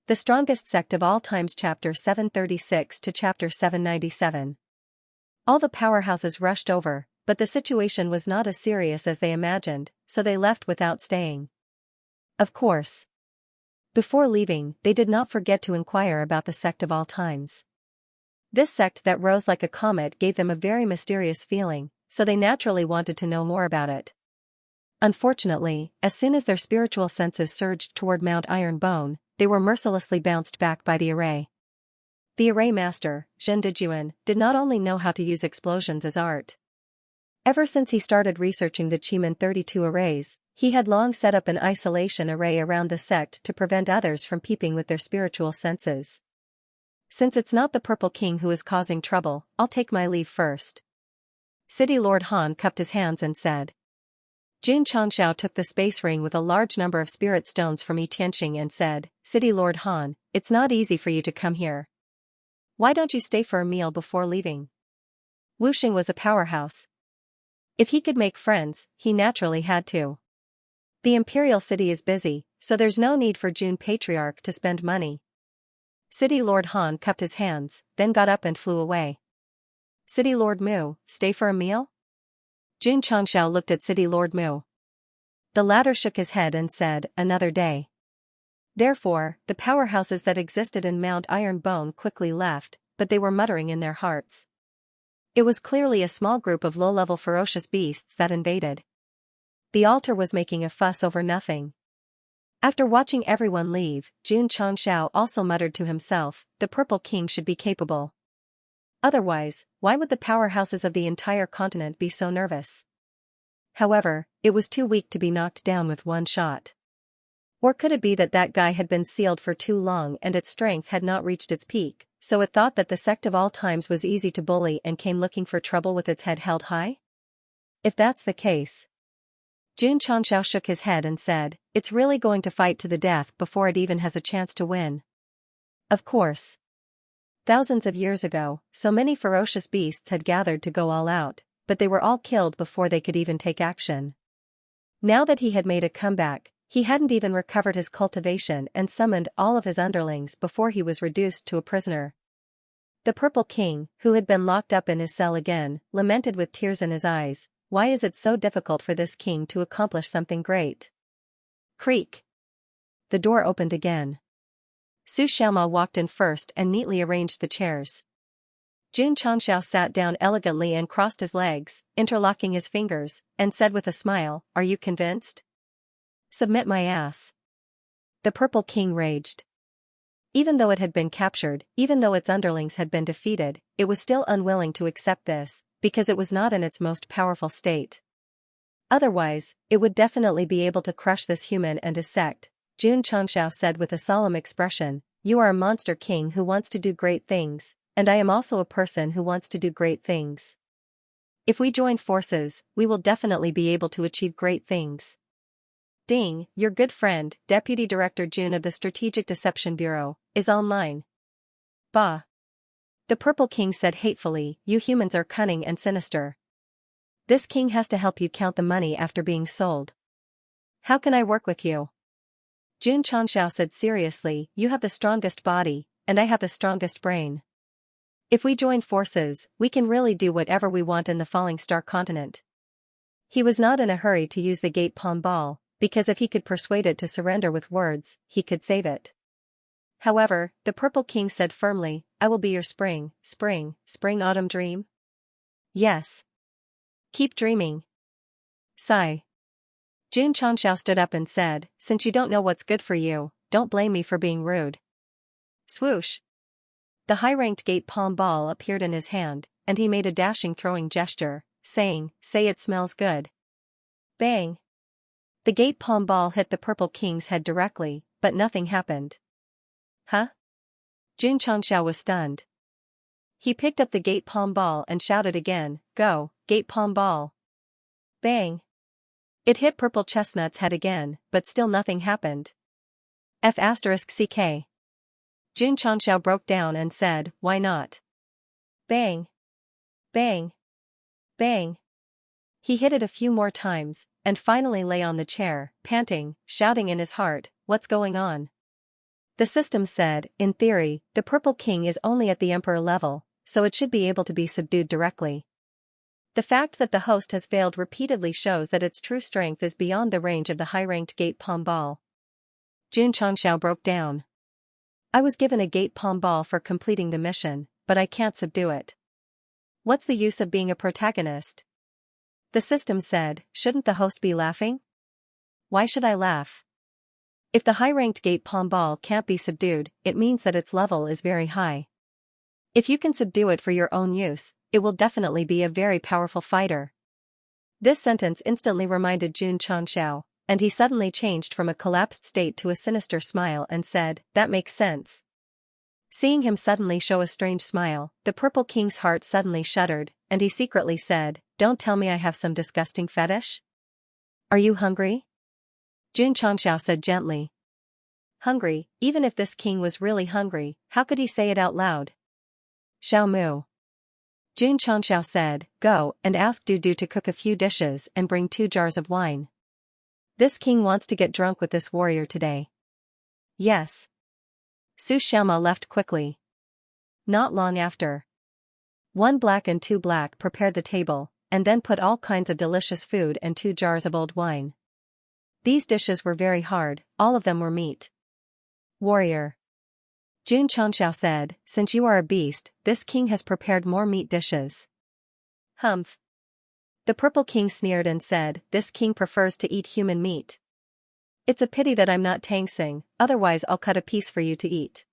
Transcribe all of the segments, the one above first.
The Strongest Sect of All Times Chapter 736 to Chapter 797. All the powerhouses rushed over, but the situation was not as serious as they imagined, so they left without staying. Of course. Before leaving, they did not forget to inquire about the Sect of All Times. This sect that rose like a comet gave them a very mysterious feeling, so they naturally wanted to know more about it. Unfortunately, as soon as their spiritual senses surged toward Mount Ironbone, they were mercilessly bounced back by the array. The array master, Zhen Dijuan, did not only know how to use explosions as art. Ever since he started researching the Chiman 32 arrays, he had long set up an isolation array around the sect to prevent others from peeping with their spiritual senses. Since it's not the Purple King who is causing trouble, I'll take my leave first. City Lord Han cupped his hands and said. Jun Changxiao took the space ring with a large number of spirit stones from Xianxia and said, City Lord Han, it's not easy for you to come here. Why don't you stay for a meal before leaving? Wuxing was a powerhouse. If he could make friends, he naturally had to. The imperial city is busy, so there's no need for Jun Patriarch to spend money. City Lord Han cupped his hands, then got up and flew away. City Lord Mu, stay for a meal? Jun Changxiao looked at City Lord Mu. The latter shook his head and said, another day. Therefore, the powerhouses that existed in Mount Ironbone quickly left, but they were muttering in their hearts. It was clearly a small group of low-level ferocious beasts that invaded. The altar was making a fuss over nothing. After watching everyone leave, Jun Changxiao also muttered to himself, the Purple King should be capable. Otherwise, why would the powerhouses of the entire continent be so nervous? However, it was too weak to be knocked down with one shot. Or could it be that that guy had been sealed for too long and its strength had not reached its peak, so it thought that the Sect of All Times was easy to bully and came looking for trouble with its head held high? If that's the case. Jun Changxiao shook his head and said, it's really going to fight to the death before it even has a chance to win. Of course. Thousands of years ago, so many ferocious beasts had gathered to go all out, but they were all killed before they could even take action. Now that he had made a comeback, he hadn't even recovered his cultivation and summoned all of his underlings before he was reduced to a prisoner. The Purple King, who had been locked up in his cell again, lamented with tears in his eyes, why is it so difficult for this king to accomplish something great? Creak. The door opened again. Su Xiaoma walked in first and neatly arranged the chairs. Jun Changxiao sat down elegantly and crossed his legs, interlocking his fingers, and said with a smile, are you convinced? Submit my ass. The Purple King raged. Even though it had been captured, even though its underlings had been defeated, it was still unwilling to accept this, because it was not in its most powerful state. Otherwise, it would definitely be able to crush this human and his sect. Jun Changxiao said with a solemn expression, you are a monster king who wants to do great things, and I am also a person who wants to do great things. If we join forces, we will definitely be able to achieve great things. Ding, your good friend, Deputy Director Jun of the Strategic Deception Bureau, is online. Bah. The Purple King said hatefully, you humans are cunning and sinister. This king has to help you count the money after being sold. How can I work with you? Jun Changxiao said seriously, you have the strongest body, and I have the strongest brain. If we join forces, we can really do whatever we want in the Falling Star continent. He was not in a hurry to use the Gate Palm Ball, because if he could persuade it to surrender with words, he could save it. However, the Purple King said firmly, I will be your spring autumn dream? Yes. Keep dreaming. Sigh. Jun Changxiao stood up and said, since you don't know what's good for you, don't blame me for being rude. Swoosh. The high-ranked Gate Palm Ball appeared in his hand, and he made a dashing throwing gesture, saying, say it smells good. Bang. The Gate Palm Ball hit the Purple King's head directly, but nothing happened. Huh? Jun Changxiao was stunned. He picked up the Gate Palm Ball and shouted again, go, Gate Palm Ball. Bang. It hit Purple Chestnut's head again, but still nothing happened. F***CK. Jun Changxiao broke down and said, why not? Bang. Bang. Bang. He hit it a few more times, and finally lay on the chair, panting, shouting in his heart, what's going on? The system said, in theory, the Purple King is only at the Emperor level, so it should be able to be subdued directly. The fact that the host has failed repeatedly shows that its true strength is beyond the range of the high-ranked Gate Palm Ball. Xianxia broke down. I was given a Gate Palm Ball for completing the mission, but I can't subdue it. What's the use of being a protagonist? The system said, shouldn't the host be laughing? Why should I laugh? If the high-ranked Gate Palm Ball can't be subdued, it means that its level is very high. If you can subdue it for your own use, it will definitely be a very powerful fighter. This sentence instantly reminded Xianxia, and he suddenly changed from a collapsed state to a sinister smile and said, that makes sense. Seeing him suddenly show a strange smile, the Purple King's heart suddenly shuddered, and he secretly said, don't tell me I have some disgusting fetish? Are you hungry? Xianxia said gently. Hungry, even if this king was really hungry, how could he say it out loud? Xiao Mu. Xianxia said, go and ask Dudu to cook a few dishes and bring 2 jars of wine. This king wants to get drunk with this warrior today. Yes. Su Xiaoma left quickly. Not long after. 1 black and 2 black prepared the table, and then put all kinds of delicious food and 2 jars of old wine. These dishes were very hard, all of them were meat. Warrior. Xianxia said, since you are a beast, this king has prepared more meat dishes. Humph. The Purple King sneered and said, this king prefers to eat human meat. It's a pity that I'm not Tang Xing, otherwise I'll cut a piece for you to eat.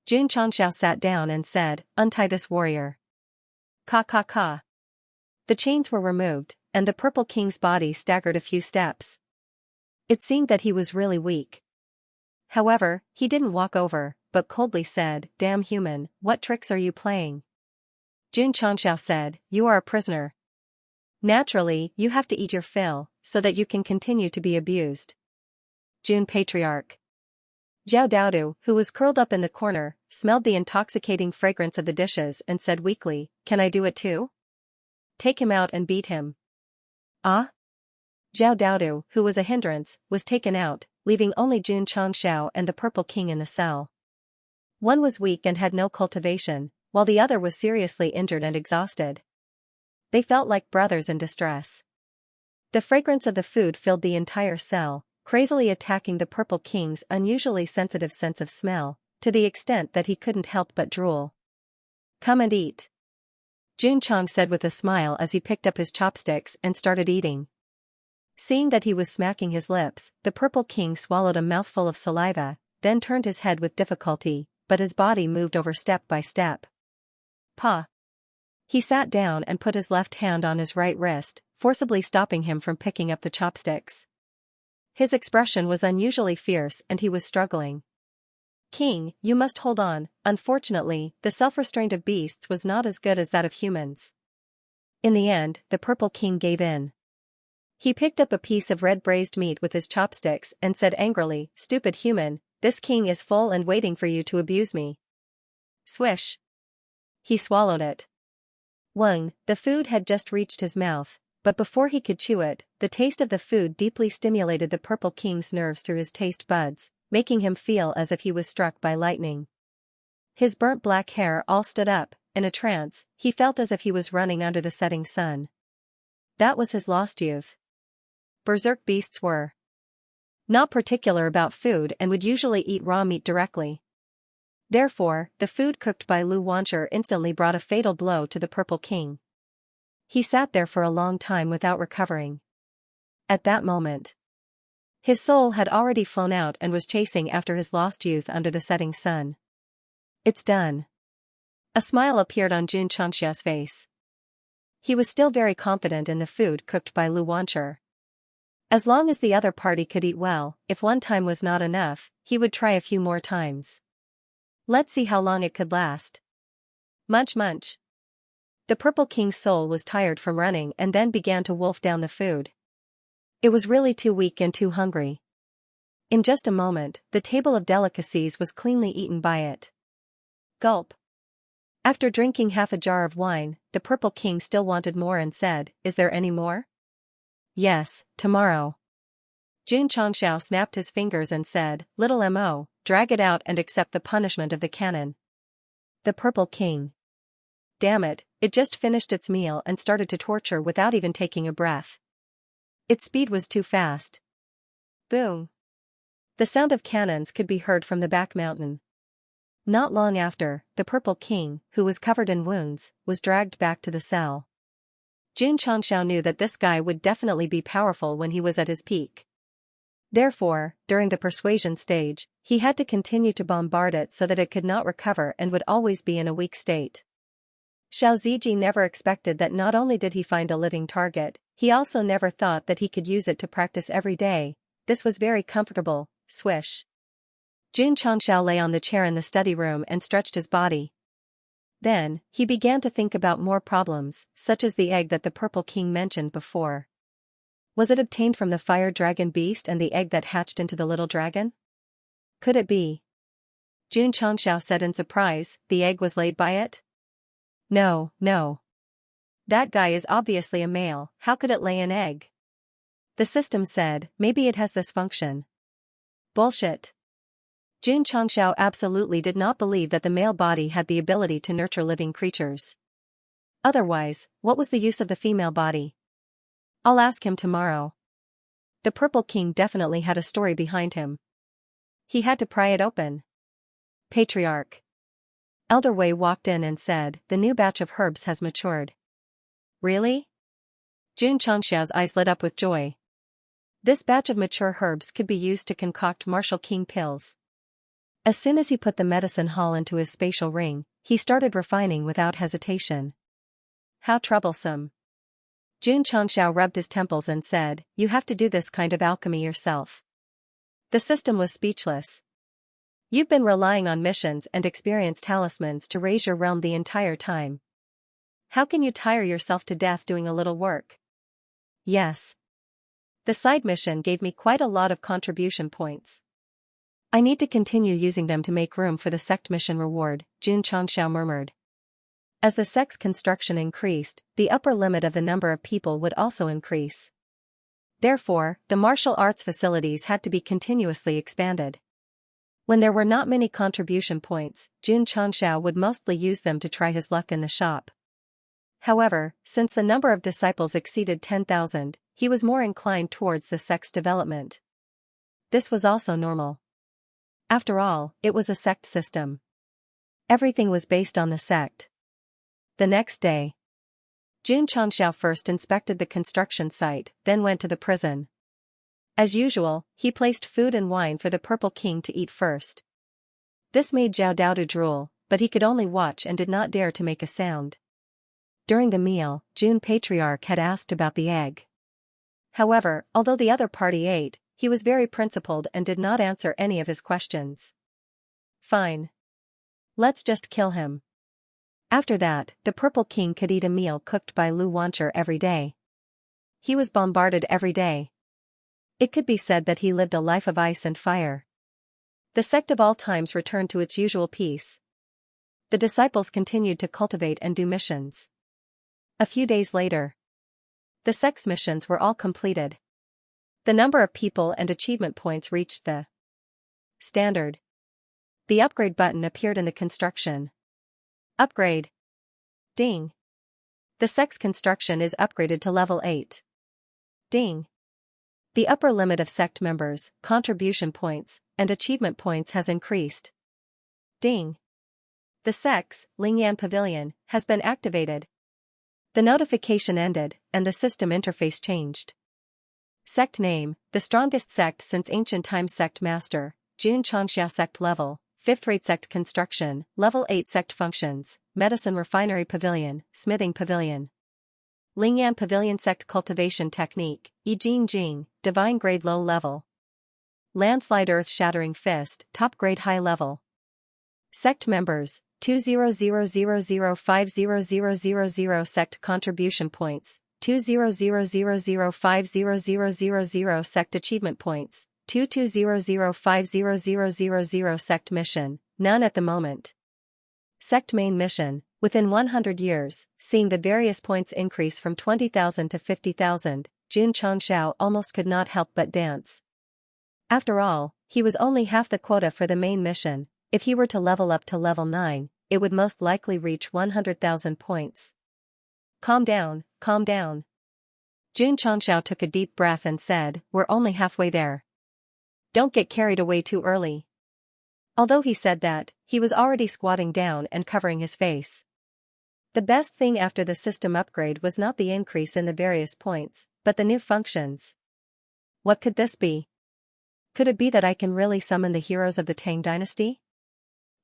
Xianxia sat down and said, untie this warrior. Ka ka ka. The chains were removed, and the Purple King's body staggered a few steps. It seemed that he was really weak. However, he didn't walk over, but coldly said, damn human, what tricks are you playing? Xianxia said, you are a prisoner. Naturally, you have to eat your fill, so that you can continue to be abused. June Patriarch. Zhao Daodu, who was curled up in the corner, smelled the intoxicating fragrance of the dishes and said weakly, can I do it too? Take him out and beat him. Ah? Zhao Daodu, who was a hindrance, was taken out, leaving only Xianxia and the Purple King in the cell. One was weak and had no cultivation, while the other was seriously injured and exhausted. They felt like brothers in distress. The fragrance of the food filled the entire cell, crazily attacking the Purple King's unusually sensitive sense of smell, to the extent that he couldn't help but drool. Come and eat. Junchang said with a smile as he picked up his chopsticks and started eating. Seeing that he was smacking his lips, the Purple King swallowed a mouthful of saliva, then turned his head with difficulty, but his body moved over step by step. Pa. He sat down and put his left hand on his right wrist, forcibly stopping him from picking up the chopsticks. His expression was unusually fierce and he was struggling. King, you must hold on. Unfortunately, the self-restraint of beasts was not as good as that of humans. In the end, the Purple King gave in. He picked up a piece of red braised meat with his chopsticks and said angrily, stupid human, this king is full and waiting for you to abuse me. Swish. He swallowed it. Wang, the food had just reached his mouth, but before he could chew it, the taste of the food deeply stimulated the Purple King's nerves through his taste buds, making him feel as if he was struck by lightning. His burnt black hair all stood up, in a trance, he felt as if he was running under the setting sun. That was his lost youth. Berserk beasts were not particular about food and would usually eat raw meat directly. Therefore, the food cooked by Lu Wancher instantly brought a fatal blow to the Purple King. He sat there for a long time without recovering. At that moment, his soul had already flown out and was chasing after his lost youth under the setting sun. It's done. A smile appeared on Xianxia's face. He was still very confident in the food cooked by Lu Wancher. As long as the other party could eat well, if one time was not enough, he would try a few more times. Let's see how long it could last. Munch munch. The Purple King's soul was tired from running and then began to wolf down the food. It was really too weak and too hungry. In just a moment, the table of delicacies was cleanly eaten by it. Gulp. After drinking half a jar of wine, the Purple King still wanted more and said, is there any more? Yes, tomorrow. Jun Changxiao snapped his fingers and said, "Little Mo, drag it out and accept the punishment of the cannon." The Purple King. Damn it, it just finished its meal and started to torture without even taking a breath. Its speed was too fast. Boom. The sound of cannons could be heard from the back mountain. Not long after, the Purple King, who was covered in wounds, was dragged back to the cell. Jun Changxiao knew that this guy would definitely be powerful when he was at his peak. Therefore, during the persuasion stage, he had to continue to bombard it so that it could not recover and would always be in a weak state. Xiao Ziji never expected that not only did he find a living target, he also never thought that he could use it to practice every day. This was very comfortable, swish. Jun Changxiao lay on the chair in the study room and stretched his body. Then, he began to think about more problems, such as the egg that the Purple King mentioned before. Was it obtained from the fire dragon beast and the egg that hatched into the little dragon? Could it be? Jun Changxiao said in surprise, the egg was laid by it? No, no. That guy is obviously a male, how could it lay an egg? The system said, maybe it has this function. Bullshit. Jun Changxiao absolutely did not believe that the male body had the ability to nurture living creatures. Otherwise, what was the use of the female body? I'll ask him tomorrow. The Purple King definitely had a story behind him. He had to pry it open. Patriarch. Elder Wei walked in and said, the new batch of herbs has matured. Really? Jun Changxiao's eyes lit up with joy. This batch of mature herbs could be used to concoct martial king pills. As soon as he put the medicine hall into his spatial ring, he started refining without hesitation. How troublesome. Jun Changxiao rubbed his temples and said, you have to do this kind of alchemy yourself. The system was speechless. You've been relying on missions and experienced talismans to raise your realm the entire time. How can you tire yourself to death doing a little work? Yes. The side mission gave me quite a lot of contribution points. I need to continue using them to make room for the sect mission reward, Jun Changxiao murmured. As the sect's construction increased, the upper limit of the number of people would also increase. Therefore, the martial arts facilities had to be continuously expanded. When there were not many contribution points, Jun Changxiao would mostly use them to try his luck in the shop. However, since the number of disciples exceeded 10,000, he was more inclined towards the sect's development. This was also normal. After all, it was a sect system. Everything was based on the sect. The next day, Jun Changxiao first inspected the construction site, then went to the prison. As usual, he placed food and wine for the Purple King to eat first. This made Zhao Dao to drool, but he could only watch and did not dare to make a sound. During the meal, Jun Patriarch had asked about the egg. However, although the other party ate, he was very principled and did not answer any of his questions. Fine. Let's just kill him. After that, the Purple King could eat a meal cooked by Lu Wancher every day. He was bombarded every day. It could be said that he lived a life of ice and fire. The sect of all times returned to its usual peace. The disciples continued to cultivate and do missions. A few days later, the sect's missions were all completed. The number of people and achievement points reached the standard. The upgrade button appeared in the construction. Upgrade. Ding. The sect's construction is upgraded to level 8. Ding. The upper limit of sect members, contribution points, and achievement points has increased. Ding. The sect's Lingyan Pavilion has been activated. The notification ended, and the system interface changed. Sect name, the strongest sect since ancient times. Sect master, Jun Changxiao. Sect level, 5th rate. Sect construction, level 8. Sect functions, medicine refinery pavilion, smithing pavilion. Lingyan Pavilion. Sect cultivation technique, Jing Jing, divine grade low level. Landslide earth shattering fist, top grade high level. Sect members, 20000500000. Sect contribution points, 20000500000. Sect achievement points, 220050000. Sect mission, none at the moment. Sect main mission, within 100 years, seeing the various points increase from 20,000 to 50,000, Jun Changxiao almost could not help but dance. After all, he was only half the quota for the main mission. If he were to level up to level 9, it would most likely reach 100,000 points. Calm down, calm down. Xianxia took a deep breath and said, we're only halfway there. Don't get carried away too early. Although he said that, he was already squatting down and covering his face. The best thing after the system upgrade was not the increase in the various points, but the new functions. What could this be? Could it be that I can really summon the heroes of the Tang dynasty?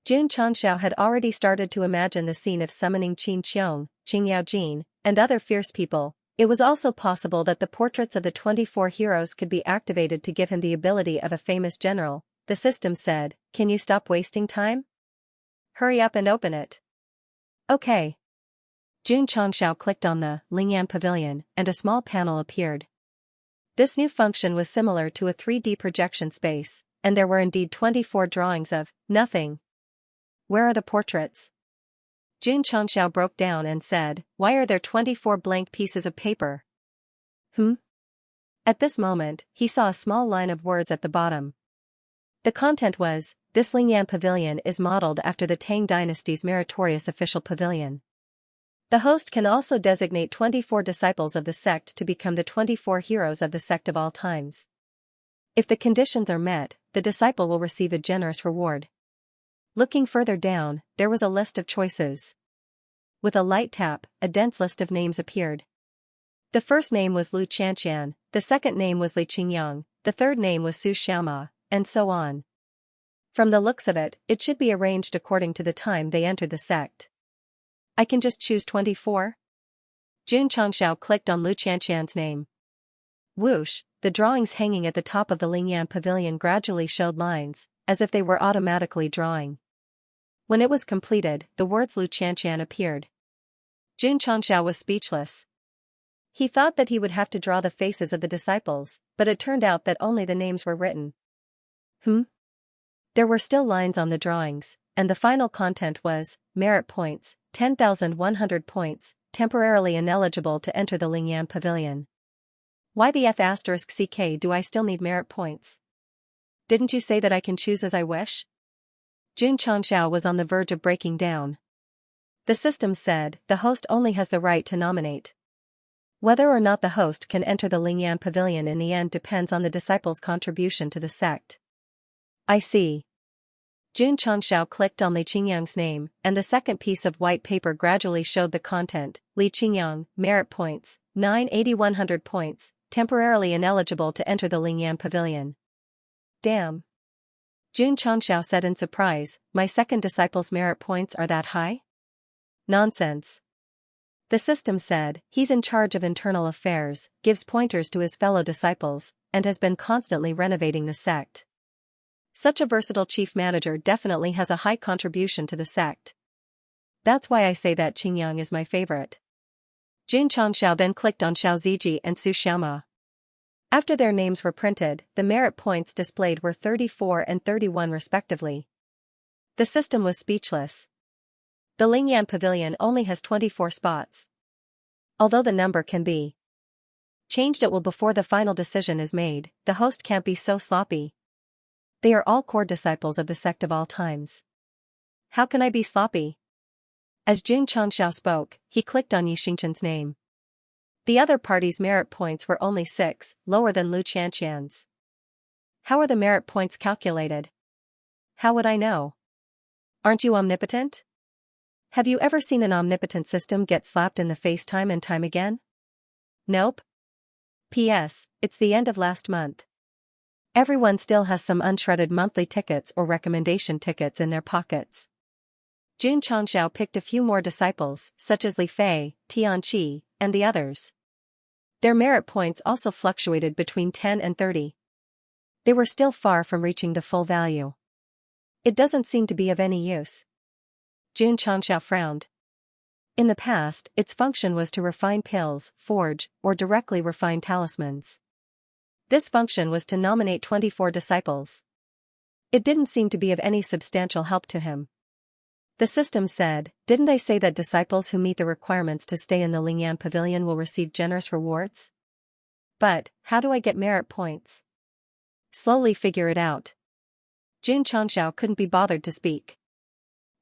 Xianxia had already started to imagine the scene of summoning Qin Qiong, Qing Yaojin, and other fierce people. It was also possible that the portraits of the 24 heroes could be activated to give him the ability of a famous general. The system said, can you stop wasting time? Hurry up and open it. Okay. Xianxia clicked on the Lingyan Pavilion, and a small panel appeared. This new function was similar to a 3D projection space, and there were indeed 24 drawings of nothing. Where are the portraits? Xianxia broke down and said, why are there 24 blank pieces of paper? At this moment, he saw a small line of words at the bottom. The content was, this Lingyan Pavilion is modeled after the Tang Dynasty's meritorious official pavilion. The host can also designate 24 disciples of the sect to become the 24 heroes of the sect of all times. If the conditions are met, the disciple will receive a generous reward. Looking further down, there was a list of choices. With a light tap, a dense list of names appeared. The first name was Lu Qianxian, the second name was Li Qingyang, the third name was Su Xiaoma, and so on. From the looks of it, it should be arranged according to the time they entered the sect. I can just choose 24? Xianxia clicked on Lu Qianxian's name. Whoosh, the drawings hanging at the top of the Lingyan Pavilion gradually showed lines, as if they were automatically drawing. When it was completed, the words Lu Qianxian appeared. Xianxia was speechless. He thought that he would have to draw the faces of the disciples, but it turned out that only the names were written. There were still lines on the drawings, and the final content was, merit points, 10,100 points, temporarily ineligible to enter the Lingyan Pavilion. Why the F***ck do I still need merit points? Didn't you say that I can choose as I wish? Xianxia was on the verge of breaking down. The system said, the host only has the right to nominate. Whether or not the host can enter the Lingyan Pavilion in the end depends on the disciple's contribution to the sect. I see. Xianxia clicked on Li Qingyang's name, and the second piece of white paper gradually showed the content. Li Qingyang, merit points, 9,100 points, temporarily ineligible to enter the Lingyan Pavilion. Damn. Xianxia said in surprise, my second disciple's merit points are that high? Nonsense. The system said, he's in charge of internal affairs, gives pointers to his fellow disciples, and has been constantly renovating the sect. Such a versatile chief manager definitely has a high contribution to the sect. That's why I say that Qingyang is my favorite. Xianxia then clicked on Xiao Ziji and Su Xiaoma. After their names were printed, the merit points displayed were 34 and 31 respectively. The system was speechless. The Lingyan Pavilion only has 24 spots. Although the number can be changed, it will before the final decision is made. The host can't be so sloppy. They are all core disciples of the sect of all times. How can I be sloppy? As Xianxia spoke, he clicked on Yixingchen's name. The other party's merit points were only 6, lower than Lu Qianxian's. How are the merit points calculated? How would I know? Aren't you omnipotent? Have you ever seen an omnipotent system get slapped in the face time and time again? Nope. P.S. It's the end of last month. Everyone still has some unshredded monthly tickets or recommendation tickets in their pockets. Xianxia picked a few more disciples, such as Li Fei, Tianqi, and the others. Their merit points also fluctuated between 10 and 30. They were still far from reaching the full value. It doesn't seem to be of any use. Xianxia frowned. In the past, its function was to refine pills, forge, or directly refine talismans. This function was to nominate 24 disciples. It didn't seem to be of any substantial help to him. The system said, didn't I say that disciples who meet the requirements to stay in the Lingyan Pavilion will receive generous rewards? But, how do I get merit points? Slowly figure it out. Jun Changxiao couldn't be bothered to speak.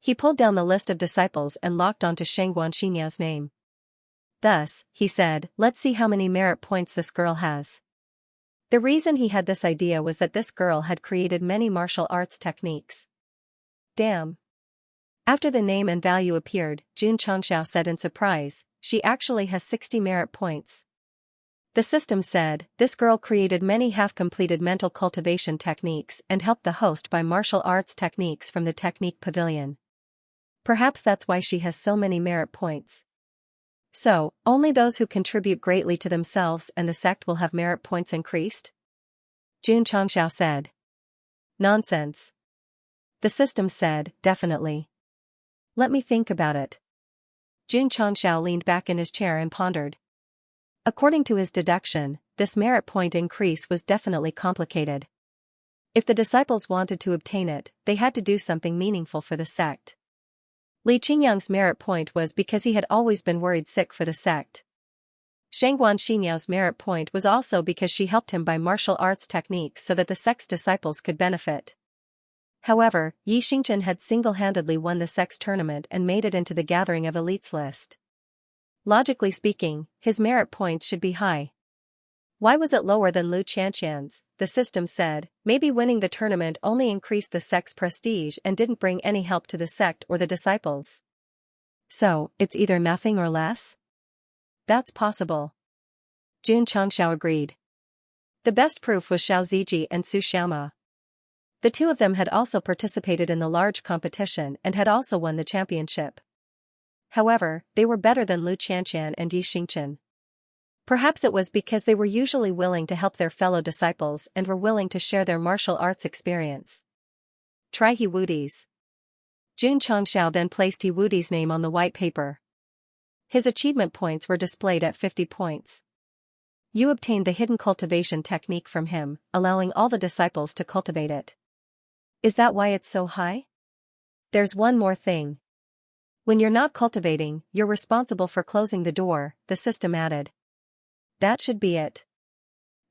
He pulled down the list of disciples and locked onto Xianxia's name. Thus, he said, let's see how many merit points this girl has. The reason he had this idea was that this girl had created many martial arts techniques. Damn. After the name and value appeared, Jun Changxiao said in surprise, she actually has 60 merit points. The system said, this girl created many half-completed mental cultivation techniques and helped the host buy martial arts techniques from the technique pavilion. Perhaps that's why she has so many merit points. So, only those who contribute greatly to themselves and the sect will have merit points increased? Jun Changxiao said. Nonsense. The system said, definitely. Let me think about it. Jun Changxiao leaned back in his chair and pondered. According to his deduction, this merit point increase was definitely complicated. If the disciples wanted to obtain it, they had to do something meaningful for the sect. Li Qingyang's merit point was because he had always been worried sick for the sect. Shangguan Xinyao's merit point was also because she helped him buy martial arts techniques so that the sect's disciples could benefit. However, Yi Xingchen had single-handedly won the sect's tournament and made it into the gathering of elites list. Logically speaking, his merit points should be high. Why was it lower than Lu Qianqian's? The system said, maybe winning the tournament only increased the sect's prestige and didn't bring any help to the sect or the disciples. So, it's either nothing or less? That's possible. Jun Changxiao agreed. The best proof was Xiao Ziji and Su Xiaoma. The two of them had also participated in the large competition and had also won the championship. However, they were better than Lu Qianqian and Yi Xingchen. Perhaps it was because they were usually willing to help their fellow disciples and were willing to share their martial arts experience. Try He Wudi's. Jun Changxiao then placed He Wudi's name on the white paper. His achievement points were displayed at 50 points. You obtained the hidden cultivation technique from him, allowing all the disciples to cultivate it. Is that why it's so high? There's one more thing. When you're not cultivating, you're responsible for closing the door, the system added. That should be it.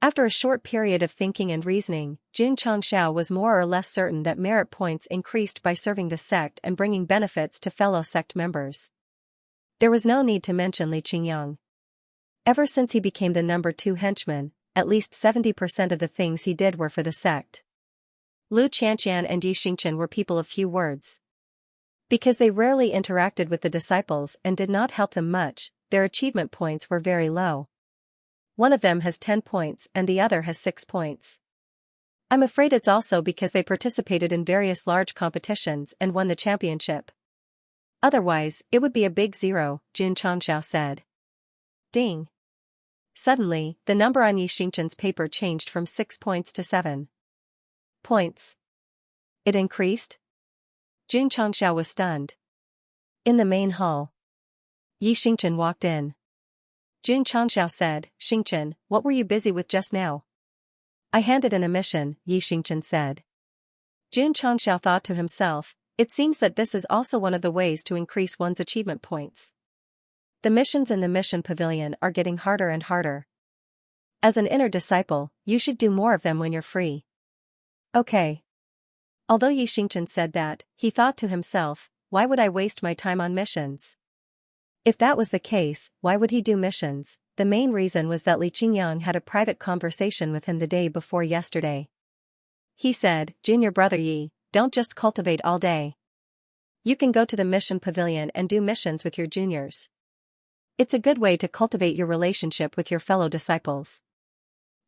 After a short period of thinking and reasoning, Jun Changxiao was more or less certain that merit points increased by serving the sect and bringing benefits to fellow sect members. There was no need to mention Li Qingyang. Ever since he became the number 2 henchman, at least 70% of the things he did were for the sect. Lu Qianqian and Yi Xingchen were people of few words. Because they rarely interacted with the disciples and did not help them much, their achievement points were very low. One of them has 10 points and the other has 6 points. I'm afraid it's also because they participated in various large competitions and won the championship. Otherwise, it would be a big zero, Jun Changxiao said. Ding. Suddenly, the number on Yi Xingchen's paper changed from 6 points to 7 points. It increased? Jun Changxiao was stunned. In the main hall, Yi Xingchen walked in. Jun Changxiao said, Xingchen, what were you busy with just now? I handed in a mission, Yi Xingchen said. Jun Changxiao thought to himself, it seems that this is also one of the ways to increase one's achievement points. The missions in the mission pavilion are getting harder and harder. As an inner disciple, you should do more of them when you're free. Okay. Although Yi Xingchen said that, he thought to himself, why would I waste my time on missions? If that was the case, why would he do missions? The main reason was that Li Qingyang had a private conversation with him the day before yesterday. He said, Junior brother Yi, don't just cultivate all day. You can go to the mission pavilion and do missions with your juniors. It's a good way to cultivate your relationship with your fellow disciples.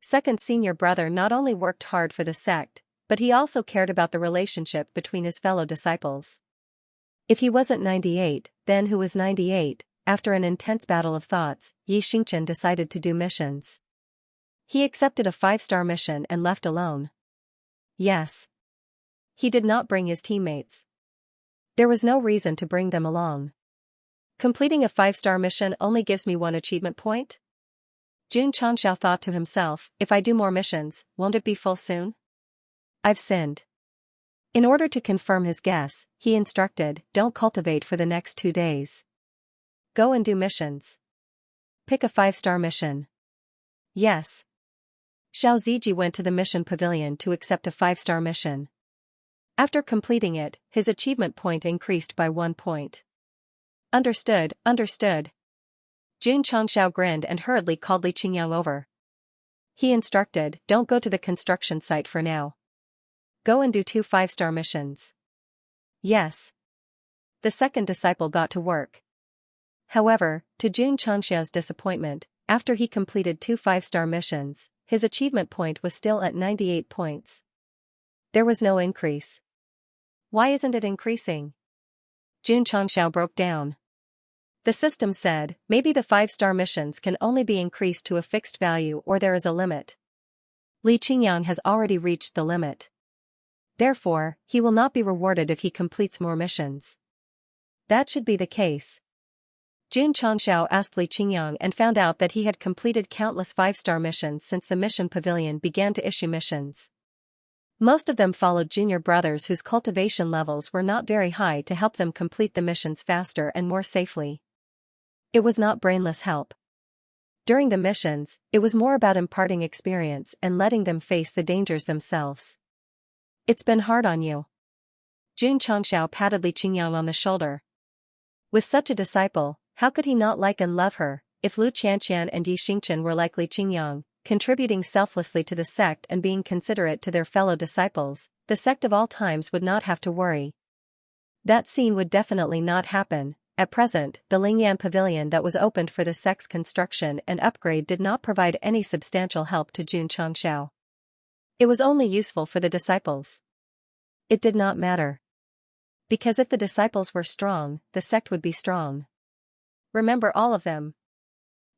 Second senior brother not only worked hard for the sect, but he also cared about the relationship between his fellow disciples. If he wasn't 98, then who was 98? After an intense battle of thoughts, Yi Xingchen decided to do missions. He accepted a 5-star mission and left alone. Yes. He did not bring his teammates. There was no reason to bring them along. Completing a 5-star mission only gives me 1 achievement point? Jun Changxiao thought to himself, if I do more missions, won't it be full soon? I've sinned. In order to confirm his guess, he instructed, don't cultivate for the next 2 days. Go and do missions. Pick a 5-star mission. Yes. Xiao Ziji went to the mission pavilion to accept a 5-star mission. After completing it, his achievement point increased by 1 point. Understood, understood. Jun Changxiao grinned and hurriedly called Li Qingyang over. He instructed, don't go to the construction site for now. Go and do 2 5-star missions. Yes. The second disciple got to work. However, to Jun Changxiao's disappointment, after he completed 2 5-star missions, his achievement point was still at 98 points. There was no increase. Why isn't it increasing? Jun Changxiao broke down. The system said, maybe the 5-star missions can only be increased to a fixed value or there is a limit. Li Qingyang has already reached the limit. Therefore, he will not be rewarded if he completes more missions. That should be the case. Jun Changxiao asked Li Qingyang and found out that he had completed countless 5-star missions since the mission pavilion began to issue missions. Most of them followed junior brothers whose cultivation levels were not very high to help them complete the missions faster and more safely. It was not brainless help. During the missions, it was more about imparting experience and letting them face the dangers themselves. It's been hard on you. Jun Changxiao patted Li Qingyang on the shoulder. With such a disciple, how could he not like and love her? If Lu Qianxian and Yi Xingchen were like Li Qingyang, contributing selflessly to the sect and being considerate to their fellow disciples, the sect of all times would not have to worry. That scene would definitely not happen. At present, the Lingyan pavilion that was opened for the sect's construction and upgrade did not provide any substantial help to Jun Changxiao. It was only useful for the disciples. It did not matter. Because if the disciples were strong, the sect would be strong. Remember all of them.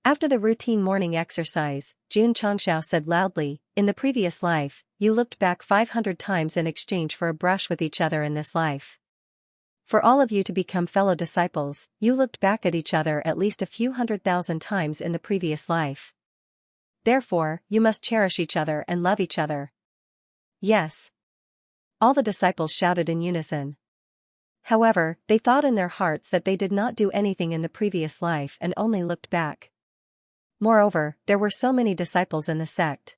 After the routine morning exercise, Jun Changxiao said loudly, in the previous life, you looked back 500 times in exchange for a brush with each other in this life. For all of you to become fellow disciples, you looked back at each other at least a few 100,000 times in the previous life. Therefore, you must cherish each other and love each other. Yes. All the disciples shouted in unison. However, they thought in their hearts that they did not do anything in the previous life and only looked back. Moreover, there were so many disciples in the sect.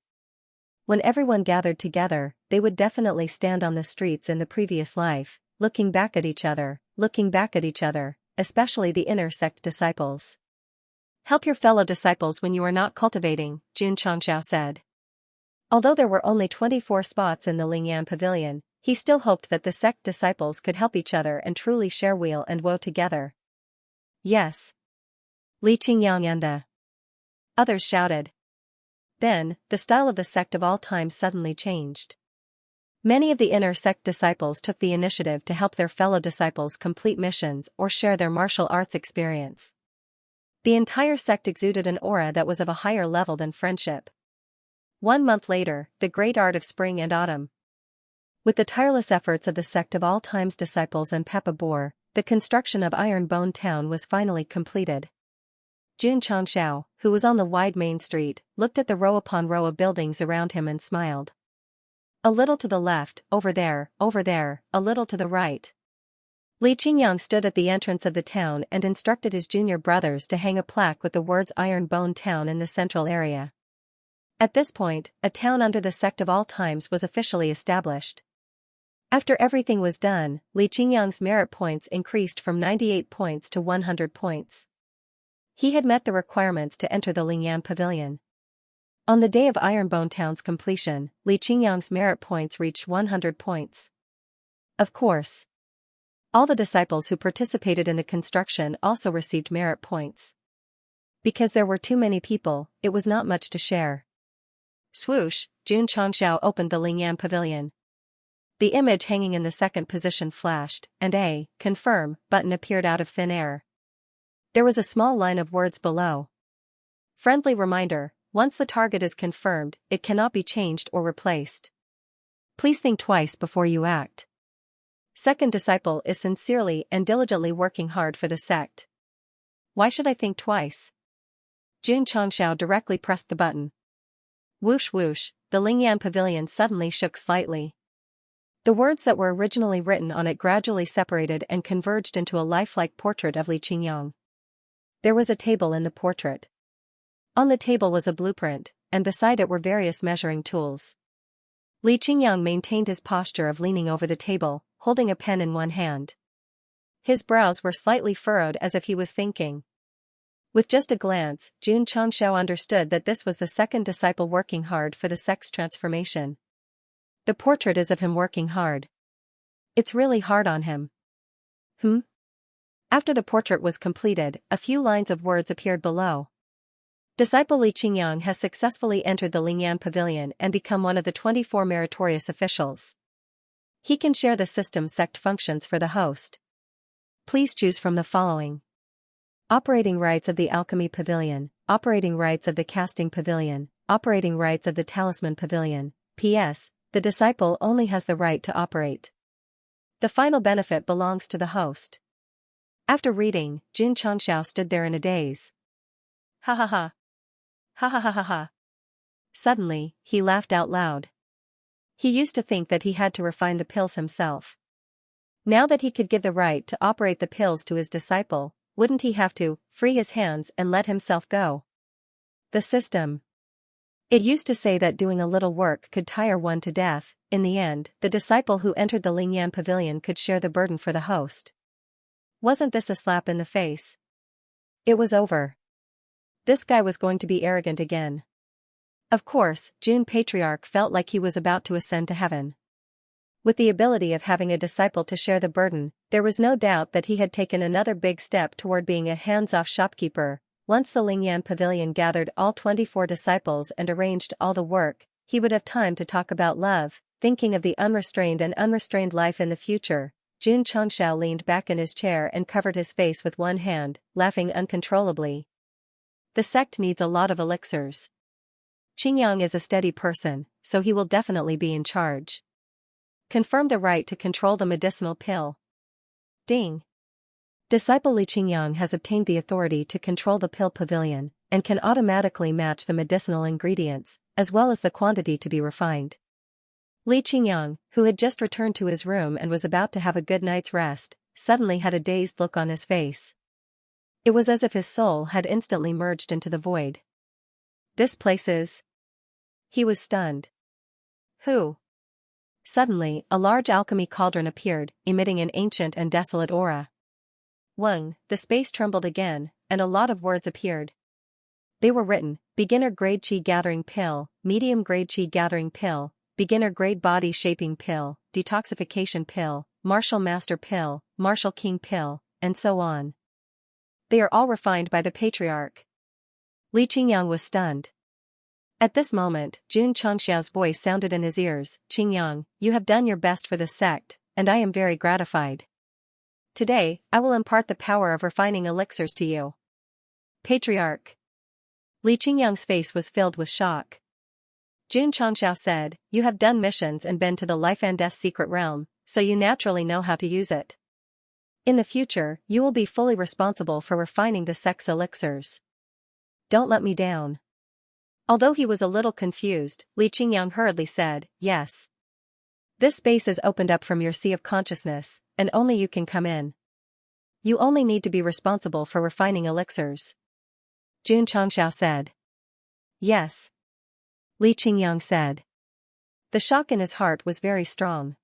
When everyone gathered together, they would definitely stand on the streets in the previous life, looking back at each other, especially the inner sect disciples. Help your fellow disciples when you are not cultivating, Jun Changxiao said. Although there were only 24 spots in the Lingyan pavilion, he still hoped that the sect disciples could help each other and truly share weal and woe together. Yes. Li Qingyang and the others shouted. Then, the style of the sect of all time suddenly changed. Many of the inner sect disciples took the initiative to help their fellow disciples complete missions or share their martial arts experience. The entire sect exuded an aura that was of a higher level than friendship. 1 month later, the great art of spring and autumn. With the tireless efforts of the sect of all time's disciples and Papa Boer, the construction of Iron Bone Town was finally completed. Jun Changxiao, who was on the wide main street, looked at the row upon row of buildings around him and smiled. A little to the left, over there, a little to the right. Li Qingyang stood at the entrance of the town and instructed his junior brothers to hang a plaque with the words Iron Bone Town in the central area. At this point, a town under the sect of all times was officially established. After everything was done, Li Qingyang's merit points increased from 98 points to 100 points. He had met the requirements to enter the Lingyan pavilion. On the day of Ironbone Town's completion, Li Qingyang's merit points reached 100 points. Of course. All the disciples who participated in the construction also received merit points. Because there were too many people, it was not much to share. Swoosh, Jun Changxiao opened the Lingyan pavilion. The image hanging in the second position flashed, and a confirm button appeared out of thin air. There was a small line of words below. Friendly reminder, once the target is confirmed, it cannot be changed or replaced. Please think twice before you act. Second disciple is sincerely and diligently working hard for the sect. Why should I think twice? Jun Changxiao directly pressed the button. Whoosh whoosh, the Lingyan pavilion suddenly shook slightly. The words that were originally written on it gradually separated and converged into a lifelike portrait of Li Qingyang. There was a table in the portrait. On the table was a blueprint, and beside it were various measuring tools. Li Qingyang maintained his posture of leaning over the table, holding a pen in one hand. His brows were slightly furrowed as if he was thinking. With just a glance, Jun Changshao understood that this was the second disciple working hard for the sect's transformation. The portrait is of him working hard. It's really hard on him. After the portrait was completed, a few lines of words appeared below. Disciple Li Qingyang has successfully entered the Lingyan Pavilion and become one of the 24 meritorious officials. He can share the system sect functions for the host. Please choose from the following. Operating rights of the Alchemy Pavilion, operating rights of the Casting Pavilion, operating rights of the Talisman Pavilion. P.S. The disciple only has the right to operate. The final benefit belongs to the host. After reading, Jun Changshao stood there in a daze. Ha ha ha. Ha ha ha ha ha. Suddenly, he laughed out loud. He used to think that he had to refine the pills himself. Now that he could give the right to operate the pills to his disciple, wouldn't he have to free his hands and let himself go? The system. It used to say that doing a little work could tire one to death. In the end, the disciple who entered the Lingyan Pavilion could share the burden for the host. Wasn't this a slap in the face? It was over. This guy was going to be arrogant again. Of course, Jun Patriarch felt like he was about to ascend to heaven. With the ability of having a disciple to share the burden, there was no doubt that he had taken another big step toward being a hands-off shopkeeper. Once the Lingyan Pavilion gathered all 24 disciples and arranged all the work, he would have time to talk about love, thinking of the unrestrained and unrestrained life in the future. Jun Changshao leaned back in his chair and covered his face with one hand, laughing uncontrollably. The sect needs a lot of elixirs. Qingyang is a steady person, so he will definitely be in charge. Confirm the right to control the medicinal pill. Ding. Disciple Li Qingyang has obtained the authority to control the pill pavilion, and can automatically match the medicinal ingredients, as well as the quantity to be refined. Li Qingyang, who had just returned to his room and was about to have a good night's rest, suddenly had a dazed look on his face. It was as if his soul had instantly merged into the void. This place is... He was stunned. Who? Suddenly, a large alchemy cauldron appeared, emitting an ancient and desolate aura. Weng, the space trembled again, and a lot of words appeared. They were written: beginner-grade Qi gathering pill, medium-grade Qi gathering pill, beginner-grade body shaping pill, detoxification pill, martial master pill, martial king pill, and so on. They are all refined by the Patriarch. Li Qingyang was stunned. At this moment, Jun Changshao's voice sounded in his ears. Qingyang, you have done your best for the sect, and I am very gratified. Today, I will impart the power of refining elixirs to you. Patriarch. Li Qingyang's face was filled with shock. Jun Changshao said, you have done missions and been to the life and death secret realm, so you naturally know how to use it. In the future, you will be fully responsible for refining the sect's elixirs. Don't let me down. Although he was a little confused, Li Qingyang hurriedly said, yes. This space is opened up from your sea of consciousness, and only you can come in. You only need to be responsible for refining elixirs. Jun Changshao said. Yes. Li Qingyang said. The shock in his heart was very strong.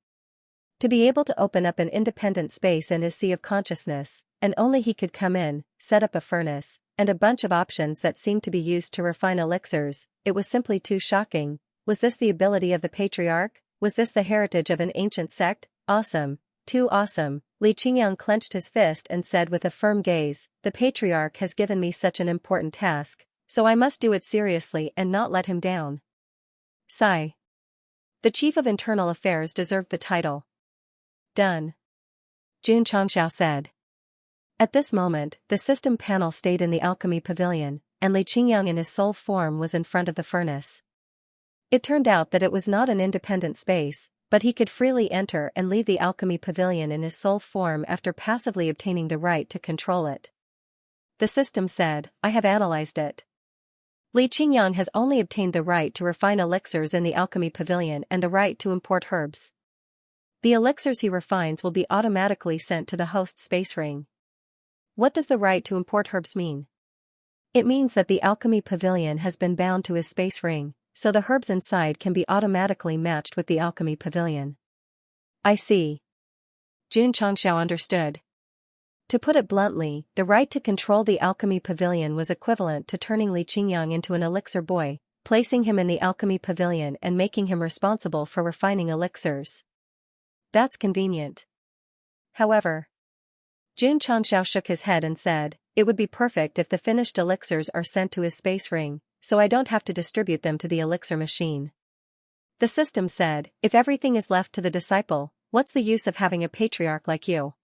To be able to open up an independent space in his sea of consciousness, and only he could come in, set up a furnace, and a bunch of options that seemed to be used to refine elixirs, it was simply too shocking. Was this the ability of the Patriarch? Was this the heritage of an ancient sect? Awesome. Too awesome. Li Qingyang clenched his fist and said with a firm gaze, the Patriarch has given me such an important task, so I must do it seriously and not let him down. Sigh. The Chief of Internal Affairs deserved the title. Done. Jun Changshao said. At this moment, the system panel stayed in the alchemy pavilion, and Li Qingyang in his soul form was in front of the furnace. It turned out that it was not an independent space, but he could freely enter and leave the alchemy pavilion in his soul form after passively obtaining the right to control it. The system said, I have analyzed it. Li Qingyang has only obtained the right to refine elixirs in the alchemy pavilion and the right to import herbs. The elixirs he refines will be automatically sent to the host space ring. What does the right to import herbs mean? It means that the alchemy pavilion has been bound to his space ring, so the herbs inside can be automatically matched with the alchemy pavilion. I see. Xianxia understood. To put it bluntly, the right to control the alchemy pavilion was equivalent to turning Li Qingyang into an elixir boy, placing him in the alchemy pavilion and making him responsible for refining elixirs. That's convenient. However, Xianxia shook his head and said, it would be perfect if the finished elixirs are sent to his space ring, so I don't have to distribute them to the elixir machine. The system said, if everything is left to the disciple, what's the use of having a patriarch like you?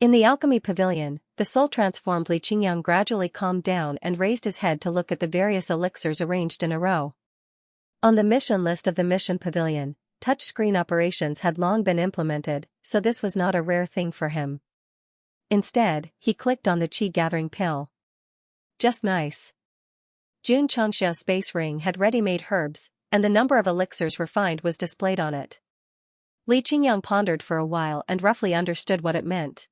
In the alchemy pavilion, the soul-transformed Li Qingyang gradually calmed down and raised his head to look at the various elixirs arranged in a row. On the mission list of the mission pavilion, touchscreen operations had long been implemented, so this was not a rare thing for him. Instead, he clicked on the chi-gathering pill. Just nice. Xianxia's space ring had ready-made herbs, and the number of elixirs refined was displayed on it. Li Qingyang pondered for a while and roughly understood what it meant.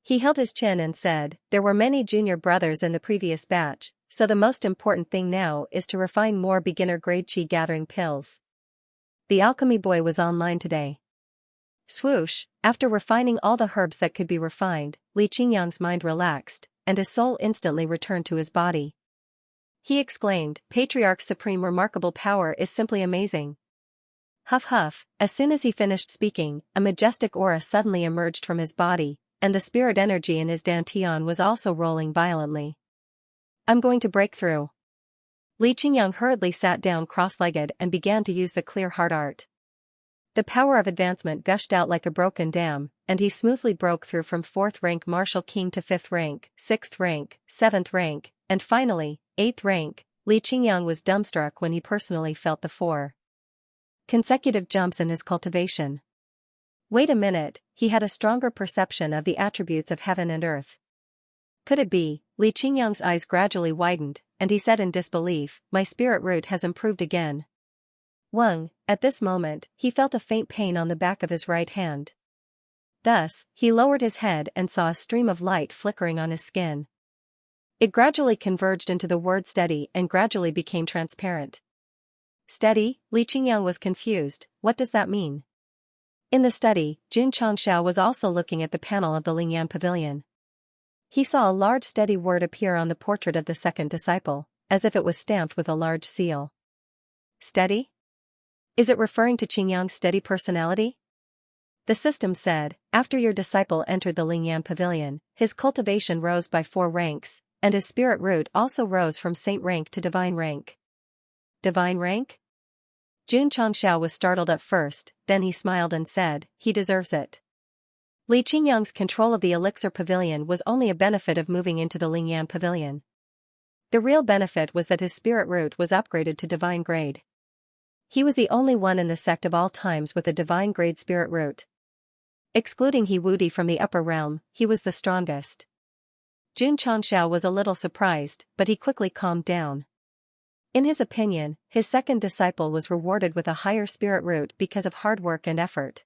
He held his chin and said, there were many junior brothers in the previous batch, so the most important thing now is to refine more beginner-grade chi-gathering pills. The alchemy boy was online today. Swoosh, after refining all the herbs that could be refined, Li Qingyang's mind relaxed, and his soul instantly returned to his body. He exclaimed, Patriarch's supreme remarkable power is simply amazing. Huff huff, as soon as he finished speaking, a majestic aura suddenly emerged from his body, and the spirit energy in his dantian was also rolling violently. I'm going to break through. Li Qingyang hurriedly sat down cross-legged and began to use the clear heart art. The power of advancement gushed out like a broken dam, and he smoothly broke through from 4th rank martial king to 5th rank, 6th rank, 7th rank, and finally, 8th rank. Li Qingyang was dumbstruck when he personally felt the 4 consecutive jumps in his cultivation. Wait a minute, he had a stronger perception of the attributes of heaven and earth. Could it be? Li Qingyang's eyes gradually widened, and he said in disbelief, my spirit root has improved again. Wang, at this moment, he felt a faint pain on the back of his right hand. Thus, he lowered his head and saw a stream of light flickering on his skin. It gradually converged into the word steady and gradually became transparent. Steady? Li Qingyang was confused, what does that mean? In the study, Xianxia was also looking at the panel of the Lingyan pavilion. He saw a large steady word appear on the portrait of the second disciple, as if it was stamped with a large seal. Steady? Is it referring to Qingyang's steady personality? The system said, after your disciple entered the Lingyan pavilion, his cultivation rose by 4 ranks, and his spirit root also rose from saint rank to divine rank. Divine rank? Xianxia was startled at first, then he smiled and said, he deserves it. Li Qingyang's control of the elixir pavilion was only a benefit of moving into the Lingyan pavilion. The real benefit was that his spirit root was upgraded to divine grade. He was the only one in the sect of all times with a divine grade spirit root. Excluding He Wudi from the upper realm, he was the strongest. Xianxia was a little surprised, but he quickly calmed down. In his opinion, his second disciple was rewarded with a higher spirit root because of hard work and effort.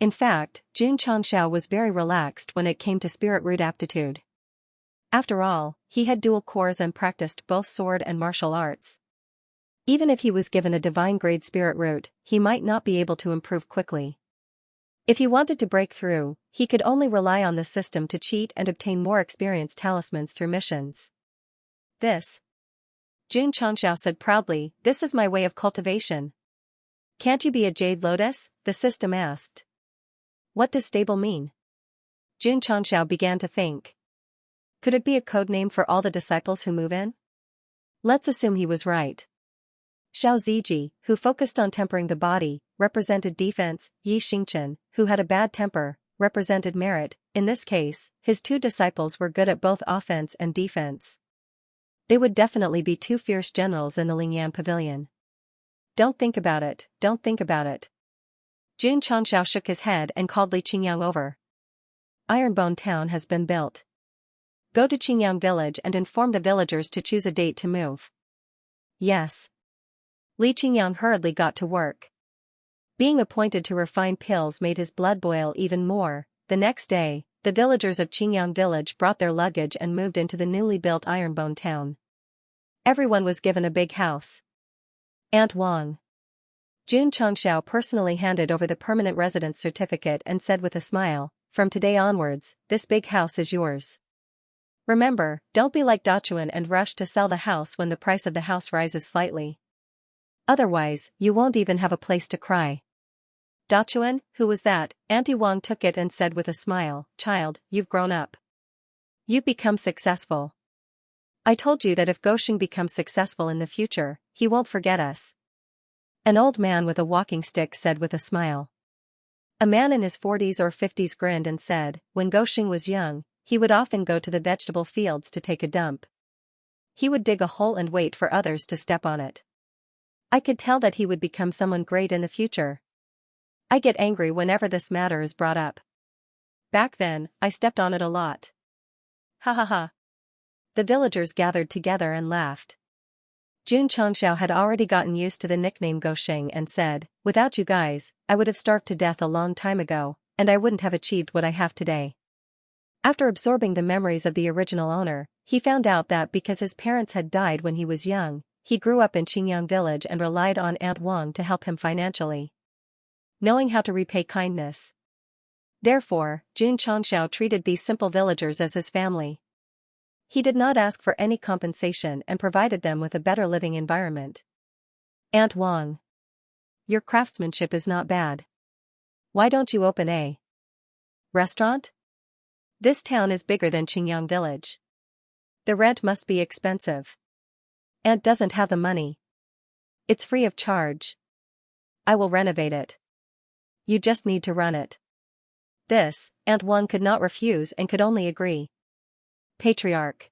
In fact, Xianxia was very relaxed when it came to spirit root aptitude. After all, he had dual cores and practiced both sword and martial arts. Even if he was given a divine grade spirit root, he might not be able to improve quickly. If he wanted to break through, he could only rely on the system to cheat and obtain more experience talismans through missions. This, Xianxia said proudly, this is my way of cultivation. Can't you be a jade lotus? The system asked. What does stable mean? Xianxia began to think. Could it be a code name for all the disciples who move in? Let's assume he was right. Xiao Ziji, who focused on tempering the body, represented defense. Yi Xingchen, who had a bad temper, represented merit. In this case, his 2 disciples were good at both offense and defense. They would definitely be 2 fierce generals in the Lingyan pavilion. Don't think about it, don't think about it. Xianxia shook his head and called Li Qingyang over. Ironbone Town has been built. Go to Qingyang village and inform the villagers to choose a date to move. Yes. Li Qingyang hurriedly got to work. Being appointed to refine pills made his blood boil even more. The next day, the villagers of Qingyang village brought their luggage and moved into the newly built Ironbone town. Everyone was given a big house. Aunt Wang. Jun Chongxiao personally handed over the permanent residence certificate and said with a smile, "From today onwards, this big house is yours. Remember, don't be like Dachuan and rush to sell the house when the price of the house rises slightly. Otherwise, you won't even have a place to cry." "Dachuan, who was that?" Auntie Wang took it and said with a smile, "Child, you've grown up. You've become successful. I told you that if Gosheng becomes successful in the future, he won't forget us." An old man with a walking stick said with a smile. A man in his 40s or 50s grinned and said, "When Gosheng was young, he would often go to the vegetable fields to take a dump. He would dig a hole and wait for others to step on it. I could tell that he would become someone great in the future. I get angry whenever this matter is brought up. Back then, I stepped on it a lot." Ha ha ha. The villagers gathered together and laughed. Jun Chongxiao had already gotten used to the nickname Gosheng and said, "Without you guys, I would have starved to death a long time ago, and I wouldn't have achieved what I have today." After absorbing the memories of the original owner, he found out that because his parents had died when he was young, he grew up in Qingyang village and relied on Aunt Wang to help him financially, knowing how to repay kindness. Therefore, Jun Chongxiao treated these simple villagers as his family. He did not ask for any compensation and provided them with a better living environment. "Aunt Wang, your craftsmanship is not bad. Why don't you open a restaurant? This town is bigger than Qingyang village. The rent must be expensive. Aunt doesn't have the money. It's free of charge. I will renovate it. You just need to run it." This, Aunt Wang could not refuse and could only agree. Patriarch.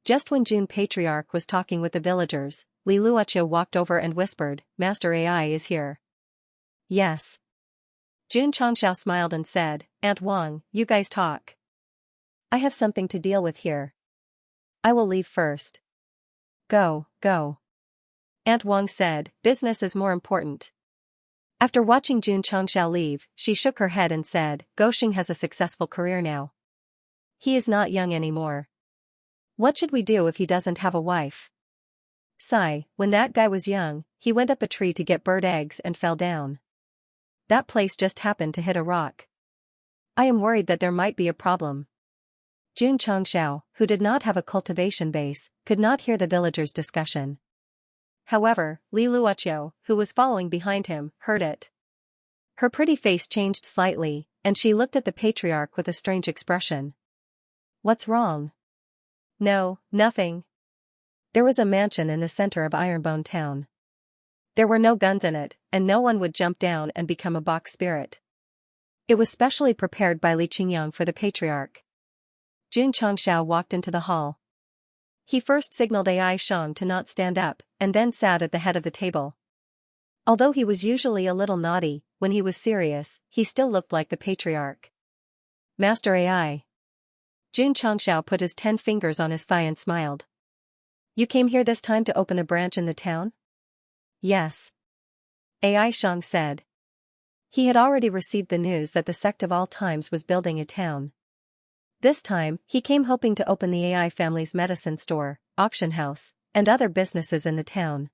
Just when Jun Patriarch was talking with the villagers, Li Luoqiu walked over and whispered, "Master AI is here." "Yes." Jun Chongxiao smiled and said, "Aunt Wang, you guys talk. I have something to deal with here. I will leave first." Go. Aunt Wang said, "Business is more important." After watching Jun Chongxiao leave, she shook her head and said, "Gosheng has a successful career now. He is not young anymore. What should we do if he doesn't have a wife? Sigh, when that guy was young, he went up a tree to get bird eggs and fell down. That place just happened to hit a rock. I am worried that there might be a problem." Jun Chongxiao, who did not have a cultivation base, could not hear the villagers' discussion. However, Li Luoqiu, who was following behind him, heard it. Her pretty face changed slightly, and she looked at the patriarch with a strange expression. "What's wrong?" "No, nothing." There was a mansion in the center of Ironbone town. There were no guns in it, and no one would jump down and become a box spirit. It was specially prepared by Li Qingyang for the patriarch. Jun Chongxiao walked into the hall. He first signaled Ai Shang to not stand up, and then sat at the head of the table. Although he was usually a little naughty, when he was serious, he still looked like the patriarch. "Master AI." Jun Chongxiao put his 10 fingers on his thigh and smiled. "You came here this time to open a branch in the town?" "Yes." Ai Shang said. He had already received the news that the Sect of all times was building a town. This time, he came hoping to open the AI family's medicine store, auction house, and other businesses in the town.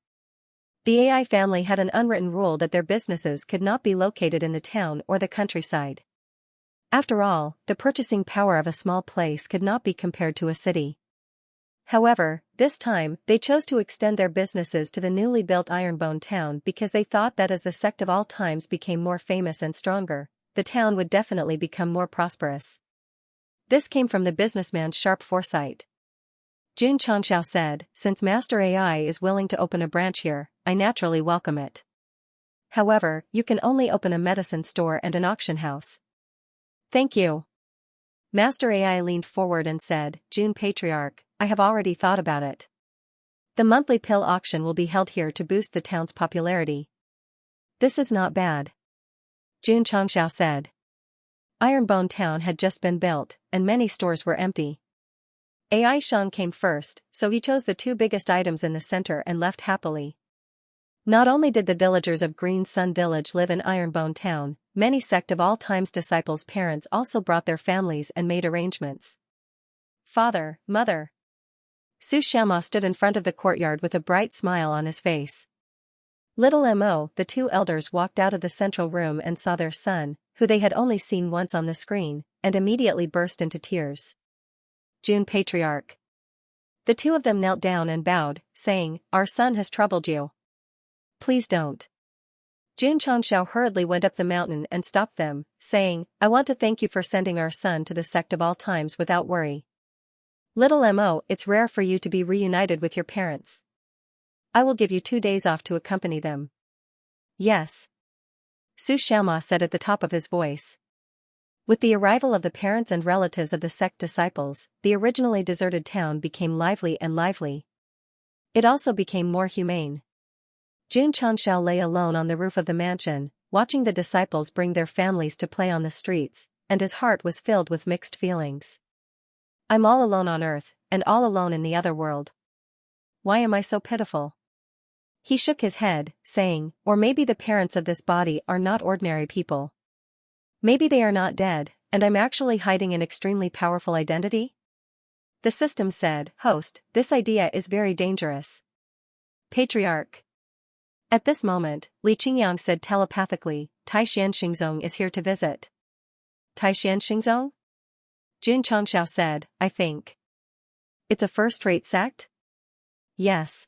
The AI family had an unwritten rule that their businesses could not be located in the town or the countryside. After all, the purchasing power of a small place could not be compared to a city. However, this time, they chose to extend their businesses to the newly built Ironbone town because they thought that as the Sect of all times became more famous and stronger, the town would definitely become more prosperous. This came from the businessman's sharp foresight. Jun Chongxiao said, "Since Master AI is willing to open a branch here, I naturally welcome it. However, you can only open a medicine store and an auction house." "Thank you." Master AI leaned forward and said, "Jun Patriarch, I have already thought about it. The monthly pill auction will be held here to boost the town's popularity." "This is not bad," Jun Chongxiao said. Ironbone town had just been built, and many stores were empty. Ai Shang came first, so he chose the 2 biggest items in the center and left happily. Not only did the villagers of Green Sun Village live in Ironbone town, many Sect of all times disciples' parents also brought their families and made arrangements. Father, mother. Su Xianxia stood in front of the courtyard with a bright smile on his face. Little Mo, the two elders walked out of the central room and saw their son, who they had only seen once on the screen, and immediately burst into tears. Jun Patriarch. The two of them knelt down and bowed, saying, "Our son has troubled you. Please don't." Jun Xianxia hurriedly went up the mountain and stopped them, saying, "I want to thank you for sending our son to the Sect of all times without worry. Little Mo, it's rare for you to be reunited with your parents. I will give you 2 days off to accompany them." "Yes," Su Xianxia said at the top of his voice. With the arrival of the parents and relatives of the Sect disciples, the originally deserted town became lively and lively. It also became more humane. Jun Xianxia lay alone on the roof of the mansion, watching the disciples bring their families to play on the streets, and his heart was filled with mixed feelings. "I'm all alone on earth, and all alone in the other world. Why am I so pitiful?" He shook his head, saying, "Or maybe the parents of this body are not ordinary people. Maybe they are not dead, and I'm actually hiding an extremely powerful identity?" The system said, "Host, this idea is very dangerous." Patriarch. At this moment, Li Qingyang said telepathically, "Tai Xianxingzong is here to visit." Tai Xianxingzong? Jun Qiangxiao said, "I think. It's a first-rate sect?" "Yes."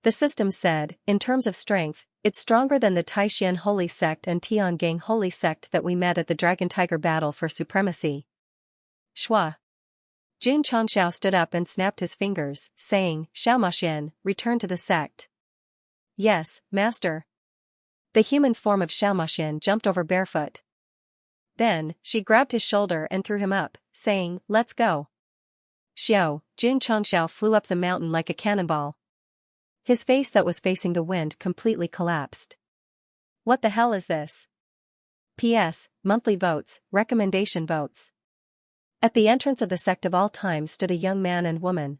The system said, "In terms of strength, it's stronger than the Taishan Holy Sect and Tiangang Holy Sect that we met at the Dragon Tiger battle for supremacy." Shua. Jun Qiangxiao stood up and snapped his fingers, saying, "Xiaomaxian, return to the sect." "Yes, master." The human form of Xiaomaxian jumped over barefoot. Then, she grabbed his shoulder and threw him up, saying, "Let's go." Xiao, Jun Qiangxiao flew up the mountain like a cannonball. His face that was facing the wind completely collapsed. What the hell is this? P.S. Monthly votes, recommendation votes. At the entrance of the Sect of all times stood a young man and woman.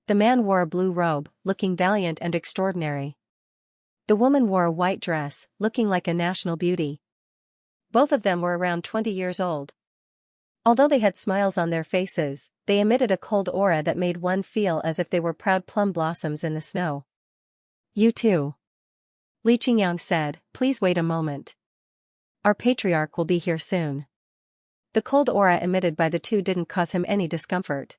The man wore a blue robe, looking valiant and extraordinary. The woman wore a white dress, looking like a national beauty. Both of them were around 20 years old. Although they had smiles on their faces, they emitted a cold aura that made one feel as if they were proud plum blossoms in the snow. "You too." Li Qingyang said, "Please wait a moment. Our patriarch will be here soon." The cold aura emitted by the two didn't cause him any discomfort.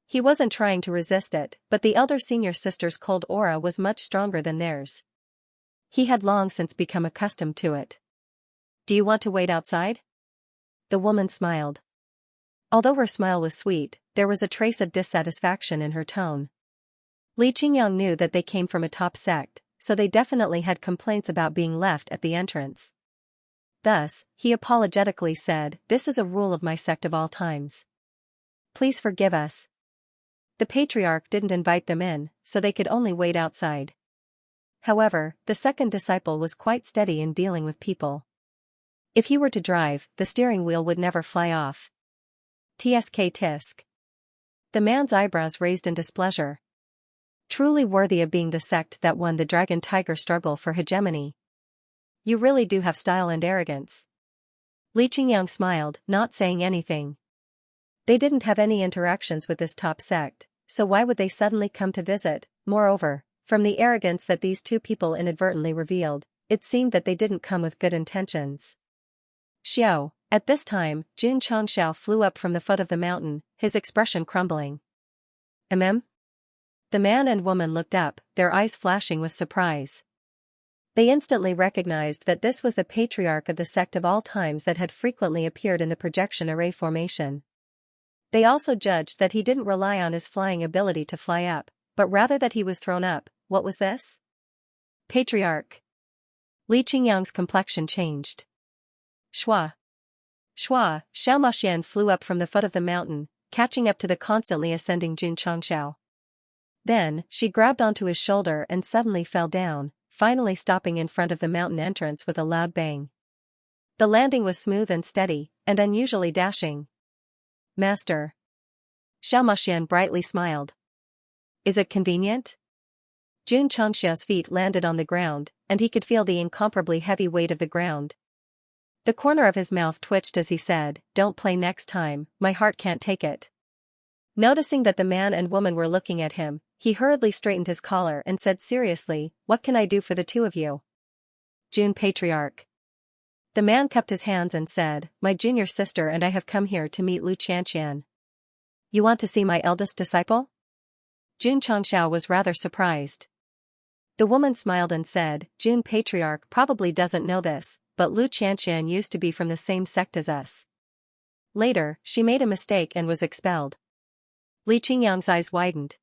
He wasn't trying to resist it, but the elder senior sister's cold aura was much stronger than theirs. He had long since become accustomed to it. "Do you want to wait outside?" The woman smiled. Although her smile was sweet, there was a trace of dissatisfaction in her tone. Li Qingyang knew that they came from a top sect, so they definitely had complaints about being left at the entrance. Thus, he apologetically said, "This is a rule of my sect of all times. Please forgive us." The patriarch didn't invite them in, so they could only wait outside. However, the second disciple was quite steady in dealing with people. If he were to drive, the steering wheel would never fly off. Tsk tisk. The man's eyebrows raised in displeasure. Truly worthy of being the sect that won the Dragon Tiger struggle for hegemony. You really do have style and arrogance. Li Qingyang smiled, not saying anything. They didn't have any interactions with this top sect, so why would they suddenly come to visit? Moreover, from the arrogance that these two people inadvertently revealed, it seemed that they didn't come with good intentions. Xiao. At this time, Jun Qiangxiao flew up from the foot of the mountain, his expression crumbling. The man and woman looked up, their eyes flashing with surprise. They instantly recognized that this was the patriarch of the Sect of all times that had frequently appeared in the projection array formation. They also judged that he didn't rely on his flying ability to fly up, but rather that he was thrown up. What was this? Patriarch. Li Qingyang's complexion changed. Shua. Xiaomaxian flew up from the foot of the mountain, catching up to the constantly ascending Jun Qiangxiao. Then, she grabbed onto his shoulder and suddenly fell down, finally stopping in front of the mountain entrance with a loud bang. The landing was smooth and steady, and unusually dashing. "Master." Xiaomaxian brightly smiled. "Is it convenient?" Jun Qiangxiao's feet landed on the ground, and he could feel the incomparably heavy weight of the ground. The corner of his mouth twitched as he said, "Don't play next time, my heart can't take it." Noticing that the man and woman were looking at him, he hurriedly straightened his collar and said seriously, "What can I do for the two of you?" June Patriarch. The man cupped his hands and said, "My junior sister and I have come here to meet Xianxia. You want to see my eldest disciple?" June Xianxia was rather surprised. The woman smiled and said, "June Patriarch probably doesn't know this, but Xianxia used to be from the same sect as us. Later, she made a mistake and was expelled." Li Qingyang's eyes widened.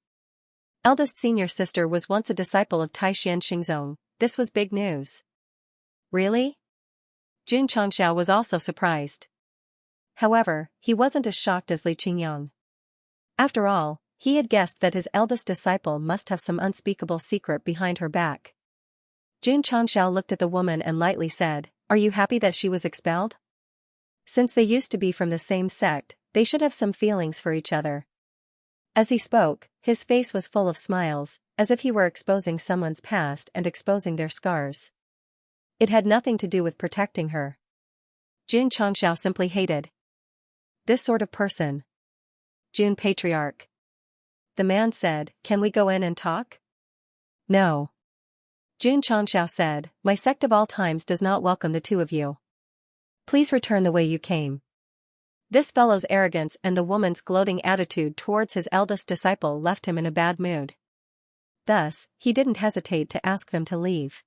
Eldest senior sister was once a disciple of Taishan Xingzong. This was big news. Really? Jun Changxiao was also surprised. However, he wasn't as shocked as Li Qingyang. After all, he had guessed that his eldest disciple must have some unspeakable secret behind her back. Jun Changxiao looked at the woman and lightly said, "Are you happy that she was expelled? Since they used to be from the same sect, they should have some feelings for each other." As he spoke, his face was full of smiles, as if he were exposing someone's past and exposing their scars. It had nothing to do with protecting her. Jun Changxiao simply hated this sort of person. Jun Patriarch. The man said, "Can we go in and talk?" "No." Jun Changxiao said, "My sect of all times does not welcome the two of you. Please return the way you came." This fellow's arrogance and the woman's gloating attitude towards his eldest disciple left him in a bad mood. Thus, he didn't hesitate to ask them to leave.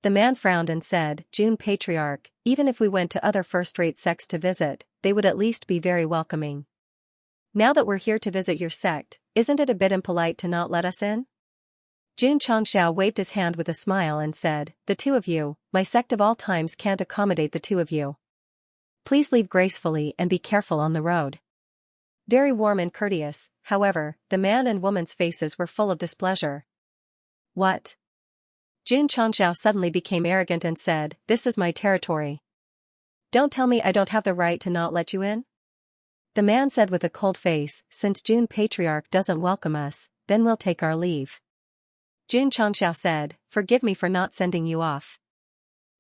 The man frowned and said, "Jun Patriarch, even if we went to other first-rate sects to visit, they would at least be very welcoming. Now that we're here to visit your sect, isn't it a bit impolite to not let us in?" Jun Changxiao waved his hand with a smile and said, "The two of you, my sect of all times can't accommodate the two of you. Please leave gracefully and be careful on the road." Very warm and courteous, however, the man and woman's faces were full of displeasure. "What?" Jun Changxiao suddenly became arrogant and said, "This is my territory. Don't tell me I don't have the right to not let you in?" The man said with a cold face, "Since Jun Patriarch doesn't welcome us, then we'll take our leave." Jun Changxiao said, "Forgive me for not sending you off."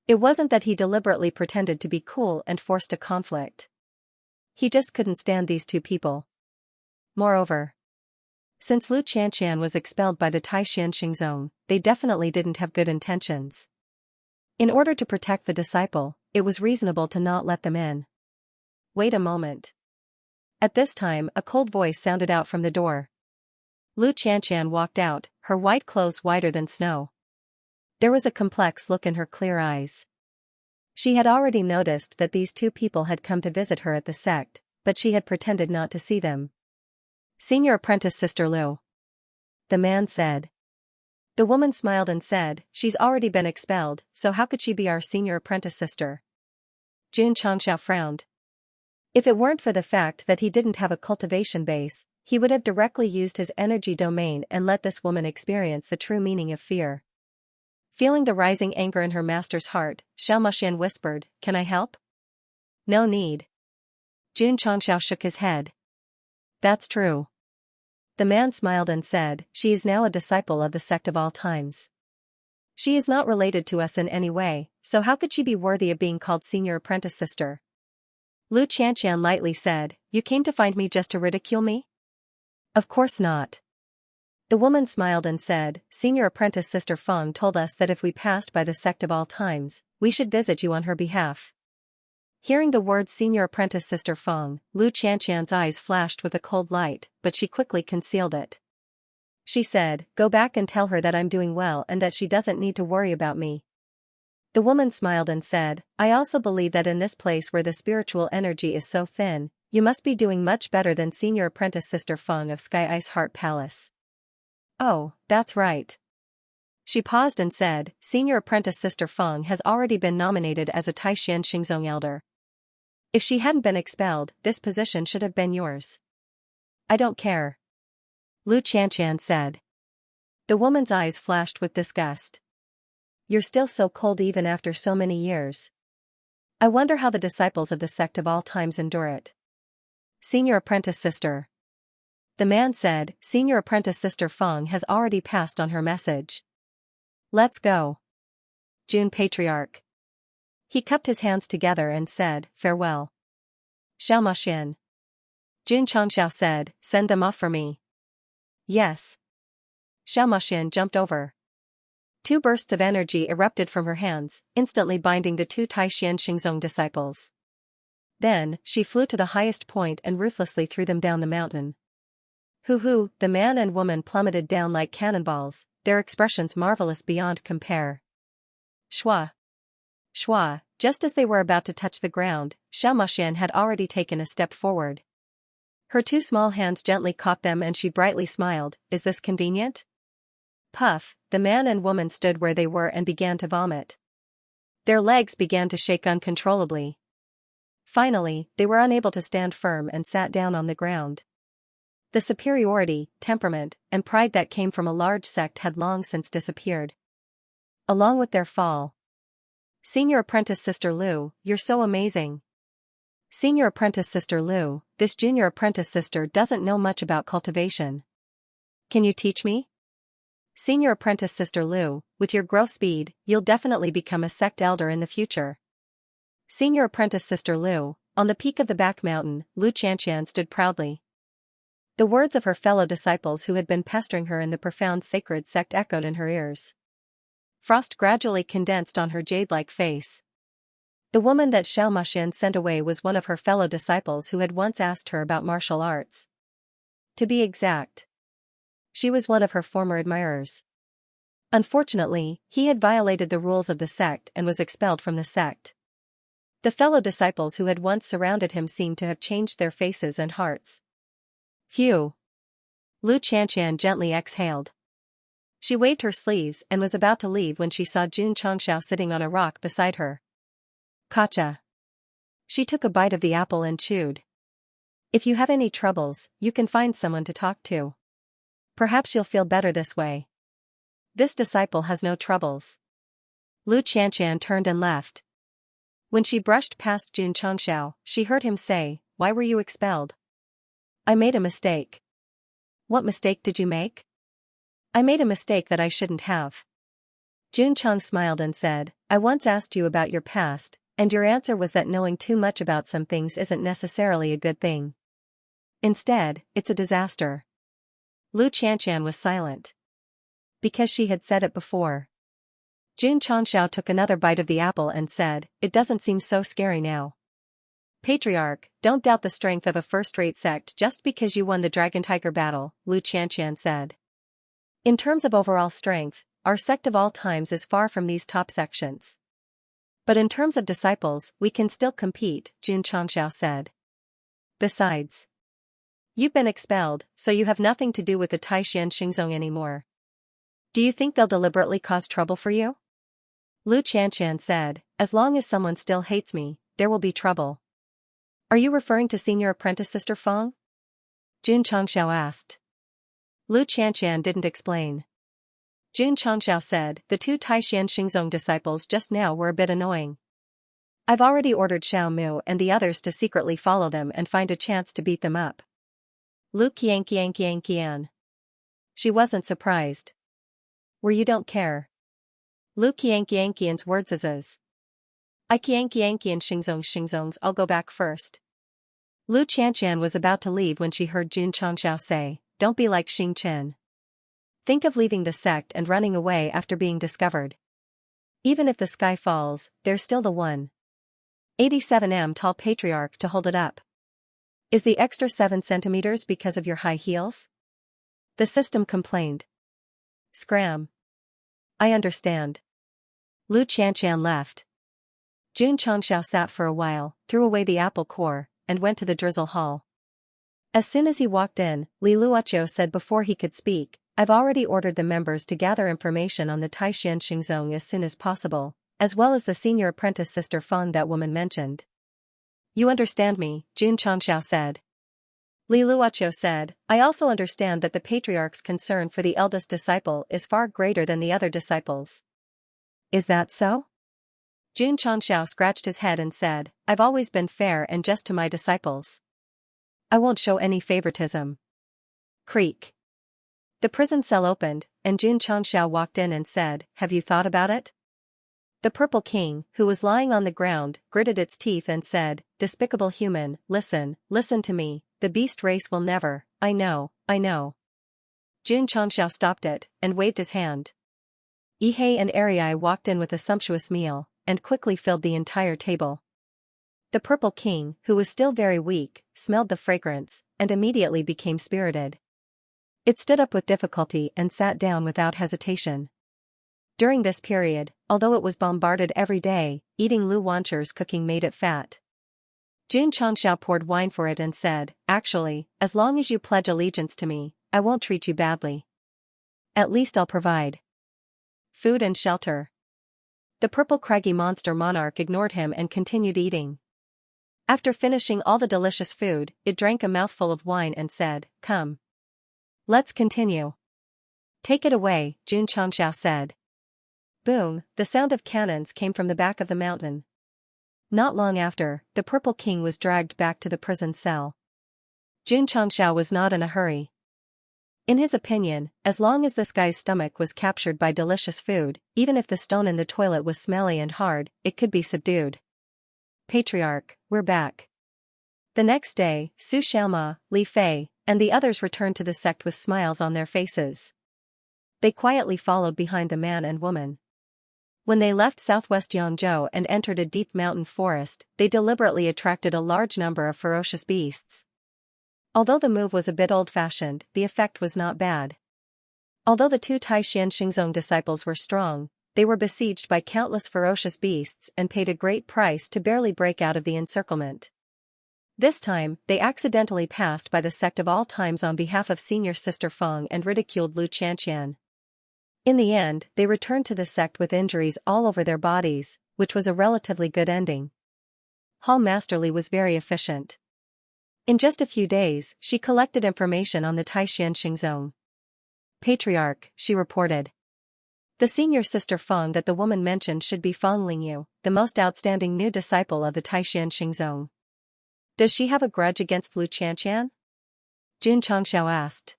It wasn't that he deliberately pretended to be cool and forced a conflict. He just couldn't stand these two people. Moreover, since Lu Qianqian was expelled by the Taishan Xingzong, they definitely didn't have good intentions. In order to protect the disciple, it was reasonable to not let them in. Wait a moment. At this time, a cold voice sounded out from the door. Lu Qianqian walked out, her white clothes whiter than snow. There was a complex look in her clear eyes. She had already noticed that these two people had come to visit her at the sect, but she had pretended not to see them. "Senior apprentice Sister Lu," the man said. The woman smiled and said, "She's already been expelled, so how could she be our senior apprentice sister?" Jun Changxiao frowned. If it weren't for the fact that he didn't have a cultivation base, he would have directly used his energy domain and let this woman experience the true meaning of fear. Feeling the rising anger in her master's heart, Xiaomuxian whispered, "Can I help?" "No need." Jun Changxiao shook his head. "That's true." The man smiled and said, "She is now a disciple of the sect of all times. She is not related to us in any way, so how could she be worthy of being called senior apprentice sister?" Lu Qianqian lightly said, "You came to find me just to ridicule me?" "Of course not." The woman smiled and said, "Senior apprentice Sister Feng told us that if we passed by the sect of all times, we should visit you on her behalf." Hearing the words Senior apprentice Sister Feng, Lu Qianqian's eyes flashed with a cold light, but she quickly concealed it. She said, "Go back and tell her that I'm doing well and that she doesn't need to worry about me." The woman smiled and said, "I also believe that in this place where the spiritual energy is so thin, you must be doing much better than Senior apprentice Sister Feng of Sky Ice Heart Palace." "Oh, that's right." She paused and said, "Senior apprentice Sister Feng has already been nominated as a Taishan Xingzong elder. If she hadn't been expelled, this position should have been yours." "I don't care," Lu Qianqian said. The woman's eyes flashed with disgust. "You're still so cold even after so many years. I wonder how the disciples of the sect of all times endure it." "Senior apprentice sister." The man said, "Senior apprentice Sister Feng has already passed on her message. Let's go." Jun Patriarch. He cupped his hands together and said, "Farewell." "Xiaomaxian." Jun Changxiao said, "Send them off for me." "Yes." Xiaomaxian jumped over. Two bursts of energy erupted from her hands, instantly binding the two Taishan Xingzong disciples. Then, she flew to the highest point and ruthlessly threw them down the mountain. Hoo-hoo, the man and woman plummeted down like cannonballs, their expressions marvelous beyond compare. Shua! Shua! Just as they were about to touch the ground, Xiaomaxian had already taken a step forward. Her two small hands gently caught them and she brightly smiled. "Is this convenient?" Puff, the man and woman stood where they were and began to vomit. Their legs began to shake uncontrollably. Finally, they were unable to stand firm and sat down on the ground. The superiority, temperament, and pride that came from a large sect had long since disappeared. Along with their fall. "Senior apprentice Sister Lu, you're so amazing." "Senior apprentice Sister Lu, this junior apprentice sister doesn't know much about cultivation. Can you teach me?" "Senior apprentice Sister Lu, with your growth speed, you'll definitely become a sect elder in the future." Senior apprentice Sister Lu, on the peak of the back mountain, Lu Xianxia stood proudly. The words of her fellow disciples who had been pestering her in the profound sacred sect echoed in her ears. Frost gradually condensed on her jade-like face. The woman that Xiaomaxian sent away was one of her fellow disciples who had once asked her about martial arts. To be exact, she was one of her former admirers. Unfortunately, he had violated the rules of the sect and was expelled from the sect. The fellow disciples who had once surrounded him seemed to have changed their faces and hearts. Phew! Lu Qianqian gently exhaled. She waved her sleeves and was about to leave when she saw Jun Changxiao sitting on a rock beside her. "Gotcha." She took a bite of the apple and chewed. "If you have any troubles, you can find someone to talk to. Perhaps you'll feel better this way." "This disciple has no troubles." Lu Qianqian turned and left. When she brushed past Jun Changxiao, she heard him say, "Why were you expelled?" "I made a mistake." "What mistake did you make?" "I made a mistake that I shouldn't have." Jun Chang smiled and said, "I once asked you about your past, and your answer was that knowing too much about some things isn't necessarily a good thing. Instead, it's a disaster." Lu Qianqian was silent. Because she had said it before. Jun Changxiao took another bite of the apple and said, "It doesn't seem so scary now." "Patriarch, don't doubt the strength of a first-rate sect just because you won the Dragon-Tiger battle," Lu Qianqian said. "In terms of overall strength, our sect of all times is far from these top sections. But in terms of disciples, we can still compete," Jun Changxiao said. "Besides, you've been expelled, so you have nothing to do with the Taishan Xingzong anymore. Do you think they'll deliberately cause trouble for you?" Lu Qianqian said, "As long as someone still hates me, there will be trouble." "Are you referring to senior apprentice Sister Feng?" Jun Changxiao asked. Lu Qianqian didn't explain. Jun Changxiao said, "The two Taishan Xingzong disciples just now were a bit annoying. I've already ordered Xiao Mu and the others to secretly follow them and find a chance to beat them up." Lu Qianqian. She wasn't surprised. "Where you don't care." Lu Qianqian's words is. "I Qianqian Xingzongs, I'll go back first." Lu Qianqian was about to leave when she heard Jun Changxiao say, "Don't be like Xing Chen. Think of leaving the sect and running away after being discovered. Even if the sky falls, there's still the 187 tall patriarch to hold it up. Is the extra 7 centimeters because of your high heels?" The system complained. "Scram. I understand." Lu Qianqian left. Jun Changxiao sat for a while, threw away the apple core, and went to the drizzle hall. As soon as he walked in, Li Luoqiu said before he could speak, "I've already ordered the members to gather information on the Taishan Xingzong as soon as possible, as well as the senior apprentice Sister Feng that woman mentioned." "You understand me," Jun Changxiao said. Li Luoqiu said, "I also understand that the patriarch's concern for the eldest disciple is far greater than the other disciples." "Is that so?" Jun Changxiao scratched his head and said, "I've always been fair and just to my disciples. I won't show any favoritism." Creak. The prison cell opened, and Jun Changxiao walked in and said, "Have you thought about it?" The Purple King, who was lying on the ground, gritted its teeth and said, "Despicable human, listen to me, the beast race will never." I know. Xianxia stopped it, and waved his hand. Ihei and Arai walked in with a sumptuous meal, and quickly filled the entire table. The Purple King, who was still very weak, smelled the fragrance, and immediately became spirited. It stood up with difficulty and sat down without hesitation. During this period, although it was bombarded every day, eating Lu Wancher's cooking made it fat. Xianxia poured wine for it and said, "Actually, as long as you pledge allegiance to me, I won't treat you badly. At least I'll provide food and shelter." The purple craggy monster monarch ignored him and continued eating. After finishing all the delicious food, it drank a mouthful of wine and said, "Come. Let's continue." "Take it away," Xianxia said. Boom, the sound of cannons came from the back of the mountain. Not long after, the Purple King was dragged back to the prison cell. Xianxia was not in a hurry. In his opinion, as long as this guy's stomach was captured by delicious food, even if the stone in the toilet was smelly and hard, it could be subdued. "Patriarch, we're back." The next day, Su Xiaoma, Li Fei, and the others returned to the sect with smiles on their faces. They quietly followed behind the man and woman. When they left southwest Yangzhou and entered a deep mountain forest, they deliberately attracted a large number of ferocious beasts. Although the move was a bit old-fashioned, the effect was not bad. Although the two Taishan Xingzong disciples were strong, they were besieged by countless ferocious beasts and paid a great price to barely break out of the encirclement. This time, they accidentally passed by the sect of all times on behalf of senior sister Feng and ridiculed Lu Qianqian. In the end, they returned to the sect with injuries all over their bodies, which was a relatively good ending. Hall Masterly was very efficient. In just a few days, she collected information on the Taishan Xingzong. "Patriarch," she reported. "The senior sister Feng that the woman mentioned should be Feng Lingyu, the most outstanding new disciple of the Taishan Xingzong. Does she have a grudge against Lu Qianqian?" Xianxia asked.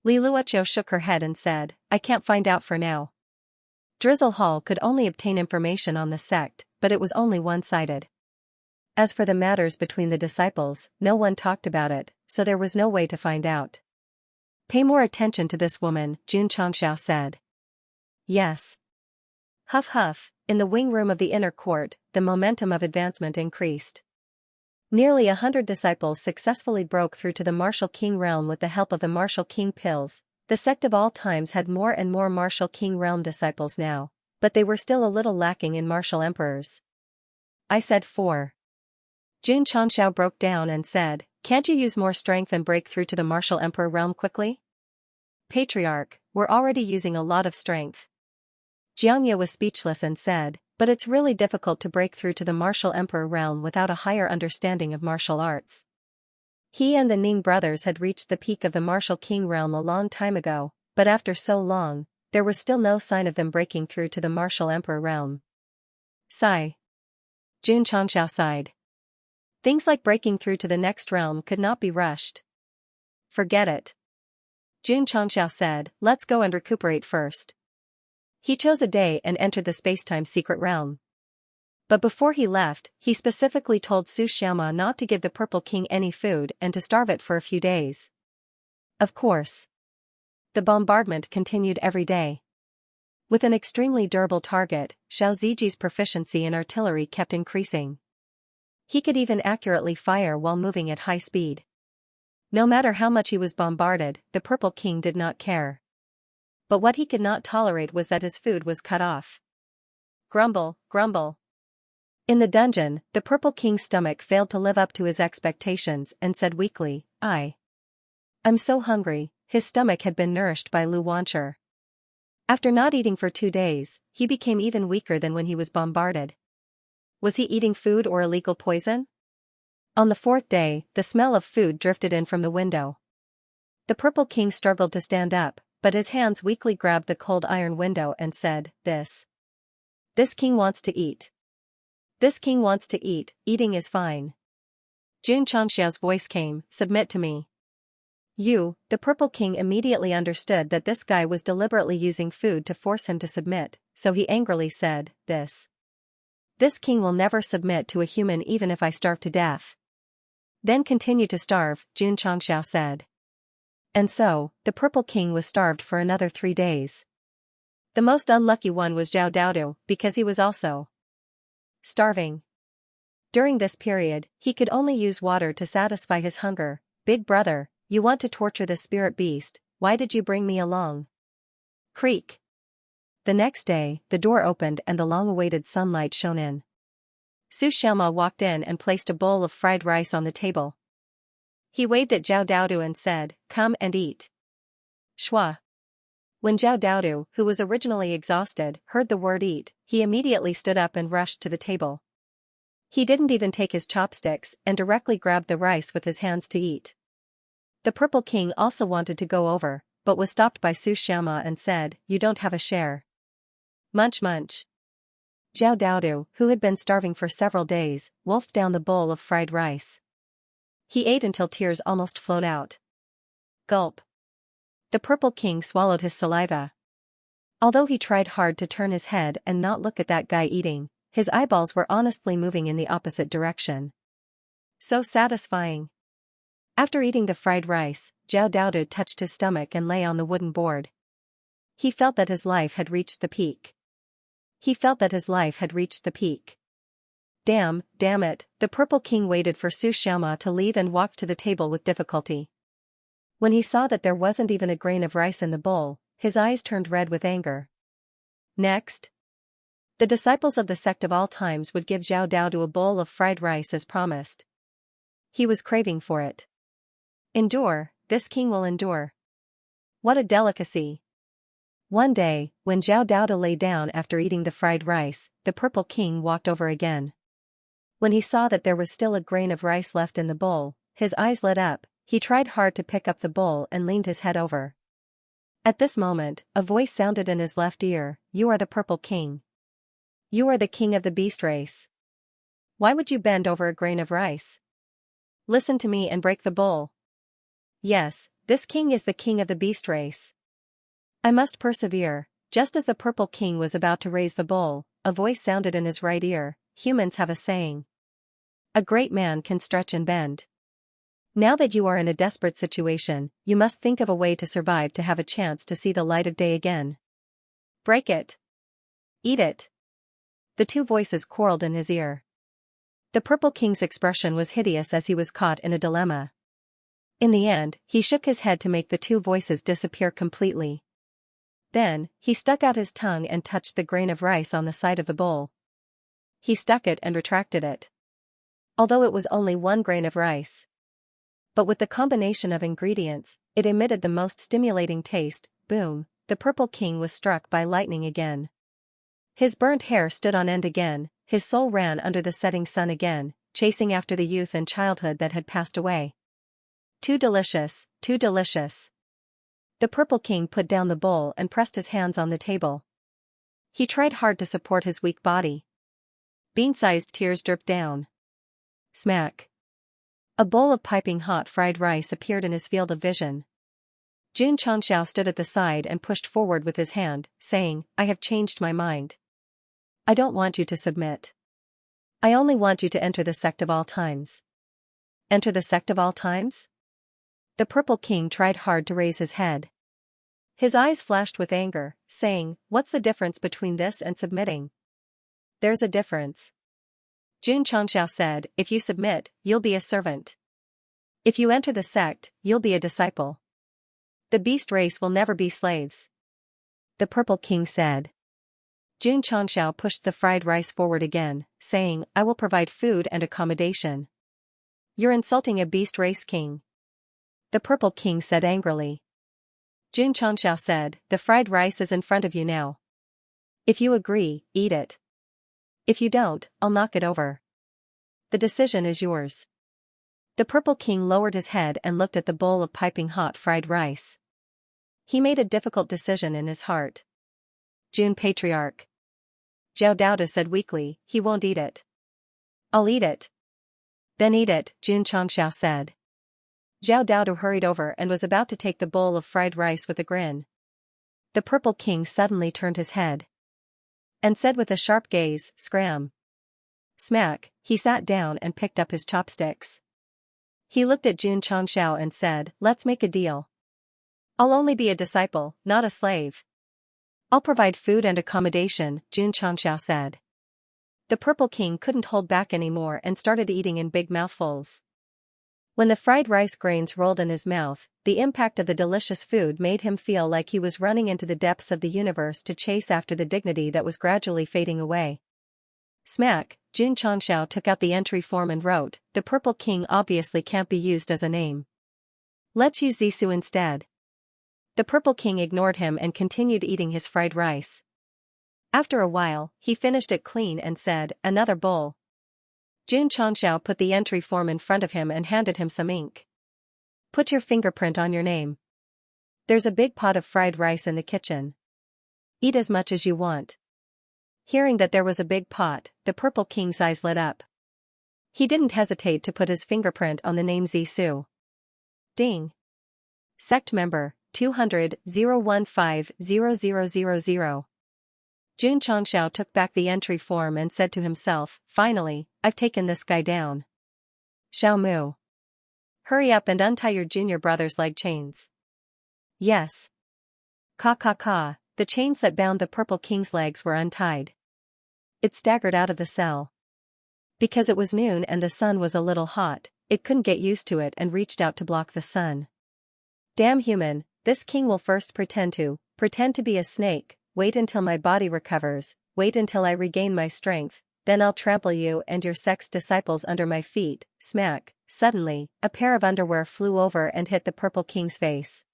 Li Luoqiu shook her head and said, "I can't find out for now." Drizzle Hall could only obtain information on the sect, but it was only one-sided. As for the matters between the disciples, no one talked about it, so there was no way to find out. "Pay more attention to this woman," Xianxia said. "Yes." Huff huff, in the wing room of the inner court, the momentum of advancement increased. Nearly 100 disciples successfully broke through to the Martial King realm with the help of the Martial King pills. The sect of all times had more and more Martial King realm disciples now, but they were still a little lacking in Martial Emperors. "I said 4. Xianxia broke down and said, "Can't you use more strength and break through to the Martial Emperor realm quickly?" "Patriarch, we're already using a lot of strength." Xianxia was speechless and said, "But it's really difficult to break through to the Martial Emperor realm without a higher understanding of martial arts." He and the Ning brothers had reached the peak of the Martial King realm a long time ago, but after so long, there was still no sign of them breaking through to the Martial Emperor realm. Sigh. Xianxia sighed. Things like breaking through to the next realm could not be rushed. "Forget it." Xianxia said, "Let's go and recuperate first." He chose a day and entered the spacetime secret realm. But before he left, he specifically told Su Xiaoma not to give the Purple King any food and to starve it for a few days. Of course. The bombardment continued every day. With an extremely durable target, Xiao Ziji's proficiency in artillery kept increasing. He could even accurately fire while moving at high speed. No matter how much he was bombarded, the Purple King did not care. But what he could not tolerate was that his food was cut off. Grumble, grumble. In the dungeon, the Purple King's stomach failed to live up to his expectations and said weakly, I'm so hungry." His stomach had been nourished by Lu Wancher. After not eating for 2 days, he became even weaker than when he was bombarded. Was he eating food or illegal poison? On the 4th day, the smell of food drifted in from the window. The Purple King struggled to stand up, but his hands weakly grabbed the cold iron window and said, This king wants to eat. This king wants to eat, eating is fine." Xianxia's voice came, "Submit to me." The Purple King immediately understood that this guy was deliberately using food to force him to submit, so he angrily said, This king will never submit to a human even if I starve to death. Then continue to starve, Xianxia said. And so, the Purple King was starved for another 3 days. The most unlucky one was Zhao Daodu, because he was also starving. During this period, he could only use water to satisfy his hunger. Big brother, you want to torture the spirit beast, why did you bring me along? Creak. The next day, the door opened and the long-awaited sunlight shone in. Xianxia walked in and placed a bowl of fried rice on the table. He waved at Zhao Daodu and said, Come and eat. Shua. When Zhao Daodu, who was originally exhausted, heard the word eat, he immediately stood up and rushed to the table. He didn't even take his chopsticks and directly grabbed the rice with his hands to eat. The Purple King also wanted to go over, but was stopped by Xianxia and said, You don't have a share. Munch munch. Zhao Daodu, who had been starving for several days, wolfed down the bowl of fried rice. He ate until tears almost flowed out. Gulp. The Purple King swallowed his saliva. Although he tried hard to turn his head and not look at that guy eating, his eyeballs were honestly moving in the opposite direction. So satisfying. After eating the fried rice, Zhao Daodu touched his stomach and lay on the wooden board. He felt that his life had reached the peak. Damn it, the Purple King waited for Xianxia to leave and walked to the table with difficulty. When he saw that there wasn't even a grain of rice in the bowl, his eyes turned red with anger. Next. The disciples of the Sect of all times would give Zhao Daodu a bowl of fried rice as promised. He was craving for it. Endure, this king will endure. What a delicacy. One day, when Zhao Daodu lay down after eating the fried rice, the Purple King walked over again. When he saw that there was still a grain of rice left in the bowl, his eyes lit up, he tried hard to pick up the bowl and leaned his head over. At this moment, a voice sounded in his left ear, You are the Purple King. You are the king of the beast race. Why would you bend over a grain of rice? Listen to me and break the bowl. Yes, this king is the king of the beast race. I must persevere. Just as the Purple King was about to raise the bowl, a voice sounded in his right ear, Humans have a saying. A great man can stretch and bend. Now that you are in a desperate situation, you must think of a way to survive to have a chance to see the light of day again. Break it. Eat it. The two voices quarreled in his ear. The Purple King's expression was hideous as he was caught in a dilemma. In the end, he shook his head to make the two voices disappear completely. Then, he stuck out his tongue and touched the grain of rice on the side of the bowl. He stuck it and retracted it. Although it was only 1 grain of rice. But with the combination of ingredients, it emitted the most stimulating taste. Boom, the Purple King was struck by lightning again. His burnt hair stood on end again, his soul ran under the setting sun again, chasing after the youth and childhood that had passed away. Too delicious, too delicious. The Purple King put down the bowl and pressed his hands on the table. He tried hard to support his weak body. Bean-sized tears dripped down. Smack. A bowl of piping hot fried rice appeared in his field of vision. Xianxia stood at the side and pushed forward with his hand, saying, I have changed my mind. I don't want you to submit. I only want you to enter the Sect of all times. Enter the Sect of all times? The Purple King tried hard to raise his head. His eyes flashed with anger, saying, What's the difference between this and submitting? There's a difference. Xianxia said, If you submit, you'll be a servant. If you enter the Sect, you'll be a disciple. The beast race will never be slaves. The Purple King said. Xianxia pushed the fried rice forward again, saying, I will provide food and accommodation. You're insulting a beast race king. The Purple King said angrily. Xianxia said, The fried rice is in front of you now. If you agree, eat it. If you don't, I'll knock it over. The decision is yours. The Purple King lowered his head and looked at the bowl of piping hot fried rice. He made a difficult decision in his heart. June Patriarch. Zhao Daodu said weakly, He won't eat it. I'll eat it. Then eat it, Xianxia said. Zhao Daodu hurried over and was about to take the bowl of fried rice with a grin. The Purple King suddenly turned his head and said with a sharp gaze, "Scram." Smack, he sat down and picked up his chopsticks. He looked at Jun Changxiao and said, "Let's make a deal. I'll only be a disciple, not a slave." "I'll provide food and accommodation," Jun Changxiao said. The Purple King couldn't hold back anymore and started eating in big mouthfuls. When the fried rice grains rolled in his mouth, the impact of the delicious food made him feel like he was running into the depths of the universe to chase after the dignity that was gradually fading away. Smack, Jun Changxiao took out the entry form and wrote, "The Purple King obviously can't be used as a name. Let's use Zisu instead." The Purple King ignored him and continued eating his fried rice. After a while, he finished it clean and said, "Another bowl." Jun Changxiao put the entry form in front of him and handed him some ink. "Put your fingerprint on your name. There's a big pot of fried rice in the kitchen. Eat as much as you want." Hearing that there was a big pot, the Purple King's eyes lit up. He didn't hesitate to put his fingerprint on the name Zisu. Ding. Sect member, 200-015-0000. Jun Changxiao took back the entry form and said to himself, "Finally, I've taken this guy down. Xiao Mu. Hurry up and untie your junior brother's leg chains." "Yes." Ka ka ka, the chains that bound the Purple King's legs were untied. It staggered out of the cell. Because it was noon and the sun was a little hot, it couldn't get used to it and reached out to block the sun. "Damn human, this king will first pretend to be a snake. Wait until my body recovers, wait until I regain my strength, then I'll trample you and your sect's disciples under my feet." Smack, suddenly, a pair of underwear flew over and hit the Purple King's face.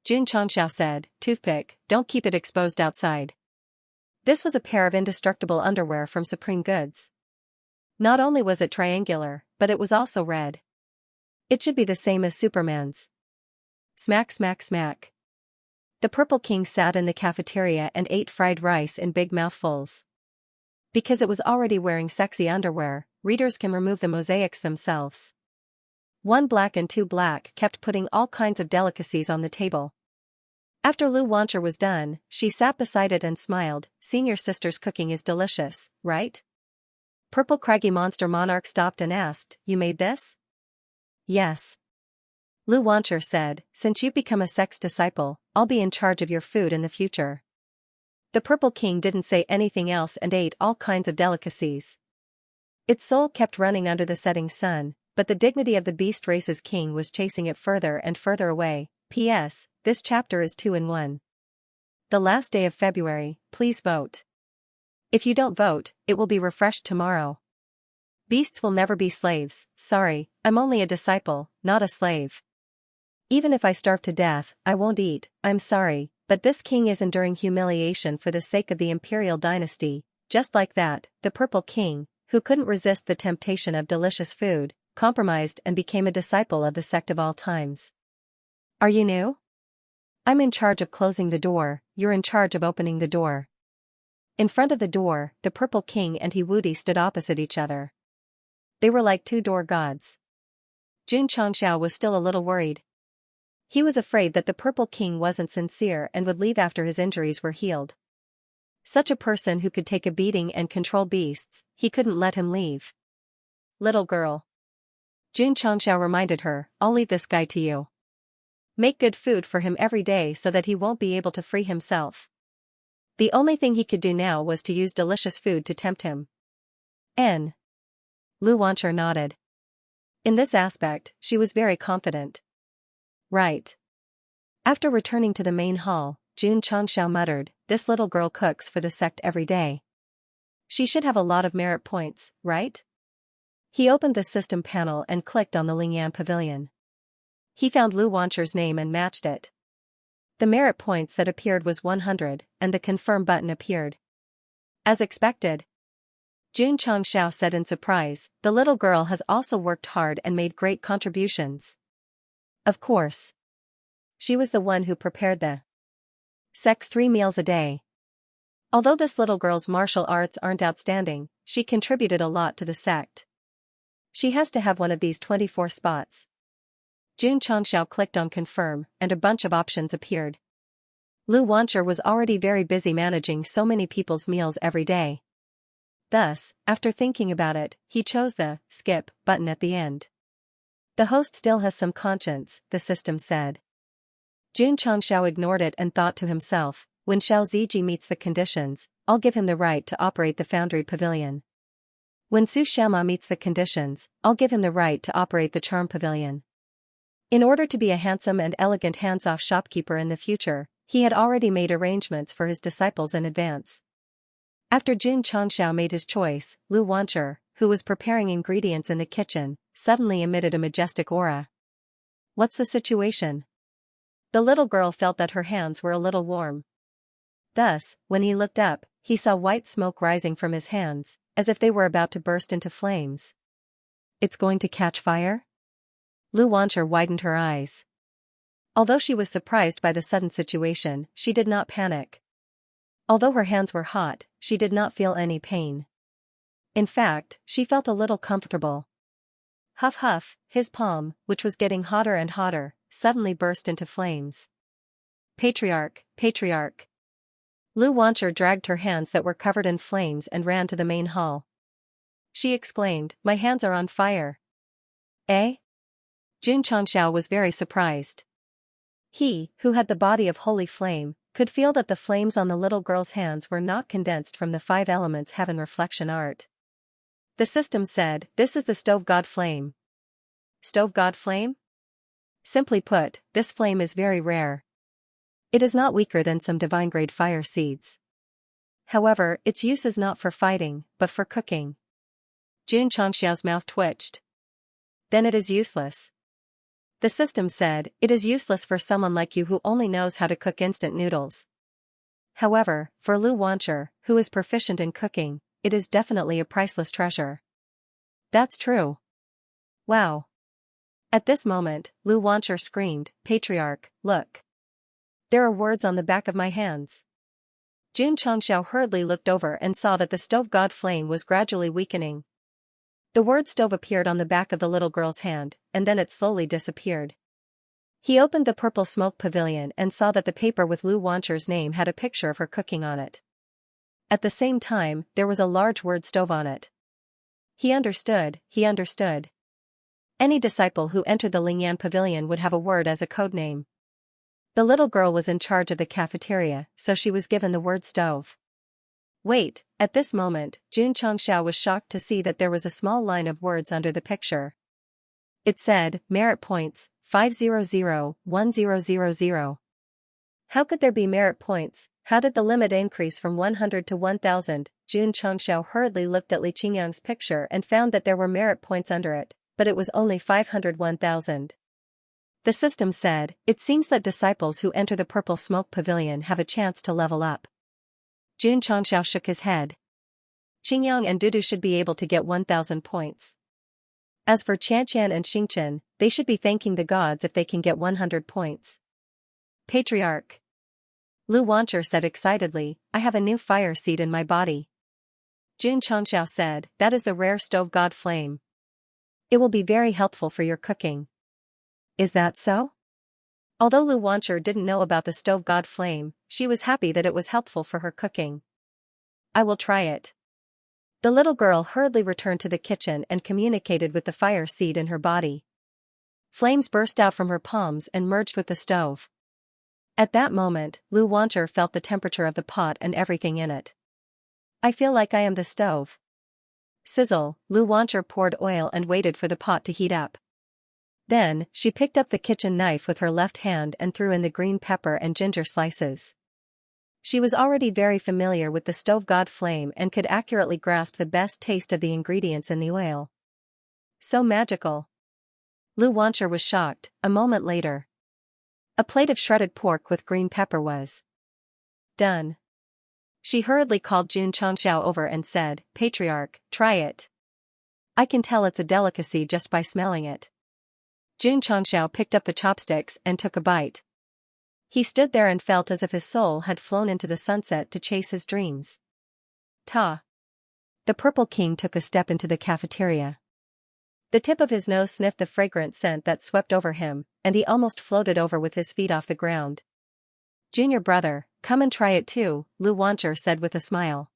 Jun Changxiao said, "Toothpick, don't keep it exposed outside." This was a pair of indestructible underwear from Supreme Goods. Not only was it triangular, but it was also red. It should be the same as Superman's. Smack smack smack. The Purple King sat in the cafeteria and ate fried rice in big mouthfuls. Because it was already wearing sexy underwear, readers can remove the mosaics themselves. 1 Black and 2 Black kept putting all kinds of delicacies on the table. After Lu Wancher was done, she sat beside it and smiled. "Senior sister's cooking is delicious, right?" Purple Craggy Monster Monarch stopped and asked, "You made this?" "Yes." Lu Wancher said, "Since you've become a Sect's disciple, I'll be in charge of your food in the future." The Purple King didn't say anything else and ate all kinds of delicacies. Its soul kept running under the setting sun, but the dignity of the beast race's king was chasing it further and further away. P.S. This chapter is 2 in 1. The last day of February, please vote. If you don't vote, it will be refreshed tomorrow. Beasts will never be slaves. Sorry, I'm only a disciple, not a slave. Even if I starve to death, I won't eat. I'm sorry, but this king is enduring humiliation for the sake of the imperial dynasty." Just like that, the Purple King, who couldn't resist the temptation of delicious food, compromised and became a disciple of the Sect of all times. "Are you new? I'm in charge of closing the door, you're in charge of opening the door." In front of the door, the Purple King and Hiwudi stood opposite each other. They were like two door gods. Jun Changxiao was still a little worried. He was afraid that the Purple King wasn't sincere and would leave after his injuries were healed. Such a person who could take a beating and control beasts, he couldn't let him leave. "Little girl," Jun Changxiao reminded her, "I'll leave this guy to you. Make good food for him every day so that he won't be able to free himself." The only thing he could do now was to use delicious food to tempt him. N. Lu Wancher nodded. In this aspect, she was very confident. "Right." After returning to the main hall, Jun Changxiao muttered, "This little girl cooks for the sect every day. She should have a lot of merit points, right?" He opened the system panel and clicked on the Lingyan Pavilion. He found Lu Wancher's name and matched it. The merit points that appeared was 100, and the confirm button appeared. As expected. Jun Changxiao said in surprise, "The little girl has also worked hard and made great contributions." Of course. She was the one who prepared the Sect's 3 meals a day. Although this little girl's martial arts aren't outstanding, she contributed a lot to the Sect. She has to have one of these 24 spots. Jun Changxiao clicked on confirm, and a bunch of options appeared. Lu Wancher was already very busy managing so many people's meals every day. Thus, after thinking about it, he chose the skip button at the end. The host still has some conscience, the system said. Jun Changxiao ignored it and thought to himself, when Xiao Ziji meets the conditions, I'll give him the right to operate the foundry pavilion. When Su Xiama meets the conditions, I'll give him the right to operate the charm pavilion. In order to be a handsome and elegant hands-off shopkeeper in the future, he had already made arrangements for his disciples in advance. After Jun Changxiao made his choice, Lu Wancher, who was preparing ingredients in the kitchen, suddenly emitted a majestic aura. What's the situation? The little girl felt that her hands were a little warm. Thus, when he looked up, he saw white smoke rising from his hands, as if they were about to burst into flames. It's going to catch fire? Lu Wancher widened her eyes. Although she was surprised by the sudden situation, she did not panic. Although her hands were hot, she did not feel any pain. In fact, she felt a little comfortable. Huff huff, his palm, which was getting hotter and hotter, suddenly burst into flames. Patriarch, patriarch. Lu Wancher dragged her hands that were covered in flames and ran to the main hall. She exclaimed, my hands are on fire. Eh? Jun Changxiao was very surprised. He, who had the body of holy flame, could feel that the flames on the little girl's hands were not condensed from the 5 elements heaven reflection art. The system said, this is the stove god flame. Stove god flame? Simply put, this flame is very rare. It is not weaker than some divine-grade fire seeds. However, its use is not for fighting, but for cooking. Jun Changxiao's mouth twitched. Then it is useless. The system said, it is useless for someone like you who only knows how to cook instant noodles. However, for Lu Wancher, who is proficient in cooking, it is definitely a priceless treasure. That's true. Wow. At this moment, Lu Wancher screamed, Patriarch, look. There are words on the back of my hands. Jun Changxiao hurriedly looked over and saw that the stove god flame was gradually weakening. The word stove appeared on the back of the little girl's hand, and then it slowly disappeared. He opened the purple smoke pavilion and saw that the paper with Lu Wancher's name had a picture of her cooking on it. At the same time, there was a large word stove on it. He understood. Any disciple who entered the Lingyan pavilion would have a word as a code name. The little girl was in charge of the cafeteria, so she was given the word stove. Wait, at this moment, Jun Changxiao was shocked to see that there was a small line of words under the picture. It said, merit points, 500-1000. How could there be merit points? How did the limit increase from 100 to 1000? Jun Changxiao hurriedly looked at Li Qingyang's picture and found that there were merit points under it, but it was only 500-1000. The system said, it seems that disciples who enter the purple smoke pavilion have a chance to level up. Jun Changxiao shook his head. Qingyang and Dudu should be able to get 1000 points. As for Qianqian and Xingchen, they should be thanking the gods if they can get 100 points. Patriarch. Lu Wancher said excitedly, I have a new fire seed in my body. Jun Changxiao said, that is the rare stove god flame. It will be very helpful for your cooking. Is that so? Although Lu Wancher didn't know about the stove god flame, she was happy that it was helpful for her cooking. I will try it. The little girl hurriedly returned to the kitchen and communicated with the fire seed in her body. Flames burst out from her palms and merged with the stove. At that moment, Lu Wancher felt the temperature of the pot and everything in it. I feel like I am the stove. Sizzle, Lu Wancher poured oil and waited for the pot to heat up. Then, she picked up the kitchen knife with her left hand and threw in the green pepper and ginger slices. She was already very familiar with the stove god flame and could accurately grasp the best taste of the ingredients in the oil. So magical. Lu Wancher was shocked. A moment later, a plate of shredded pork with green pepper was done. She hurriedly called Jun Changxiao over and said, Patriarch, try it. I can tell it's a delicacy just by smelling it. Jun Changxiao picked up the chopsticks and took a bite. He stood there and felt as if his soul had flown into the sunset to chase his dreams. Ta! The Purple King took a step into the cafeteria. The tip of his nose sniffed the fragrant scent that swept over him, and he almost floated over with his feet off the ground. "Junior brother, come and try it too," Lu Wancher said with a smile.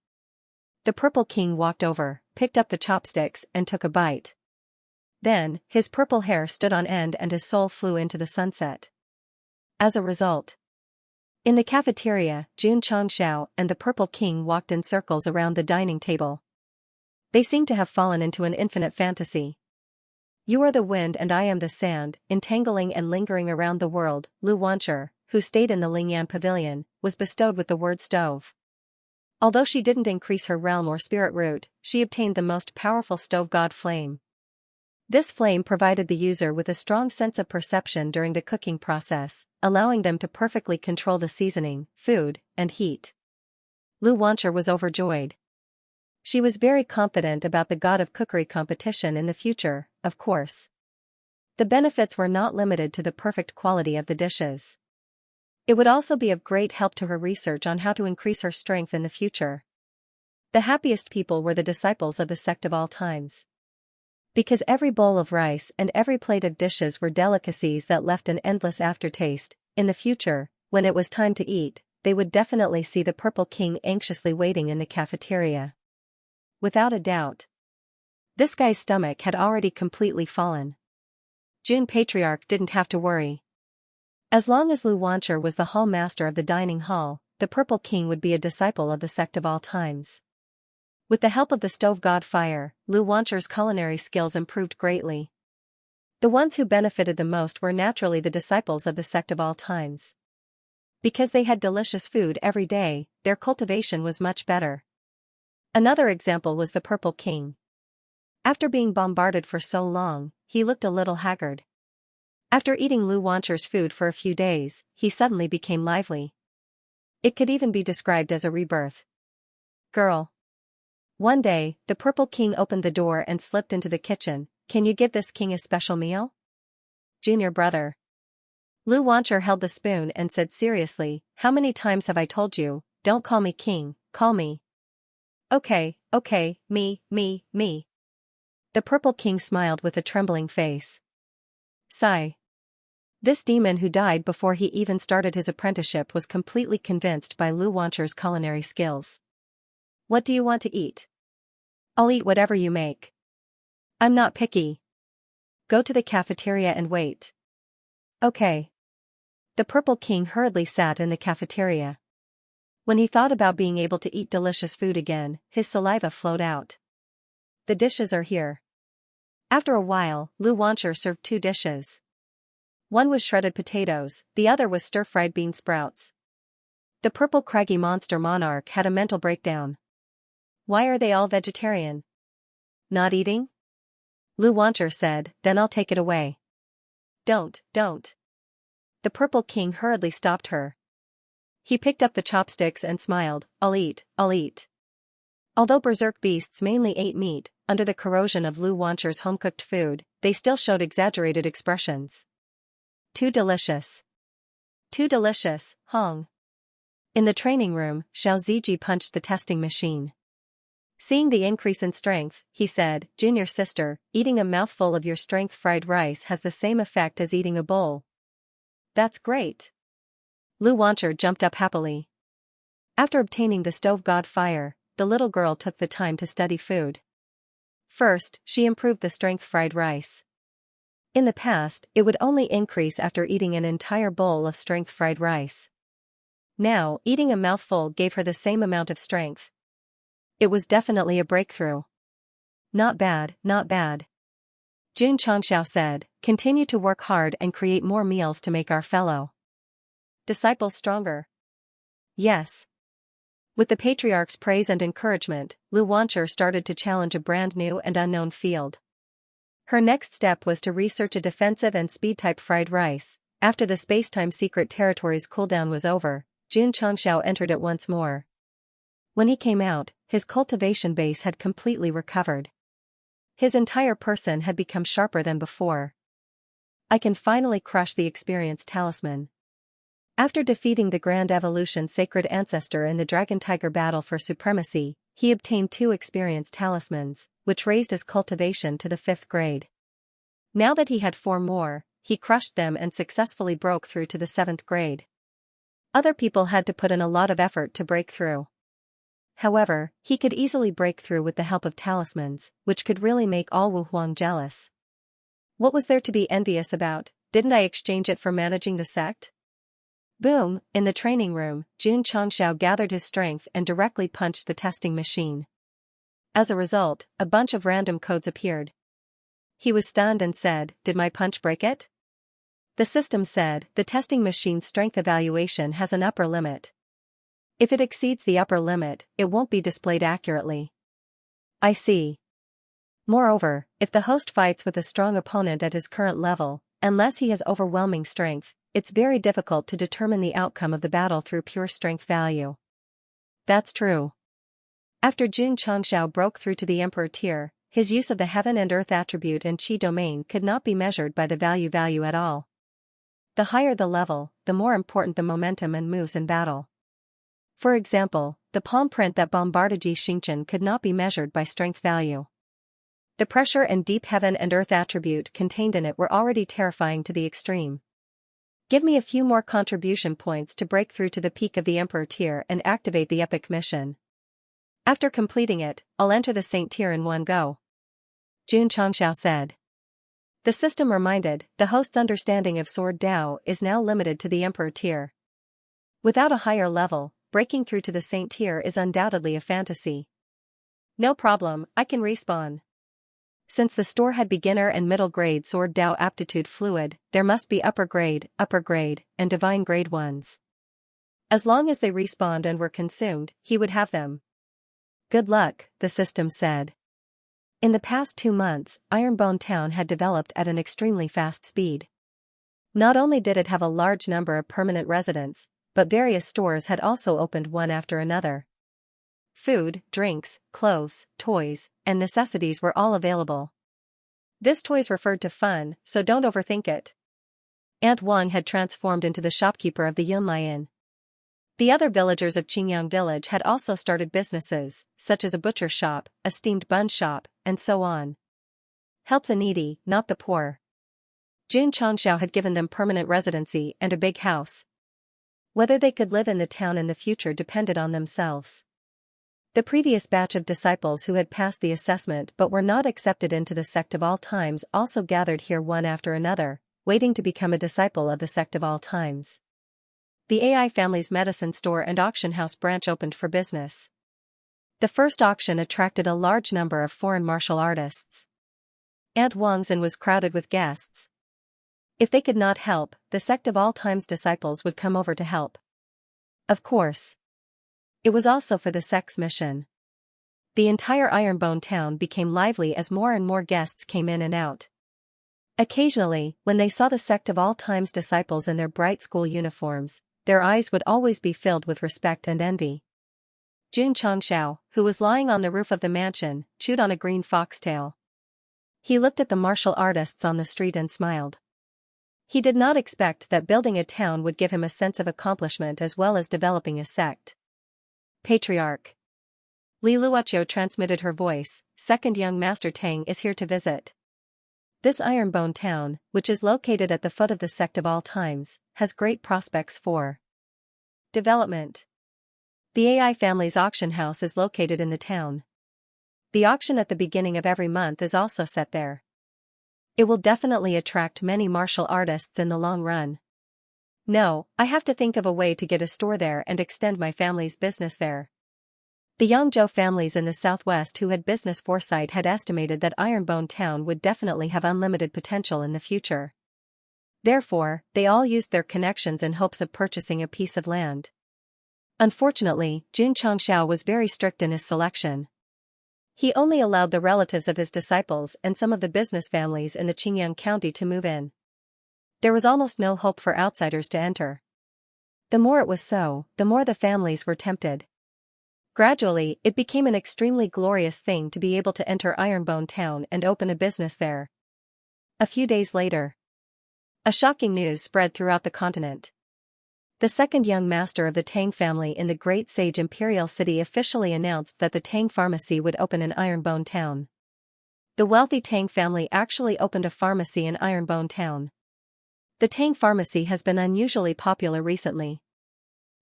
The Purple King walked over, picked up the chopsticks and took a bite. Then, his purple hair stood on end and his soul flew into the sunset. As a result, in the cafeteria, Xianxia and the Purple King walked in circles around the dining table. They seemed to have fallen into an infinite fantasy. "You are the wind and I am the sand, entangling and lingering around the world." Lu Wancher, who stayed in the Lingyan pavilion, was bestowed with the word stove. Although she didn't increase her realm or spirit root, she obtained the most powerful stove god flame. This flame provided the user with a strong sense of perception during the cooking process, allowing them to perfectly control the seasoning, food, and heat. Lu Wancher was overjoyed. She was very confident about the God of Cookery competition in the future, of course. The benefits were not limited to the perfect quality of the dishes. It would also be of great help to her research on how to increase her strength in the future. The happiest people were the disciples of the Sect of all times. Because every bowl of rice and every plate of dishes were delicacies that left an endless aftertaste, in the future, when it was time to eat, they would definitely see the Purple King anxiously waiting in the cafeteria. Without a doubt, this guy's stomach had already completely fallen. June Patriarch didn't have to worry. As long as Lu Wancher was the hall master of the dining hall, the Purple King would be a disciple of the Sect of all times. With the help of the stove god fire, Lu Wancher's culinary skills improved greatly. The ones who benefited the most were naturally the disciples of the Sect of all times. Because they had delicious food every day, their cultivation was much better. Another example was the Purple King. After being bombarded for so long, he looked a little haggard. After eating Lu Wancher's food for a few days, he suddenly became lively. It could even be described as a rebirth. "Girl." One day, the Purple King opened the door and slipped into the kitchen. "Can you give this king a special meal?" "Junior brother." Lu Wancher held the spoon and said seriously, "How many times have I told you, don't call me king, call me." Okay, me. The Purple King smiled with a trembling face. Sigh. This demon who died before he even started his apprenticeship was completely convinced by Lu Wancher's culinary skills. "What do you want to eat?" "I'll eat whatever you make. I'm not picky. Go to the cafeteria and wait." "Okay." The Purple King hurriedly sat in the cafeteria. When he thought about being able to eat delicious food again, his saliva flowed out. "The dishes are here." After a while, Lu Wancher served 2 dishes. One was shredded potatoes, the other was stir-fried bean sprouts. The purple craggy monster monarch had a mental breakdown. "Why are they all vegetarian?" "Not eating?" Lu Wancher said, "Then I'll take it away." Don't. The Purple King hurriedly stopped her. He picked up the chopsticks and smiled, I'll eat. Although berserk beasts mainly ate meat, under the corrosion of Lu Wancher's home-cooked food, they still showed exaggerated expressions. Too delicious, Hong. In the training room, Xiao Ziji punched the testing machine. Seeing the increase in strength, he said, "Junior sister, eating a mouthful of your strength fried rice has the same effect as eating a bowl." "That's great." Lu Wancher jumped up happily. After obtaining the stove god fire, the little girl took the time to study food. First, she improved the strength fried rice. In the past, it would only increase after eating an entire bowl of strength fried rice. Now, eating a mouthful gave her the same amount of strength. It was definitely a breakthrough. Not bad. Jun Changxiao said, "Continue to work hard and create more meals to make our fellow disciples stronger." Yes. With the patriarch's praise and encouragement, Lu Wancher started to challenge a brand new and unknown field. Her next step was to research a defensive and speed-type fried rice. After the space-time secret territory's cooldown was over, Jun Changxiao entered it once more. When he came out, his cultivation base had completely recovered. His entire person had become sharper than before. I can finally crush the experience talisman. After defeating the Grand Evolution Sacred Ancestor in the Dragon Tiger battle for supremacy, he obtained 2 experience talismans, which raised his cultivation to the 5th grade. Now that he had 4 more, he crushed them and successfully broke through to the 7th grade. Other people had to put in a lot of effort to break through. However, he could easily break through with the help of talismans, which could really make all Wu Huang jealous. What was there to be envious about? Didn't I exchange it for managing the sect? Boom! In the training room, Xianxia gathered his strength and directly punched the testing machine. As a result, a bunch of random codes appeared. He was stunned and said, "Did my punch break it?" The system said, "The testing machine's strength evaluation has an upper limit. If it exceeds the upper limit, it won't be displayed accurately." I see. Moreover, if the host fights with a strong opponent at his current level, unless he has overwhelming strength, it's very difficult to determine the outcome of the battle through pure strength value. That's true. After Jun Changxiao broke through to the Emperor tier, his use of the Heaven and Earth attribute and Qi domain could not be measured by the value at all. The higher the level, the more important the momentum and moves in battle. For example, the palm print that bombarded Xianxia could not be measured by strength value. The pressure and deep Heaven and Earth attribute contained in it were already terrifying to the extreme. Give me a few more contribution points to break through to the peak of the Emperor tier and activate the epic mission. After completing it, I'll enter the Saint tier in one go. Jun Changxiao said. The system reminded, the host's understanding of Sword Dao is now limited to the Emperor tier. Without a higher level, breaking through to the Saint tier is undoubtedly a fantasy. No problem, I can respawn. Since the store had beginner and middle grade Sword Dao aptitude fluid, there must be upper grade, and divine grade ones. As long as they respawned and were consumed, he would have them. Good luck, the system said. In the past 2 months, Ironbone Town had developed at an extremely fast speed. Not only did it have a large number of permanent residents, but various stores had also opened one after another. Food, drinks, clothes, toys, and necessities were all available. This toys referred to fun, so don't overthink it. Aunt Wang had transformed into the shopkeeper of the Yunlai Inn. The other villagers of Qingyang village had also started businesses, such as a butcher shop, a steamed bun shop, and so on. Help the needy, not the poor. Jun Changxiao had given them permanent residency and a big house. Whether they could live in the town in the future depended on themselves. The previous batch of disciples who had passed the assessment but were not accepted into the Sect of All Times also gathered here one after another, waiting to become a disciple of the Sect of All Times. The AI family's medicine store and auction house branch opened for business. The first auction attracted a large number of foreign martial artists. Aunt Wang's Inn was crowded with guests. If they could not help, the Sect of All Times disciples would come over to help. Of course. It was also for the Sect's mission. The entire Ironbone town became lively as more and more guests came in and out. Occasionally, when they saw the Sect of All Times disciples in their bright school uniforms, their eyes would always be filled with respect and envy. Jun Changxiao, who was lying on the roof of the mansion, chewed on a green foxtail. He looked at the martial artists on the street and smiled. He did not expect that building a town would give him a sense of accomplishment as well as developing a sect. Patriarch. Li Luoqiu transmitted her voice, second young Master Tang is here to visit. This Ironbone town, which is located at the foot of the Sect of All Times, has great prospects for development. The AI family's auction house is located in the town. The auction at the beginning of every month is also set there. It will definitely attract many martial artists in the long run. No, I have to think of a way to get a store there and extend my family's business there. The Yangzhou families in the southwest who had business foresight had estimated that Ironbone Town would definitely have unlimited potential in the future. Therefore, they all used their connections in hopes of purchasing a piece of land. Unfortunately, Jun Changxiao was very strict in his selection. He only allowed the relatives of his disciples and some of the business families in the Qingyang County to move in. There was almost no hope for outsiders to enter. The more it was so, the more the families were tempted. Gradually, it became an extremely glorious thing to be able to enter Ironbone Town and open a business there. A few days later, a shocking news spread throughout the continent. The second young master of the Tang family in the Great Sage Imperial City officially announced that the Tang Pharmacy would open in Ironbone Town. The wealthy Tang family actually opened a pharmacy in Ironbone Town. The Tang pharmacy has been unusually popular recently.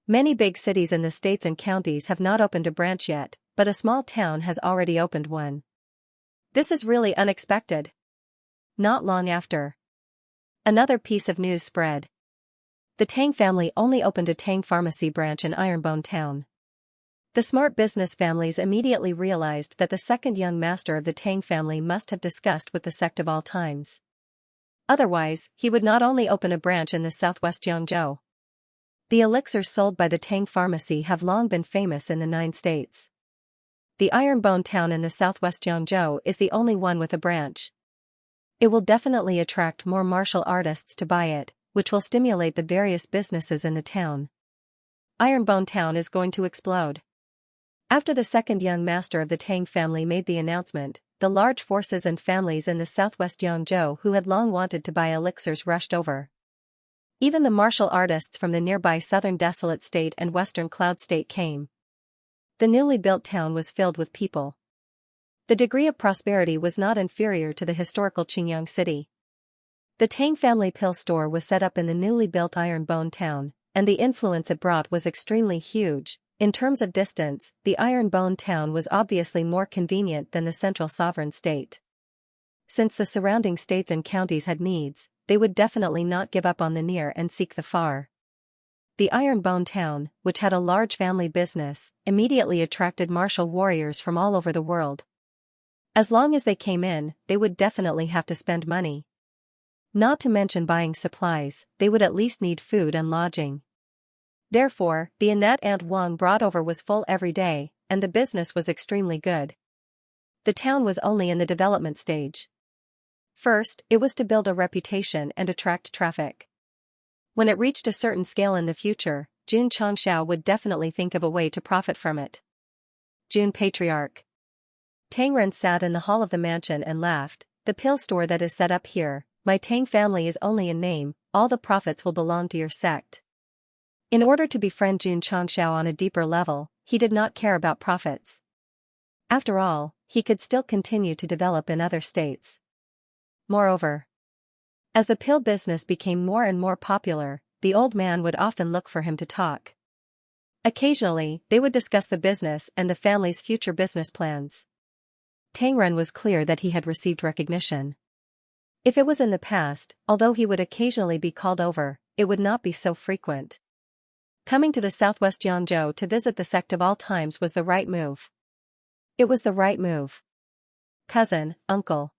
Many big cities in the states and counties have not opened a branch yet, but a small town has already opened one. This is really unexpected. Not long after, another piece of news spread. The Tang family only opened a Tang pharmacy branch in Ironbone Town. The smart business families immediately realized that the second young master of the Tang family must have discussed with the sect of all times. Otherwise, he would not only open a branch in the southwest Xianxia. The elixirs sold by the Tang pharmacy have long been famous in the 9 states. The Ironbone Town in the southwest Xianxia is the only one with a branch. It will definitely attract more martial artists to buy it, which will stimulate the various businesses in the town. Ironbone Town is going to explode. After the second young master of the Tang family made the announcement, the large forces and families in the southwest Xianxia who had long wanted to buy elixirs rushed over. Even the martial artists from the nearby southern Desolate State and western Cloud State came. The newly built town was filled with people. The degree of prosperity was not inferior to the historical Qingyang city. The Tang family pill store was set up in the newly built Ironbone Town, and the influence it brought was extremely huge. In terms of distance, the Ironbone Town was obviously more convenient than the central sovereign state. Since the surrounding states and counties had needs, they would definitely not give up on the near and seek the far. The Ironbone Town, which had a large family business, immediately attracted martial warriors from all over the world. As long as they came in, they would definitely have to spend money. Not to mention buying supplies, they would at least need food and lodging. Therefore, the Annette and Wang brought over was full every day, and the business was extremely good. The town was only in the development stage. First, it was to build a reputation and attract traffic. When it reached a certain scale in the future, Jun Changxiao would definitely think of a way to profit from it. Jun Patriarch. Tang Ren sat in the hall of the mansion and laughed. The pill store that is set up here, my Tang family is only in name, all the profits will belong to your sect. In order to befriend Jun Changxiao on a deeper level, he did not care about profits. After all, he could still continue to develop in other states. Moreover, as the pill business became more and more popular, the old man would often look for him to talk. Occasionally, they would discuss the business and the family's future business plans. Tang Ren was clear that he had received recognition. If it was in the past, although he would occasionally be called over, it would not be so frequent. Coming to the southwest Xianzhou to visit the sect of all times was the right move. It was the right move. Cousin, uncle.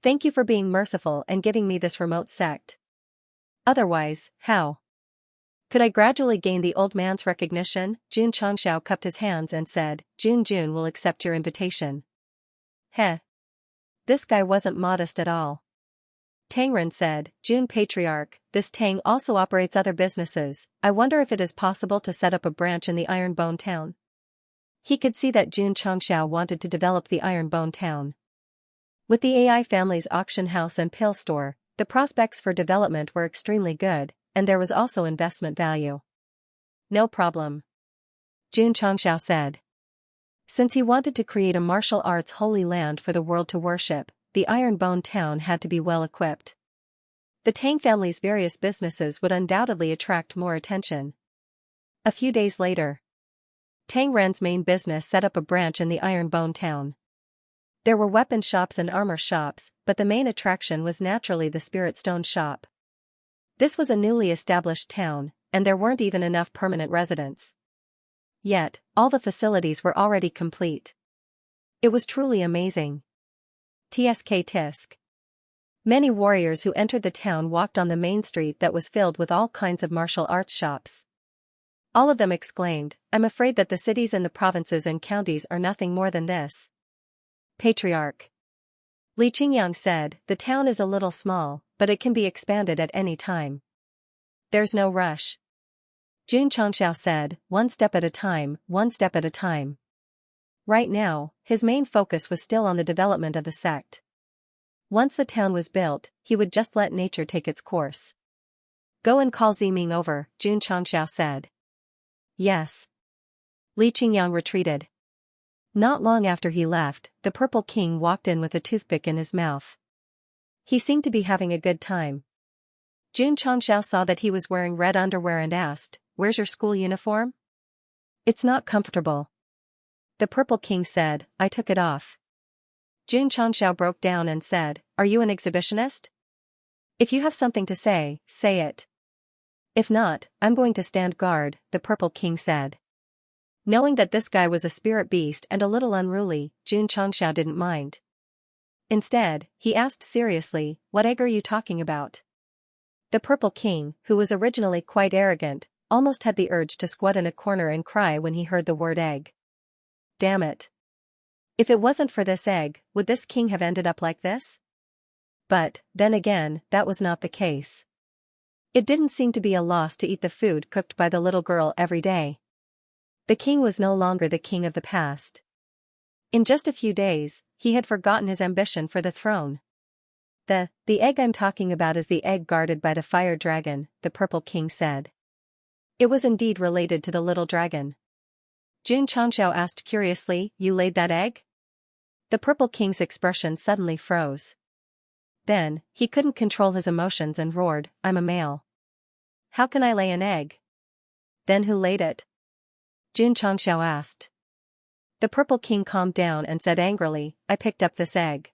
Thank you for being merciful and giving me this remote sect. Otherwise, how could I gradually gain the old man's recognition? Jun Changxiao cupped his hands and said, Jun will accept your invitation. Heh. This guy wasn't modest at all. Tang Ren said, Jun Patriarch, this Tang also operates other businesses. I wonder if it is possible to set up a branch in the Ironbone Town. He could see that Jun Changxiao wanted to develop the Ironbone Town. With the AI family's auction house and pill store, the prospects for development were extremely good, and there was also investment value. No problem. Jun Changxiao said. Since he wanted to create a martial arts holy land for the world to worship, the Ironbone Town had to be well equipped. The Tang family's various businesses would undoubtedly attract more attention. A few days later, Tang Ren's main business set up a branch in the Ironbone Town. There were weapon shops and armor shops, but the main attraction was naturally the Spirit Stone shop. This was a newly established town, and there weren't even enough permanent residents. Yet, all the facilities were already complete. It was truly amazing. Tsk tisk. Many warriors who entered the town walked on the main street that was filled with all kinds of martial arts shops. All of them exclaimed, I'm afraid that the cities and the provinces and counties are nothing more than this. Patriarch. Li Qingyang said, the town is a little small, but it can be expanded at any time. There's no rush. Jun Changxiao said, one step at a time, one step at a time. Right now, his main focus was still on the development of the sect. Once the town was built, he would just let nature take its course. Go and call Ziming over, Jun Changxiao said. Yes. Li Qingyang retreated. Not long after he left, the Purple King walked in with a toothpick in his mouth. He seemed to be having a good time. Xianxia saw that he was wearing red underwear and asked, "Where's your school uniform?" "It's not comfortable." The Purple King said, "I took it off." Xianxia broke down and said, "Are you an exhibitionist? If you have something to say, say it. If not, I'm going to stand guard," the Purple King said. Knowing that this guy was a spirit beast and a little unruly, Xianxia didn't mind. Instead, he asked seriously, "What egg are you talking about?" The Purple King, who was originally quite arrogant, almost had the urge to squat in a corner and cry when he heard the word egg. Damn it. If it wasn't for this egg, would this king have ended up like this? But, then again, that was not the case. It didn't seem to be a loss to eat the food cooked by the little girl every day. The king was no longer the king of the past. In just a few days, he had forgotten his ambition for the throne. The egg I'm talking about is the egg guarded by the fire dragon, the Purple King said. It was indeed related to the little dragon. Xianxia asked curiously, "You laid that egg?" The Purple King's expression suddenly froze. Then, he couldn't control his emotions and roared, "I'm a male. How can I lay an egg?" "Then who laid it?" Xianxia asked. The Purple King calmed down and said angrily, "I picked up this egg."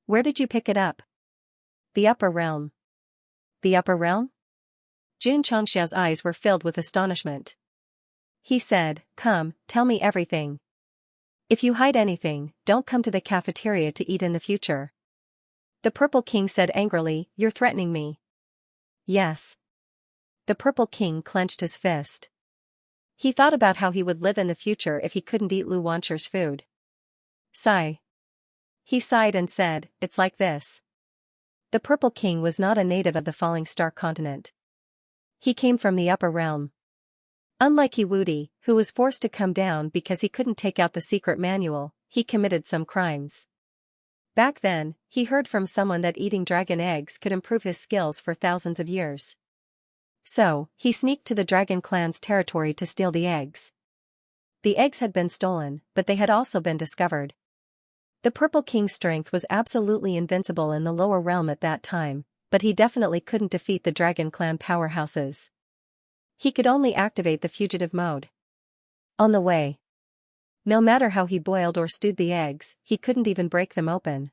"Where did you pick it up?" "The upper realm." "The upper realm?" Xianxia's eyes were filled with astonishment. He said, "Come, tell me everything. If you hide anything, don't come to the cafeteria to eat in the future." The Purple King said angrily, "You're threatening me." "Yes." The Purple King clenched his fist. He thought about how he would live in the future if he couldn't eat Lu Wancher's food. Sigh. He sighed and said, "It's like this." The Purple King was not a native of the Falling Star continent. He came from the upper realm. Unlike Yiwudi, who was forced to come down because he couldn't take out the secret manual, he committed some crimes. Back then, he heard from someone that eating dragon eggs could improve his skills for thousands of years. So, he sneaked to the dragon clan's territory to steal the eggs. The eggs had been stolen, but they had also been discovered. The Purple King's strength was absolutely invincible in the lower realm at that time, but he definitely couldn't defeat the dragon clan powerhouses. He could only activate the fugitive mode. On the way, no matter how he boiled or stewed the eggs, he couldn't even break them open.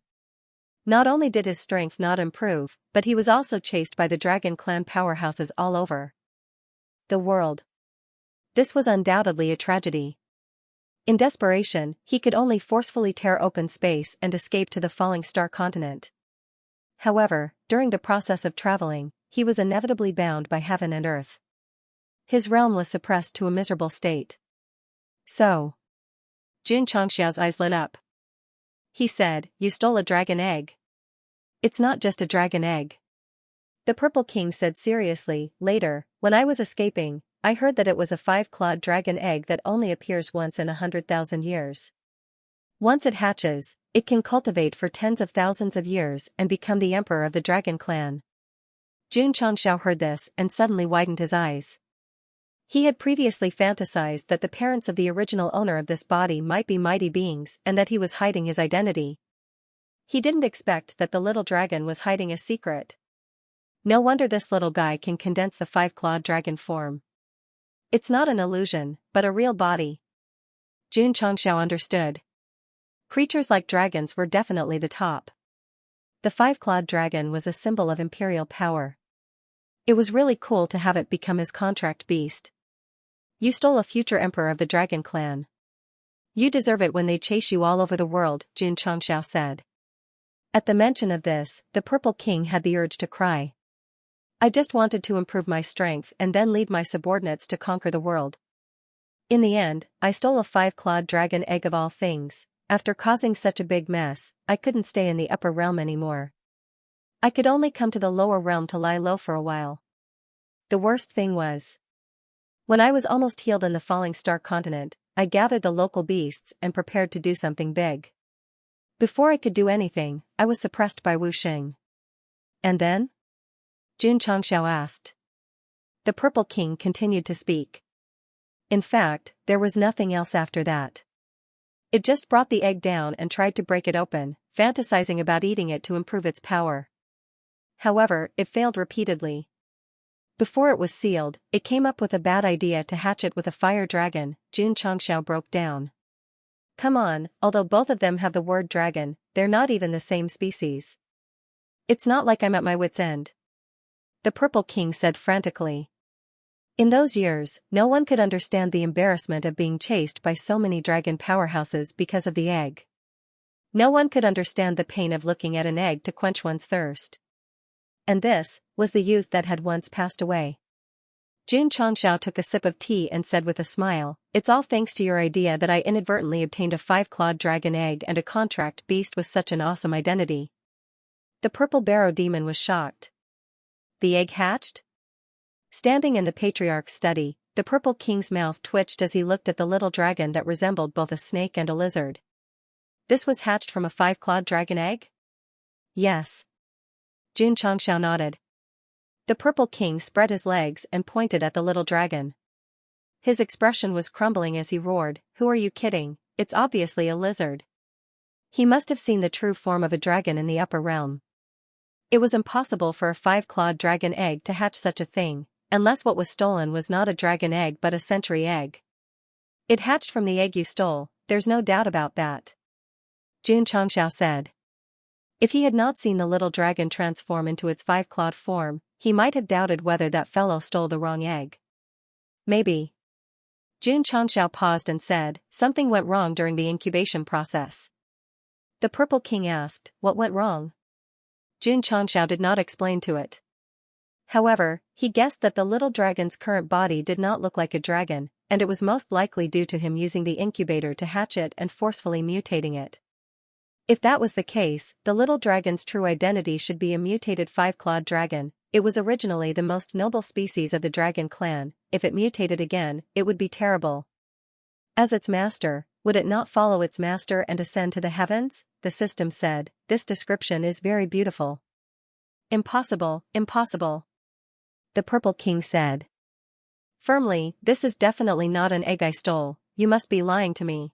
Not only did his strength not improve, but he was also chased by the dragon clan powerhouses all over the world. This was undoubtedly a tragedy. In desperation, he could only forcefully tear open space and escape to the Falling Star continent. However, during the process of traveling, he was inevitably bound by heaven and earth. His realm was suppressed to a miserable state. So, Xianxia's eyes lit up. He said, "You stole a dragon egg." "It's not just a dragon egg." The Purple King said seriously, "Later, when I was escaping, I heard that it was a 5-clawed dragon egg that only appears once in 100,000 years. Once it hatches, it can cultivate for tens of thousands of years and become the emperor of the dragon clan." Xianxia heard this and suddenly widened his eyes. He had previously fantasized that the parents of the original owner of this body might be mighty beings and that he was hiding his identity. He didn't expect that the little dragon was hiding a secret. No wonder this little guy can condense the 5-clawed dragon form. It's not an illusion, but a real body. Xianxia understood. Creatures like dragons were definitely the top. The 5-clawed dragon was a symbol of imperial power. It was really cool to have it become his contract beast. "You stole a future emperor of the dragon clan. You deserve it when they chase you all over the world," Xianxia said. At the mention of this, the Purple King had the urge to cry. "I just wanted to improve my strength and then lead my subordinates to conquer the world. In the end, I stole a 5-clawed dragon egg of all things. After causing such a big mess, I couldn't stay in the upper realm anymore. I could only come to the lower realm to lie low for a while. The worst thing was, when I was almost healed in the Falling Star continent, I gathered the local beasts and prepared to do something big. Before I could do anything, I was suppressed by Wu Xing." "And then?" Xianxia asked. The Purple King continued to speak. "In fact, there was nothing else after that. It just brought the egg down and tried to break it open, fantasizing about eating it to improve its power. However, it failed repeatedly. Before it was sealed, it came up with a bad idea to hatch it with a fire dragon. Xianxia broke down. Come on, although both of them have the word dragon, they're not even the same species. It's not like I'm at my wit's end. The Purple King said frantically. In those years, no one could understand the embarrassment of being chased by so many dragon powerhouses because of the egg. No one could understand the pain of looking at an egg to quench one's thirst. And this was the youth that had once passed away. Xianxia took a sip of tea and said with a smile, "It's all thanks to your idea that I inadvertently obtained a 5-clawed dragon egg and a contract beast with such an awesome identity." The purple barrow demon was shocked. The egg hatched? Standing in the patriarch's study, the Purple King's mouth twitched as he looked at the little dragon that resembled both a snake and a lizard. This was hatched from a 5-clawed dragon egg? Yes. Xianxia nodded. The Purple King spread his legs and pointed at the little dragon. His expression was crumbling as he roared, "Who are you kidding? It's obviously a lizard." He must have seen the true form of a dragon in the upper realm. It was impossible for a 5-clawed dragon egg to hatch such a thing, unless what was stolen was not a dragon egg but a century egg. It hatched from the egg you stole, there's no doubt about that. Xianxia said. If he had not seen the little dragon transform into its 5-clawed form, he might have doubted whether that fellow stole the wrong egg. Maybe. Xianxia paused and said, "Something went wrong during the incubation process." The Purple King asked, "What went wrong?" Xianxia did not explain to it. However, he guessed that the little dragon's current body did not look like a dragon, and it was most likely due to him using the incubator to hatch it and forcefully mutating it. If that was the case, the little dragon's true identity should be a mutated 5-clawed dragon. It was originally the most noble species of the dragon clan. If it mutated again, it would be terrible. As its master, would it not follow its master and ascend to the heavens? The system said. This description is very beautiful. Impossible, impossible. The Purple King said. Firmly, this is definitely not an egg I stole, you must be lying to me.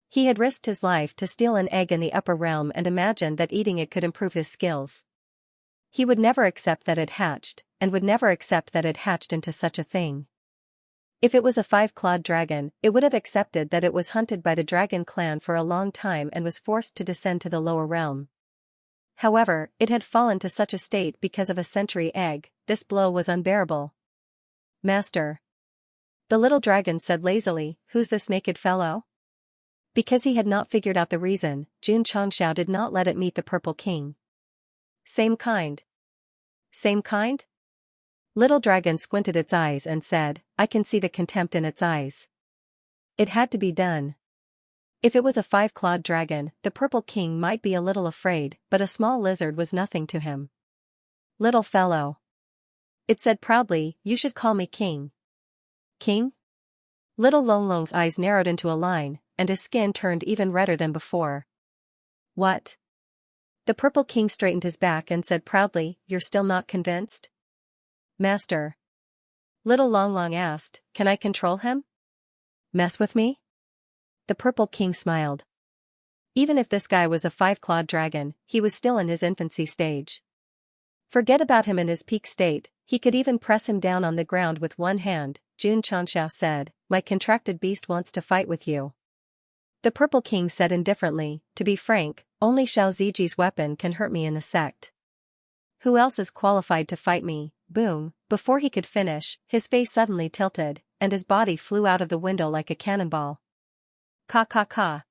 He had risked his life to steal an egg in the upper realm and imagined that eating it could improve his skills. He would never accept that it hatched, and would never accept that it hatched into such a thing. If it was a 5-clawed dragon, it would have accepted that it was hunted by the dragon clan for a long time and was forced to descend to the lower realm. However, it had fallen to such a state because of a century egg. This blow was unbearable. Master. The little dragon said lazily, "Who's this naked fellow?" Because he had not figured out the reason, Xianxia did not let it meet the Purple King. Same kind. Same kind? Little dragon squinted its eyes and said, "I can see the contempt in its eyes." It had to be done. If it was a 5-clawed dragon, the Purple King might be a little afraid, but a small lizard was nothing to him. Little fellow. It said proudly, "You should call me King." King? Little Longlong's eyes narrowed into a line, and his skin turned even redder than before. What? The Purple King straightened his back and said proudly, "You're still not convinced?" Master. Little Longlong asked, "Can I control him? Mess with me?" The Purple King smiled. Even if this guy was a 5-clawed dragon, he was still in his infancy stage. Forget about him in his peak state, he could even press him down on the ground with one hand. Xianxia said, "My contracted beast wants to fight with you." The Purple King said indifferently, "To be frank, only Xiao Ziji's weapon can hurt me in the sect. Who else is qualified to fight me?" Boom, before he could finish, his face suddenly tilted, and his body flew out of the window like a cannonball. Ka ka ka.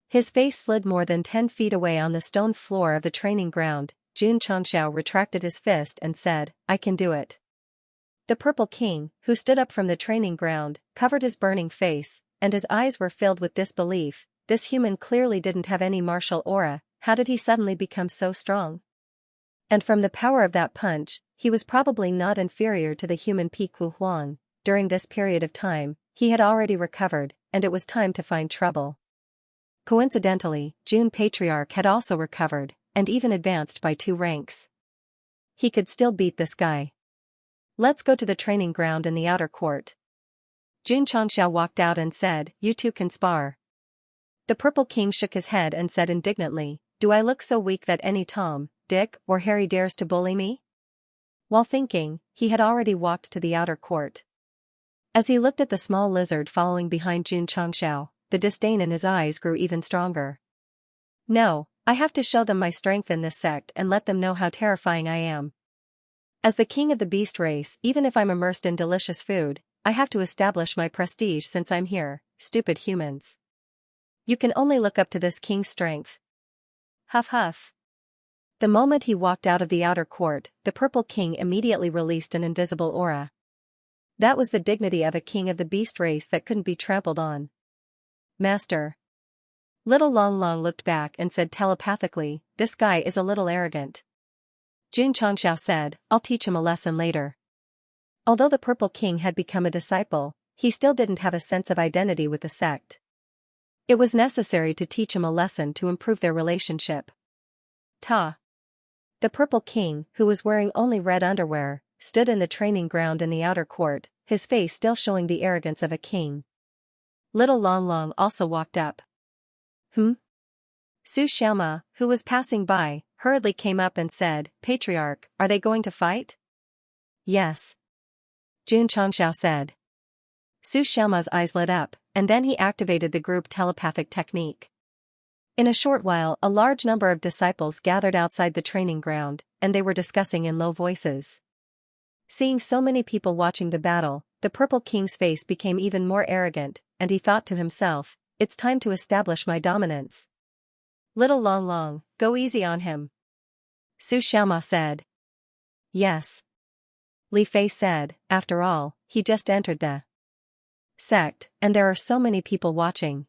His face slid more than 10 feet away on the stone floor of the training ground. Xianxia retracted his fist and said, "I can do it." The Purple King, who stood up from the training ground, covered his burning face, and his eyes were filled with disbelief. This human clearly didn't have any martial aura. How did he suddenly become so strong? And from the power of that punch, he was probably not inferior to the human Piku Huang. During this period of time, he had already recovered, and it was time to find trouble. Coincidentally, June Patriarch had also recovered, and even advanced by 2 ranks. He could still beat this guy. Let's go to the training ground in the outer court. Xianxia walked out and said, "You two can spar." The Purple King shook his head and said indignantly, "Do I look so weak that any Tom, Dick, or Harry dares to bully me?" While thinking, he had already walked to the outer court. As he looked at the small lizard following behind Xianxia, the disdain in his eyes grew even stronger. "No, I have to show them my strength in this sect and let them know how terrifying I am. As the king of the beast race, even if I'm immersed in delicious food, I have to establish my prestige since I'm here, stupid humans. You can only look up to this king's strength." Huff huff. The moment he walked out of the outer court, the Purple King immediately released an invisible aura. That was the dignity of a king of the beast race that couldn't be trampled on. "Master." Little Long Long looked back and said telepathically, "This guy is a little arrogant." Xianxia said, "I'll teach him a lesson later." Although the Purple King had become a disciple, he still didn't have a sense of identity with the sect. It was necessary to teach him a lesson to improve their relationship. Ta. The Purple King, who was wearing only red underwear, stood in the training ground in the outer court, his face still showing the arrogance of a king. Little Long Long also walked up. Xianxia, who was passing by, hurriedly came up and said, "Patriarch, are they going to fight?" "Yes," Xianxia said. Xiaoma's eyes lit up, and then he activated the group telepathic technique. In a short while a large number of disciples gathered outside the training ground, and they were discussing in low voices. Seeing so many people watching the battle, the Purple King's face became even more arrogant, and he thought to himself, "It's time to establish my dominance." "Little Long Long, go easy on him," Xiaoma said. "Yes," Li Fei said, "after all, he just entered the sect, and there are so many people watching.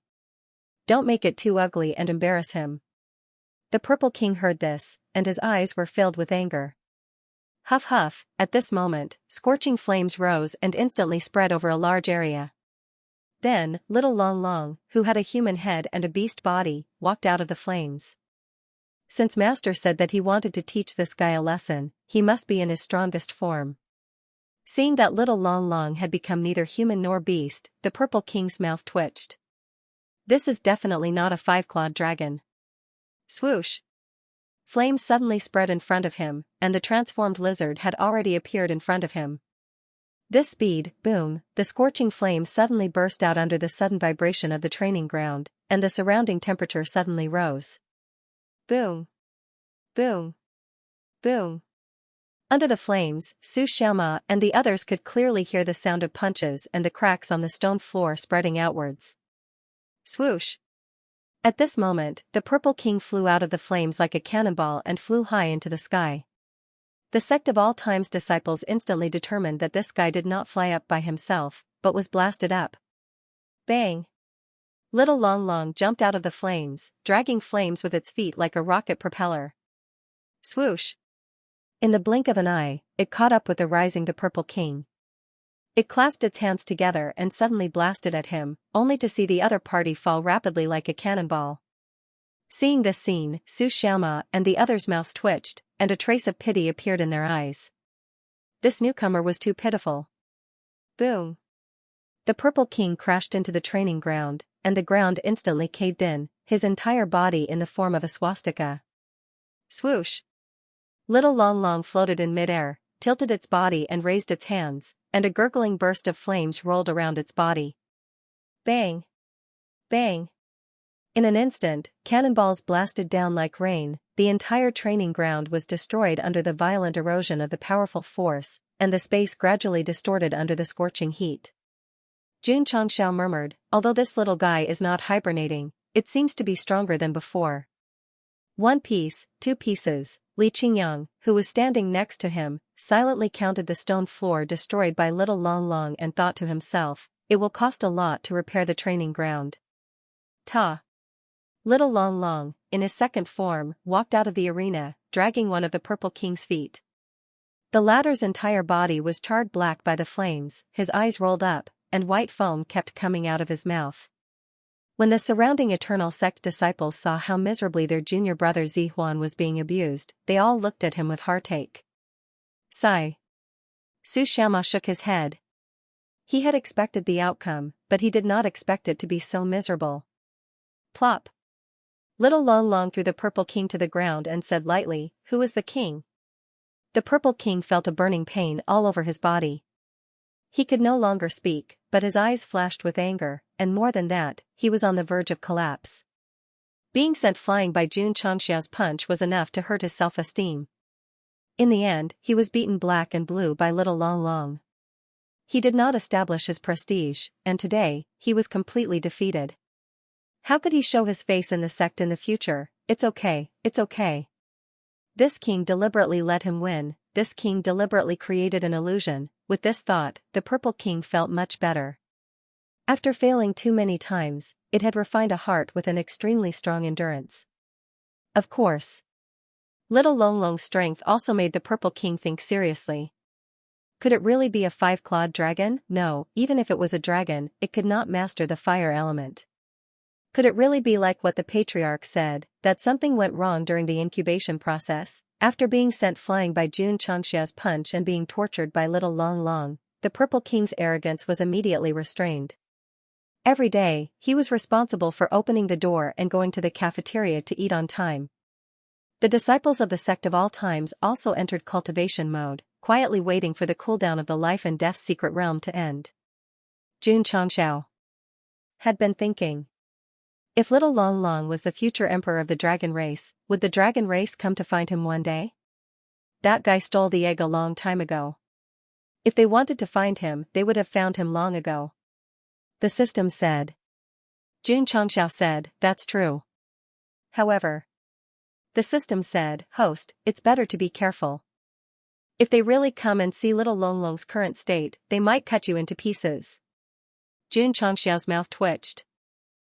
Don't make it too ugly and embarrass him." The Purple King heard this, and his eyes were filled with anger. Huff huff, at this moment, scorching flames rose and instantly spread over a large area. Then, Little Long Long, who had a human head and a beast body, walked out of the flames. Since Master said that he wanted to teach this guy a lesson, he must be in his strongest form. Seeing that Little Long Long had become neither human nor beast, the Purple King's mouth twitched. This is definitely not a five-clawed dragon. Swoosh! Flames suddenly spread in front of him, and the transformed lizard had already appeared in front of him. This speed, boom, the scorching flames suddenly burst out under the sudden vibration of the training ground, and the surrounding temperature suddenly rose. Boom! Boom! Boom! Under the flames, Xiaoma and the others could clearly hear the sound of punches and the cracks on the stone floor spreading outwards. Swoosh! At this moment, the Purple King flew out of the flames like a cannonball and flew high into the sky. The Sect of All Time's disciples instantly determined that this guy did not fly up by himself, but was blasted up. Bang! Little Long Long jumped out of the flames, dragging flames with its feet like a rocket propeller. Swoosh! In the blink of an eye, it caught up with the rising the Purple King. It clasped its hands together and suddenly blasted at him, only to see the other party fall rapidly like a cannonball. Seeing this scene, Xiaoma and the others' mouths twitched, and a trace of pity appeared in their eyes. This newcomer was too pitiful. Boom! The Purple King crashed into the training ground, and the ground instantly caved in, his entire body in the form of a swastika. Swoosh! Little Long Long floated in midair, tilted its body and raised its hands, and a gurgling burst of flames rolled around its body. Bang! Bang! In an instant, cannonballs blasted down like rain, the entire training ground was destroyed under the violent erosion of the powerful force, and the space gradually distorted under the scorching heat. Xianxia murmured, "Although this little guy is not hibernating, it seems to be stronger than before." "One piece, two pieces." Li Qingyang, who was standing next to him, silently counted the stone floor destroyed by Little Long Long and thought to himself, "It will cost a lot to repair the training ground." Ta! Little Long Long, in his second form, walked out of the arena, dragging one of the Purple King's feet. The latter's entire body was charred black by the flames, his eyes rolled up, and white foam kept coming out of his mouth. When the surrounding Eternal Sect disciples saw how miserably their junior brother Zihuan was being abused, they all looked at him with heartache. Sigh. Xiaoma shook his head. He had expected the outcome, but he did not expect it to be so miserable. Plop. Little Long Long threw the Purple King to the ground and said lightly, "Who is the king?" The Purple King felt a burning pain all over his body. He could no longer speak, but his eyes flashed with anger, and more than that, he was on the verge of collapse. Being sent flying by Xianxia's punch was enough to hurt his self-esteem. In the end, he was beaten black and blue by Little Long Long. He did not establish his prestige, and today, he was completely defeated. How could he show his face in the sect in the future? It's okay, it's okay. This king deliberately let him win, this king deliberately created an illusion. With this thought, the Purple King felt much better. After failing too many times, it had refined a heart with an extremely strong endurance. Of course. Little Long Long's strength also made the Purple King think seriously. Could it really be a five-clawed dragon? No, even if it was a dragon, it could not master the fire element. Could it really be like what the patriarch said, that something went wrong during the incubation process? After being sent flying by Xianxia's punch and being tortured by Little Long Long, the Purple King's arrogance was immediately restrained. Every day, he was responsible for opening the door and going to the cafeteria to eat on time. The disciples of the Sect of all times also entered cultivation mode, quietly waiting for the cooldown of the life and death secret realm to end. Xianxia had been thinking. If Little Long Long was the future emperor of the dragon race, would the dragon race come to find him one day? That guy stole the egg a long time ago. If they wanted to find him, they would have found him long ago. The system said. Xianxia said, "That's true." However, the system said, "Host, it's better to be careful. If they really come and see Little Long Long's current state, they might cut you into pieces." Xianxia's mouth twitched.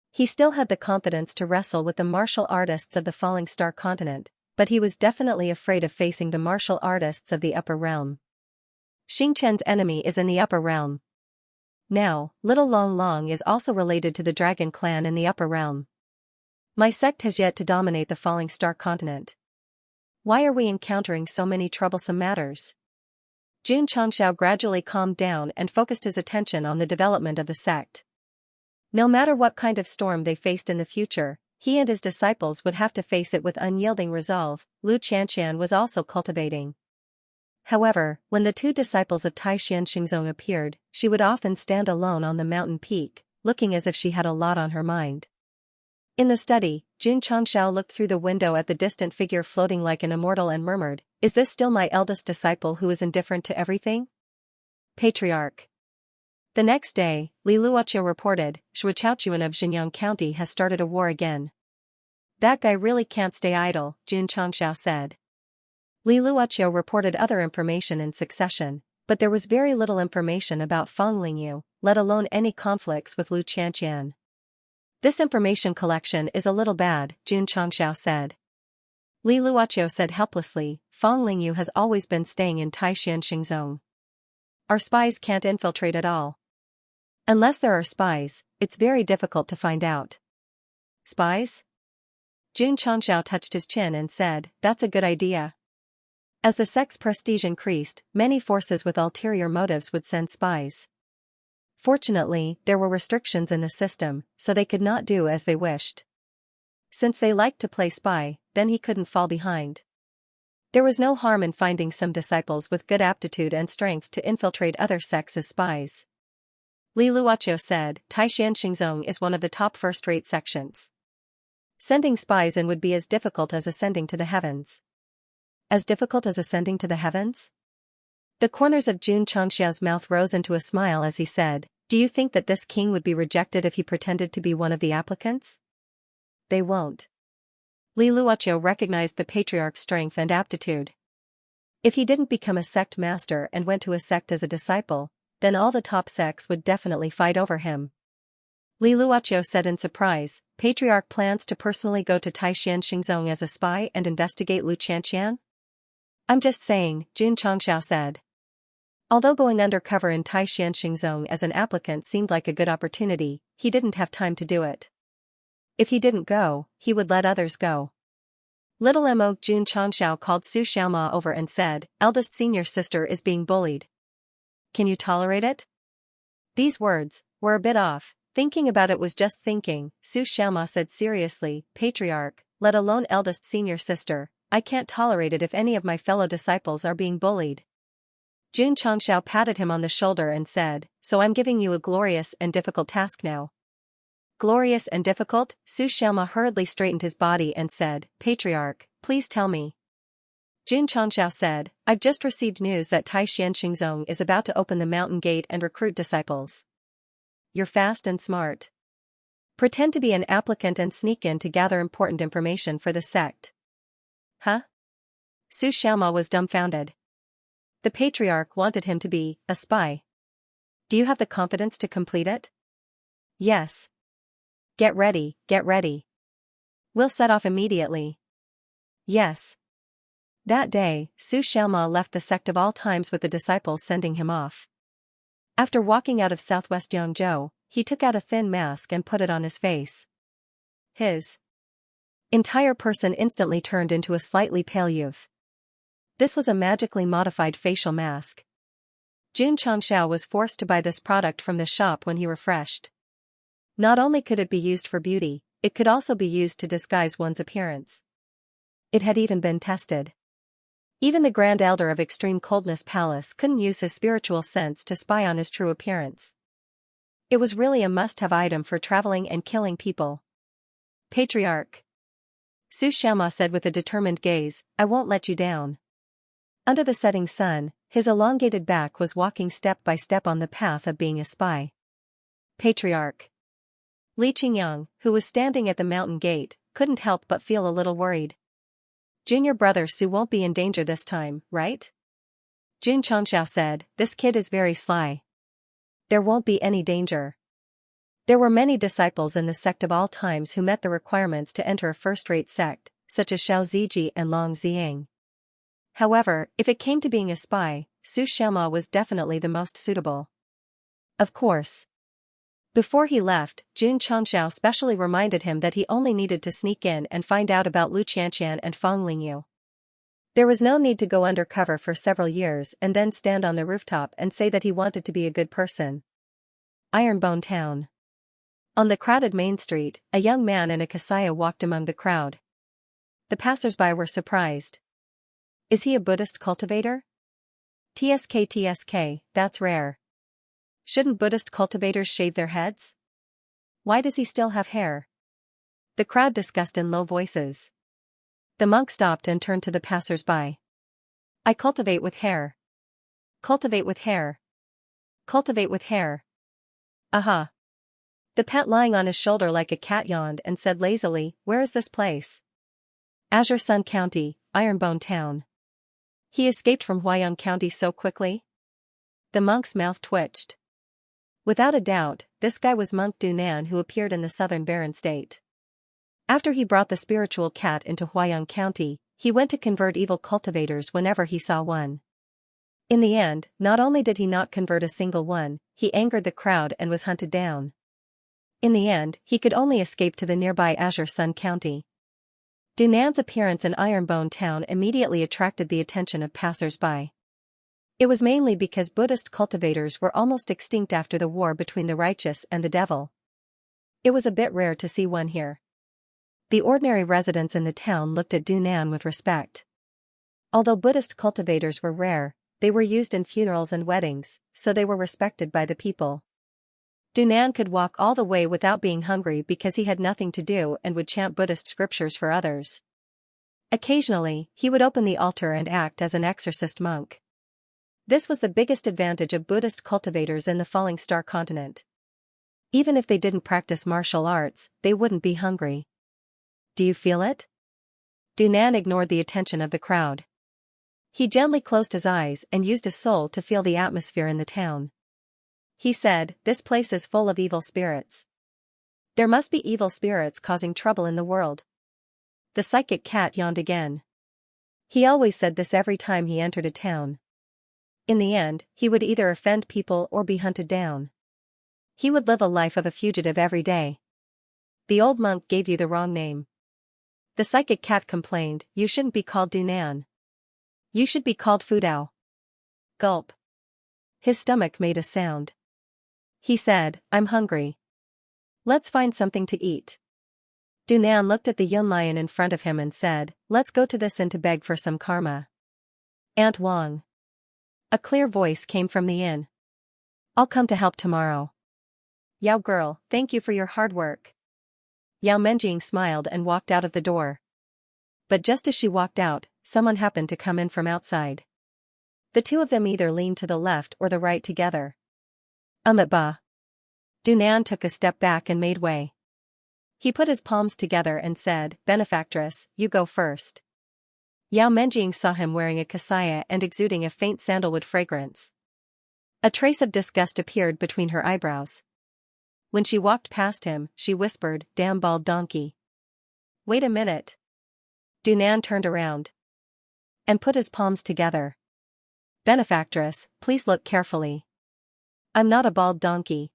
He still had the confidence to wrestle with the martial artists of the Falling Star continent, but he was definitely afraid of facing the martial artists of the upper realm. Xingchen's enemy is in the upper realm. Now, Little Long Long is also related to the dragon clan in the upper realm. My sect has yet to dominate the Falling Star continent. Why are we encountering so many troublesome matters? Xianxia gradually calmed down and focused his attention on the development of the sect. No matter what kind of storm they faced in the future, he and his disciples would have to face it with unyielding resolve. Xianxia was also cultivating. However, when the two disciples of Xianxia appeared, she would often stand alone on the mountain peak, looking as if she had a lot on her mind. In the study, Xianxia looked through the window at the distant figure floating like an immortal and murmured, "Is this still my eldest disciple who is indifferent to everything?" Patriarch. The next day, Li Luoqiu reported, "Shuichaochuan of Xianyang County has started a war again." "That guy really can't stay idle," Xianxia said. Li Luoqiu reported other information in succession, but there was very little information about Fang Lingyu, let alone any conflicts with Lu Qianqian. "This information collection is a little bad," Xianxia said. Li Luoqiu said helplessly, "Fang Lingyu has always been staying in Taishan. Our spies can't infiltrate at all. Unless there are spies, it's very difficult to find out." "Spies?" Xianxia touched his chin and said, "That's a good idea." As the sect's prestige increased, many forces with ulterior motives would send spies. Fortunately, there were restrictions in the system, so they could not do as they wished. Since they liked to play spy, then he couldn't fall behind. There was no harm in finding some disciples with good aptitude and strength to infiltrate other sects as spies. Li Luoqiu said, "Taishan is one of the top first-rate sections. Sending spies in would be as difficult as ascending to the heavens." As difficult as ascending to the heavens? The corners of Xianxia's mouth rose into a smile as he said, "Do you think that this king would be rejected if he pretended to be one of the applicants?" "They won't." Li Luoqiu recognized the patriarch's strength and aptitude. If he didn't become a sect master and went to a sect as a disciple, then all the top sects would definitely fight over him. Li Luoqiu said in surprise, "Patriarch plans to personally go to Taishan as a spy and investigate Lu Qianqian?" "I'm just saying," Xianxia said. Although going undercover in Taishan as an applicant seemed like a good opportunity, he didn't have time to do it. If he didn't go, he would let others go. Little Mo Xianxia called Su Xiaoma over and said, "Eldest senior sister is being bullied. Can you tolerate it?" These words were a bit off, Thinking about it was just thinking, Xianxia said seriously, Patriarch, let alone eldest senior sister, I can't tolerate it if any of my fellow disciples are being bullied. Jun Changshao patted him on the shoulder and said, so I'm giving you a glorious and difficult task now. Glorious and difficult? Xianxia hurriedly straightened his body and said, Patriarch, please tell me. Jun Changshao said, I've just received news that Tai Xianxingzong is about to open the mountain gate and recruit disciples. You're fast and smart. Pretend to be an applicant and sneak in to gather important information for the sect. Huh? Xianxia was dumbfounded. The patriarch wanted him to be a spy. Do you have the confidence to complete it? Yes. Get ready, get ready. We'll set off immediately. Yes. That day, Xianxia left the sect of all times with the disciples sending him off. After walking out of southwest Yangzhou, he took out a thin mask and put it on his face. His entire person instantly turned into a slightly pale youth. This was a magically modified facial mask. Jun Changshao was forced to buy this product from the shop when he refreshed. Not only could it be used for beauty, it could also be used to disguise one's appearance. It had even been tested. Even the Grand Elder of Extreme Coldness Palace couldn't use his spiritual sense to spy on his true appearance. It was really a must-have item for traveling and killing people. Patriarch. Xianxia said with a determined gaze, I won't let you down. Under the setting sun, his elongated back was walking step by step on the path of being a spy. Patriarch. Li Qingyang, who was standing at the mountain gate, couldn't help but feel a little worried. Junior brother Su won't be in danger this time, right? Jun Changshao said, this kid is very sly. There won't be any danger. There were many disciples in the sect of all times who met the requirements to enter a first-rate sect, such as Xiao Ziji and Long Xiang. However, if it came to being a spy, Xianxia was definitely the most suitable. Of course. Before he left, Jun Changshao specially reminded him that he only needed to sneak in and find out about Lu Qianqian and Fang Lingyu. There was no need to go undercover for several years and then stand on the rooftop and say that he wanted to be a good person. Ironbone Town. On the crowded main street, a young man in a kasaya walked among the crowd. The passers-by were surprised. Is he a Buddhist cultivator? TSK, that's rare. Shouldn't Buddhist cultivators shave their heads? Why does he still have hair? The crowd discussed in low voices. The monk stopped and turned to the passers-by. I cultivate with hair. Cultivate with hair. Cultivate with hair. Aha. The pet lying on his shoulder like a cat yawned and said lazily, where is this place? Azure Sun County, Ironbone Town. He escaped from Huayang County so quickly? The monk's mouth twitched. Without a doubt, this guy was Monk Dunan who appeared in the southern Barren state. After he brought the spiritual cat into Huayang County, he went to convert evil cultivators whenever he saw one. In the end, not only did he not convert a single one, he angered the crowd and was hunted down. In the end, he could only escape to the nearby Azure Sun County. Dunan's appearance in Ironbone Town immediately attracted the attention of passers-by. It was mainly because Buddhist cultivators were almost extinct after the war between the righteous and the devil. It was a bit rare to see one here. The ordinary residents in the town looked at Dunan with respect. Although Buddhist cultivators were rare, they were used in funerals and weddings, so they were respected by the people. Dunan could walk all the way without being hungry because he had nothing to do and would chant Buddhist scriptures for others. Occasionally, he would open the altar and act as an exorcist monk. This was the biggest advantage of Buddhist cultivators in the Falling Star continent. Even if they didn't practice martial arts, they wouldn't be hungry. Do you feel it? Dunan ignored the attention of the crowd. He gently closed his eyes and used his soul to feel the atmosphere in the town. He said, this place is full of evil spirits. There must be evil spirits causing trouble in the world. The psychic cat yawned again. He always said this every time he entered a town. In the end, he would either offend people or be hunted down. He would live a life of a fugitive every day. The old monk gave you the wrong name. The psychic cat complained, you shouldn't be called Dunan. You should be called Fudao. Gulp. His stomach made a sound. He said, I'm hungry. Let's find something to eat. Dunan looked at the young lion in front of him and said, let's go to this inn to beg for some karma. Aunt Wang. A clear voice came from the inn. I'll come to help tomorrow. Yao girl, thank you for your hard work. Yao Menjing smiled and walked out of the door. But just as she walked out, someone happened to come in from outside. The two of them either leaned to the left or the right together. Ba. Dunan took a step back and made way. He put his palms together and said, benefactress, you go first. Yao Menjing saw him wearing a kasaya and exuding a faint sandalwood fragrance. A trace of disgust appeared between her eyebrows. When she walked past him, she whispered, damn bald donkey. Wait a minute. Dunan turned around and put his palms together. Benefactress, please look carefully. I'm not a bald donkey.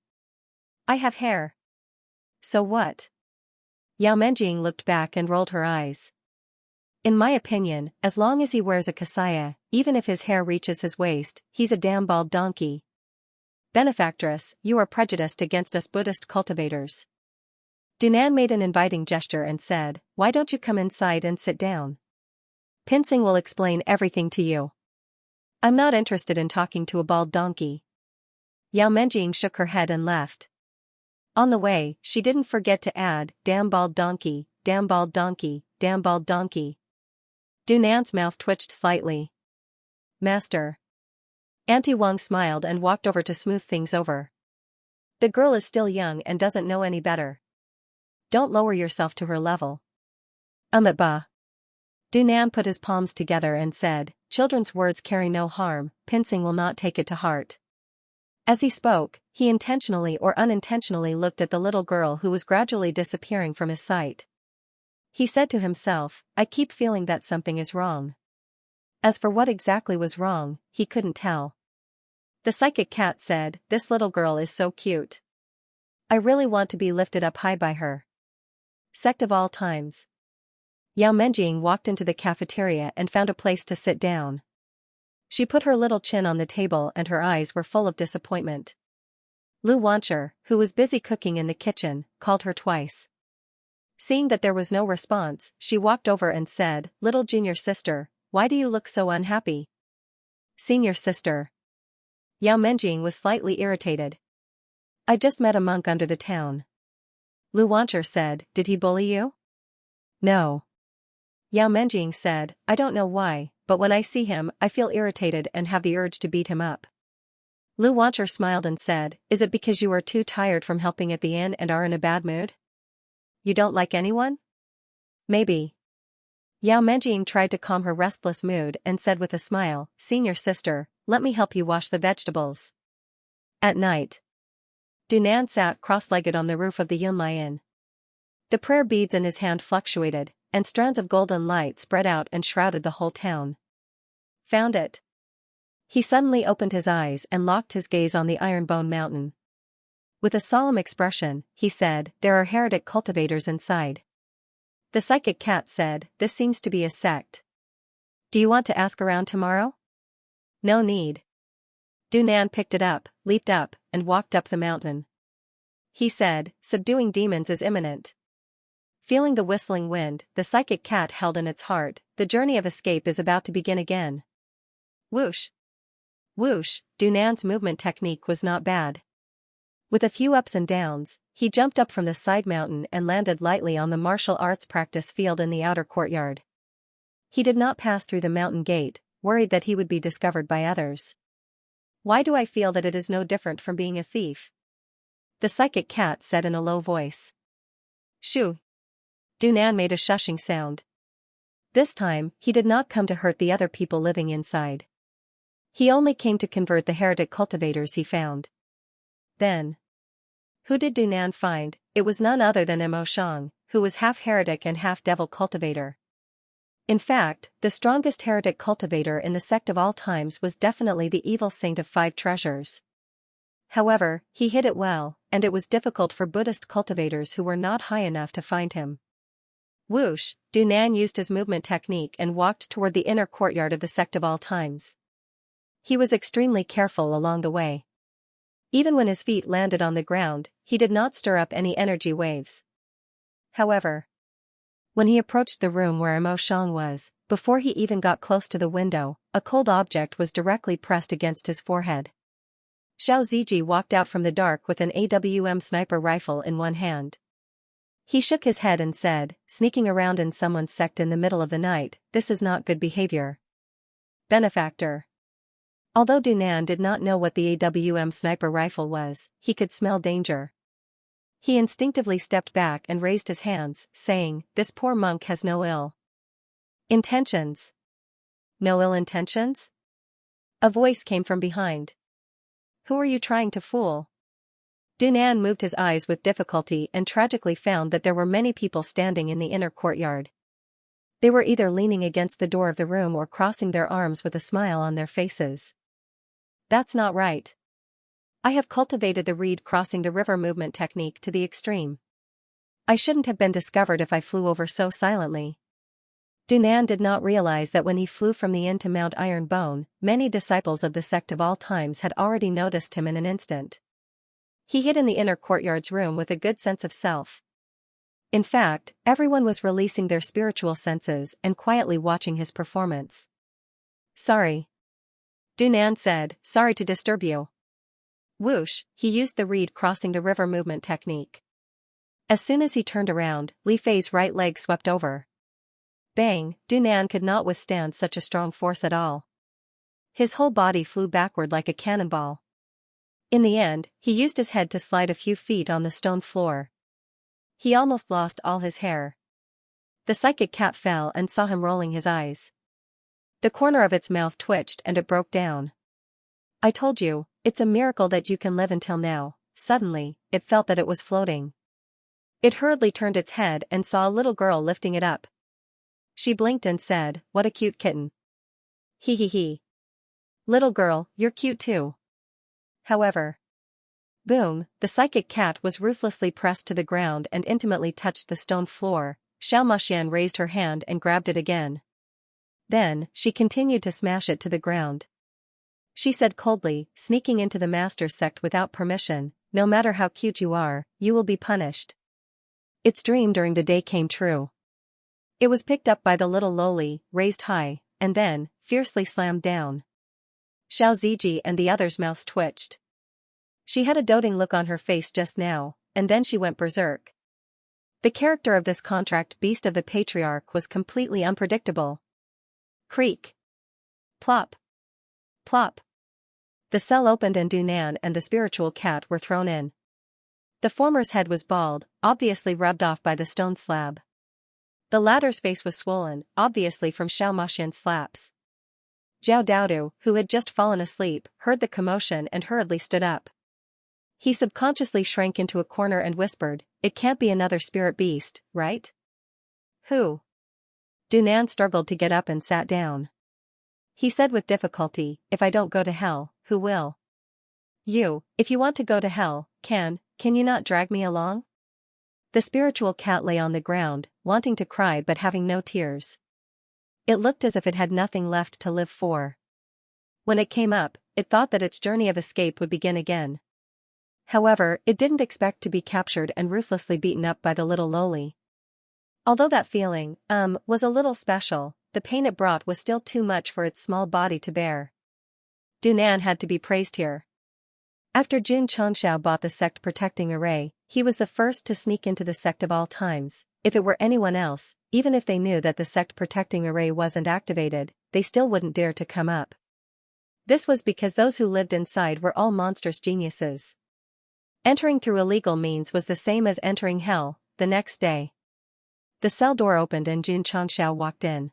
I have hair. So what? Yao Menjing looked back and rolled her eyes. In my opinion, as long as he wears a kasaya, even if his hair reaches his waist, he's a damn bald donkey. Benefactress, you are prejudiced against us Buddhist cultivators. Dunan made an inviting gesture and said, why don't you come inside and sit down? Pinsing will explain everything to you. I'm not interested in talking to a bald donkey. Yao Menjing shook her head and left. On the way, she didn't forget to add, damn bald donkey, damn bald donkey, damn bald donkey. Dunan's mouth twitched slightly. Master. Auntie Wang smiled and walked over to smooth things over. The girl is still young and doesn't know any better. Don't lower yourself to her level. Ba. Dunan put his palms together and said, children's words carry no harm, Pinsing will not take it to heart. As he spoke, he intentionally or unintentionally looked at the little girl who was gradually disappearing from his sight. He said to himself, I keep feeling that something is wrong. As for what exactly was wrong, he couldn't tell. The psychic cat said, this little girl is so cute. I really want to be lifted up high by her. Sect of all times. Yao Menjing walked into the cafeteria and found a place to sit down. She put her little chin on the table and her eyes were full of disappointment. Lu Wancher, who was busy cooking in the kitchen, called her twice. Seeing that there was no response, she walked over and said, little junior sister, why do you look so unhappy? Senior sister. Yao Menjing was slightly irritated. I just met a monk under the town. Lu Wancher said, did he bully you? No. Yao Menjing said, I don't know why, but when I see him, I feel irritated and have the urge to beat him up. Lu Wancher smiled and said, is it because you are too tired from helping at the inn and are in a bad mood? You don't like anyone? Maybe. Yao Menjing tried to calm her restless mood and said with a smile, senior sister, let me help you wash the vegetables. At night. Dunan sat cross-legged on the roof of the Yunlai Inn. The prayer beads in his hand fluctuated, and strands of golden light spread out and shrouded the whole town. Found it. He suddenly opened his eyes and locked his gaze on the Ironbone Mountain. With a solemn expression, he said, there are heretic cultivators inside. The psychic cat said, this seems to be a sect. Do you want to ask around tomorrow? No need. Dunan picked it up, leaped up, and walked up the mountain. He said, subduing demons is imminent. Feeling the whistling wind, the psychic cat held in its heart, the journey of escape is about to begin again. Whoosh. Whoosh, Dunan's movement technique was not bad. With a few ups and downs, he jumped up from the side mountain and landed lightly on the martial arts practice field in the outer courtyard. He did not pass through the mountain gate, worried that he would be discovered by others. Why do I feel that it is no different from being a thief? The psychic cat said in a low voice. Shoo. Dunan made a shushing sound. This time, he did not come to hurt the other people living inside. He only came to convert the heretic cultivators he found. Then. Who did Dunan find? It was none other than Mo Shang, who was half heretic and half devil cultivator. In fact, the strongest heretic cultivator in the sect of all times was definitely the evil saint of 5 treasures. However, he hid it well, and it was difficult for Buddhist cultivators who were not high enough to find him. Whoosh, Dunan used his movement technique and walked toward the inner courtyard of the sect of all times. He was extremely careful along the way. Even when his feet landed on the ground, he did not stir up any energy waves. However, when he approached the room where Mo Shang was, before he even got close to the window, a cold object was directly pressed against his forehead. Xiao Ziji walked out from the dark with an AWM sniper rifle in one hand. He shook his head and said, sneaking around in someone's sect in the middle of the night, this is not good behavior. Benefactor. Although Dunan did not know what the AWM sniper rifle was, he could smell danger. He instinctively stepped back and raised his hands, saying, this poor monk has no ill intentions. No ill intentions? A voice came from behind. Who are you trying to fool? Dunan moved his eyes with difficulty and tragically found that there were many people standing in the inner courtyard. They were either leaning against the door of the room or crossing their arms with a smile on their faces. That's not right. I have cultivated the reed crossing the river movement technique to the extreme. I shouldn't have been discovered if I flew over so silently. Dunan did not realize that when he flew from the inn to Mount Ironbone, many disciples of the sect of all times had already noticed him in an instant. He hid in the inner courtyard's room with a good sense of self. In fact, everyone was releasing their spiritual senses and quietly watching his performance. Sorry. Dunan said, sorry to disturb you. Whoosh, he used the reed crossing the river movement technique. As soon as he turned around, Li Fei's right leg swept over. Bang, Dunan could not withstand such a strong force at all. His whole body flew backward like a cannonball. In the end, he used his head to slide a few feet on the stone floor. He almost lost all his hair. The psychic cat fell and saw him rolling his eyes. The corner of its mouth twitched and it broke down. I told you, it's a miracle that you can live until now. Suddenly, it felt that it was floating. It hurriedly turned its head and saw a little girl lifting it up. She blinked and said, what a cute kitten. Hee hee hee. Little girl, you're cute too. However. Boom, the psychic cat was ruthlessly pressed to the ground and intimately touched the stone floor. Xianxia raised her hand and grabbed it again. Then, she continued to smash it to the ground. She said coldly, sneaking into the master's sect without permission, no matter how cute you are, you will be punished. Its dream during the day came true. It was picked up by the little lowly, raised high, and then, fiercely slammed down. Xiao Ziji and the others' mouths twitched. She had a doting look on her face just now, and then she went berserk. The character of this contract beast of the patriarch was completely unpredictable. Creak. Plop. Plop. The cell opened and Dunan and the spiritual cat were thrown in. The former's head was bald, obviously rubbed off by the stone slab. The latter's face was swollen, obviously from Xiaomaxian's slaps. Zhao Daodu, who had just fallen asleep, heard the commotion and hurriedly stood up. He subconsciously shrank into a corner and whispered, it can't be another spirit beast, right? Who? Dunan struggled to get up and sat down. He said with difficulty, if I don't go to hell, who will? You, if you want to go to hell, can you not drag me along? The spiritual cat lay on the ground, wanting to cry but having no tears. It looked as if it had nothing left to live for. When it came up, it thought that its journey of escape would begin again. However, it didn't expect to be captured and ruthlessly beaten up by the little lowly. Although that feeling, was a little special, the pain it brought was still too much for its small body to bear. Dunan had to be praised here. After Jun Chongxiao bought the sect protecting array, he was the first to sneak into the sect of all times. If it were anyone else, even if they knew that the sect protecting array wasn't activated, they still wouldn't dare to come up. This was because those who lived inside were all monstrous geniuses. Entering through illegal means was the same as entering hell. The next day, the cell door opened and Jun Chongxiao walked in.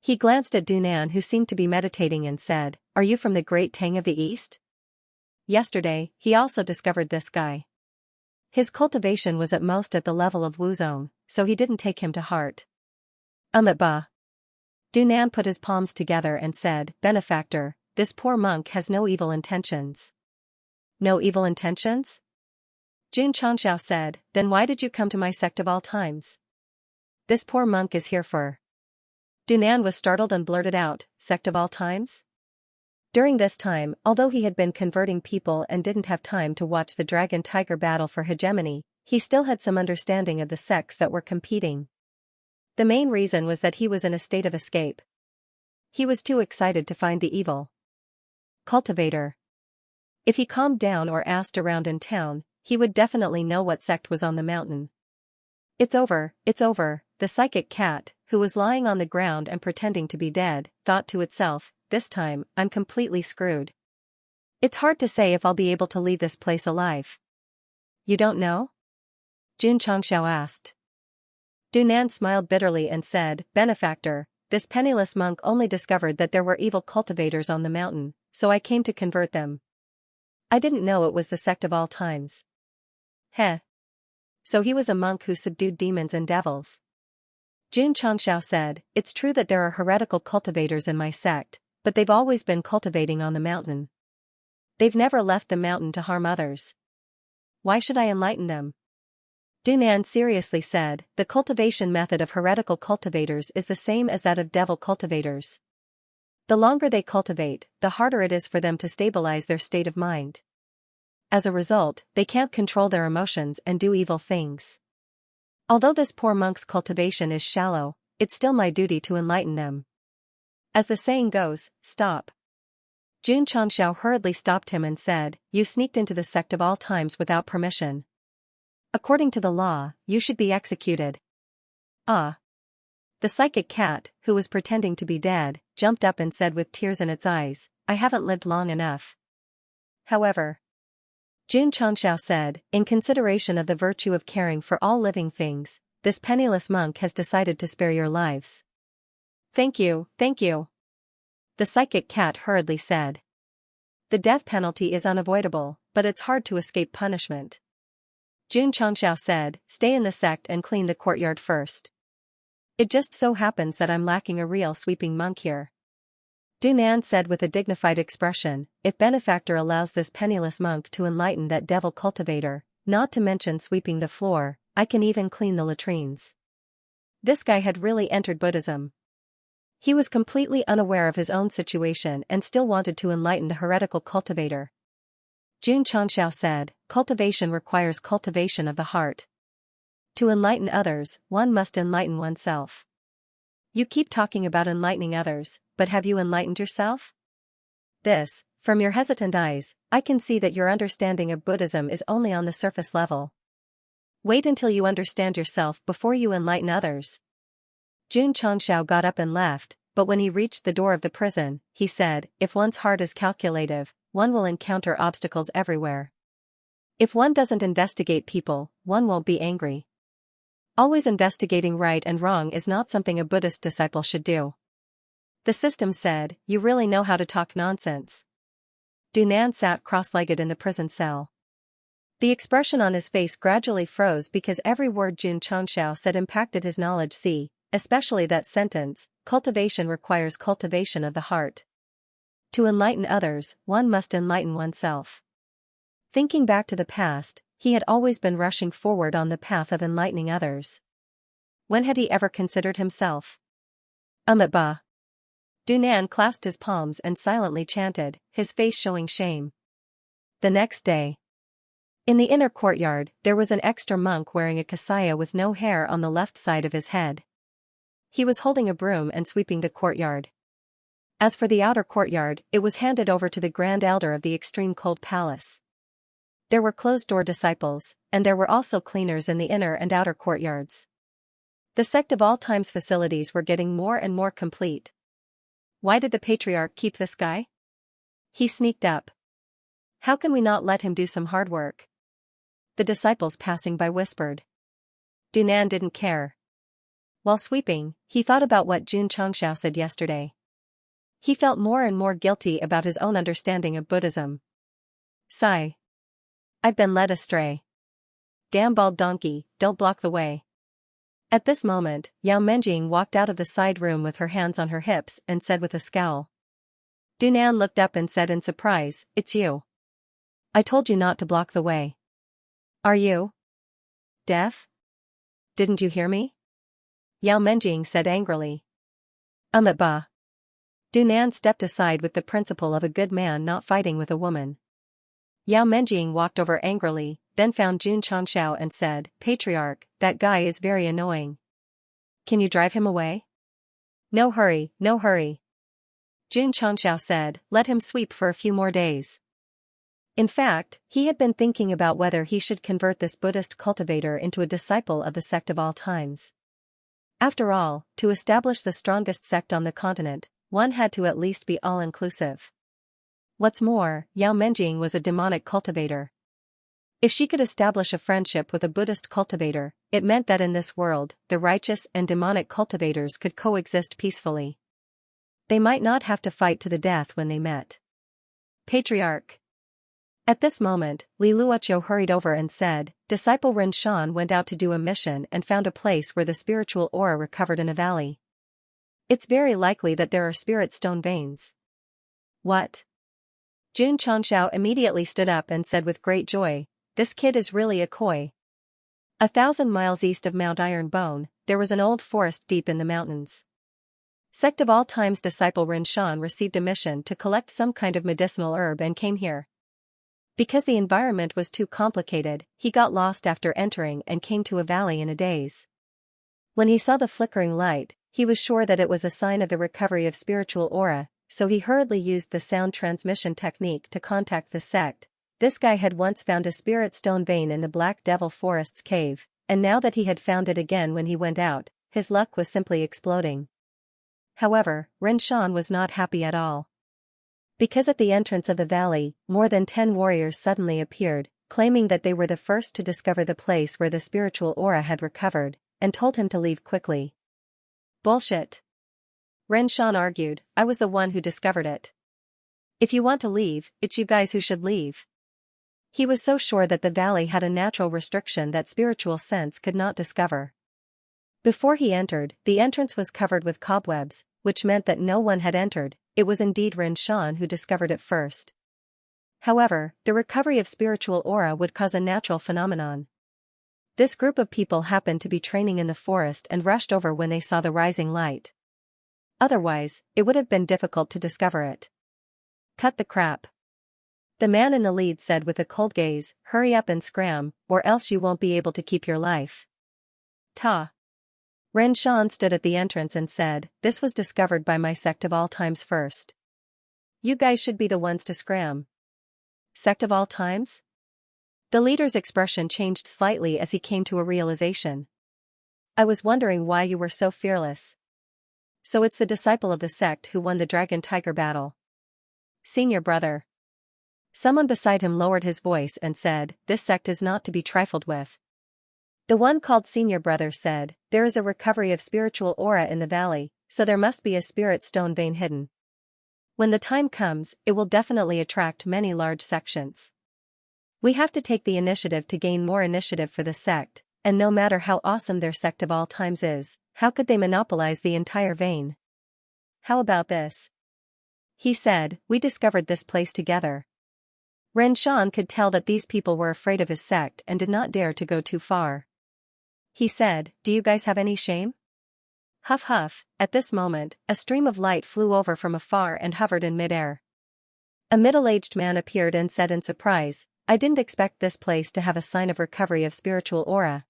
He glanced at Dunan, who seemed to be meditating, and said, are you from the great Tang of the East? Yesterday, he also discovered this guy. His cultivation was at most at the level of Wuzong, so he didn't take him to heart. Ba. Dunan put his palms together and said, benefactor, this poor monk has no evil intentions. No evil intentions? Jun Chongxiao said, then why did you come to my sect of all times? This poor monk is here for. Dunan was startled and blurted out, sect of all times? During this time, although he had been converting people and didn't have time to watch the dragon-tiger battle for hegemony, he still had some understanding of the sects that were competing. The main reason was that he was in a state of escape. He was too excited to find the evil cultivator. If he calmed down or asked around in town, he would definitely know what sect was on the mountain. It's over, the psychic cat, who was lying on the ground and pretending to be dead, thought to itself, this time, I'm completely screwed. It's hard to say if I'll be able to leave this place alive. You don't know? Xianxia asked. Dunan smiled bitterly and said, Benefactor, this penniless monk only discovered that there were evil cultivators on the mountain, so I came to convert them. I didn't know it was the sect of all times. Heh. So he was a monk who subdued demons and devils. Xianxia said, it's true that there are heretical cultivators in my sect, but they've always been cultivating on the mountain. They've never left the mountain to harm others. Why should I enlighten them? Dunan seriously said, the cultivation method of heretical cultivators is the same as that of devil cultivators. The longer they cultivate, the harder it is for them to stabilize their state of mind. As a result, they can't control their emotions and do evil things. Although this poor monk's cultivation is shallow, it's still my duty to enlighten them. As the saying goes, stop. Xianxia hurriedly stopped him and said, you sneaked into the sect of all times without permission. According to the law, you should be executed. Ah. The psychic cat, who was pretending to be dead, jumped up and said with tears in its eyes, I haven't lived long enough. However, Xianxia said, in consideration of the virtue of caring for all living things, this penniless monk has decided to spare your lives. Thank you, the psychic cat hurriedly said. The death penalty is unavoidable, but it's hard to escape punishment. Xianxia said, stay in the sect and clean the courtyard first. It just so happens that I'm lacking a real sweeping monk here. Dunan said with a dignified expression, if Benefactor allows this penniless monk to enlighten that devil cultivator, not to mention sweeping the floor, I can even clean the latrines. This guy had really entered Buddhism. He was completely unaware of his own situation and still wanted to enlighten the heretical cultivator. Xianxia said, cultivation requires cultivation of the heart. To enlighten others, one must enlighten oneself. You keep talking about enlightening others, but have you enlightened yourself? From your hesitant eyes, I can see that your understanding of Buddhism is only on the surface level. Wait until you understand yourself before you enlighten others. Xianxia got up and left, but when he reached the door of the prison, he said, if one's heart is calculative, one will encounter obstacles everywhere. If one doesn't investigate people, one won't be angry. Always investigating right and wrong is not something a Buddhist disciple should do. The system said, you really know how to talk nonsense. Dunan sat cross-legged in the prison cell. The expression on his face gradually froze because every word Xianxia said impacted his knowledge. See, especially that sentence, cultivation requires cultivation of the heart. To enlighten others, one must enlighten oneself. Thinking back to the past, he had always been rushing forward on the path of enlightening others. When had he ever considered himself? Ba. Dunan clasped his palms and silently chanted, his face showing shame. The next day. In the inner courtyard, there was an extra monk wearing a kasaya with no hair on the left side of his head. He was holding a broom and sweeping the courtyard. As for the outer courtyard, it was handed over to the Grand Elder of the Extreme Cold Palace. There were closed-door disciples, and there were also cleaners in the inner and outer courtyards. The Sect of all times facilities were getting more and more complete. Why did the patriarch keep this guy? He sneaked up. How can we not let him do some hard work? The disciples passing by whispered. Dunan didn't care. While sweeping, he thought about what Xianxia said yesterday. He felt more and more guilty about his own understanding of Buddhism. Sigh. I've been led astray. Damn bald donkey, don't block the way. At this moment, Yao Menjing walked out of the side room with her hands on her hips and said with a scowl. Dunan looked up and said in surprise, it's you. I told you not to block the way. Are you deaf? Didn't you hear me? Yao Menjing said angrily. Ba. Dunan stepped aside with the principle of a good man not fighting with a woman. Yao Menjing walked over angrily, then found Jun Changxiao and said, "Patriarch, that guy is very annoying. Can you drive him away?" "No hurry, no hurry." Jun Changxiao said, "Let him sweep for a few more days." In fact, he had been thinking about whether he should convert this Buddhist cultivator into a disciple of the sect of all times. After all, to establish the strongest sect on the continent, one had to at least be all-inclusive. What's more, Yao Menjing was a demonic cultivator. If she could establish a friendship with a Buddhist cultivator, it meant that in this world, the righteous and demonic cultivators could coexist peacefully. They might not have to fight to the death when they met. "Patriarch." At this moment, Li Luoqiu hurried over and said, "Disciple Ren Shan went out to do a mission and found a place where the spiritual aura recovered in a valley. It's very likely that there are spirit stone veins." "What?" Jun Changxiao immediately stood up and said with great joy, "This kid is really a koi." 1,000 miles east of Mount Iron Bone, there was an old forest deep in the mountains. Sect of all times disciple Ren Shan received a mission to collect some kind of medicinal herb and came here. Because the environment was too complicated, he got lost after entering and came to a valley in a daze. When he saw the flickering light, he was sure that it was a sign of the recovery of spiritual aura, so he hurriedly used the sound transmission technique to contact the sect. This guy had once found a spirit stone vein in the Black Devil Forest's cave, and now that he had found it again when he went out, his luck was simply exploding. However, Ren Shan was not happy at all. Because at the entrance of the valley, more than 10 warriors suddenly appeared, claiming that they were the first to discover the place where the spiritual aura had recovered, and told him to leave quickly. "Bullshit." Ren Shan argued, "I was the one who discovered it. If you want to leave, it's you guys who should leave." He was so sure that the valley had a natural restriction that spiritual sense could not discover. Before he entered, the entrance was covered with cobwebs, which meant that no one had entered. It was indeed Ren Shan who discovered it first. However, the recovery of spiritual aura would cause a natural phenomenon. This group of people happened to be training in the forest and rushed over when they saw the rising light. Otherwise, it would have been difficult to discover it. "Cut the crap." The man in the lead said with a cold gaze, "Hurry up and scram, or else you won't be able to keep your life." "Ta." Ren Shan stood at the entrance and said, "This was discovered by my sect of all times first. You guys should be the ones to scram." "Sect of all times?" The leader's expression changed slightly as he came to a realization. "I was wondering why you were so fearless. So it's the disciple of the sect who won the Dragon Tiger battle." "Senior brother." Someone beside him lowered his voice and said, "This sect is not to be trifled with." The one called Senior Brother said, "There is a recovery of spiritual aura in the valley, so there must be a spirit stone vein hidden. When the time comes, it will definitely attract many large sections. We have to take the initiative to gain more initiative for the sect, and no matter how awesome their sect of all times is, how could they monopolize the entire vein? How about this?" He said, "We discovered this place together." Ren Shan could tell that these people were afraid of his sect and did not dare to go too far. He said, "Do you guys have any shame?" Huff huff. At this moment, a stream of light flew over from afar and hovered in midair. A middle-aged man appeared and said in surprise, "I didn't expect this place to have a sign of recovery of spiritual aura."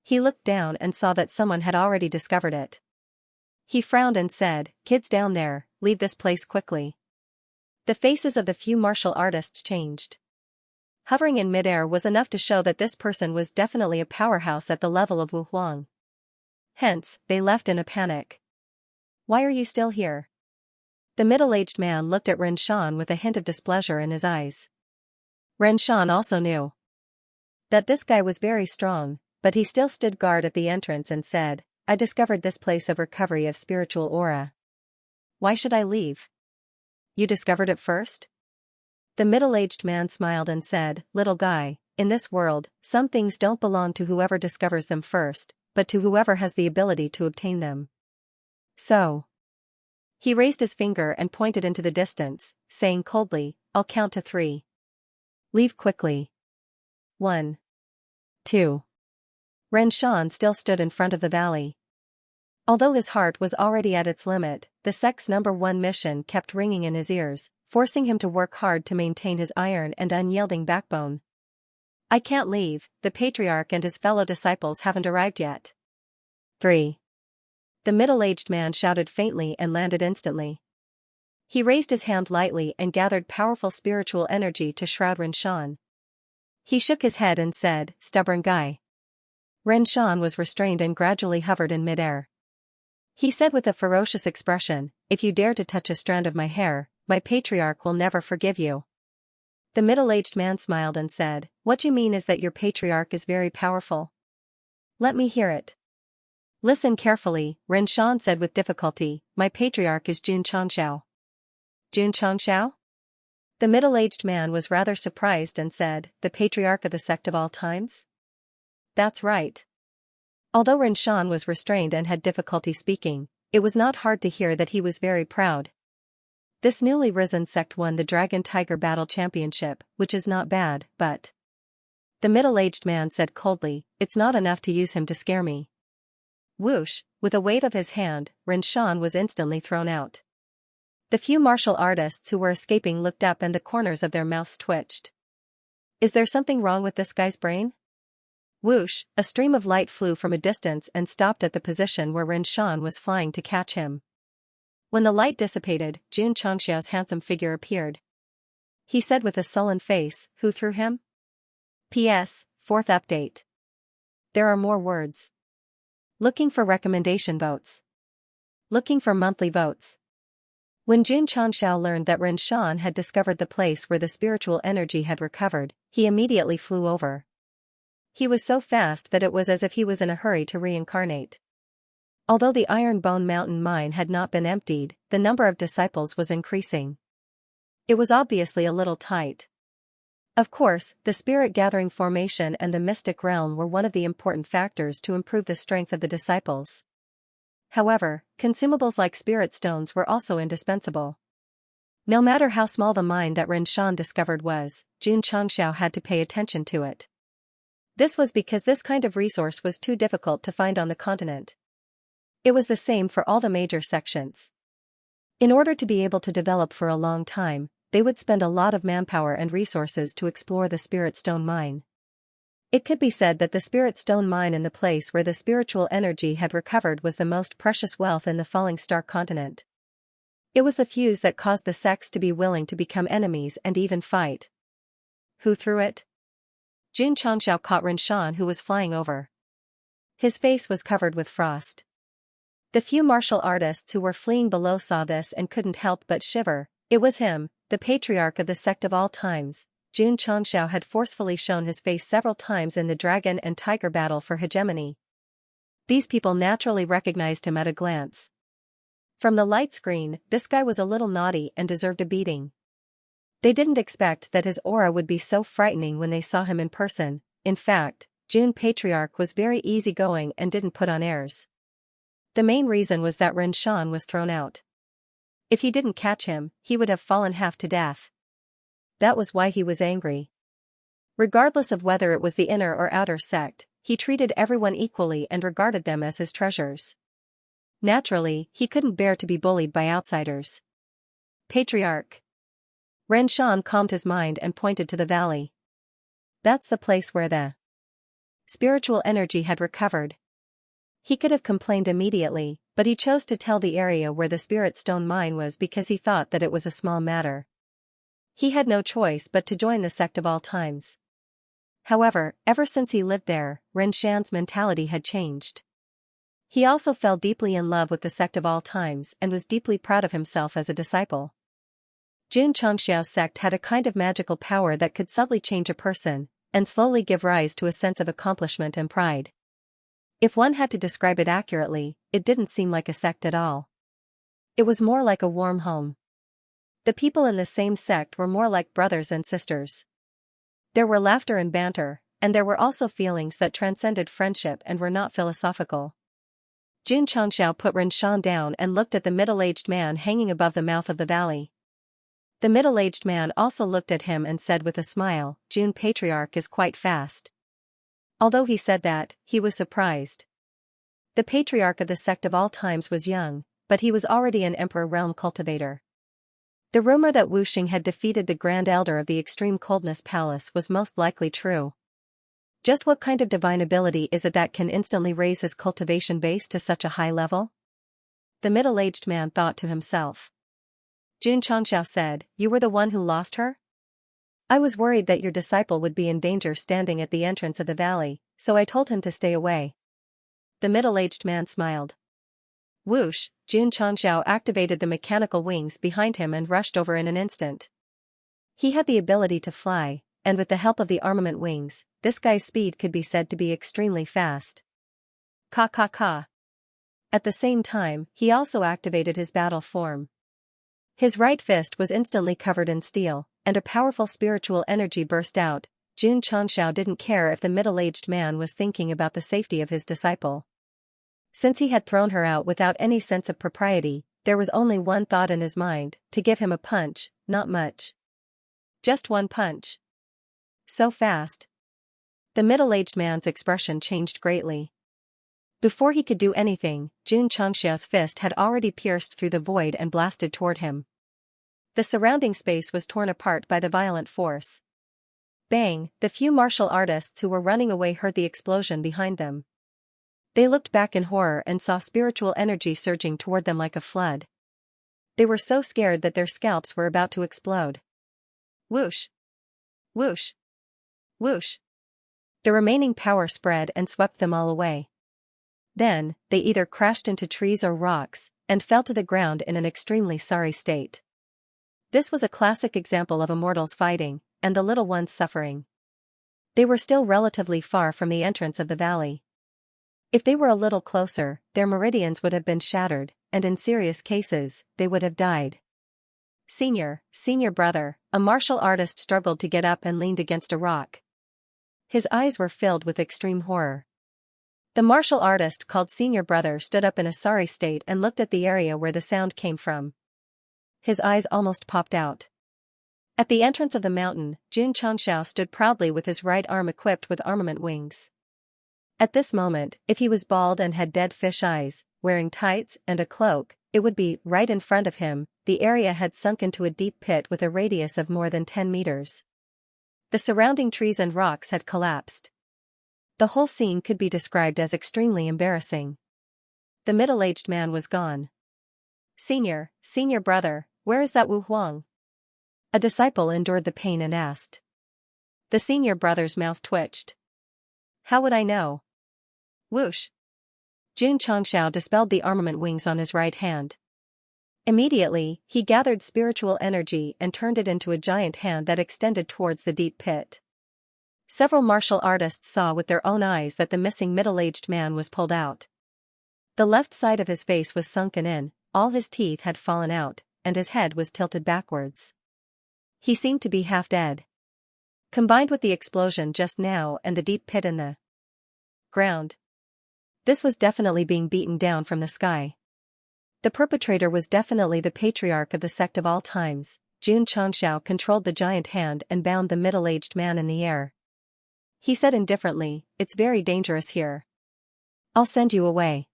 He looked down and saw that someone had already discovered it. He frowned and said, "Kids down there, leave this place quickly." The faces of the few martial artists changed. Hovering in midair was enough to show that this person was definitely a powerhouse at the level of Wu Huang. Hence, they left in a panic. "Why are you still here?" The middle-aged man looked at Ren Shan with a hint of displeasure in his eyes. Ren Shan also knew that this guy was very strong, but he still stood guard at the entrance and said, "I discovered this place of recovery of spiritual aura. Why should I leave?" "You discovered it first?" The middle-aged man smiled and said, "Little guy, in this world, some things don't belong to whoever discovers them first, but to whoever has the ability to obtain them. So." He raised his finger and pointed into the distance, saying coldly, "I'll count to 3. Leave quickly. 1. 2. Ren Shan still stood in front of the valley. Although his heart was already at its limit, the sect's #1 mission kept ringing in his ears, forcing him to work hard to maintain his iron and unyielding backbone. I can't leave, the patriarch and his fellow disciples haven't arrived yet. 3. The middle-aged man shouted faintly and landed instantly. He raised his hand lightly and gathered powerful spiritual energy to shroud Xianxia. He shook his head and said, "Stubborn guy." Xianxia was restrained and gradually hovered in midair. He said with a ferocious expression, "If you dare to touch a strand of my hair, my patriarch will never forgive you." The middle-aged man smiled and said, "What you mean is that your patriarch is very powerful. Let me hear it." "Listen carefully," Xianxia said with difficulty, "my patriarch is Xianxia." Xianxia? The middle-aged man was rather surprised and said, "The patriarch of the sect of all times?" "That's right." Although Xianxia was restrained and had difficulty speaking, it was not hard to hear that he was very proud. This newly risen sect won the Dragon Tiger Battle Championship, which is not bad, but... The middle-aged man said coldly, "It's not enough to use him to scare me." Whoosh, with a wave of his hand, Xianxia was instantly thrown out. The few martial artists who were escaping looked up and the corners of their mouths twitched. Is there something wrong with this guy's brain? Whoosh, a stream of light flew from a distance and stopped at the position where Xianxia was flying to catch him. When the light dissipated, Xianxia's handsome figure appeared. He said with a sullen face, "Who threw him?" P.S. 4th update. There are more words. Looking for recommendation votes. Looking for monthly votes. When Xianxia learned that Xianxia had discovered the place where the spiritual energy had recovered, he immediately flew over. He was so fast that it was as if he was in a hurry to reincarnate. Although the Iron Bone Mountain mine had not been emptied, the number of disciples was increasing. It was obviously a little tight. Of course, the spirit-gathering formation and the mystic realm were one of the important factors to improve the strength of the disciples. However, consumables like spirit stones were also indispensable. No matter how small the mine that Xianxia discovered was, Xianxia had to pay attention to it. This was because this kind of resource was too difficult to find on the continent. It was the same for all the major sections. In order to be able to develop for a long time, they would spend a lot of manpower and resources to explore the spirit stone mine. It could be said that the spirit stone mine in the place where the spiritual energy had recovered was the most precious wealth in the falling star continent. It was the fuse that caused the sects to be willing to become enemies and even fight. Who threw it? Xianxia caught Xianxia, who was flying over. His face was covered with frost. The few martial artists who were fleeing below saw this and couldn't help but shiver. It was him, the patriarch of the sect of all times. Xianxia had forcefully shown his face several times in the dragon and tiger battle for hegemony. These people naturally recognized him at a glance. From the light screen, this guy was a little naughty and deserved a beating. They didn't expect that his aura would be so frightening when they saw him in person. In fact, Patriarch was very easygoing and didn't put on airs. The main reason was that Xianxia was thrown out. If he didn't catch him, he would have fallen half to death. That was why he was angry. Regardless of whether it was the inner or outer sect, he treated everyone equally and regarded them as his treasures. Naturally, he couldn't bear to be bullied by outsiders. Patriarch. Xianxia calmed his mind and pointed to the valley. That's the place where the spiritual energy had recovered. He could have complained immediately, but he chose to tell the area where the spirit stone mine was because he thought that it was a small matter. He had no choice but to join the sect of all times. However, ever since he lived there, Xianxia's mentality had changed. He also fell deeply in love with the sect of all times and was deeply proud of himself as a disciple. Xianxia's sect had a kind of magical power that could subtly change a person, and slowly give rise to a sense of accomplishment and pride. If one had to describe it accurately, it didn't seem like a sect at all. It was more like a warm home. The people in the same sect were more like brothers and sisters. There were laughter and banter, and there were also feelings that transcended friendship and were not philosophical. Xianxia put Xianxia down and looked at the middle-aged man hanging above the mouth of the valley. The middle-aged man also looked at him and said with a smile, Patriarch is quite fast. Although he said that, he was surprised. The patriarch of the sect of all times was young, but he was already an emperor realm cultivator. The rumor that Wu Xing had defeated the Grand Elder of the Extreme Coldness Palace was most likely true. Just what kind of divine ability is it that can instantly raise his cultivation base to such a high level? The middle-aged man thought to himself. Jun Changxiao said, "You were the one who lost her? I was worried that your disciple would be in danger standing at the entrance of the valley, so I told him to stay away." The middle-aged man smiled. Whoosh, Jun Changxiao activated the mechanical wings behind him and rushed over in an instant. He had the ability to fly, and with the help of the armament wings, this guy's speed could be said to be extremely fast. Ka ka ka. At the same time, he also activated his battle form. His right fist was instantly covered in steel, and a powerful spiritual energy burst out. Jun Changxiao didn't care if the middle-aged man was thinking about the safety of his disciple. Since he had thrown her out without any sense of propriety, there was only one thought in his mind: to give him a punch, not much. Just one punch. So fast. The middle-aged man's expression changed greatly. Before he could do anything, Jun Changxiao's fist had already pierced through the void and blasted toward him. The surrounding space was torn apart by the violent force. Bang! The few martial artists who were running away heard the explosion behind them. They looked back in horror and saw spiritual energy surging toward them like a flood. They were so scared that their scalps were about to explode. Whoosh! Whoosh! Whoosh! The remaining power spread and swept them all away. Then, they either crashed into trees or rocks, and fell to the ground in an extremely sorry state. This was a classic example of immortals fighting, and the little ones suffering. They were still relatively far from the entrance of the valley. If they were a little closer, their meridians would have been shattered, and in serious cases, they would have died. Senior brother, a martial artist struggled to get up and leaned against a rock. His eyes were filled with extreme horror. The martial artist called senior brother stood up in a sorry state and looked at the area where the sound came from. His eyes almost popped out. At the entrance of the mountain, Jun Changxiao stood proudly with his right arm equipped with armament wings. At this moment, if he was bald and had dead fish eyes, wearing tights and a cloak, it would be right in front of him. The area had sunk into a deep pit with a radius of more than 10 meters. The surrounding trees and rocks had collapsed. The whole scene could be described as extremely embarrassing. The middle-aged man was gone. Senior brother, where is that Wu Huang? A disciple endured the pain and asked. The senior brother's mouth twitched. How would I know? Whoosh! Jun Changxiao dispelled the armament wings on his right hand. Immediately, he gathered spiritual energy and turned it into a giant hand that extended towards the deep pit. Several martial artists saw with their own eyes that the missing middle-aged man was pulled out. The left side of his face was sunken in, all his teeth had fallen out, and his head was tilted backwards. He seemed to be half dead. Combined with the explosion just now and the deep pit in the ground, this was definitely being beaten down from the sky. The perpetrator was definitely the patriarch of the sect of all times. Jun Changxiao controlled the giant hand and bound the middle-aged man in the air. He said indifferently, "It's very dangerous here. I'll send you away."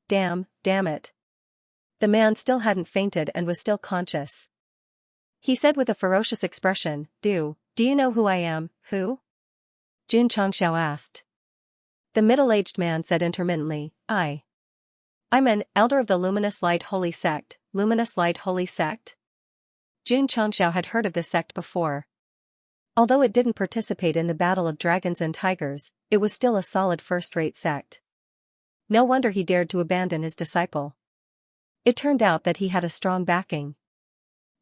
Damn it. The man still hadn't fainted and was still conscious. He said with a ferocious expression, Do you know who I am, who? Jun Changxiao asked. The middle-aged man said intermittently, I'm an elder of the Luminous Light Holy Sect. Luminous Light Holy Sect? Jun Changxiao had heard of this sect before. Although it didn't participate in the Battle of Dragons and Tigers, it was still a solid first-rate sect. No wonder he dared to abandon his disciple. It turned out that he had a strong backing.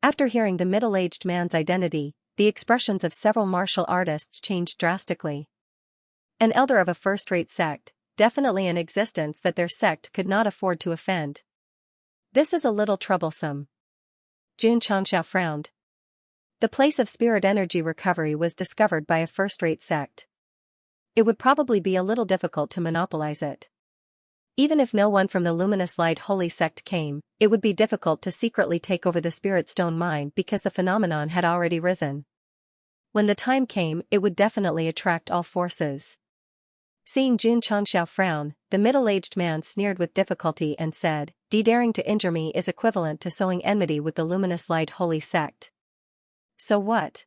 After hearing the middle-aged man's identity, the expressions of several martial artists changed drastically. An elder of a first-rate sect, definitely an existence that their sect could not afford to offend. This is a little troublesome. Jun Changxiao frowned. The place of spirit energy recovery was discovered by a first-rate sect. It would probably be a little difficult to monopolize it. Even if no one from the Luminous Light Holy Sect came, it would be difficult to secretly take over the Spirit Stone mine because the phenomenon had already risen. When the time came, it would definitely attract all forces. Seeing Jun Changxiao frown, the middle-aged man sneered with difficulty and said, daring to injure me is equivalent to sowing enmity with the luminous light holy sect. So what?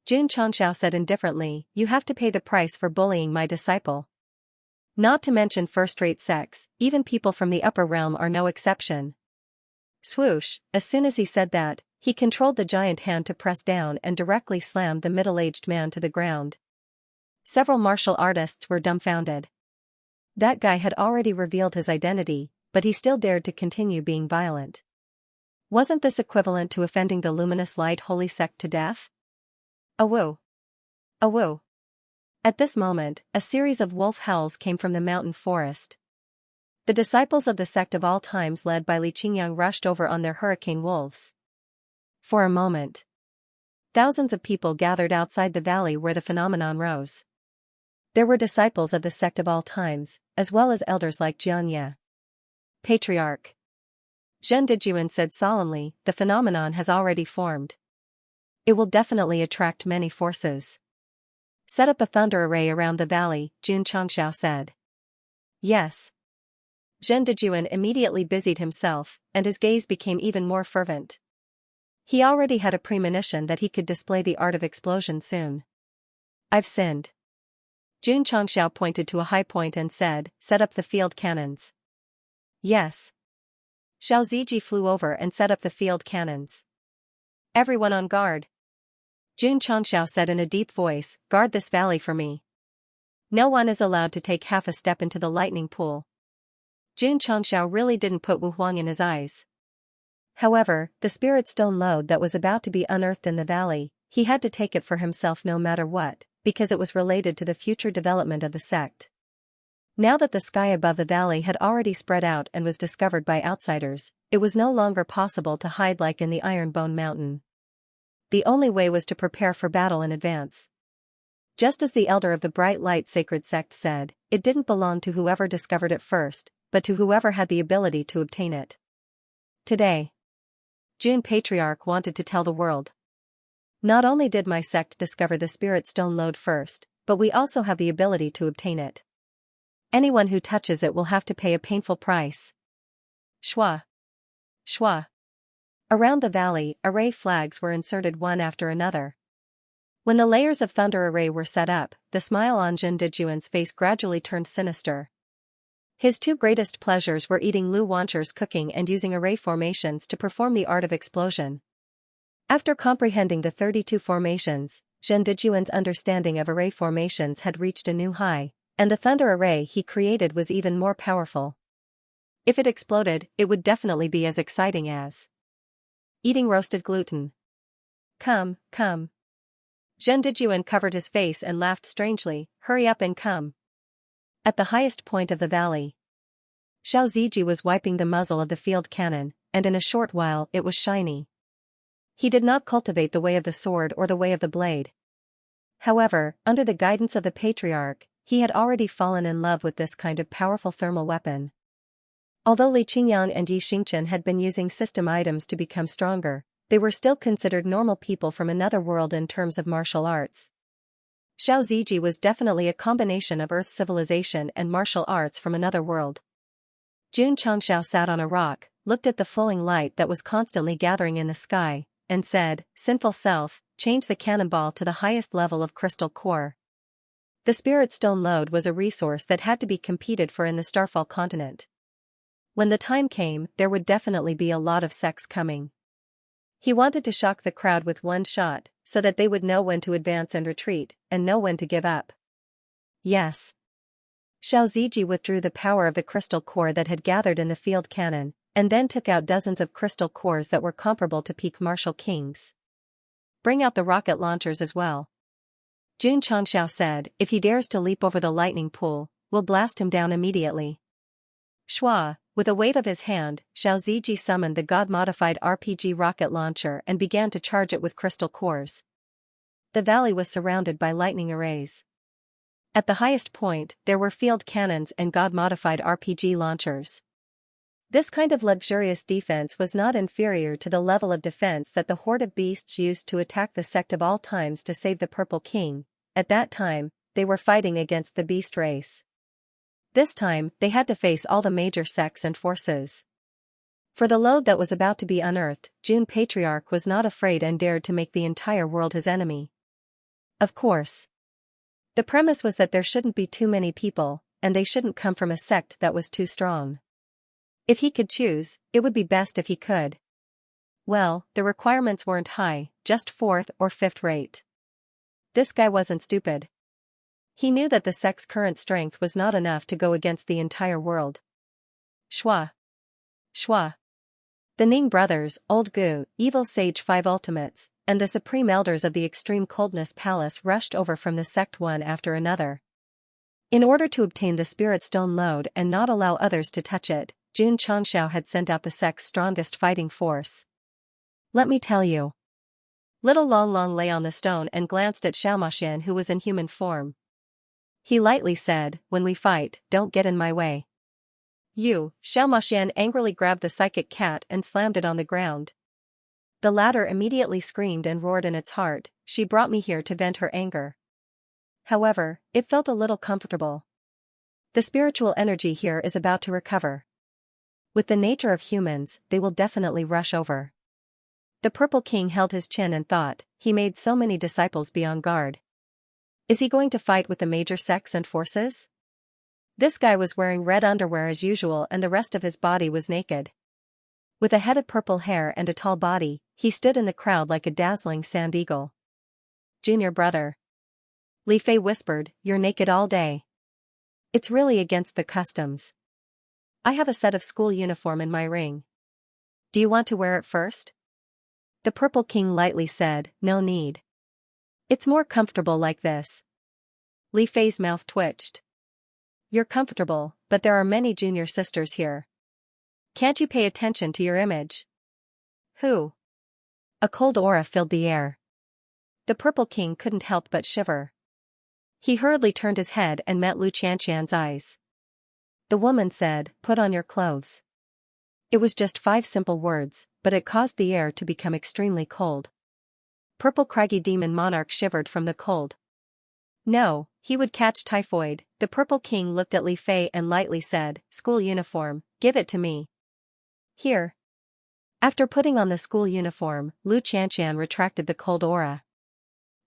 Jun Changxiao said indifferently, you have to pay the price for bullying my disciple. Not to mention first-rate sects, even people from the upper realm are no exception. Swoosh, as soon as he said that, he controlled the giant hand to press down and directly slammed the middle-aged man to the ground. Several martial artists were dumbfounded. That guy had already revealed his identity, but he still dared to continue being violent. Wasn't this equivalent to offending the luminous light holy sect to death? Awoo! Awoo! At this moment, a series of wolf howls came from the mountain forest. The disciples of the sect of all times led by Li Qingyang rushed over on their hurricane wolves. For a moment, thousands of people gathered outside the valley where the phenomenon rose. There were disciples of the sect of all times, as well as elders like Xianxia. Patriarch Zhen Dijuan said solemnly, the phenomenon has already formed. It will definitely attract many forces. Set up a thunder array around the valley, Jun Changxiao said. Yes. Zhen Dijuan immediately busied himself, and his gaze became even more fervent. He already had a premonition that he could display the art of explosion soon. I've sinned. Jun Changxiao pointed to a high point and said, set up the field cannons. Yes. Xiao Ziji flew over and set up the field cannons. Everyone on guard. Jun Changxiao said in a deep voice, guard this valley for me. No one is allowed to take half a step into the lightning pool. Jun Changxiao really didn't put Wu Huang in his eyes. However, the spirit stone lode that was about to be unearthed in the valley, he had to take it for himself no matter what, because it was related to the future development of the sect. Now that the sky above the valley had already spread out and was discovered by outsiders, it was no longer possible to hide like in the Ironbone Mountain. The only way was to prepare for battle in advance. Just as the elder of the Bright Light Sacred Sect said, it didn't belong to whoever discovered it first, but to whoever had the ability to obtain it. Today, Jun Patriarch wanted to tell the world. Not only did my sect discover the spirit stone lode first, but we also have the ability to obtain it. Anyone who touches it will have to pay a painful price. Shwa. Shwa. Around the valley, array flags were inserted one after another. When the layers of thunder array were set up, the smile on Zhen Dijuan's face gradually turned sinister. His two greatest pleasures were eating Lu Wancher's cooking and using array formations to perform the art of explosion. After comprehending the 32 formations, Zhen Dijuan's understanding of array formations had reached a new high, and the thunder array he created was even more powerful. If it exploded, it would definitely be as exciting as eating roasted gluten. Come, come. Zhen Dijuan covered his face and laughed strangely, hurry up and come. At the highest point of the valley, Xiao Ziji was wiping the muzzle of the field cannon, and in a short while it was shiny. He did not cultivate the way of the sword or the way of the blade. However, under the guidance of the Patriarch, he had already fallen in love with this kind of powerful thermal weapon. Although Li Qingyang and Yi Xingchen had been using system items to become stronger, they were still considered normal people from another world in terms of martial arts. Xiao Ziji was definitely a combination of Earth civilization and martial arts from another world. Jun Changxiao sat on a rock, looked at the flowing light that was constantly gathering in the sky, and said, sinful self, change the cannonball to the highest level of crystal core. The spirit stone lode was a resource that had to be competed for in the Starfall continent. When the time came, there would definitely be a lot of sects coming. He wanted to shock the crowd with one shot, so that they would know when to advance and retreat, and know when to give up. Yes. Xiao Ziji withdrew the power of the crystal core that had gathered in the field cannon, and then took out dozens of crystal cores that were comparable to peak martial kings. Bring out the rocket launchers as well. Jun Changxiao said, if he dares to leap over the lightning pool, we'll blast him down immediately. Shwa, with a wave of his hand, Xiao Ziji summoned the god-modified RPG rocket launcher and began to charge it with crystal cores. The valley was surrounded by lightning arrays. At the highest point, there were field cannons and god-modified RPG launchers. This kind of luxurious defense was not inferior to the level of defense that the horde of beasts used to attack the sect of all times to save the Purple King. At that time, they were fighting against the beast race. This time, they had to face all the major sects and forces. For the load that was about to be unearthed, June Patriarch was not afraid and dared to make the entire world his enemy. Of course. The premise was that there shouldn't be too many people, and they shouldn't come from a sect that was too strong. If he could choose, it would be best if he could. Well, the requirements weren't high, just 4th or 5th rate. This guy wasn't stupid. He knew that the sect's current strength was not enough to go against the entire world. Shua. Shua. The Ning brothers, Old Gu, Evil Sage 5 Ultimates, and the Supreme Elders of the Extreme Coldness Palace rushed over from the sect one after another. In order to obtain the Spirit Stone load and not allow others to touch it, Jun Xianxia had sent out the sect's strongest fighting force. Let me tell you. Little Long Long lay on the stone and glanced at Xiaomaxian, who was in human form. He lightly said, "When we fight, don't get in my way." Xiaomaxian angrily grabbed the psychic cat and slammed it on the ground. The latter immediately screamed and roared in its heart, "She brought me here to vent her anger." However, it felt a little comfortable. The spiritual energy here is about to recover. With the nature of humans, they will definitely rush over. The Purple King held his chin and thought, he made so many disciples be on guard. Is he going to fight with the major sects and forces? This guy was wearing red underwear as usual and the rest of his body was naked. With a head of purple hair and a tall body, he stood in the crowd like a dazzling sand eagle. "Junior brother." Li Fei whispered, "You're naked all day. It's really against the customs. I have a set of school uniform in my ring. Do you want to wear it first?" The Purple King lightly said, "No need. It's more comfortable like this." Li Fei's mouth twitched. "You're comfortable, but there are many junior sisters here. Can't you pay attention to your image?" "Who?" A cold aura filled the air. The Purple King couldn't help but shiver. He hurriedly turned his head and met Lu Qianqian's eyes. The woman said, "Put on your clothes." It was just 5 simple words, but it caused the air to become extremely cold. Purple Craggy Demon Monarch shivered from the cold. No, he would catch typhoid. The Purple King looked at Li Fei and lightly said, "School uniform, give it to me." "Here." After putting on the school uniform, Lu Qianqian retracted the cold aura.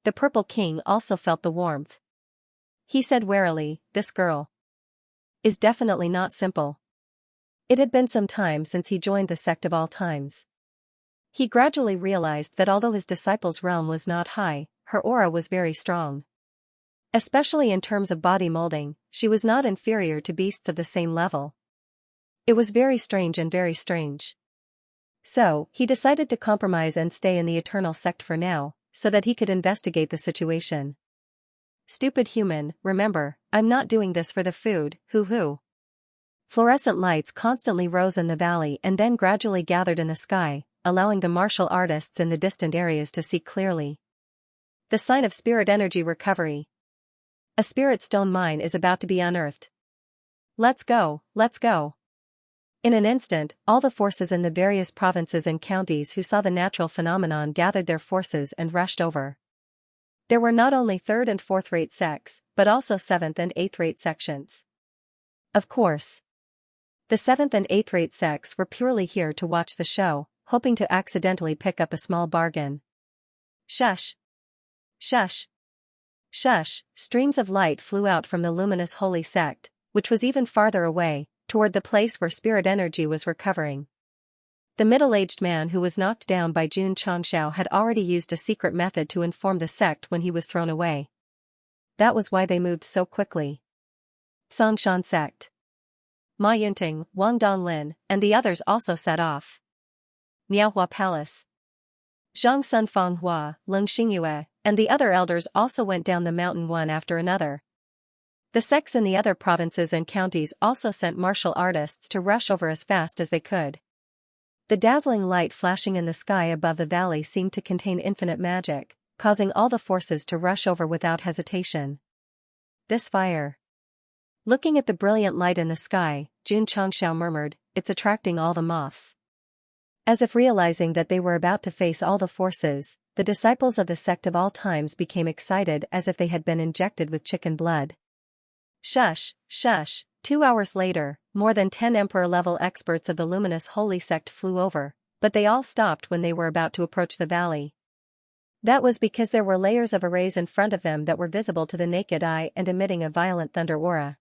The Purple King also felt the warmth. He said warily, "This girl is definitely not simple." It had been some time since he joined the sect of all times. He gradually realized that although his disciple's realm was not high, her aura was very strong. Especially in terms of body molding, she was not inferior to beasts of the same level. It was very strange and very strange. So, he decided to compromise and stay in the Eternal Sect for now, so that he could investigate the situation. "Stupid human, remember, I'm not doing this for the food, hoo-hoo." Fluorescent lights constantly rose in the valley and then gradually gathered in the sky, allowing the martial artists in the distant areas to see clearly. The sign of spirit energy recovery. A spirit stone mine is about to be unearthed. Let's go, let's go. In an instant, all the forces in the various provinces and counties who saw the natural phenomenon gathered their forces and rushed over. There were not only 3rd and 4th rate sects, but also 7th and 8th rate sections. Of course. The 7th and 8th rate sects were purely here to watch the show, hoping to accidentally pick up a small bargain. Shush. Shush. Shush. Streams of light flew out from the luminous holy sect, which was even farther away, toward the place where spirit energy was recovering. The middle-aged man who was knocked down by Jun Xianxia had already used a secret method to inform the sect when he was thrown away. That was why they moved so quickly. Songshan Sect. Ma Yunting, Wang Donglin, and the others also set off. Miaohua Palace. Zhang Sun Fanghua, Leng Xingyue, and the other elders also went down the mountain one after another. The sects in the other provinces and counties also sent martial artists to rush over as fast as they could. The dazzling light flashing in the sky above the valley seemed to contain infinite magic, causing all the forces to rush over without hesitation. This fire. Looking at the brilliant light in the sky, Jun Xianxiao murmured, "It's attracting all the moths." As if realizing that they were about to face all the forces, the disciples of the sect of all times became excited as if they had been injected with chicken blood. Shush, shush. 2 hours later, more than 10 emperor-level experts of the luminous holy sect flew over, but they all stopped when they were about to approach the valley. That was because there were layers of arrays in front of them that were visible to the naked eye and emitting a violent thunder aura.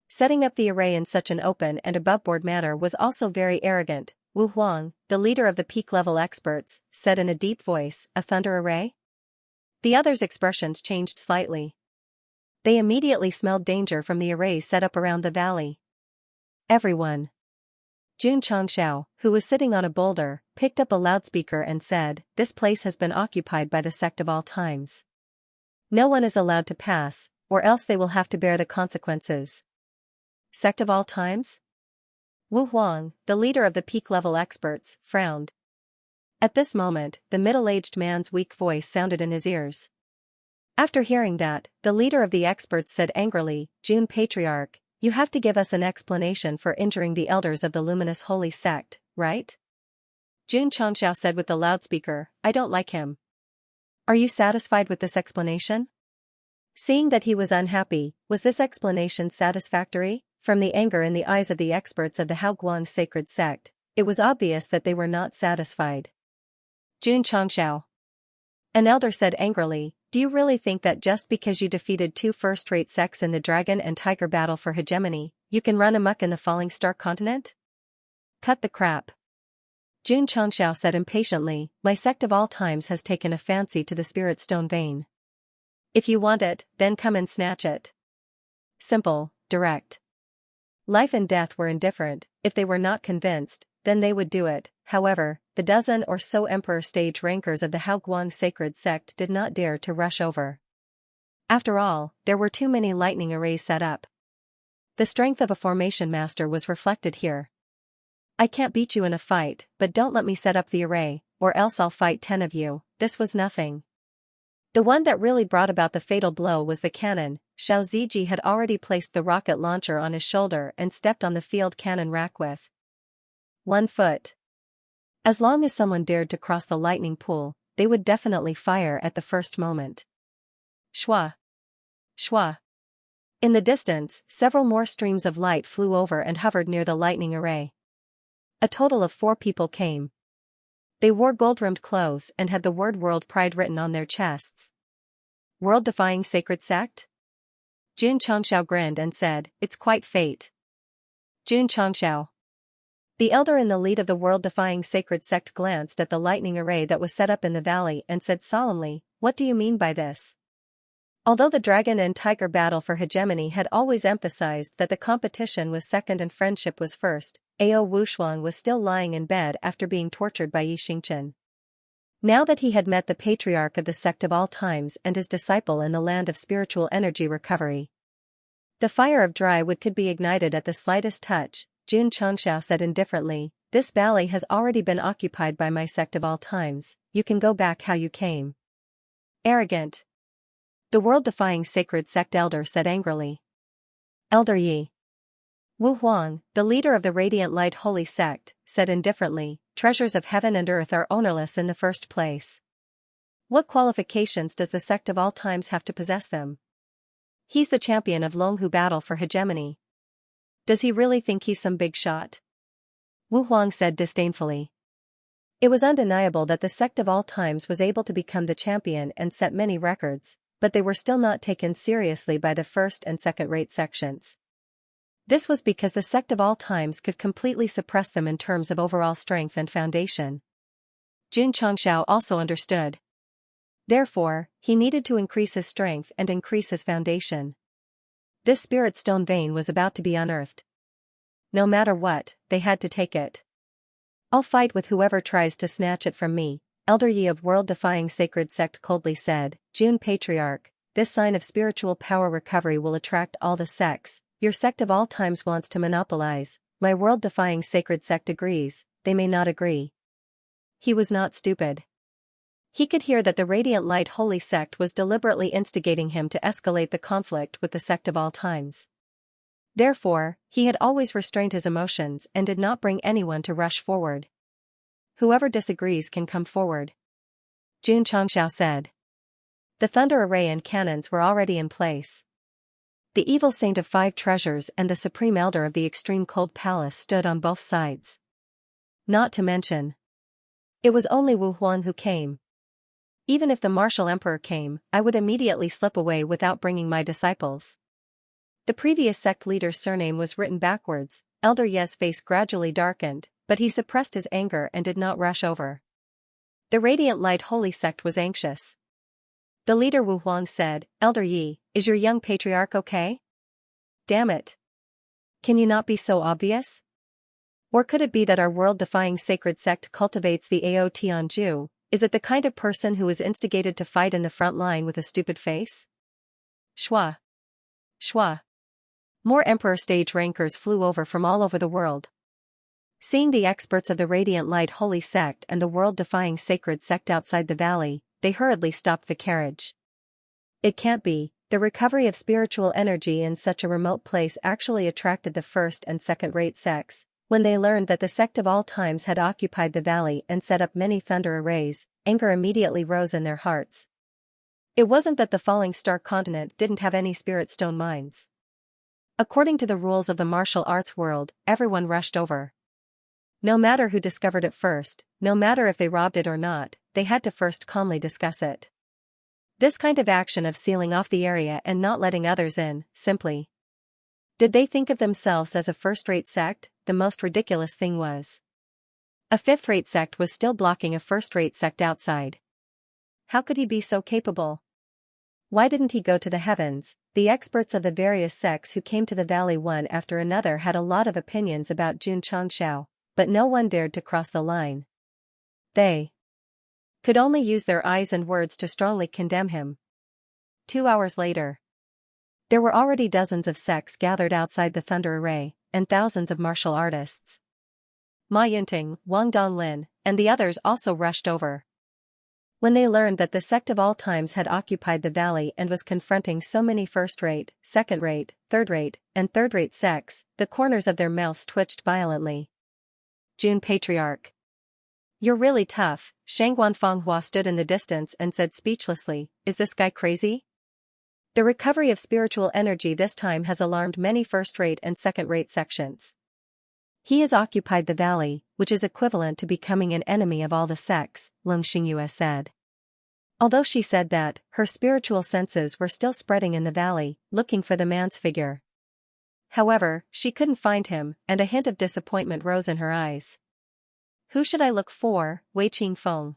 Setting up the array in such an open and aboveboard manner was also very arrogant. Wu Huang, the leader of the peak-level experts, said in a deep voice, "A thunder array?" The others' expressions changed slightly. They immediately smelled danger from the arrays set up around the valley. Everyone. Xianxia, who was sitting on a boulder, picked up a loudspeaker and said, "This place has been occupied by the sect of all times. No one is allowed to pass, or else they will have to bear the consequences." Sect of all times? Wu Huang, the leader of the peak-level experts, frowned. At this moment, the middle-aged man's weak voice sounded in his ears. After hearing that, the leader of the experts said angrily, "June Patriarch, you have to give us an explanation for injuring the elders of the luminous holy sect, right?" Xianxia said with the loudspeaker, "I don't like him. Are you satisfied with this explanation?" Seeing that he was unhappy, was this explanation satisfactory? From the anger in the eyes of the experts of the Haoguang sacred sect, it was obvious that they were not satisfied. Xianxia. An elder said angrily, "Do you really think that just because you defeated 2 first-rate sects in the dragon and tiger battle for hegemony, you can run amok in the falling star continent? Cut the crap." Xianxia said impatiently, "My sect of all times has taken a fancy to the spirit stone vein. If you want it, then come and snatch it." Simple, direct. Life and death were indifferent. If they were not convinced, then they would do it. However, the dozen or so emperor stage rankers of the Haoguang sacred sect did not dare to rush over. After all, there were too many lightning arrays set up. The strength of a formation master was reflected here. "I can't beat you in a fight, but don't let me set up the array, or else I'll fight 10 of you." This was nothing. The one that really brought about the fatal blow was the cannon. Xiao Ziji had already placed the rocket launcher on his shoulder and stepped on the field cannon rack with 1 foot. As long as someone dared to cross the lightning pool, they would definitely fire at the first moment. Shwa! Shwa! In the distance, several more streams of light flew over and hovered near the lightning array. A total of 4 people came. They wore gold-rimmed clothes and had the word World Pride written on their chests. World-defying sacred sect? Xianxia grinned and said, "It's quite fate." Xianxia. The elder in the lead of the world-defying sacred sect glanced at the lightning array that was set up in the valley and said solemnly, "What do you mean by this?" Although the dragon and tiger battle for hegemony had always emphasized that the competition was second and friendship was first, Ao Wushuang was still lying in bed after being tortured by Yi Xingchen. Now that he had met the patriarch of the sect of all times and his disciple in the land of spiritual energy recovery, the fire of dry wood could be ignited at the slightest touch. Xianxia said indifferently, "This valley has already been occupied by my sect of all times, you can go back how you came." Arrogant. The world-defying sacred sect elder said angrily. Elder Yi. Wu Huang, the leader of the Radiant Light Holy Sect, said indifferently, "Treasures of heaven and earth are ownerless in the first place. What qualifications does the sect of all times have to possess them? He's the champion of Longhu battle for hegemony. Does he really think he's some big shot?" Wu Huang said disdainfully. It was undeniable that the sect of all times was able to become the champion and set many records, but they were still not taken seriously by the first and second-rate sections. This was because the sect of all times could completely suppress them in terms of overall strength and foundation. Xianxia also understood. Therefore, he needed to increase his strength and increase his foundation. This spirit stone vein was about to be unearthed. No matter what, they had to take it. "I'll fight with whoever tries to snatch it from me," Elder Yi of world-defying sacred sect coldly said. "June Patriarch, this sign of spiritual power recovery will attract all the sects. Your sect of all times wants to monopolize. My world-defying sacred sect agrees, they may not agree." He was not stupid. He could hear that the Radiant Light Holy Sect was deliberately instigating him to escalate the conflict with the sect of all times. Therefore, he had always restrained his emotions and did not bring anyone to rush forward. "Whoever disagrees can come forward." Jun Changxiao said. The thunder array and cannons were already in place. The evil saint of 5 treasures and the supreme elder of the extreme cold palace stood on both sides. Not to mention, it was only Wu Huan who came. Even if the martial emperor came, I would immediately slip away without bringing my disciples. The previous sect leader's surname was written backwards. Elder Ye's face gradually darkened, but he suppressed his anger and did not rush over. The Radiant Light Holy Sect was anxious. The leader Wu Huang said, Elder Yi, is your young patriarch okay? Damn it. Can you not be so obvious? Or could it be that our world-defying sacred sect cultivates the Aotianju? Is it the kind of person who is instigated to fight in the front line with a stupid face? Shua. Shua. More Emperor stage rankers flew over from all over the world. Seeing the experts of the Radiant Light Holy Sect and the world-defying sacred sect outside the valley, they hurriedly stopped the carriage. It can't be, the recovery of spiritual energy in such a remote place actually attracted the first and second-rate sects. When they learned that the sect of all times had occupied the valley and set up many thunder arrays, anger immediately rose in their hearts. It wasn't that the falling star continent didn't have any spirit stone mines. According to the rules of the martial arts world, everyone rushed over. No matter who discovered it first, no matter if they robbed it or not, they had to first calmly discuss it. This kind of action of sealing off the area and not letting others in, simply. Did they think of themselves as a first-rate sect? The most ridiculous thing was, a fifth-rate sect was still blocking a first-rate sect outside. How could he be so capable? Why didn't he go to the heavens? The experts of the various sects who came to the valley one after another had a lot of opinions about Jun Changxiao, but no one dared to cross the line. They could only use their eyes and words to strongly condemn him. 2 hours later, there were already dozens of sects gathered outside the thunder array, and thousands of martial artists. Ma Yunting, Wang Donglin, and the others also rushed over. When they learned that the sect of all times had occupied the valley and was confronting so many first-rate, second-rate, third-rate, and third-rate sects, the corners of their mouths twitched violently. Jun Patriarch. You're really tough, Shangguan Fanghua stood in the distance and said speechlessly, is this guy crazy? The recovery of spiritual energy this time has alarmed many first-rate and second-rate sections. He has occupied the valley, which is equivalent to becoming an enemy of all the sects, Lung Xingyue said. Although she said that, her spiritual senses were still spreading in the valley, looking for the man's figure. However, she couldn't find him, and a hint of disappointment rose in her eyes. Who should I look for? Wei Qingfeng.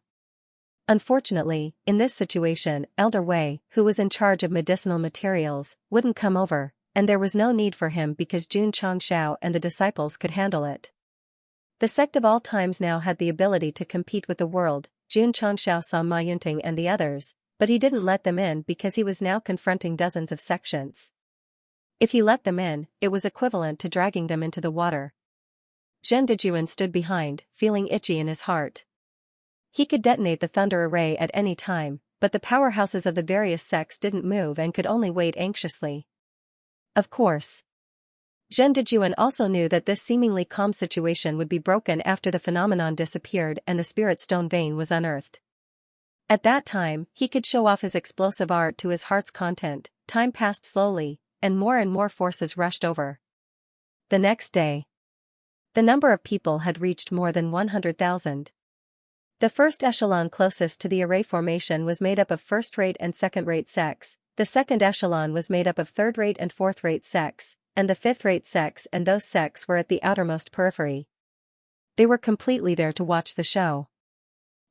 Unfortunately, in this situation, Elder Wei, who was in charge of medicinal materials, wouldn't come over, and there was no need for him because Jun Changxiao and the disciples could handle it. The sect of all times now had the ability to compete with the world. Jun Changxiao saw Ma Yunting and the others, but he didn't let them in because he was now confronting dozens of sections. If he let them in, it was equivalent to dragging them into the water. Zhen Dejuan stood behind, feeling itchy in his heart. He could detonate the thunder array at any time, but the powerhouses of the various sects didn't move and could only wait anxiously. Of course, Zhen Dejuan also knew that this seemingly calm situation would be broken after the phenomenon disappeared and the spirit stone vein was unearthed. At that time, he could show off his explosive art to his heart's content. Time passed slowly, and more forces rushed over. The next day, the number of people had reached more than 100,000. The first echelon closest to the array formation was made up of first-rate and second-rate sects, the second echelon was made up of third-rate and fourth-rate sects, and the fifth-rate sects and those sects were at the outermost periphery. They were completely there to watch the show.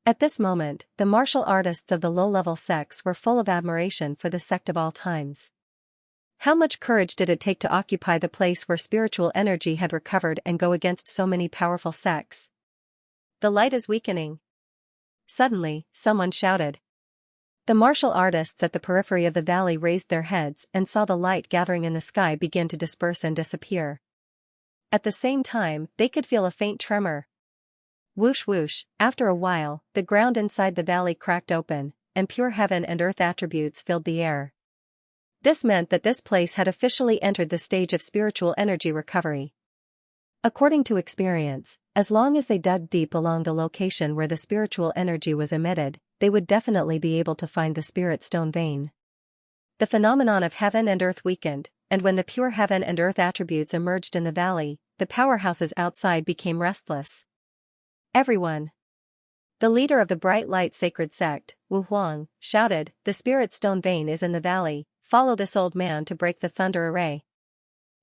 At this moment, the martial artists of the low-level sects were full of admiration for the sect of all times. How much courage did it take to occupy the place where spiritual energy had recovered and go against so many powerful sects? The light is weakening. Suddenly, someone shouted. The martial artists at the periphery of the valley raised their heads and saw the light gathering in the sky begin to disperse and disappear. At the same time, they could feel a faint tremor. Whoosh whoosh, after a while, the ground inside the valley cracked open, and pure heaven and earth attributes filled the air. This meant that this place had officially entered the stage of spiritual energy recovery. According to experience, as long as they dug deep along the location where the spiritual energy was emitted, they would definitely be able to find the spirit stone vein. The phenomenon of heaven and earth weakened, and when the pure heaven and earth attributes emerged in the valley, the powerhouses outside became restless. Everyone. The leader of the bright light sacred sect, Wu Huang, shouted, "The spirit stone vein is in the valley, follow this old man to break the thunder array."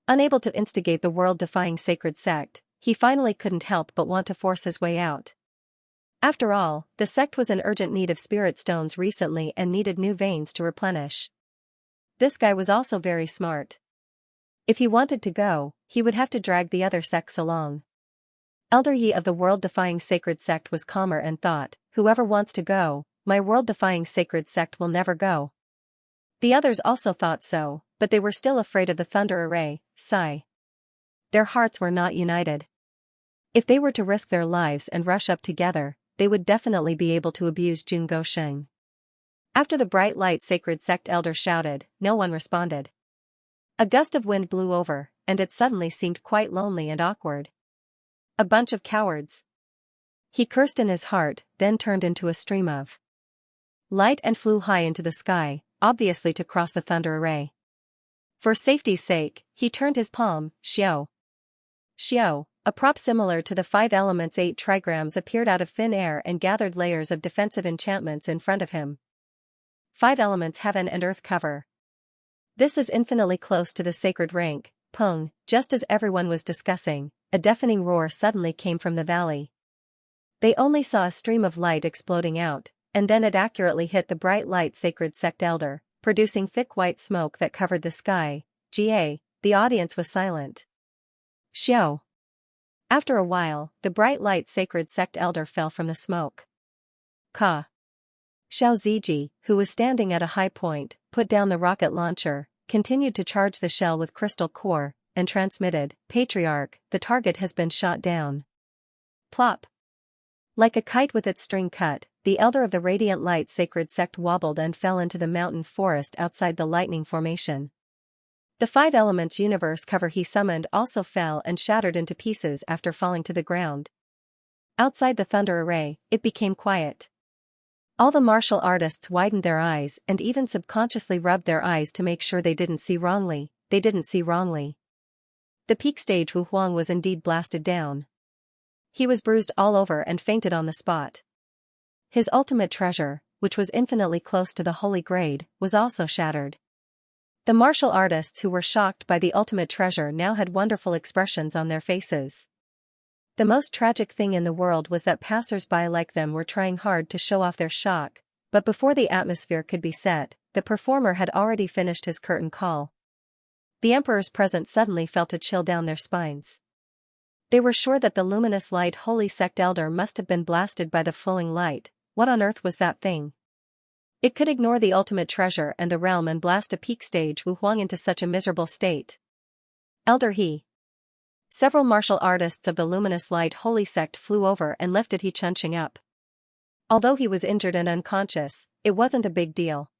Unable to instigate the world-defying sacred sect, he finally couldn't help but want to force his way out. After all, the sect was in urgent need of spirit stones recently and needed new veins to replenish. This guy was also very smart. If he wanted to go, he would have to drag the other sects along. Elder Yi of the world-defying sacred sect was calmer and thought, "Whoever wants to go, my world-defying sacred sect will never go." The others also thought so, but they were still afraid of the thunder array. Sigh. Their hearts were not united. If they were to risk their lives and rush up together, they would definitely be able to abuse Jun Gosheng. After the bright light sacred sect elder shouted, no one responded. A gust of wind blew over, and it suddenly seemed quite lonely and awkward. A bunch of cowards. He cursed in his heart, then turned into a stream of light and flew high into the sky, obviously to cross the thunder array. For safety's sake, he turned his palm, Xiao. Xiao, a prop similar to the 5 elements 8 trigrams appeared out of thin air and gathered layers of defensive enchantments in front of him. 5 elements heaven and earth cover. This is infinitely close to the sacred rank, Peng. Just as everyone was discussing, a deafening roar suddenly came from the valley. They only saw a stream of light exploding out, and then it accurately hit the bright light sacred sect elder, producing thick white smoke that covered the sky. The audience was silent. Xiao. After a while, the bright light sacred sect elder fell from the smoke. Ka. Xiao Ziji, who was standing at a high point, put down the rocket launcher, continued to charge the shell with crystal core, and transmitted, "Patriarch, the target has been shot down." Plop. Like a kite with its string cut, the elder of the radiant light sacred sect wobbled and fell into the mountain forest outside the lightning formation. The 5 elements universe cover he summoned also fell and shattered into pieces after falling to the ground. Outside the thunder array, it became quiet. All the martial artists widened their eyes and even subconsciously rubbed their eyes to make sure they didn't see wrongly. The peak stage Wu Huang was indeed blasted down. He was bruised all over and fainted on the spot. His ultimate treasure, which was infinitely close to the holy grade, was also shattered. The martial artists who were shocked by the ultimate treasure now had wonderful expressions on their faces. The most tragic thing in the world was that passers-by like them were trying hard to show off their shock, but before the atmosphere could be set, the performer had already finished his curtain call. The emperors present suddenly felt a chill down their spines. They were sure that the luminous light holy sect elder must have been blasted by the flowing light. What on earth was that thing? It could ignore the ultimate treasure and the realm and blast a peak stage Wu Huang into such a miserable state. Elder He. Several martial artists of the luminous light holy sect flew over and lifted He Chunqing up. Although he was injured and unconscious, it wasn't a big deal.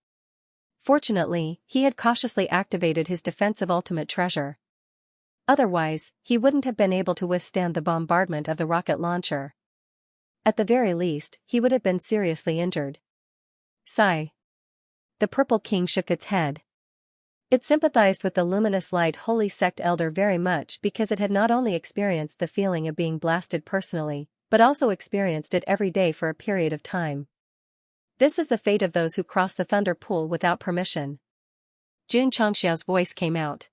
Fortunately, he had cautiously activated his defensive ultimate treasure. Otherwise, he wouldn't have been able to withstand the bombardment of the rocket launcher. At the very least, he would have been seriously injured. Sigh. The Purple King shook its head. It sympathized with the luminous light holy sect elder very much because it had not only experienced the feeling of being blasted personally, but also experienced it every day for a period of time. This is the fate of those who cross the thunder pool without permission. Jun Changxiao's voice came out.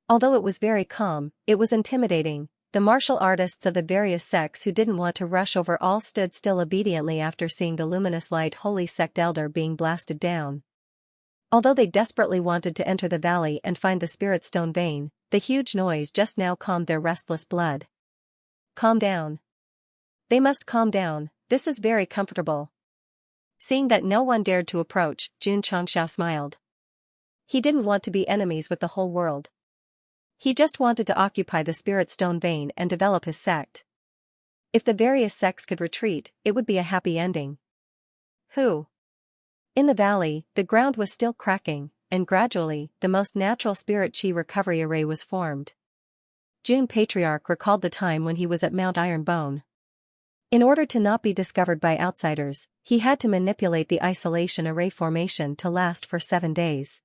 Although it was very calm, it was intimidating. The martial artists of the various sects who didn't want to rush over all stood still obediently after seeing the luminous light holy sect elder being blasted down. Although they desperately wanted to enter the valley and find the spirit stone vein, the huge noise just now calmed their restless blood. Calm down. They must calm down, this is very comfortable. Seeing that no one dared to approach, Jun Changxiao smiled. He didn't want to be enemies with the whole world. He just wanted to occupy the spirit stone vein and develop his sect. If the various sects could retreat, it would be a happy ending. Who? In the valley, the ground was still cracking, and gradually, the most natural spirit chi recovery array was formed. Jun Patriarch recalled the time when he was at Mount Ironbone. In order to not be discovered by outsiders, he had to manipulate the isolation array formation to last for 7 days.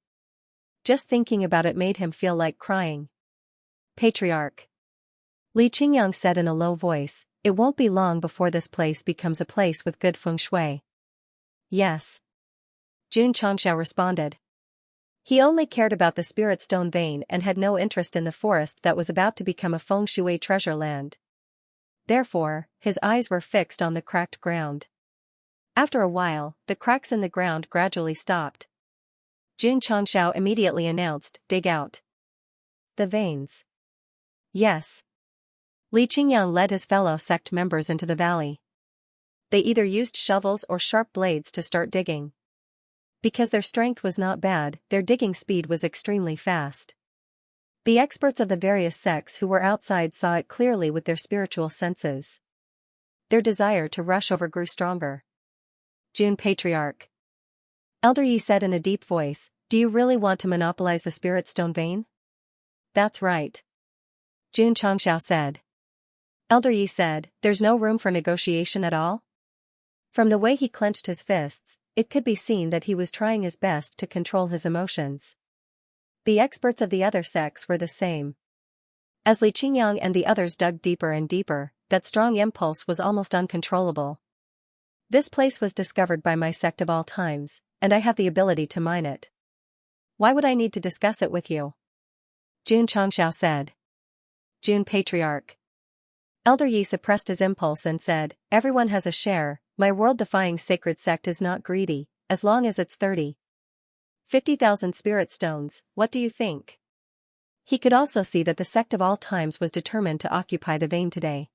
Just thinking about it made him feel like crying. Patriarch. Li Qingyang said in a low voice, it won't be long before this place becomes a place with good feng shui. Yes. Jun Xianxia responded. He only cared about the spirit stone vein and had no interest in the forest that was about to become a feng shui treasure land. Therefore, his eyes were fixed on the cracked ground. After a while, the cracks in the ground gradually stopped. Jun Xianxia immediately announced, dig out. The veins. Yes. Li Qingyang led his fellow sect members into the valley. They either used shovels or sharp blades to start digging. Because their strength was not bad, their digging speed was extremely fast. The experts of the various sects who were outside saw it clearly with their spiritual senses. Their desire to rush over grew stronger. Jun Patriarch. Elder Yi said in a deep voice, do you really want to monopolize the spirit stone vein? That's right. Jun Xianxia said. Elder Yi said, there's no room for negotiation at all? From the way he clenched his fists, it could be seen that he was trying his best to control his emotions. The experts of the other sects were the same. As Li Qingyang and the others dug deeper and deeper, that strong impulse was almost uncontrollable. This place was discovered by my sect of all times, and I have the ability to mine it. Why would I need to discuss it with you? Jun Xianxia said. Jun Patriarch. Elder Yi suppressed his impulse and said, everyone has a share, my world-defying sacred sect is not greedy, as long as it's 50,000 spirit stones, what do you think? He could also see that the sect of all times was determined to occupy the vein today.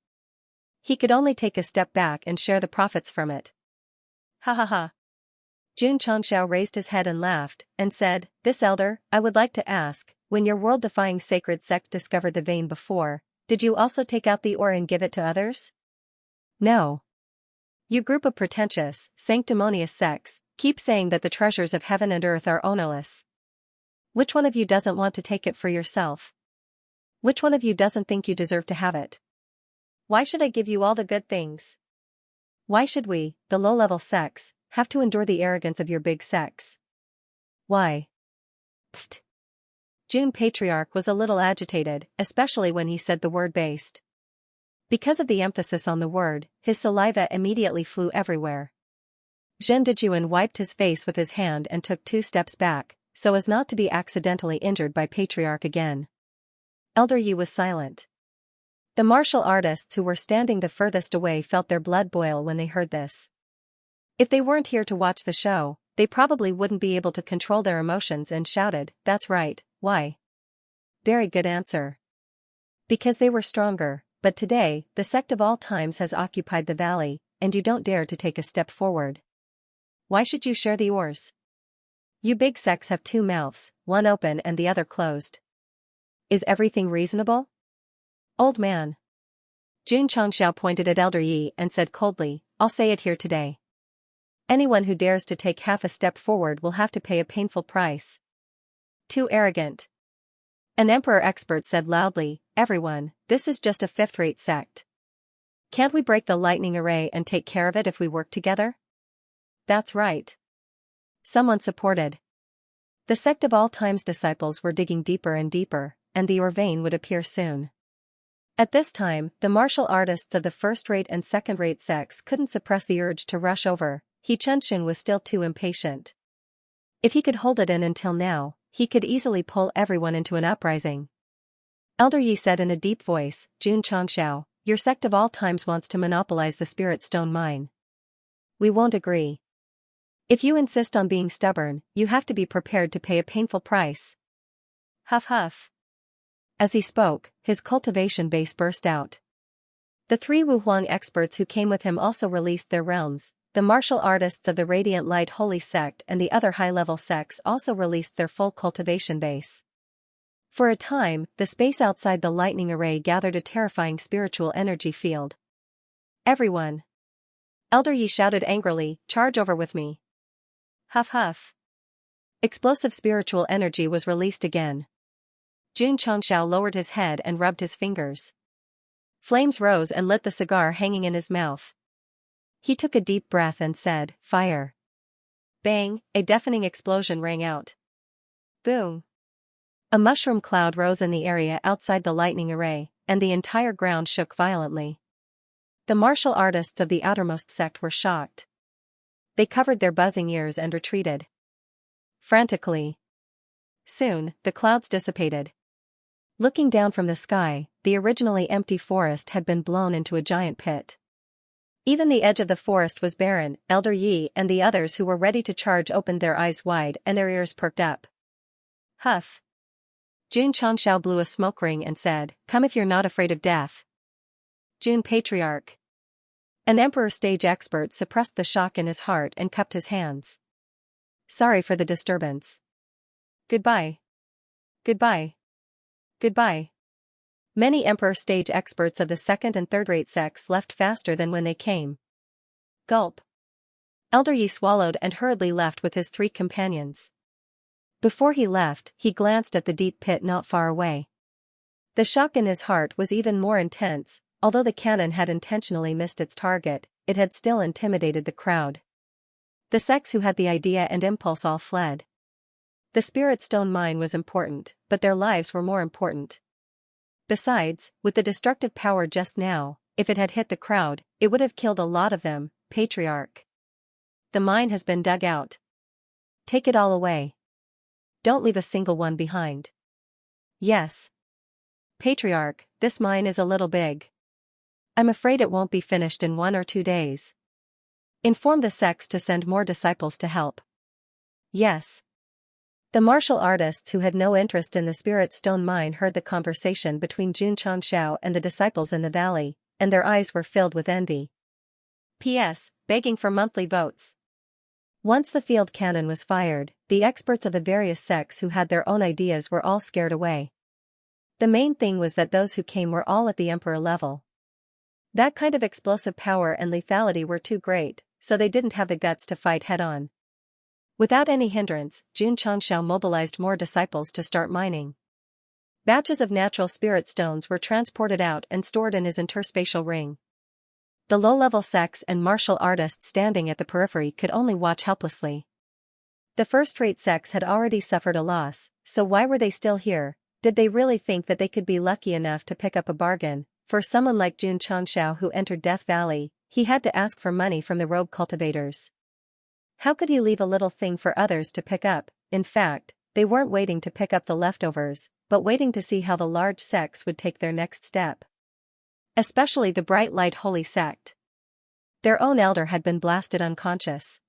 He could only take a step back and share the profits from it. Ha ha ha. Jun Xianxia raised his head and laughed, and said, this elder, I would like to ask, when your world-defying sacred sect discovered the vein before, did you also take out the ore and give it to others? No. You group of pretentious, sanctimonious sects, keep saying that the treasures of heaven and earth are ownerless. Which one of you doesn't want to take it for yourself? Which one of you doesn't think you deserve to have it? Why should I give you all the good things? Why should we, the low-level sects, have to endure the arrogance of your big sects? Why? Pfft. Jun Patriarch was a little agitated, especially when he said the word based. Because of the emphasis on the word, his saliva immediately flew everywhere. Zhen Dejuan wiped his face with his hand and took 2 steps back, so as not to be accidentally injured by Patriarch again. Elder Yi was silent. The martial artists who were standing the furthest away felt their blood boil when they heard this. If they weren't here to watch the show, they probably wouldn't be able to control their emotions and shouted, that's right, why? Very good answer. Because they were stronger, but today, the sect of all times has occupied the valley, and you don't dare to take a step forward. Why should you share the ores? You big sects have 2 mouths, one open and the other closed. Is everything reasonable? Old man. Jun Xianxia pointed at Elder Yi and said coldly, I'll say it here today. Anyone who dares to take half a step forward will have to pay a painful price. Too arrogant. An emperor expert said loudly, everyone, this is just a 5th-rate sect. Can't we break the lightning array and take care of it if we work together? That's right. Someone supported. The sect of all times disciples were digging deeper and deeper, and the ore vein would appear soon. At this time, the martial artists of the 1st-rate and 2nd-rate sects couldn't suppress the urge to rush over. He Chenshin was still too impatient. If he could hold it in until now, he could easily pull everyone into an uprising. Elder Yi said in a deep voice, Jun Xianxia, your sect of all times wants to monopolize the spirit stone mine. We won't agree. If you insist on being stubborn, you have to be prepared to pay a painful price. Huff huff. As he spoke, his cultivation base burst out. The 3 Wuhuang experts who came with him also released their realms. The martial artists of the Radiant Light Holy Sect and the other high-level sects also released their full cultivation base. For a time, the space outside the lightning array gathered a terrifying spiritual energy field. Everyone! Elder Yi shouted angrily, charge over with me. Huff huff. Explosive spiritual energy was released again. Jun Xianxia lowered his head and rubbed his fingers. Flames rose and lit the cigar hanging in his mouth. He took a deep breath and said, "Fire." Bang, a deafening explosion rang out. Boom. A mushroom cloud rose in the area outside the lightning array, and the entire ground shook violently. The martial artists of the outermost sect were shocked. They covered their buzzing ears and retreated frantically. Soon, the clouds dissipated. Looking down from the sky, the originally empty forest had been blown into a giant pit. Even the edge of the forest was barren. Elder Yi and the others who were ready to charge opened their eyes wide and their ears perked up. Huff. Jun Changshao blew a smoke ring and said, "Come if you're not afraid of death." Jun Patriarch. An emperor stage expert suppressed the shock in his heart and cupped his hands. Sorry for the disturbance. Goodbye. Goodbye. Goodbye. Many emperor stage experts of the second and third-rate sects left faster than when they came. Gulp. Elder Yi swallowed and hurriedly left with his 3 companions. Before he left, he glanced at the deep pit not far away. The shock in his heart was even more intense. Although the cannon had intentionally missed its target, it had still intimidated the crowd. The sects who had the idea and impulse all fled. The spirit stone mine was important, but their lives were more important. Besides, with the destructive power just now, if it had hit the crowd, it would have killed a lot of them. Patriarch. The mine has been dug out. Take it all away. Don't leave a single one behind. Yes. Patriarch, this mine is a little big. I'm afraid it won't be finished in 1 or 2 days. Inform the sects to send more disciples to help. Yes. The martial artists who had no interest in the spirit stone mine heard the conversation between Jun Changshao and the disciples in the valley, and their eyes were filled with envy. P.S. Begging for monthly votes. Once the field cannon was fired, the experts of the various sects who had their own ideas were all scared away. The main thing was that those who came were all at the emperor level. That kind of explosive power and lethality were too great, so they didn't have the guts to fight head-on. Without any hindrance, Jun Changshao mobilized more disciples to start mining. Batches of natural spirit stones were transported out and stored in his interspatial ring. The low-level sects and martial artists standing at the periphery could only watch helplessly. The first-rate sects had already suffered a loss, so why were they still here? Did they really think that they could be lucky enough to pick up a bargain? For someone like Jun Changshao who entered Death Valley, he had to ask for money from the rogue cultivators. How could he leave a little thing for others to pick up? In fact, they weren't waiting to pick up the leftovers, but waiting to see how the large sects would take their next step. Especially the Bright Light Holy Sect. Their own elder had been blasted unconscious.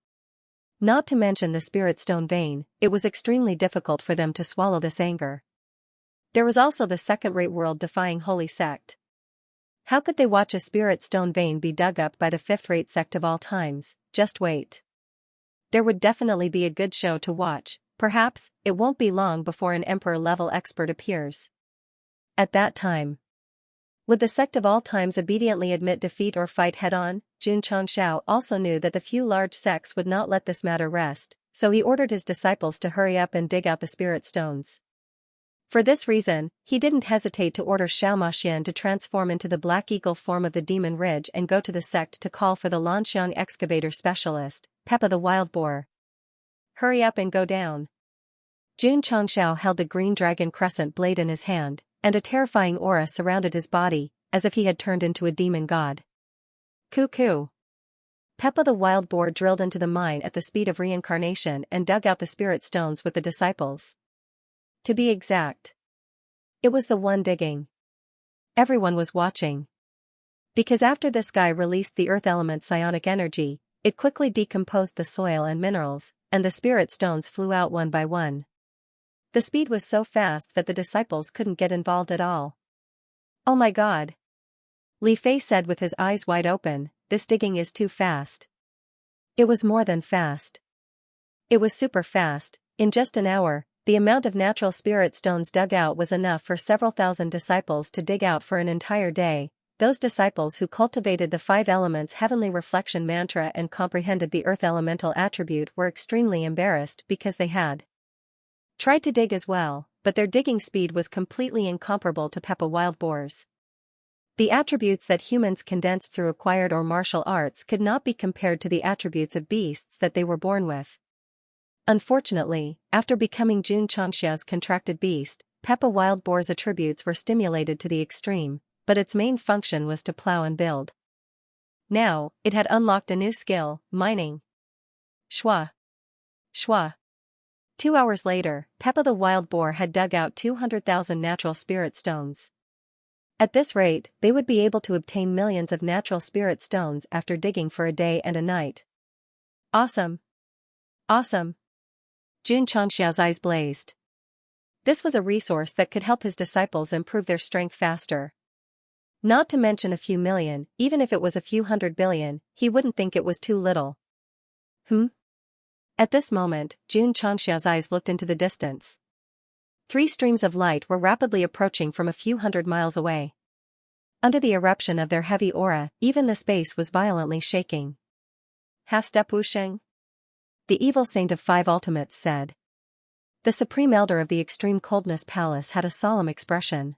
Not to mention the spirit stone vein, it was extremely difficult for them to swallow this anger. There was also the second-rate world-defying Holy Sect. How could they watch a spirit stone vein be dug up by the fifth-rate sect of all times? Just wait. There would definitely be a good show to watch. Perhaps, it won't be long before an emperor-level expert appears. At that time, would the sect of all times obediently admit defeat or fight head-on? Jun Changshao also knew that the few large sects would not let this matter rest, so he ordered his disciples to hurry up and dig out the spirit stones. For this reason, he didn't hesitate to order Xianxia to transform into the Black Eagle form of the Demon Ridge and go to the sect to call for the Lanxiang excavator specialist, Peppa the Wild Boar. Hurry up and go down. Jun Changshao held the green dragon crescent blade in his hand, and a terrifying aura surrounded his body, as if he had turned into a demon god. Cuckoo. Peppa the Wild Boar drilled into the mine at the speed of reincarnation and dug out the spirit stones with the disciples. To be exact, it was the one digging. Everyone was watching. Because after this guy released the earth element psionic energy, it quickly decomposed the soil and minerals, and the spirit stones flew out one by one. The speed was so fast that the disciples couldn't get involved at all. Oh my god! Li Fei said with his eyes wide open, this digging is too fast. It was more than fast. It was super fast. In just an hour, the amount of natural spirit stones dug out was enough for several thousand disciples to dig out for an entire day. Those disciples who cultivated the 5 elements heavenly reflection mantra and comprehended the earth elemental attribute were extremely embarrassed because they had tried to dig as well, but their digging speed was completely incomparable to Peppa Wild Boar's. The attributes that humans condensed through acquired or martial arts could not be compared to the attributes of beasts that they were born with. Unfortunately, after becoming Jun Xianxia's contracted beast, Peppa Wild Boar's attributes were stimulated to the extreme, but its main function was to plow and build. Now, it had unlocked a new skill, mining. Shwa. Shwa. 2 hours later, Peppa the Wild Boar had dug out 200,000 natural spirit stones. At this rate, they would be able to obtain millions of natural spirit stones after digging for a day and a night. Awesome! Awesome! Jun Xiangxiao's eyes blazed. This was a resource that could help his disciples improve their strength faster. Not to mention a few million, even if it was a few 100 billion, he wouldn't think it was too little. At this moment, Jun Xiangxiao's eyes looked into the distance. 3 streams of light were rapidly approaching from a few 100 miles away. Under the eruption of their heavy aura, even the space was violently shaking. Half-step Wusheng? The evil saint of 5 ultimates said. The supreme elder of the extreme coldness palace had a solemn expression.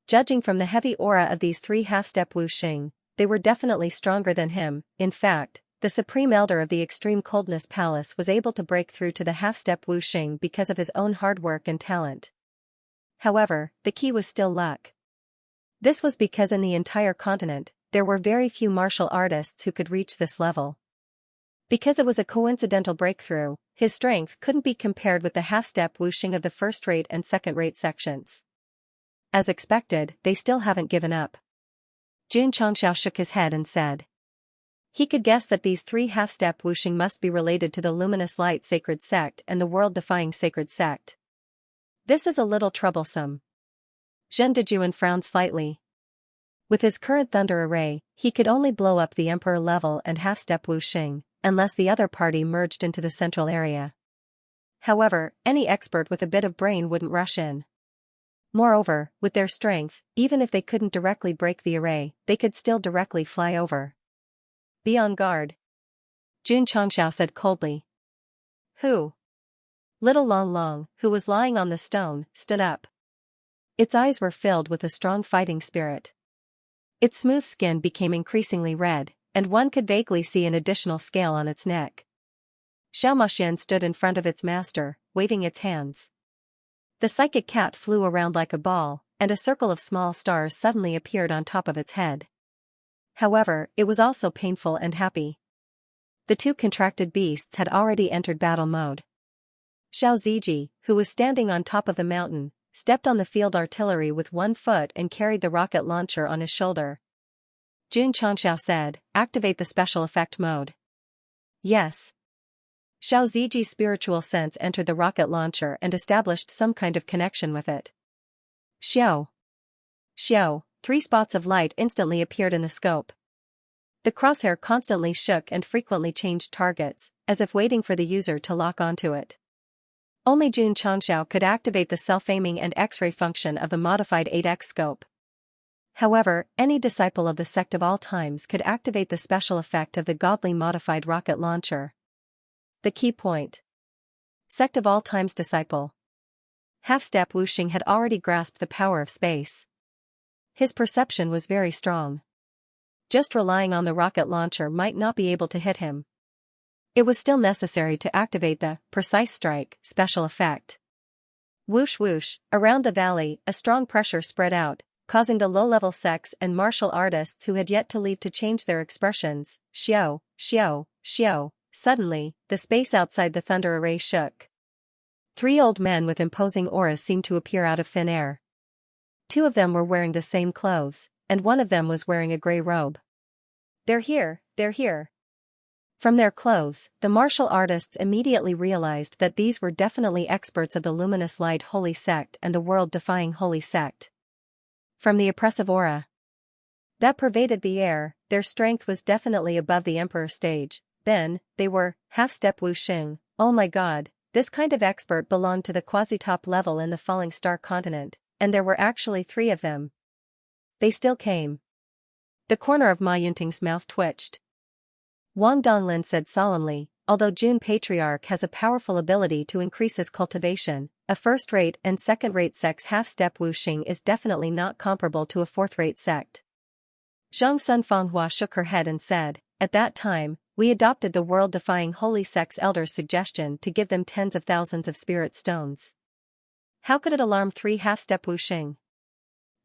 Judging from the heavy aura of these 3 half-step Wusheng, they were definitely stronger than him. In fact, the supreme elder of the extreme coldness palace was able to break through to the half-step Wusheng because of his own hard work and talent. However, the key was still luck. This was because in the entire continent, there were very few martial artists who could reach this level. Because it was a coincidental breakthrough, his strength couldn't be compared with the half-step Wusheng of the first-rate and second-rate sections. As expected, they still haven't given up. Jun Xiangxiao shook his head and said. He could guess that these 3 half-step Wusheng must be related to the luminous light sacred sect and the world-defying sacred sect. This is a little troublesome. Zhen Dejuan frowned slightly. With his current thunder array, he could only blow up the emperor level and half-step Wusheng, unless the other party merged into the central area. However, any expert with a bit of brain wouldn't rush in. Moreover, with their strength, even if they couldn't directly break the array, they could still directly fly over. Be on guard. Jun Xiangxiao said coldly. Who? Little Long Long, who was lying on the stone, stood up. Its eyes were filled with a strong fighting spirit. Its smooth skin became increasingly red, and one could vaguely see an additional scale on its neck. Xiao Maxian stood in front of its master, waving its hands. The psychic cat flew around like a ball, and a circle of small stars suddenly appeared on top of its head. However, it was also painful and happy. The 2 contracted beasts had already entered battle mode. Xiao Ziji, who was standing on top of the mountain, stepped on the field artillery with 1 foot and carried the rocket launcher on his shoulder. Jun Xiangxiao said, activate the special effect mode. Yes. Xiao Ziji's spiritual sense entered the rocket launcher and established some kind of connection with it. Xiao. Xiao, 3 spots of light instantly appeared in the scope. The crosshair constantly shook and frequently changed targets, as if waiting for the user to lock onto it. Only Jun Xiangxiao could activate the self-aiming and X-ray function of the modified 8X scope. However, any disciple of the Sect of all times could activate the special effect of the godly modified rocket launcher. The key point. Sect of all times disciple. Half-step Wusheng had already grasped the power of space. His perception was very strong. Just relying on the rocket launcher might not be able to hit him. It was still necessary to activate the precise strike special effect. Whoosh whoosh, around the valley, a strong pressure spread out, causing the low-level sects and martial artists who had yet to leave to change their expressions. Xiao, xiao, xiao. Suddenly, the space outside the thunder array shook. 3 old men with imposing auras seemed to appear out of thin air. 2 of them were wearing the same clothes, and one of them was wearing a gray robe. They're here, they're here. From their clothes, the martial artists immediately realized that these were definitely experts of the luminous light holy sect and the world-defying holy sect. From the oppressive aura that pervaded the air, their strength was definitely above the emperor stage. Then, they were half-step Wusheng. Oh my god, this kind of expert belonged to the quasi-top level in the falling star continent, and there were actually 3 of them. They still came. The corner of Ma Yunting's mouth twitched. Wang Donglin said solemnly, although Jun Patriarch has a powerful ability to increase his cultivation, a first-rate and second-rate sect's half-step Wusheng is definitely not comparable to a fourth-rate sect. Zhang Sunfanghua shook her head and said, "At that time, we adopted the world-defying Holy Sect's elders' suggestion to give them tens of thousands of spirit stones. How could it alarm 3 half-step wuxing?"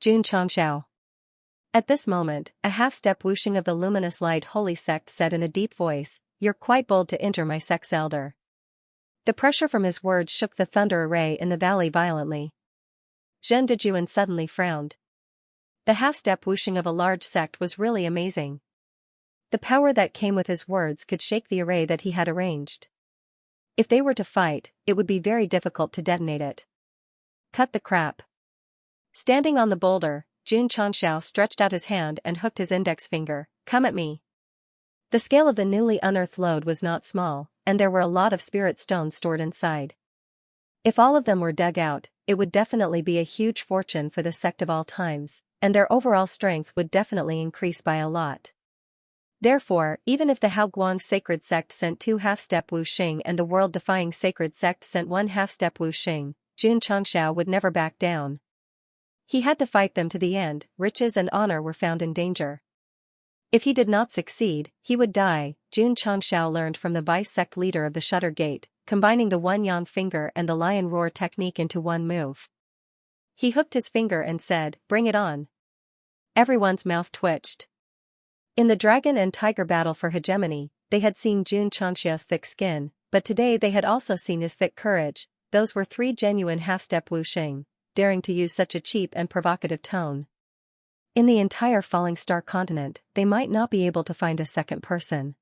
Jun Changxiao. At this moment, a half-step wuxing of the luminous light Holy Sect said in a deep voice, "You're quite bold to enter my sect's elder." The pressure from his words shook the thunder array in the valley violently. Zhen Dejuan suddenly frowned. The half-step wuxing of a large sect was really amazing. The power that came with his words could shake the array that he had arranged. If they were to fight, it would be very difficult to detonate it. Cut the crap. Standing on the boulder, Jun Changxiao stretched out his hand and hooked his index finger. "Come at me." The scale of the newly unearthed load was not small, and there were a lot of spirit stones stored inside. If all of them were dug out, it would definitely be a huge fortune for the sect of all times, and their overall strength would definitely increase by a lot. Therefore, even if the Haoguang Sacred Sect sent 2 half-step wuxing and the world-defying Sacred Sect sent 1 half-step wuxing, Jun Changxiao would never back down. He had to fight them to the end. Riches and honor were found in danger. If he did not succeed, he would die. Jun Changxiao learned from the vice-sect leader of the Shutter Gate, combining the one yang finger and the lion roar technique into one move. He hooked his finger and said, "Bring it on." Everyone's mouth twitched. In the dragon and tiger battle for hegemony, they had seen Jun Changxiao's thick skin, but today they had also seen his thick courage. Those were 3 genuine half-step wuxing, daring to use such a cheap and provocative tone. In the entire Falling Star continent, they might not be able to find a second person.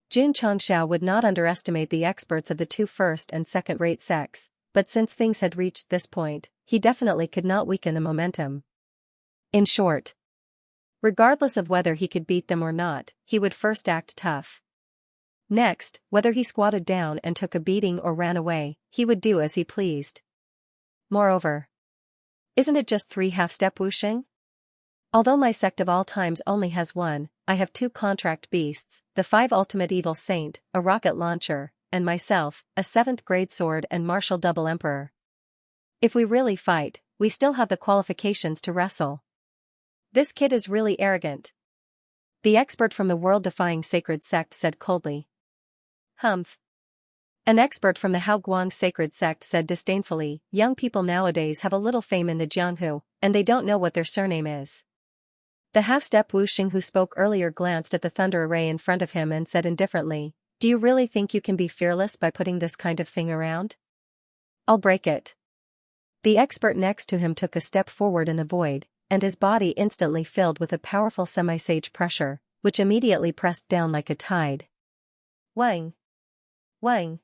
Jun Changxiao would not underestimate the experts of the 2 first and second-rate sects, but since things had reached this point, he definitely could not weaken the momentum. In short, regardless of whether he could beat them or not, he would first act tough. Next, whether he squatted down and took a beating or ran away, he would do as he pleased. Moreover, isn't it just 3 half-step wuxing? Although my sect of all times only has 1, I have 2 contract beasts, the 5 ultimate evil saint, a rocket launcher, and myself, a 7th-grade sword and martial double emperor. If we really fight, we still have the qualifications to wrestle. This kid is really arrogant. The expert from the world-defying Sacred Sect said coldly. Humph. An expert from the Haoguang Sacred Sect said disdainfully, "Young people nowadays have a little fame in the Jianghu, and they don't know what their surname is." The half-step wuxing who spoke earlier glanced at the thunder array in front of him and said indifferently, "Do you really think you can be fearless by putting this kind of thing around? I'll break it." The expert next to him took a step forward in the void, and his body instantly filled with a powerful semi-sage pressure, which immediately pressed down like a tide. Wang! Wang!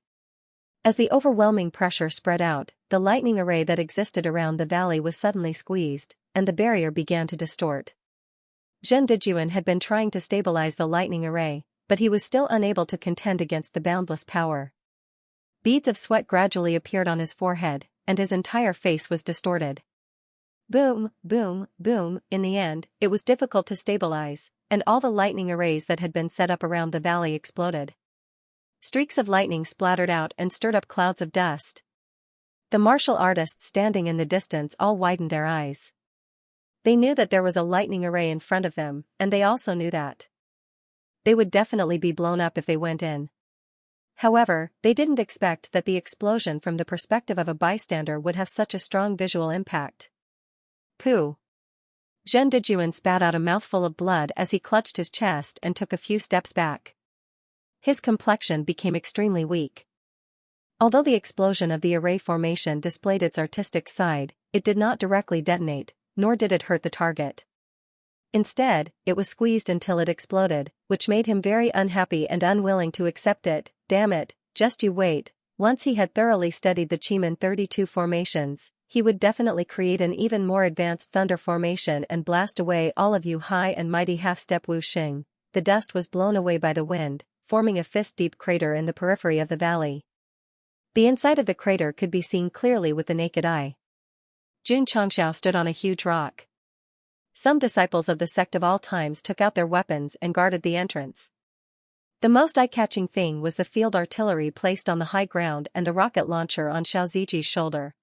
As the overwhelming pressure spread out, the lightning array that existed around the valley was suddenly squeezed, and the barrier began to distort. Zhen Dejuan had been trying to stabilize the lightning array, but he was still unable to contend against the boundless power. Beads of sweat gradually appeared on his forehead, and his entire face was distorted. Boom, boom, boom. In the end, it was difficult to stabilize, and all the lightning arrays that had been set up around the valley exploded. Streaks of lightning splattered out and stirred up clouds of dust. The martial artists standing in the distance all widened their eyes. They knew that there was a lightning array in front of them, and they also knew that they would definitely be blown up if they went in. However, they didn't expect that the explosion from the perspective of a bystander would have such a strong visual impact. Pooh! Zhen Dejuan spat out a mouthful of blood as he clutched his chest and took a few steps back. His complexion became extremely weak. Although the explosion of the array formation displayed its artistic side, it did not directly detonate, nor did it hurt the target. Instead, it was squeezed until it exploded, which made him very unhappy and unwilling to accept it. Damn it, just you wait. Once he had thoroughly studied the Chiman 32 formations, he would definitely create an even more advanced thunder formation and blast away all of you high and mighty half-step wuxing. The dust was blown away by the wind, forming a fist-deep crater in the periphery of the valley. The inside of the crater could be seen clearly with the naked eye. Jun Changxiao stood on a huge rock. Some disciples of the sect of all times took out their weapons and guarded the entrance. The most eye-catching thing was the field artillery placed on the high ground and the rocket launcher on Xiao Ziji's shoulder.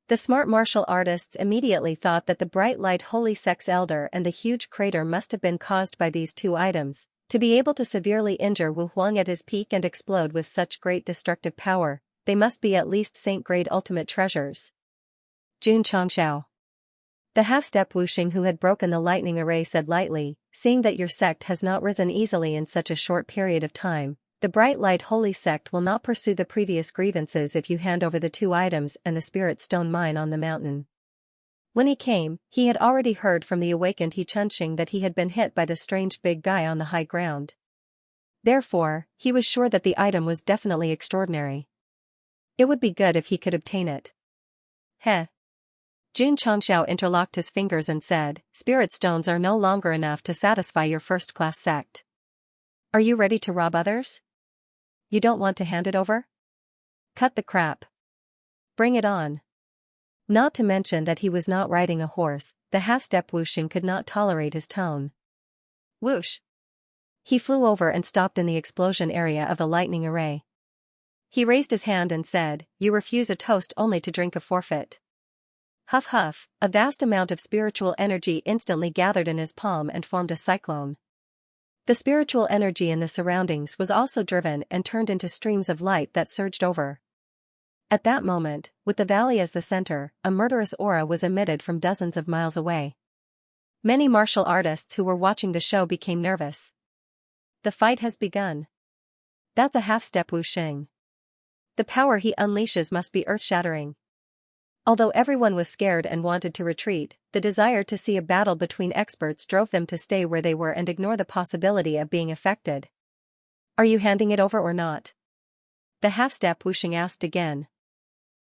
The smart martial artists immediately thought that the bright light Holy Sect's elder and the huge crater must have been caused by these two items. To be able to severely injure Wu Huang at his peak and explode with such great destructive power, they must be at least saint-grade ultimate treasures. Jun Changxiao. The half-step Wuxing who had broken the lightning array said lightly, seeing that your sect has not risen easily in such a short period of time, the bright light Holy Sect will not pursue the previous grievances if you hand over the two items and the spirit stone mine on the mountain. When he came, he had already heard from the awakened Xianxia that he had been hit by the strange big guy on the high ground. Therefore, he was sure that the item was definitely extraordinary. It would be good if he could obtain it. Heh. Jun Changxiao interlocked his fingers and said, spirit stones are no longer enough to satisfy your first-class sect. Are you ready to rob others? You don't want to hand it over? Cut the crap. Bring it on. Not to mention that he was not riding a horse, the half-step Wuxing could not tolerate his tone. Whoosh! He flew over and stopped in the explosion area of the lightning array. He raised his hand and said, you refuse a toast only to drink a forfeit. Huff huff, a vast amount of spiritual energy instantly gathered in his palm and formed a cyclone. The spiritual energy in the surroundings was also driven and turned into streams of light that surged over. At that moment, with the valley as the center, a murderous aura was emitted from dozens of miles away. Many martial artists who were watching the show became nervous. The fight has begun. That's a half-step Wuxing. The power he unleashes must be earth-shattering. Although everyone was scared and wanted to retreat, the desire to see a battle between experts drove them to stay where they were and ignore the possibility of being affected. Are you handing it over or not? The half-step Wuxing asked again.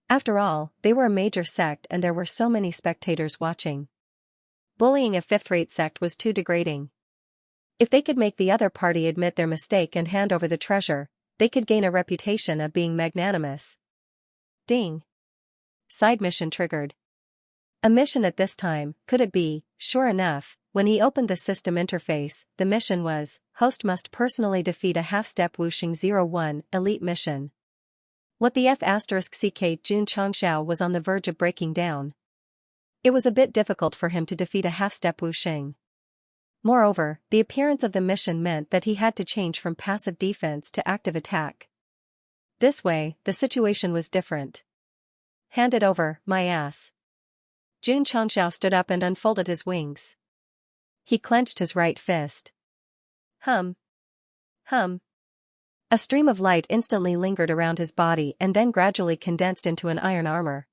After all, they were a major sect and there were so many spectators watching. Bullying a fifth-rate sect was too degrading. If they could make the other party admit their mistake and hand over the treasure, they could gain a reputation of being magnanimous. Ding. Side mission triggered. A mission at this time, could it be? Sure enough, when he opened the system interface, the mission was, host must personally defeat a half-step Wuxing 01 elite mission. What the F***ck Jun Changxiao was on the verge of breaking down. It was a bit difficult for him to defeat a half-step Wuxing. Moreover, the appearance of the mission meant that he had to change from passive defense to active attack. This way, the situation was different. Hand it over, my ass. Jun Changxiao stood up and unfolded his wings. He clenched his right fist. Hum. Hum. A stream of light instantly lingered around his body and then gradually condensed into an iron armor.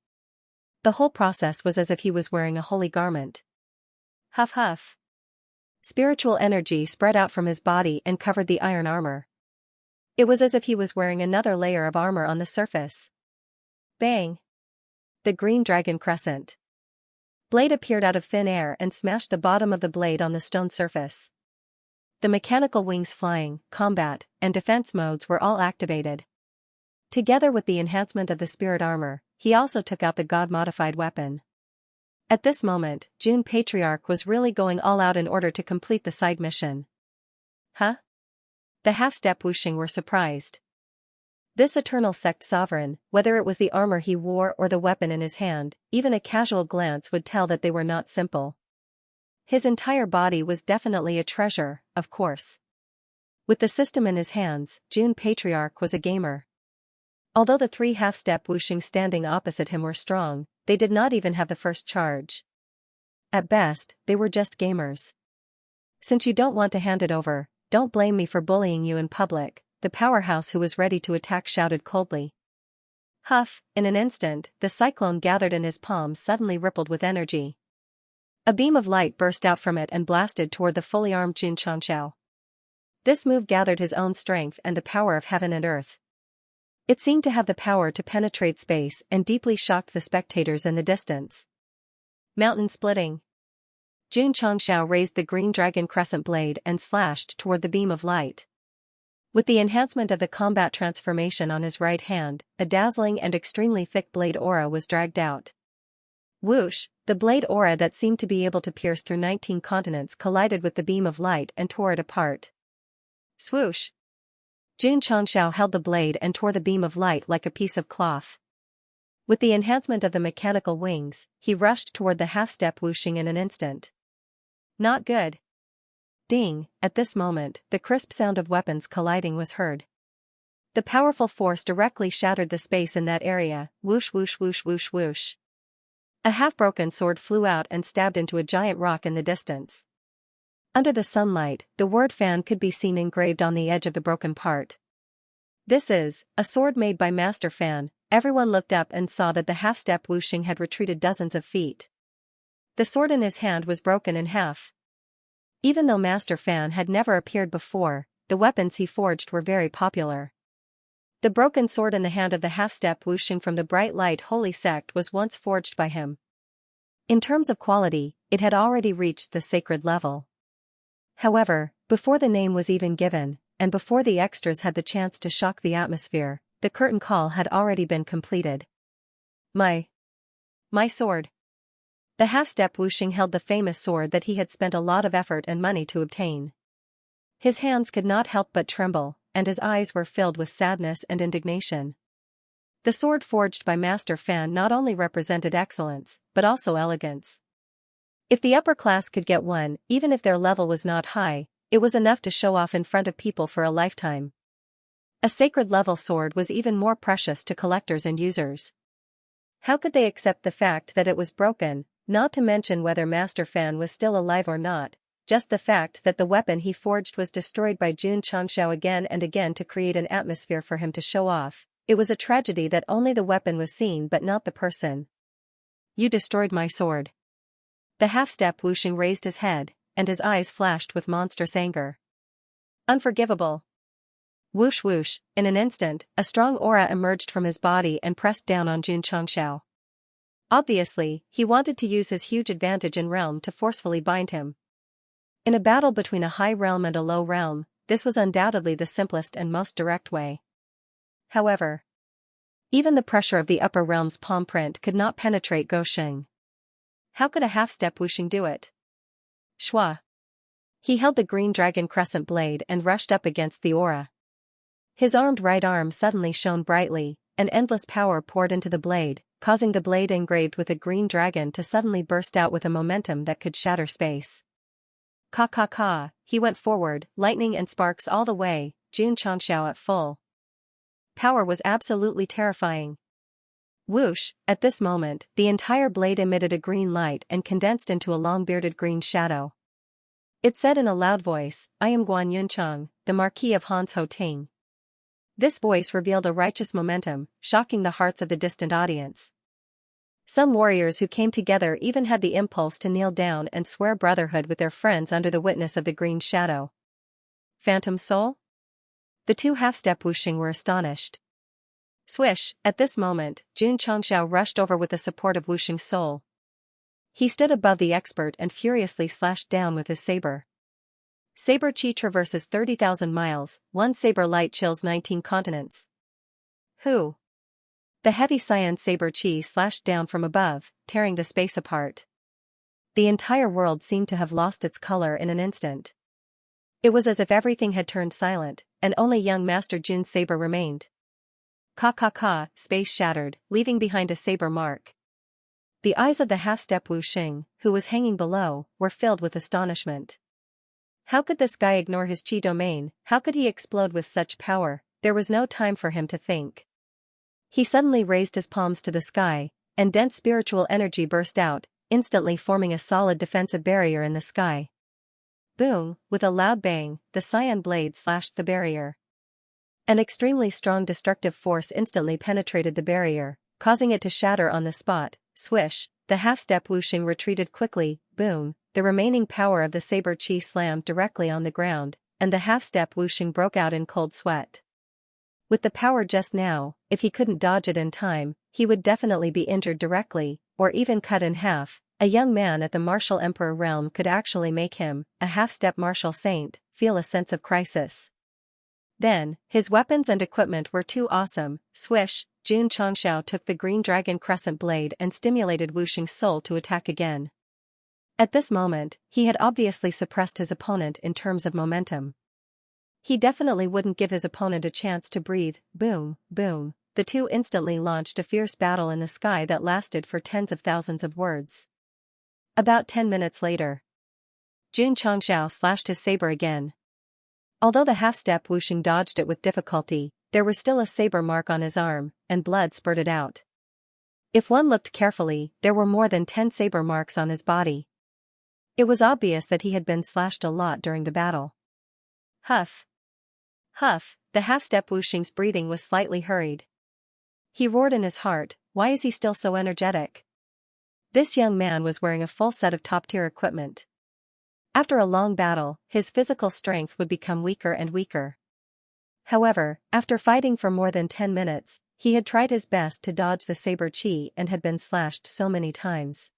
The whole process was as if he was wearing a holy garment. Huff huff. Spiritual energy spread out from his body and covered the iron armor. It was as if he was wearing another layer of armor on the surface. Bang! The green dragon crescent. Blade appeared out of thin air and smashed the bottom of the blade on the stone surface. The mechanical wings flying, combat, and defense modes were all activated. Together with the enhancement of the spirit armor, he also took out the god-modified weapon. At this moment, Jun Patriarch was really going all out in order to complete the side mission. Huh? The half-step Wuxing were surprised. This eternal sect sovereign, whether it was the armor he wore or the weapon in his hand, even a casual glance would tell that they were not simple. His entire body was definitely a treasure, of course. With the system in his hands, Jun Patriarch was a gamer. Although the three half-step Wuxing standing opposite him were strong, they did not even have the first charge. At best, they were just gamers. Since you don't want to hand it over, don't blame me for bullying you in public, the powerhouse who was ready to attack shouted coldly. Huff, in an instant, the cyclone gathered in his palm suddenly rippled with energy. A beam of light burst out from it and blasted toward the fully armed Jun Changxiao. This move gathered his own strength and the power of heaven and earth. It seemed to have the power to penetrate space and deeply shocked the spectators in the distance. Mountain splitting. Jun Changxiao raised the green dragon crescent blade and slashed toward the beam of light. With the enhancement of the combat transformation on his right hand, a dazzling and extremely thick blade aura was dragged out. Whoosh, the blade aura that seemed to be able to pierce through 19 continents collided with the beam of light and tore it apart. Swoosh! Jun Changxiao held the blade and tore the beam of light like a piece of cloth. With the enhancement of the mechanical wings, he rushed toward the half-step whooshing in an instant. Not good. Ding, at this moment, the crisp sound of weapons colliding was heard. The powerful force directly shattered the space in that area, whoosh whoosh whoosh whoosh whoosh. A half-broken sword flew out and stabbed into a giant rock in the distance. Under the sunlight, the word fan could be seen engraved on the edge of the broken part. This is a sword made by Master Fan. Everyone looked up and saw that the half-step whooshing had retreated dozens of feet. The sword in his hand was broken in half. Even though Master Fan had never appeared before, the weapons he forged were very popular. The broken sword in the hand of the half-step whooshing from the bright light holy sect was once forged by him. In terms of quality, it had already reached the sacred level. However, before the name was even given, and before the extras had the chance to shock the atmosphere, the curtain call had already been completed. My sword. The half-step whooshing held the famous sword that he had spent a lot of effort and money to obtain. His hands could not help but tremble, and his eyes were filled with sadness and indignation. The sword forged by Master Fan not only represented excellence, but also elegance. If the upper class could get one, even if their level was not high, it was enough to show off in front of people for a lifetime. A sacred level sword was even more precious to collectors and users. How could they accept the fact that it was broken, not to mention whether Master Fan was still alive or not? Just the fact that the weapon he forged was destroyed by Xianxia again and again to create an atmosphere for him to show off. It was a tragedy that only the weapon was seen but not the person. You destroyed my sword. The half-step whooshing raised his head, and his eyes flashed with monstrous anger. Unforgivable. Whoosh whoosh, in an instant, a strong aura emerged from his body and pressed down on Xianxia. Obviously, he wanted to use his huge advantage in realm to forcefully bind him. In a battle between a high realm and a low realm, this was undoubtedly the simplest and most direct way. However, even the pressure of the upper realm's palm print could not penetrate Gosheng. How could a half-step whooshing do it? Shwa. He held the green dragon crescent blade and rushed up against the aura. His armed right arm suddenly shone brightly, and endless power poured into the blade, causing the blade engraved with a green dragon to suddenly burst out with a momentum that could shatter space. Ka ka ka, he went forward, lightning and sparks all the way, Xianxia at full power was absolutely terrifying. Whoosh, at this moment, the entire blade emitted a green light and condensed into a long-bearded green shadow. It said in a loud voice, I am Guan Yuncheng, the Marquis of Hans Ho Ting. This voice revealed a righteous momentum, shocking the hearts of the distant audience. Some warriors who came together even had the impulse to kneel down and swear brotherhood with their friends under the witness of the green shadow. Phantom Soul? The two half-step whooshing were astonished. Swish, at this moment, Xianxia rushed over with the support of Whooshing's soul. He stood above the expert and furiously slashed down with his saber. Saber chi traverses 30,000 miles, one saber light chills 19 continents. Who? The heavy cyan saber chi slashed down from above, tearing the space apart. The entire world seemed to have lost its color in an instant. It was as if everything had turned silent, and only young Master Jun's saber remained. Ka ka ka, space shattered, leaving behind a saber mark. The eyes of the half-step Whooshing, who was hanging below, were filled with astonishment. How could this guy ignore his chi domain? How could he explode with such power? There was no time for him to think. He suddenly raised his palms to the sky, and dense spiritual energy burst out, instantly forming a solid defensive barrier in the sky. Boom, with a loud bang, the cyan blade slashed the barrier. An extremely strong destructive force instantly penetrated the barrier, causing it to shatter on the spot. Swish, the half-step Whooshing retreated quickly. Boom, the remaining power of the saber chi slammed directly on the ground, and the half-step Whooshing broke out in cold sweat. With the power just now, if he couldn't dodge it in time, he would definitely be injured directly, or even cut in half. A young man at the martial emperor realm could actually make him, a half-step martial saint, feel a sense of crisis. Then, his weapons and equipment were too awesome. Swish, Xianxia took the green dragon crescent blade and stimulated Whooshing's soul to attack again. At this moment, he had obviously suppressed his opponent in terms of momentum. He definitely wouldn't give his opponent a chance to breathe. Boom, boom, the two instantly launched a fierce battle in the sky that lasted for tens of thousands of words. About 10 minutes later, Xianxia slashed his saber again. Although the half-step Wuxing dodged it with difficulty, there was still a saber mark on his arm, and blood spurted out. If one looked carefully, there were more than 10 saber marks on his body. It was obvious that he had been slashed a lot during the battle. Huff. Huff, the half-step Wuxing's breathing was slightly hurried. He roared in his heart, why is he still so energetic? This young man was wearing a full set of top-tier equipment. After a long battle, his physical strength would become weaker and weaker. However, after fighting for more than 10 minutes, he had tried his best to dodge the saber chi and had been slashed so many times.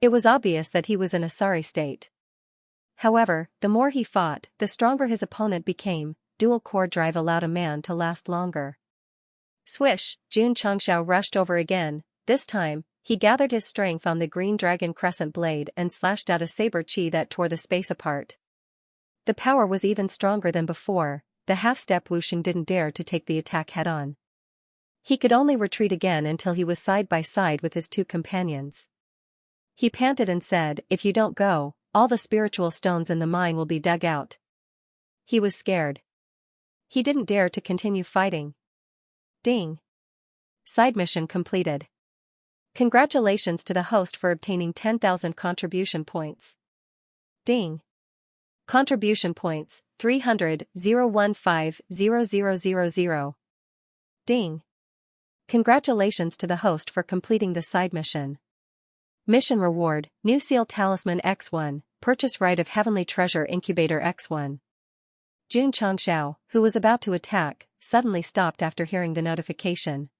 It was obvious that he was in a sorry state. However, the more he fought, the stronger his opponent became. Dual core drive allowed a man to last longer. Swish, Xianxia rushed over again. This time, he gathered his strength on the green dragon crescent blade and slashed out a saber chi that tore the space apart. The power was even stronger than before. The half-step Wuxing didn't dare to take the attack head-on. He could only retreat again until he was side by side with his two companions. He panted and said, if you don't go, all the spiritual stones in the mine will be dug out. He was scared. He didn't dare to continue fighting. Ding. Side mission completed. Congratulations to the host for obtaining 10,000 contribution points. Ding. Contribution points, 300,015,0000. Ding. Congratulations to the host for completing the side mission. Mission reward, New Seal Talisman X1, Purchase Right of Heavenly Treasure Incubator X1. Xianxia, who was about to attack, suddenly stopped after hearing the notification.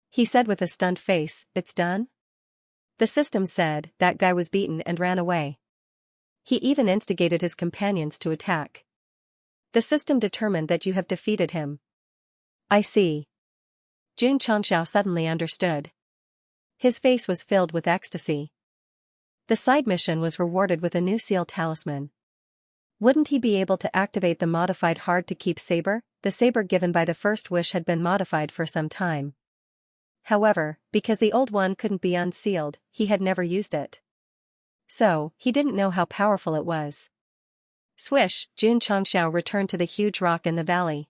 He said with a stunned face, it's done? The system said, that guy was beaten and ran away. He even instigated his companions to attack. The system determined that you have defeated him. I see. Xianxia suddenly understood. His face was filled with ecstasy. The side mission was rewarded with a new seal talisman. Wouldn't he be able to activate the modified hard-to-keep saber? The saber given by the first wish had been modified for some time. However, because the old one couldn't be unsealed, he had never used it. So, he didn't know how powerful it was. Swish, Xianxia returned to the huge rock in the valley.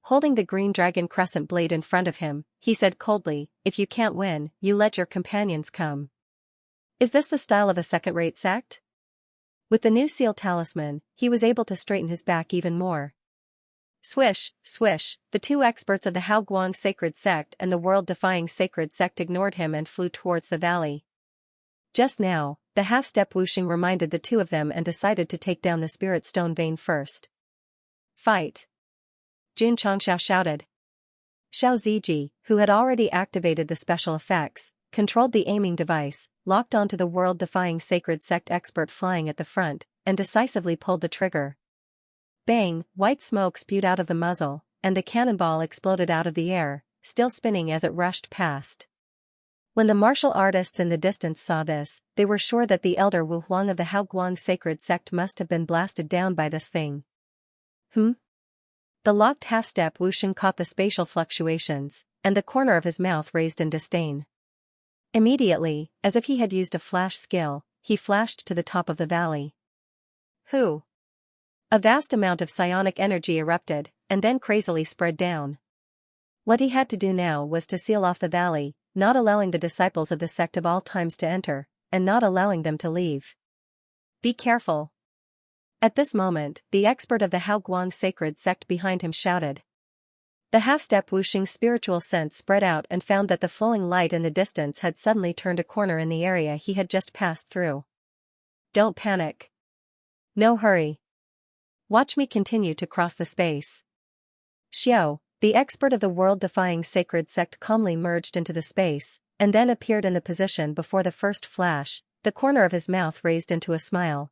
Holding the green dragon crescent blade in front of him, he said coldly, if you can't win, you let your companions come. Is this the style of a second-rate sect? With the new seal talisman, he was able to straighten his back even more. Swish, swish, the two experts of the Haoguang Sacred Sect and the world-defying Sacred Sect ignored him and flew towards the valley. Just now, the half-step Wuxing reminded the two of them and decided to take down the Spirit Stone vein first. Fight! Xianxia shouted. Xiao Ziji, who had already activated the special effects, controlled the aiming device, locked onto the world-defying Sacred Sect expert flying at the front, and decisively pulled the trigger. Bang, white smoke spewed out of the muzzle, and the cannonball exploded out of the air, still spinning as it rushed past. When the martial artists in the distance saw this, they were sure that the elder Wu Huang of the Haoguang Sacred Sect must have been blasted down by this thing. The locked half-step Wuxing caught the spatial fluctuations, and the corner of his mouth raised in disdain. Immediately, as if he had used a flash skill, he flashed to the top of the valley. Who? A vast amount of psionic energy erupted, and then crazily spread down. What he had to do now was to seal off the valley, not allowing the disciples of the sect of all times to enter, and not allowing them to leave. Be careful. At this moment, the expert of the Haoguang Sacred Sect behind him shouted. The half-step Wuxing's spiritual sense spread out and found that the flowing light in the distance had suddenly turned a corner in the area he had just passed through. Don't panic. No hurry. Watch me continue to cross the space. Xiao, the expert of the world-defying Sacred Sect calmly merged into the space, and then appeared in the position before the first flash, the corner of his mouth raised into a smile.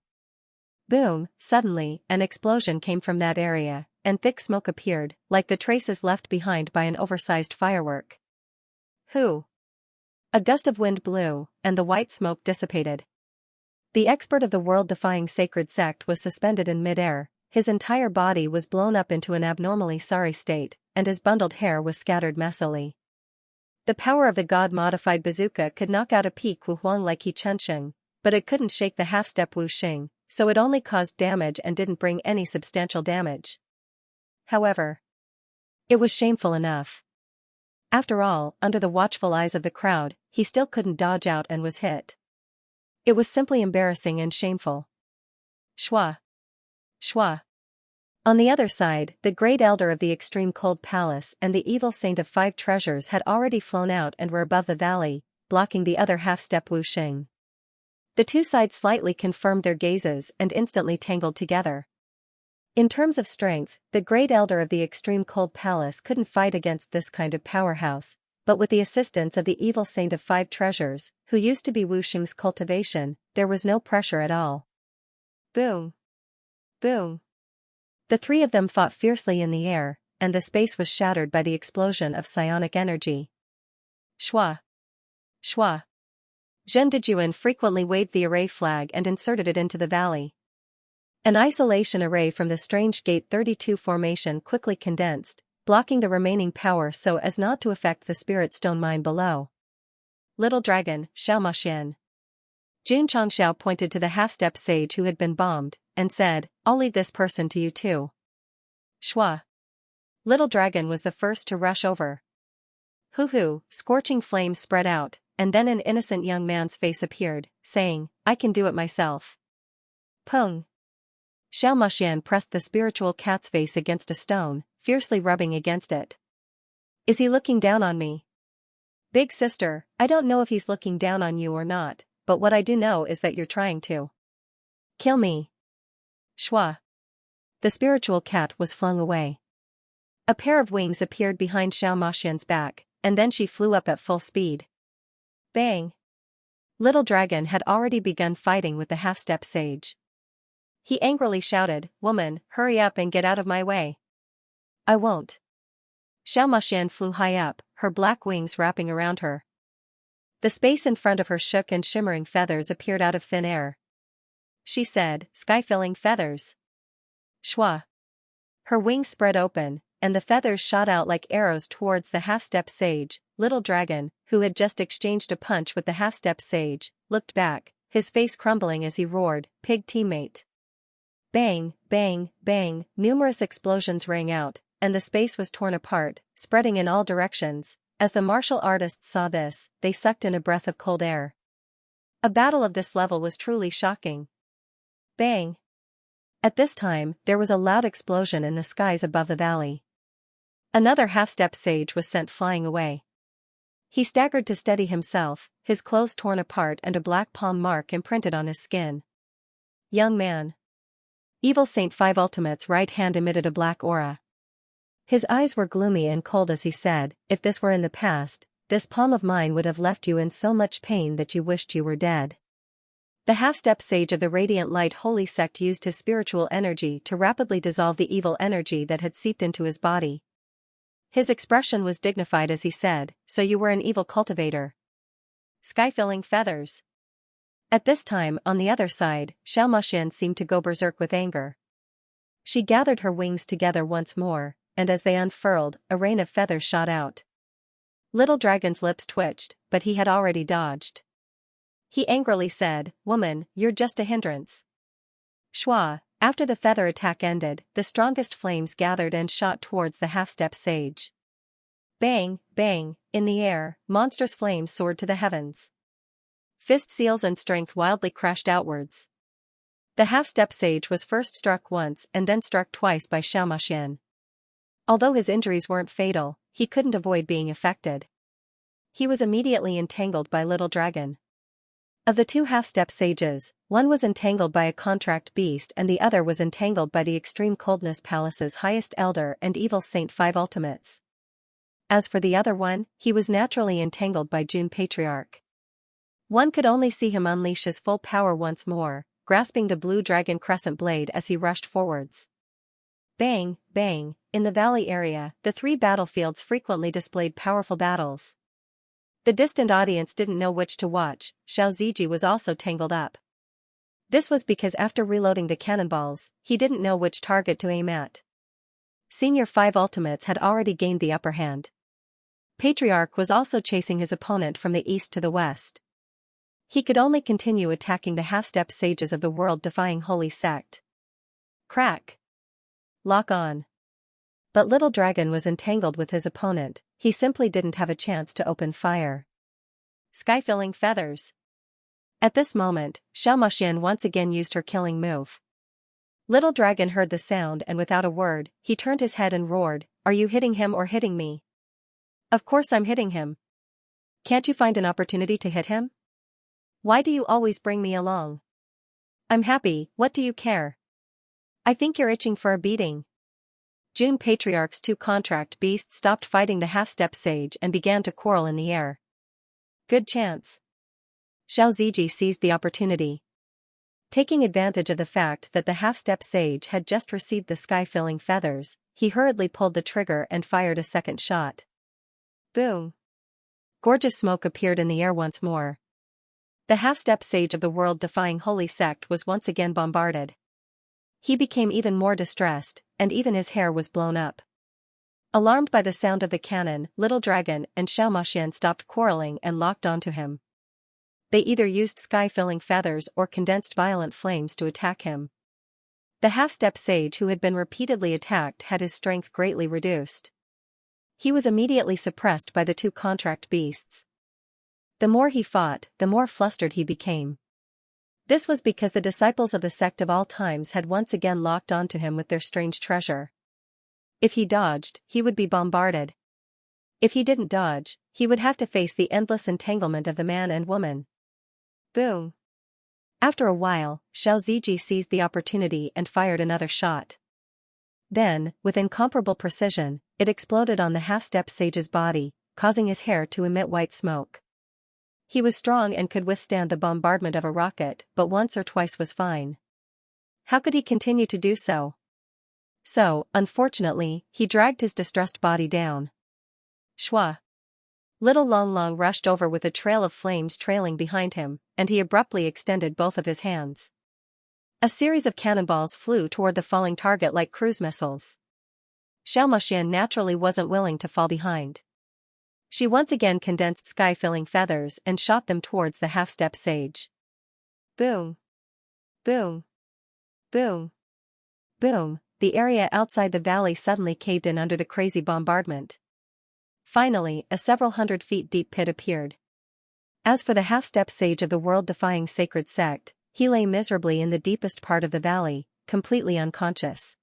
Boom, suddenly, an explosion came from that area, and thick smoke appeared, like the traces left behind by an oversized firework. Who? A gust of wind blew, and the white smoke dissipated. The expert of the world-defying Sacred Sect was suspended in mid-air, his entire body was blown up into an abnormally sorry state, and his bundled hair was scattered messily. The power of the god-modified bazooka could knock out a peak Wu Huang like He Chunsheng, but it couldn't shake the half-step Wu Xing, so it only caused damage and didn't bring any substantial damage. However, it was shameful enough. After all, under the watchful eyes of the crowd, he still couldn't dodge out and was hit. It was simply embarrassing and shameful. Shwa. Shwa. On the other side, the great elder of the extreme cold palace and the evil saint of 5 treasures had already flown out and were above the valley, blocking the other half-step Wu Xing. The two sides slightly confirmed their gazes and instantly tangled together. In terms of strength, the great elder of the extreme cold palace couldn't fight against this kind of powerhouse, but with the assistance of the evil saint of 5 treasures, who used to be Wu Xing's cultivation, there was no pressure at all. Boom! Boom! The 3 of them fought fiercely in the air, and the space was shattered by the explosion of psionic energy. Shwa! Shwa! Zhen Dejuan frequently waved the array flag and inserted it into the valley. An isolation array from the strange Gate 32 formation quickly condensed, blocking the remaining power so as not to affect the spirit stone mine below. Little Dragon, Xiaomaxian. Jun Changxiao pointed to the half-step sage who had been bombed, and said, "I'll leave this person to you too." Shwa. Little Dragon was the first to rush over. Hoo-hoo, scorching flames spread out, and then an innocent young man's face appeared, saying, "I can do it myself." Pung. Xiaomaxian pressed the spiritual cat's face against a stone, fiercely rubbing against it. "Is he looking down on me?" "Big sister, I don't know if he's looking down on you or not, but what I do know is that you're trying to kill me." Shwa. The spiritual cat was flung away. A pair of wings appeared behind Xiaomaxian's back, and then she flew up at full speed. Bang! Little Dragon had already begun fighting with the half-step sage. He angrily shouted, "Woman, hurry up and get out of my way." "I won't." Xiaomaxian flew high up, her black wings wrapping around her. The space in front of her shook and shimmering feathers appeared out of thin air. She said, "Sky-filling feathers." Shwa. Her wings spread open, and the feathers shot out like arrows towards the half-step sage. Little Dragon, who had just exchanged a punch with the half-step sage, looked back, his face crumbling as he roared, "Pig teammate." Bang, bang, bang, numerous explosions rang out, and the space was torn apart, spreading in all directions. As the martial artists saw this, they sucked in a breath of cold air. A battle of this level was truly shocking. Bang! At this time, there was a loud explosion in the skies above the valley. Another half-step sage was sent flying away. He staggered to steady himself, his clothes torn apart and a black palm mark imprinted on his skin. Young man. Evil Saint 5 Ultimate's right hand emitted a black aura. His eyes were gloomy and cold as he said, "If this were in the past, this palm of mine would have left you in so much pain that you wished you were dead." The half-step sage of the Radiant Light Holy Sect used his spiritual energy to rapidly dissolve the evil energy that had seeped into his body. His expression was dignified as he said, "So you were an evil cultivator. Sky-filling feathers." At this time, on the other side, Xiaomaxian seemed to go berserk with anger. She gathered her wings together once more, and as they unfurled, a rain of feathers shot out. Little Dragon's lips twitched, but he had already dodged. He angrily said, "Woman, you're just a hindrance." Shwa. After the feather attack ended, the strongest flames gathered and shot towards the half-step sage. Bang, bang, in the air, monstrous flames soared to the heavens. Fist seals and strength wildly crashed outwards. The half-step sage was first struck once and then struck twice by Xiaomaxian. Although his injuries weren't fatal, he couldn't avoid being affected. He was immediately entangled by Little Dragon. Of the 2 half-step sages, one was entangled by a contract beast and the other was entangled by the Extreme Coldness Palace's highest elder and Evil Saint 5 Ultimates. As for the other one, he was naturally entangled by June Patriarch. One could only see him unleash his full power once more, grasping the blue dragon crescent blade as he rushed forwards. Bang, bang, in the valley area, the 3 battlefields frequently displayed powerful battles. The distant audience didn't know which to watch. Xiao Ziji was also tangled up. This was because after reloading the cannonballs, he didn't know which target to aim at. Senior 5 ultimates had already gained the upper hand. Patriarch was also chasing his opponent from the east to the west. He could only continue attacking the half-step sages of the world-defying holy sect. Crack. Lock on. But Little Dragon was entangled with his opponent, he simply didn't have a chance to open fire. Sky-filling feathers. At this moment, Xianxia once again used her killing move. Little Dragon heard the sound and without a word, he turned his head and roared, "Are you hitting him or hitting me?" "Of course I'm hitting him. Can't you find an opportunity to hit him? Why do you always bring me along? I'm happy, what do you care? I think you're itching for a beating." June Patriarch's 2 contract beasts stopped fighting the half-step sage and began to quarrel in the air. Good chance. Xiao Ziji seized the opportunity. Taking advantage of the fact that the half-step sage had just received the sky-filling feathers, he hurriedly pulled the trigger and fired a second shot. Boom! Gorgeous smoke appeared in the air once more. The half-step sage of the world-defying holy sect was once again bombarded. He became even more distressed, and even his hair was blown up. Alarmed by the sound of the cannon, Little Dragon and Xianxia stopped quarreling and locked onto him. They either used sky-filling feathers or condensed violent flames to attack him. The half-step sage who had been repeatedly attacked had his strength greatly reduced. He was immediately suppressed by the 2 contract beasts. The more he fought, the more flustered he became. This was because the disciples of the sect of all times had once again locked onto him with their strange treasure. If he dodged, he would be bombarded. If he didn't dodge, he would have to face the endless entanglement of the man and woman. Boom! After a while, Xiao Ziji seized the opportunity and fired another shot. Then, with incomparable precision, it exploded on the half-step sage's body, causing his hair to emit white smoke. He was strong and could withstand the bombardment of a rocket, but once or twice was fine. How could he continue to do so? So, unfortunately, he dragged his distressed body down. Shwa! Little Long Long rushed over with a trail of flames trailing behind him, and he abruptly extended both of his hands. A series of cannonballs flew toward the falling target like cruise missiles. Xianxia naturally wasn't willing to fall behind. She once again condensed sky-filling feathers and shot them towards the half-step sage. Boom! Boom! Boom! Boom! The area outside the valley suddenly caved in under the crazy bombardment. Finally, a several hundred feet deep pit appeared. As for the half-step sage of the world-defying sacred sect, he lay miserably in the deepest part of the valley, completely unconscious.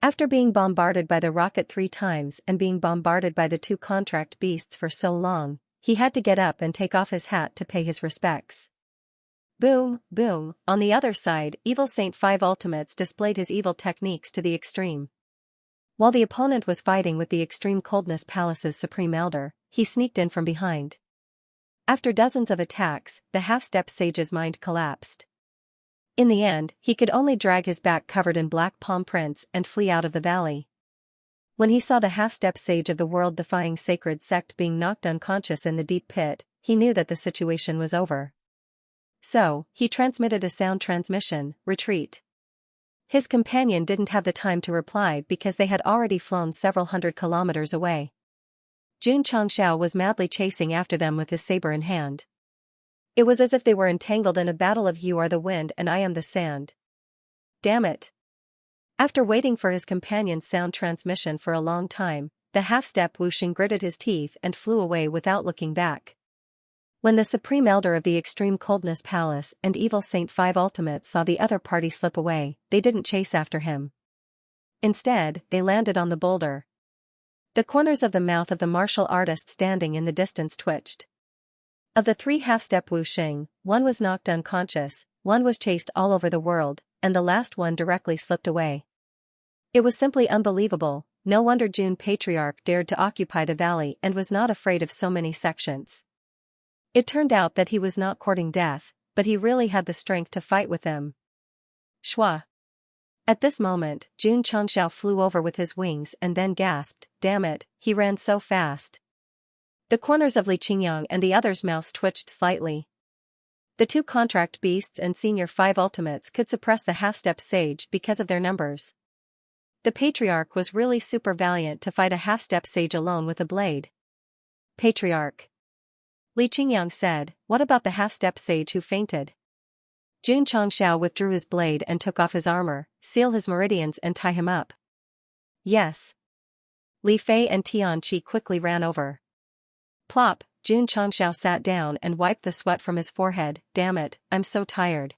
After being bombarded by the rocket 3 times and being bombarded by the 2 contract beasts for so long, he had to get up and take off his hat to pay his respects. Boom, boom. On the other side, Evil Saint 5 Ultimates displayed his evil techniques to the extreme. While the opponent was fighting with the Extreme Coldness Palace's Supreme Elder, he sneaked in from behind. After dozens of attacks, the half-step sage's mind collapsed. In the end, he could only drag his back covered in black palm prints and flee out of the valley. When he saw the half-step sage of the world-defying sacred sect being knocked unconscious in the deep pit, he knew that the situation was over. So, he transmitted a sound transmission, "Retreat." His companion didn't have the time to reply because they had already flown several hundred kilometers away. Jun Changxiao was madly chasing after them with his saber in hand. It was as if they were entangled in a battle of "You are the wind and I am the sand." Damn it! After waiting for his companion's sound transmission for a long time, the half-step Wuxing gritted his teeth and flew away without looking back. When the Supreme Elder of the Extreme Coldness Palace and Evil Saint 5 Ultimates saw the other party slip away, they didn't chase after him. Instead, they landed on the boulder. The corners of the mouth of the martial artist standing in the distance twitched. Of the 3 half-step Wuxing, one was knocked unconscious, one was chased all over the world, and the last one directly slipped away. It was simply unbelievable. No wonder June Patriarch dared to occupy the valley and was not afraid of so many sections. It turned out that he was not courting death, but he really had the strength to fight with them. Shwa! At this moment, Jun Changxiao flew over with his wings and then gasped, "Damn it, he ran so fast." The corners of Li Qingyang and the other's mouths twitched slightly. The 2 contract beasts and Senior 5 Ultimates could suppress the half-step sage because of their numbers. The patriarch was really super valiant to fight a half-step sage alone with a blade. Patriarch. Li Qingyang said, what about the half-step sage who fainted? Jun Changxiao withdrew his blade and took off his armor, seal his meridians and tie him up. Yes. Li Fei and Tian Qi quickly ran over. Plop, Jun Changxiao sat down and wiped the sweat from his forehead. Damn it, I'm so tired.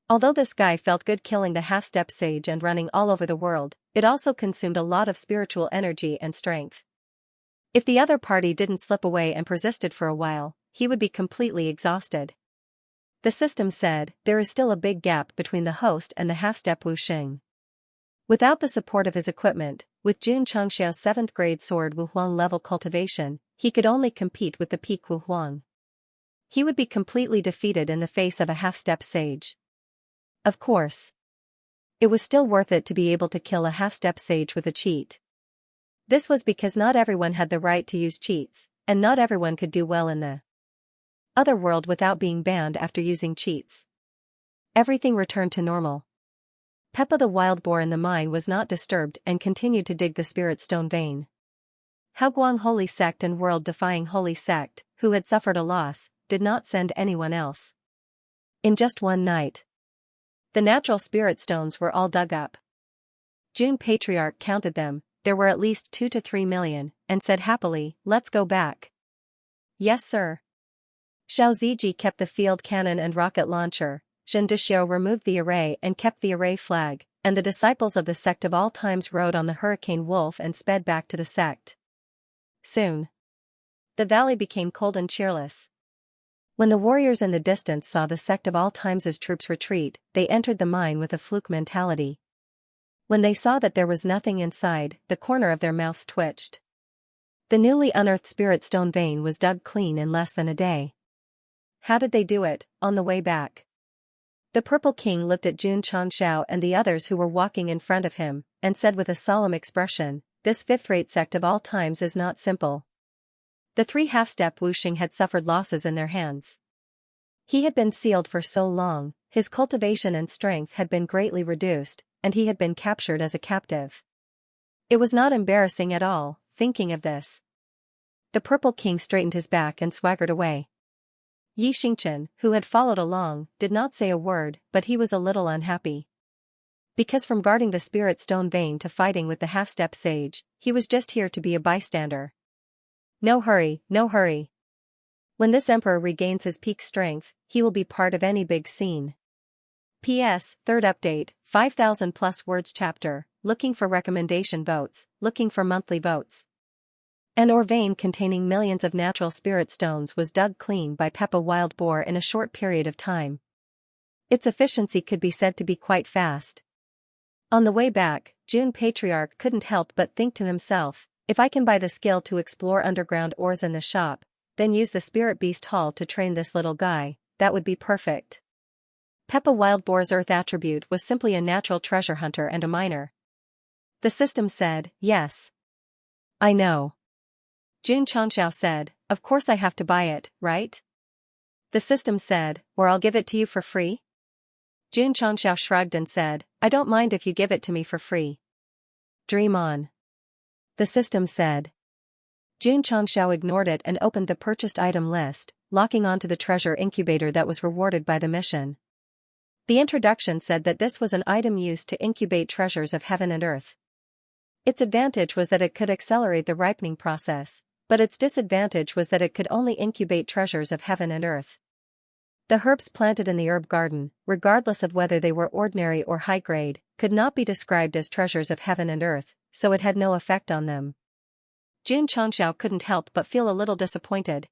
Although this guy felt good killing the half-step sage and running all over the world, it also consumed a lot of spiritual energy and strength. If the other party didn't slip away and persisted for a while, he would be completely exhausted. The system said, there is still a big gap between the host and the half-step Wuxing. Without the support of his equipment, with Jun Changxiao's 7th grade sword Wuhuang level cultivation, he could only compete with the peak Wuhuang. He would be completely defeated in the face of a half-step sage. Of course. It was still worth it to be able to kill a half-step sage with a cheat. This was because not everyone had the right to use cheats, and not everyone could do well in the other world without being banned after using cheats. Everything returned to normal. Peppa the wild boar in the mine was not disturbed and continued to dig the spirit stone vein. Haoguang Holy Sect and world-defying Holy Sect, who had suffered a loss, did not send anyone else. In just one night, the natural spirit stones were all dug up. Jun Patriarch counted them, there were at least 2 to 3 million, and said happily, let's go back. Yes sir. Xiao Ziji kept the field cannon and rocket launcher, Zhen Dexiao removed the array and kept the array flag, and the disciples of the sect of all times rode on the Hurricane Wolf and sped back to the sect. Soon, the valley became cold and cheerless. When the warriors in the distance saw the sect of all times' troops retreat, they entered the mine with a fluke mentality. When they saw that there was nothing inside, the corner of their mouths twitched. The newly unearthed spirit stone vein was dug clean in less than a day. How did they do it? On the way back, the Purple King looked at Jun Changxiao and the others who were walking in front of him, and said with a solemn expression, this fifth-rate sect of all times is not simple. The 3 half-step Wuxing had suffered losses in their hands. He had been sealed for so long, his cultivation and strength had been greatly reduced, and he had been captured as a captive. It was not embarrassing at all, thinking of this. The Purple King straightened his back and swaggered away. Yi Xingchen, who had followed along, did not say a word, but he was a little unhappy. Because from guarding the spirit stone vein to fighting with the half-step sage, he was just here to be a bystander. No hurry, no hurry. When this emperor regains his peak strength, he will be part of any big scene. P.S. Third update, 5,000 plus words chapter, looking for recommendation votes, looking for monthly votes. An ore vein containing millions of natural spirit stones was dug clean by Peppa Wild Boar in a short period of time. Its efficiency could be said to be quite fast. On the way back, Jun Patriarch couldn't help but think to himself, if I can buy the skill to explore underground ores in the shop, then use the Spirit Beast Hall to train this little guy, that would be perfect. Peppa Wild Boar's Earth attribute was simply a natural treasure hunter and a miner. The system said, yes. I know. Jun Changxiao said, of course I have to buy it, right? The system said, or I'll give it to you for free? Jun Changxiao shrugged and said, I don't mind if you give it to me for free. Dream on. The system said. Jun Changxiao ignored it and opened the purchased item list, locking onto the treasure incubator that was rewarded by the mission. The introduction said that this was an item used to incubate treasures of heaven and earth. Its advantage was that it could accelerate the ripening process, but its disadvantage was that it could only incubate treasures of heaven and earth. The herbs planted in the herb garden, regardless of whether they were ordinary or high-grade, could not be described as treasures of heaven and earth, so it had no effect on them. Jun Changxiao couldn't help but feel a little disappointed.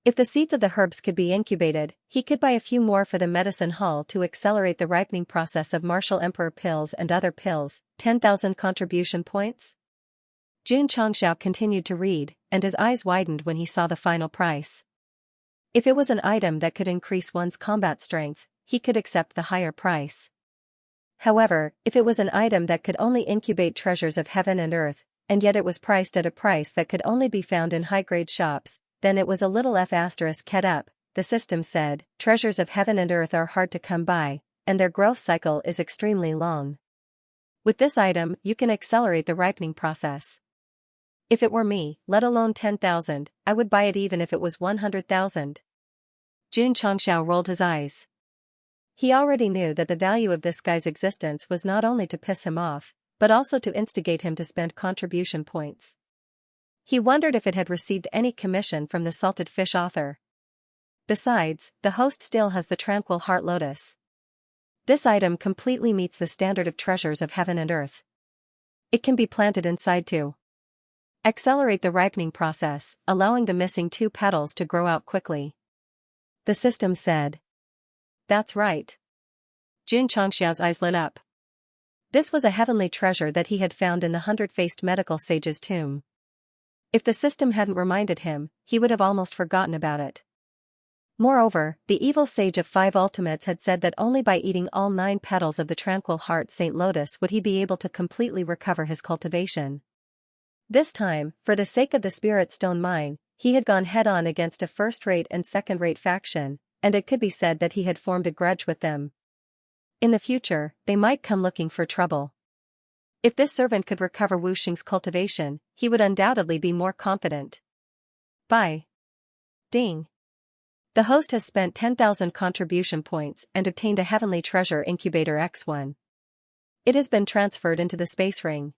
If the seeds of the herbs could be incubated, he could buy a few more for the medicine hall to accelerate the ripening process of Martial Emperor pills and other pills, 10,000 contribution points? Jun Changxiao continued to read, and his eyes widened when he saw the final price. If it was an item that could increase one's combat strength, he could accept the higher price. However, if it was an item that could only incubate treasures of heaven and earth, and yet it was priced at a price that could only be found in high-grade shops, then it was a little F***ed up. The system said, treasures of heaven and earth are hard to come by, and their growth cycle is extremely long. With this item, you can accelerate the ripening process. If it were me, let alone 10,000, I would buy it even if it was 100,000. Xianxia rolled his eyes. He already knew that the value of this guy's existence was not only to piss him off, but also to instigate him to spend contribution points. He wondered if it had received any commission from the salted fish author. Besides, the host still has the tranquil heart lotus. This item completely meets the standard of treasures of heaven and earth. It can be planted inside too. Accelerate the ripening process, allowing the missing 2 petals to grow out quickly. The system said. That's right. Xianxia's eyes lit up. This was a heavenly treasure that he had found in the 100-faced medical sage's tomb. If the system hadn't reminded him, he would have almost forgotten about it. Moreover, the evil sage of 5 ultimates had said that only by eating all 9 petals of the tranquil heart Saint Lotus would he be able to completely recover his cultivation. This time, for the sake of the spirit stone mine, he had gone head-on against a first-rate and second-rate faction, and it could be said that he had formed a grudge with them. In the future, they might come looking for trouble. If this servant could recover Wu Xing's cultivation, he would undoubtedly be more confident. Buy. Ding. The host has spent 10,000 contribution points and obtained a heavenly treasure incubator X1. It has been transferred into the space ring.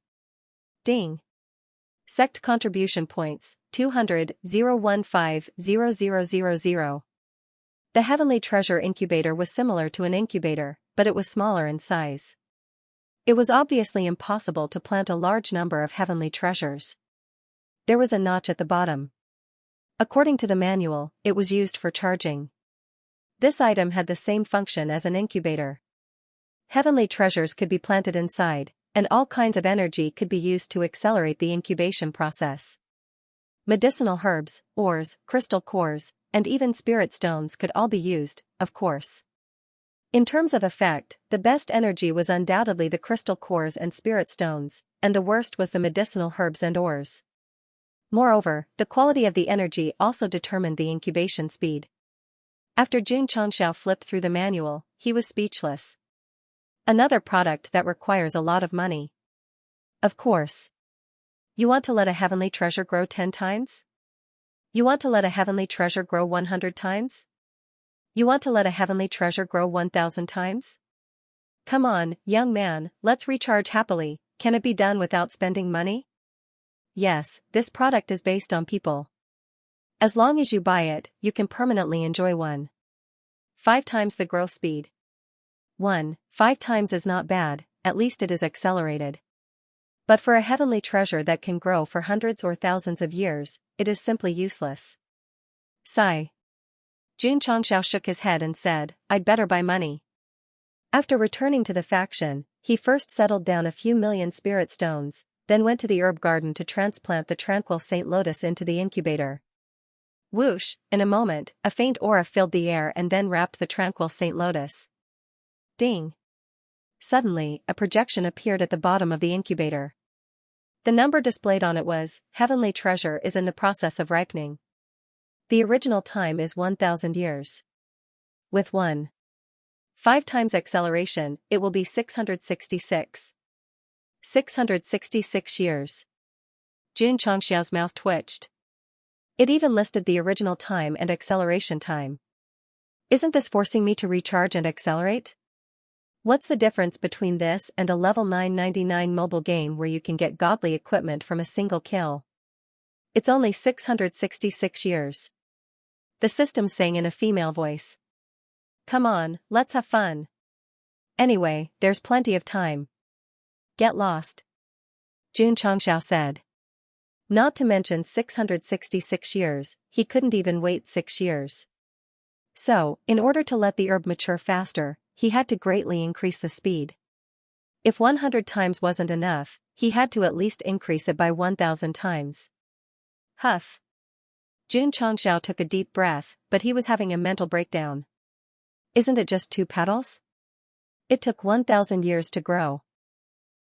Ding. Sect contribution points, 200,015,0000. The heavenly treasure incubator was similar to an incubator, but it was smaller in size. It was obviously impossible to plant a large number of heavenly treasures. There was a notch at the bottom. According to the manual, it was used for charging. This item had the same function as an incubator. Heavenly treasures could be planted inside, and all kinds of energy could be used to accelerate the incubation process. Medicinal herbs, ores, crystal cores, and even spirit stones could all be used, of course. In terms of effect, the best energy was undoubtedly the crystal cores and spirit stones, and the worst was the medicinal herbs and ores. Moreover, the quality of the energy also determined the incubation speed. After Xianxia flipped through the manual, he was speechless. Another product that requires a lot of money. Of course. You want to let a heavenly treasure grow 10 times? You want to let a heavenly treasure grow 100 times? You want to let a heavenly treasure grow 1,000 times? Come on, young man, let's recharge happily. Can it be done without spending money? Yes, this product is based on people. As long as you buy it, you can permanently enjoy 5 times the growth speed. 5 times is not bad, at least it is accelerated. But for a heavenly treasure that can grow for hundreds or thousands of years, it is simply useless. Sigh. Xianxia shook his head and said, I'd better buy money. After returning to the faction, he first settled down a few million spirit stones, then went to the herb garden to transplant the tranquil Saint Lotus into the incubator. Whoosh, in a moment, a faint aura filled the air and then wrapped the tranquil Saint Lotus. Ding. Suddenly, a projection appeared at the bottom of the incubator. The number displayed on it was, Heavenly Treasure is in the process of ripening. The original time is 1,000 years. With 5 times acceleration, it will be 666. 666 years. Xianxia's mouth twitched. It even listed the original time and acceleration time. Isn't this forcing me to recharge and accelerate? What's the difference between this and a level 999 mobile game where you can get godly equipment from a single kill? It's only 666 years. The system sang in a female voice. Come on, let's have fun. Anyway, there's plenty of time. Get lost. Xianxia said. Not to mention 666 years, he couldn't even wait 6 years. So, in order to let the herb mature faster, he had to greatly increase the speed. If 100 times wasn't enough, he had to at least increase it by 1,000 times. Huff. Xianxia took a deep breath, but he was having a mental breakdown. Isn't it just 2 petals? It took 1,000 years to grow.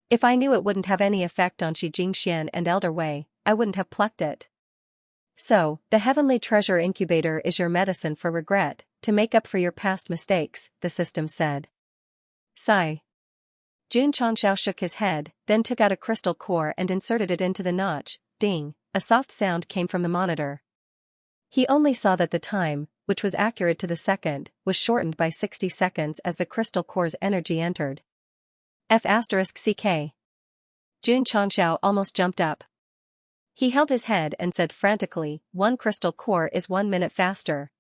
If I knew it wouldn't have any effect on Shi Jingxian and Elder Wei, I wouldn't have plucked it. So, the heavenly treasure incubator is your medicine for regret, to make up for your past mistakes, the system said. Sigh. Jun Changshao shook his head, then took out a crystal core and inserted it into the notch. Ding, a soft sound came from the monitor. He only saw that the time, which was accurate to the second, was shortened by 60 seconds as the crystal core's energy entered. F***CK. Jun Changshao almost jumped up. He held his head and said frantically, one crystal core is 1 minute faster.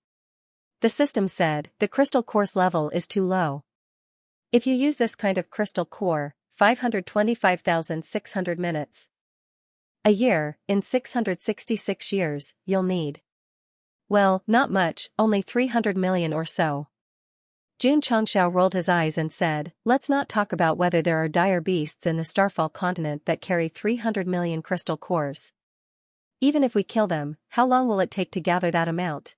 The system said, the crystal core's level is too low. If you use this kind of crystal core, 525,600 minutes. A year, in 666 years, you'll need. Well, not much, only 300 million or so. Jun Changshao rolled his eyes and said, let's not talk about whether there are dire beasts in the Starfall continent that carry 300 million crystal cores. Even if we kill them, how long will it take to gather that amount?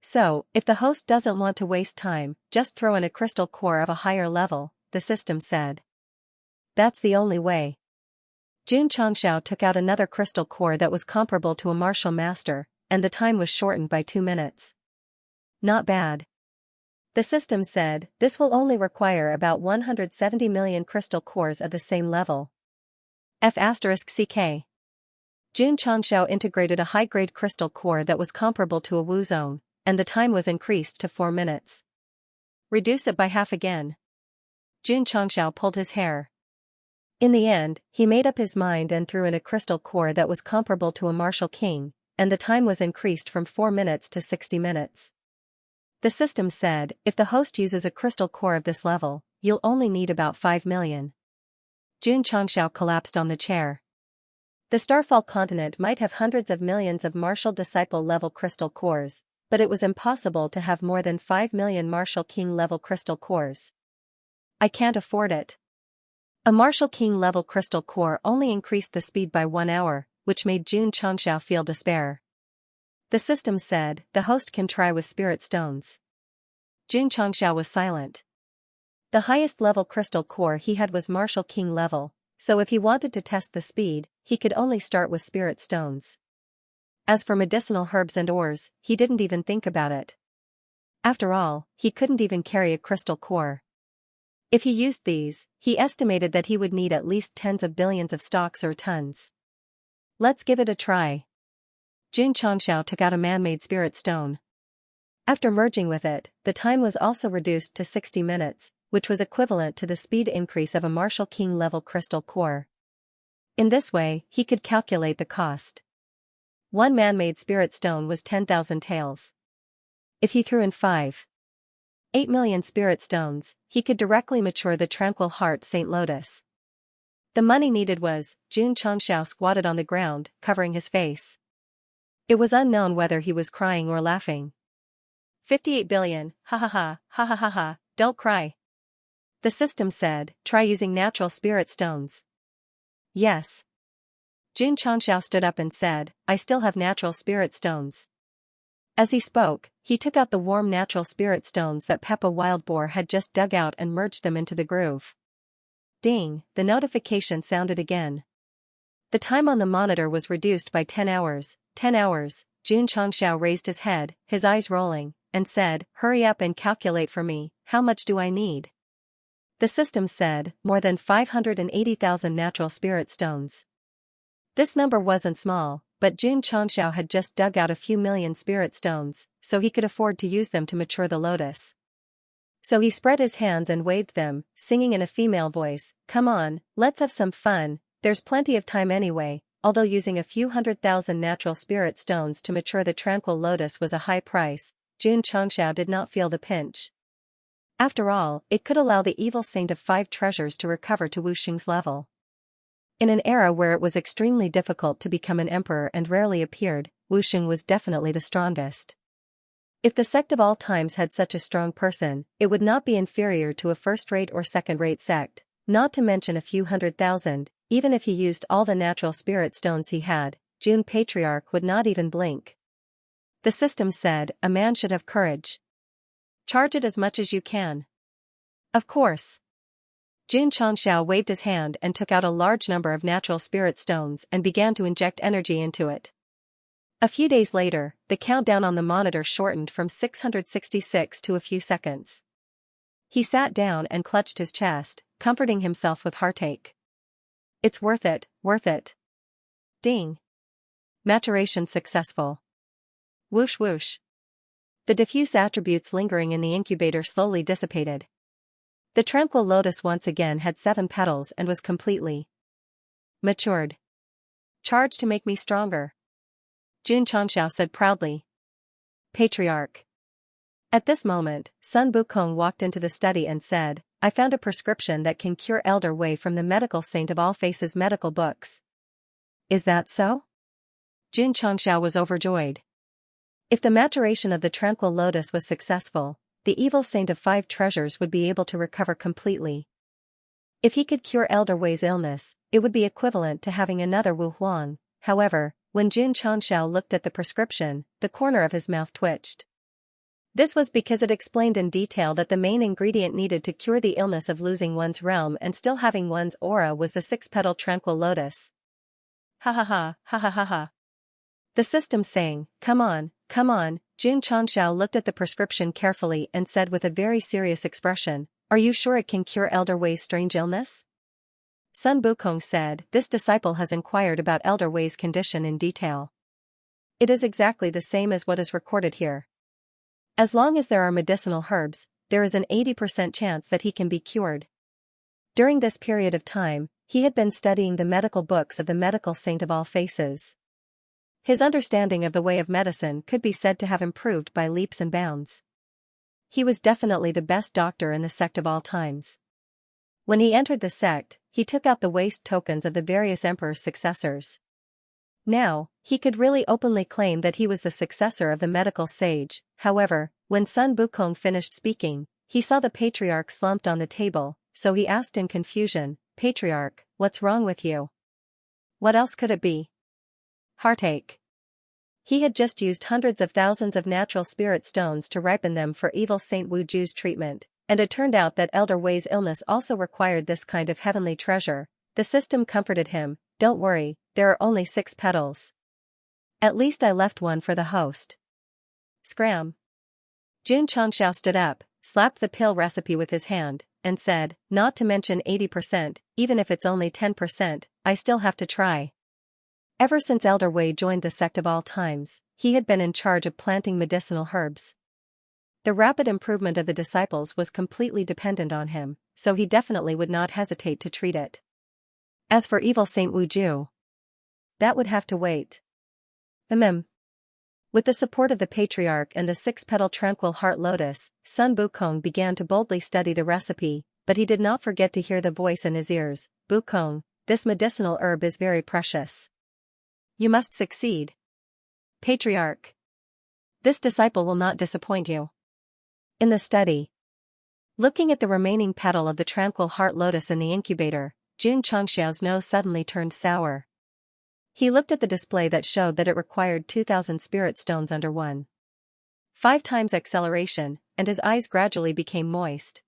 So, if the host doesn't want to waste time, just throw in a crystal core of a higher level, the system said. That's the only way. Jun Changshao took out another crystal core that was comparable to a martial master, and the time was shortened by 2 minutes. Not bad. The system said, this will only require about 170 million crystal cores at the same level. F***CK. Jun Changshao integrated a high-grade crystal core that was comparable to a Wu zone, and the time was increased to 4 minutes. Reduce it by half again. Jun Changshao pulled his hair. In the end, he made up his mind and threw in a crystal core that was comparable to a martial king, and the time was increased from 4 minutes to 60 minutes. The system said, if the host uses a crystal core of this level, you'll only need about 5 million. Jun Changshao collapsed on the chair. The Starfall continent might have hundreds of millions of martial disciple level crystal cores, but it was impossible to have more than 5 million martial king level crystal cores. I can't afford it. A martial king level crystal core only increased the speed by 1 hour, which made Jun Changshao feel despair. The system said, the host can try with spirit stones. Jun Changshao was silent. The highest level crystal core he had was martial king level, so if he wanted to test the speed, he could only start with spirit stones. As for medicinal herbs and ores, he didn't even think about it. After all, he couldn't even carry a crystal core. If he used these, he estimated that he would need at least tens of billions of stocks or tons. Let's give it a try. Jun Changshao took out a man-made spirit stone. After merging with it, the time was also reduced to 60 minutes, which was equivalent to the speed increase of a martial king level crystal core. In this way, he could calculate the cost. One man-made spirit stone was 10,000 taels. If he threw in 8 million spirit stones, he could directly mature the tranquil heart Saint Lotus. The money needed was, Jun Changshao squatted on the ground, covering his face. It was unknown whether he was crying or laughing. 58 billion, ha ha ha, ha ha ha ha, don't cry. The system said, try using natural spirit stones. Yes. Jun Changshao stood up and said, I still have natural spirit stones. As he spoke, he took out the warm natural spirit stones that Peppa Wildboar had just dug out and merged them into the groove. Ding, the notification sounded again. The time on the monitor was reduced by 10 hours. 10 hours, Jun Changshao raised his head, his eyes rolling, and said, hurry up and calculate for me, how much do I need? The system said, more than 580,000 natural spirit stones. This number wasn't small, but Jun Changshao had just dug out a few million spirit stones, so he could afford to use them to mature the lotus. So he spread his hands and waved them, singing in a female voice, come on, let's have some fun, there's plenty of time anyway. Although using a few 100,000 natural spirit stones to mature the tranquil lotus was a high price, Jun Changshao did not feel the pinch. After all, it could allow the evil saint of 5 treasures to recover to Wu Xing's level. In an era where it was extremely difficult to become an emperor and rarely appeared, Wu Xing was definitely the strongest. If the sect of all times had such a strong person, it would not be inferior to a first-rate or second-rate sect, not to mention a few 100,000. Even if he used all the natural spirit stones he had, Jun Patriarch would not even blink. The system said, a man should have courage. Charge it as much as you can. Of course. Jun Changshao waved his hand and took out a large number of natural spirit stones and began to inject energy into it. A few days later, the countdown on the monitor shortened from 666 to a few seconds. He sat down and clutched his chest, comforting himself with heartache. It's worth it, worth it. Ding. Maturation successful. Whoosh whoosh. The diffuse attributes lingering in the incubator slowly dissipated. The tranquil lotus once again had 7 petals and was completely matured. Charged to make me stronger, Xianxia said proudly. Patriarch. At this moment, Sun Wukong walked into the study and said, I found a prescription that can cure Elder Wei from the medical saint of all faces medical books. Is that so? Xianxia was overjoyed. If the maturation of the tranquil lotus was successful, the evil saint of 5 treasures would be able to recover completely. If he could cure Elder Wei's illness, it would be equivalent to having another Wu Huang. However, when Xianxia looked at the prescription, the corner of his mouth twitched. This was because it explained in detail that the main ingredient needed to cure the illness of losing one's realm and still having one's aura was the 6-petal tranquil lotus. Ha ha ha, ha ha ha ha. The system sang, come on, come on. Xianxia looked at the prescription carefully and said with a very serious expression, are you sure it can cure Elder Wei's strange illness? Sun Wukong said, this disciple has inquired about Elder Wei's condition in detail. It is exactly the same as what is recorded here. As long as there are medicinal herbs, there is an 80% chance that he can be cured. During this period of time, he had been studying the medical books of the medical saint of all faces. His understanding of the way of medicine could be said to have improved by leaps and bounds. He was definitely the best doctor in the sect of all times. When he entered the sect, he took out the waste tokens of the various emperor's successors. Now, he could really openly claim that he was the successor of the medical sage. However, when Sun Wukong finished speaking, he saw the patriarch slumped on the table, so he asked in confusion, Patriarch, what's wrong with you? What else could it be? Heartache. He had just used hundreds of thousands of natural spirit stones to ripen them for evil Saint Wu Ju's treatment, and it turned out that Elder Wei's illness also required this kind of heavenly treasure. The system comforted him, don't worry, there are only 6 petals. At least I left one for the host. Scram. Xianxia stood up, slapped the pill recipe with his hand, and said, not to mention 80%, even if it's only 10%, I still have to try. Ever since Elder Wei joined the sect of all times, he had been in charge of planting medicinal herbs. The rapid improvement of the disciples was completely dependent on him, so he definitely would not hesitate to treat it. As for evil Saint Wu Ju, that would have to wait. With the support of the patriarch and the 6-petal tranquil heart lotus, Sun Wukong began to boldly study the recipe, but he did not forget to hear the voice in his ears, Wukong, this medicinal herb is very precious. You must succeed. Patriarch. This disciple will not disappoint you. In the study. Looking at the remaining petal of the tranquil heart lotus in the incubator, Xianxia's nose suddenly turned sour. He looked at the display that showed that it required 2,000 spirit stones under 1.5 times acceleration, and his eyes gradually became moist.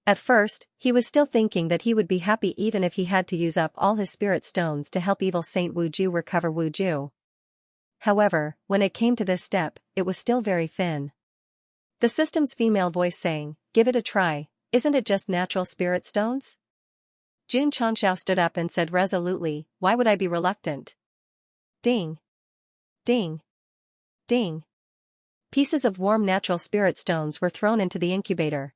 At first, he was still thinking that he would be happy even if he had to use up all his spirit stones to help evil Saint Wu Ju recover Wu Ju. However, when it came to this step, it was still very thin. The system's female voice sang, give it a try, isn't it just natural spirit stones? Xianxia stood up and said resolutely, why would I be reluctant? Ding. Ding. Ding. Pieces of warm natural spirit stones were thrown into the incubator.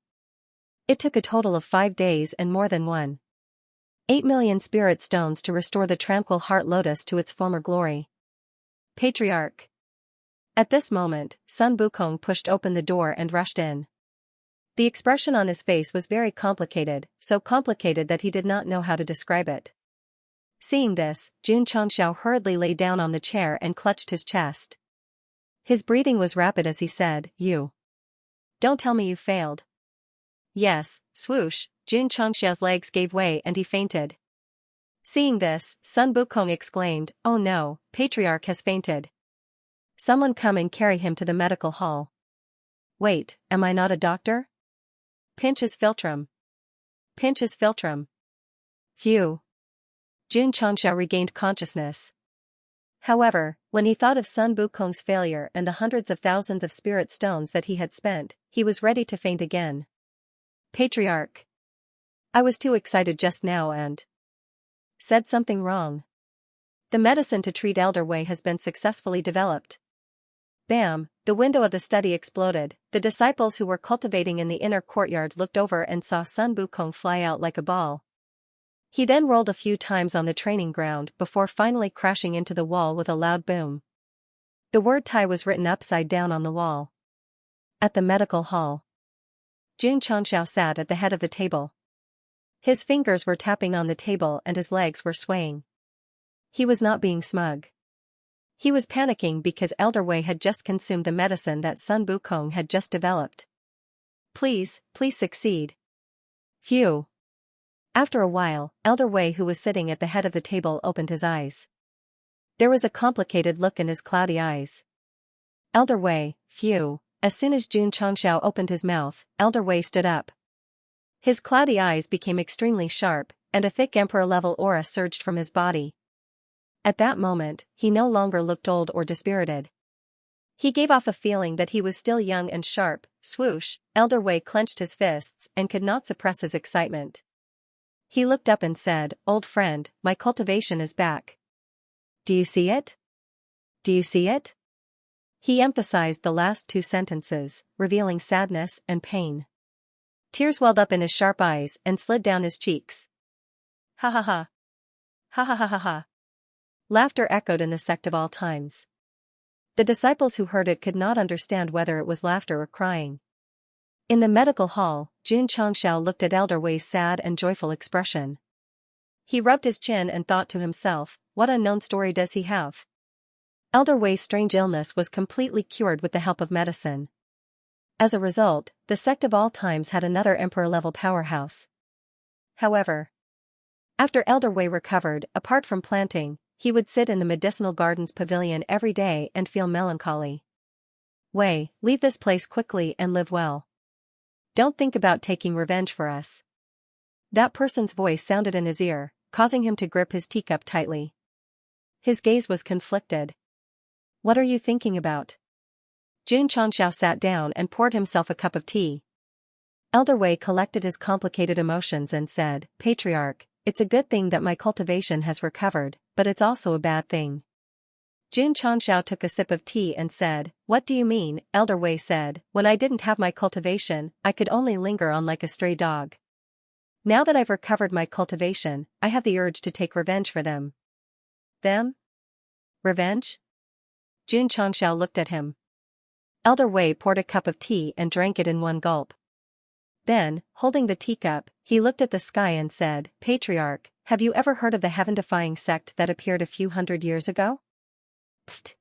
It took a total of 5 days and more than 1.8 million spirit stones to restore the tranquil heart lotus to its former glory. Patriarch. At this moment, Sun Wukong pushed open the door and rushed in. The expression on his face was very complicated, so complicated that he did not know how to describe it. Seeing this, Xianxia hurriedly lay down on the chair and clutched his chest. His breathing was rapid as he said, you. Don't tell me you failed. Yes, swoosh, Xianxia's legs gave way and he fainted. Seeing this, Sun Wukong exclaimed, oh no, Patriarch has fainted. Someone come and carry him to the medical hall. Wait, am I not a doctor? Pinch his philtrum. Pinch his philtrum. Phew. Xianxia regained consciousness. However, when he thought of Sun Wukong's failure and the hundreds of thousands of spirit stones that he had spent, he was ready to faint again. Patriarch. I was too excited just now and said something wrong. The medicine to treat Elder Wei has been successfully developed. Bam, the window of the study exploded. The disciples who were cultivating in the inner courtyard looked over and saw Sun Wukong fly out like a ball. He then rolled a few times on the training ground before finally crashing into the wall with a loud boom. The word Tai was written upside down on the wall. At the medical hall, Xianxia sat at the head of the table. His fingers were tapping on the table and his legs were swaying. He was not being smug. He was panicking because Elder Wei had just consumed the medicine that Sun Wukong had just developed. Please succeed. Phew. After a while, Elder Wei, who was sitting at the head of the table, opened his eyes. There was a complicated look in his cloudy eyes. Elder Wei, phew. As soon as Xianxia opened his mouth, Elder Wei stood up. His cloudy eyes became extremely sharp, and a thick emperor-level aura surged from his body. At that moment, he no longer looked old or dispirited. He gave off a feeling that he was still young and sharp. Swoosh, Elder Wei clenched his fists and could not suppress his excitement. He looked up and said, "Old friend, my cultivation is back. Do you see it? Do you see it?" He emphasized the last two sentences, revealing sadness and pain. Tears welled up in his sharp eyes and slid down his cheeks. Ha ha ha. Ha ha ha ha ha. Laughter echoed in the sect of all times. The disciples who heard it could not understand whether it was laughter or crying. In the medical hall, Xianxia looked at Elder Wei's sad and joyful expression. He rubbed his chin and thought to himself, what unknown story does he have? Elder Wei's strange illness was completely cured with the help of medicine. As a result, the sect of all times had another emperor-level powerhouse. However, after Elder Wei recovered, apart from planting, he would sit in the medicinal gardens pavilion every day and feel melancholy. Wei, leave this place quickly and live well. Don't think about taking revenge for us. That person's voice sounded in his ear, causing him to grip his teacup tightly. His gaze was conflicted. What are you thinking about? Xianxia sat down and poured himself a cup of tea. Elder Wei collected his complicated emotions and said, Patriarch, it's a good thing that my cultivation has recovered, but it's also a bad thing. Xianxia took a sip of tea and said, What do you mean? Elder Wei said, When I didn't have my cultivation, I could only linger on like a stray dog. Now that I've recovered my cultivation, I have the urge to take revenge for them. Them? Revenge? Xianxia looked at him. Elder Wei poured a cup of tea and drank it in one gulp. Then, holding the teacup, he looked at the sky and said, Patriarch, have you ever heard of the heaven-defying sect that appeared a few hundred years ago? Pfft.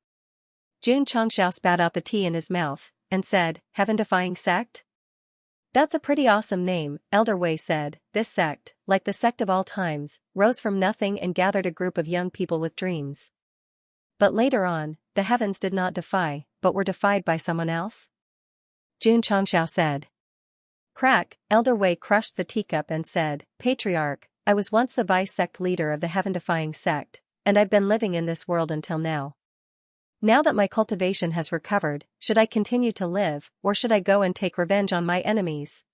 Xianxia spat out the tea in his mouth, and said, Heaven-defying sect? That's a pretty awesome name, Elder Wei said. This sect, like the sect of all times, rose from nothing and gathered a group of young people with dreams. But later on, the heavens did not defy, but were defied by someone else? Xianxia said. Crack, Elder Wei crushed the teacup and said, Patriarch, I was once the vice-sect leader of the heaven-defying sect, and I've been living in this world until now. Now that my cultivation has recovered, should I continue to live, or should I go and take revenge on my enemies?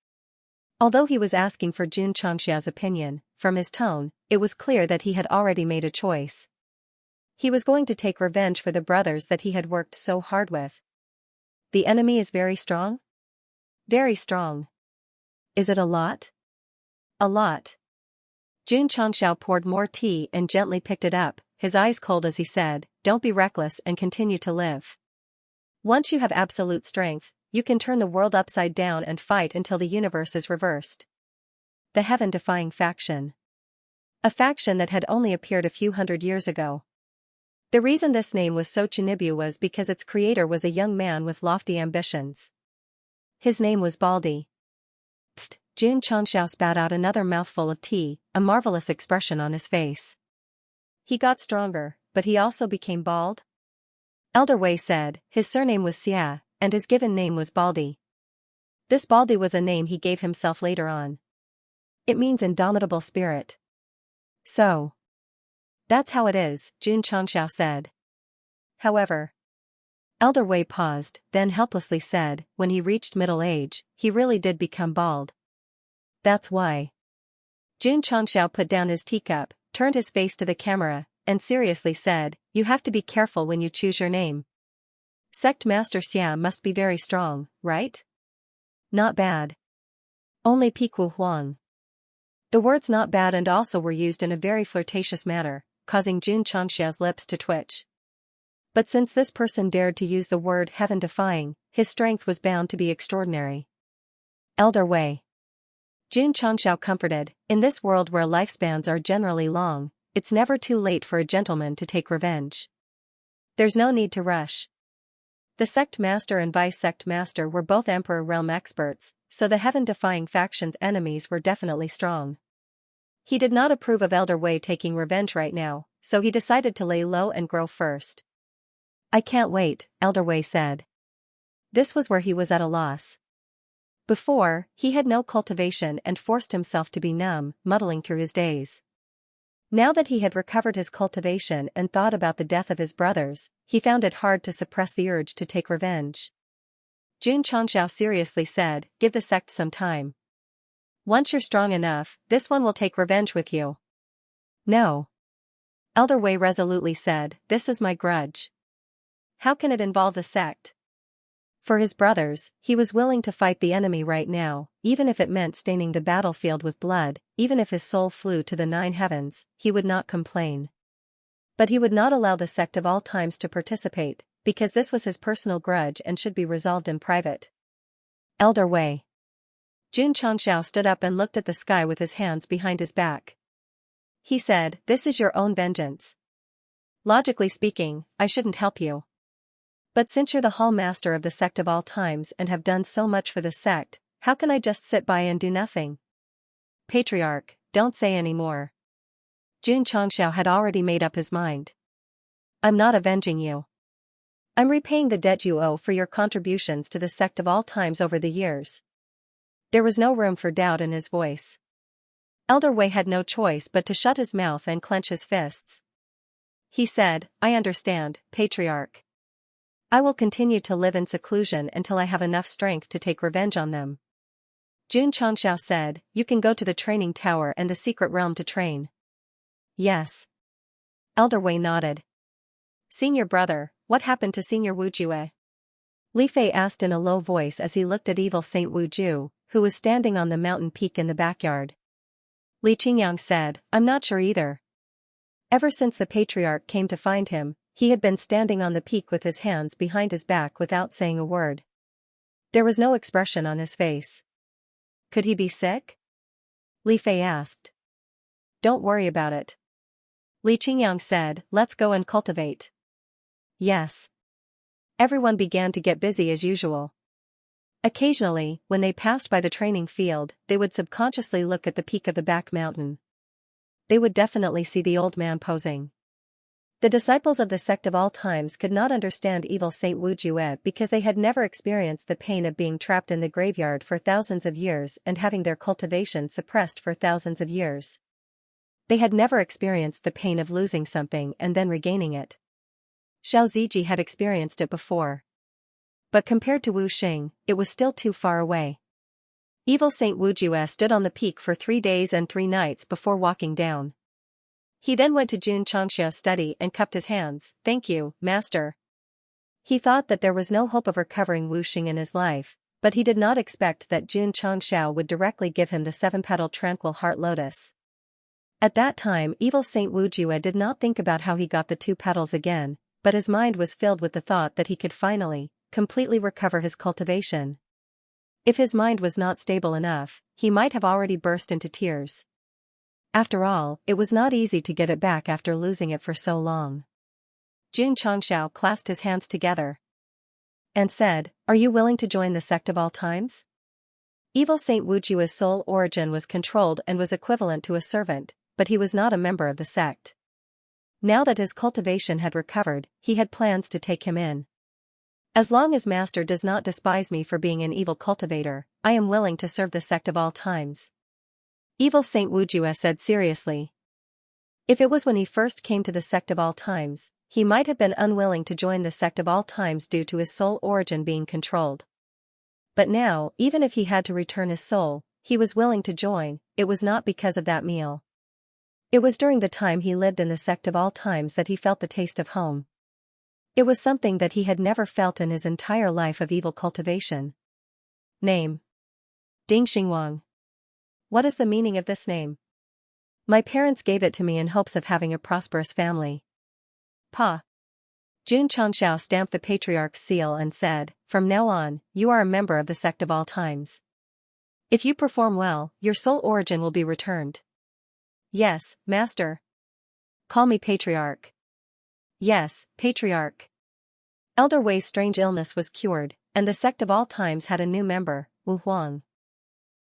Although he was asking for Xianxia's opinion, from his tone, it was clear that he had already made a choice. He was going to take revenge for the brothers that he had worked so hard with. The enemy is very strong? Very strong. Is it a lot? A lot. Xianxia poured more tea and gently picked it up, his eyes cold as he said, Don't be reckless and continue to live. Once you have absolute strength, you can turn the world upside down and fight until the universe is reversed. The heaven-defying faction. A faction that had only appeared a few hundred years ago. The reason this name was so Chinibu was because its creator was a young man with lofty ambitions. His name was Baldi. Pfft, Xianxia spat out another mouthful of tea, a marvelous expression on his face. He got stronger, but he also became bald? Elder Wei said, his surname was Xia, and his given name was Baldi. This Baldi was a name he gave himself later on. It means indomitable spirit. So. That's how it is, Xianxia said. However. Elder Wei paused, then helplessly said, when he reached middle age, he really did become bald. That's why. Jun Changxiao put down his teacup, turned his face to the camera, and seriously said, "You have to be careful when you choose your name. Sect Master Xia must be very strong, right?" "Not bad. Only Piku Huang." The words "not bad" and "also" were used in a very flirtatious manner, causing Jun Changxiao's lips to twitch. But since this person dared to use the word heaven-defying, his strength was bound to be extraordinary. Elder Wei. Jun Changxiao comforted, in this world where lifespans are generally long, it's never too late for a gentleman to take revenge. There's no need to rush. The sect master and vice-sect master were both Emperor realm experts, so the heaven-defying faction's enemies were definitely strong. He did not approve of Elder Wei taking revenge right now, so he decided to lay low and grow first. "I can't wait," Elder Wei said. This was where he was at a loss. Before, he had no cultivation and forced himself to be numb, muddling through his days. Now that he had recovered his cultivation and thought about the death of his brothers, he found it hard to suppress the urge to take revenge. Jun Changxiao seriously said, "Give the sect some time. Once you're strong enough, this one will take revenge with you." "No." Elder Wei resolutely said, "This is my grudge. How can it involve the sect?" For his brothers, he was willing to fight the enemy right now, even if it meant staining the battlefield with blood, even if his soul flew to the 9 heavens, he would not complain. But he would not allow the sect of all times to participate, because this was his personal grudge and should be resolved in private. Elder Wei. Jun Changxiao stood up and looked at the sky with his hands behind his back. He said, "This is your own vengeance. Logically speaking, I shouldn't help you. But since you're the hall master of the sect of all times and have done so much for the sect, how can I just sit by and do nothing?" "Patriarch, don't say any more." Jun Changxiao had already made up his mind. "I'm not avenging you. I'm repaying the debt you owe for your contributions to the sect of all times over the years." There was no room for doubt in his voice. Elder Wei had no choice but to shut his mouth and clench his fists. He said, "I understand, Patriarch. I will continue to live in seclusion until I have enough strength to take revenge on them." Jun Changxiao said, "You can go to the training tower and the secret realm to train." "Yes." Elder Wei nodded. "Senior brother, what happened to Senior Wu Jue?" Li Fei asked in a low voice as he looked at evil Saint Wu Ju, who was standing on the mountain peak in the backyard. Li Qingyang said, "I'm not sure either. Ever since the patriarch came to find him, he had been standing on the peak with his hands behind his back without saying a word. There was no expression on his face. Could he be sick?" Li Fei asked. "Don't worry about it." Li Qingyang said, "Let's go and cultivate." Yes. Everyone began to get busy as usual. Occasionally, when they passed by the training field, they would subconsciously look at the peak of the back mountain. They would definitely see the old man posing. The disciples of the sect of all times could not understand evil Saint Wu Jue because they had never experienced the pain of being trapped in the graveyard for thousands of years and having their cultivation suppressed for thousands of years. They had never experienced the pain of losing something and then regaining it. Xiao Ziji had experienced it before. But compared to Wu Xing, it was still too far away. Evil Saint Wu Jue stood on the peak for 3 days and 3 nights before walking down. He then went to Jun Changxiao's study and cupped his hands. "Thank you, master." He thought that there was no hope of recovering Wu Xing in his life, but he did not expect that Jun Changxiao would directly give him the 7-petaled tranquil heart lotus. At that time evil Saint Wu Jue did not think about how he got the 2 petals again, but his mind was filled with the thought that he could finally, completely recover his cultivation. If his mind was not stable enough, he might have already burst into tears. After all, it was not easy to get it back after losing it for so long. Jun Changxiao clasped his hands together and said, "Are you willing to join the sect of all times?" Evil Saint Wu Jue's soul origin was controlled and was equivalent to a servant, but he was not a member of the sect. Now that his cultivation had recovered, he had plans to take him in. "As long as master does not despise me for being an evil cultivator, I am willing to serve the sect of all times," evil Saint Wu Jue said seriously. If it was when he first came to the sect of all times, he might have been unwilling to join the sect of all times due to his soul origin being controlled. But now, even if he had to return his soul, he was willing to join, it was not because of that meal. It was during the time he lived in the sect of all times that he felt the taste of home. It was something that he had never felt in his entire life of evil cultivation. Name: Ding Xingwang. What is the meaning of this name? My parents gave it to me in hopes of having a prosperous family. Pa. Jun Changxiao stamped the patriarch's seal and said, "From now on, you are a member of the sect of all times. If you perform well, your soul origin will be returned." "Yes, master." "Call me patriarch." "Yes, patriarch." Elder Wei's strange illness was cured, and the sect of all times had a new member, Wu Huang.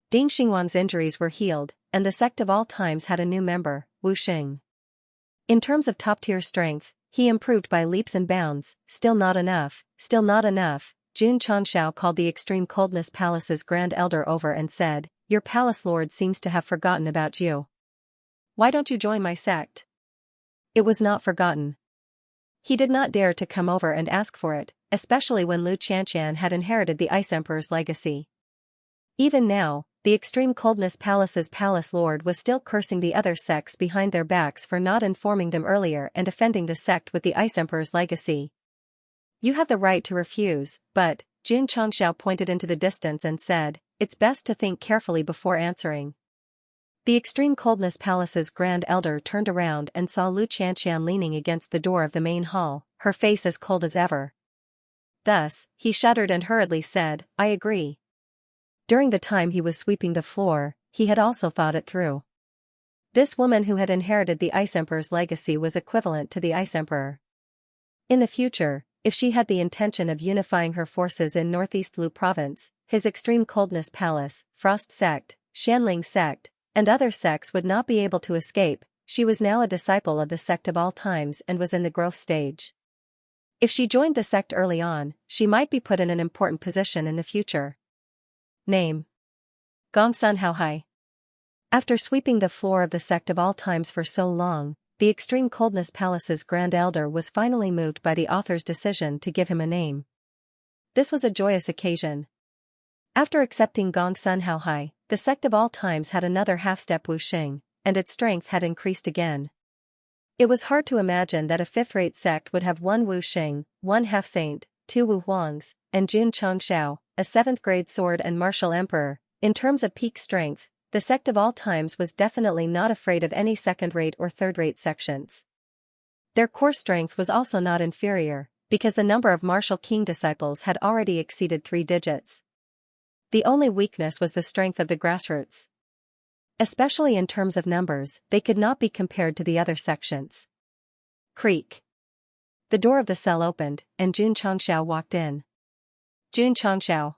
Ding Xingwang's injuries were healed, and the sect of all times had a new member, Wu Xing. In terms of top-tier strength, he improved by leaps and bounds. Still not enough, still not enough. Jun Changxiao called the Extreme Coldness Palace's Grand Elder over and said, "Your palace lord seems to have forgotten about you. Why don't you join my sect?" It was not forgotten. He did not dare to come over and ask for it, especially when Lu Qianxian had inherited the Ice Emperor's legacy. Even now, the Extreme Coldness Palace's palace lord was still cursing the other sects behind their backs for not informing them earlier and offending the sect with the Ice Emperor's legacy. "You have the right to refuse, but," Jun Changxiao pointed into the distance and said, "it's best to think carefully before answering." The Extreme Coldness Palace's Grand Elder turned around and saw Lu Qianxian leaning against the door of the main hall, her face as cold as ever. Thus, he shuddered and hurriedly said, "I agree." During the time he was sweeping the floor, he had also thought it through. This woman who had inherited the Ice Emperor's legacy was equivalent to the Ice Emperor. In the future, if she had the intention of unifying her forces in Northeast Lu Province, his Extreme Coldness Palace, Frost Sect, Shanling Sect, and other sects would not be able to escape. She was now a disciple of the sect of all times and was in the growth stage. If she joined the sect early on, she might be put in an important position in the future. Name: Gongsun Haohai. After sweeping the floor of the sect of all times for so long, the Extreme Coldness Palace's Grand Elder was finally moved by the author's decision to give him a name. This was a joyous occasion. After accepting Gongsun Haohai, the sect of all times had another half-step Wu Xing, and its strength had increased again. It was hard to imagine that a fifth-rate sect would have one Wu Xing, one half-saint, two Wu Huangs, and Jun Changxiao, a seventh-grade sword and martial emperor. In terms of peak strength, the sect of all times was definitely not afraid of any second-rate or third-rate sections. Their core strength was also not inferior, because the number of martial king disciples had already exceeded 3 digits. The only weakness was the strength of the grassroots. Especially in terms of numbers, they could not be compared to the other sections. Creak. The door of the cell opened, and Jun Changxiao walked in. Jun Changxiao,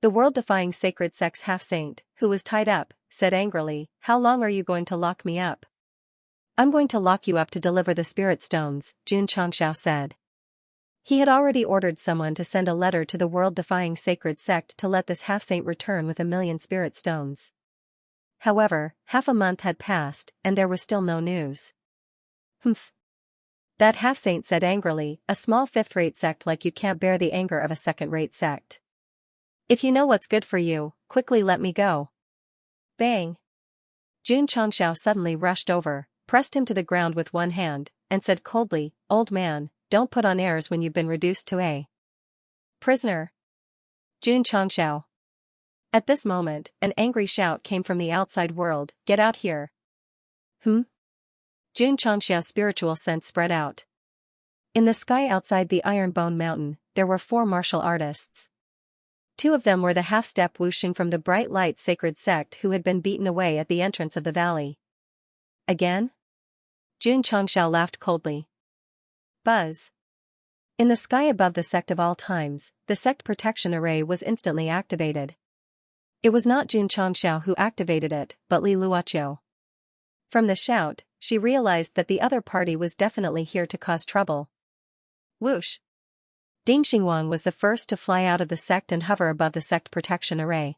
the world-defying sacred sect's half-saint, who was tied up, said angrily, "How long are you going to lock me up?" "I'm going to lock you up to deliver the spirit stones," Jun Changxiao said. He had already ordered someone to send a letter to the world-defying sacred sect to let this half-saint return with 1,000,000 spirit stones. However, half a month had passed, and there was still no news. "Humph." That half-saint said angrily, "A small fifth-rate sect like you can't bear the anger of a second-rate sect. If you know what's good for you, quickly let me go." Bang! Jun Changxiao suddenly rushed over, pressed him to the ground with one hand, and said coldly, "Old man, don't put on airs when you've been reduced to a prisoner." Jun Changxiao. At this moment, an angry shout came from the outside world, "Get out here!" Jun Changxiao's spiritual sense spread out. In the sky outside the Ironbone Mountain, there were 4 martial artists. 2 of them were the half-step Wu Xing from the Bright Light Sacred Sect who had been beaten away at the entrance of the valley. Again? Jun Changxiao laughed coldly. Buzz. In the sky above the sect of all times, the sect protection array was instantly activated. It was not Jun Changxiao who activated it, but Li Luoqiu. From the shout, she realized that the other party was definitely here to cause trouble. Whoosh! Ding Xingwang was the first to fly out of the sect and hover above the sect protection array.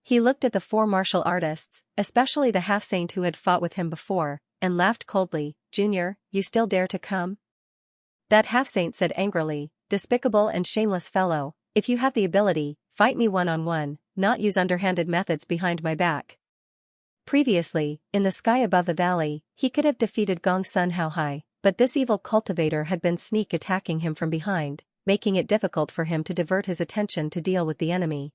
He looked at the 4 martial artists, especially the half-saint who had fought with him before, and laughed coldly. "Junior, you still dare to come?" That half-saint said angrily, "Despicable and shameless fellow, if you have the ability, fight me one-on-one, not use underhanded methods behind my back. Previously, in the sky above the valley, he could have defeated Gong Sun Haohai, but this evil cultivator had been sneak attacking him from behind, making it difficult for him to divert his attention to deal with the enemy.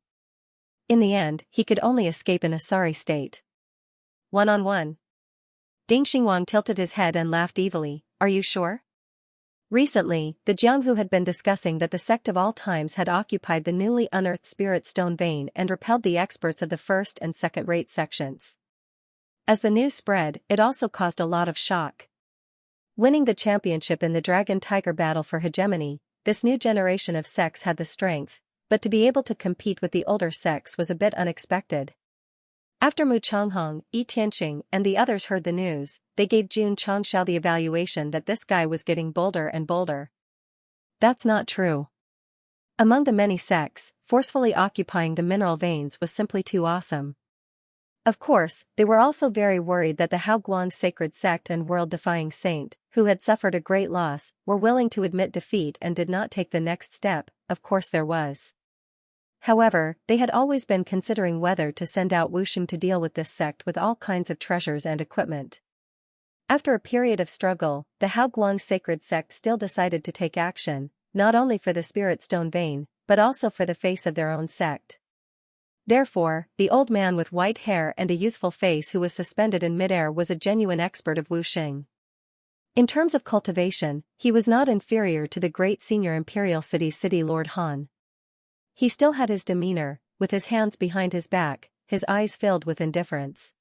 In the end, he could only escape in a sorry state. One-on-one. Ding Xinguang tilted his head and laughed evilly. Are you sure? Recently, the Jianghu had been discussing that the sect of all times had occupied the newly unearthed spirit stone vein and repelled the experts of the first and second-rate sections. As the news spread, it also caused a lot of shock. Winning the championship in the Dragon-Tiger battle for hegemony, this new generation of sects had the strength, but to be able to compete with the older sects was a bit unexpected. After Mu Changhong, Yi Tianqing, and the others heard the news, they gave Jun Changxiao the evaluation that this guy was getting bolder and bolder. That's not true. Among the many sects, forcefully occupying the mineral veins was simply too awesome. Of course, they were also very worried that the Haoguang sacred sect and world-defying saint, who had suffered a great loss, were willing to admit defeat and did not take the next step. Of course there was. However, they had always been considering whether to send out Wuxing to deal with this sect with all kinds of treasures and equipment. After a period of struggle, the Haoguang sacred sect still decided to take action, not only for the spirit stone vein, but also for the face of their own sect. Therefore, the old man with white hair and a youthful face who was suspended in midair was a genuine expert of Wuxing. In terms of cultivation, he was not inferior to the great senior imperial city Lord Han. He still had his demeanor, with his hands behind his back, his eyes filled with indifference.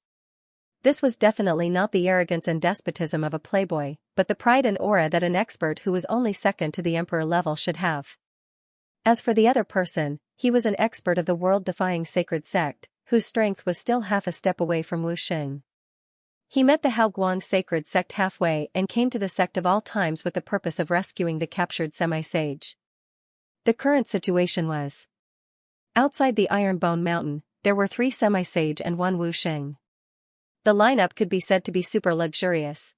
This was definitely not the arrogance and despotism of a playboy, but the pride and aura that an expert who was only second to the emperor level should have. As for the other person, he was an expert of the world-defying sacred sect, whose strength was still half a step away from Wuxing. He met the Haoguang sacred sect halfway and came to the sect of all times with the purpose of rescuing the captured semi-sage. The current situation was: outside the Ironbone Mountain, there were 3 semi-sage and 1 Wuxing. The lineup could be said to be super luxurious.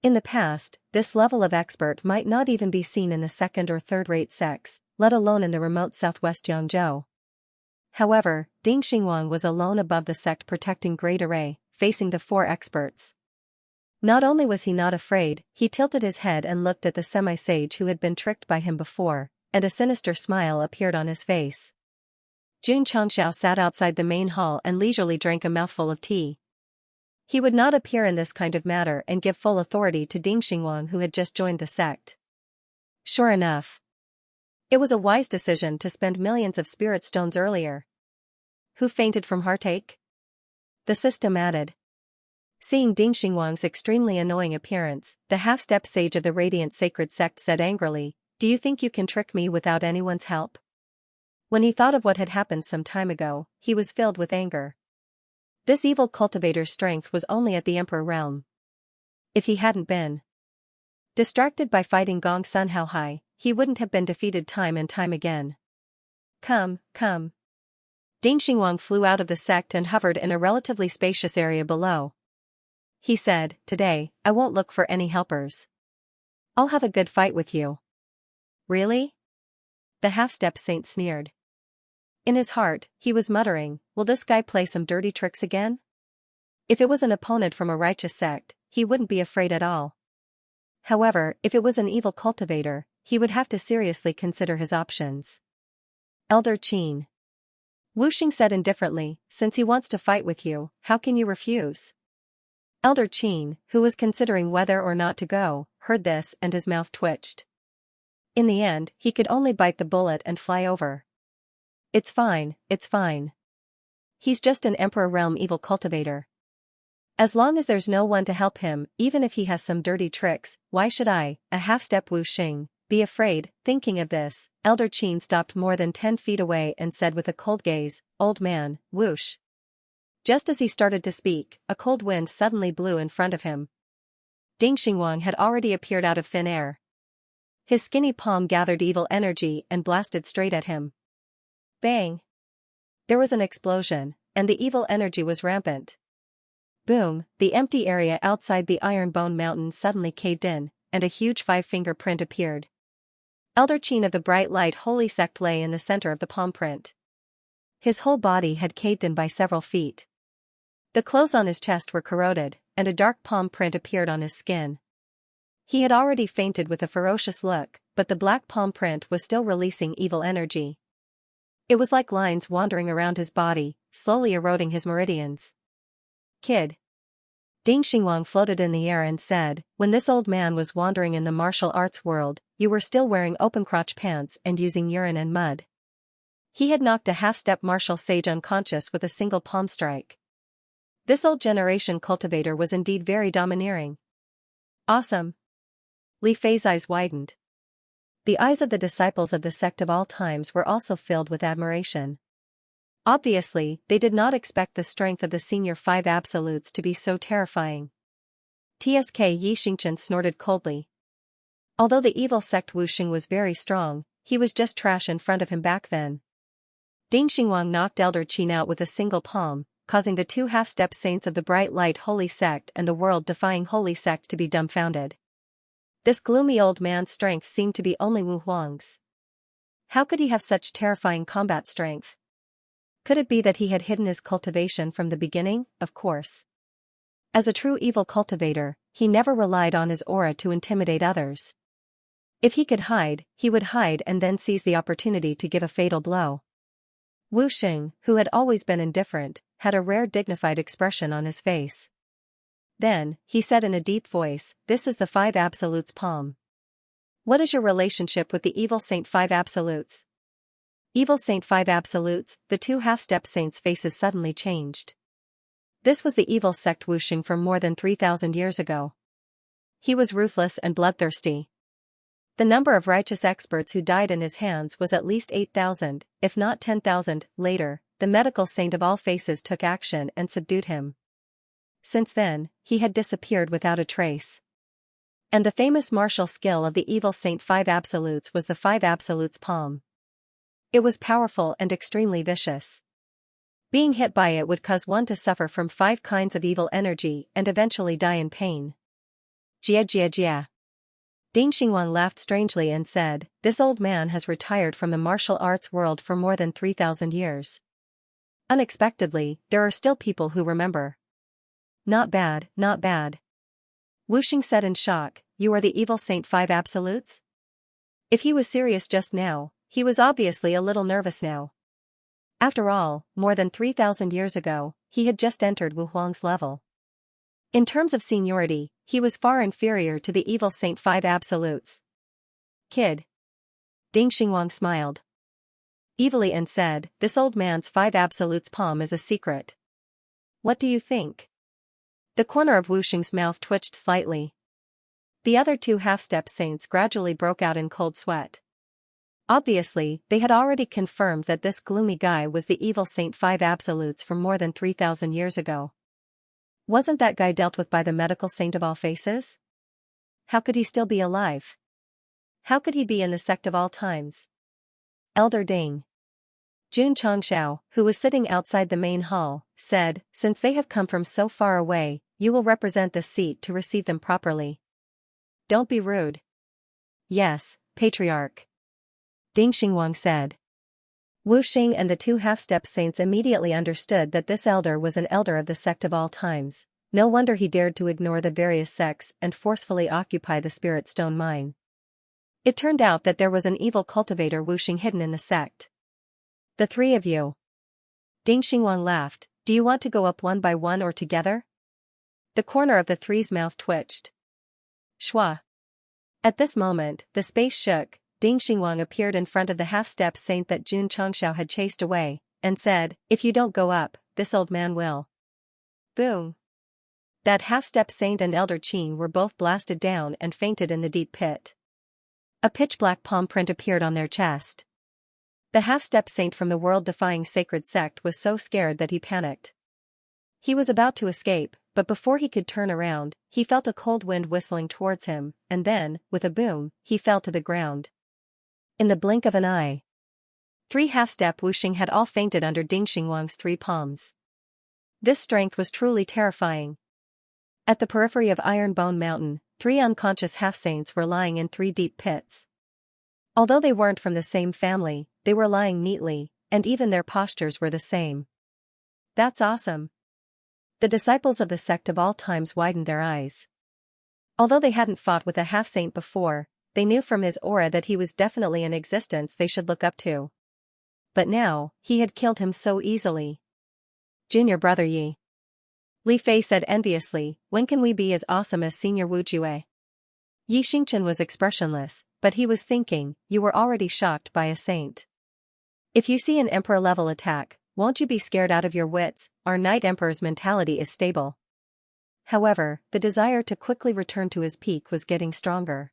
In the past, this level of expert might not even be seen in the second or third-rate sects, let alone in the remote southwest Yangzhou. However, Ding Xinguang was alone above the sect protecting Great Array, facing the 4 experts. Not only was he not afraid, he tilted his head and looked at the semi-sage who had been tricked by him before, and a sinister smile appeared on his face. Jun Changxiao sat outside the main hall and leisurely drank a mouthful of tea. He would not appear in this kind of matter and give full authority to Ding Xinguang, who had just joined the sect. Sure enough, it was a wise decision to spend millions of spirit stones earlier. Who fainted from heartache? The system added. Seeing Ding Xinguang's extremely annoying appearance, the half-step sage of the Radiant Sacred Sect said angrily, "Do you think you can trick me without anyone's help?" When he thought of what had happened some time ago, he was filled with anger. This evil cultivator's strength was only at the Emperor realm. If he hadn't been distracted by fighting Gong Sun Haohai, he wouldn't have been defeated time and time again. Come. Ding Xinguang flew out of the sect and hovered in a relatively spacious area below. He said, "Today, I won't look for any helpers. I'll have a good fight with you." Really? The half-step saint sneered. In his heart, he was muttering, will this guy play some dirty tricks again? If it was an opponent from a righteous sect, he wouldn't be afraid at all. However, if it was an evil cultivator, he would have to seriously consider his options. Elder Qin. Wuxing said indifferently, since he wants to fight with you, how can you refuse? Elder Qin, who was considering whether or not to go, heard this and his mouth twitched. In the end, he could only bite the bullet and fly over. It's fine. He's just an Emperor Realm evil cultivator. As long as there's no one to help him, even if he has some dirty tricks, why should I, a half-step Wuxing, be afraid? Thinking of this, Elder Qin stopped more than 10 feet away and said with a cold gaze, "Old man, whoosh." Just as he started to speak, a cold wind suddenly blew in front of him. Ding Xinguang had already appeared out of thin air. His skinny palm gathered evil energy and blasted straight at him. Bang! There was an explosion, and the evil energy was rampant. Boom! The empty area outside the Ironbone Mountain suddenly caved in, and a huge 5-finger print appeared. Elder Qin of the Bright Light Holy Sect lay in the center of the palm print. His whole body had caved in by several feet. The clothes on his chest were corroded, and a dark palm print appeared on his skin. He had already fainted with a ferocious look, but the black palm print was still releasing evil energy. It was like lines wandering around his body, slowly eroding his meridians. Kid. Ding Xinguang floated in the air and said, when this old man was wandering in the martial arts world, you were still wearing open-crotch pants and using urine and mud. He had knocked a half-step martial sage unconscious with a single palm strike. This old generation cultivator was indeed very domineering. Awesome. Li Fei's eyes widened. The eyes of the disciples of the sect of all times were also filled with admiration. Obviously, they did not expect the strength of the senior 5 absolutes to be so terrifying. TSK Yi Xingchen snorted coldly. Although the evil sect Wuxing was very strong, he was just trash in front of him back then. Ding Xinguang knocked Elder Qin out with a single palm, causing the 2 half-step saints of the bright light holy sect and the world-defying holy sect to be dumbfounded. This gloomy old man's strength seemed to be only Wu Huang's. How could he have such terrifying combat strength? Could it be that he had hidden his cultivation from the beginning? Of course. As a true evil cultivator, he never relied on his aura to intimidate others. If he could hide, he would hide and then seize the opportunity to give a fatal blow. Wu Xing, who had always been indifferent, had a rare dignified expression on his face. Then, he said in a deep voice, this is the 5 absolutes palm. What is your relationship with the evil Saint 5 absolutes? Evil Saint 5 absolutes, the 2 half-step saints' faces suddenly changed. This was the evil sect Wuxing from more than 3,000 years ago. He was ruthless and bloodthirsty. The number of righteous experts who died in his hands was at least 8,000, if not 10,000. Later, the medical saint of all faces took action and subdued him. Since then, he had disappeared without a trace. And the famous martial skill of the evil Saint 5 absolutes was the 5 absolutes palm. It was powerful and extremely vicious. Being hit by it would cause one to suffer from 5 kinds of evil energy and eventually die in pain. Jia jia jia. Ding Xinguang laughed strangely and said, this old man has retired from the martial arts world for more than 3,000 years. Unexpectedly, there are still people who remember. Not bad, not bad. Wuxing said in shock, you are the evil Saint 5 absolutes? If he was serious just now, he was obviously a little nervous now. After all, more than 3,000 years ago, he had just entered Wu Huang's level. In terms of seniority, he was far inferior to the evil Saint 5 absolutes. Kid. Ding Xinguang smiled evilly and said, this old man's 5 absolutes palm is a secret. What do you think? The corner of Wuxing's mouth twitched slightly. The other 2 half-step saints gradually broke out in cold sweat. Obviously, they had already confirmed that this gloomy guy was the evil Saint 5 absolutes from more than 3,000 years ago. Wasn't that guy dealt with by the medical saint of all faces? How could he still be alive? How could he be in the sect of all times? Elder Ding Jun Changxiao, who was sitting outside the main hall, said, since they have come from so far away, you will represent this seat to receive them properly. Don't be rude. Yes, Patriarch. Ding Xinguang said. Wuxing and the 2 half-step saints immediately understood that this elder was an elder of the sect of all times. No wonder he dared to ignore the various sects and forcefully occupy the spirit stone mine. It turned out that there was an evil cultivator Wuxing hidden in the sect. The 3 of you. Ding Xinguang laughed, do you want to go up one by one or together? The corner of the 3's mouth twitched. Shua. At this moment, the space shook. Ding Xinguang appeared in front of the half-step saint that Jun Changxiao had chased away, and said, if you don't go up, this old man will. Boom. That half-step saint and Elder Qin were both blasted down and fainted in the deep pit. A pitch-black palm print appeared on their chest. The half-step saint from the world-defying sacred sect was so scared that he panicked. He was about to escape, but before he could turn around, he felt a cold wind whistling towards him, and then, with a boom, he fell to the ground. In the blink of an eye, 3 half-step Wuxing had all fainted under Ding Xinguang's 3 palms. This strength was truly terrifying. At the periphery of Iron Bone Mountain, 3 unconscious half-saints were lying in 3 deep pits. Although they weren't from the same family, they were lying neatly, and even their postures were the same. That's awesome. The disciples of the sect of all times widened their eyes. Although they hadn't fought with a half-saint before, they knew from his aura that he was definitely an existence they should look up to. But now, he had killed him so easily. Junior brother Yi. Li Fei said enviously, when can we be as awesome as Senior Wu Jue? Yi Xingchen was expressionless, but he was thinking, you were already shocked by a saint. If you see an emperor-level attack, won't you be scared out of your wits? Our Knight Emperor's mentality is stable. However, the desire to quickly return to his peak was getting stronger.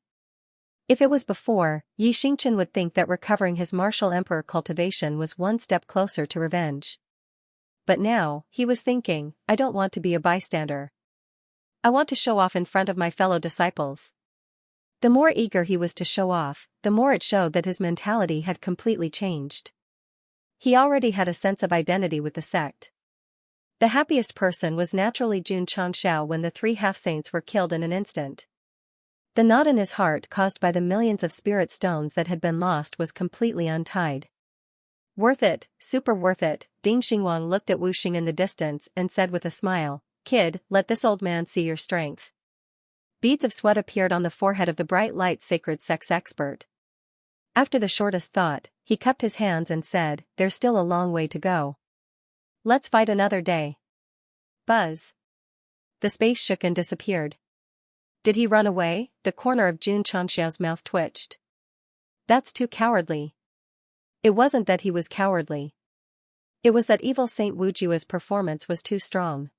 If it was before, Yi Xingchen would think that recovering his martial emperor cultivation was one step closer to revenge. But now, he was thinking, I don't want to be a bystander. I want to show off in front of my fellow disciples. The more eager he was to show off, the more it showed that his mentality had completely changed. He already had a sense of identity with the sect. The happiest person was naturally Jun Changxiao when the 3 half-saints were killed in an instant. The knot in his heart caused by the millions of spirit stones that had been lost was completely untied. Worth it, super worth it. Ding Xingwang looked at Wu Xing in the distance and said with a smile, kid, let this old man see your strength. Beads of sweat appeared on the forehead of the bright light sacred sex expert. After the shortest thought, he cupped his hands and said, there's still a long way to go. Let's fight another day. Buzz. The space shook and disappeared. Did he run away? The corner of Jun Changxiao's mouth twitched. That's too cowardly. It wasn't that he was cowardly. It was that evil Saint Wu Jue's performance was too strong.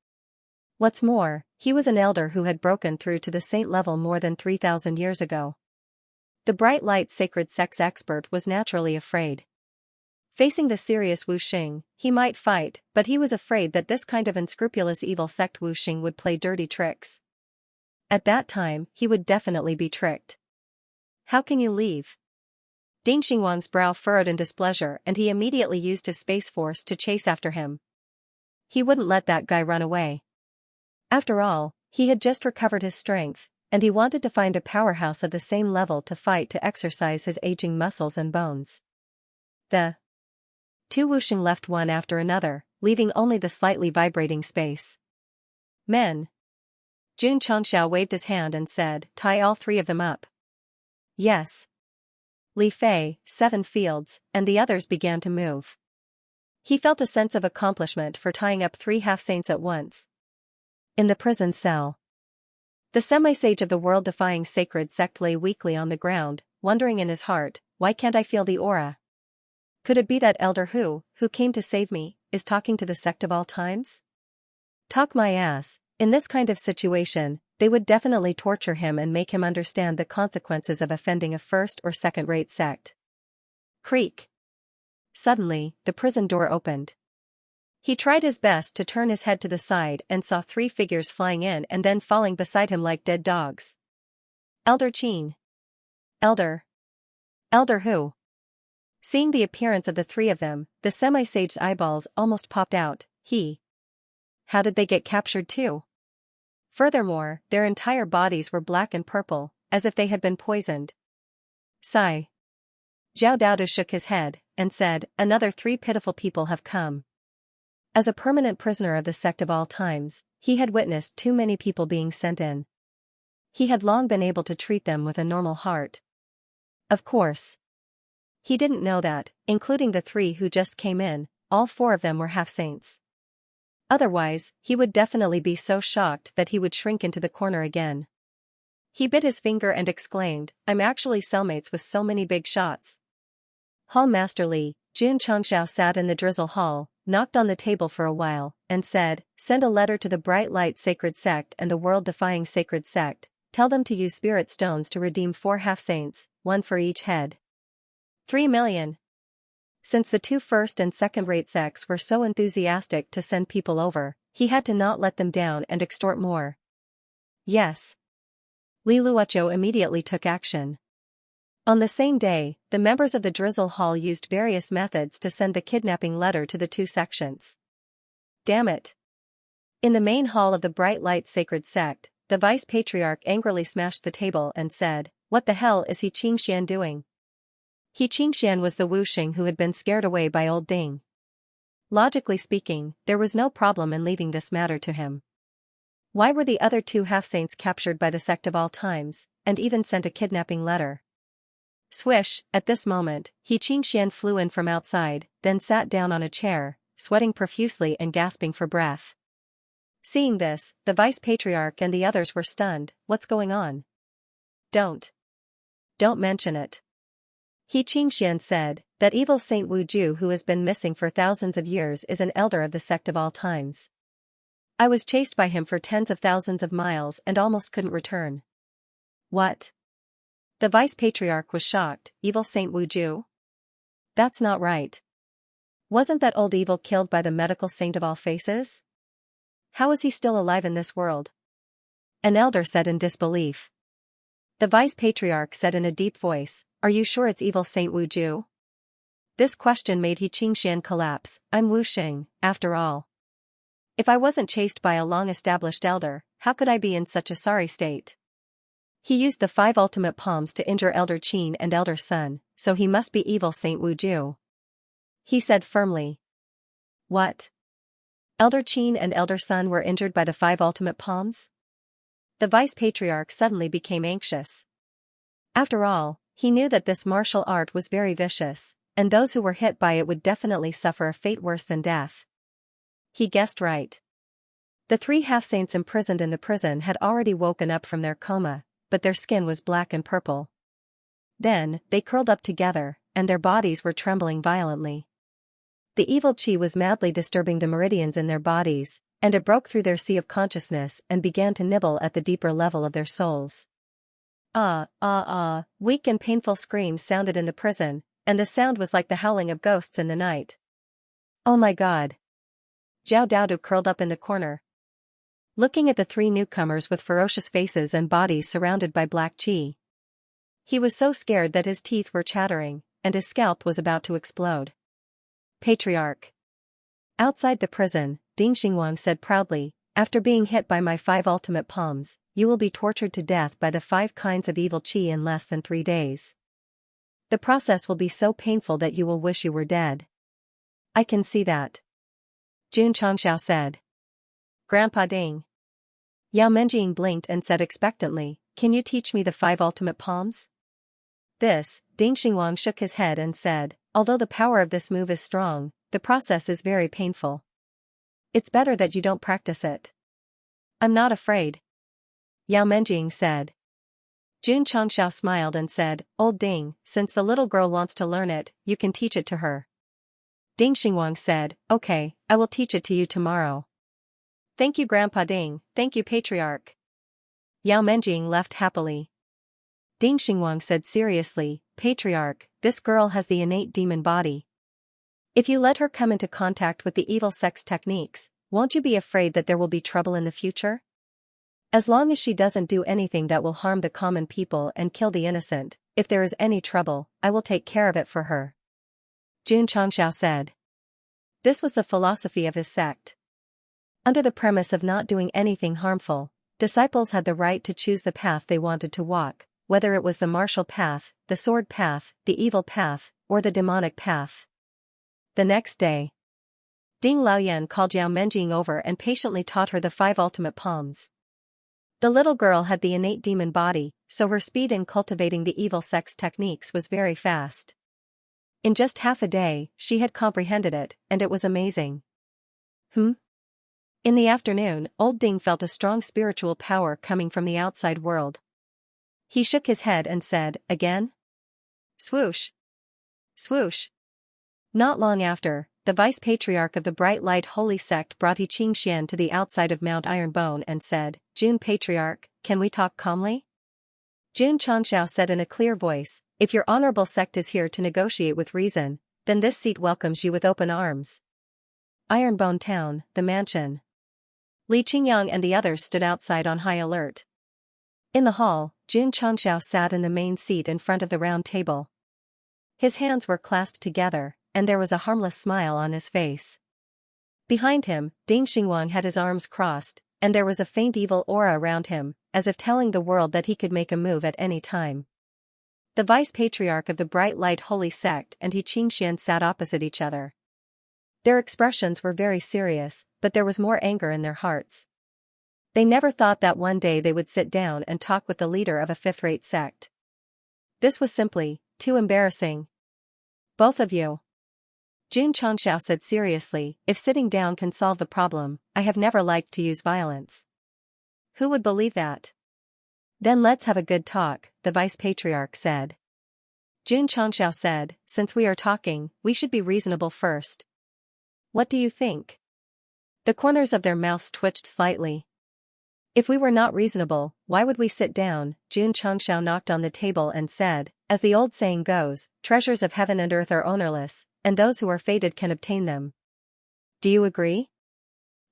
What's more, he was an elder who had broken through to the saint level more than 3,000 years ago. The bright light sacred sex expert was naturally afraid. Facing the serious Wu Xing, he might fight, but he was afraid that this kind of unscrupulous evil sect Wu Xing would play dirty tricks. At that time, he would definitely be tricked. How can you leave? Ding Xingwang's brow furrowed in displeasure and he immediately used his space force to chase after him. He wouldn't let that guy run away. After all, he had just recovered his strength, and he wanted to find a powerhouse of the same level to fight to exercise his aging muscles and bones. The 2 Wuxing left one after another, leaving only the slightly vibrating space. Men. Jun Changxiao waved his hand and said, tie all 3 of them up. Yes. Li Fei, 7 fields, and the others began to move. He felt a sense of accomplishment for tying up 3 half-saints at once. In the prison cell. The semi-sage of the world-defying sacred sect lay weakly on the ground, wondering in his heart, why can't I feel the aura? Could it be that elder who came to save me, is talking to the sect of all times? Talk my ass. In this kind of situation, they would definitely torture him and make him understand the consequences of offending a first or second-rate sect. Creak. Suddenly, the prison door opened. He tried his best to turn his head to the side and saw 3 figures flying in and then falling beside him like dead dogs. Elder Qin. Elder. Elder who? Seeing the appearance of the 3 of them, the semi-sage's eyeballs almost popped out. How did they get captured too? Furthermore, their entire bodies were black and purple, as if they had been poisoned. Sigh. Zhao Daoda shook his head, and said, another 3 pitiful people have come. As a permanent prisoner of the sect of all times, he had witnessed too many people being sent in. He had long been able to treat them with a normal heart. Of course. He didn't know that, including the 3 who just came in, all 4 of them were half-saints. Otherwise, he would definitely be so shocked that he would shrink into the corner again. He bit his finger and exclaimed, I'm actually cellmates with so many big shots. Hall Master Li, Jun Changxiao sat in the drizzle hall, knocked on the table for a while, and said, send a letter to the Bright Light Sacred Sect and the World-Defying Sacred Sect, tell them to use spirit stones to redeem 4 half-saints, 1 for each head. 3 million. Since the 2 first and second-rate sects were so enthusiastic to send people over, he had to not let them down and extort more. Yes. Li Luocho immediately took action. On the same day, the members of the Drizzle Hall used various methods to send the kidnapping letter to the 2 sections. Damn it. In the main hall of the Bright Light Sacred Sect, the Vice-Patriarch angrily smashed the table and said, what the hell is he Xianxia doing? Xianxia was the Wuxing who had been scared away by old Ding. Logically speaking, there was no problem in leaving this matter to him. Why were the other two half-saints captured by the sect of all times, and even sent a kidnapping letter? Swish, at this moment, Xianxia flew in from outside, then sat down on a chair, sweating profusely and gasping for breath. Seeing this, the vice-patriarch and the others were stunned. What's going on? Don't mention it. Xianxia said, that evil Saint Wu Ju who has been missing for thousands of years is an elder of the sect of all times. I was chased by him for tens of thousands of miles and almost couldn't return. What? The vice-patriarch was shocked. Evil Saint Wu Ju? That's not right. Wasn't that old evil killed by the medical saint of all faces? How is he still alive in this world? An elder said in disbelief. The vice-patriarch said in a deep voice, are you sure it's evil Saint Wu Ju? This question made Xianxia collapse. I'm Wuxing, after all. If I wasn't chased by a long-established elder, how could I be in such a sorry state? He used the 5 ultimate palms to injure Elder Qin and Elder Sun, so he must be evil Saint Wu Ju. He said firmly. What? Elder Qin and Elder Sun were injured by the 5 ultimate palms? The vice-patriarch suddenly became anxious. After all, he knew that this martial art was very vicious, and those who were hit by it would definitely suffer a fate worse than death. He guessed right. The 3 half-saints imprisoned in the prison had already woken up from their coma, but their skin was black and purple. Then, they curled up together, and their bodies were trembling violently. The evil qi was madly disturbing the meridians in their bodies, and it broke through their sea of consciousness and began to nibble at the deeper level of their souls. Weak and painful screams sounded in the prison, and the sound was like the howling of ghosts in the night. Oh my God! Zhao Daodu curled up in the corner, looking at the 3 newcomers with ferocious faces and bodies surrounded by black qi. He was so scared that his teeth were chattering, and his scalp was about to explode. Patriarch. Outside the prison, Ding Xinguang said proudly, after being hit by my 5 ultimate palms, you will be tortured to death by the 5 kinds of evil qi in less than 3 days. The process will be so painful that you will wish you were dead. I can see that. Jun Changxiao said. Grandpa Ding. Yao Menjing blinked and said expectantly, can you teach me the 5 ultimate palms? This, Ding Xinguang shook his head and said, although the power of this move is strong, the process is very painful. It's better that you don't practice it. I'm not afraid. Yao Menjing said. Jun Changxiao smiled and said, Old Ding, since the little girl wants to learn it, you can teach it to her. Ding Xinguang said, okay, I will teach it to you tomorrow. Thank you Grandpa Ding, thank you Patriarch. Yao Menjing left happily. Ding Xinguang said seriously, Patriarch, this girl has the innate demon body. If you let her come into contact with the evil sect's techniques, won't you be afraid that there will be trouble in the future? As long as she doesn't do anything that will harm the common people and kill the innocent, if there is any trouble, I will take care of it for her. Jun Changxiao said. This was the philosophy of his sect. Under the premise of not doing anything harmful, disciples had the right to choose the path they wanted to walk, whether it was the martial path, the sword path, the evil path, or the demonic path. The next day, Ding Laoyan called Yao Menjing over and patiently taught her the 5 ultimate palms. The little girl had the innate demon body, so her speed in cultivating the evil sect's techniques was very fast. In just half a day, she had comprehended it, and it was amazing. In the afternoon, old Ding felt a strong spiritual power coming from the outside world. He shook his head and said, again? Swoosh! Swoosh! Not long after, the vice-patriarch of the Bright Light Holy Sect brought Xianxia to the outside of Mount Ironbone and said, Jun Patriarch, can we talk calmly? Jun Changxiao said in a clear voice, if your honorable sect is here to negotiate with reason, then this seat welcomes you with open arms. Ironbone Town, the mansion. Li Qingyang and the others stood outside on high alert. In the hall, Jun Changxiao sat in the main seat in front of the round table. His hands were clasped together, and there was a harmless smile on his face. Behind him, Ding Xinguang had his arms crossed, and there was a faint evil aura around him, as if telling the world that he could make a move at any time. The vice patriarch of the bright light holy sect and Xianxia sat opposite each other. Their expressions were very serious, but there was more anger in their hearts. They never thought that one day they would sit down and talk with the leader of a fifth-rate sect. This was simply too embarrassing. Both of you. Xianxia said seriously, if sitting down can solve the problem, I have never liked to use violence. Who would believe that? Then let's have a good talk, the vice patriarch said. Xianxia said, since we are talking, we should be reasonable first. What do you think? The corners of their mouths twitched slightly. If we were not reasonable, why would we sit down? Xianxia knocked on the table and said, as the old saying goes, treasures of heaven and earth are ownerless, and those who are fated can obtain them. Do you agree?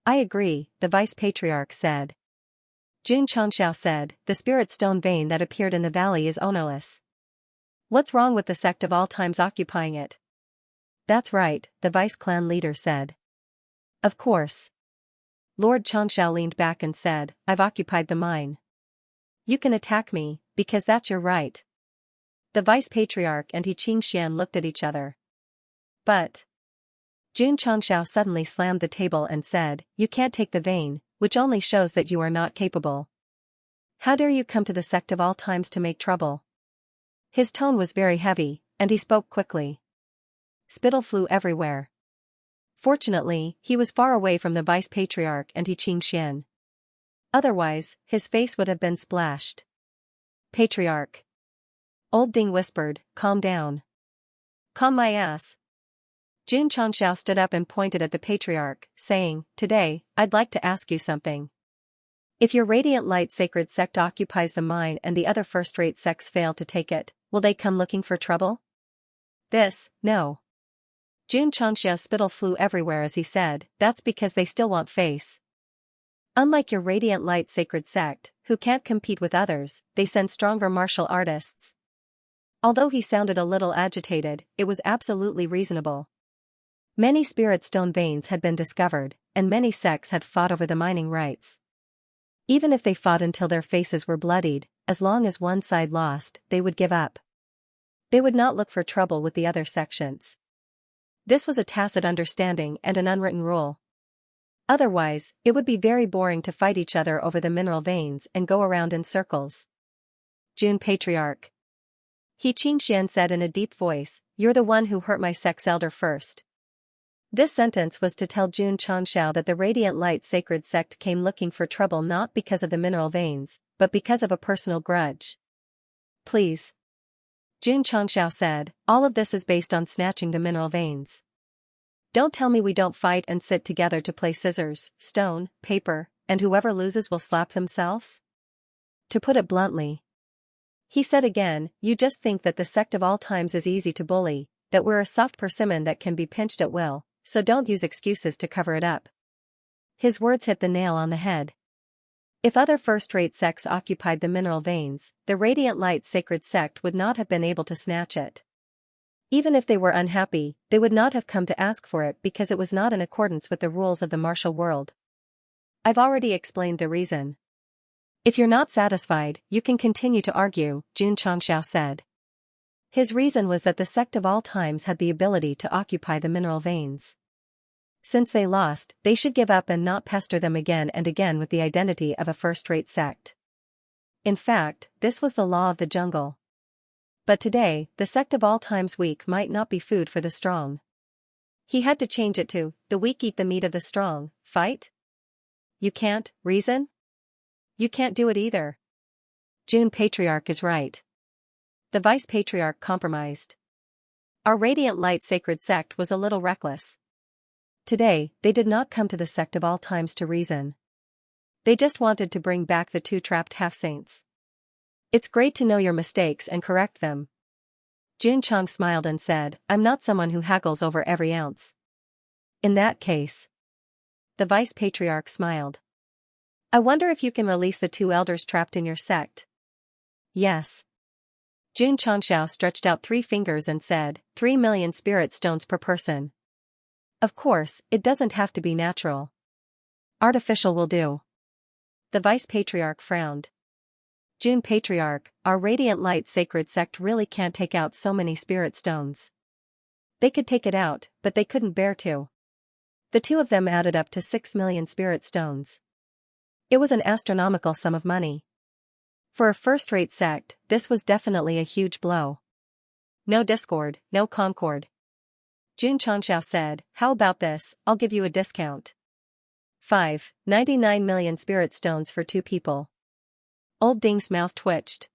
I agree, the vice patriarch said. Xianxia said, the spirit stone vein that appeared in the valley is ownerless. What's wrong with the sect of all times occupying it? That's right, the vice clan leader said. Of course. Lord Xianxia leaned back and said, I've occupied the mine. You can attack me, because that's your right. The vice patriarch and Xianxia looked at each other. But Xianxia suddenly slammed the table and said, you can't take the vein, which only shows that you are not capable. How dare you come to the sect of all times to make trouble? His tone was very heavy, and he spoke quickly. Spittle flew everywhere. Fortunately, he was far away from the vice patriarch and Xianxia. Otherwise, his face would have been splashed. Patriarch. Old Ding whispered, calm down. Calm my ass. Xianxia stood up and pointed at the patriarch, saying, today, I'd like to ask you something. If your radiant light sacred sect occupies the mine and the other first-rate sects fail to take it, will they come looking for trouble? No. Xianxia's spittle flew everywhere as he said, that's because they still want face. Unlike your radiant light sacred sect, who can't compete with others, they send stronger martial artists. Although he sounded a little agitated, it was absolutely reasonable. Many spirit stone veins had been discovered, and many sects had fought over the mining rights. Even if they fought until their faces were bloodied, as long as one side lost, they would give up. They would not look for trouble with the other sections. This was a tacit understanding and an unwritten rule. Otherwise, it would be very boring to fight each other over the mineral veins and go around in circles. June Patriarch. Xianxia said in a deep voice, you're the one who hurt my sect's elder first. This sentence was to tell Xianxia that the Radiant Light Sacred Sect came looking for trouble not because of the mineral veins, but because of a personal grudge. Please. Xianxia said, all of this is based on snatching the mineral veins. Don't tell me we don't fight and sit together to play scissors, stone, paper, and whoever loses will slap themselves? To put it bluntly. He said again, you just think that the sect of all times is easy to bully, that we're a soft persimmon that can be pinched at will, so don't use excuses to cover it up. His words hit the nail on the head. If other first-rate sects occupied the mineral veins, the Radiant Light Sacred Sect would not have been able to snatch it. Even if they were unhappy, they would not have come to ask for it because it was not in accordance with the rules of the martial world. I've already explained the reason. If you're not satisfied, you can continue to argue, Xianxia said. His reason was that the sect of all times had the ability to occupy the mineral veins. Since they lost, they should give up and not pester them again and again with the identity of a first-rate sect. In fact, this was the law of the jungle. But today, the sect of all times weak might not be food for the strong. He had to change it to, the weak eat the meat of the strong, fight? You can't, reason? You can't do it either. June Patriarch is right. The Vice Patriarch compromised. Our Radiant Light Sacred Sect was a little reckless. Today, they did not come to the sect of all times to reason. They just wanted to bring back the two trapped half-saints. It's great to know your mistakes and correct them. Xianxia smiled and said, I'm not someone who haggles over every ounce. In that case. The Vice Patriarch smiled. I wonder if you can release the two elders trapped in your sect. Yes. Xianxia stretched out 3 fingers and said, 3 million spirit stones per person. Of course, it doesn't have to be natural. Artificial will do. The Vice Patriarch frowned. June Patriarch, our radiant light sacred sect really can't take out so many spirit stones. They could take it out, but they couldn't bear to. The two of them added up to 6 million spirit stones. It was an astronomical sum of money. For a first-rate sect, this was definitely a huge blow. No discord, no concord. Jun Changxiao said, how about this, I'll give you a discount. 99 million spirit stones for 2 people. Old Ding's mouth twitched.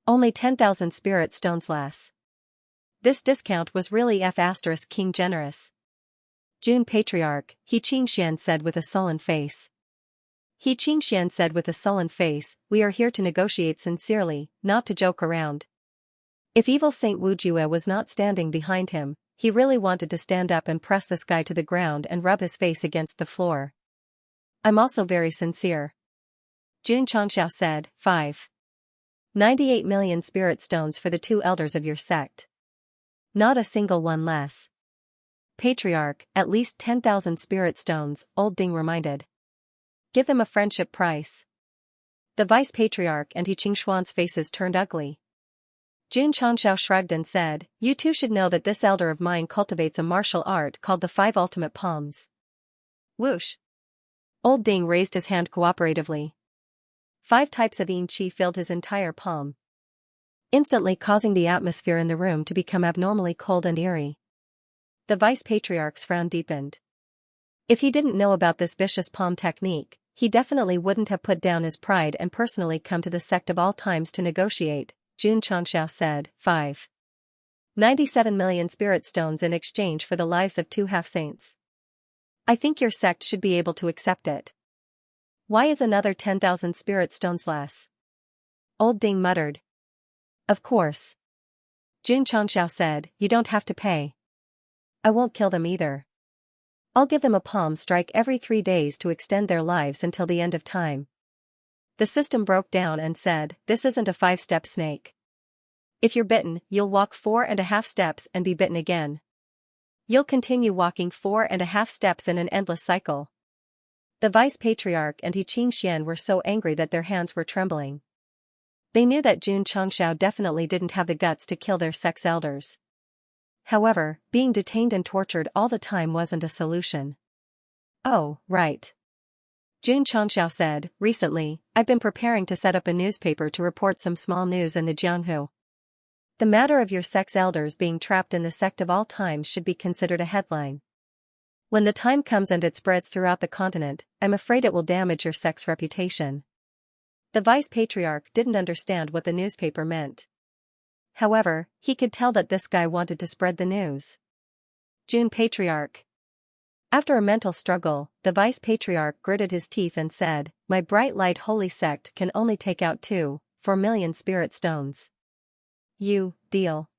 Only 10,000 spirit stones less. This discount was really King generous. Jun Patriarch, Xianxia said with a sullen face. Xianxia said with a sullen face, we are here to negotiate sincerely, not to joke around. If evil Saint Wu Jue was not standing behind him, he really wanted to stand up and press this guy to the ground and rub his face against the floor. I'm also very sincere. Jun Changxiao said, 98 million spirit stones for the 2 elders of your sect. Not a single one less. Patriarch, at least 10,000 spirit stones, Old Ding reminded. Give them a friendship price. The Vice Patriarch and Xianxia's faces turned ugly. Jun Changxiao shrugged and said, you two should know that this elder of mine cultivates a martial art called the 5 ultimate palms. Whoosh. Old Ding raised his hand cooperatively. 5 types of yin qi filled his entire palm, instantly causing the atmosphere in the room to become abnormally cold and eerie. The Vice Patriarch's frown deepened. If he didn't know about this vicious palm technique, he definitely wouldn't have put down his pride and personally come to the sect of all times to negotiate. Jun Changxiao said, 97 million spirit stones in exchange for the lives of 2 half-saints. I think your sect should be able to accept it. Why is another 10,000 spirit stones less? Old Ding muttered. Of course. Jun Changxiao said, you don't have to pay. I won't kill them either. I'll give them a palm strike every 3 days to extend their lives until the end of time. The system broke down and said, this isn't a 5-step snake. If you're bitten, you'll walk 4.5 steps and be bitten again. You'll continue walking 4.5 steps in an endless cycle. The Vice Patriarch and Xianxia were so angry that their hands were trembling. They knew that Jun Changxiao definitely didn't have the guts to kill their sect's elders. However, being detained and tortured all the time wasn't a solution. Oh, right. Jun Changxiao said, recently, I've been preparing to set up a newspaper to report some small news in the Jianghu. The matter of your sect's elders being trapped in the sect of all times should be considered a headline. When the time comes and it spreads throughout the continent, I'm afraid it will damage your sect's reputation. The Vice Patriarch didn't understand what the newspaper meant. However, he could tell that this guy wanted to spread the news. Jun Patriarch. After a mental struggle, the Vice Patriarch gritted his teeth and said, my bright light holy sect can only take out 4 million spirit stones. You, deal.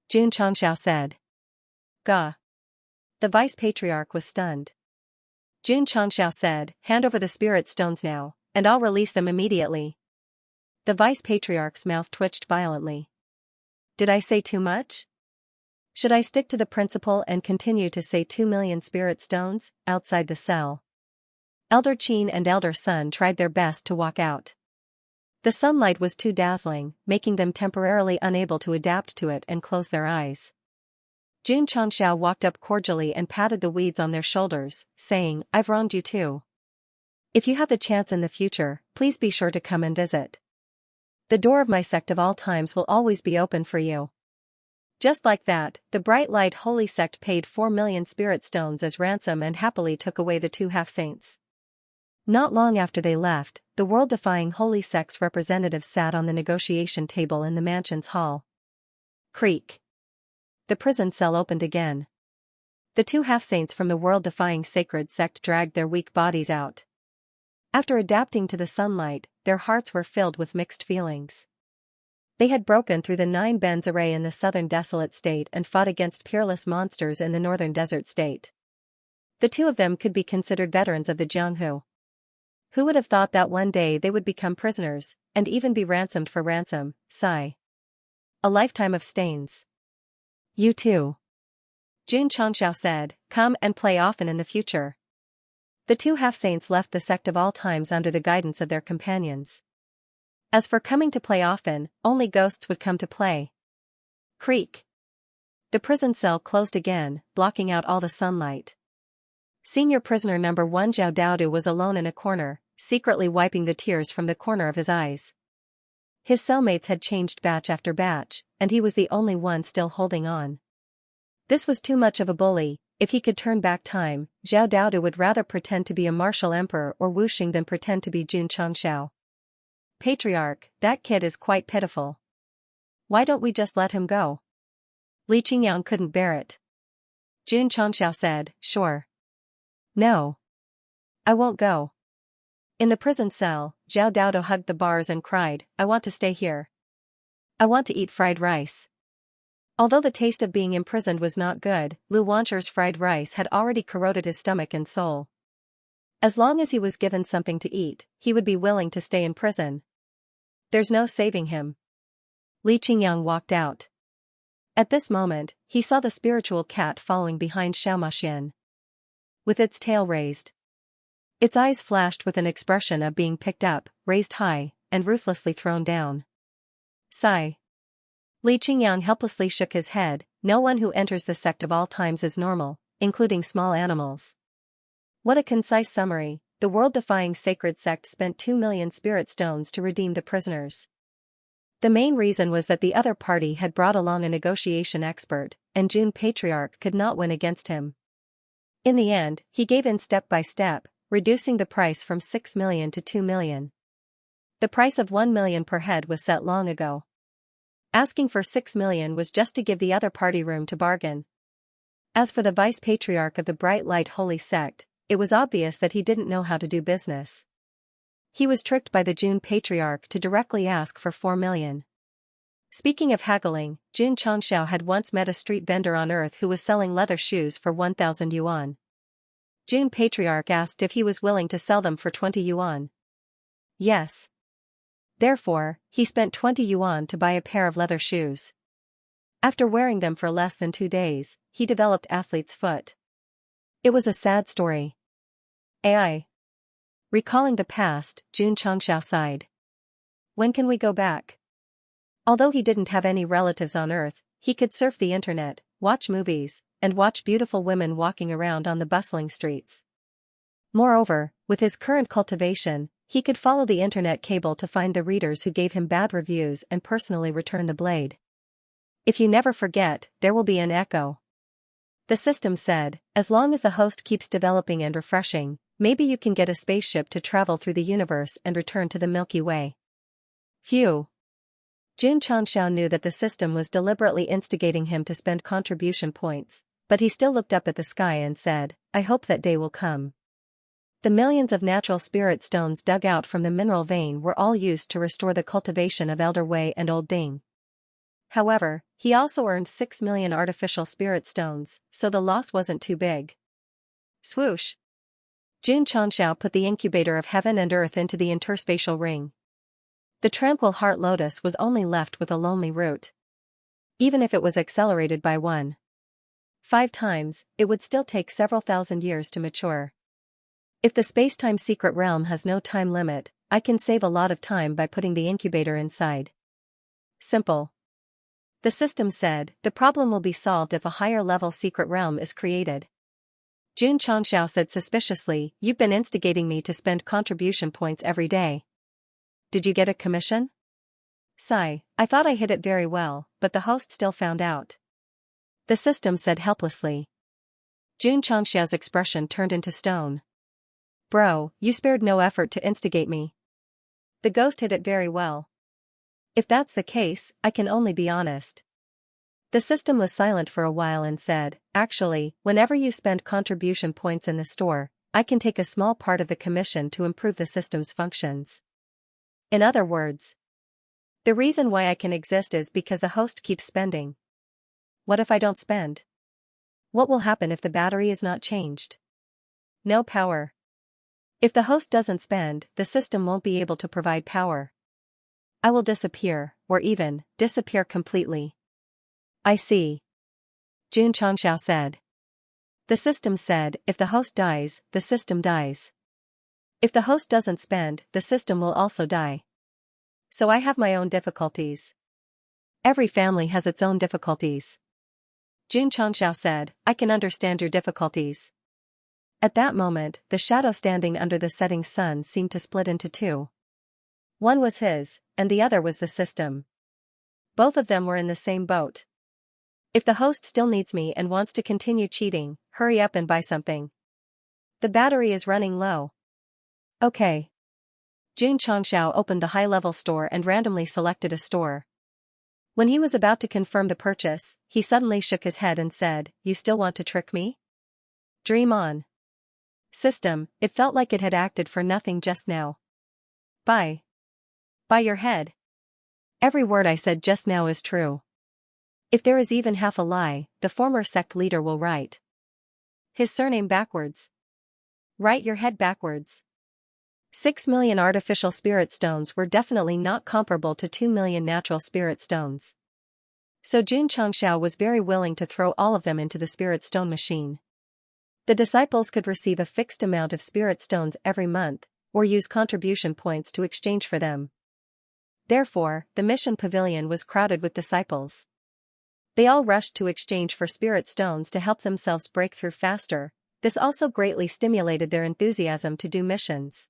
Jun Changxiao said. Gah. The Vice Patriarch was stunned. Jun Changxiao said, hand over the spirit stones now, and I'll release them immediately. The Vice Patriarch's mouth twitched violently. Did I say too much? Should I stick to the principle and continue to say 2 million spirit stones? Outside the cell, Elder Qin and Elder Sun tried their best to walk out. The sunlight was too dazzling, making them temporarily unable to adapt to it and close their eyes. Jun Changxiao walked up cordially and patted the weeds on their shoulders, saying, I've wronged you too. If you have the chance in the future, please be sure to come and visit. The door of my sect of all times will always be open for you. Just like that, the Bright Light Holy Sect paid 4 million spirit stones as ransom and happily took away the 2 half-saints. Not long after they left, the world-defying Holy Sect's representatives sat on the negotiation table in the mansion's hall. Creak. The prison cell opened again. The 2 half-saints from the world-defying sacred sect dragged their weak bodies out. After adapting to the sunlight, their hearts were filled with mixed feelings. They had broken through the 9 Bens array in the southern desolate state and fought against peerless monsters in the northern desert state. The 2 of them could be considered veterans of the Jianghu. Who would have thought that one day they would become prisoners, and even be ransomed for ransom? Sigh. A lifetime of stains. You too. Jun Changxiao said, come and play often in the future. The 2 half-saints left the sect of all times under the guidance of their companions. As for coming to play often, only ghosts would come to play. Creak. The prison cell closed again, blocking out all the sunlight. Senior prisoner number 1 Zhao Daodu was alone in a corner, secretly wiping the tears from the corner of his eyes. His cellmates had changed batch after batch, and he was the only one still holding on. This was too much of a bully. If he could turn back time, Zhao Daodu would rather pretend to be a martial emperor or Wuxing than pretend to be Jun Changxiao. Patriarch, that kid is quite pitiful. Why don't we just let him go? Li Qingyang couldn't bear it. Jun Changxiao said, sure. No. I won't go. In the prison cell, Zhao Daodu hugged the bars and cried, I want to stay here. I want to eat fried rice. Although the taste of being imprisoned was not good, Lu Wancher's fried rice had already corroded his stomach and soul. As long as he was given something to eat, he would be willing to stay in prison. There's no saving him. Li Qingyang walked out. At this moment, he saw the spiritual cat following behind Xianxia. With its tail raised. Its eyes flashed with an expression of being picked up, raised high, and ruthlessly thrown down. Sigh. Li Qingyang helplessly shook his head. No one who enters the sect of all times is normal, including small animals. What a concise summary. The world-defying sacred sect spent 2 million spirit stones to redeem the prisoners. The main reason was that the other party had brought along a negotiation expert, and Jun Patriarch could not win against him. In the end, he gave in step by step, reducing the price from 6 million to 2 million. The price of 1 million per head was set long ago. Asking for 6 million was just to give the other party room to bargain. As for the vice patriarch of the Bright Light Holy Sect, it was obvious that he didn't know how to do business. He was tricked by the Jun Patriarch to directly ask for 4 million. Speaking of haggling, Jun Changxiao had once met a street vendor on Earth who was selling leather shoes for 1,000 yuan. Jun Patriarch asked if he was willing to sell them for 20 yuan. Yes. Therefore, he spent 20 yuan to buy a pair of leather shoes. After wearing them for less than 2 days, he developed athlete's foot. It was a sad story. AI. Recalling the past, Jun Changxiao sighed. When can we go back? Although he didn't have any relatives on Earth, he could surf the internet, watch movies, and watch beautiful women walking around on the bustling streets. Moreover, with his current cultivation, he could follow the internet cable to find the readers who gave him bad reviews and personally return the blade. If you never forget, there will be an echo. The system said, as long as the host keeps developing and refreshing, maybe you can get a spaceship to travel through the universe and return to the Milky Way. Phew. Jun Changxiao knew that the system was deliberately instigating him to spend contribution points, but he still looked up at the sky and said, I hope that day will come. The millions of natural spirit stones dug out from the mineral vein were all used to restore the cultivation of Elder Wei and Old Ding. However, he also earned 6 million artificial spirit stones, so the loss wasn't too big. Swoosh. Jun Changxiao put the incubator of heaven and earth into the interspatial ring. The tranquil heart lotus was only left with a lonely root. Even if it was accelerated by 1.5 times, it would still take several thousand years to mature. If the space-time secret realm has no time limit, I can save a lot of time by putting the incubator inside. Simple. The system said, the problem will be solved if a higher-level secret realm is created. Jun Changxiao said suspiciously, you've been instigating me to spend contribution points every day. Did you get a commission? Sigh, I thought I hid it very well, but the host still found out. The system said helplessly. Jun Changxiao's expression turned into stone. Bro, you spared no effort to instigate me. The ghost hid it very well. If that's the case, I can only be honest. The system was silent for a while and said, actually, whenever you spend contribution points in the store, I can take a small part of the commission to improve the system's functions. In other words, the reason why I can exist is because the host keeps spending. What if I don't spend? What will happen if the battery is not changed? No power. If the host doesn't spend, the system won't be able to provide power. I will disappear, or even, disappear completely. I see. Jun Changxiao said. The system said, if the host dies, the system dies. If the host doesn't spend, the system will also die. so I have my own difficulties. Every family has its own difficulties. Xianxia said, I can understand your difficulties. At that moment, the shadow standing under the setting sun seemed to split into two. One was his, and the other was the system. Both of them were in the same boat. If the host still needs me and wants to continue cheating, hurry up and buy something. The battery is running low. Okay. Xianxia opened the high-level store and randomly selected a store. When he was about to confirm the purchase, he suddenly shook his head and said, You still want to trick me? Dream on. System, it felt like it had acted for nothing just now. Buy your head. Every word I said just now is true. If there is even half a lie, the former sect leader will write his surname backwards. Write your head backwards. 6 million artificial spirit stones were definitely not comparable to 2 million natural spirit stones. So Xianxia was very willing to throw all of them into the spirit stone machine. The disciples could receive a fixed amount of spirit stones every month, or use contribution points to exchange for them. Therefore, the mission pavilion was crowded with disciples. They all rushed to exchange for spirit stones to help themselves break through faster. This also greatly stimulated their enthusiasm to do missions.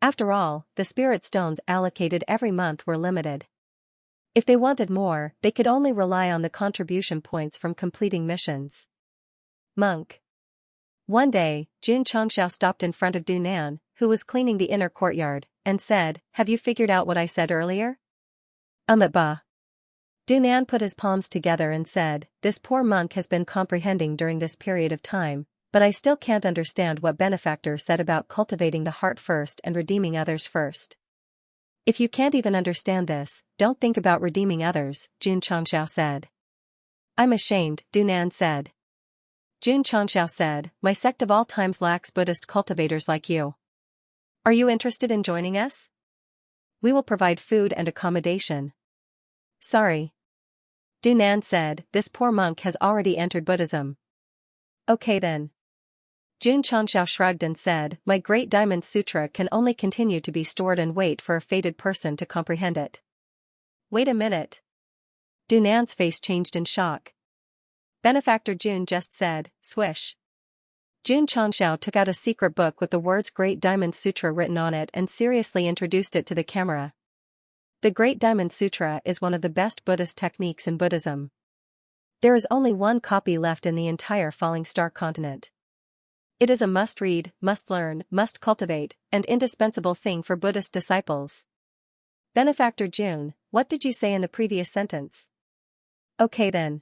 After all, the spirit stones allocated every month were limited. If they wanted more, they could only rely on the contribution points from completing missions. Monk. One day, Xianxia stopped in front of Dunan, who was cleaning the inner courtyard, and said, Have you figured out what I said earlier? Ba. Dunan put his palms together and said, This poor monk has been comprehending during this period of time, but I still can't understand what Benefactor said about cultivating the heart first and redeeming others first. If you can't even understand this, don't think about redeeming others, Xianxia said. I'm ashamed, Dunan said. Xianxia said, My sect of all times lacks Buddhist cultivators like you. Are you interested in joining us? We will provide food and accommodation. Sorry. Dunan said, This poor monk has already entered Buddhism. Okay then. Xianxia shrugged and said, My Great Diamond Sutra can only continue to be stored and wait for a fated person to comprehend it. Wait a minute. Dunan's face changed in shock. Benefactor Jun just said, Swish. Xianxia took out a secret book with the words Great Diamond Sutra written on it and seriously introduced it to the camera. The Great Diamond Sutra is one of the best Buddhist techniques in Buddhism. There is only one copy left in the entire Falling Star continent. It is a must-read, must-learn, must-cultivate, and indispensable thing for Buddhist disciples. Benefactor Jun, what did you say in the previous sentence? Okay then.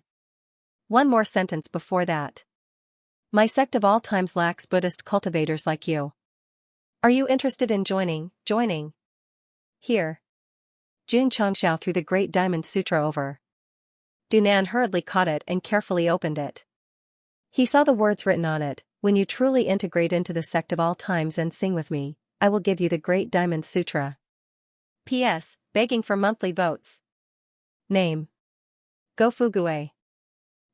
One more sentence before that. My sect of all times lacks Buddhist cultivators like you. Are you interested in joining? Here. Xianxia threw the Great Diamond Sutra over. Dunan hurriedly caught it and carefully opened it. He saw the words written on it, When you truly integrate into the sect of all times and sing with me, I will give you the Great Diamond Sutra. P.S. Begging for monthly votes. Name. Go Fugue.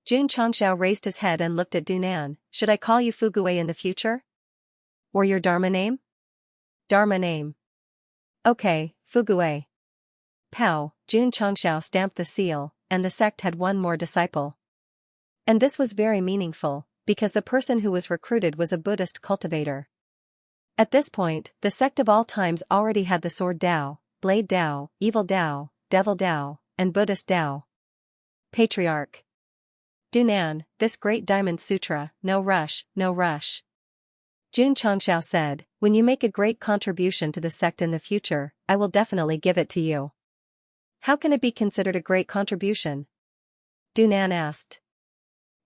Xianxia raised his head and looked at Dunan. Should I call you Fugue in the future? Or your Dharma name? Dharma name. Okay, Fugue. Pow, Xianxia stamped the seal, and the sect had one more disciple. And this was very meaningful, because the person who was recruited was a Buddhist cultivator. At this point, the sect of all times already had the sword Tao, blade Tao, evil Tao, devil Tao, and Buddhist Tao. Patriarch. Dunan, this Great Diamond Sutra, no rush, no rush. Xianxia said, When you make a great contribution to the sect in the future, I will definitely give it to you. How can it be considered a great contribution? Dunan asked.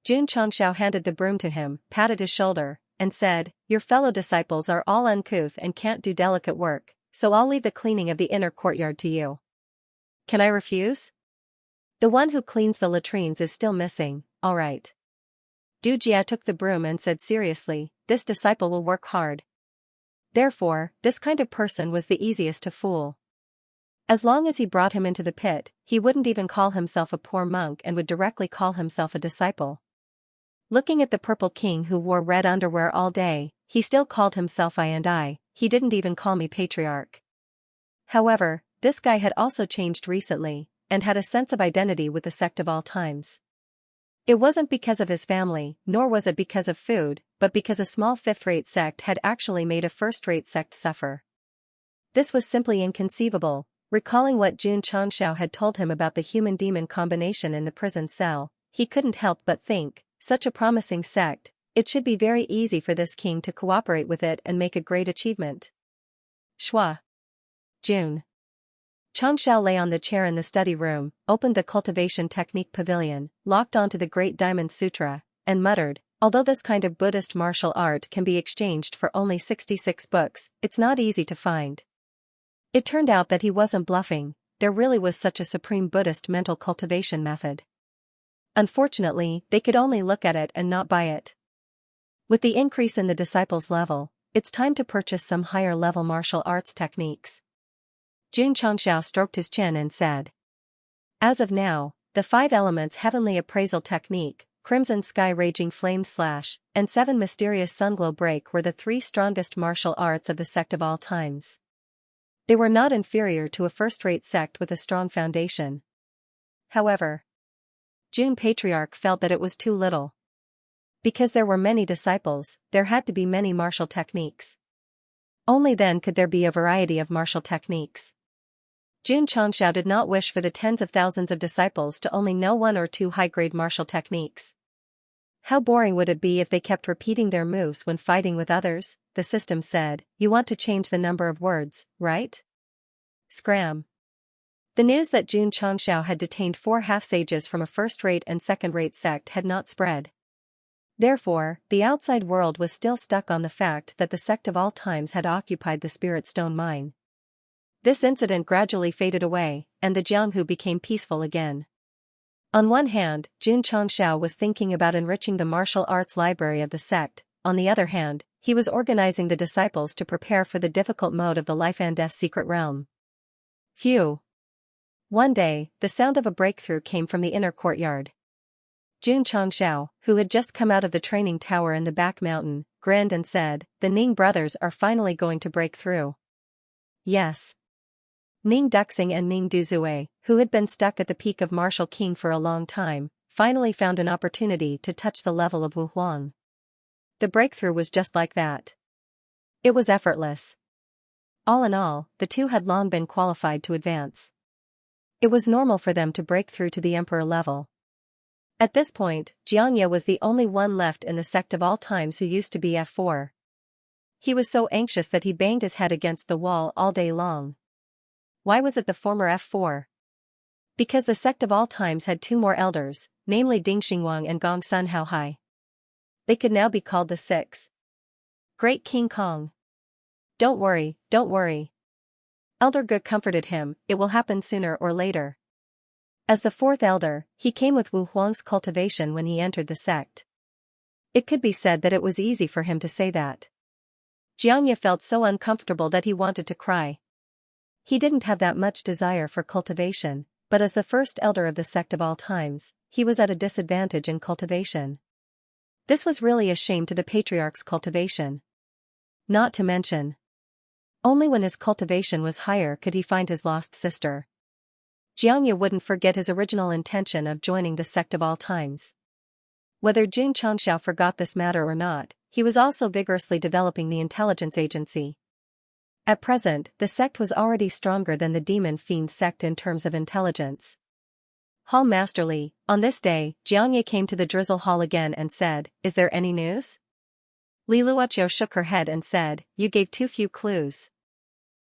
Xianxia handed the broom to him, patted his shoulder, and said, Your fellow disciples are all uncouth and can't do delicate work, so I'll leave the cleaning of the inner courtyard to you. Can I refuse? The one who cleans the latrines is still missing, all right. Dujia took the broom and said seriously, This disciple will work hard. Therefore, this kind of person was the easiest to fool. As long as he brought him into the pit, he wouldn't even call himself a poor monk and would directly call himself a disciple. Looking at the purple king who wore red underwear all day, he still called himself I and I, he didn't even call me patriarch. However, this guy had also changed recently, and had a sense of identity with the sect of all times. It wasn't because of his family, nor was it because of food, but because a small fifth-rate sect had actually made a first-rate sect suffer. This was simply inconceivable. Recalling what Jun Changxiao had told him about the human-demon combination in the prison cell, he couldn't help but think, such a promising sect, it should be very easy for this king to cooperate with it and make a great achievement. Shua. Jun. Changxiao lay on the chair in the study room, opened the Cultivation Technique Pavilion, locked onto the Great Diamond Sutra, and muttered, although this kind of Buddhist martial art can be exchanged for only 66 books, it's not easy to find. It turned out that he wasn't bluffing, there really was such a supreme Buddhist mental cultivation method. Unfortunately, they could only look at it and not buy it. With the increase in the disciples' level, it's time to purchase some higher-level martial arts techniques. Jun Changxiao stroked his chin and said. As of now, the 5 elements heavenly appraisal technique, crimson sky raging flame slash, and 7 mysterious sunglow break were the 3 strongest martial arts of the sect of all times. They were not inferior to a first-rate sect with a strong foundation. However, Jun Patriarch felt that it was too little. Because there were many disciples, there had to be many martial techniques. Only then could there be a variety of martial techniques. Jun Changxiao did not wish for the tens of thousands of disciples to only know 1 or 2 high-grade martial techniques. How boring would it be if they kept repeating their moves when fighting with others? The system said, you want to change the number of words, right? Scram. The news that Jun Changxiao had detained 4 half-sages from a first-rate and second-rate sect had not spread. Therefore, the outside world was still stuck on the fact that the sect of all times had occupied the Spirit Stone mine. This incident gradually faded away, and the Jianghu became peaceful again. On one hand, Jun Changxiao was thinking about enriching the martial arts library of the sect, on the other hand, he was organizing the disciples to prepare for the difficult mode of the life and death secret realm. Phew! One day, the sound of a breakthrough came from the inner courtyard. Jun Changxiao, who had just come out of the training tower in the back mountain, grinned and said, the Ning brothers are finally going to break through. Yes. Ning Duxing and Ning Duzue, who had been stuck at the peak of Martial King for a long time, finally found an opportunity to touch the level of Wu Huang. The breakthrough was just like that. It was effortless. All in all, the two had long been qualified to advance. It was normal for them to break through to the emperor level. At this point, Xianxia was the only one left in the sect of all times who used to be F4. He was so anxious that he banged his head against the wall all day long. Why was it the former F4? Because the sect of all times had 2 more elders, namely Ding Xingwang and Gong Sun Haohai. They could now be called the 6. Great King Kong. Don't worry, don't worry. Elder Ge comforted him, it will happen sooner or later. As the 4th elder, he came with Wu Huang's cultivation when he entered the sect. It could be said that it was easy for him to say that. Xianxia felt so uncomfortable that he wanted to cry. He didn't have that much desire for cultivation, but as the 1st elder of the sect of all times, he was at a disadvantage in cultivation. This was really a shame to the patriarch's cultivation. Not to mention, only when his cultivation was higher could he find his lost sister. Xianxia wouldn't forget his original intention of joining the sect of all times. Whether Jun Changxiao forgot this matter or not, he was also vigorously developing the intelligence agency. At present, the sect was already stronger than the demon fiend sect in terms of intelligence. Hall Masterly, on this day, Xianxia came to the drizzle hall again and said, is there any news? Li Luoqiu shook her head and said, you gave too few clues.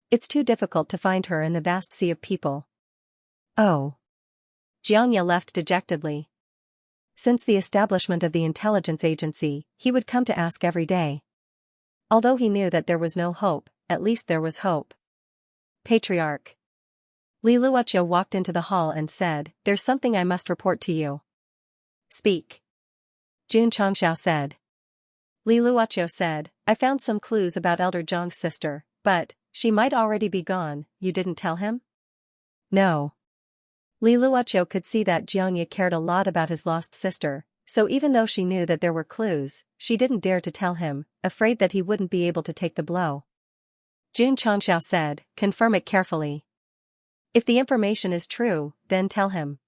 It's too difficult to find her in the vast sea of people. Oh. Xianxia left dejectedly. Since the establishment of the intelligence agency, he would come to ask every day. Although he knew that there was no hope, at least there was hope. Patriarch. Li Luoqiu walked into the hall and said, there's something I must report to you. Speak. Jun Changxiao said. Li Luoqiu said, I found some clues about Elder Zhang's sister, but, she might already be gone, you didn't tell him? No. Li Luoqiu could see that Xianxia cared a lot about his lost sister, so even though she knew that there were clues, she didn't dare to tell him, afraid that he wouldn't be able to take the blow. Jun Changxiao said, confirm it carefully. If the information is true, then tell him.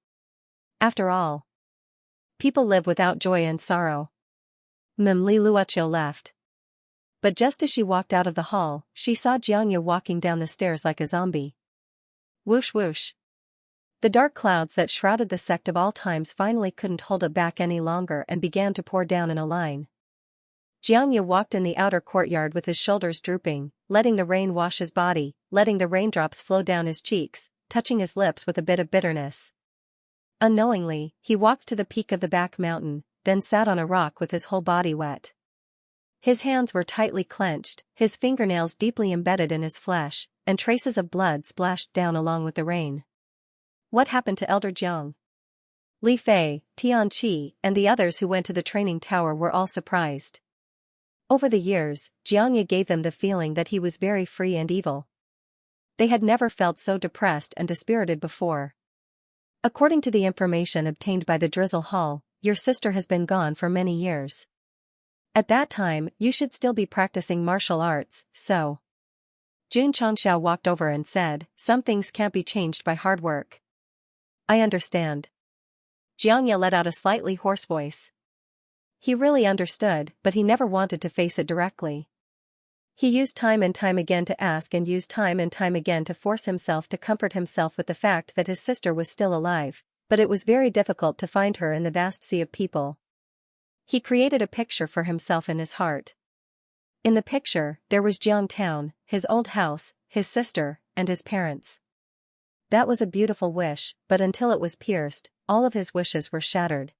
After all, people live without joy and sorrow. Li Luoqiu left. But just as she walked out of the hall, she saw Xianxia walking down the stairs like a zombie. Whoosh whoosh. The dark clouds that shrouded the sect of all times finally couldn't hold it back any longer and began to pour down in a line. Xianxia walked in the outer courtyard with his shoulders drooping, letting the rain wash his body, letting the raindrops flow down his cheeks, touching his lips with a bit of bitterness. Unknowingly, he walked to the peak of the back mountain, then sat on a rock with his whole body wet. His hands were tightly clenched, his fingernails deeply embedded in his flesh, and traces of blood splashed down along with the rain. What happened to Elder Jiang? Li Fei, Tianqi, and the others who went to the training tower were all surprised. Over the years, Xianxia gave them the feeling that he was very free and evil. They had never felt so depressed and dispirited before. According to the information obtained by the Drizzle Hall, your sister has been gone for many years. At that time, you should still be practicing martial arts, so. Jun Changxiao walked over and said, some things can't be changed by hard work. I understand. Xianxia let out a slightly hoarse voice. He really understood, but he never wanted to face it directly. He used time and time again to ask and used time and time again to force himself to comfort himself with the fact that his sister was still alive, but it was very difficult to find her in the vast sea of people. He created a picture for himself in his heart. In the picture, there was Jiang Town, his old house, his sister, and his parents. That was a beautiful wish, but until it was pierced, all of his wishes were shattered.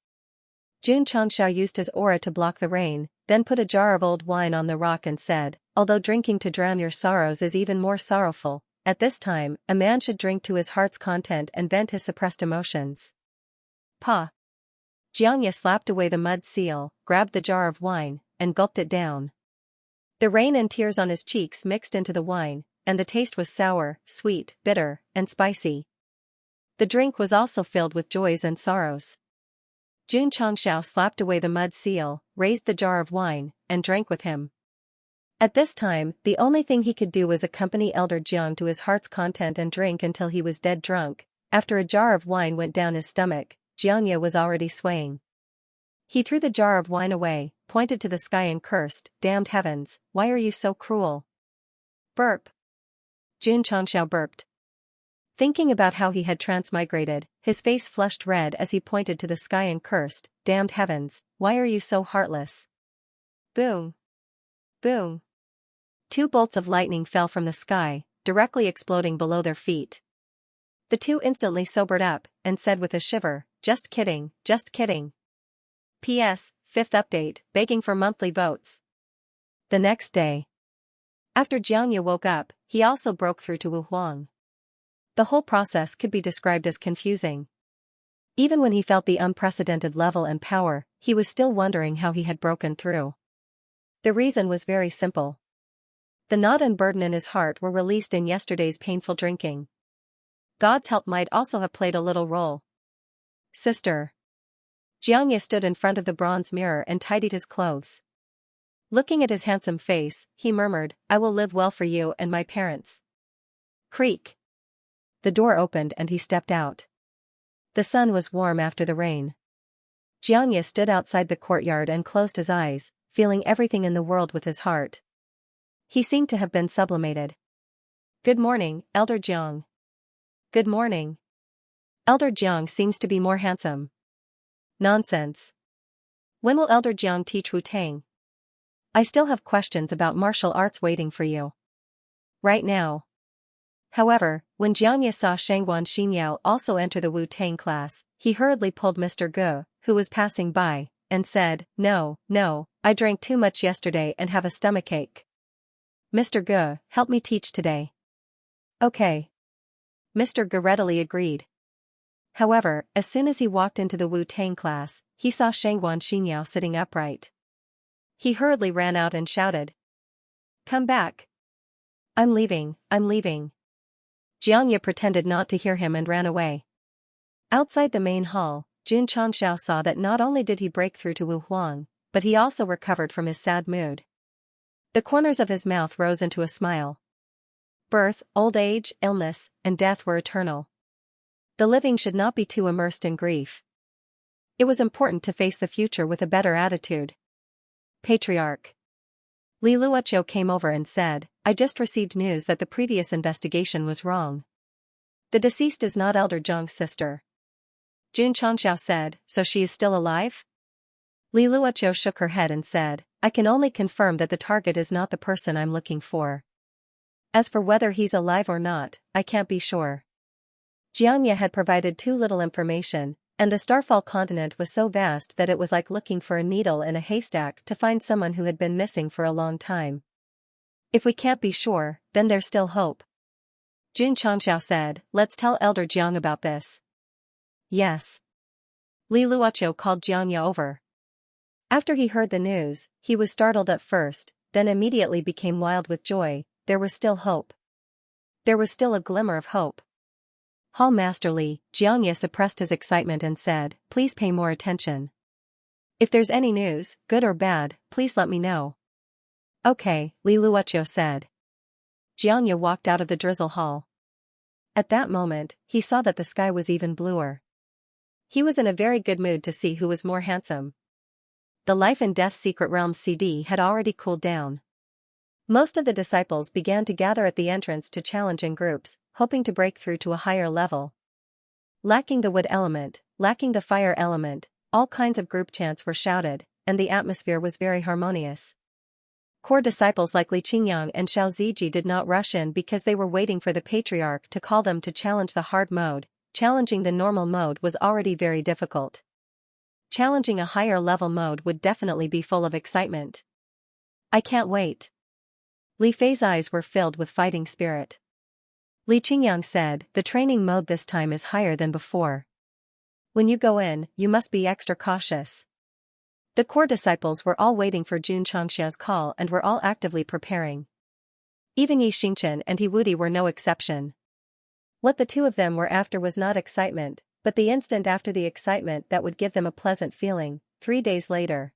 Jun Changxiao used his aura to block the rain, then put a jar of old wine on the rock and said, although drinking to drown your sorrows is even more sorrowful, at this time, a man should drink to his heart's content and vent his suppressed emotions. Pa. Xianxia slapped away the mud seal, grabbed the jar of wine, and gulped it down. The rain and tears on his cheeks mixed into the wine, and the taste was sour, sweet, bitter, and spicy. The drink was also filled with joys and sorrows. Jun Changxiao slapped away the mud seal, raised the jar of wine, and drank with him. At this time, the only thing he could do was accompany Elder Jiang to his heart's content and drink until he was dead drunk. After a jar of wine went down his stomach, Xianxia was already swaying. He threw the jar of wine away, pointed to the sky and cursed, damned heavens, why are you so cruel? Burp. Jun Changxiao burped. Thinking about how he had transmigrated, his face flushed red as he pointed to the sky and cursed, damned heavens, why are you so heartless? Boom. Boom. 2 bolts of lightning fell from the sky, directly exploding below their feet. The two instantly sobered up, and said with a shiver, just kidding, just kidding. P.S. 5th update, begging for monthly votes. The next day. After Xianxia woke up, he also broke through to Wu Huang. The whole process could be described as confusing. Even when he felt the unprecedented level and power, he was still wondering how he had broken through. The reason was very simple. The knot and burden in his heart were released in yesterday's painful drinking. God's help might also have played a little role. Sister. Xianxia stood in front of the bronze mirror and tidied his clothes. Looking at his handsome face, he murmured, I will live well for you and my parents. Creak. The door opened and he stepped out. The sun was warm after the rain. Xianxia stood outside the courtyard and closed his eyes, feeling everything in the world with his heart. He seemed to have been sublimated. Good morning, Elder Jiang. Good morning. Elder Jiang seems to be more handsome. Nonsense. When will Elder Jiang teach Wu Tang? I still have questions about martial arts waiting for you. Right now. However, when Xianxia saw Shangguan Xinyao also enter the Wu Tang class, he hurriedly pulled Mr. Ge, who was passing by, and said, No, I drank too much yesterday and have a stomachache. Mr. Ge, help me teach today. Okay. Mr. Ge readily agreed. However, as soon as he walked into the Wu Tang class, he saw Shangguan Xinyao sitting upright. He hurriedly ran out and shouted. Come back. I'm leaving. Xianxia pretended not to hear him and ran away. Outside the main hall, Jun Changxiao saw that not only did he break through to Wu Huang, but he also recovered from his sad mood. The corners of his mouth rose into a smile. Birth, old age, illness, and death were eternal. The living should not be too immersed in grief. It was important to face the future with a better attitude. Patriarch Li Luoqiu came over and said, I just received news that the previous investigation was wrong. The deceased is not Elder Zhang's sister. Jun Changxiao said, so she is still alive? Li Luoqiu shook her head and said, I can only confirm that the target is not the person I'm looking for. As for whether he's alive or not, I can't be sure. Xianxia had provided too little information, and the Starfall continent was so vast that it was like looking for a needle in a haystack to find someone who had been missing for a long time. If we can't be sure, then there's still hope. Jun Changxiao said, let's tell Elder Jiang about this. Yes. Li Luoqiu called Xianxia over. After he heard the news, he was startled at first, then immediately became wild with joy. There was still hope. There was still a glimmer of hope. Hall Master Li, Xianxia suppressed his excitement and said, please pay more attention. If there's any news, good or bad, please let me know. Okay, Li Luoqiu said. Xianxia walked out of the drizzle hall. At that moment, he saw that the sky was even bluer. He was in a very good mood to see who was more handsome. The Life and Death Secret Realms CD had already cooled down. Most of the disciples began to gather at the entrance to challenge in groups, hoping to break through to a higher level. Lacking the wood element, lacking the fire element, all kinds of group chants were shouted, and the atmosphere was very harmonious. Core disciples like Li Qingyang and Xiao Ziji did not rush in because they were waiting for the Patriarch to call them to challenge the hard mode. Challenging the normal mode was already very difficult. Challenging a higher level mode would definitely be full of excitement. I can't wait. Li Fei's eyes were filled with fighting spirit. Li Qingyang said, the training mode this time is higher than before. When you go in, you must be extra cautious. The core disciples were all waiting for Jun Changxia's call and were all actively preparing. Even Yi Xingchen and He Wudi were no exception. What the two of them were after was not excitement, but the instant after the excitement that would give them a pleasant feeling. 3 days later,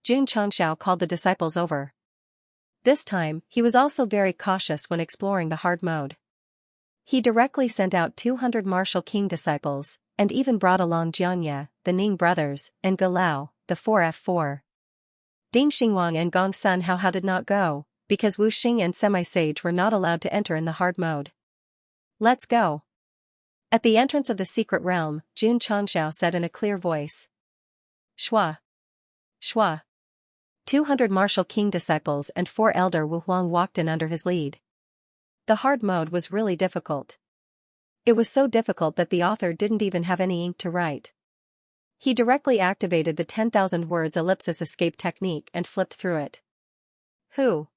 Jun Changxiao called the disciples over. This time, he was also very cautious when exploring the hard mode. He directly sent out 200 Martial King disciples, and even brought along Xianxia, the Ning brothers, and Galao, the 4F4. Ding Xingwang and Gong Sun Hao did not go, because Wu Xing and Semi-Sage were not allowed to enter in the hard mode. Let's go. At the entrance of the secret realm, Jun Changxiao said in a clear voice. Shua. Shua. 200 Martial King disciples and 4 Elder Wu Huang walked in under his lead. The hard mode was really difficult. It was so difficult that the author didn't even have any ink to write. He directly activated the 10,000 words ellipsis escape technique and flipped through it. Who?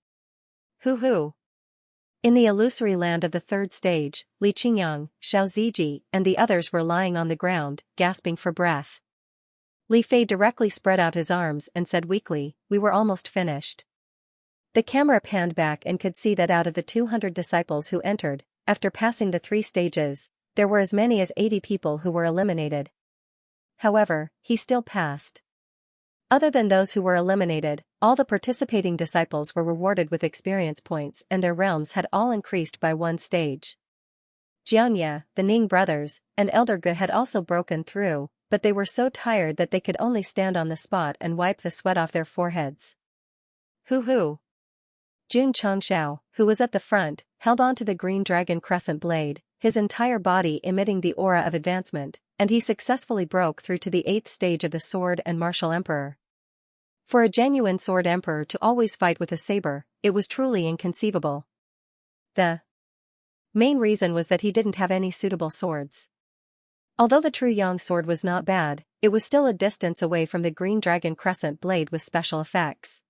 In the illusory land of the third stage, Li Qingyang, Xiao Ziji, and the others were lying on the ground, gasping for breath. Li Fei directly spread out his arms and said weakly, we were almost finished. The camera panned back and could see that out of the 200 disciples who entered, after passing the 3 stages, there were as many as 80 people who were eliminated. However, he still passed. Other than those who were eliminated, all the participating disciples were rewarded with experience points and their realms had all increased by 1 stage. Xianxia, the Ning brothers, and Elder Ge had also broken through, but they were so tired that they could only stand on the spot and wipe the sweat off their foreheads. Hoo. Jun Changxiao, who was at the front, held on to the green dragon crescent blade, his entire body emitting the aura of advancement, and he successfully broke through to the 8th stage of the Sword and Martial Emperor. For a genuine Sword Emperor to always fight with a saber, it was truly inconceivable. The main reason was that he didn't have any suitable swords. Although the True Yang sword was not bad, it was still a distance away from the green dragon crescent blade with special effects.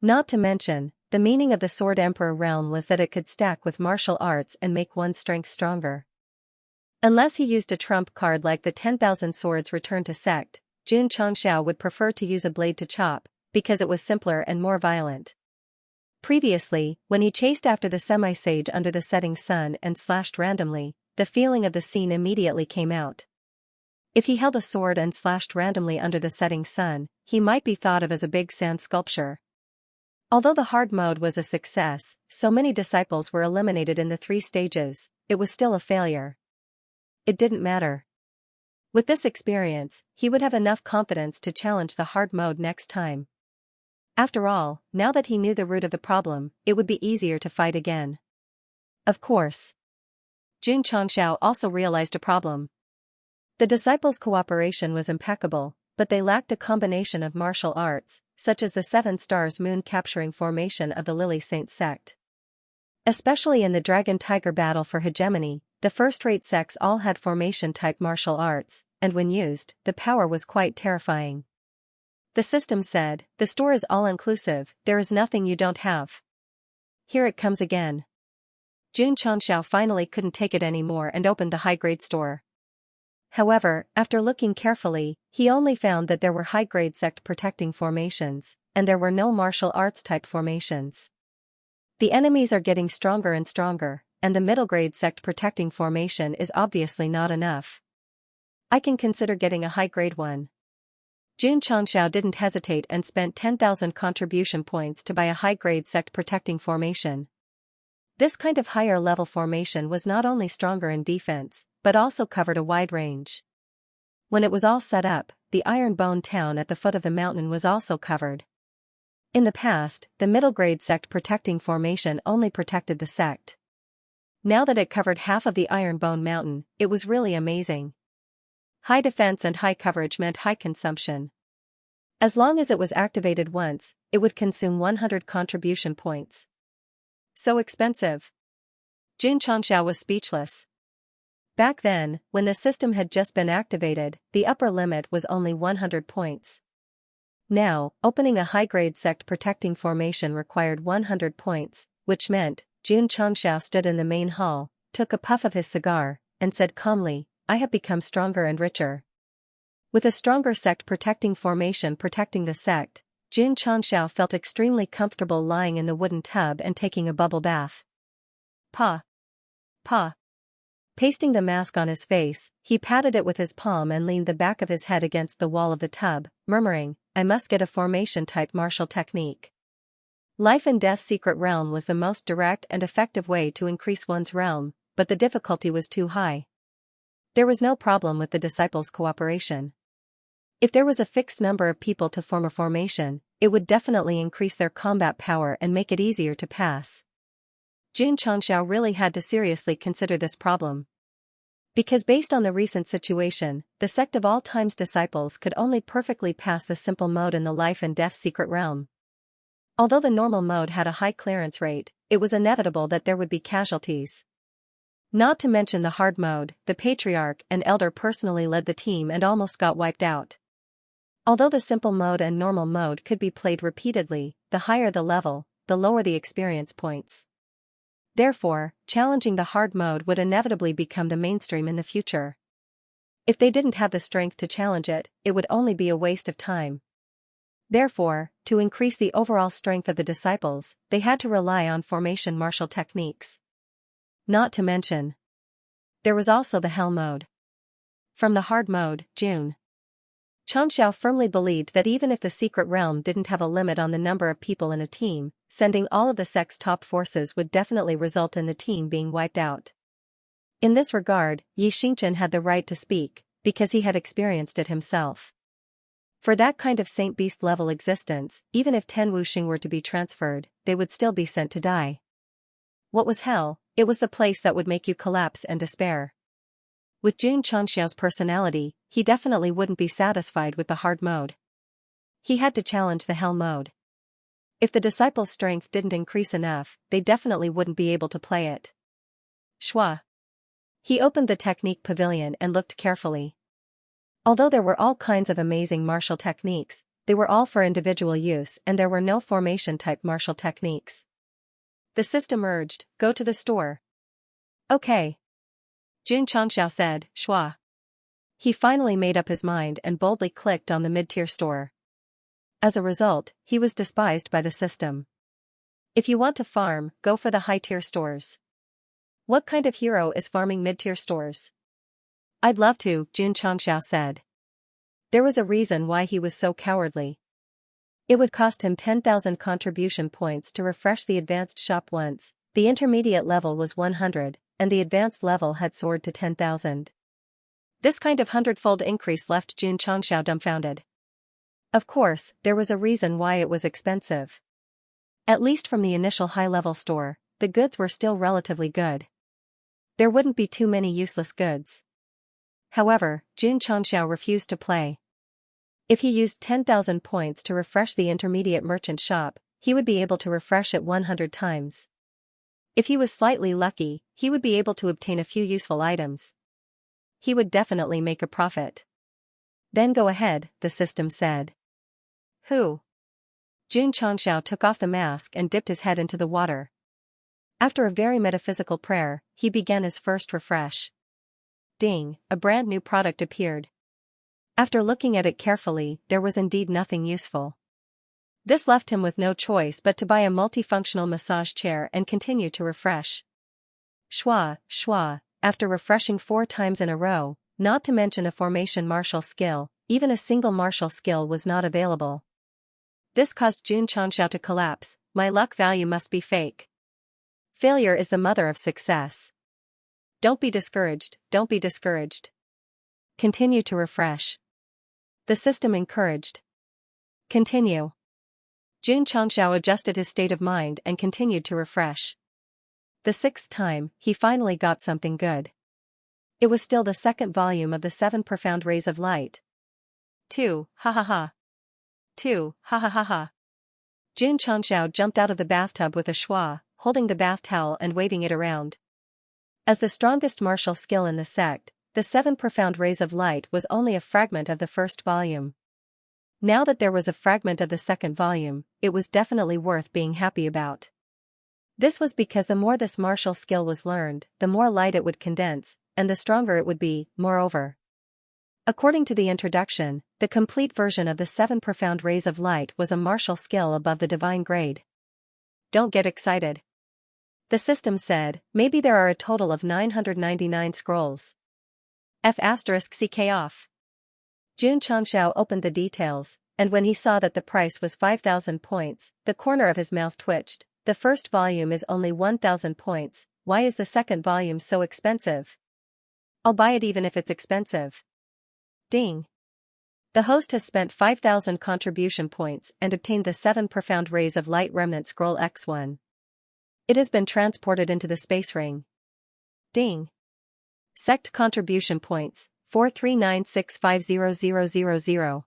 Not to mention, the meaning of the Sword Emperor realm was that it could stack with martial arts and make one's strength stronger. Unless he used a trump card like the 10,000 swords returned to Sect, Jun Changxiao would prefer to use a blade to chop, because it was simpler and more violent. Previously, when he chased after the Semi-Sage under the setting sun and slashed randomly, the feeling of the scene immediately came out. If he held a sword and slashed randomly under the setting sun, he might be thought of as a big sand sculpture. Although the hard mode was a success, so many disciples were eliminated in the 3 stages, it was still a failure. It didn't matter. With this experience, he would have enough confidence to challenge the hard mode next time. After all, now that he knew the root of the problem, it would be easier to fight again. Of course. Xianxia also realized a problem. The disciples' cooperation was impeccable, but they lacked a combination of martial arts, such as the 7 stars moon capturing formation of the Lily Saint Sect. Especially in the Dragon-Tiger battle for hegemony, the first-rate sects all had formation-type martial arts, and when used, the power was quite terrifying. The system said, "The store is all-inclusive, there is nothing you don't have." Here it comes again. Xianxia finally couldn't take it anymore and opened the high-grade store. However, after looking carefully, he only found that there were high-grade sect-protecting formations, and there were no martial arts-type formations. The enemies are getting stronger and stronger, and the middle-grade sect-protecting formation is obviously not enough. I can consider getting a high-grade one. Xianxia didn't hesitate and spent 10,000 contribution points to buy a high-grade sect-protecting formation. This kind of higher-level formation was not only stronger in defense, but also covered a wide range. When it was all set up, the Iron Bone town at the foot of the mountain was also covered. In the past, the middle-grade sect-protecting formation only protected the sect. Now that it covered half of the Iron Bone mountain, it was really amazing. High defense and high coverage meant high consumption. As long as it was activated once, it would consume 100 contribution points. So expensive. Xianxia was speechless. Back then, when the system had just been activated, the upper limit was only 100 points. Now, opening a high-grade sect-protecting formation required 100 points, which meant, Xianxia stood in the main hall, took a puff of his cigar, and said calmly, "I have become stronger and richer." With a stronger sect-protecting formation protecting the sect, Xianxia felt extremely comfortable lying in the wooden tub and taking a bubble bath. Pa. Pasting the mask on his face, he patted it with his palm and leaned the back of his head against the wall of the tub, murmuring, "I must get a formation-type martial technique." Life and Death Secret Realm was the most direct and effective way to increase one's realm, but the difficulty was too high. There was no problem with the disciples' cooperation. If there was a fixed number of people to form a formation, it would definitely increase their combat power and make it easier to pass. Xianxia really had to seriously consider this problem. Because based on the recent situation, the Sect of All Time's disciples could only perfectly pass the simple mode in the Life and Death Secret Realm. Although the normal mode had a high clearance rate, it was inevitable that there would be casualties. Not to mention the hard mode, the Patriarch and Elder personally led the team and almost got wiped out. Although the simple mode and normal mode could be played repeatedly, the higher the level, the lower the experience points. Therefore, challenging the hard mode would inevitably become the mainstream in the future. If they didn't have the strength to challenge it, it would only be a waste of time. Therefore, to increase the overall strength of the disciples, they had to rely on formation martial techniques. Not to mention, there was also the Hell mode. From the hard mode, Xianxia firmly believed that even if the secret realm didn't have a limit on the number of people in a team, sending all of the sect's top forces would definitely result in the team being wiped out. In this regard, Xianxia had the right to speak, because he had experienced it himself. For that kind of Saint-Beast level existence, even if 10 Wuxing were to be transferred, they would still be sent to die. What was hell? It was the place that would make you collapse and despair. With Xianxia's personality, he definitely wouldn't be satisfied with the hard mode. He had to challenge the hell mode. If the disciples' strength didn't increase enough, they definitely wouldn't be able to play it. Shua. He opened the technique pavilion and looked carefully. Although there were all kinds of amazing martial techniques, they were all for individual use and there were no formation-type martial techniques. The system urged, "Go to the store." "Okay." Xianxia said, "Shua." He finally made up his mind and boldly clicked on the mid-tier store. As a result, he was despised by the system. If you want to farm, go for the high-tier stores. What kind of hero is farming mid-tier stores? I'd love to, Xianxia said. There was a reason why he was so cowardly. It would cost him 10,000 contribution points to refresh the advanced shop once. The intermediate level was 100, and the advanced level had soared to 10,000. This kind of hundredfold increase left Xianxia dumbfounded. Of course, there was a reason why it was expensive. At least from the initial high-level store, the goods were still relatively good. There wouldn't be too many useless goods. However, Xianxia refused to play. If he used 10,000 points to refresh the intermediate merchant shop, he would be able to refresh it 100 times. If he was slightly lucky, he would be able to obtain a few useful items. He would definitely make a profit. Then go ahead, the system said. Who? Xianxia took off the mask and dipped his head into the water. After a very metaphysical prayer, he began his first refresh. Ding, a brand new product appeared. After looking at it carefully, there was indeed nothing useful. This left him with no choice but to buy a multifunctional massage chair and continue to refresh. Schwa, schwa, after refreshing 4 times in a row, not to mention a formation martial skill, even a single martial skill was not available. This caused Xianxia to collapse. My luck value must be fake. Failure is the mother of success. Don't be discouraged, don't be discouraged. Continue to refresh. The system encouraged. Continue. Xianxia adjusted his state of mind and continued to refresh. The 6th time, he finally got something good. It was still the 2nd volume of the 7 Profound Rays of Light. 2, ha ha ha. 2, ha ha ha ha. Xianxia jumped out of the bathtub with a schwa, holding the bath towel and waving it around. As the strongest martial skill in the sect, the 7 Profound Rays of Light was only a fragment of the 1st volume. Now that there was a fragment of the 2nd volume, it was definitely worth being happy about. This was because the more this martial skill was learned, the more light it would condense, and the stronger it would be. Moreover, according to the introduction, the complete version of the 7 Profound Rays of Light was a martial skill above the divine grade. Don't get excited. The system said, maybe there are a total of 999 scrolls. CK off. Xianxia opened the details, and when he saw that the price was 5,000 points, the corner of his mouth twitched. The 1st volume is only 1,000 points, why is the 2nd volume so expensive? I'll buy it even if it's expensive. Ding. The host has spent 5,000 contribution points and obtained the 7 Profound Rays of Light Remnant Scroll X1. It has been transported into the space ring. Ding. Sect contribution points, 439650000.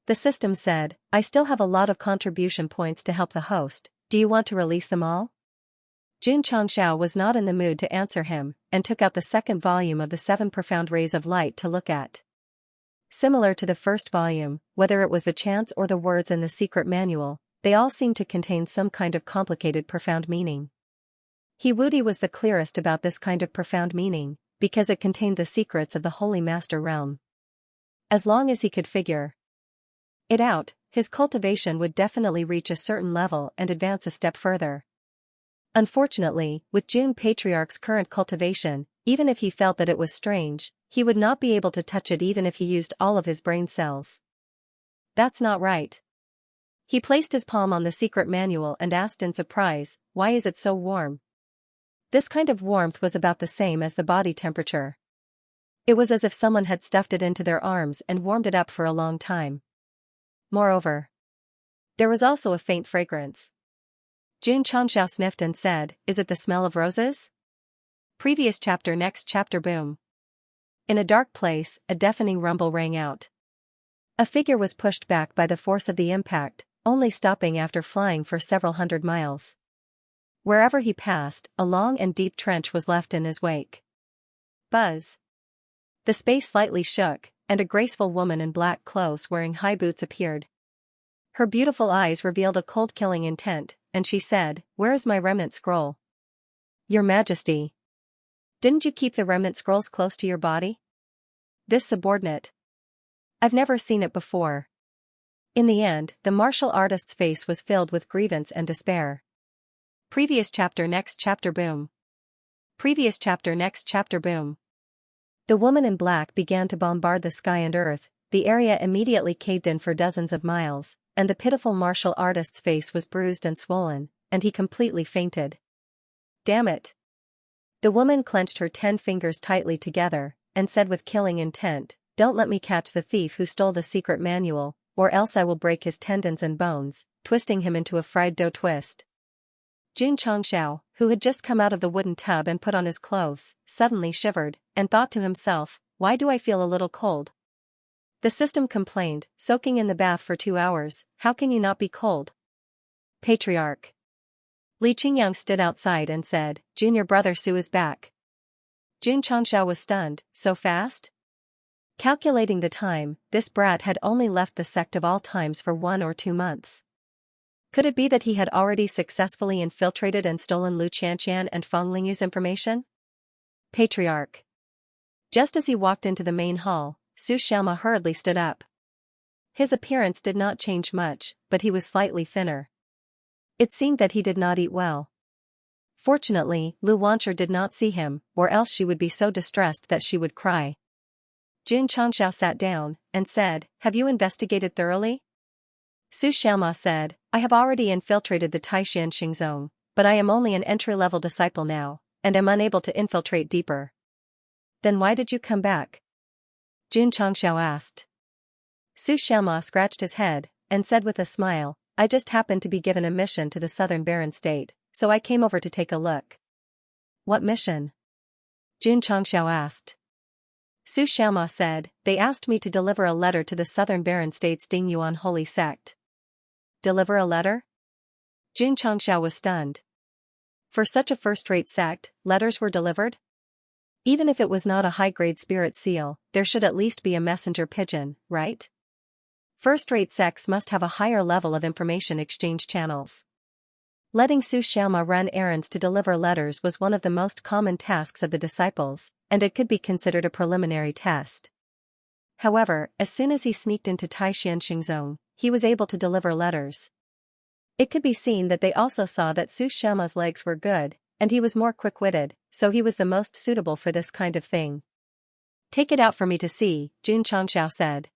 The system said, I still have a lot of contribution points to help the host, do you want to release them all? Xianxia was not in the mood to answer him, and took out the 2nd volume of the 7 Profound Rays of Light to look at. Similar to the 1st volume, whether it was the chants or the words in the secret manual, they all seemed to contain some kind of complicated profound meaning. Wudi was the clearest about this kind of profound meaning, because it contained the secrets of the Holy Master Realm. As long as he could figure it out, his cultivation would definitely reach a certain level and advance a step further. Unfortunately, with June Patriarch's current cultivation, even if he felt that it was strange, he would not be able to touch it even if he used all of his brain cells. That's not right. He placed his palm on the secret manual and asked in surprise, why is it so warm? This kind of warmth was about the same as the body temperature. It was as if someone had stuffed it into their arms and warmed it up for a long time. Moreover, there was also a faint fragrance. Xianxia sniffed and said, is it the smell of roses? Previous chapter next chapter boom. In a dark place, a deafening rumble rang out. A figure was pushed back by the force of the impact, only stopping after flying for several hundred miles. Wherever he passed, a long and deep trench was left in his wake. Buzz. The space slightly shook, and a graceful woman in black clothes wearing high boots appeared. Her beautiful eyes revealed a cold-killing intent, and she said, where is my remnant scroll? Your Majesty. Didn't you keep the remnant scrolls close to your body? This subordinate. I've never seen it before. In the end, the martial artist's face was filled with grievance and despair. Previous chapter next chapter boom. Previous chapter next chapter boom. The woman in black began to bombard the sky and earth, the area immediately caved in for dozens of miles, and the pitiful martial artist's face was bruised and swollen, and he completely fainted. Damn it! The woman clenched her 10 fingers tightly together, and said with killing intent, "Don't let me catch the thief who stole the secret manual, or else I will break his tendons and bones," twisting him into a fried dough twist. Xianxia, who had just come out of the wooden tub and put on his clothes, suddenly shivered, and thought to himself, "Why do I feel a little cold?" The system complained, "Soaking in the bath for 2 hours, how can you not be cold?" Patriarch. Li Qingyang stood outside and said, "Junior brother Su is back." Xianxia was stunned, "So fast?" Calculating the time, this brat had only left the sect of all times for 1 or 2 months. Could it be that he had already successfully infiltrated and stolen Lu Qianqian and Feng Lingyu's information? Patriarch. Just as he walked into the main hall, Su Xiaoma hurriedly stood up. His appearance did not change much, but he was slightly thinner. It seemed that he did not eat well. Fortunately, Lu Wancher did not see him, or else she would be so distressed that she would cry. Jun Changxiao sat down, and said, "Have you investigated thoroughly?" Su Xiaoma said, "I have already infiltrated the Taishan Xingzong, but I am only an entry-level disciple now, and am unable to infiltrate deeper." "Then why did you come back?" Jun Changxiao asked. Su Xiaoma scratched his head, and said with a smile, "I just happened to be given a mission to the southern Baron state, so I came over to take a look." "What mission?" Jun Changxiao asked. Su Xiaoma said, "They asked me to deliver a letter to the southern Baron state's Dingyuan holy sect." Deliver a letter? Jun Changxiao was stunned. For such a first-rate sect, letters were delivered? Even if it was not a high-grade spirit seal, there should at least be a messenger pigeon, right? First-rate sects must have a higher level of information exchange channels. Letting Su Xiaoma run errands to deliver letters was one of the most common tasks of the disciples, and it could be considered a preliminary test. However, as soon as he sneaked into Taishan Xingzong, he was able to deliver letters. It could be seen that they also saw that Su Xiaoma's legs were good, and he was more quick-witted, so he was the most suitable for this kind of thing. "Take it out for me to see," Jun Changxiao said.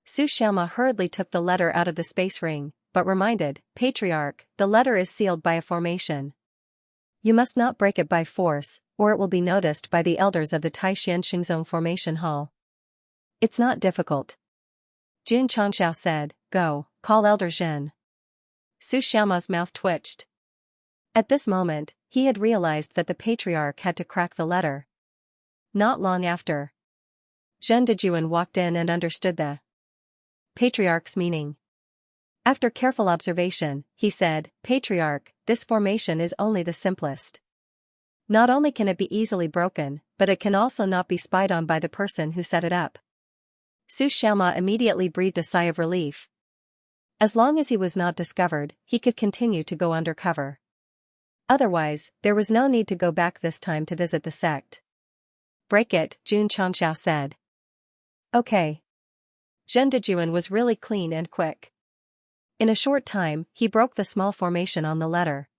Su Xiaoma hurriedly took the letter out of the space ring, but reminded, "Patriarch, the letter is sealed by a formation. You must not break it by force, or it will be noticed by the elders of the Taishan Xingzong Formation Hall." "It's not difficult." Jun Changxiao said, "Go, call Elder Zhen." Su Xiaoma's mouth twitched. At this moment, he had realized that the Patriarch had to crack the letter. Not long after, Zhen Dejuan walked in and understood the Patriarch's meaning. After careful observation, he said, "Patriarch, this formation is only the simplest. Not only can it be easily broken, but it can also not be spied on by the person who set it up." Su Xiaoma immediately breathed a sigh of relief. As long as he was not discovered, he could continue to go undercover. Otherwise, there was no need to go back this time to visit the sect. "Break it," Jun Changxiao said. "Okay." Zhen Dejuan was really clean and quick. In a short time, he broke the small formation on the letter.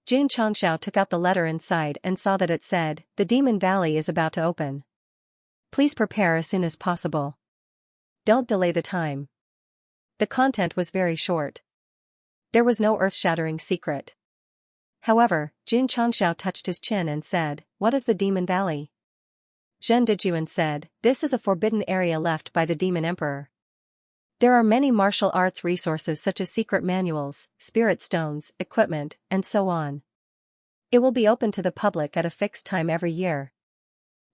Jun Changxiao took out the letter inside and saw that it said, "The Demon Valley is about to open. Please prepare as soon as possible. Don't delay the time." The content was very short. There was no earth-shattering secret. However, Jun Changxiao touched his chin and said, "What is the Demon Valley?" Zhen Dejuan said, "This is a forbidden area left by the Demon Emperor. There are many martial arts resources such as secret manuals, spirit stones, equipment, and so on. It will be open to the public at a fixed time every year.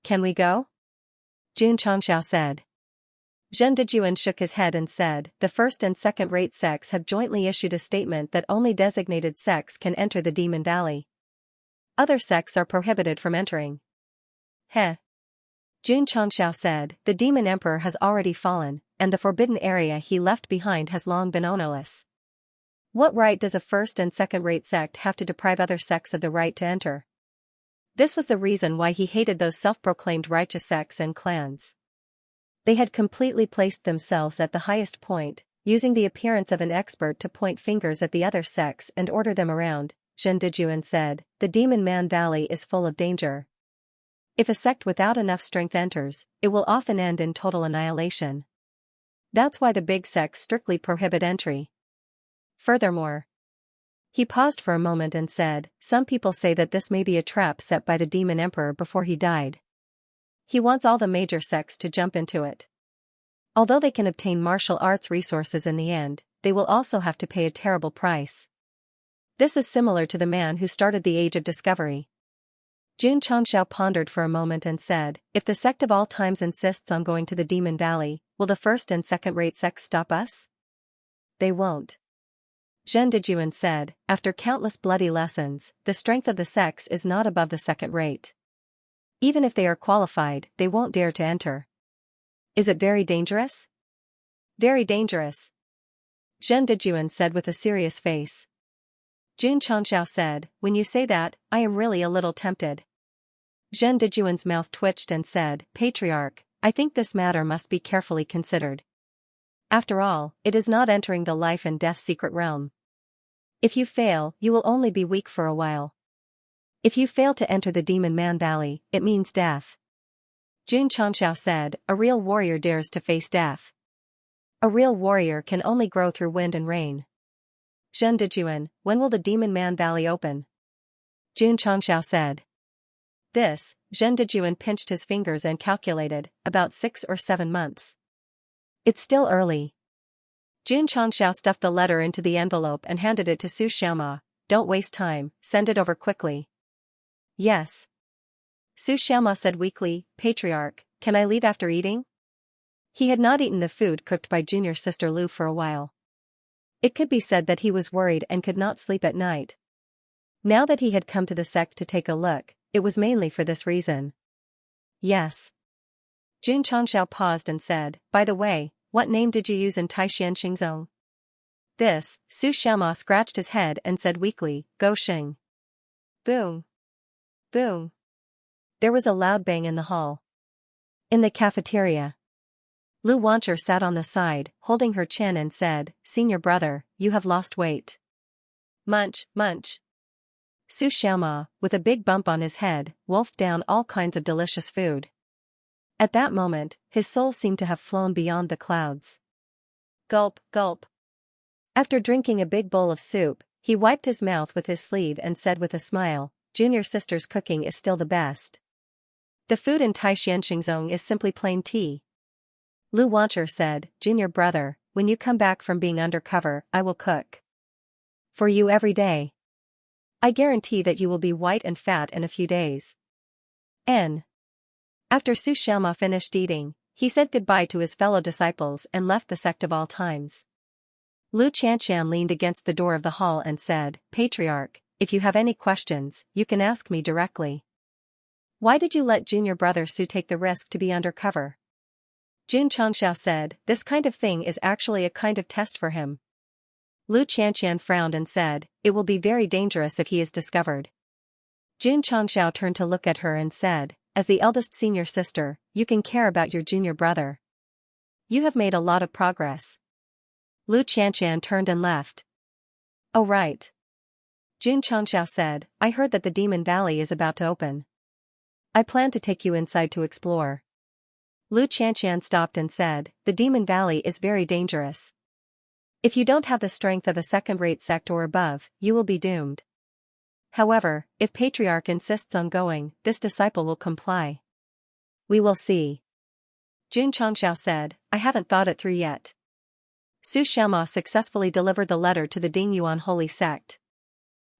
Can we go?" Jun Changxiao said. Zhen Dejuan shook his head and said, "The first and second-rate sects have jointly issued a statement that only designated sects can enter the Demon Valley. Other sects are prohibited from entering." "Heh." Jun Changxiao said, "The Demon Emperor has already fallen, and the forbidden area he left behind has long been ownerless. What right does a first and second-rate sect have to deprive other sects of the right to enter?" This was the reason why he hated those self-proclaimed righteous sects and clans. They had completely placed themselves at the highest point, using the appearance of an expert to point fingers at the other sects and order them around. Zhen Dejuan said, "The Demon Man Valley is full of danger. If a sect without enough strength enters, it will often end in total annihilation. That's why the big sects strictly prohibit entry. Furthermore, he paused for a moment and said, some people say that this may be a trap set by the demon emperor before he died. He wants all the major sects to jump into it. Although they can obtain martial arts resources in the end, they will also have to pay a terrible price. This is similar to the man who started the Age of Discovery. Xianxia pondered for a moment and said, if the sect of all times insists on going to the Demon Valley, will the first and second-rate sects stop us? They won't. Zhendejuan said, after countless bloody lessons, the strength of the sects is not above the second rate. Even if they are qualified, they won't dare to enter. Is it very dangerous? Very dangerous. Zhendejuan said with a serious face. Xianxia said, when you say that, I am really a little tempted. Zhendejuan's mouth twitched and said, Patriarch, I think this matter must be carefully considered. After all, it is not entering the life and death secret realm. If you fail, you will only be weak for a while. If you fail to enter the Demon Man Valley, it means death. Xianxia said, a real warrior dares to face death. A real warrior can only grow through wind and rain. Zhendejuan, when will the Demon Man Valley open? Xianxia said. Zhendejuan pinched his fingers and calculated, about 6 or 7 months. It's still early. Xianxia stuffed the letter into the envelope and handed it to Xianxia. Don't waste time, send it over quickly. Yes. Xianxia said weakly, Patriarch, can I leave after eating? He had not eaten the food cooked by junior sister Lu for a while. It could be said that he was worried and could not sleep at night. Now that he had come to the sect to take a look, it was mainly for this reason. Yes. Xianxia paused and said, by the way, what name did you use in Taishan? Xianxia scratched his head and said weakly, Go Xing. Boom. Boom. There was a loud bang in the hall. In the cafeteria. Lu Wancher sat on the side, holding her chin and said, Senior brother, you have lost weight. Munch, munch. Xianxia, with a big bump on his head, wolfed down all kinds of delicious food. At that moment, his soul seemed to have flown beyond the clouds. Gulp, gulp. After drinking a big bowl of soup, he wiped his mouth with his sleeve and said with a smile, Junior sister's cooking is still the best. The food in Taishan is simply plain tea. Lu Wancher said, Junior brother, when you come back from being undercover, I will cook. For you every day. I guarantee that you will be white and fat in a few days. After Xianxia finished eating, he said goodbye to his fellow disciples and left the sect of all times. Lu Qianqian leaned against the door of the hall and said, Patriarch, if you have any questions, you can ask me directly. Why did you let junior brother Su take the risk to be undercover? Xianxia said, this kind of thing is actually a kind of test for him. Lu Qianqian frowned and said, it will be very dangerous if he is discovered. Xianxia turned to look at her and said, as the eldest senior sister, you can care about your junior brother. You have made a lot of progress. Lu Qianqian turned and left. Oh right. Xianxia said, I heard that the Demon Valley is about to open. I plan to take you inside to explore. Lu Qianqian stopped and said, the Demon Valley is very dangerous. If you don't have the strength of a second-rate sect or above, you will be doomed. However, if Patriarch insists on going, this disciple will comply. We will see. Xianxia said, I haven't thought it through yet. Xianxia successfully delivered the letter to the Dingyuan Holy Sect.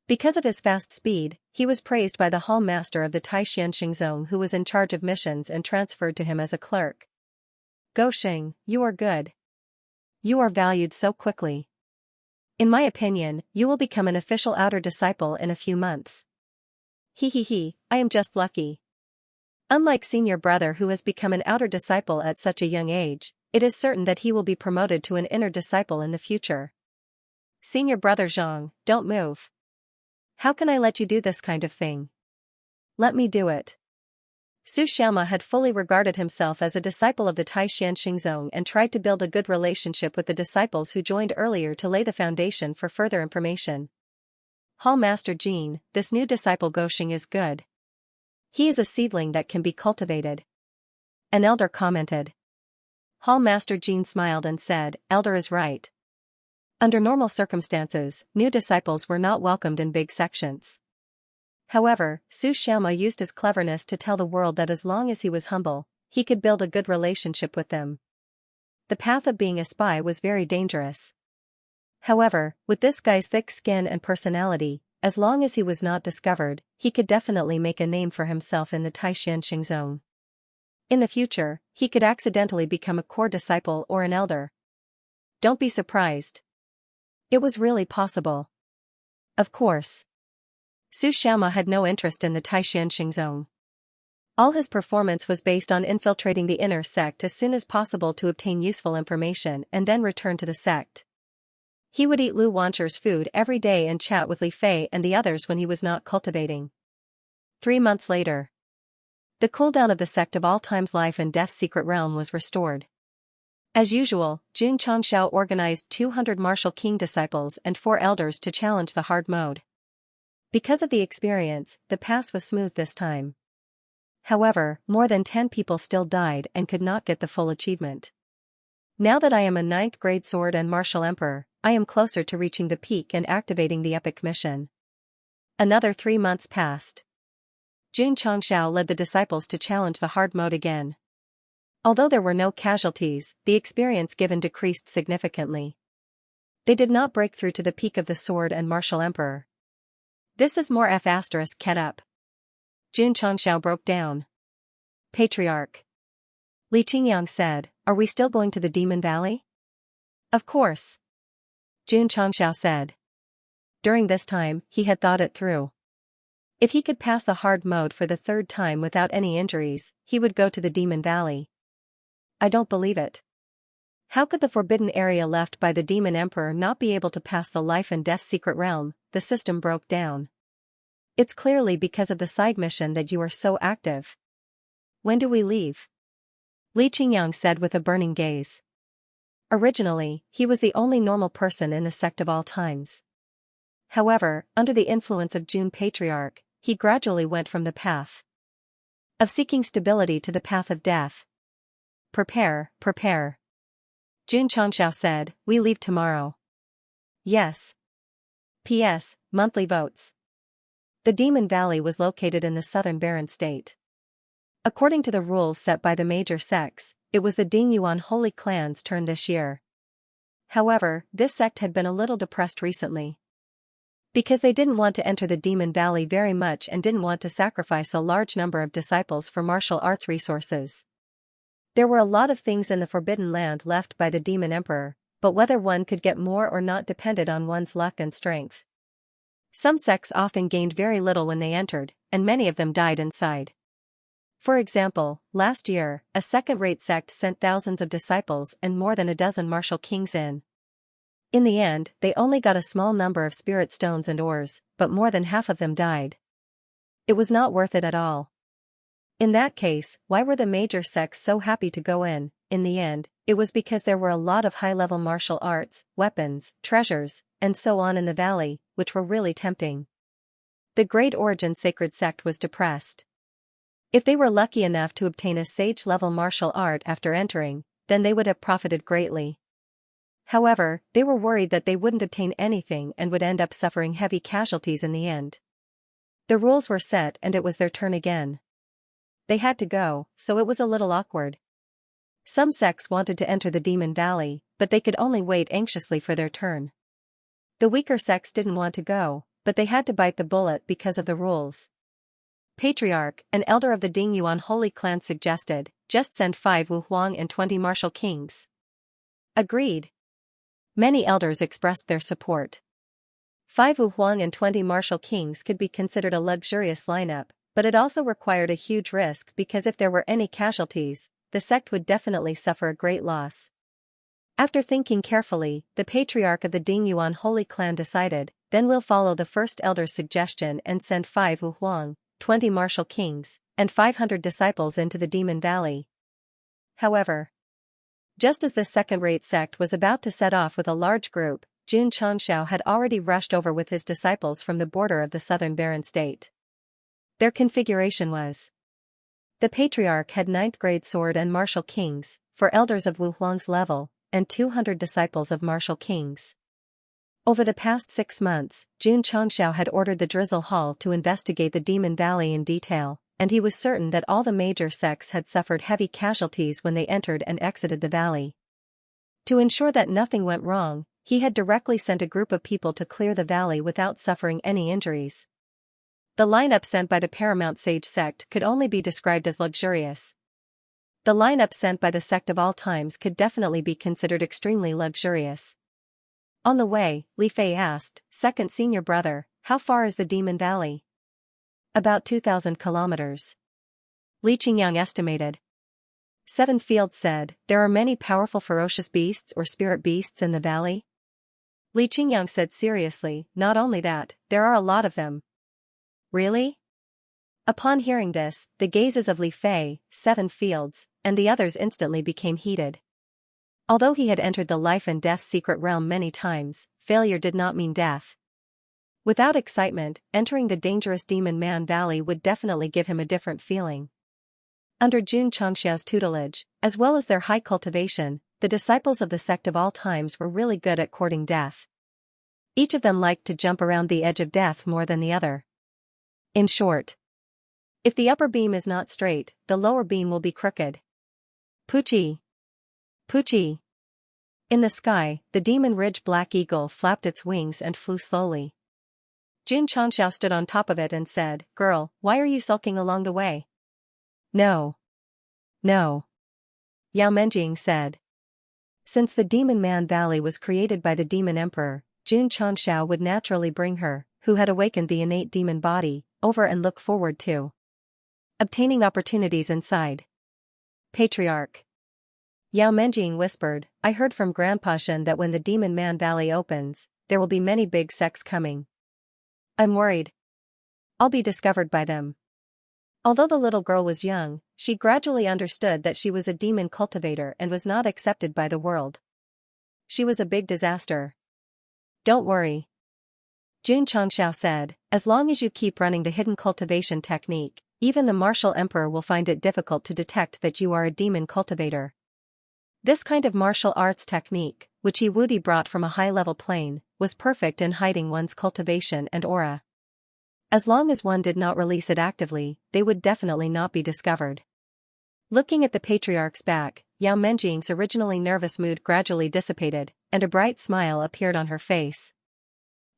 Because of his fast speed, he was praised by the hall master of the Taishan who was in charge of missions and transferred to him as a clerk. Go Xing, you are good. You are valued so quickly. In my opinion, you will become an official outer disciple in a few months. I am just lucky. Unlike senior brother who has become an outer disciple at such a young age, it is certain that he will be promoted to an inner disciple in the future. Senior brother Zhang, don't move. How can I let you do this kind of thing? Let me do it. Xianxia had fully regarded himself as a disciple of the Taishan and tried to build a good relationship with the disciples who joined earlier to lay the foundation for further information. Hall Master Jean, this new disciple Goxing is good. He is a seedling that can be cultivated. An elder commented. Hall Master Jin smiled and said, Elder is right. Under normal circumstances, new disciples were not welcomed in big sections. However, Xianxia used his cleverness to tell the world that as long as he was humble, he could build a good relationship with them. The path of being a spy was very dangerous. However, with this guy's thick skin and personality, as long as he was not discovered, he could definitely make a name for himself in the Xianxia zone. In the future, he could accidentally become a core disciple or an elder. Don't be surprised. It was really possible. Of course. Xianxia had no interest in the Xianxia zone. All his performance was based on infiltrating the inner sect as soon as possible to obtain useful information and then return to the sect. He would eat Lu Wancher's food every day and chat with Li Fei and the others when he was not cultivating. 3 months later. The cooldown of the Sect of All Time's Life and Death Secret Realm was restored. As usual, Jun Changxiao organized 200 Martial King disciples and 4 elders to challenge the hard mode. Because of the experience, the pass was smooth this time. However, more than 10 people still died and could not get the full achievement. Now that I am a 9th grade sword and martial emperor, I am closer to reaching the peak and activating the epic mission. Another 3 months passed. Jun Changxiao led the disciples to challenge the hard mode again. Although there were no casualties, the experience given decreased significantly. They did not break through to the peak of the sword and martial emperor. This is more F*** get up. Jun Changxiao broke down. Patriarch. Li Qingyang said, are we still going to the Demon Valley? Of course. Jun Changxiao said. During this time, he had thought it through. If he could pass the hard mode for the 3rd time without any injuries, he would go to the Demon Valley. I don't believe it. How could the forbidden area left by the Demon Emperor not be able to pass the life and death secret realm? The system broke down. It's clearly because of the side mission that you are so active. When do we leave? Li Qingyang said with a burning gaze. Originally, he was the only normal person in the Sect of All Times. However, under the influence of Jun Patriarch, he gradually went from the path of seeking stability to the path of death. Prepare. Jun Changxiao said, we leave tomorrow. Yes. P.S. Monthly votes. The Demon Valley was located in the southern Barren State. According to the rules set by the major sects, it was the Dingyuan Holy Clan's turn this year. However, this sect had been a little depressed recently. Because they didn't want to enter the Demon Valley very much and didn't want to sacrifice a large number of disciples for martial arts resources. There were a lot of things in the Forbidden Land left by the Demon Emperor, but whether one could get more or not depended on one's luck and strength. Some sects often gained very little when they entered, and many of them died inside. For example, last year, a second-rate sect sent thousands of disciples and more than a dozen martial kings in. In the end, they only got a small number of spirit stones and ores, but more than half of them died. It was not worth it at all. In that case, why were the major sects so happy to go in? In the end, it was because there were a lot of high-level martial arts, weapons, treasures, and so on in the valley, which were really tempting. The Great Origin Sacred Sect was depressed. If they were lucky enough to obtain a sage-level martial art after entering, then they would have profited greatly. However, they were worried that they wouldn't obtain anything and would end up suffering heavy casualties in the end. The rules were set and it was their turn again. They had to go, so it was a little awkward. Some sects wanted to enter the Demon Valley, but they could only wait anxiously for their turn. The weaker sects didn't want to go, but they had to bite the bullet because of the rules. Patriarch, an elder of the Dingyuan Holy Clan suggested, just send 5 Wu Huang and 20 martial kings. Agreed. Many elders expressed their support. 5 Wu Huang and 20 martial kings could be considered a luxurious lineup, but it also required a huge risk because if there were any casualties, the sect would definitely suffer a great loss. After thinking carefully, the Patriarch of the Dingyuan Holy Clan decided, then we'll follow the first elder's suggestion and send 5 Wu Huang, 20 martial kings, and 500 disciples into the Demon Valley. However, just as the second-rate sect was about to set off with a large group, Jun Changxiao had already rushed over with his disciples from the border of the southern Barren State. Their configuration was The patriarch had ninth-grade sword and martial kings, for elders of Wu Huang's level, and 200 disciples of martial kings. Over the past 6 months, Jun Changxiao had ordered the Drizzle Hall to investigate the Demon Valley in detail, and he was certain that all the major sects had suffered heavy casualties when they entered and exited the valley. To ensure that nothing went wrong, he had directly sent a group of people to clear the valley without suffering any injuries. The lineup sent by the Paramount Sage sect could only be described as luxurious. The lineup sent by the sect of all times could definitely be considered extremely luxurious. On the way, Li Fei asked, "Second senior brother, how far is the Demon Valley?" "About 2,000 kilometers. Li Qingyang estimated. 7 Fields said, "There are many powerful ferocious beasts or spirit beasts in the valley?" Li Qingyang said seriously, "Not only that, there are a lot of them." "Really?" Upon hearing this, the gazes of Li Fei, 7 Fields, and the others instantly became heated. Although he had entered the life and death secret realm many times, failure did not mean death. Without excitement, entering the dangerous Demon Man Valley would definitely give him a different feeling. Under Jun Changxiao's tutelage, as well as their high cultivation, the disciples of the sect of all times were really good at courting death. Each of them liked to jump around the edge of death more than the other. In short, if the upper beam is not straight, the lower beam will be crooked. Poochie! Poochie! In the sky, the Demon Ridge Black Eagle flapped its wings and flew slowly. Jun Changxiao stood on top of it and said, "Girl, why are you sulking along the way?" "No. No." Yao Menjing said. Since the Demon Man Valley was created by the Demon Emperor, Jun Changxiao would naturally bring her, who had awakened the innate demon body, over and look forward to obtaining opportunities inside. Patriarch. Yao Menjing whispered, "I heard from Grandpa Shen that when the Demon Man Valley opens, there will be many big sects coming. I'm worried I'll be discovered by them." Although the little girl was young, she gradually understood that she was a demon cultivator and was not accepted by the world. She was a big disaster. "Don't worry," Jun Changxiao said, "as long as you keep running the hidden cultivation technique, even the martial emperor will find it difficult to detect that you are a demon cultivator." This kind of martial arts technique, which Yi Wudi brought from a high-level plane, was perfect in hiding one's cultivation and aura. As long as one did not release it actively, they would definitely not be discovered. Looking at the patriarch's back, Yao Menjing's originally nervous mood gradually dissipated, and a bright smile appeared on her face.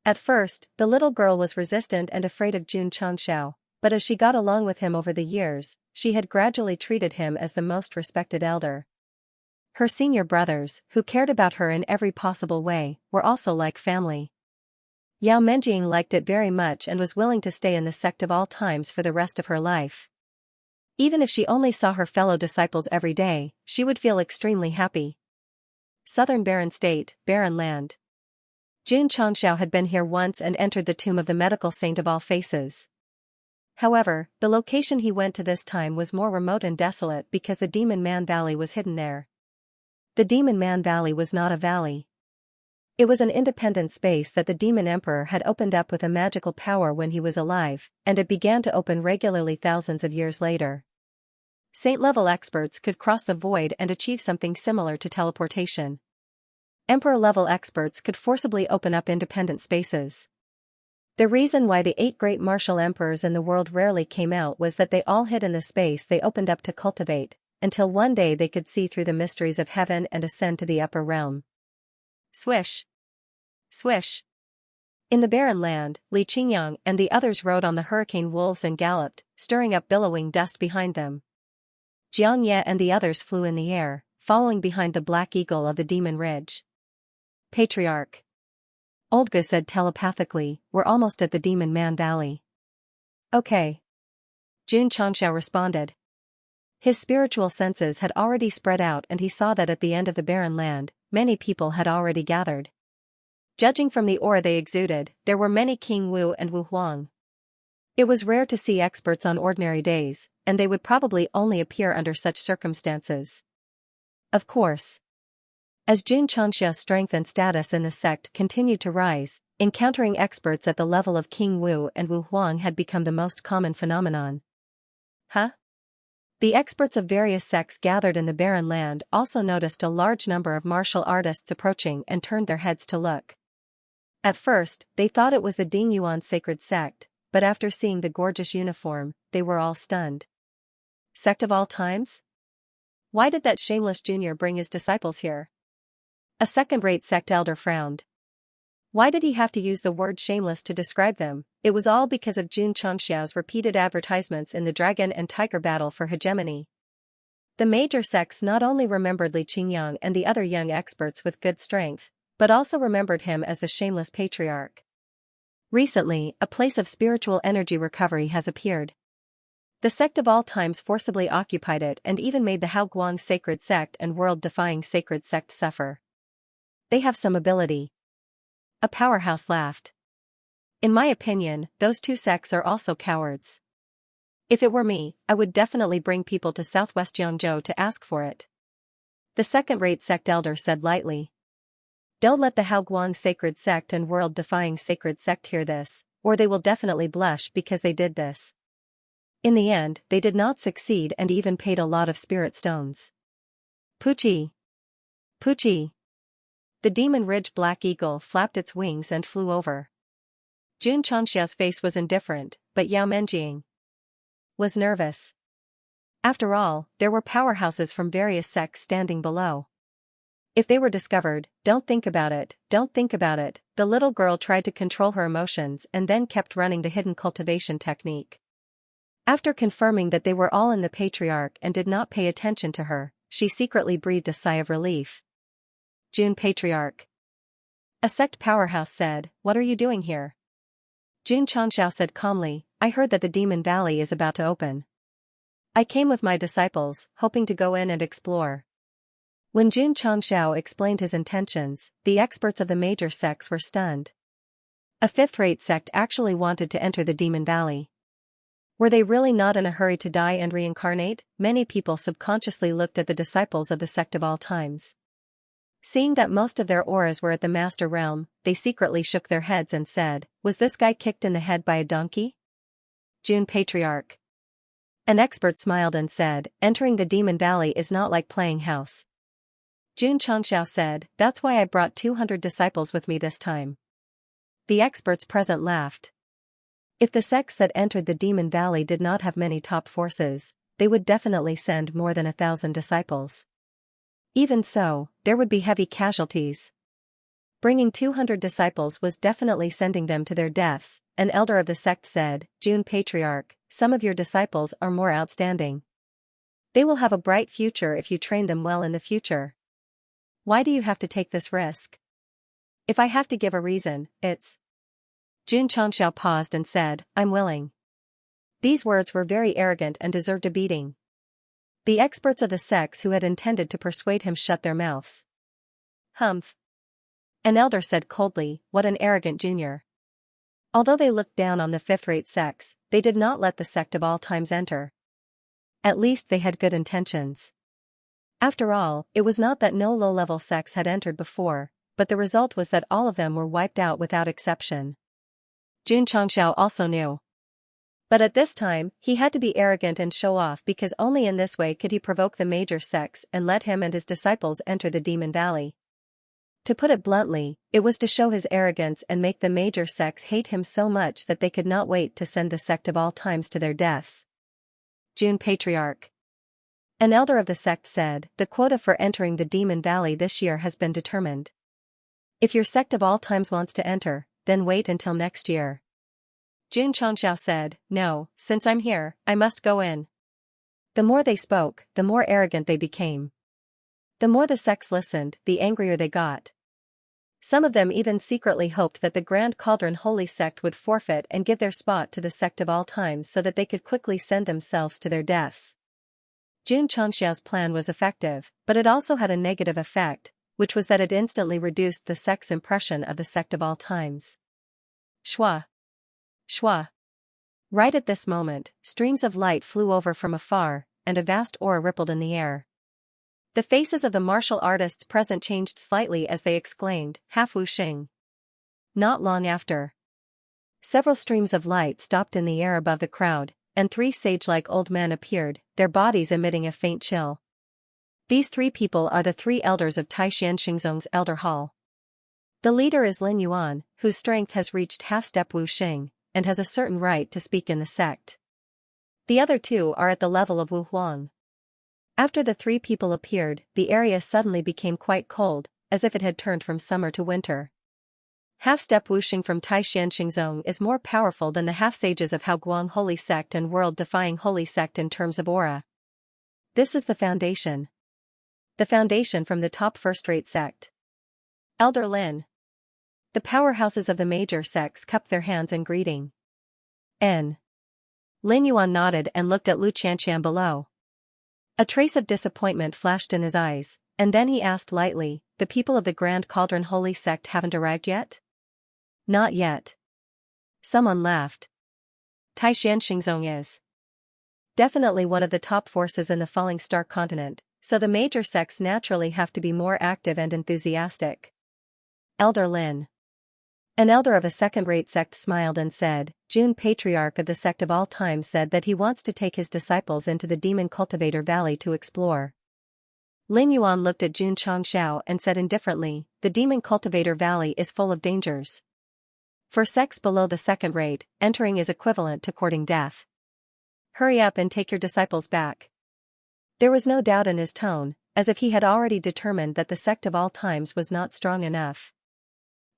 At first, the little girl was resistant and afraid of Jun Changxiao, but as she got along with him over the years, she had gradually treated him as the most respected elder. Her senior brothers, who cared about her in every possible way, were also like family. Yao Menjing liked it very much and was willing to stay in the sect of all times for the rest of her life. Even if she only saw her fellow disciples every day, she would feel extremely happy. Southern Barren State, Barren Land. Jun Changxiao had been here once and entered the tomb of the medical saint of all faces. However, the location he went to this time was more remote and desolate because the Demon Man Valley was hidden there. The Demon Man Valley was not a valley. It was an independent space that the Demon Emperor had opened up with a magical power when he was alive, and it began to open regularly thousands of years later. Saint-level experts could cross the void and achieve something similar to teleportation. Emperor-level experts could forcibly open up independent spaces. The reason why the 8 great martial emperors in the world rarely came out was that they all hid in the space they opened up to cultivate, until one day they could see through the mysteries of heaven and ascend to the upper realm. Swish! Swish! In the barren land, Li Qingyang and the others rode on the hurricane wolves and galloped, stirring up billowing dust behind them. Xianxia and the others flew in the air, following behind the black eagle of the Demon Ridge. Patriarch. Olga said telepathically, "We're almost at the Demon Man Valley." "Okay." Jun Changxiao responded. His spiritual senses had already spread out and he saw that at the end of the barren land, many people had already gathered. Judging from the aura they exuded, there were many King Wu and Wu Huang. It was rare to see experts on ordinary days, and they would probably only appear under such circumstances. Of course. As Jun Changxiao's strength and status in the sect continued to rise, encountering experts at the level of King Wu and Wu Huang had become the most common phenomenon. Huh? The experts of various sects gathered in the barren land also noticed a large number of martial artists approaching and turned their heads to look. At first, they thought it was the Dingyuan sacred sect, but after seeing the gorgeous uniform, they were all stunned. Sect of all times? Why did that shameless junior bring his disciples here? A second-rate sect elder frowned. Why did he have to use the word shameless to describe them? It was all because of Xianxia's repeated advertisements in the dragon and tiger battle for hegemony. The major sects not only remembered Li Qingyang and the other young experts with good strength, but also remembered him as the shameless patriarch. Recently, a place of spiritual energy recovery has appeared. The sect of all times forcibly occupied it and even made the Haoguang sacred sect and world-defying sacred sect suffer. They have some ability. A powerhouse laughed. In my opinion, those two sects are also cowards. If it were me, I would definitely bring people to southwest Yangzhou to ask for it. The second-rate sect elder said lightly. Don't let the Haoguang sacred sect and world-defying sacred sect hear this, or they will definitely blush because they did this. In the end, they did not succeed and even paid a lot of spirit stones. Poochie! Poochie! The demon ridge black eagle flapped its wings and flew over. Jun Changxiao's face was indifferent, but Yao Menjing was nervous. After all, there were powerhouses from various sects standing below. If they were discovered, don't think about it, don't think about it. The little girl tried to control her emotions and then kept running the hidden cultivation technique. After confirming that they were all in the patriarch and did not pay attention to her, she secretly breathed a sigh of relief. Jun Patriarch. A sect powerhouse said, "What are you doing here?" Jun Changxiao said calmly, "I heard that the Demon Valley is about to open. I came with my disciples, hoping to go in and explore." When Jun Changxiao explained his intentions, the experts of the major sects were stunned. A fifth-rate sect actually wanted to enter the Demon Valley. Were they really not in a hurry to die and reincarnate? Many people subconsciously looked at the disciples of the sect of all times. Seeing that most of their auras were at the master realm, they secretly shook their heads and said, "Was this guy kicked in the head by a donkey?" Jun Patriarch. An expert smiled and said, "Entering the Demon Valley is not like playing house." Jun Changxiao said, "That's why I brought 200 disciples with me this time." The experts present laughed. If the sects that entered the Demon Valley did not have many top forces, they would definitely send more than 1,000 disciples. Even so, there would be heavy casualties. Bringing 200 disciples was definitely sending them to their deaths. An elder of the sect said, "Jun Patriarch, some of your disciples are more outstanding. They will have a bright future if you train them well in the future. Why do you have to take this risk?" "If I have to give a reason, it's..." Jun Changxiao paused and said, "I'm willing." These words were very arrogant and deserved a beating. The experts of the sects who had intended to persuade him shut their mouths. "Humph." An elder said coldly, "What an arrogant junior." Although they looked down on the fifth-rate sects, they did not let the sect of all times enter. At least they had good intentions. After all, it was not that no low-level sects had entered before, but the result was that all of them were wiped out without exception. Jun Changxiao also knew. But at this time, he had to be arrogant and show off because only in this way could he provoke the major sects and let him and his disciples enter the Demon Valley. To put it bluntly, it was to show his arrogance and make the major sects hate him so much that they could not wait to send the sect of all times to their deaths. Jun Patriarch. An elder of the sect said, "The quota for entering the Demon Valley this year has been determined. If your sect of all times wants to enter, then wait until next year." Jun Changxiao said, "No, since I'm here, I must go in." The more they spoke, the more arrogant they became. The more the sects listened, the angrier they got. Some of them even secretly hoped that the Grand Cauldron Holy Sect would forfeit and give their spot to the sect of all times so that they could quickly send themselves to their deaths. Jun Changxiao's plan was effective, but it also had a negative effect, which was that it instantly reduced the sect's impression of the sect of all times. Shwa! Shwa! Right at this moment, streams of light flew over from afar, and a vast aura rippled in the air. The faces of the martial artists present changed slightly as they exclaimed, "Half Wu Xing." Not long after, several streams of light stopped in the air above the crowd, and 3 sage-like old men appeared, their bodies emitting a faint chill. These 3 people are the 3 elders of Xianxia's elder hall. The leader is Lin Yuan, whose strength has reached half-step Wu Xing, and has a certain right to speak in the sect. The other 2 are at the level of Wu Huang. After the 3 people appeared, the area suddenly became quite cold, as if it had turned from summer to winter. Half-step Wuxing from Xianxia is more powerful than the half-sages of Haoguang Holy Sect and world-defying Holy Sect in terms of aura. This is the foundation. The foundation from the top first-rate sect. Elder Lin. The powerhouses of the major sects cupped their hands in greeting. N. Lin Yuan nodded and looked at Lu Qianqian below. A trace of disappointment flashed in his eyes, and then he asked lightly, "The people of the Grand Cauldron Holy Sect haven't arrived yet?" "Not yet." Someone laughed. Xianxia is definitely one of the top forces in the Falling Star continent, so the major sects naturally have to be more active and enthusiastic. Elder Lin. An elder of a second-rate sect smiled and said, "Jun Patriarch of the Sect of All Time said that he wants to take his disciples into the Demon Cultivator Valley to explore." Lin Yuan looked at Jun Changxiao and said indifferently, "The Demon Cultivator Valley is full of dangers. For sects below the second rate, entering is equivalent to courting death. Hurry up and take your disciples back." There was no doubt in his tone, as if he had already determined that the Sect of All Times was not strong enough.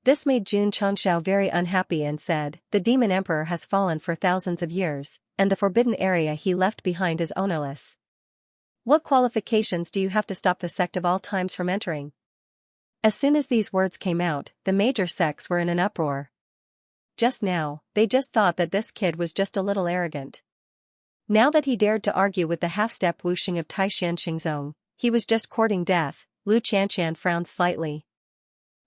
This made Jun Changxiao very unhappy and said, "The Demon Emperor has fallen for thousands of years, and the forbidden area he left behind is ownerless. What qualifications do you have to stop the Sect of All Times from entering?" As soon as these words came out, the major sects were in an uproar. Just now, they just thought that this kid was just a little arrogant. Now that he dared to argue with the half-step Wuxing of Xianxia, he was just courting death. Lu Qianqian frowned slightly.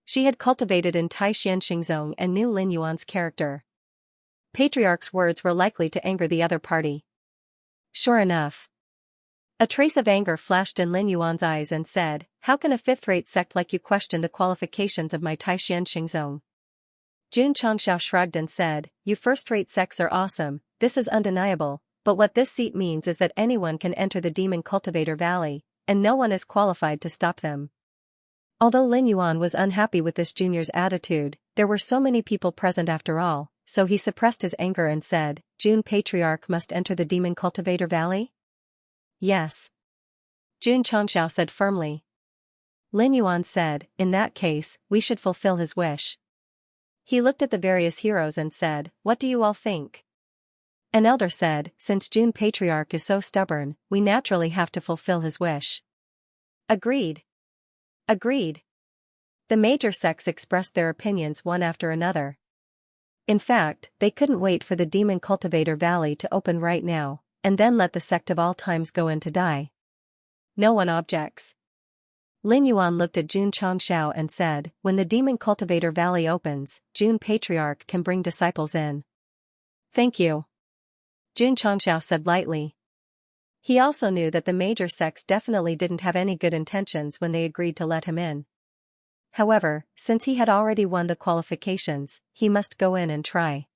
She had cultivated in Xianxia and knew Lin Yuan's character. Patriarch's words were likely to anger the other party. Sure enough. A trace of anger flashed in Lin Yuan's eyes and said, "How can a fifth-rate sect like you question the qualifications of my Xianxia?" Jun Changxiao shrugged and said, "You first-rate sects are awesome, this is undeniable, but what this seat means is that anyone can enter the Demon Cultivator Valley, and no one is qualified to stop them." Although Lin Yuan was unhappy with this junior's attitude, there were so many people present after all, so he suppressed his anger and said, "Jun Patriarch must enter the Demon Cultivator Valley?" "Yes." Jun Changxiao said firmly. Lin Yuan said, "In that case, we should fulfill his wish." He looked at the various heroes and said, "What do you all think?" An elder said, "Since Jun Patriarch is so stubborn, we naturally have to fulfill his wish." Agreed. Agreed. The major sects expressed their opinions one after another. In fact, they couldn't wait for the Demon Cultivator Valley to open right now, and then let the Sect of All Times go in to die. No one objects. Lin Yuan looked at Jun Changxiao and said, "When the Demon Cultivator Valley opens, Jun Patriarch can bring disciples in." "Thank you." Jun Changxiao said lightly. He also knew that the major sects definitely didn't have any good intentions when they agreed to let him in. However, since he had already won the qualifications, he must go in and try.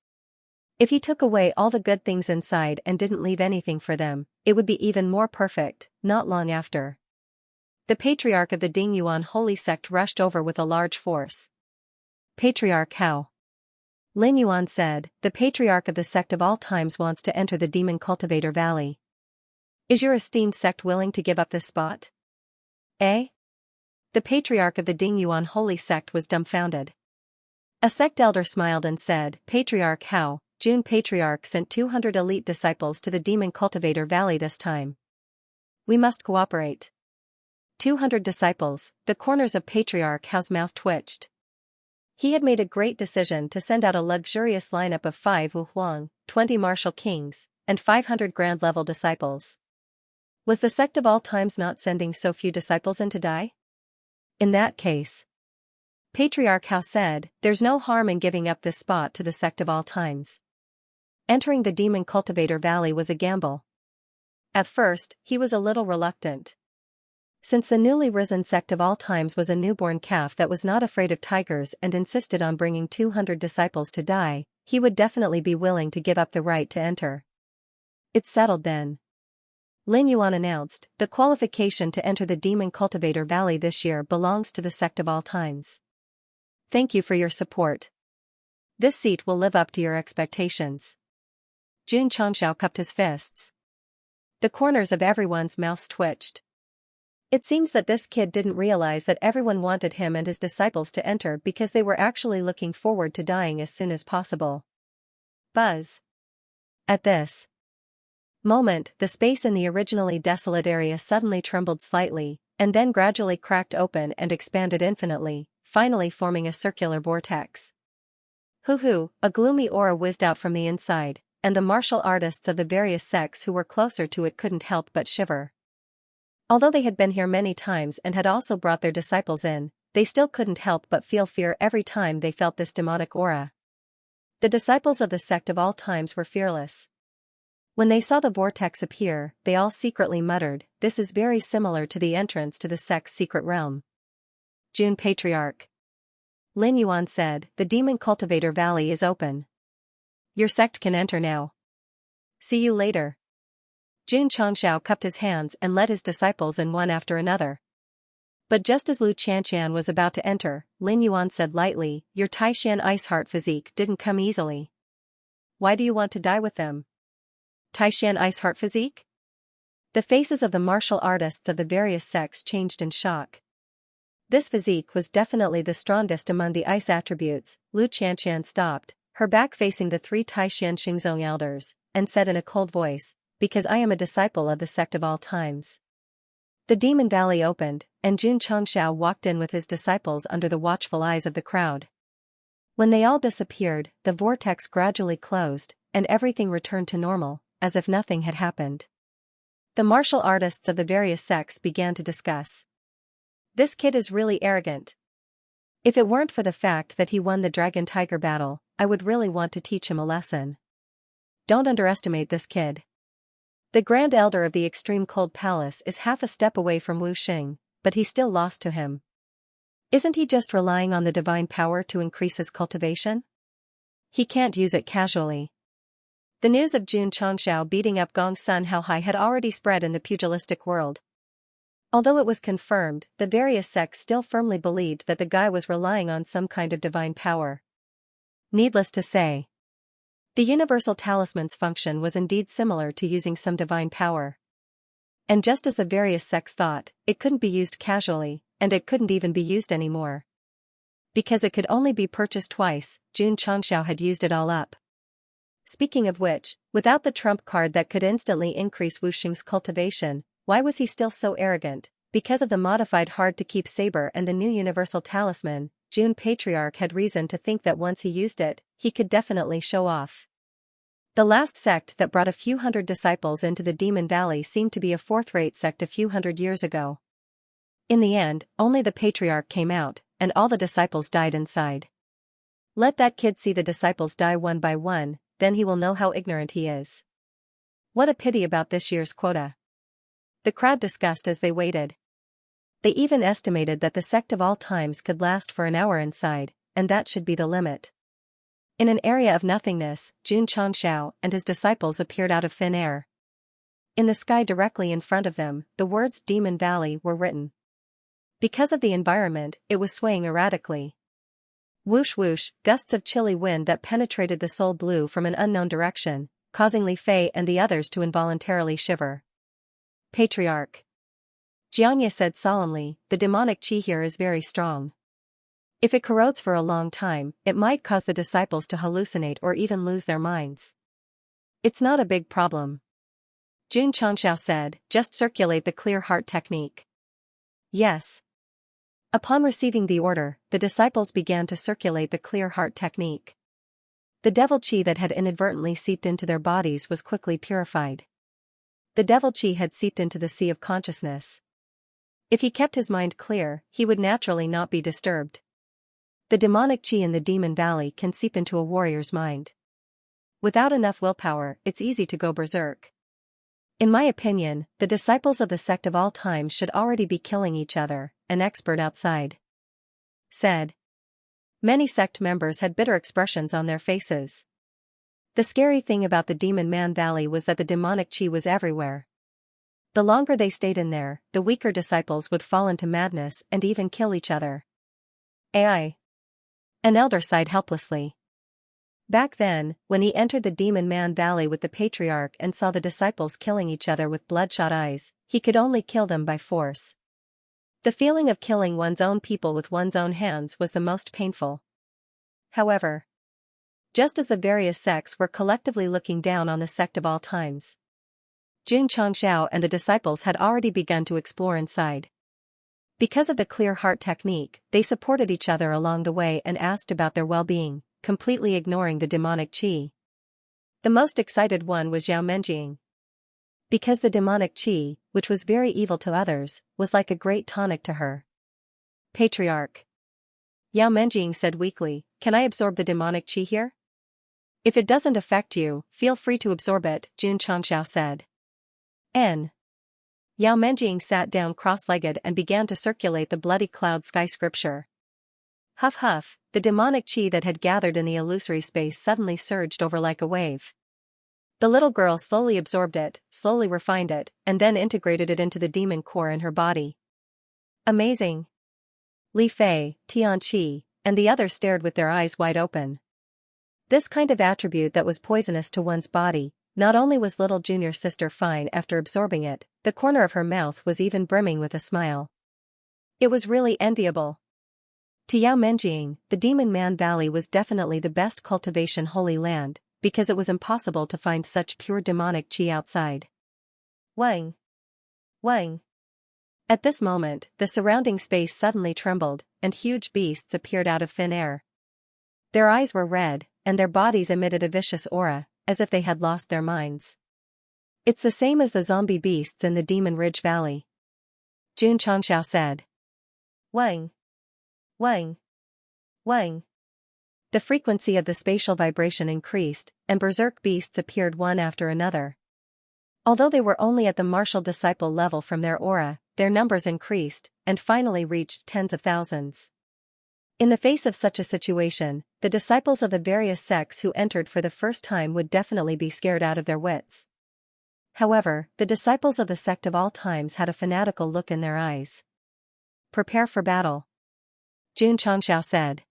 If he took away all the good things inside and didn't leave anything for them, it would be even more perfect. Not long after, the Patriarch of the Dingyuan Holy Sect rushed over with a large force. "Patriarch Hao," Lin Yuan said, "the Patriarch of the Sect of All Times wants to enter the Demon Cultivator Valley. Is your esteemed sect willing to give up this spot?" "Eh?" The Patriarch of the Dingyuan Holy Sect was dumbfounded. A sect elder smiled and said, "Patriarch Hao, Jun Patriarch sent 200 elite disciples to the Demon Cultivator Valley this time. We must cooperate." 200 disciples, the corners of Patriarch Hao's mouth twitched. He had made a great decision to send out a luxurious lineup of 5 Wu Huang, 20 martial kings, and 500 grand-level disciples. Was the Sect of All Times not sending so few disciples in to die? In that case, Patriarch Hao said, "There's no harm in giving up this spot to the Sect of All Times." Entering the Demon Cultivator Valley was a gamble. At first, he was a little reluctant. Since the newly risen Sect of All Times was a newborn calf that was not afraid of tigers and insisted on bringing 200 disciples to die, he would definitely be willing to give up the right to enter. It's settled then. Lin Yuan announced, the qualification to enter the Demon Cultivator Valley this year belongs to the Sect of all times. Thank you for your support. This seat will live up to your expectations. Jun Changxiao cupped his fists. The corners of everyone's mouths twitched. It seems that this kid didn't realize that everyone wanted him and his disciples to enter because they were actually looking forward to dying as soon as possible. Buzz. At this moment, the space in the originally desolate area suddenly trembled slightly, and then gradually cracked open and expanded infinitely, finally forming a circular vortex. Hoo-hoo, a gloomy aura whizzed out from the inside, and the martial artists of the various sects who were closer to it couldn't help but shiver. Although they had been here many times and had also brought their disciples in, they still couldn't help but feel fear every time they felt this demonic aura. The disciples of the Sect of all times were fearless. When they saw the vortex appear, they all secretly muttered, "This is very similar to the entrance to the Sect's secret realm." June Patriarch. Lin Yuan said, "The Demon Cultivator Valley is open. Your sect can enter now. See you later." Jun Changxiao cupped his hands and led his disciples in one after another. But just as Lu Qianqian was about to enter, Lin Yuan said lightly, "Your Taishan Iceheart physique didn't come easily. Why do you want to die with them?" Taishan Iceheart physique? The faces of the martial artists of the various sects changed in shock. This physique was definitely the strongest among the ice attributes. Lu Qianqian stopped, her back facing the three Taishan Xingzong elders, and said in a cold voice, "Because I am a disciple of the Sect of all times." The Demon Valley opened, and Jun Changxiao walked in with his disciples under the watchful eyes of the crowd. When they all disappeared, the vortex gradually closed, and everything returned to normal, as if nothing had happened. The martial artists of the various sects began to discuss. This kid is really arrogant. If it weren't for the fact that he won the Dragon-Tiger battle, I would really want to teach him a lesson. Don't underestimate this kid. The Grand Elder of the Extreme Cold Palace is half a step away from Wu Xing, but he still lost to him. Isn't he just relying on the divine power to increase his cultivation? He can't use it casually. The news of Jun Changxiao beating up Gong Sun Haohai had already spread in the pugilistic world. Although it was confirmed, the various sects still firmly believed that the guy was relying on some kind of divine power. Needless to say, the universal talisman's function was indeed similar to using some divine power. And just as the various sects thought, it couldn't be used casually, and it couldn't even be used anymore. Because it could only be purchased twice, Jun Changxiao had used it all up. Speaking of which, without the trump card that could instantly increase Wu Xing's cultivation, why was he still so arrogant? Because of the modified hard-to-keep saber and the new universal talisman, Jun Patriarch had reason to think that once he used it, he could definitely show off. The last sect that brought a few hundred disciples into the Demon Valley seemed to be a fourth-rate sect a few hundred years ago. In the end, only the Patriarch came out, and all the disciples died inside. Let that kid see the disciples die one by one, then he will know how ignorant he is. What a pity about this year's quota. The crowd discussed as they waited. They even estimated that the Sect of all times could last for an hour inside, and that should be the limit. In an area of nothingness, Jun Changxiao and his disciples appeared out of thin air. In the sky directly in front of them, the words Demon Valley were written. Because of the environment, it was swaying erratically. Whoosh whoosh, gusts of chilly wind that penetrated the soul blew from an unknown direction, causing Li Fei and the others to involuntarily shiver. Patriarch. Xianxia said solemnly, "The demonic chi here is very strong. If it corrodes for a long time, it might cause the disciples to hallucinate or even lose their minds. It's not a big problem." Jun Changxiao said, "Just circulate the clear heart technique." Yes. Upon receiving the order, the disciples began to circulate the clear heart technique. The devil chi that had inadvertently seeped into their bodies was quickly purified. The devil chi had seeped into the sea of consciousness. If he kept his mind clear, he would naturally not be disturbed. The demonic chi in the Demon Valley can seep into a warrior's mind. Without enough willpower, it's easy to go berserk. In my opinion, the disciples of the Sect of all times should already be killing each other, an expert outside said. Many sect members had bitter expressions on their faces. The scary thing about the Demon Man Valley was that the demonic chi was everywhere. The longer they stayed in there, the weaker disciples would fall into madness and even kill each other. Ai. An elder sighed helplessly. Back then, when he entered the Demon Man Valley with the Patriarch and saw the disciples killing each other with bloodshot eyes, he could only kill them by force. The feeling of killing one's own people with one's own hands was the most painful. However, just as the various sects were collectively looking down on the sect of all times, Xianxia and the disciples had already begun to explore inside. Because of the clear heart technique, they supported each other along the way and asked about their well-being, completely ignoring the demonic chi. The most excited one was Xianxia. Because the demonic chi, which was very evil to others, was like a great tonic to her. Patriarch. Xianxia said weakly, "Can I absorb the demonic chi here?" "If it doesn't affect you, feel free to absorb it," Xianxia said. Xianxia sat down cross-legged and began to circulate the bloody cloud sky scripture. Huff huff, the demonic chi that had gathered in the illusory space suddenly surged over like a wave. The little girl slowly absorbed it, slowly refined it, and then integrated it into the demon core in her body. Amazing! Li Fei, Tianqi, and the others stared with their eyes wide open. This kind of attribute that was poisonous to one's body, not only was little junior sister fine after absorbing it, the corner of her mouth was even brimming with a smile. It was really enviable. To Xianxia, the Demon Man Valley was definitely the best cultivation holy land, because it was impossible to find such pure demonic chi outside. Wang! Wang! At this moment, the surrounding space suddenly trembled, and huge beasts appeared out of thin air. Their eyes were red, and their bodies emitted a vicious aura, as if they had lost their minds. "It's the same as the zombie beasts in the Demon Ridge Valley," Xianxia said. Wang! Wang! Wang! The frequency of the spatial vibration increased, and berserk beasts appeared one after another. Although they were only at the martial disciple level from their aura, their numbers increased, and finally reached tens of thousands. In the face of such a situation, the disciples of the various sects who entered for the first time would definitely be scared out of their wits. However, the disciples of the sect of all times had a fanatical look in their eyes. "Prepare for battle," Xianxia said.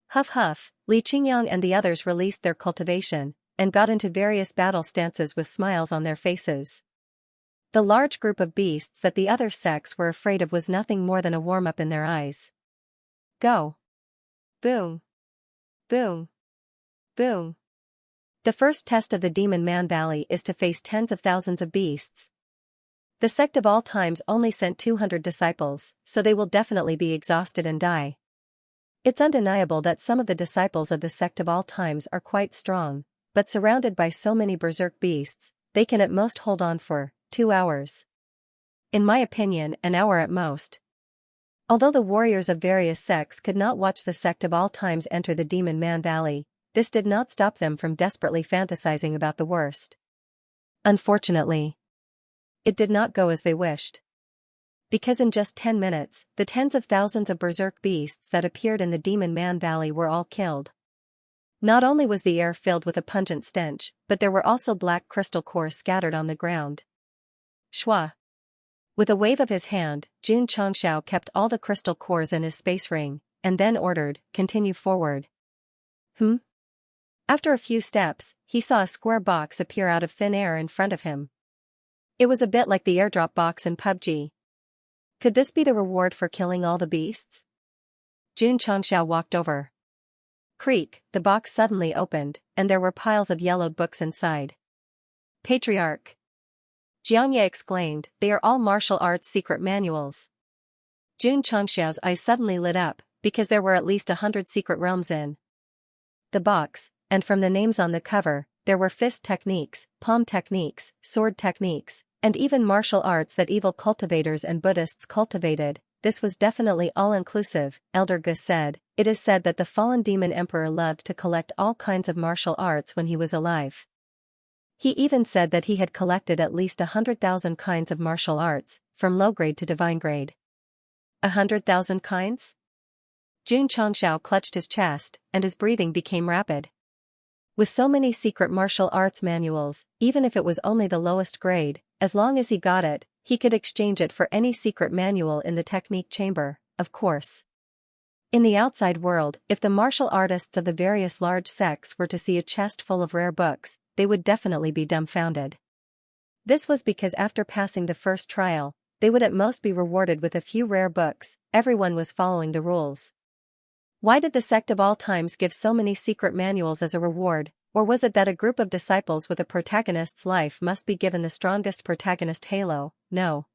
Huff huff, Li Qingyang and the others released their cultivation, and got into various battle stances with smiles on their faces. The large group of beasts that the other sects were afraid of was nothing more than a warm-up in their eyes. Go! Boom! Boom! Boom! The first test of the Demon Man Valley is to face tens of thousands of beasts. The sect of all times only sent 200 disciples, so they will definitely be exhausted and die. It's undeniable that some of the disciples of the sect of all times are quite strong, but surrounded by so many berserk beasts, they can at most hold on for 2 hours. In my opinion, an hour at most. Although the warriors of various sects could not watch the sect of all times enter the Demon Man Valley, this did not stop them from desperately fantasizing about the worst. Unfortunately, it did not go as they wished. Because in just 10 minutes, the tens of thousands of berserk beasts that appeared in the Demon Man Valley were all killed. Not only was the air filled with a pungent stench, but there were also black crystal cores scattered on the ground. Shua! With a wave of his hand, Xianxia kept all the crystal cores in his space ring, and then ordered, "Continue forward." After a few steps, he saw a square box appear out of thin air in front of him. It was a bit like the airdrop box in PUBG. Could this be the reward for killing all the beasts? Xianxia walked over. Creak, the box suddenly opened, and there were piles of yellowed books inside. "Patriarch!" Xianxia exclaimed, "They are all martial arts secret manuals." Xianxia's eyes suddenly lit up, because there were at least 100 secret realms in the box, and from the names on the cover, there were fist techniques, palm techniques, sword techniques, and even martial arts that evil cultivators and Buddhists cultivated. This was definitely all-inclusive, Elder Gus said. It is said that the fallen demon emperor loved to collect all kinds of martial arts when he was alive. He even said that he had collected at least 100,000 kinds of martial arts, from low grade to divine grade. 100,000 kinds? Xianxia clutched his chest, and his breathing became rapid. With so many secret martial arts manuals, even if it was only the lowest grade, as long as he got it, he could exchange it for any secret manual in the technique chamber, of course. In the outside world, if the martial artists of the various large sects were to see a chest full of rare books, they would definitely be dumbfounded. This was because after passing the first trial, they would at most be rewarded with a few rare books. Everyone was following the rules. Why did the sect of all times give so many secret manuals as a reward, or was it that a group of disciples with a protagonist's life must be given the strongest protagonist halo? No.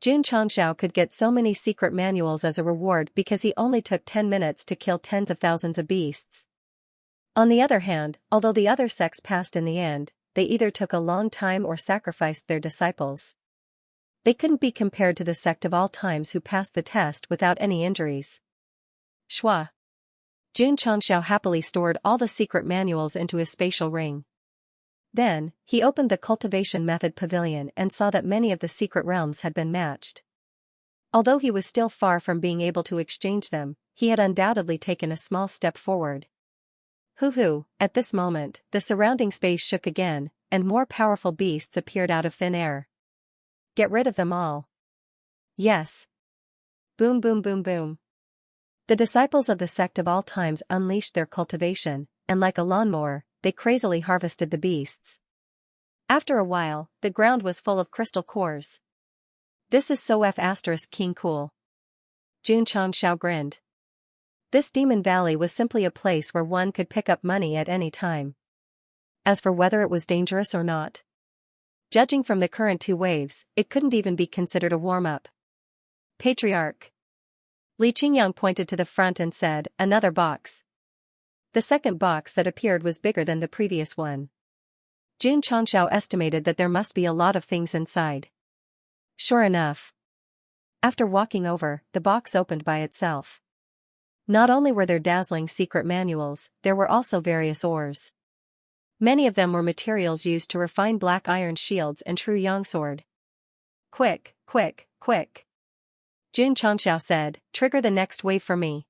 Xianxia could get so many secret manuals as a reward because he only took 10 minutes to kill tens of thousands of beasts. On the other hand, although the other sects passed in the end, they either took a long time or sacrificed their disciples. They couldn't be compared to the sect of all times who passed the test without any injuries. Shua. Xianxia happily stored all the secret manuals into his spatial ring. Then, he opened the Cultivation Method Pavilion and saw that many of the secret realms had been matched. Although he was still far from being able to exchange them, he had undoubtedly taken a small step forward. Hoo-hoo, at this moment, the surrounding space shook again, and more powerful beasts appeared out of thin air. Get rid of them all. Yes. Boom boom boom boom. The disciples of the sect of all times unleashed their cultivation, and like a lawnmower, they crazily harvested the beasts. After a while, the ground was full of crystal cores. This is so King cool. Xianxia grinned. This demon valley was simply a place where one could pick up money at any time. As for whether it was dangerous or not, judging from the current 2 waves, it couldn't even be considered a warm-up. Patriarch. Li Qingyang pointed to the front and said, another box. The second box that appeared was bigger than the previous one. Xianxia estimated that there must be a lot of things inside. Sure enough. After walking over, the box opened by itself. Not only were there dazzling secret manuals, there were also various ores. Many of them were materials used to refine black iron shields and true yang sword. Quick. Xianxia said, trigger the next wave for me.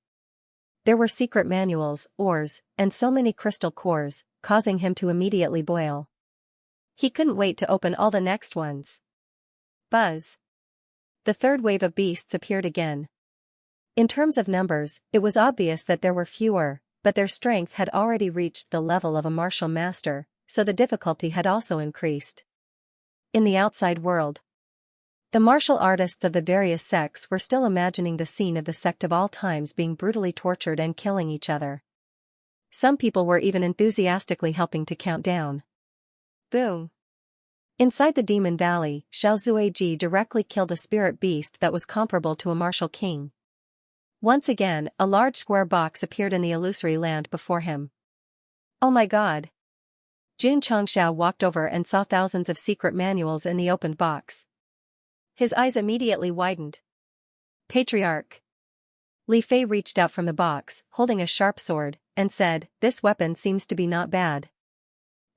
There were secret manuals, ores, and so many crystal cores, causing him to immediately boil. He couldn't wait to open all the next ones. Buzz. The third wave of beasts appeared again. In terms of numbers, it was obvious that there were fewer, but their strength had already reached the level of a martial master, so the difficulty had also increased. In the outside world, the martial artists of the various sects were still imagining the scene of the sect of all times being brutally tortured and killing each other. Some people were even enthusiastically helping to count down. Boom. Inside the Demon Valley, Xiao Zuiji directly killed a spirit beast that was comparable to a martial king. Once again, a large square box appeared in the illusory land before him. Oh my god! Xianxia walked over and saw thousands of secret manuals in the opened box. His eyes immediately widened. Patriarch. Li Fei reached out from the box, holding a sharp sword, and said, this weapon seems to be not bad.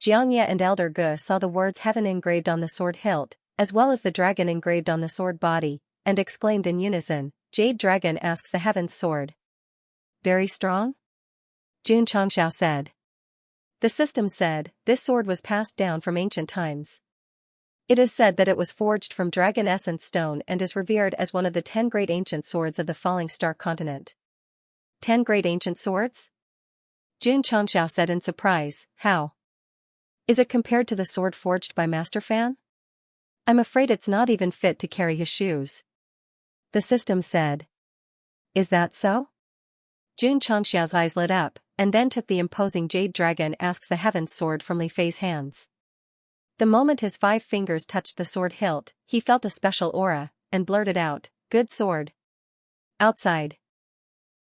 Xianxia and Elder Ge saw the words heaven engraved on the sword hilt, as well as the dragon engraved on the sword body, and exclaimed in unison, Jade Dragon asks the Heaven's Sword. Very strong? Xianxia said. The system said, this sword was passed down from ancient times. It is said that it was forged from dragon essence stone and is revered as one of the 10 great ancient swords of the Falling Star continent. 10 great ancient swords? Xianxia said in surprise, how? Is it compared to the sword forged by Master Fan? I'm afraid it's not even fit to carry his shoes. The system said. Is that so? Xianxia's eyes lit up, and then took the imposing Jade Dragon asks the Heaven's Sword from Li Fei's hands. The moment his 5 fingers touched the sword hilt, he felt a special aura, and blurted out, good sword. Outside.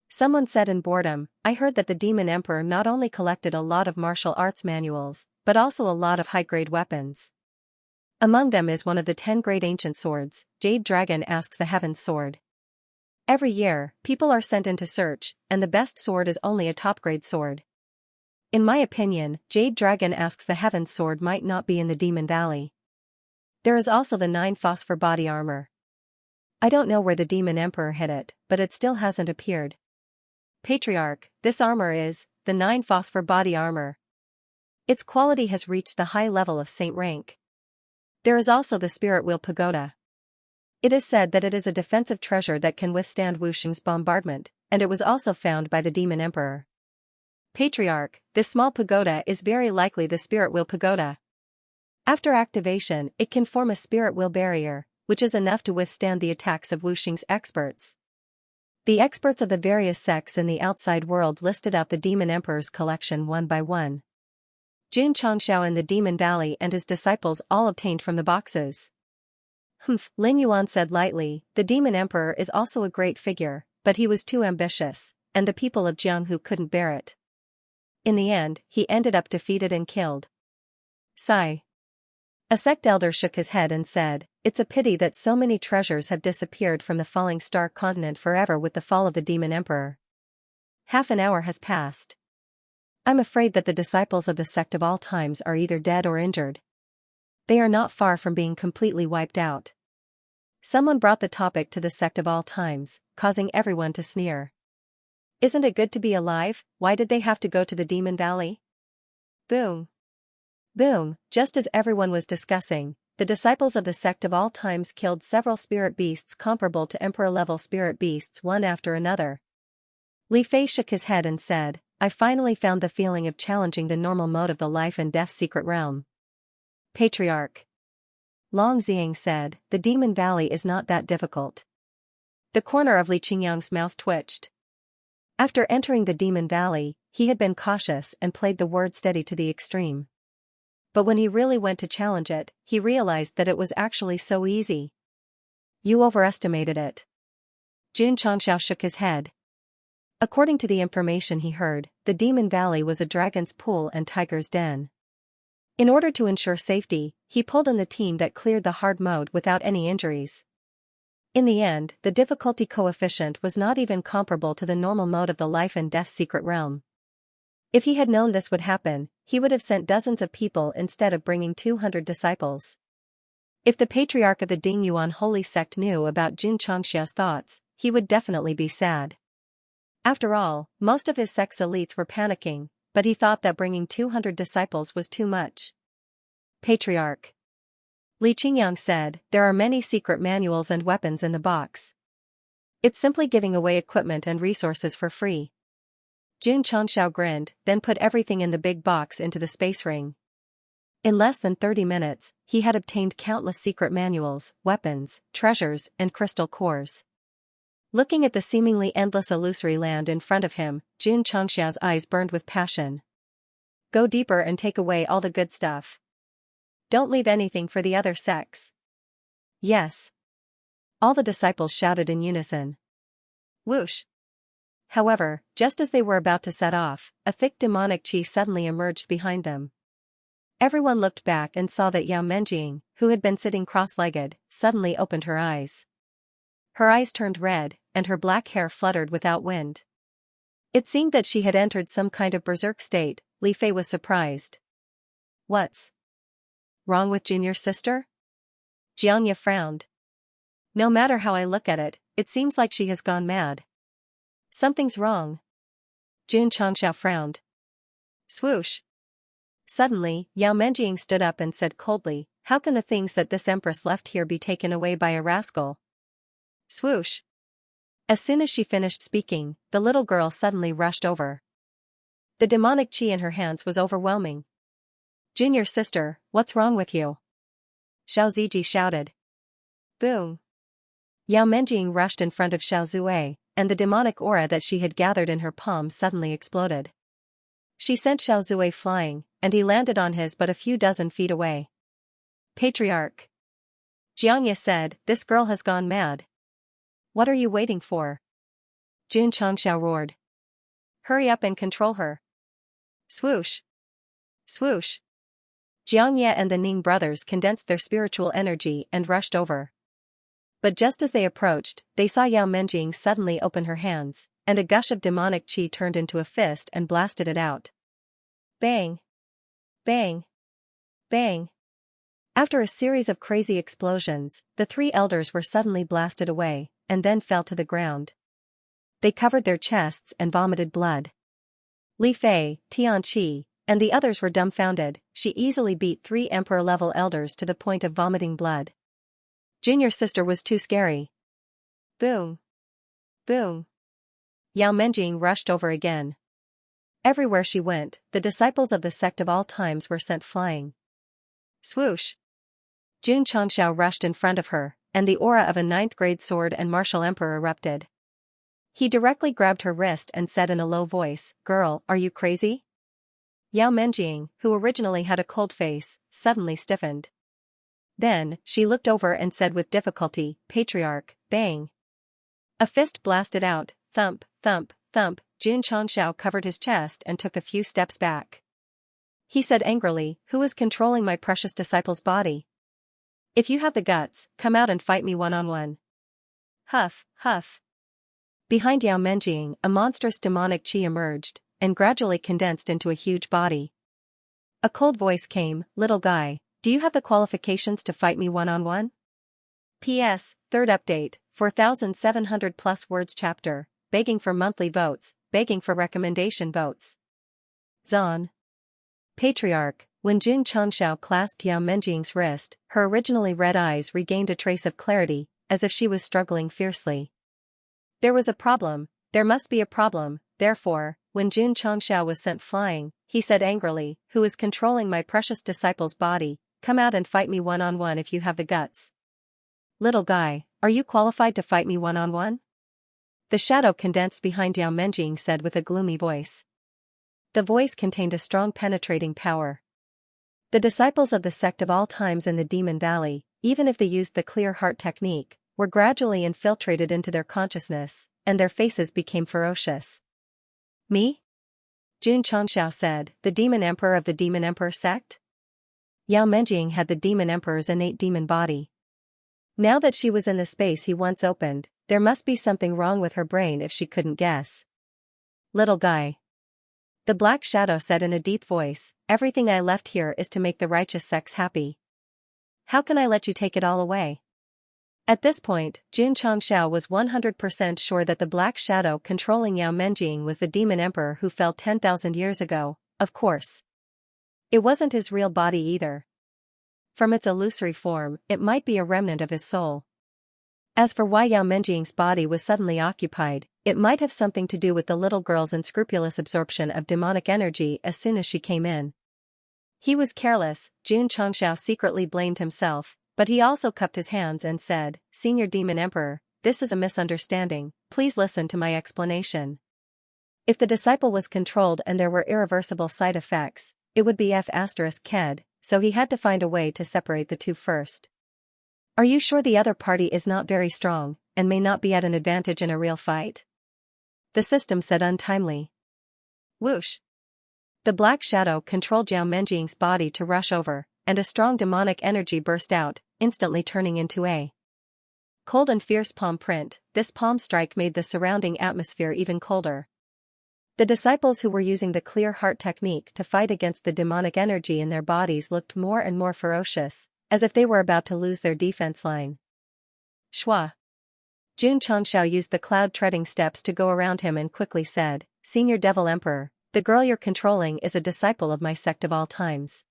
Someone said in boredom, I heard that the Demon Emperor not only collected a lot of martial arts manuals, but also a lot of high-grade weapons. Among them is one of the 10 great ancient swords, Jade Dragon asks the Heaven's Sword. Every year, people are sent into search, and the best sword is only a top-grade sword. In my opinion, Jade Dragon asks the Heaven's Sword might not be in the Demon Valley. There is also the 9 phosphor body armor. I don't know where the Demon Emperor hid it, but it still hasn't appeared. Patriarch, this armor is the 9 phosphor body armor. Its quality has reached the high level of saint rank. There is also the Spirit Wheel Pagoda. It is said that it is a defensive treasure that can withstand Wuxing's bombardment, and it was also found by the Demon Emperor. Patriarch, this small pagoda is very likely the Spirit Wheel Pagoda. After activation, it can form a Spirit Wheel barrier, which is enough to withstand the attacks of Wuxing's experts. The experts of the various sects in the outside world listed out the Demon Emperor's collection one by one. Xianxia in the Demon Valley and his disciples all obtained from the boxes. Lin Yuan said lightly, the Demon Emperor is also a great figure, but he was too ambitious, and the people of Jianghu couldn't bear it. In the end, he ended up defeated and killed. Sigh. A sect elder shook his head and said, it's a pity that so many treasures have disappeared from the falling star continent forever with the fall of the Demon Emperor. Half an hour has passed. I'm afraid that the disciples of the sect of all times are either dead or injured. They are not far from being completely wiped out. Someone brought the topic to the sect of all times, causing everyone to sneer. Isn't it good to be alive? Why did they have to go to the Demon Valley? Boom. Boom, just as everyone was discussing, the disciples of the sect of all times killed several spirit beasts comparable to emperor-level spirit beasts one after another. Li Fei shook his head and said, I finally found the feeling of challenging the normal mode of the life and death secret realm. Patriarch. Long Xiang said, the Demon Valley is not that difficult. The corner of Li Qingyang's mouth twitched. After entering the Demon Valley, he had been cautious and played the word steady to the extreme. But when he really went to challenge it, he realized that it was actually so easy. You overestimated it. Xianxia shook his head. According to the information he heard, the Demon Valley was a dragon's pool and tiger's den. In order to ensure safety, he pulled in the team that cleared the hard mode without any injuries. In the end, the difficulty coefficient was not even comparable to the normal mode of the life and death secret realm. If he had known this would happen, he would have sent dozens of people instead of bringing 200 disciples. If the patriarch of the Dingyuan holy sect knew about Xianxia's thoughts, he would definitely be sad. After all, most of his sect's elites were panicking, but he thought that bringing 200 disciples was too much. Patriarch. Li Qingyang said, there are many secret manuals and weapons in the box. It's simply giving away equipment and resources for free. Xianxia grinned, then put everything in the big box into the space ring. In less than 30 minutes, he had obtained countless secret manuals, weapons, treasures, and crystal cores. Looking at the seemingly endless illusory land in front of him, Xianxia's eyes burned with passion. Go deeper and take away all the good stuff. Don't leave anything for the other sects. Yes. All the disciples shouted in unison. Whoosh. However, just as they were about to set off, a thick demonic qi suddenly emerged behind them. Everyone looked back and saw that Yao Menjing, who had been sitting cross-legged, suddenly opened her eyes. Her eyes turned red, and her black hair fluttered without wind. It seemed that she had entered some kind of berserk state. Li Fei was surprised. What's wrong with Junior's sister? Xianxia frowned. No matter how I look at it, it seems like she has gone mad. Something's wrong. Xianxia frowned. Swoosh. Suddenly, Yao Menjing stood up and said coldly, how can the things that this empress left here be taken away by a rascal? Swoosh. As soon as she finished speaking, the little girl suddenly rushed over. The demonic qi in her hands was overwhelming. Junior's sister, what's wrong with you? Xiao Ziji shouted. Boom. Yao Menjing rushed in front of Xiao Zue, and the demonic aura that she had gathered in her palm suddenly exploded. She sent Xiao Zue flying, and he landed on his but a few dozen feet away. Patriarch. Xianxia said, this girl has gone mad. What are you waiting for? Xianxia roared. Hurry up and control her. Swoosh. Swoosh. Xianxia and the Ning brothers condensed their spiritual energy and rushed over. But just as they approached, they saw Yao Menjing suddenly open her hands, and a gush of demonic qi turned into a fist and blasted it out. Bang! Bang! Bang! After a series of crazy explosions, the three elders were suddenly blasted away, and then fell to the ground. They covered their chests and vomited blood. Li Fei, Tianqi, and the others were dumbfounded. She easily beat 3 emperor-level elders to the point of vomiting blood. Junior sister was too scary. Boom. Boom. Yao Menjing rushed over again. Everywhere she went, the disciples of the sect of all times were sent flying. Swoosh. Jun Changxiao rushed in front of her, and the aura of a 9th-grade sword and martial emperor erupted. He directly grabbed her wrist and said in a low voice, "Girl, are you crazy?" Yao Menjing, who originally had a cold face, suddenly stiffened. Then, she looked over and said with difficulty, "Patriarch," bang. A fist blasted out, thump, thump, thump. Jun Changxiao covered his chest and took a few steps back. He said angrily, "Who is controlling my precious disciple's body? If you have the guts, come out and fight me one-on-one." Huff, huff. Behind Yao Menjing, a monstrous demonic qi emerged, and gradually condensed into a huge body. A cold voice came, "Little guy, do you have the qualifications to fight me one-on-one?" P.S. Third update, 4,700 plus words chapter, begging for monthly votes, begging for recommendation votes. Zon. Patriarch, when Jun Changxiao clasped Yao Menjing's wrist, her originally red eyes regained a trace of clarity, as if she was struggling fiercely. There was a problem, there must be a problem, therefore, when Jun Changxiao was sent flying, he said angrily, "Who is controlling my precious disciple's body? Come out and fight me one-on-one if you have the guts." "Little guy, are you qualified to fight me one-on-one?" The shadow condensed behind Yao Menjing said with a gloomy voice. The voice contained a strong penetrating power. The disciples of the sect of all times in the Demon Valley, even if they used the clear heart technique, were gradually infiltrated into their consciousness, and their faces became ferocious. "Me?" Jun Changxiao said, "The Demon Emperor of the Demon Emperor sect?" Yao Menjing had the Demon Emperor's innate demon body. Now that she was in the space he once opened, there must be something wrong with her brain if she couldn't guess. "Little guy." The black shadow said in a deep voice, "Everything I left here is to make the righteous sects happy. How can I let you take it all away?" At this point, Jun Changxiao was 100% sure that the black shadow controlling Yao Menjing was the demon emperor who fell 10,000 years ago, of course. It wasn't his real body either. From its illusory form, it might be a remnant of his soul. As for why Yao Menjing's body was suddenly occupied, it might have something to do with the little girl's unscrupulous absorption of demonic energy as soon as she came in. He was careless, Jun Changxiao secretly blamed himself, but he also cupped his hands and said, "Senior Demon Emperor, this is a misunderstanding, please listen to my explanation. If the disciple was controlled and there were irreversible side effects, it would be F***ked, so he had to find a way to separate the two first. Are you sure the other party is not very strong, and may not be at an advantage in a real fight?" The system said untimely. Whoosh. The black shadow controlled Yao Menjing's body to rush over, and a strong demonic energy burst out, instantly turning into a cold and fierce palm print. This palm strike made the surrounding atmosphere even colder. The disciples who were using the clear heart technique to fight against the demonic energy in their bodies looked more and more ferocious, as if they were about to lose their defense line. Shwa. Jun Changxiao used the cloud-treading steps to go around him and quickly said, "Senior Devil Emperor, the girl you're controlling is a disciple of my sect of all times.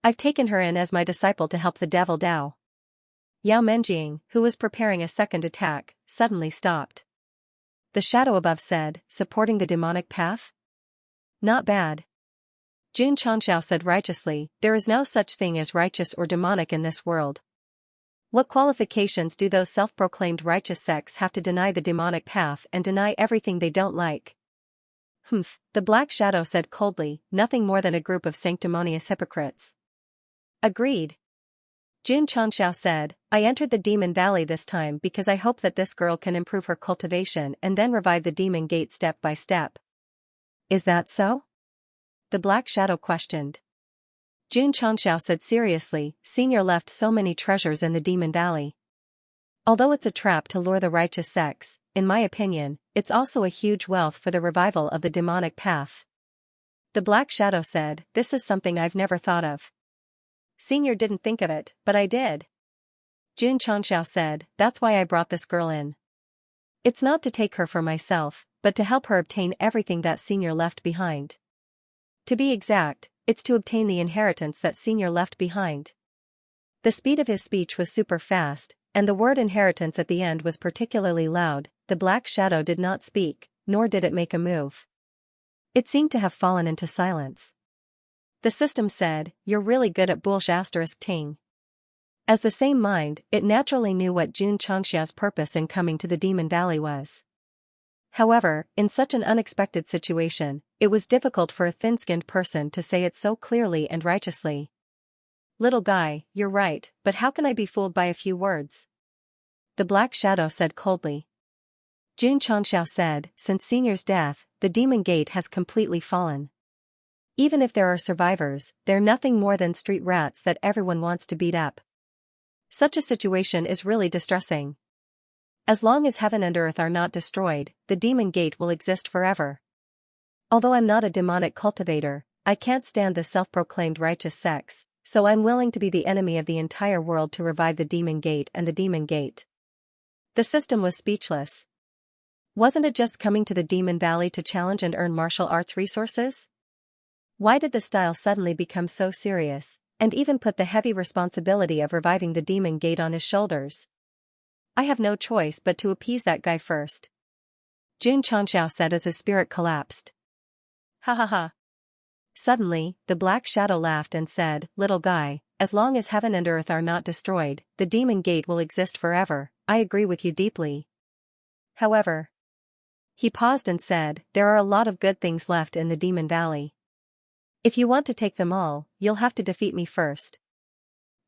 I've taken her in as my disciple to help the Devil Dao." Yao Menjing, who was preparing a second attack, suddenly stopped. The shadow above said, "Supporting the demonic path? Not bad." Jun Changxiao said righteously, "There is no such thing as righteous or demonic in this world. What qualifications do those self-proclaimed righteous sects have to deny the demonic path and deny everything they don't like?" "Humph," the black shadow said coldly, "nothing more than a group of sanctimonious hypocrites." Agreed. Jun Changxiao said, "I entered the Demon Valley this time because I hope that this girl can improve her cultivation and then revive the Demon Gate step by step." "Is that so?" the black shadow questioned. Jun Changxiao said seriously, "Senior left so many treasures in the Demon Valley. Although it's a trap to lure the righteous sects, in my opinion, it's also a huge wealth for the revival of the demonic path." The black shadow said, "This is something I've never thought of. Senior didn't think of it, but I did." Jun Changxiao said, "That's why I brought this girl in. It's not to take her for myself, but to help her obtain everything that Senior left behind. To be exact, it's to obtain the inheritance that Senior left behind. The speed of his speech was super fast, and the word inheritance at the end was particularly loud. The black shadow did not speak, nor did it make a move. It seemed to have fallen into silence. The system said, "You're really good at bullshit ting." As the same mind, it naturally knew what Xianxia's purpose in coming to the Demon Valley was. However, in such an unexpected situation, it was difficult for a thin-skinned person to say it so clearly and righteously. "Little guy, you're right, but how can I be fooled by a few words?" The black shadow said coldly. Xianxia said, "Since Senior's death, the Demon Gate has completely fallen. Even if there are survivors, they're nothing more than street rats that everyone wants to beat up. Such a situation is really distressing. As long as heaven and earth are not destroyed, the Demon Gate will exist forever. Although I'm not a demonic cultivator, I can't stand the self-proclaimed righteous sects, so I'm willing to be the enemy of the entire world to revive the Demon Gate and the Demon Gate." The system was speechless. Wasn't it just coming to the Demon Valley to challenge and earn martial arts resources? Why did the style suddenly become so serious, and even put the heavy responsibility of reviving the Demon Gate on his shoulders? "I have no choice but to appease that guy first," Xianxia said as his spirit collapsed. "Ha ha ha." Suddenly, the black shadow laughed and said, "Little guy, as long as heaven and earth are not destroyed, the Demon Gate will exist forever. I agree with you deeply. However," he paused and said, "there are a lot of good things left in the Demon Valley. If you want to take them all, you'll have to defeat me first."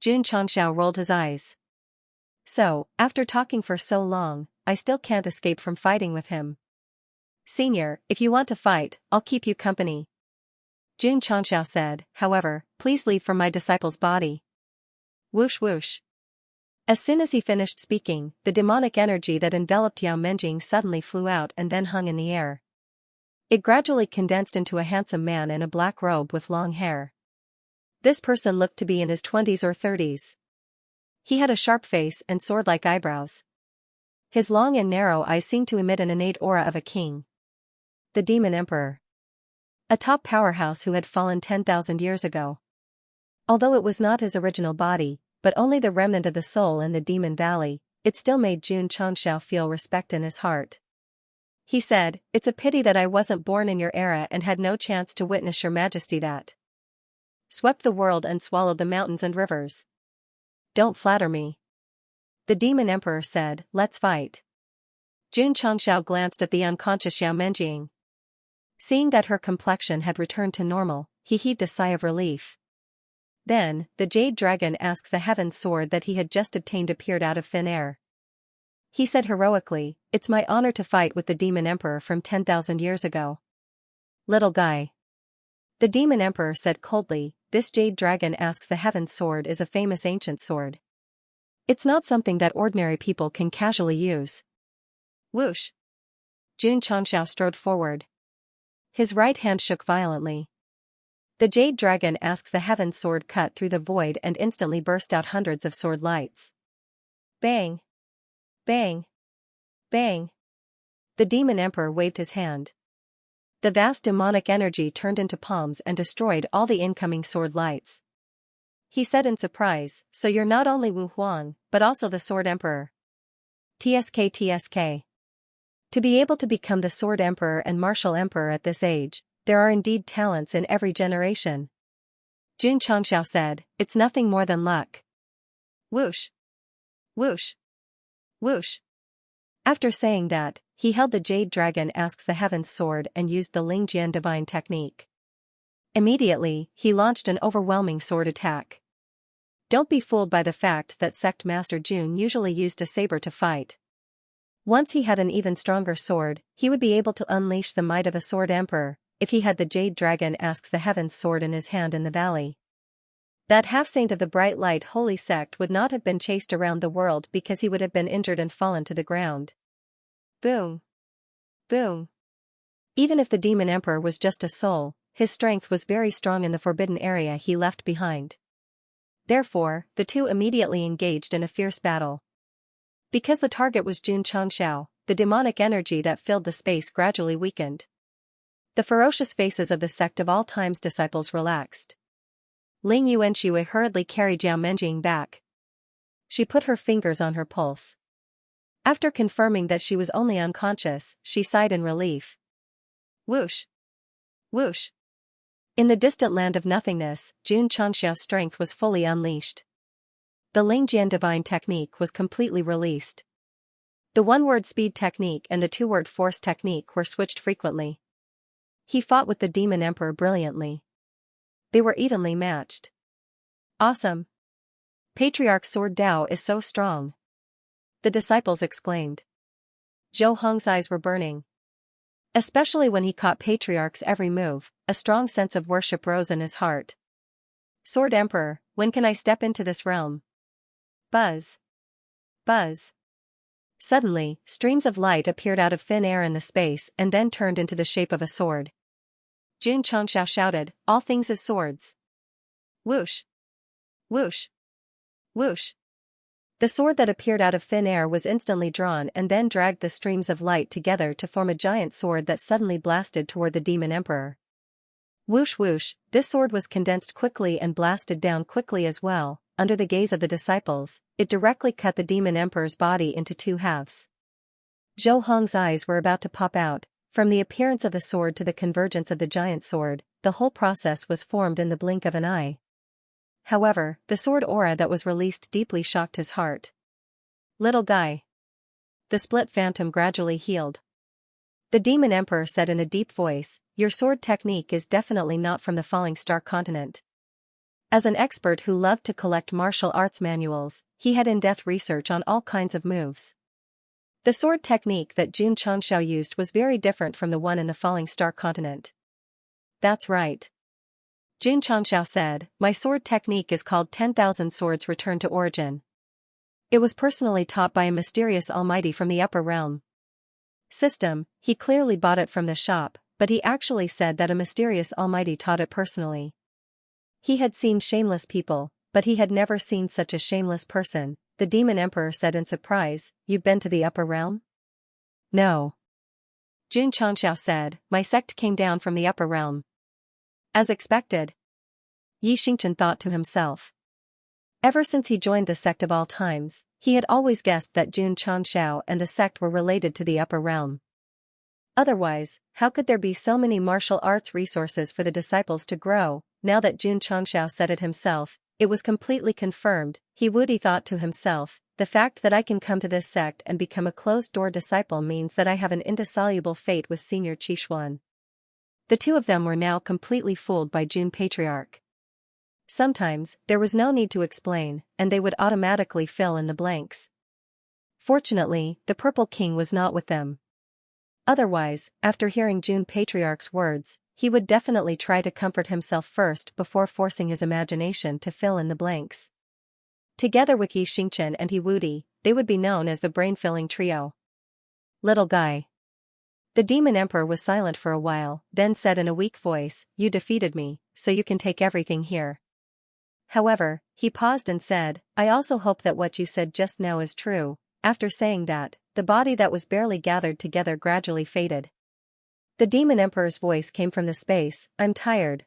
Xianxia rolled his eyes. "So, after talking for so long, I still can't escape from fighting with him. Senior, if you want to fight, I'll keep you company." Xianxia said, "However, please leave from my disciple's body." Whoosh whoosh. As soon as he finished speaking, the demonic energy that enveloped Yao Menjing suddenly flew out and then hung in the air. It gradually condensed into a handsome man in a black robe with long hair. This person looked to be in his 20s or 30s. He had a sharp face and sword-like eyebrows. His long and narrow eyes seemed to emit an innate aura of a king. The Demon Emperor. A top powerhouse who had fallen 10,000 years ago. Although it was not his original body, but only the remnant of the soul in the Demon Valley, it still made Xianxia feel respect in his heart. He said, "It's a pity that I wasn't born in your era and had no chance to witness your majesty that swept the world and swallowed the mountains and rivers. Don't flatter me." The Demon Emperor said, "Let's fight." Xianxia glanced at the unconscious Yao Menjing. Seeing that her complexion had returned to normal, he heaved a sigh of relief. Then, the Jade Dragon asks the Heaven's Sword that he had just obtained appeared out of thin air. He said heroically, "It's my honor to fight with the Demon Emperor from 10,000 years ago." "Little guy." The Demon Emperor said coldly, "This Jade Dragon asks the Heaven's Sword is a famous ancient sword. It's not something that ordinary people can casually use." Whoosh. Xianxia strode forward. His right hand shook violently. The Jade Dragon asks the Heaven's Sword cut through the void and instantly burst out hundreds of sword lights. Bang! Bang! Bang! The Demon Emperor waved his hand. The vast demonic energy turned into palms and destroyed all the incoming sword lights. He said in surprise, "So you're not only Wu Huang, but also the Sword Emperor." TSK. To be able to become the Sword Emperor and Martial Emperor at this age, there are indeed talents in every generation. Xianxia said, "It's nothing more than luck." Whoosh. Whoosh. Whoosh. After saying that, he held the Jade Dragon asks the Heaven's Sword and used the Lingjian divine technique. Immediately, he launched an overwhelming sword attack. Don't be fooled by the fact that Sect Master Jun usually used a saber to fight. Once he had an even stronger sword, he would be able to unleash the might of a Sword Emperor, if he had the Jade Dragon asks the Heaven's Sword in his hand in the valley. That half-saint of the bright light holy sect would not have been chased around the world because he would have been injured and fallen to the ground. Boom. Boom. Even if the Demon Emperor was just a soul, his strength was very strong in the forbidden area he left behind. Therefore, the two immediately engaged in a fierce battle. Because the target was Xianxia, the demonic energy that filled the space gradually weakened. The ferocious faces of the Sect of All Times disciples relaxed. Ling Yuanshui hurriedly carried Yao Menjing back. She put her fingers on her pulse. After confirming that she was only unconscious, she sighed in relief. Whoosh! Whoosh! In the distant land of nothingness, Xianxia's strength was fully unleashed. The Lingjian divine technique was completely released. The one-word speed technique and the two-word force technique were switched frequently. He fought with the demon emperor brilliantly. They were evenly matched. Awesome! Patriarch Sword Dao is so strong. The disciples exclaimed. Zhou Hong's eyes were burning. Especially when he caught Patriarch's every move, a strong sense of worship rose in his heart. Sword Emperor, when can I step into this realm? Buzz. Buzz. Suddenly, streams of light appeared out of thin air in the space and then turned into the shape of a sword. Xianxia shouted, all things as swords. Whoosh! Whoosh! Whoosh! The sword that appeared out of thin air was instantly drawn and then dragged the streams of light together to form a giant sword that suddenly blasted toward the demon emperor. Whoosh whoosh, this sword was condensed quickly and blasted down quickly as well. Under the gaze of the disciples, it directly cut the demon emperor's body into two halves. Zhou Hong's eyes were about to pop out. From the appearance of the sword to the convergence of the giant sword, the whole process was formed in the blink of an eye. However, the sword aura that was released deeply shocked his heart. Little guy. The split phantom gradually healed. The demon emperor said in a deep voice, your sword technique is definitely not from the Falling Star continent. As an expert who loved to collect martial arts manuals, he had in-depth research on all kinds of moves. The sword technique that Xianxia used was very different from the one in the Falling Star continent. That's right. Xianxia said, my sword technique is called 10,000 Swords Return to Origin. It was personally taught by a mysterious almighty from the upper realm. System, he clearly bought it from the shop, but he actually said that a mysterious almighty taught it personally. He had seen shameless people, but he had never seen such a shameless person. The demon emperor said in surprise, you've been to the upper realm? No. Xianxia said, my sect came down from the upper realm. As expected. Yi Xingchen thought to himself. Ever since he joined the Sect of All Times, he had always guessed that Xianxia and the sect were related to the upper realm. Otherwise, how could there be so many martial arts resources for the disciples to grow? Now that Xianxia said it himself, it was completely confirmed. He thought to himself, the fact that I can come to this sect and become a closed-door disciple means that I have an indissoluble fate with Senior Qishuan. The two of them were now completely fooled by Jun Patriarch. Sometimes, there was no need to explain, and they would automatically fill in the blanks. Fortunately, the Purple King was not with them. Otherwise, after hearing Jun Patriarch's words, he would definitely try to comfort himself first before forcing his imagination to fill in the blanks. Together with Yi Xingchen and He Wudi, they would be known as the brain-filling trio. Little guy. The demon emperor was silent for a while, then said in a weak voice, you defeated me, so you can take everything here. However, he paused and said, I also hope that what you said just now is true. After saying that, the body that was barely gathered together gradually faded. The demon emperor's voice came from the space, I'm tired,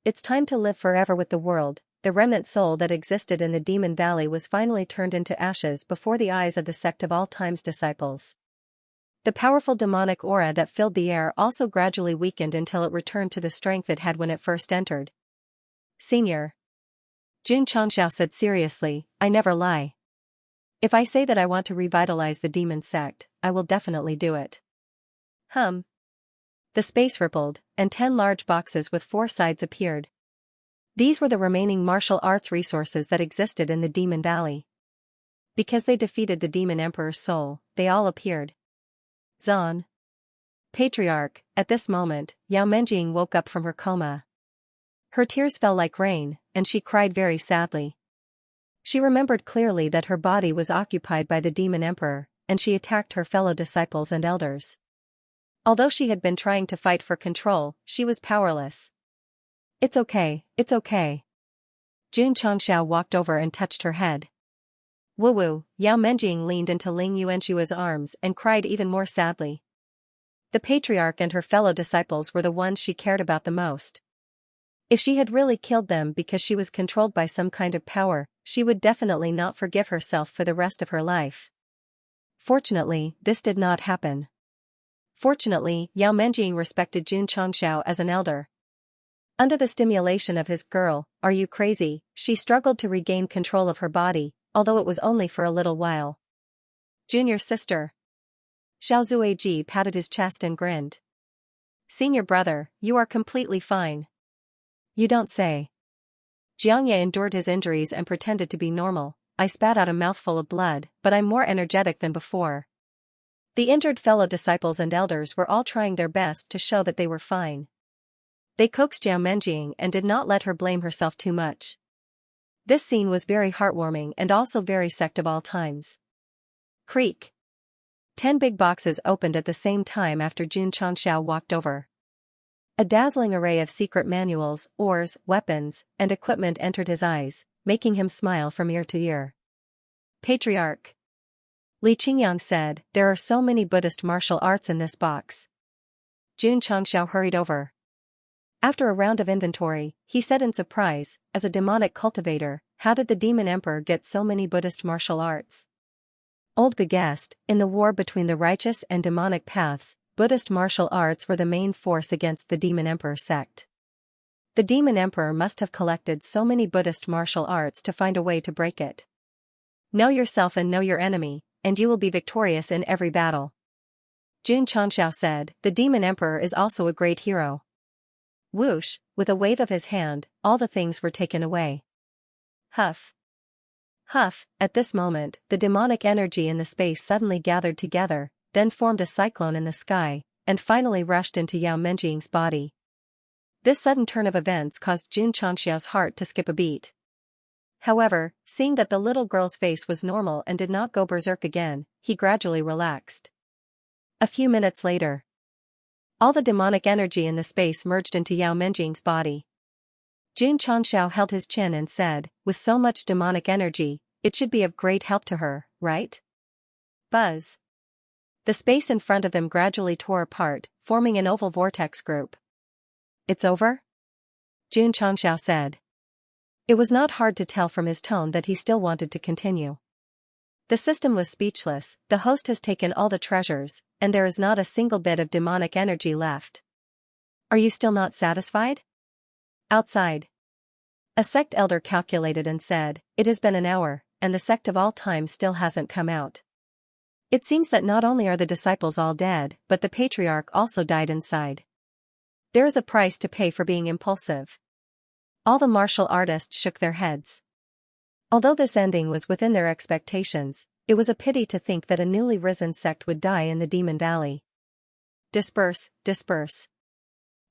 it's time to live forever with the world. The remnant soul that existed in the demon valley was finally turned into ashes before the eyes of the Sect of All Times disciples. The powerful demonic aura that filled the air also gradually weakened until it returned to the strength it had when it first entered. Senior. Xianxia said seriously, I never lie. If I say that I want to revitalize the demon sect, I will definitely do it. The space rippled, and 10 large boxes with 4 sides appeared. These were the remaining martial arts resources that existed in the Demon Valley. Because they defeated the Demon Emperor's soul, they all appeared. Zan. Patriarch, at this moment, Yao Menjing woke up from her coma. Her tears fell like rain, and she cried very sadly. She remembered clearly that her body was occupied by the Demon Emperor, and she attacked her fellow disciples and elders. Although she had been trying to fight for control, she was powerless. It's okay. Xianxia walked over and touched her head. Woo-woo, Yao Menjing leaned into Ling Yuanshua's arms and cried even more sadly. The patriarch and her fellow disciples were the ones she cared about the most. If she had really killed them because she was controlled by some kind of power, she would definitely not forgive herself for the rest of her life. Fortunately, this did not happen. Fortunately, Yao Menjing respected Jun Chongxiao as an elder. Under the stimulation of his "Girl, are you crazy?" she struggled to regain control of her body, although it was only for a little while. Junior sister. Xiao Zuiji patted his chest and grinned. Senior brother, you are completely fine. You don't say. Xianxia endured his injuries and pretended to be normal. I spat out a mouthful of blood, but I'm more energetic than before. The injured fellow disciples and elders were all trying their best to show that they were fine. They coaxed Yao Menjing and did not let her blame herself too much. This scene was very heartwarming and also very Sect of all times. Creak. 10 big boxes opened at the same time after Jun Chongxiao walked over. A dazzling array of secret manuals, ores, weapons, and equipment entered his eyes, making him smile from ear to ear. Patriarch. Li Qingyang said, there are so many Buddhist martial arts in this box. Jun Chongxiao hurried over. After a round of inventory, he said in surprise, as a demonic cultivator, how did the demon emperor get so many Buddhist martial arts? Old Begest, in the war between the righteous and demonic paths, Buddhist martial arts were the main force against the demon emperor sect. The demon emperor must have collected so many Buddhist martial arts to find a way to break it. Know yourself and know your enemy, and you will be victorious in every battle. Jun Chongxiao said, the demon emperor is also a great hero. Whoosh, with a wave of his hand, all the things were taken away. Huff. Huff, at this moment, the demonic energy in the space suddenly gathered together, then formed a cyclone in the sky, and finally rushed into Yao Menjing's body. This sudden turn of events caused Jun Chongxiao's heart to skip a beat. However, seeing that the little girl's face was normal and did not go berserk again, he gradually relaxed. A few minutes later, all the demonic energy in the space merged into Yao Menjing's body. Jun Chongxiao held his chin and said, with so much demonic energy, it should be of great help to her, right? Buzz. The space in front of them gradually tore apart, forming an oval vortex group. It's over? Jun Chongxiao said. It was not hard to tell from his tone that he still wanted to continue. The system was speechless, the host has taken all the treasures, and there is not a single bit of demonic energy left. Are you still not satisfied? Outside. A sect elder calculated and said, it has been an hour, and the sect of all time still hasn't come out. It seems that not only are the disciples all dead, but the patriarch also died inside. There is a price to pay for being impulsive. All the martial artists shook their heads. Although this ending was within their expectations, it was a pity to think that a newly risen sect would die in the Demon Valley. Disperse, disperse.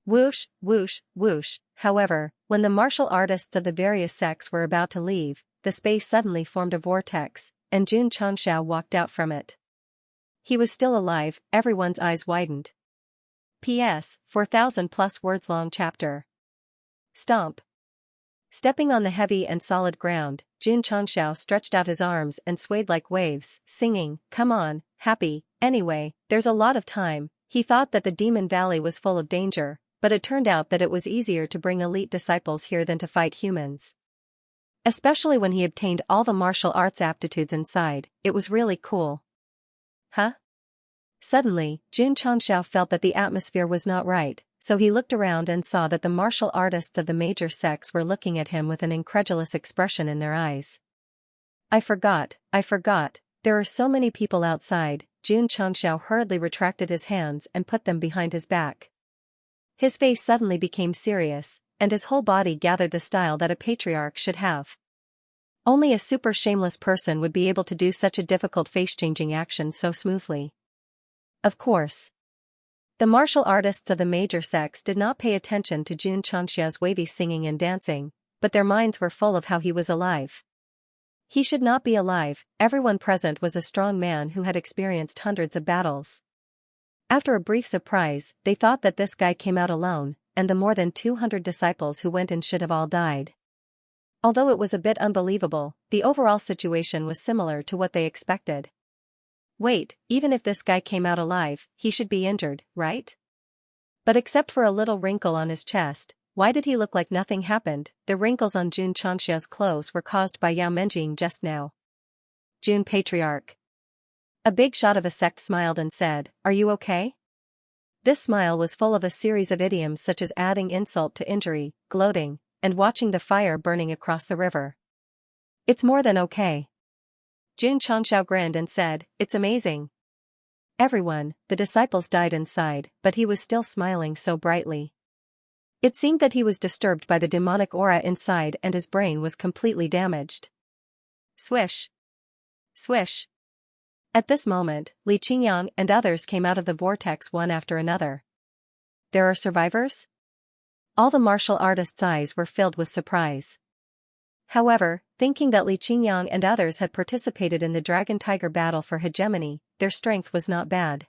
Whoosh, whoosh, whoosh. However, when the martial artists of the various sects were about to leave, the space suddenly formed a vortex, and Jun Chongxiao walked out from it. He was still alive, everyone's eyes widened. P.S. 4,000+ words long chapter. Stomp. Stepping on the heavy and solid ground, Jun Chongxiao stretched out his arms and swayed like waves, singing, come on, happy, anyway, there's a lot of time. He thought that the Demon Valley was full of danger, but it turned out that it was easier to bring elite disciples here than to fight humans. Especially when he obtained all the martial arts aptitudes inside, it was really cool. Huh? Suddenly, Jun Chongxiao felt that the atmosphere was not right, so he looked around and saw that the martial artists of the major sects were looking at him with an incredulous expression in their eyes. I forgot, there are so many people outside. Jun Chongxiao hurriedly retracted his hands and put them behind his back. His face suddenly became serious, and his whole body gathered the style that a patriarch should have. Only a super shameless person would be able to do such a difficult face-changing action so smoothly. Of course. The martial artists of the major sects did not pay attention to Jun Chongxiao's wavy singing and dancing, but their minds were full of how he was alive. He should not be alive. Everyone present was a strong man who had experienced hundreds of battles. After a brief surprise, they thought that this guy came out alone, and the more than 200 disciples who went in should have all died. Although it was a bit unbelievable, the overall situation was similar to what they expected. Wait, even if this guy came out alive, he should be injured, right? But except for a little wrinkle on his chest, why did he look like nothing happened? The wrinkles on Jun Changxiao's clothes were caused by Yao Menjing just now. Jun Patriarch. A big shot of a sect smiled and said, "Are you okay?" This smile was full of a series of idioms such as adding insult to injury, gloating, and watching the fire burning across the river. It's more than okay. Jun Changxiao grinned and said, "It's amazing." Everyone, the disciples died inside, but he was still smiling so brightly. It seemed that he was disturbed by the demonic aura inside and his brain was completely damaged. Swish. Swish. At this moment, Li Qingyang and others came out of the vortex one after another. There are survivors? All the martial artists' eyes were filled with surprise. However, thinking that Li Qingyang and others had participated in the dragon-tiger battle for hegemony, their strength was not bad.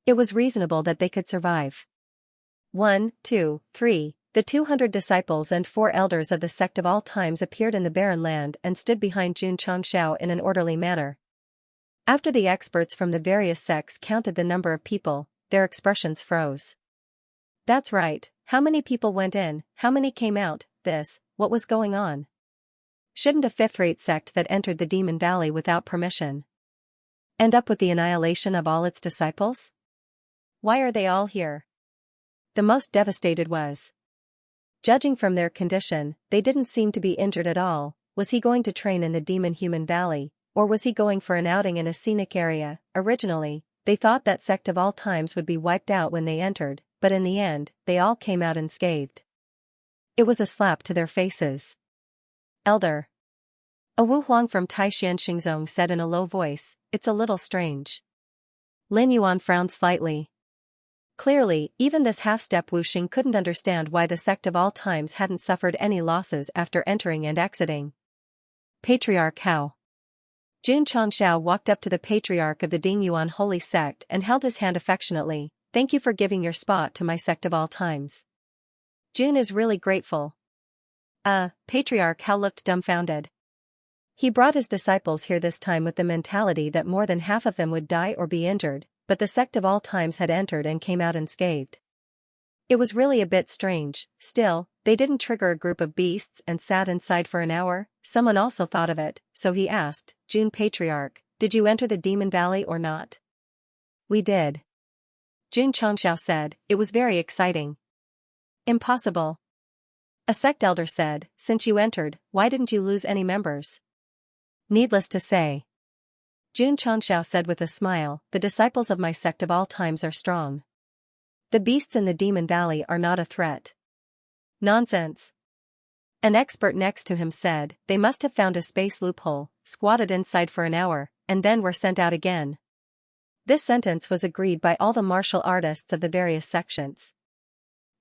It was reasonable that they could survive. 1, 2, 3, the 200 disciples and 4 elders of the sect of all times appeared in the barren land and stood behind Jun Changxiao in an orderly manner. After the experts from the various sects counted the number of people, their expressions froze. That's right, how many people went in, how many came out, what was going on? Shouldn't a fifth-rate sect that entered the Demon Valley without permission end up with the annihilation of all its disciples? Why are they all here? The most devastated was. Judging from their condition, they didn't seem to be injured at all. Was he going to train in the Demon-Human Valley, or was he going for an outing in a scenic area? Originally, they thought that sect of all times would be wiped out when they entered, but in the end, they all came out unscathed. It was a slap to their faces. Elder. A Wu Huang from Taishan Xingzong said in a low voice, "It's a little strange." Lin Yuan frowned slightly. Clearly, even this half-step Wu Xing couldn't understand why the sect of all times hadn't suffered any losses after entering and exiting. Patriarch Hao. Jun Changxiao walked up to the patriarch of the Dingyuan Holy Sect and held his hand affectionately. "Thank you for giving your spot to my sect of all times." Jun is really grateful. Patriarch Hao looked dumbfounded. He brought his disciples here this time with the mentality that more than half of them would die or be injured, but the sect of all times had entered and came out unscathed. It was really a bit strange. Still, they didn't trigger a group of beasts and sat inside for an hour. Someone also thought of it, so he asked, "Jun Patriarch, did you enter the Demon Valley or not?" "We did." Jun Changxiao said, "It was very exciting." "Impossible." A sect elder said, "Since you entered, why didn't you lose any members?" "Needless to say," Jun Changxiao said with a smile, "the disciples of my sect of all times are strong. The beasts in the Demon Valley are not a threat." "Nonsense." An expert next to him said, "They must have found a space loophole, squatted inside for an hour, and then were sent out again." This sentence was agreed by all the martial artists of the various sections.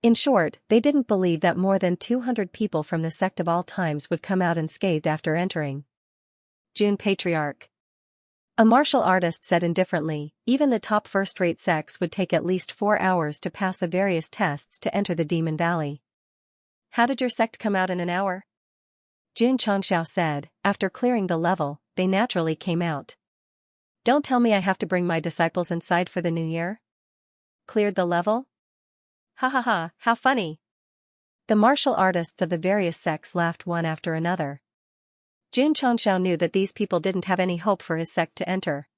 In short, they didn't believe that more than 200 people from the sect of all times would come out unscathed after entering. Jun Patriarch. A martial artist said indifferently, "Even the top first-rate sects would take at least 4 hours to pass the various tests to enter the Demon Valley." "How did your sect come out in an hour?" Jun Changxiao said, "After clearing the level, they naturally came out." "Don't tell me I have to bring my disciples inside for the new year?" "Cleared the level?" "Ha ha ha, how funny." The martial artists of the various sects laughed one after another. Jun Changxiao knew that these people didn't have any hope for his sect to enter.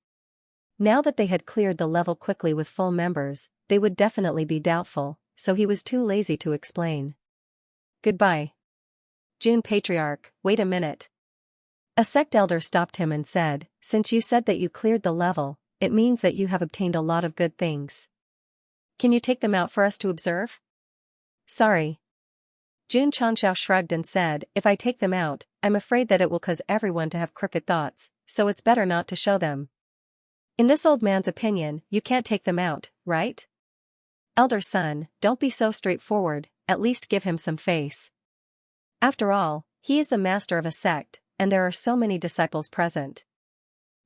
Now that they had cleared the level quickly with full members, they would definitely be doubtful, so he was too lazy to explain. "Goodbye." Jun Patriarch, wait a minute. A sect elder stopped him and said, "Since you said that you cleared the level, it means that you have obtained a lot of good things. Can you take them out for us to observe?" "Sorry." Jun Changxiao shrugged and said, "If I take them out, I'm afraid that it will cause everyone to have crooked thoughts, so it's better not to show them." In this old man's opinion, you can't take them out, right? "Elder son, don't be so straightforward, at least give him some face. After all, he is the master of a sect, and there are so many disciples present."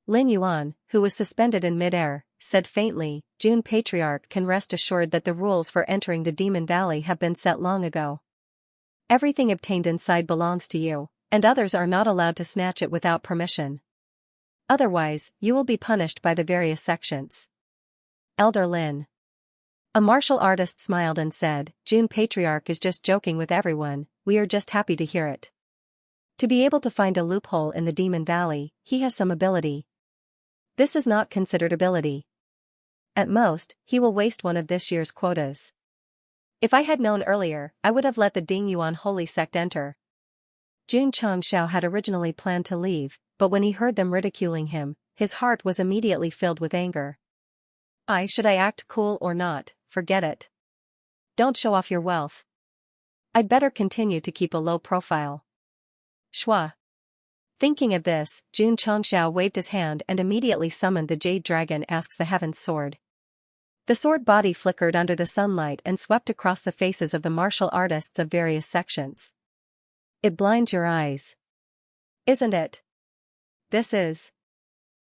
Lin Yuan, who was suspended in midair, said faintly, "Jun Patriarch can rest assured that the rules for entering the Demon Valley have been set long ago. Everything obtained inside belongs to you, and others are not allowed to snatch it without permission. Otherwise, you will be punished by the various sections. Elder Lin. A martial artist smiled and said, June Patriarch is just joking with everyone, we are just happy to hear it. To be able to find a loophole in the Demon Valley, he has some ability. This is not considered ability. At most, he will waste one of this year's quotas. If I had known earlier, I would have let the Ding Yuan Holy Sect enter. Jun Changxiao had originally planned to leave, but when he heard them ridiculing him, his heart was immediately filled with anger. Should I act cool or not, forget it. Don't show off your wealth. I'd better continue to keep a low profile. Shua. Thinking of this, Jun Changxiao waved his hand and immediately summoned the Jade Dragon asks the Heaven's Sword. The sword body flickered under the sunlight and swept across the faces of the martial artists of various sections. It blinds your eyes. Isn't it? This is.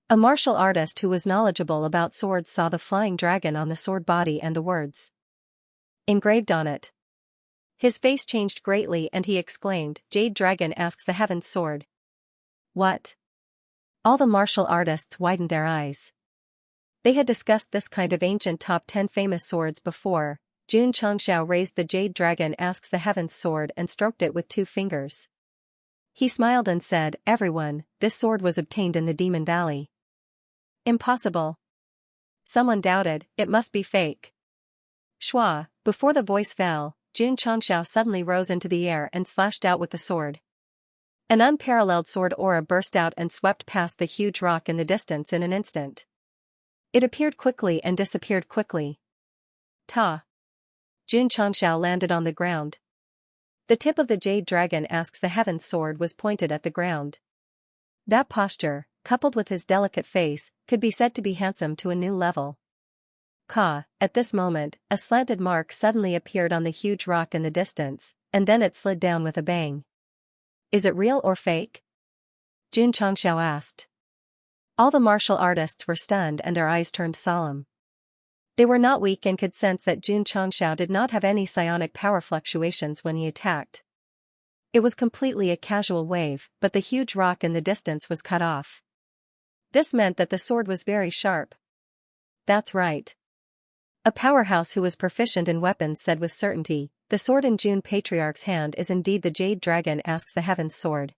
A martial artist who was knowledgeable about swords saw the flying dragon on the sword body and the words engraved on it. His face changed greatly and he exclaimed, Jade Dragon asks the Heaven's Sword. What? All the martial artists widened their eyes. They had discussed this kind of ancient top 10 famous swords before. Jun Changxiao raised the Jade Dragon asks the Heaven's Sword and stroked it with 2 fingers. He smiled and said, Everyone, this sword was obtained in the Demon Valley. Impossible. Someone doubted, it must be fake. Shua. Before the voice fell, Jun Changxiao suddenly rose into the air and slashed out with the sword. An unparalleled sword aura burst out and swept past the huge rock in the distance in an instant. It appeared quickly and disappeared quickly. Ta. Jun Changxiao landed on the ground. The tip of the Jade Dragon asks the Heaven's Sword was pointed at the ground. That posture, coupled with his delicate face, could be said to be handsome to a new level. At this moment, a slanted mark suddenly appeared on the huge rock in the distance, and then it slid down with a bang. Is it real or fake? Jun Changxiao asked. All the martial artists were stunned and their eyes turned solemn. They were not weak and could sense that Jun Changxiao did not have any psionic power fluctuations when he attacked. It was completely a casual wave, but the huge rock in the distance was cut off. This meant that the sword was very sharp. That's right. A powerhouse who was proficient in weapons said with certainty, the sword in Jun Patriarch's hand is indeed the Jade Dragon asks the Heaven's Sword.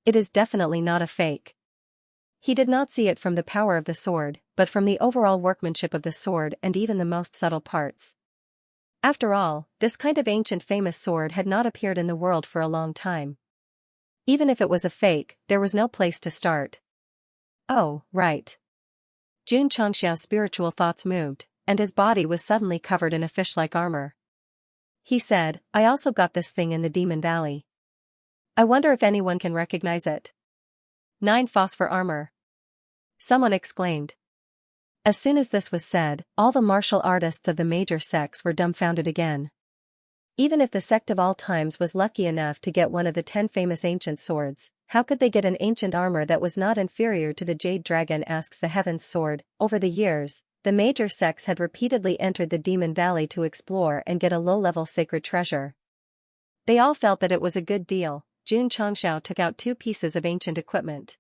It is definitely not a fake. He did not see it from the power of the sword, but from the overall workmanship of the sword and even the most subtle parts. After all, this kind of ancient famous sword had not appeared in the world for a long time. Even if it was a fake, there was no place to start. Oh, right. Jun Changxiao's spiritual thoughts moved, and his body was suddenly covered in a fish-like armor. He said, I also got this thing in the Demon Valley. I wonder if anyone can recognize it. 9 phosphor armor. Someone exclaimed. As soon as this was said, all the martial artists of the major sects were dumbfounded again. Even if the sect of all times was lucky enough to get one of the 10 famous ancient swords, how could they get an ancient armor that was not inferior to the Jade Dragon asks the Heaven's Sword? Over the years, the major sects had repeatedly entered the Demon Valley to explore and get a low-level sacred treasure. They all felt that it was a good deal. Jun Changxiao took out 2 pieces of ancient equipment.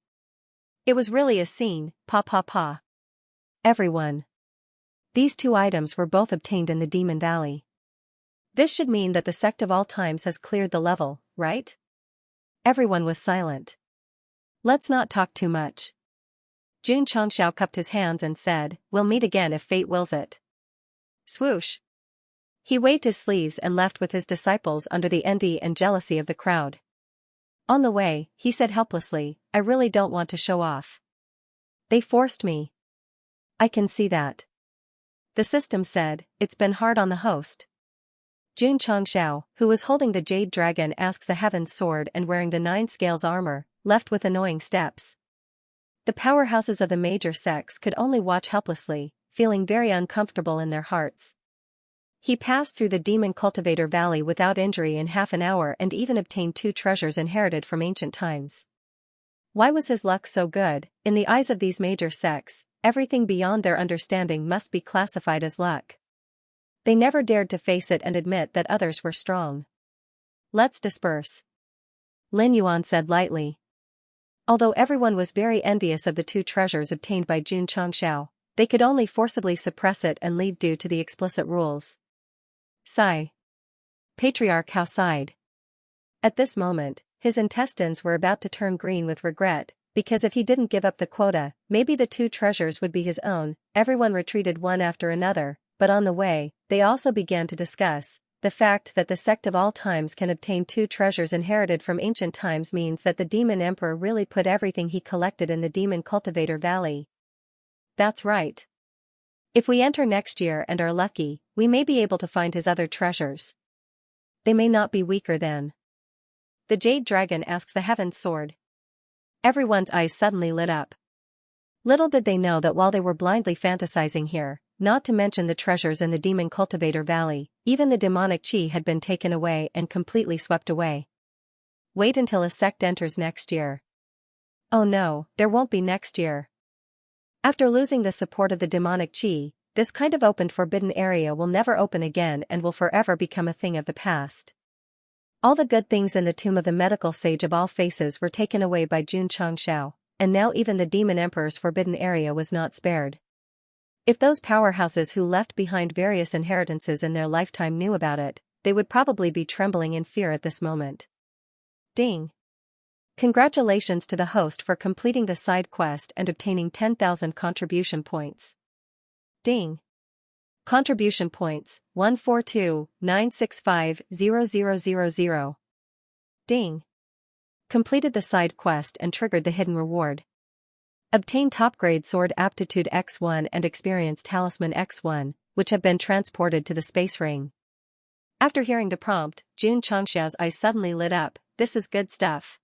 It was really a scene, pa. Everyone. These 2 items were both obtained in the Demon Valley. This should mean that the sect of all times has cleared the level, right? Everyone was silent. Let's not talk too much. Jun Changxiao cupped his hands and said, We'll meet again if fate wills it. Swoosh. He waved his sleeves and left with his disciples under the envy and jealousy of the crowd. On the way, he said helplessly, I really don't want to show off. They forced me. I can see that. The system said, it's been hard on the host. Jun Changxiao, who was holding the Jade Dragon asks the Heaven's Sword and wearing the 9 scales armor, left with annoying steps. The powerhouses of the major sects could only watch helplessly, feeling very uncomfortable in their hearts. He passed through the Demon Cultivator Valley without injury in half an hour and even obtained 2 treasures inherited from ancient times. Why was his luck so good? In the eyes of these major sects, everything beyond their understanding must be classified as luck. They never dared to face it and admit that others were strong. Let's disperse. Lin Yuan said lightly. Although everyone was very envious of the 2 treasures obtained by Jun Changxiao, they could only forcibly suppress it and leave due to the explicit rules. Sigh. Patriarch Hao sighed. At this moment, his intestines were about to turn green with regret, because if he didn't give up the quota, maybe the 2 treasures would be his own. Everyone retreated one after another, but on the way, they also began to discuss. The fact that the sect of all times can obtain 2 treasures inherited from ancient times means that the demon emperor really put everything he collected in the demon cultivator valley. That's right. If we enter next year and are lucky, we may be able to find his other treasures. They may not be weaker than. The Jade Dragon asks the Heaven's Sword. Everyone's eyes suddenly lit up. Little did they know that while they were blindly fantasizing here, not to mention the treasures in the demon cultivator valley, even the demonic chi had been taken away and completely swept away. Wait until a sect enters next year. Oh no, there won't be next year. After losing the support of the demonic chi, this kind of opened forbidden area will never open again and will forever become a thing of the past. All the good things in the tomb of the medical sage of all faces were taken away by Jun Changxiao, and now even the demon emperor's forbidden area was not spared. If those powerhouses who left behind various inheritances in their lifetime knew about it, they would probably be trembling in fear at this moment. Ding! Congratulations to the host for completing the side quest and obtaining 10,000 contribution points. Ding! Contribution points, 142,965,0000. Ding! Completed the side quest and triggered the hidden reward. Obtain top-grade sword aptitude X1 and experience talisman X1, which have been transported to the space ring. After hearing the prompt, Jun Changxiao's eyes suddenly lit up. This is good stuff.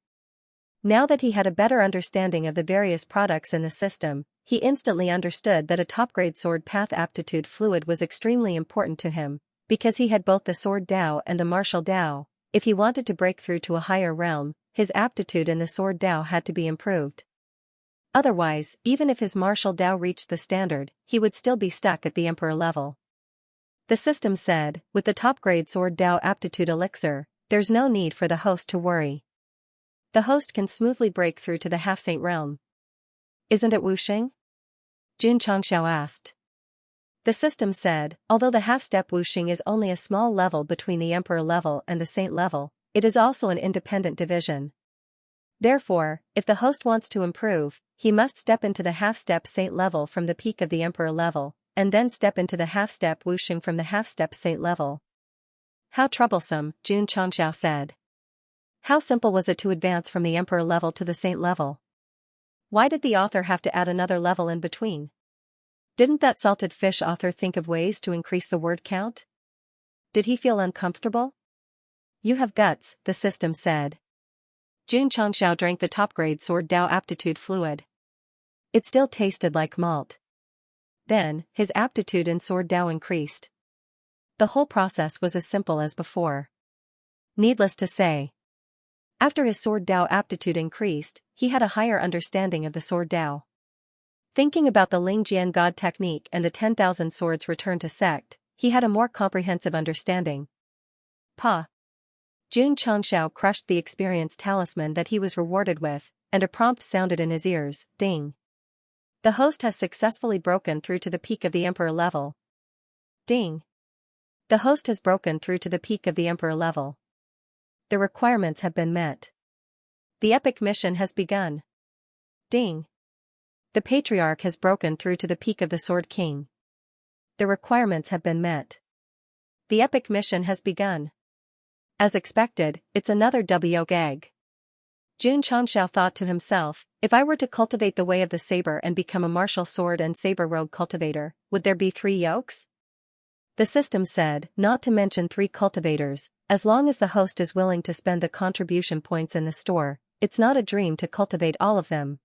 Now that he had a better understanding of the various products in the system, he instantly understood that a top-grade sword path aptitude fluid was extremely important to him, because he had both the sword Dao and the martial Dao. If he wanted to break through to a higher realm, his aptitude in the sword Dao had to be improved. Otherwise, even if his martial Dao reached the standard, he would still be stuck at the emperor level. The system said, with the top-grade sword Dao aptitude elixir, there's no need for the host to worry. The host can smoothly break through to the half-saint realm. Isn't it Wuxing? Jun Changxiao asked. The system said, although the half-step Wuxing is only a small level between the emperor level and the saint level, it is also an independent division. Therefore, if the host wants to improve, he must step into the half-step saint level from the peak of the emperor level, and then step into the half-step Wuxing from the half-step saint level. How troublesome, Jun Changxiao said. How simple was it to advance from the emperor level to the saint level? Why did the author have to add another level in between? Didn't that salted fish author think of ways to increase the word count? Did he feel uncomfortable? You have guts, the system said. Jun Changxiao drank the top-grade sword Dao aptitude fluid. It still tasted like malt. Then, his aptitude in sword Dao increased. The whole process was as simple as before. Needless to say, after his sword Dao aptitude increased, he had a higher understanding of the sword Dao. Thinking about the Lingjian God technique and the 10,000 swords returned to Sect, he had a more comprehensive understanding. Pa! Jun Changxiao crushed the experience talisman that he was rewarded with, and a prompt sounded in his ears, ding. The host has successfully broken through to the peak of the emperor level. Ding. The host has broken through to the peak of the emperor level. The requirements have been met. The epic mission has begun. Ding. The patriarch has broken through to the peak of the Sword King. The requirements have been met. The epic mission has begun. As expected, it's another double yolk egg. Jun Changxiao thought to himself, if I were to cultivate the way of the saber and become a martial sword and saber rogue cultivator, would there be 3 yolks? The system said, not to mention 3 cultivators, as long as the host is willing to spend the contribution points in the store, it's not a dream to cultivate all of them.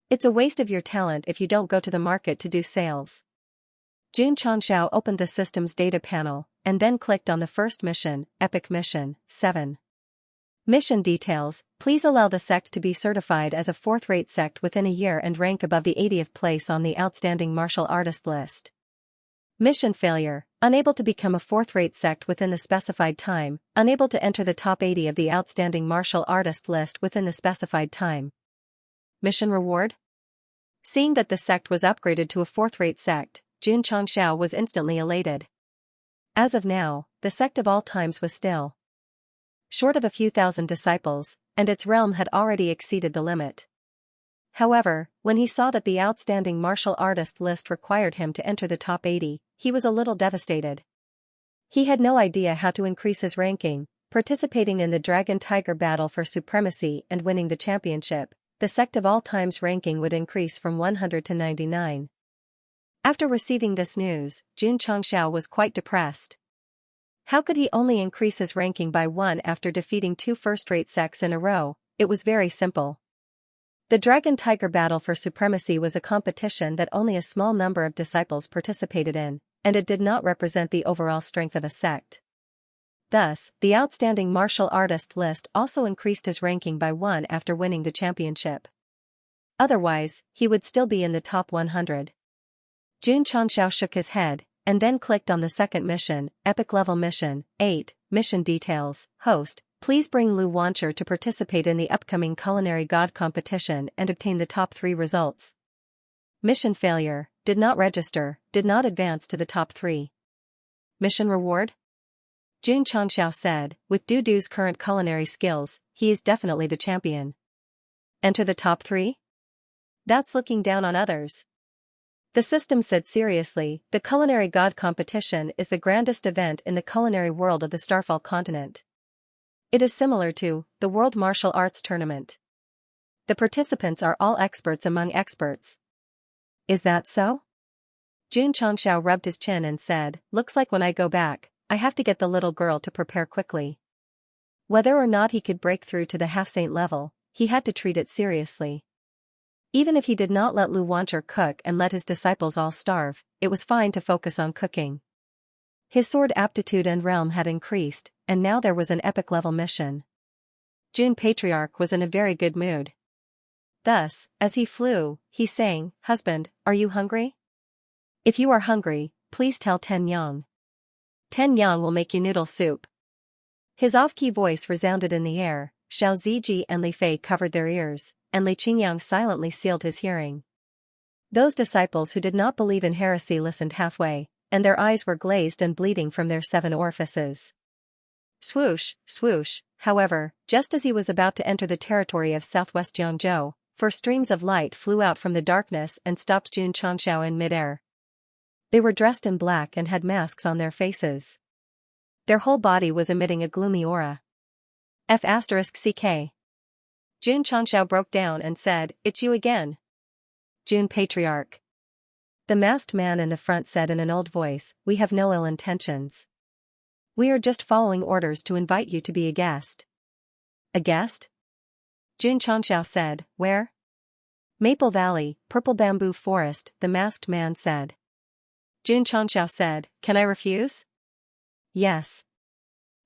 It's a waste of your talent if you don't go to the market to do sales. Jun Changxiao opened the system's data panel, and then clicked on the first mission, Epic Mission, 7. Mission details, please allow the sect to be certified as a 4th-rate sect within a year and rank above the 80th place on the Outstanding Martial Artist list. Mission failure, unable to become a fourth-rate sect within the specified time, unable to enter the top 80 of the outstanding martial artist list within the specified time. Mission reward? Seeing that the sect was upgraded to a fourth-rate sect, Xianxia was instantly elated. As of now, the sect of all times was still short of a few thousand disciples, and its realm had already exceeded the limit. However, when he saw that the outstanding martial artist list required him to enter the top 80, he was a little devastated. He had no idea how to increase his ranking. Participating in the Dragon-Tiger battle for supremacy and winning the championship, the sect of all times ranking would increase from 100 to 99. After receiving this news, Xianxia was quite depressed. How could he only increase his ranking by 1 after defeating 2 first-rate sects in a row? It was very simple. The Dragon-Tiger battle for supremacy was a competition that only a small number of disciples participated in, and it did not represent the overall strength of a sect. Thus, the outstanding martial artist list also increased his ranking by 1 after winning the championship. Otherwise, he would still be in the top 100. Xianxia shook his head, and then clicked on the second mission, Epic Level Mission, 8, Mission Details, Host. Please bring Lu Wancher to participate in the upcoming Culinary God competition and obtain the top 3 results. Mission failure, did not register, did not advance to the top 3. Mission reward? Xianxia said, with Dudu's current culinary skills, he is definitely the champion. Enter the top 3? That's looking down on others. The system said seriously, the Culinary God competition is the grandest event in the culinary world of the Starfall continent. It is similar to the World Martial Arts Tournament. The participants are all experts among experts. Is that so? Xianxia rubbed his chin and said, looks like when I go back, I have to get the little girl to prepare quickly. Whether or not he could break through to the half-saint level, he had to treat it seriously. Even if he did not let Lu Wancher cook and let his disciples all starve, it was fine to focus on cooking. His sword aptitude and realm had increased, and now there was an epic level mission. Jun Patriarch was in a very good mood. Thus, as he flew, he sang, Husband, are you hungry? If you are hungry, please tell Ten Yang. Ten Yang will make you noodle soup. His off-key voice resounded in the air. Xiao Ziji and Li Fei covered their ears, and Li Qingyang silently sealed his hearing. Those disciples who did not believe in heresy listened halfway, and their eyes were glazed and bleeding from their 7 orifices. Swoosh, swoosh, however, just as he was about to enter the territory of southwest Jiangzhou, 4 streams of light flew out from the darkness and stopped Xianxia in midair. They were dressed in black and had masks on their faces. Their whole body was emitting a gloomy aura. F***CK. Xianxia broke down and said, It's you again. Jun Patriarch. The masked man in the front said in an old voice, We have no ill intentions. We are just following orders to invite you to be a guest. A guest? Xianxia said, Where? Maple Valley, Purple Bamboo Forest, the masked man said. Xianxia said, Can I refuse? Yes.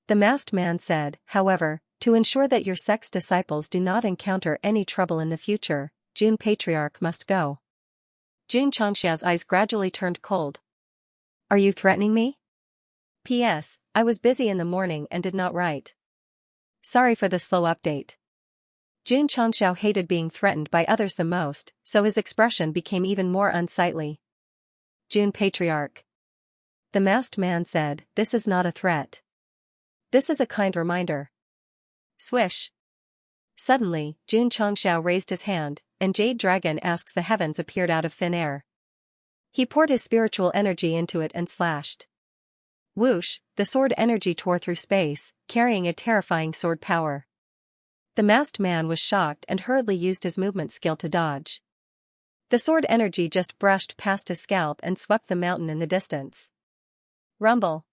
The masked man said, However, to ensure that your sect's disciples do not encounter any trouble in the future, Jun Patriarch must go. Xianxia's eyes gradually turned cold. Are you threatening me? P.S. I was busy in the morning and did not write. Sorry for the slow update. Xianxia hated being threatened by others the most, so his expression became even more unsightly. Jun Patriarch. The masked man said, This is not a threat. This is a kind reminder. Swish. Suddenly, Xianxia raised his hand, and Jade Dragon Asks the Heavens appeared out of thin air. He poured his spiritual energy into it and slashed. Whoosh, the sword energy tore through space, carrying a terrifying sword power. The masked man was shocked and hurriedly used his movement skill to dodge. The sword energy just brushed past his scalp and swept the mountain in the distance. Rumble.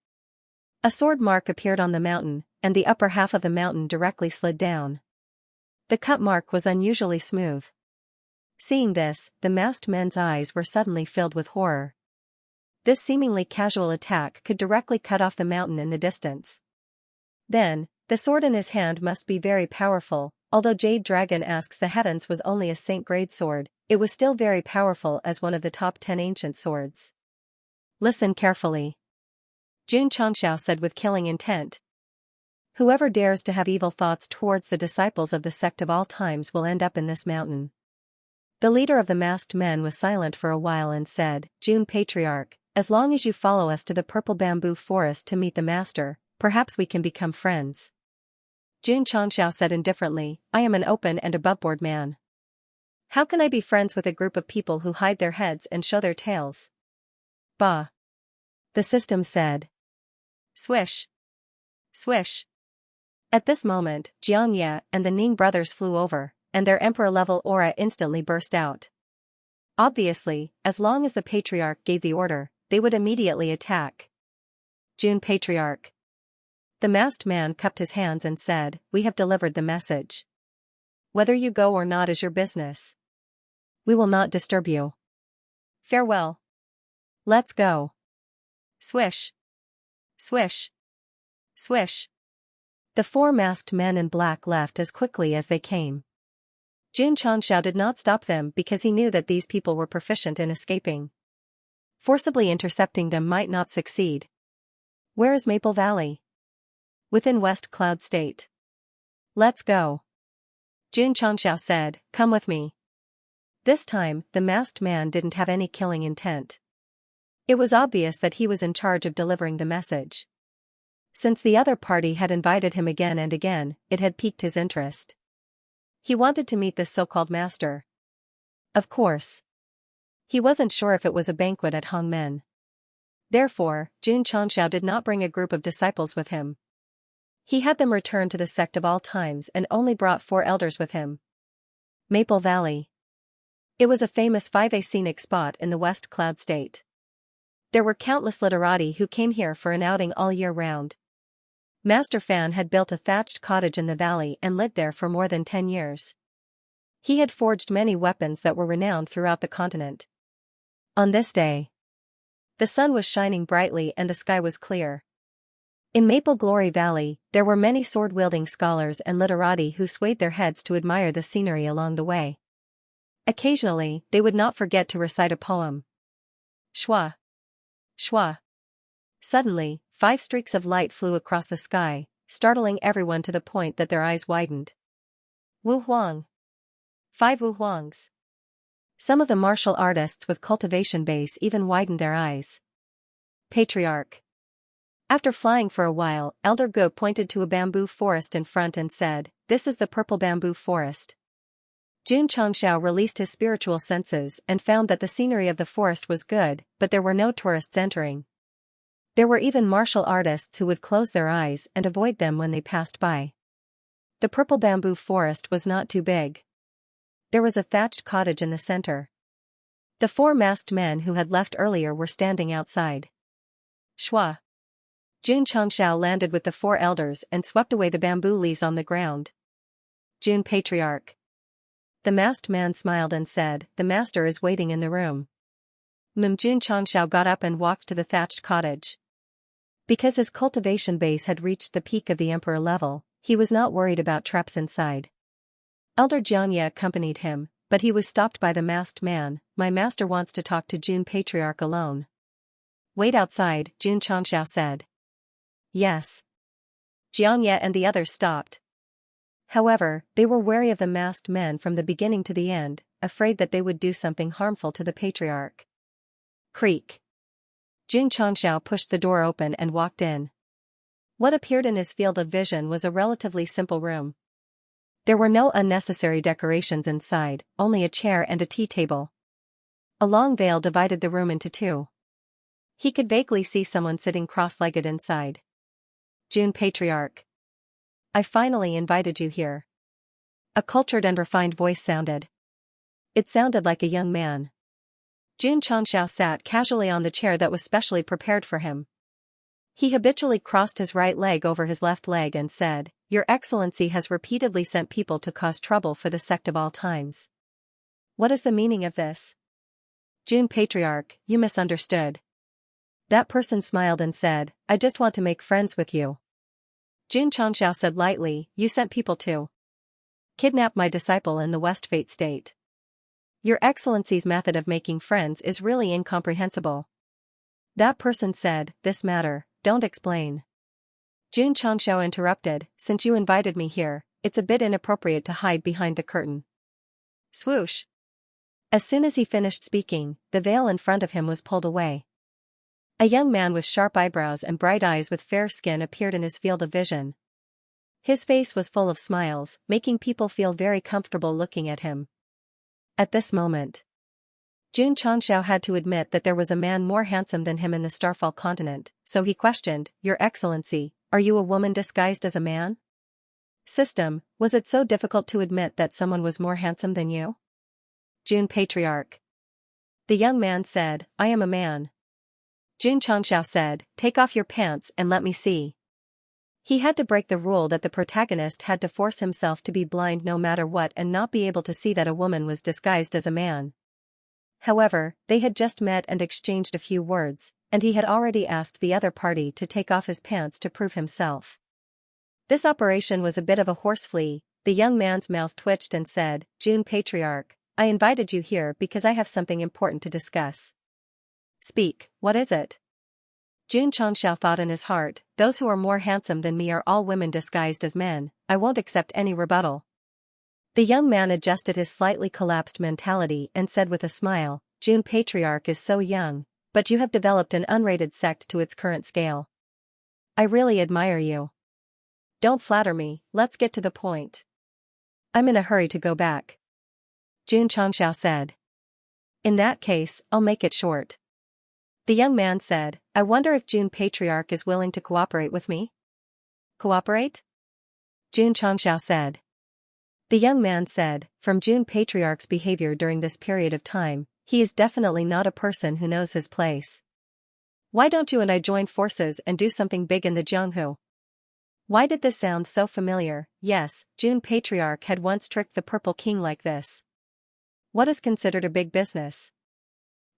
A sword mark appeared on the mountain, and the upper half of the mountain directly slid down. The cut mark was unusually smooth. Seeing this, the masked man's eyes were suddenly filled with horror. This seemingly casual attack could directly cut off the mountain in the distance. Then, the sword in his hand must be very powerful. Although Jade Dragon Asks the Heavens was only a saint-grade sword, it was still very powerful as one of the top 10 ancient swords. Listen carefully. Jun Changxiao said with killing intent. Whoever dares to have evil thoughts towards the disciples of the sect of all times will end up in this mountain. The leader of the masked men was silent for a while and said, Jun Patriarch, as long as you follow us to the purple bamboo forest to meet the master, perhaps we can become friends. Jun Changxiao said indifferently, I am an open and aboveboard man. How can I be friends with a group of people who hide their heads and show their tails? Bah. The system said. Swish. Swish. At this moment, Xianxia and the Ning brothers flew over, and their emperor-level aura instantly burst out. Obviously, as long as the Patriarch gave the order, they would immediately attack. Jun Patriarch. The masked man cupped his hands and said, We have delivered the message. Whether you go or not is your business. We will not disturb you. Farewell. Let's go. Swish. Swish. Swish. The 4 masked men in black left as quickly as they came. Jun Changxiao did not stop them because he knew that these people were proficient in escaping. Forcibly intercepting them might not succeed. Where is Maple Valley? Within West Cloud State. Let's go. Jun Changxiao said, Come with me. This time, the masked man didn't have any killing intent. It was obvious that he was in charge of delivering the message. Since the other party had invited him again and again, it had piqued his interest. He wanted to meet this so-called master. Of course. He wasn't sure if it was a banquet at Hongmen. Therefore, Jun Changxiao did not bring a group of disciples with him. He had them return to the sect of all times and only brought 4 elders with him. Maple Valley. It was a famous 5A scenic spot in the West Cloud State. There were countless literati who came here for an outing all year round. Master Fan had built a thatched cottage in the valley and lived there for more than 10 years. He had forged many weapons that were renowned throughout the continent. On this day, the sun was shining brightly and the sky was clear. In Maple Glory Valley, there were many sword-wielding scholars and literati who swayed their heads to admire the scenery along the way. Occasionally, they would not forget to recite a poem. Shwa. Shwa. Suddenly, 5 streaks of light flew across the sky, startling everyone to the point that their eyes widened. Wu Huang. 5 Wu Huangs. Some of the martial artists with cultivation base even widened their eyes. Patriarch. After flying for a while, Elder Gu pointed to a bamboo forest in front and said, This is the purple bamboo forest. Jun Changxiao released his spiritual senses and found that the scenery of the forest was good, but there were no tourists entering. There were even martial artists who would close their eyes and avoid them when they passed by. The purple bamboo forest was not too big. There was a thatched cottage in the center. The 4 masked men who had left earlier were standing outside. Shwa. Jun Changxiao landed with the 4 elders and swept away the bamboo leaves on the ground. Jun Patriarch. The masked man smiled and said, The master is waiting in the room. Jun Changxiao got up and walked to the thatched cottage. Because his cultivation base had reached the peak of the emperor level, he was not worried about traps inside. Elder Xianxia accompanied him, but he was stopped by the masked man. My master wants to talk to Jun Patriarch alone. Wait outside, Jun Changxiao said. Yes. Xianxia and the others stopped. However, they were wary of the masked men from the beginning to the end, afraid that they would do something harmful to the Patriarch. Creak. Jun Changxiao pushed the door open and walked in. What appeared in his field of vision was a relatively simple room. There were no unnecessary decorations inside, only a chair and a tea table. A long veil divided the room into 2. He could vaguely see someone sitting cross-legged inside. Jun Patriarch. I finally invited you here. A cultured and refined voice sounded. It sounded like a young man. Jun Changxiao sat casually on the chair that was specially prepared for him. He habitually crossed his right leg over his left leg and said, Your Excellency has repeatedly sent people to cause trouble for the sect of all times. What is the meaning of this? Jun Patriarch, you misunderstood. That person smiled and said, I just want to make friends with you. Jun Changxiao said lightly, You sent people to kidnap my disciple in the West Fate State. Your Excellency's method of making friends is really incomprehensible. That person said, this matter, don't explain. Jun Changxiao interrupted, since you invited me here, it's a bit inappropriate to hide behind the curtain. Swoosh. As soon as he finished speaking, the veil in front of him was pulled away. A young man with sharp eyebrows and bright eyes with fair skin appeared in his field of vision. His face was full of smiles, making people feel very comfortable looking at him. At this moment, Jun Changxiao had to admit that there was a man more handsome than him in the Starfall continent, so he questioned, Your Excellency, are you a woman disguised as a man? System, was it so difficult to admit that someone was more handsome than you? Jun Patriarch. The young man said, I am a man. Jun Changxiao said, take off your pants and let me see. He had to break the rule that the protagonist had to force himself to be blind no matter what and not be able to see that a woman was disguised as a man. However, they had just met and exchanged a few words, and he had already asked the other party to take off his pants to prove himself. This operation was a bit of a horsefly. The young man's mouth twitched and said, Jun Patriarch, I invited you here because I have something important to discuss. Speak, what is it? Jun Changxiao thought in his heart, those who are more handsome than me are all women disguised as men, I won't accept any rebuttal. The young man adjusted his slightly collapsed mentality and said with a smile, Jun Patriarch is so young, but you have developed an unrated sect to its current scale. I really admire you. Don't flatter me, let's get to the point. I'm in a hurry to go back. Jun Changxiao said. In that case, I'll make it short. The young man said, I wonder if Jun Patriarch is willing to cooperate with me? Cooperate? Jun Changxiao said. The young man said, from Jun Patriarch's behavior during this period of time, he is definitely not a person who knows his place. Why don't you and I join forces and do something big in the Jianghu? Why did this sound so familiar? Yes, Jun Patriarch had once tricked the Purple King like this. What is considered a big business?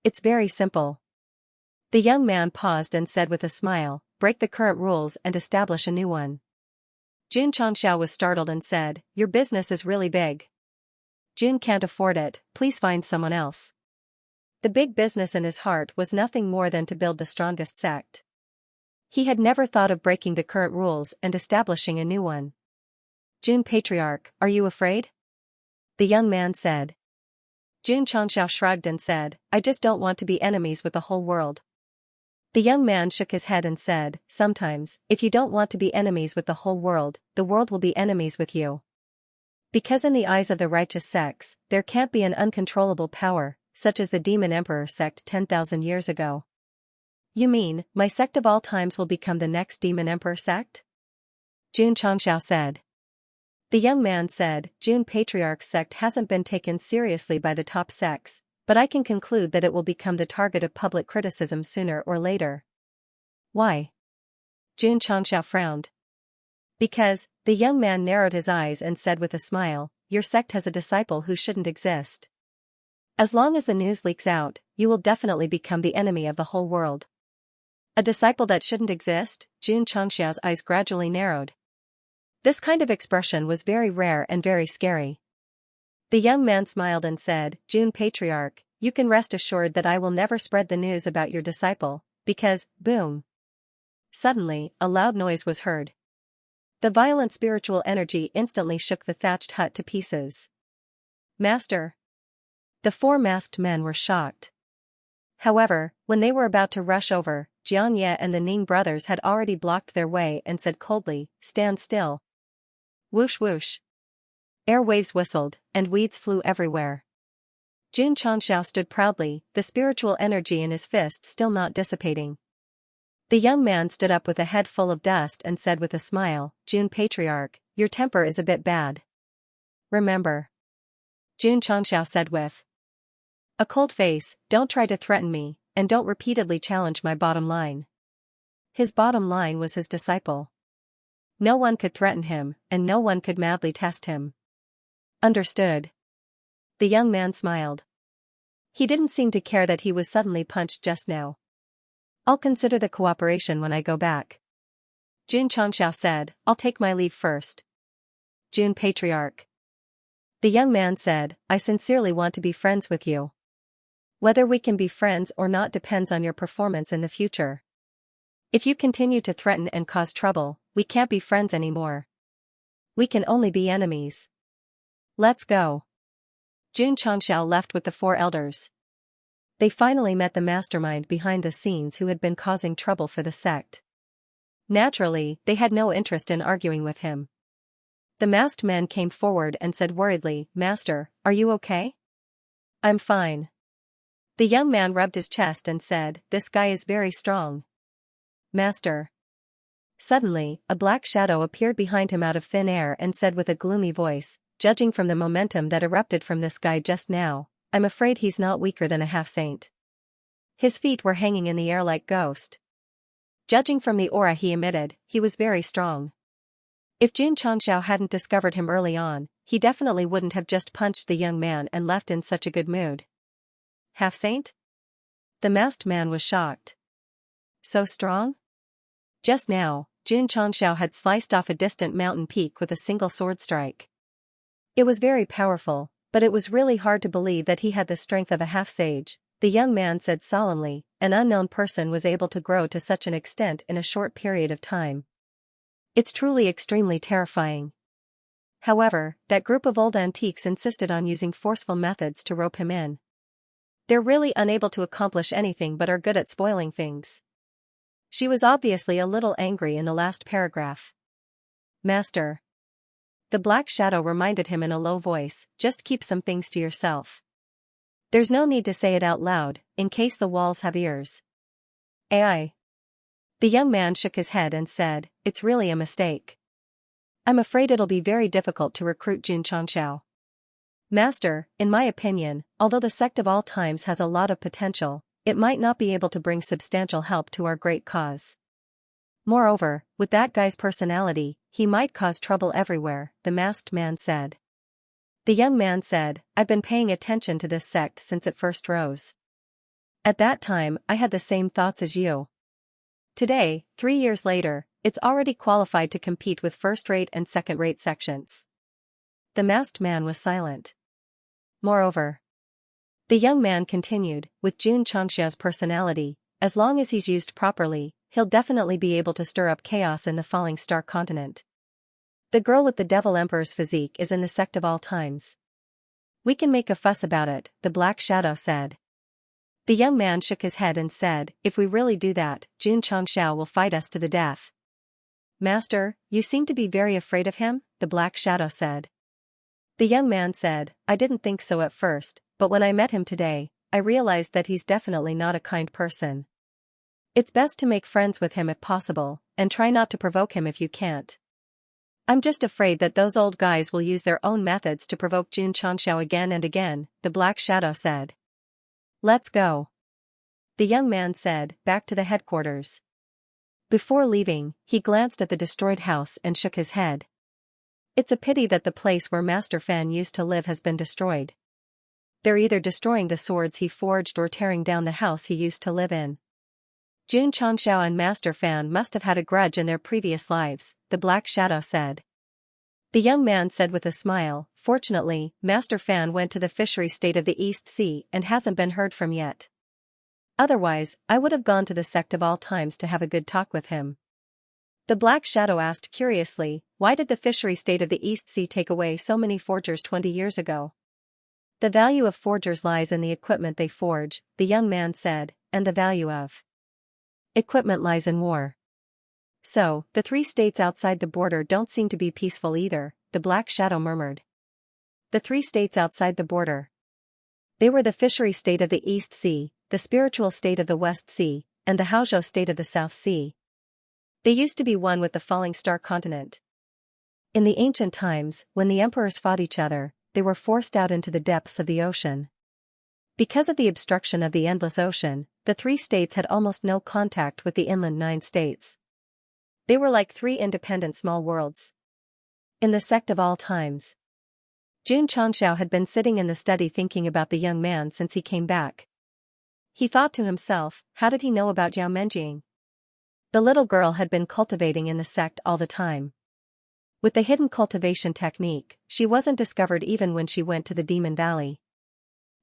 It's very simple. The young man paused and said with a smile, break the current rules and establish a new one. Jun Changxiao was startled and said, your business is really big. Jun can't afford it, please find someone else. The big business in his heart was nothing more than to build the strongest sect. He had never thought of breaking the current rules and establishing a new one. Jun Patriarch, are you afraid? The young man said. Jun Changxiao shrugged and said, I just don't want to be enemies with the whole world. The young man shook his head and said, sometimes, if you don't want to be enemies with the whole world, the world will be enemies with you. Because in the eyes of the righteous sects, there can't be an uncontrollable power, such as the Demon Emperor sect 10,000 years ago. You mean, my sect of all times will become the next Demon Emperor sect? Jun Changxiao said. The young man said, Jun Patriarch's sect hasn't been taken seriously by the top sects, but I can conclude that it will become the target of public criticism sooner or later. Why? Jun Changxiao frowned. Because, the young man narrowed his eyes and said with a smile, your sect has a disciple who shouldn't exist. As long as the news leaks out, you will definitely become the enemy of the whole world. A disciple that shouldn't exist? Jun Changxiao's eyes gradually narrowed. This kind of expression was very rare and very scary. The young man smiled and said, Jun Patriarch, you can rest assured that I will never spread the news about your disciple, because, boom. Suddenly, a loud noise was heard. The violent spiritual energy instantly shook the thatched hut to pieces. Master. The four masked men were shocked. However, when they were about to rush over, Xianxia and the Ning brothers had already blocked their way and said coldly, stand still. Whoosh whoosh. Air waves whistled, and weeds flew everywhere. Jun Changxiao stood proudly, the spiritual energy in his fist still not dissipating. The young man stood up with a head full of dust and said with a smile, Jun Patriarch, your temper is a bit bad. Remember. Jun Changxiao said with a cold face, don't try to threaten me, and don't repeatedly challenge my bottom line. His bottom line was his disciple. No one could threaten him, and no one could madly test him. Understood. The young man smiled. He didn't seem to care that he was suddenly punched just now. I'll consider the cooperation when I go back. Jun Changxiao said, I'll take my leave first. Jun Patriarch. The young man said, I sincerely want to be friends with you. Whether we can be friends or not depends on your performance in the future. If you continue to threaten and cause trouble, we can't be friends anymore. We can only be enemies. Let's go. Xianxia left with the four elders. They finally met the mastermind behind the scenes who had been causing trouble for the sect. Naturally, they had no interest in arguing with him. The masked man came forward and said worriedly, "Master, are you okay?" "I'm fine." The young man rubbed his chest and said, "This guy is very strong." "Master." Suddenly, a black shadow appeared behind him out of thin air and said with a gloomy voice, "Judging from the momentum that erupted from this guy just now, I'm afraid he's not weaker than a half-saint." His feet were hanging in the air like ghost. Judging from the aura he emitted, he was very strong. If Xianxia hadn't discovered him early on, he definitely wouldn't have just punched the young man and left in such a good mood. Half-saint? The masked man was shocked. So strong? Just now, Xianxia had sliced off a distant mountain peak with a single sword strike. It was very powerful, but it was really hard to believe that he had the strength of a half-sage. The young man said solemnly, "An unknown person was able to grow to such an extent in a short period of time. It's truly extremely terrifying." However, that group of old antiques insisted on using forceful methods to rope him in. They're really unable to accomplish anything but are good at spoiling things. She was obviously a little angry in the last paragraph. "Master." The black shadow reminded him in a low voice, "Just keep some things to yourself. There's no need to say it out loud, in case the walls have ears." "Ai." The young man shook his head and said, "It's really a mistake. I'm afraid it'll be very difficult to recruit Xianxia. Master, in my opinion, although the Sect of all times has a lot of potential, it might not be able to bring substantial help to our great cause. Moreover, with that guy's personality, he might cause trouble everywhere," the masked man said. The young man said, "I've been paying attention to this sect since it first rose. At that time, I had the same thoughts as you. Today, 3 years later, it's already qualified to compete with first-rate and second-rate sections." The masked man was silent. Moreover, the young man continued, "With Xianxia's personality, as long as he's used properly, he'll definitely be able to stir up chaos in the Falling Star continent. The girl with the Devil Emperor's physique is in the Sect of all times. We can make a fuss about it," the black shadow said. The young man shook his head and said, "If we really do that, Xianxia will fight us to the death." "Master, you seem to be very afraid of him," the black shadow said. The young man said, "I didn't think so at first, but when I met him today, I realized that he's definitely not a kind person. It's best to make friends with him if possible, and try not to provoke him if you can't. I'm just afraid that those old guys will use their own methods to provoke Xianxia again and again," the black shadow said. "Let's go." The young man said, "Back to the headquarters." Before leaving, he glanced at the destroyed house and shook his head. It's a pity that the place where Master Fan used to live has been destroyed. They're either destroying the swords he forged or tearing down the house he used to live in. Xianxia and Master Fan must have had a grudge in their previous lives, the black shadow said. The young man said with a smile, "Fortunately, Master Fan went to the fishery state of the East Sea and hasn't been heard from yet. Otherwise, I would have gone to the Sect of all times to have a good talk with him." The black shadow asked curiously, "Why did the fishery state of the East Sea take away so many forgers 20 years ago?" "The value of forgers lies in the equipment they forge," the young man said, "and the value of equipment lies in war. So, the 3 states outside the border don't seem to be peaceful either," the black shadow murmured. The 3 states outside the border. They were the fishery state of the East Sea, the spiritual state of the West Sea, and the Haozhou state of the South Sea. They used to be one with the Falling Star continent. In the ancient times, when the emperors fought each other, they were forced out into the depths of the ocean. Because of the obstruction of the endless ocean, the 3 states had almost no contact with the inland 9 states. They were like 3 independent small worlds. In the Sect of all times. Xianxia had been sitting in the study thinking about the young man since he came back. He thought to himself, how did he know about Zhao Menjing? The little girl had been cultivating in the Sect all the time. With the hidden cultivation technique, she wasn't discovered even when she went to the Demon Valley.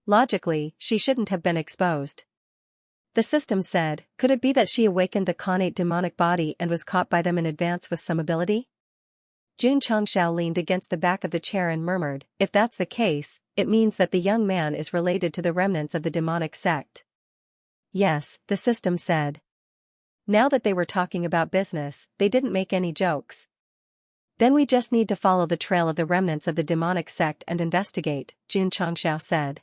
Logically, she shouldn't have been exposed. The system said, could it be that she awakened the connate demonic body and was caught by them in advance with some ability? Jun Changxiao leaned against the back of the chair and murmured, if that's the case, it means that the young man is related to the remnants of the demonic sect. Yes, the system said. Now that they were talking about business, they didn't make any jokes. Then we just need to follow the trail of the remnants of the demonic sect and investigate, Jun Changxiao said.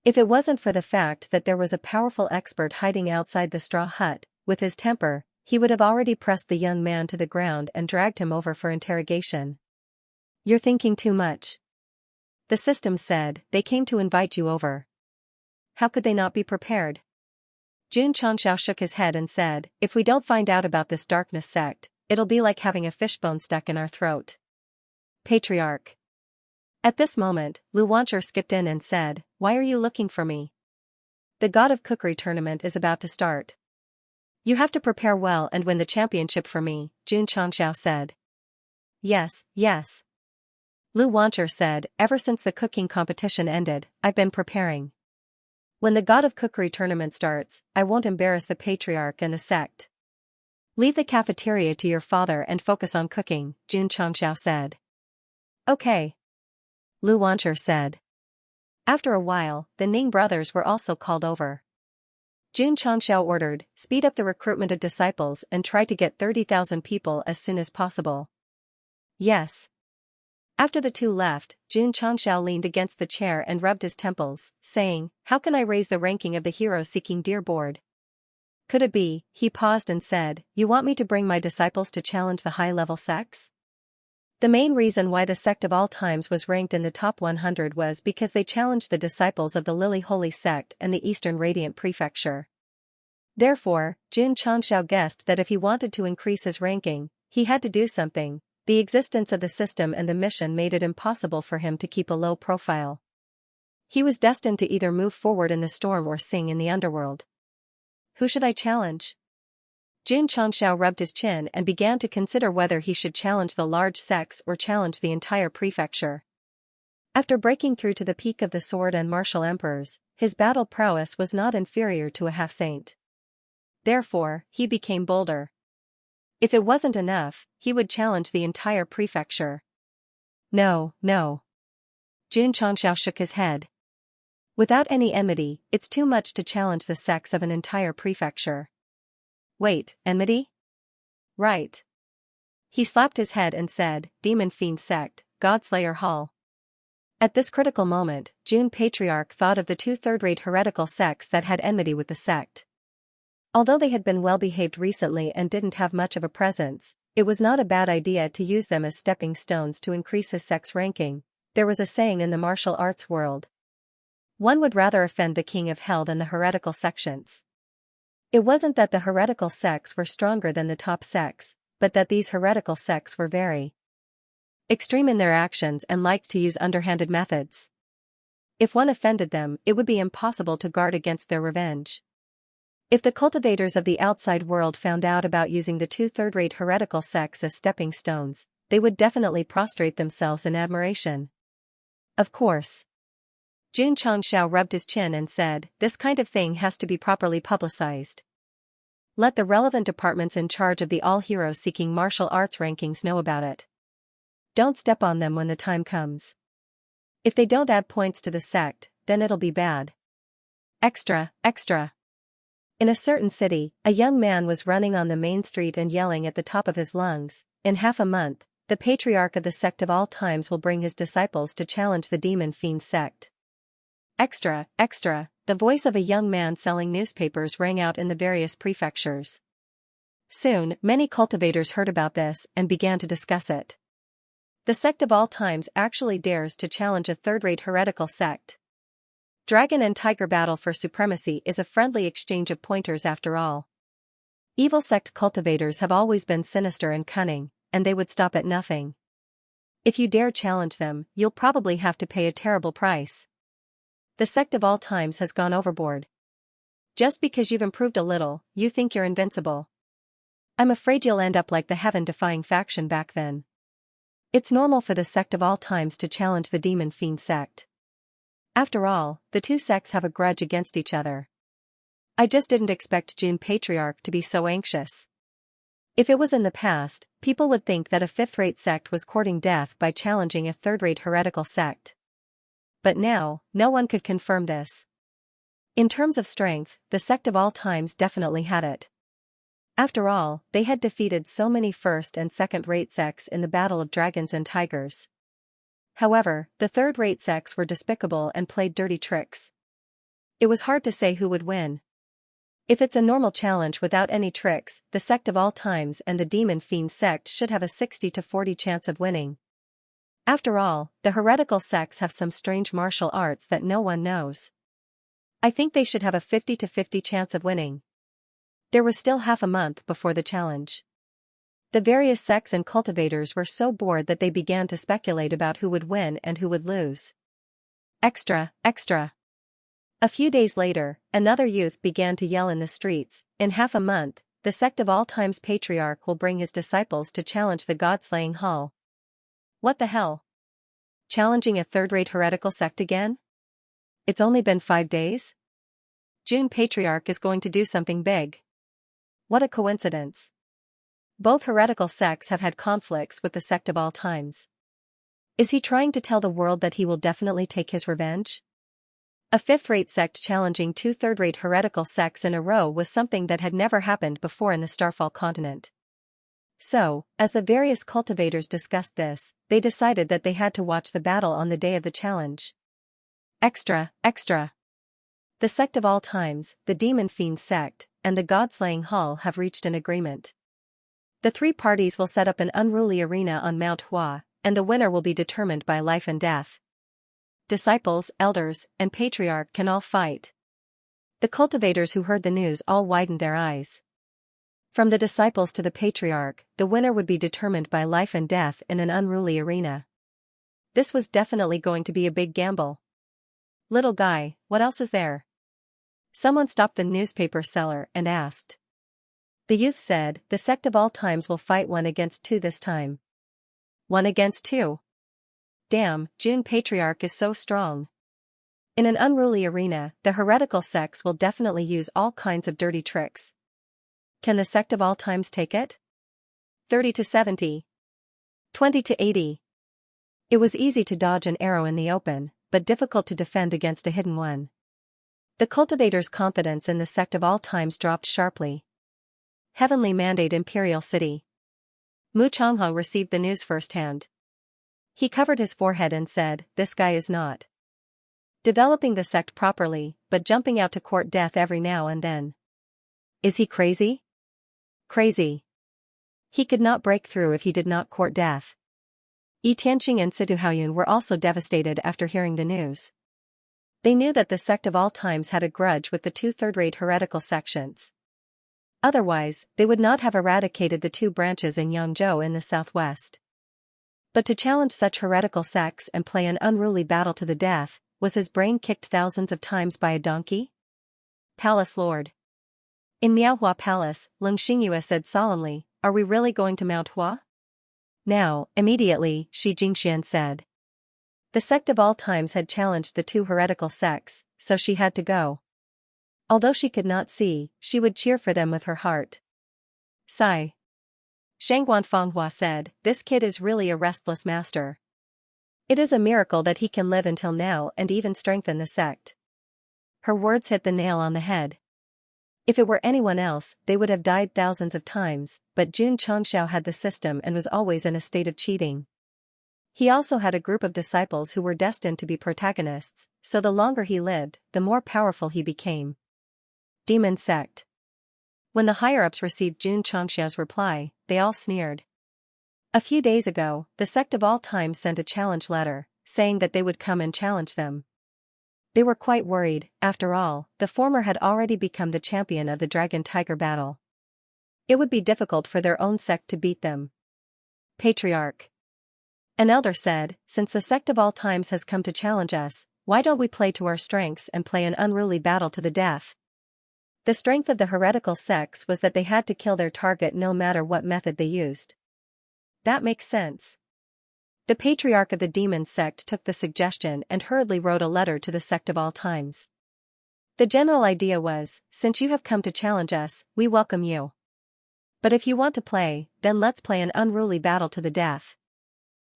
If it wasn't for the fact that there was a powerful expert hiding outside the straw hut, with his temper, he would have already pressed the young man to the ground and dragged him over for interrogation. You're thinking too much. The system said, they came to invite you over. How could they not be prepared? Jun Changxiao shook his head and said, if we don't find out about this darkness sect, it'll be like having a fishbone stuck in our throat. Patriarch. At this moment, Lu Wancher skipped in and said, why are you looking for me? The God of Cookery tournament is about to start. You have to prepare well and win the championship for me, Jun Changxiao said. Yes, yes. Lu Wancher said, ever since the cooking competition ended, I've been preparing. When the God of Cookery tournament starts, I won't embarrass the Patriarch and the sect. Leave the cafeteria to your father and focus on cooking, Jun Changxiao said. Okay. Lu Wancher said. After a while, the Ning brothers were also called over. Jun Changxiao ordered, speed up the recruitment of disciples and try to get 30,000 people as soon as possible. Yes. After the two left, Jun Changxiao leaned against the chair and rubbed his temples, saying, how can I raise the ranking of the hero-seeking deer board? Could it be, he paused and said, you want me to bring my disciples to challenge the high-level sects? The main reason why the sect of all times was ranked in the top 100 was because they challenged the disciples of the Lily Holy Sect and the Eastern Radiant Prefecture. Therefore, Jun Changxiao guessed that if he wanted to increase his ranking, he had to do something. The existence of the system and the mission made it impossible for him to keep a low profile. He was destined to either move forward in the storm or sing in the underworld. Who should I challenge? Jun Changxiao rubbed his chin and began to consider whether he should challenge the large sects or challenge the entire prefecture. After breaking through to the peak of the sword and martial emperors, his battle prowess was not inferior to a half-saint. Therefore, he became bolder. If it wasn't enough, he would challenge the entire prefecture. No, no. Jun Changxiao shook his head. Without any enmity, it's too much to challenge the sects of an entire prefecture. Wait, enmity? Right. He slapped his head and said, Demon Fiend Sect, Godslayer Hall. At this critical moment, Jun Patriarch thought of the two third-rate heretical sects that had enmity with the sect. Although they had been well-behaved recently and didn't have much of a presence, it was not a bad idea to use them as stepping stones to increase his sect's ranking. There was a saying in the martial arts world. One would rather offend the king of hell than the heretical sections. It wasn't that the heretical sects were stronger than the top sects, but that these heretical sects were very extreme in their actions and liked to use underhanded methods. If one offended them, it would be impossible to guard against their revenge. If the cultivators of the outside world found out about using the two third-rate heretical sects as stepping stones, they would definitely prostrate themselves in admiration. Of course. Jun Changxiao rubbed his chin and said, this kind of thing has to be properly publicized. Let the relevant departments in charge of the all-heroes-seeking martial arts rankings know about it. Don't step on them when the time comes. If they don't add points to the sect, then it'll be bad. Extra, extra. In a certain city, a young man was running on the main street and yelling at the top of his lungs, in half a month, the patriarch of the sect of all times will bring his disciples to challenge the Demon Fiend Sect. Extra, extra, the voice of a young man selling newspapers rang out in the various prefectures. Soon, many cultivators heard about this and began to discuss it. The sect of all times actually dares to challenge a third-rate heretical sect. Dragon and tiger battle for supremacy is a friendly exchange of pointers after all. Evil sect cultivators have always been sinister and cunning, and they would stop at nothing. If you dare challenge them, you'll probably have to pay a terrible price. The sect of all times has gone overboard. Just because you've improved a little, you think you're invincible. I'm afraid you'll end up like the heaven-defying faction back then. It's normal for the sect of all times to challenge the Demon Fiend Sect. After all, the two sects have a grudge against each other. I just didn't expect June Patriarch to be so anxious. If it was in the past, people would think that a fifth-rate sect was courting death by challenging a third-rate heretical sect. But now, no one could confirm this. In terms of strength, the sect of all times definitely had it. After all, they had defeated so many first- and second-rate sects in the Battle of Dragons and Tigers. However, the third-rate sects were despicable and played dirty tricks. It was hard to say who would win. If it's a normal challenge without any tricks, the sect of all times and the Demon Fiend sect should have a 60 to 40 chance of winning. After all, the heretical sects have some strange martial arts that no one knows. I think they should have a 50 to 50 chance of winning. There was still half a month before the challenge. The various sects and cultivators were so bored that they began to speculate about who would win and who would lose. Extra, extra. A few days later, another youth began to yell in the streets, "In half a month, the sect of all times Patriarch will bring his disciples to challenge the God-slaying Hall." What the hell? Challenging a third-rate heretical sect again? It's only been 5 days? June Patriarch is going to do something big. What a coincidence. Both heretical sects have had conflicts with the sect of all times. Is he trying to tell the world that he will definitely take his revenge? A fifth-rate sect challenging 2 third-rate heretical sects in a row was something that had never happened before in the Starfall continent. So, as the various cultivators discussed this, they decided that they had to watch the battle on the day of the challenge. Extra, extra. The sect of all times, the Demon Fiend sect, and the God-slaying Hall have reached an agreement. The 3 parties will set up an unruly arena on Mount Hua, and the winner will be determined by life and death. Disciples, elders, and patriarch can all fight. The cultivators who heard the news all widened their eyes. From the disciples to the patriarch, the winner would be determined by life and death in an unruly arena. This was definitely going to be a big gamble. Little guy, what else is there? Someone stopped the newspaper seller and asked. The youth said, "The sect of all times will fight 1 against 2 this time." 1 against 2? Damn, June Patriarch is so strong. In an unruly arena, the heretical sects will definitely use all kinds of dirty tricks. Can the sect of all times take it? 30 to 70. 20 to 80. It was easy to dodge an arrow in the open, but difficult to defend against a hidden one. The cultivators' confidence in the sect of all times dropped sharply. Heavenly Mandate Imperial City. Mu Changhong received the news firsthand. He covered his forehead and said, "This guy is not developing the sect properly, but jumping out to court death every now and then. Is he crazy? Crazy. He could not break through if he did not court death." Yi Tianqing and Situ Haoyun were also devastated after hearing the news. They knew that the sect of all times had a grudge with the 2 third-rate heretical sections. Otherwise, they would not have eradicated the 2 branches in Yangzhou in the southwest. But to challenge such heretical sects and play an unruly battle to the death, was his brain kicked thousands of times by a donkey? Palace Lord. In Miaohua Palace, Lung Xingyue said solemnly, "Are we really going to Mount Hua?" Now, immediately, Shi Jingxian said. The sect of all times had challenged the 2 heretical sects, so she had to go. Although she could not see, she would cheer for them with her heart. Sigh. Shangguan Fanghua said, "This kid is really a restless master. It is a miracle that he can live until now and even strengthen the sect." Her words hit the nail on the head. If it were anyone else, they would have died thousands of times, but Jun Chongxiao had the system and was always in a state of cheating. He also had a group of disciples who were destined to be protagonists, so the longer he lived, the more powerful he became. Demon Sect. When the higher-ups received Jun Chongxiao's reply, they all sneered. A few days ago, the sect of all times sent a challenge letter, saying that they would come and challenge them. They were quite worried. After all, the former had already become the champion of the Dragon-Tiger battle. It would be difficult for their own sect to beat them. Patriarch. An elder said, "Since the sect of all times has come to challenge us, why don't we play to our strengths and play an unruly battle to the death?" The strength of the heretical sects was that they had to kill their target no matter what method they used. That makes sense. The patriarch of the demon sect took the suggestion and hurriedly wrote a letter to the sect of all times. The general idea was, since you have come to challenge us, we welcome you. But if you want to play, then let's play an unruly battle to the death.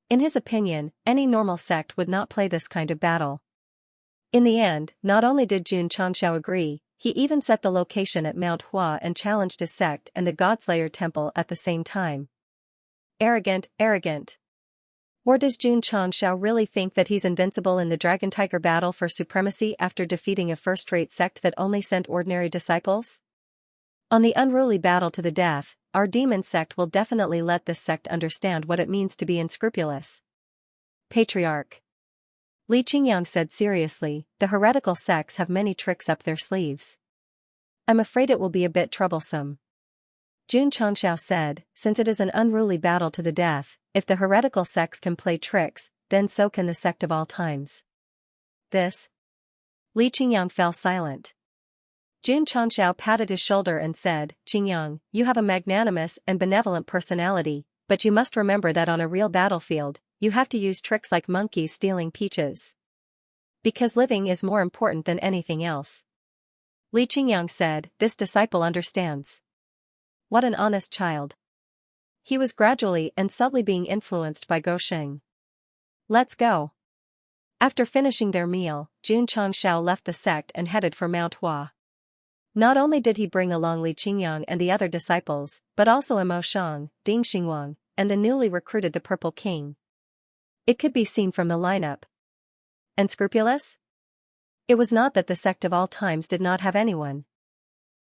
In his opinion, any normal sect would not play this kind of battle. In the end, not only did Xianxia agree, he even set the location at Mount Hua and challenged his sect and the Godslayer temple at the same time. Arrogant, arrogant. Or does Xianxia really think that he's invincible in the dragon-tiger battle for supremacy after defeating a first-rate sect that only sent ordinary disciples? On the unruly battle to the death, our demon sect will definitely let this sect understand what it means to be unscrupulous. Patriarch Li Qingyang said seriously, the heretical sects have many tricks up their sleeves. I'm afraid it will be a bit troublesome. Xianxia said, since it is an unruly battle to the death, if the heretical sects can play tricks, then so can the sect of all times. This? Li Qingyang fell silent. Xianxia patted his shoulder and said, Qingyang, you have a magnanimous and benevolent personality, but you must remember that on a real battlefield, you have to use tricks like monkeys stealing peaches. Because living is more important than anything else. Li Qingyang said, this disciple understands. What an honest child. He was gradually and subtly being influenced by Gosheng. Let's go. After finishing their meal, Xianxia left the sect and headed for Mount Hua. Not only did he bring along Li Qingyang and the other disciples, but also Mo Shang, Ding Xingwang, and the newly recruited the Purple King. It could be seen from the lineup. Unscrupulous? It was not that the sect of all times did not have anyone.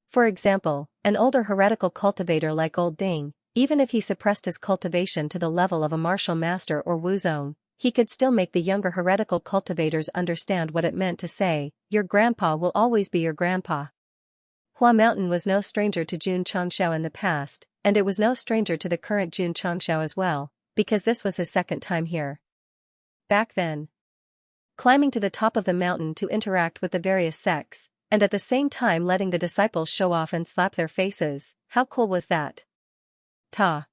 For example, an older heretical cultivator like Old Ding, even if he suppressed his cultivation to the level of a martial master or Wuzong, he could still make the younger heretical cultivators understand what it meant to say, your grandpa will always be your grandpa. Hua Mountain was no stranger to Xianxia in the past, and it was no stranger to the current Xianxia as well, because this was his second time here. Back then, climbing to the top of the mountain to interact with the various sects, and at the same time letting the disciples show off and slap their faces, how cool was that? Ta.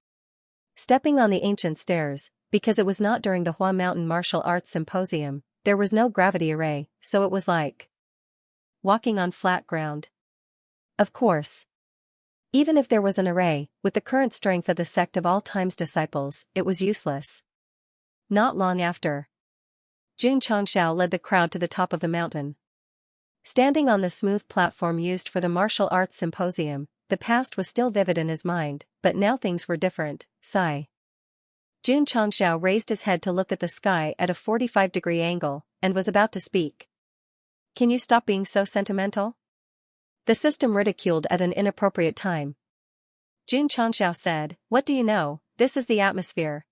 Stepping on the ancient stairs, because it was not during the Hua Mountain Martial Arts Symposium, there was no gravity array, so it was like walking on flat ground. Of course. Even if there was an array, with the current strength of the sect of all times disciples, it was useless. Not long after, Xianxia led the crowd to the top of the mountain. Standing on the smooth platform used for the martial arts symposium, the past was still vivid in his mind, but now things were different. Sigh. Xianxia raised his head to look at the sky at a 45-degree angle, and was about to speak. Can you stop being so sentimental? The system ridiculed at an inappropriate time. Xianxia said, what do you know, this is the atmosphere.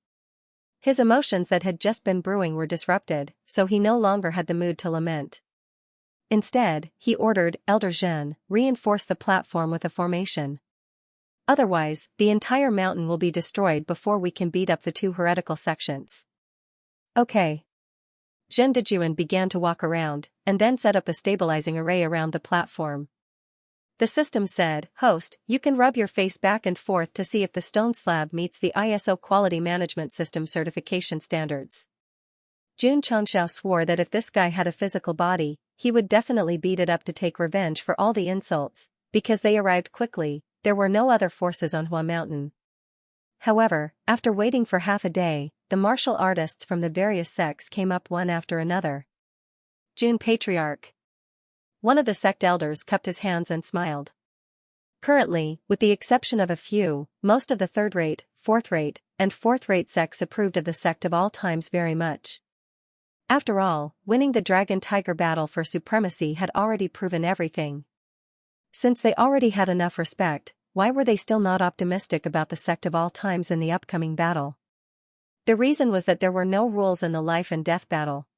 His emotions that had just been brewing were disrupted, so he no longer had the mood to lament. Instead, he ordered Elder Zhen, reinforce the platform with a formation. Otherwise, the entire mountain will be destroyed before we can beat up the two heretical sections. Okay. Zhen Dejuan began to walk around, and then set up a stabilizing array around the platform. The system said, host, you can rub your face back and forth to see if the stone slab meets the ISO Quality Management System certification standards. Xianxia swore that if this guy had a physical body, he would definitely beat it up to take revenge for all the insults, because they arrived quickly, there were no other forces on Hua Mountain. However, after waiting for half a day, the martial artists from the various sects came up one after another. Jun Patriarch. One of the sect elders cupped his hands and smiled. Currently, with the exception of a few, most of the third-rate, fourth-rate, and fourth-rate sects approved of the sect of all times very much. After all, winning the dragon-tiger battle for supremacy had already proven everything. Since they already had enough respect, why were they still not optimistic about the sect of all times in the upcoming battle? The reason was that there were no rules in the life and death battle.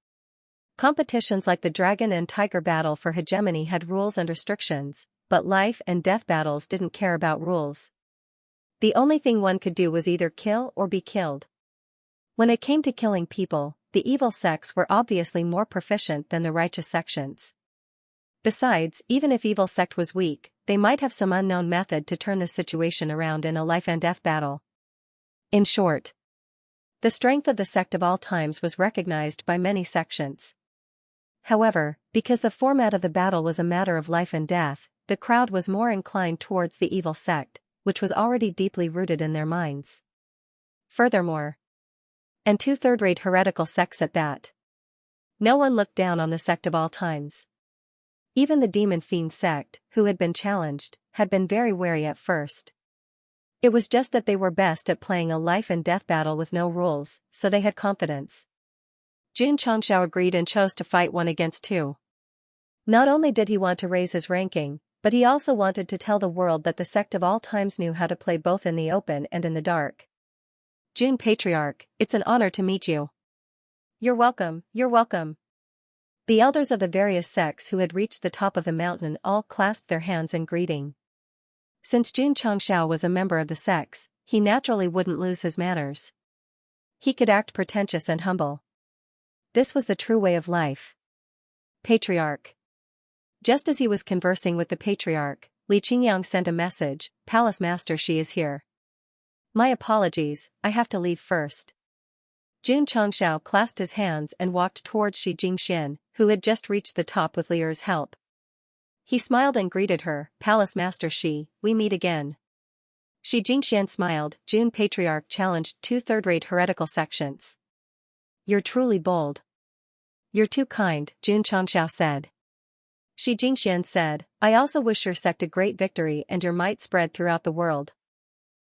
Competitions like the dragon and tiger battle for hegemony had rules and restrictions, but life and death battles didn't care about rules. The only thing one could do was either kill or be killed. When it came to killing people, the evil sects were obviously more proficient than the righteous sections. Besides, even if evil sect was weak, they might have some unknown method to turn the situation around in a life and death battle. In short, The strength of the sect of all times was recognized by many sections. However, because the format of the battle was a matter of life and death, the crowd was more inclined towards the evil sect, which was already deeply rooted in their minds. Furthermore, and two third-rate heretical sects at that. No one looked down on the sect of all times. Even the demon fiend sect, who had been challenged, had been very wary at first. It was just that they were best at playing a life and death battle with no rules, so they had confidence. Xianxia agreed and chose to fight 1 against 2. Not only did he want to raise his ranking, but he also wanted to tell the world that the sect of all times knew how to play both in the open and in the dark. June Patriarch, it's an honor to meet you. You're welcome, you're welcome. The elders of the various sects who had reached the top of the mountain all clasped their hands in greeting. Since Xianxia was a member of the sects, he naturally wouldn't lose his manners. He could act pretentious and humble. This was the true way of life. Patriarch. Just as he was conversing with the patriarch, Li Qingyang sent a message, "Palace Master Shi is here." "My apologies, I have to leave first." Jun Changxiao clasped his hands and walked towards Shi Jingxian, who had just reached the top with Lier's help. He smiled and greeted her, "Palace Master Shi, we meet again." Shi Jingxian smiled. Jun Patriarch challenged 2 third-rate heretical sections. "You're truly bold." "You're too kind," Jun Changxiao said. Shi Jingxian said, "I also wish your sect a great victory and your might spread throughout the world."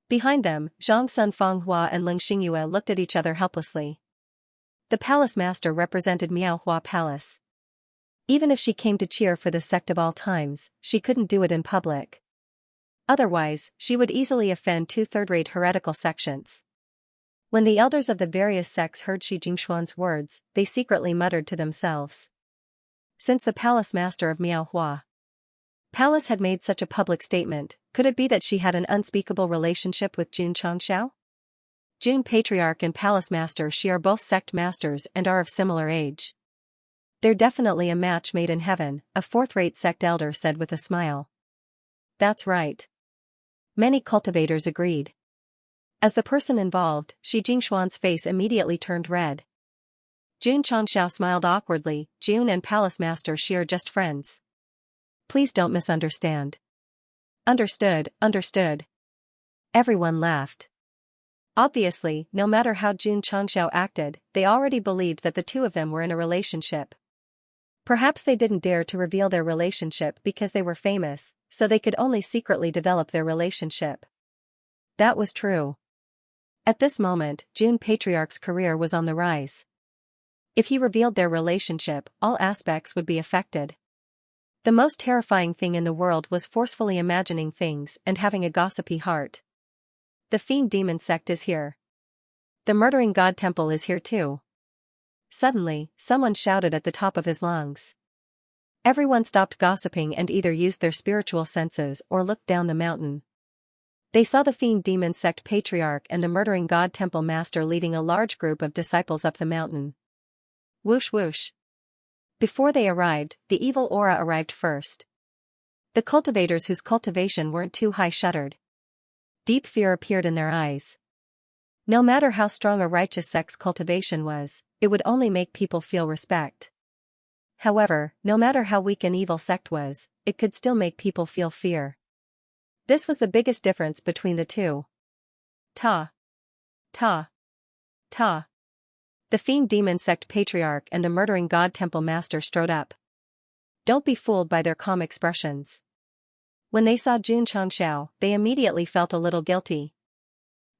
Behind them, Zhang Sun Fanghua and Ling Xingyue looked at each other helplessly. The palace master represented Miaohua Palace. Even if she came to cheer for the sect of all times, she couldn't do it in public. Otherwise, she would easily offend 2 third-rate heretical sections. When the elders of the various sects heard Shi Jingxuan's words, they secretly muttered to themselves. Since the palace master of Miaohua Palace had made such a public statement, could it be that she had an unspeakable relationship with Jun Changxiao? Jun Patriarch and Palace Master Shi are both sect masters and are of similar age. "They're definitely a match made in heaven," a 4th-rate sect elder said with a smile. "That's right." Many cultivators agreed. As the person involved, Shi Jingxuan's face immediately turned red. Jun Changxiao smiled awkwardly. "Jun and Palace Master Shi are just friends. Please don't misunderstand." "Understood, understood." Everyone laughed. Obviously, no matter how Jun Changxiao acted, they already believed that the two of them were in a relationship. Perhaps they didn't dare to reveal their relationship because they were famous, so they could only secretly develop their relationship. That was true. At this moment, Jun Patriarch's career was on the rise. If he revealed their relationship, all aspects would be affected. The most terrifying thing in the world was forcefully imagining things and having a gossipy heart. The fiend demon sect is here. The murdering god temple is here too. Suddenly, someone shouted at the top of his lungs. Everyone stopped gossiping and either used their spiritual senses or looked down the mountain. They saw the fiend demon sect patriarch and the murdering god temple master leading a large group of disciples up the mountain. Whoosh whoosh. Before they arrived, the evil aura arrived first. The cultivators whose cultivation weren't too high shuddered. Deep fear appeared in their eyes. No matter how strong a righteous sect's cultivation was, it would only make people feel respect. However, no matter how weak an evil sect was, it could still make people feel fear. This was the biggest difference between the two. Ta. Ta. Ta. The fiend demon sect patriarch and the murdering god temple master strode up. Don't be fooled by their calm expressions. When they saw Jun Changxiao, they immediately felt a little guilty.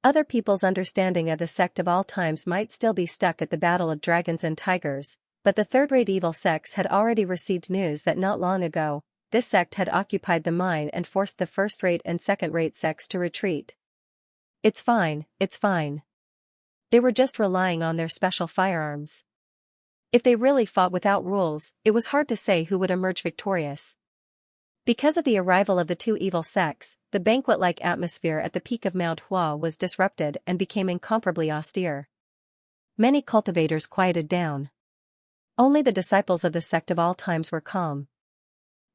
Other people's understanding of the sect of all times might still be stuck at the battle of dragons and tigers, but the third-rate evil sects had already received news that not long ago, this sect had occupied the mine and forced the first-rate and second-rate sects to retreat. It's fine, it's fine. They were just relying on their special firearms. If they really fought without rules, it was hard to say who would emerge victorious. Because of the arrival of the two evil sects, the banquet-like atmosphere at the peak of Mount Hua was disrupted and became incomparably austere. Many cultivators quieted down. Only the disciples of the sect of all times were calm.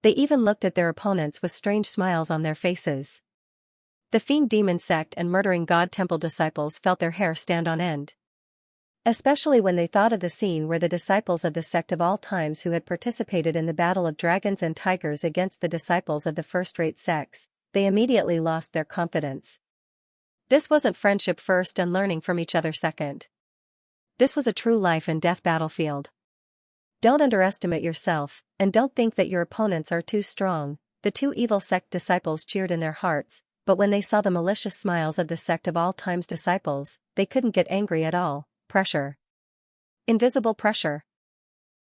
They even looked at their opponents with strange smiles on their faces. The fiend demon sect and murdering god temple disciples felt their hair stand on end. Especially when they thought of the scene where the disciples of the sect of all times who had participated in the battle of dragons and tigers against the disciples of the first-rate sects, they immediately lost their confidence. This wasn't friendship first and learning from each other second. This was a true life and death battlefield. Don't underestimate yourself, and don't think that your opponents are too strong. The two evil sect disciples cheered in their hearts, but when they saw the malicious smiles of the sect of all times disciples, they couldn't get angry at all. Pressure. Invisible pressure.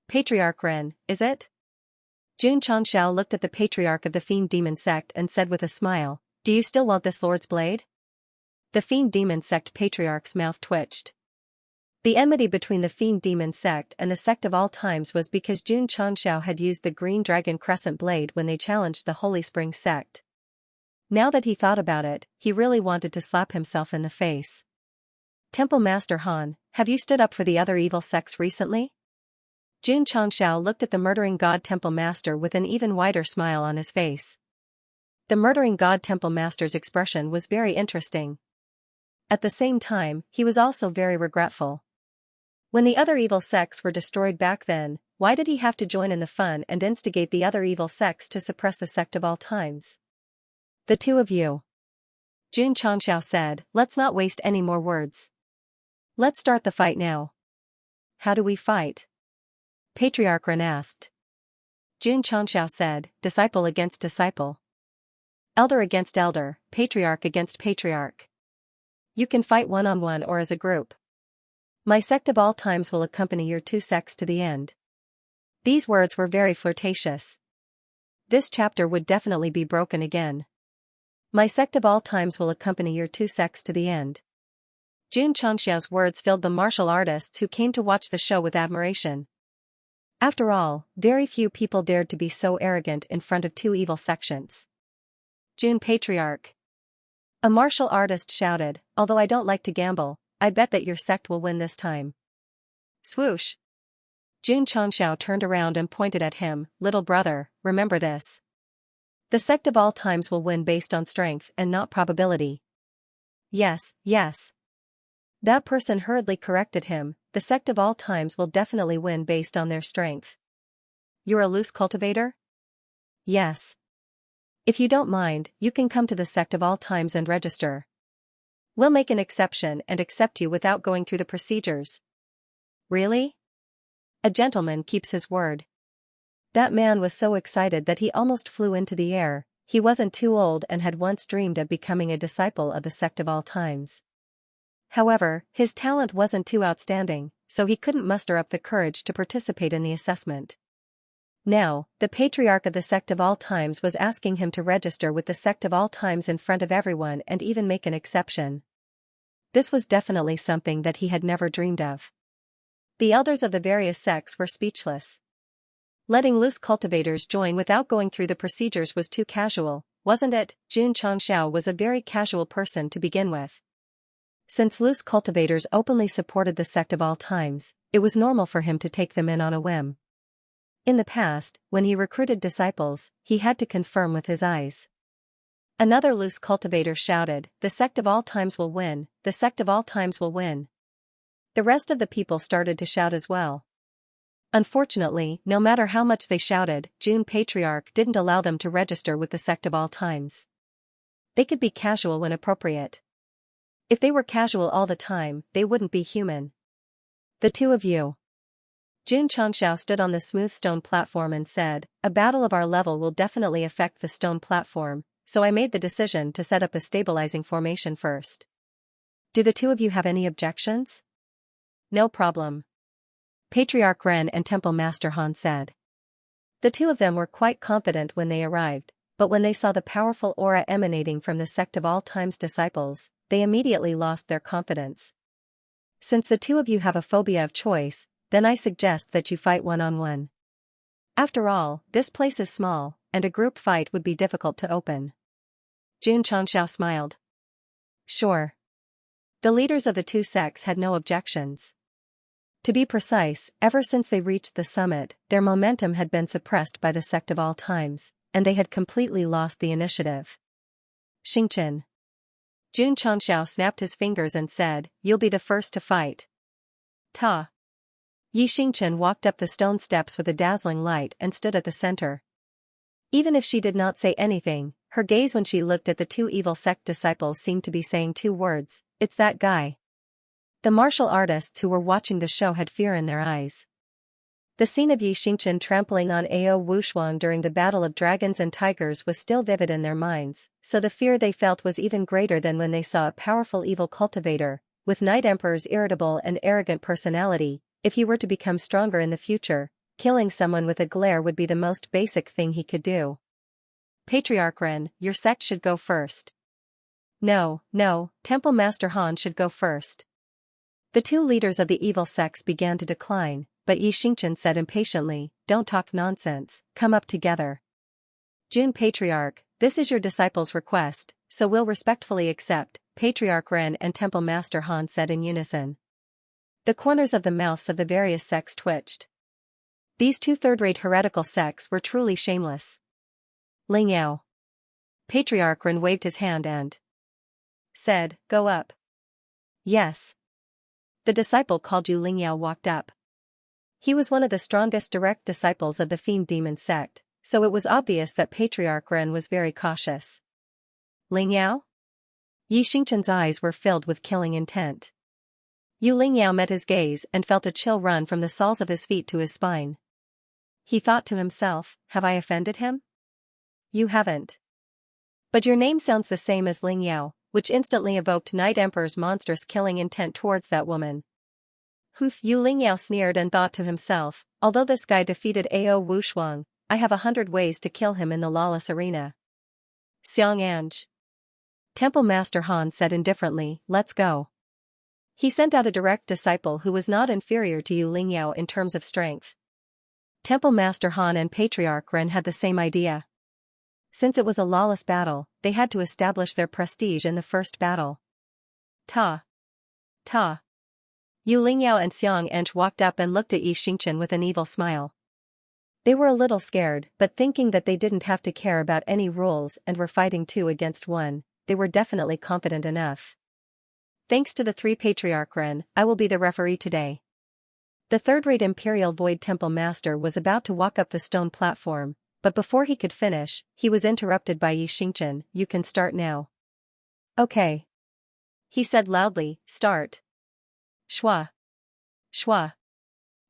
Patriarch Ren, is it? Xianxia looked at the patriarch of the Fiend Demon Sect and said with a smile, "Do you still want this Lord's blade?" The Fiend Demon Sect patriarch's mouth twitched. The enmity between the Fiend Demon Sect and the Sect of all times was because Xianxia had used the Green Dragon Crescent Blade when they challenged the Holy Spring Sect. Now that he thought about it, he really wanted to slap himself in the face. Temple Master Han, have you stood up for the other evil sects recently? Xianxia looked at the murdering god Temple Master with an even wider smile on his face. The murdering god Temple Master's expression was very interesting. At the same time, he was also very regretful. When the other evil sects were destroyed back then, why did he have to join in the fun and instigate the other evil sects to suppress the sect of all times? The two of you. Xianxia said, let's not waste any more words. Let's start the fight now. How do we fight? Patriarch Ren asked. Xianxia said, disciple against disciple. Elder against elder, patriarch against patriarch. You can fight one-on-one or as a group. My sect of all times will accompany your two sects to the end. These words were very flirtatious. This chapter would definitely be broken again. My sect of all times will accompany your two sects to the end. Xianxia's words filled the martial artists who came to watch the show with admiration. After all, very few people dared to be so arrogant in front of two evil sections. Jun Patriarch. A martial artist shouted, although I don't like to gamble, I bet that your sect will win this time. Swoosh. Xianxia turned around and pointed at him, little brother, remember this. The sect of all times will win based on strength and not probability. Yes, yes. That person hurriedly corrected him, the sect of all times will definitely win based on their strength. You're a loose cultivator? Yes. If you don't mind, you can come to the sect of all times and register. We'll make an exception and accept you without going through the procedures. Really? A gentleman keeps his word. That man was so excited that he almost flew into the air. He wasn't too old and had once dreamed of becoming a disciple of the sect of all times. However, his talent wasn't too outstanding, so he couldn't muster up the courage to participate in the assessment. Now, the patriarch of the sect of all times was asking him to register with the sect of all times in front of everyone and even make an exception. This was definitely something that he had never dreamed of. The elders of the various sects were speechless. Letting loose cultivators join without going through the procedures was too casual, wasn't it? Xianxia was a very casual person to begin with. Since loose cultivators openly supported the sect of all times, it was normal for him to take them in on a whim. In the past, when he recruited disciples, he had to confirm with his eyes. Another loose cultivator shouted, the sect of all times will win, the sect of all times will win. The rest of the people started to shout as well. Unfortunately, no matter how much they shouted, Jun Patriarch didn't allow them to register with the sect of all times. They could be casual when appropriate. If they were casual all the time, they wouldn't be human. The two of you. Xianxia stood on the smooth stone platform and said, a battle of our level will definitely affect the stone platform, so I made the decision to set up a stabilizing formation first. Do the two of you have any objections? No problem. Patriarch Ren and Temple Master Han said. The two of them were quite confident when they arrived, but when they saw the powerful aura emanating from the sect of all times disciples, they immediately lost their confidence. Since the two of you have a phobia of choice, then I suggest that you fight one-on-one. After all, this place is small, and a group fight would be difficult to open. Xianxia smiled. Sure. The leaders of the two sects had no objections. To be precise, ever since they reached the summit, their momentum had been suppressed by the sect of all times, and they had completely lost the initiative. Xingqian. Xianxia snapped his fingers and said, you'll be the first to fight. Ta. Xianxia walked up the stone steps with a dazzling light and stood at the center. Even if she did not say anything, her gaze when she looked at the two evil sect disciples seemed to be saying two words: "It's that guy." The martial artists who were watching the show had fear in their eyes. The scene of Xianxia trampling on Ao Wuxuan during the battle of dragons and tigers was still vivid in their minds, so the fear they felt was even greater than when they saw a powerful evil cultivator, with Night Emperor's irritable and arrogant personality. If he were to become stronger in the future, killing someone with a glare would be the most basic thing he could do. Patriarch Ren, your sect should go first. No, Temple Master Han should go first. The two leaders of the evil sects began to decline, but Xianxia said impatiently, "Don't talk nonsense, come up together." June Patriarch, this is your disciple's request, so we'll respectfully accept, Patriarch Ren and Temple Master Han said in unison. The corners of the mouths of the various sects twitched. These two third-rate heretical sects were truly shameless. Ling Yao. Patriarch Ren waved his hand and said, "Go up." Yes. The disciple called Yu Ling Yao walked up. He was one of the strongest direct disciples of the Fiend Demon sect, so it was obvious that Patriarch Ren was very cautious. Ling Yao? Xianxia's eyes were filled with killing intent. Yu Ling Yao met his gaze and felt a chill run from the soles of his feet to his spine. He thought to himself, have I offended him? You haven't. But your name sounds the same as Ling Yao, which instantly evoked Night Emperor's monstrous killing intent towards that woman. Yu Ling Yao sneered and thought to himself, although this guy defeated Ao Wuxuan, I have 100 ways to kill him in the lawless arena. Xianxia. Temple Master Han said indifferently, let's go. He sent out a direct disciple who was not inferior to Yu Ling Yao in terms of strength. Temple Master Han and Patriarch Ren had the same idea. Since it was a lawless battle, they had to establish their prestige in the first battle. Ta. Yu Ling Yao and Xianxia walked up and looked at Xianxia with an evil smile. They were a little scared, but thinking that they didn't have to care about any rules and were fighting 2 against 1, they were definitely confident enough. Thanks to the 3 Patriarch Ren, I will be the referee today. The third-rate Imperial Void Temple Master was about to walk up the stone platform, but before he could finish, he was interrupted by Xianxia. You can start now. Okay. He said loudly, start. Shua.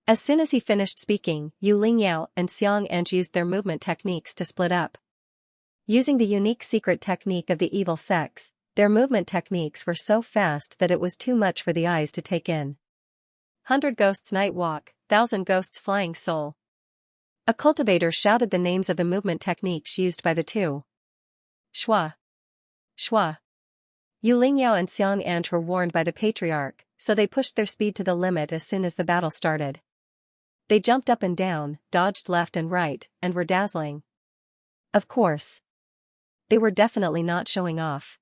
As soon as he finished speaking, Yu Ling Yao and Xianxia used their movement techniques to split up. Using the unique secret technique of the evil sects, their movement techniques were so fast that it was too much for the eyes to take in. 100 Ghosts Night Walk, 1000 Ghosts Flying Soul. A cultivator shouted the names of the movement techniques used by the two. Shua. Yu Ling Yao and Xianxia were warned by the Patriarch, so they pushed their speed to the limit as soon as the battle started. They jumped up and down, dodged left and right, and were dazzling. Of course. They were definitely not showing off.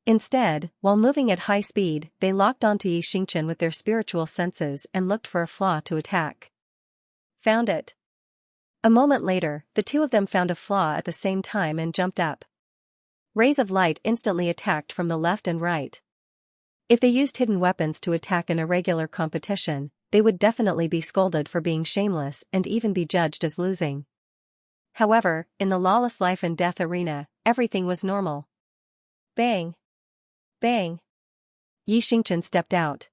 Instead, while moving at high speed, they locked onto Xianxia with their spiritual senses and looked for a flaw to attack. Found it. A moment later, the two of them found a flaw at the same time and jumped up. Rays of light instantly attacked from the left and right. If they used hidden weapons to attack in a regular competition, they would definitely be scolded for being shameless and even be judged as losing. However, in the lawless life and death arena, everything was normal. Bang! Bang! Xianxia stepped out.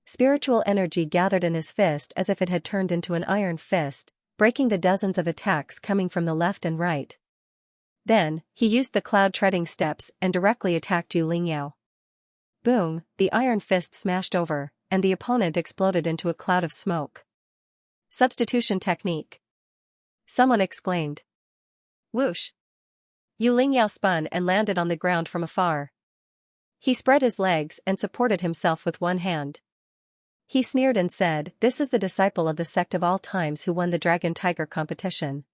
Spiritual energy gathered in his fist as if it had turned into an iron fist, breaking the dozens of attacks coming from the left and right. Then, he used the cloud-treading steps and directly attacked Yu Ling Yao. Boom, the iron fist smashed over, and the opponent exploded into a cloud of smoke. Substitution technique. Someone exclaimed. Whoosh! Yu Ling Yao spun and landed on the ground from afar. He spread his legs and supported himself with one hand. He sneered and said, "This is the disciple of the sect of all times who won the Dragon Tiger competition.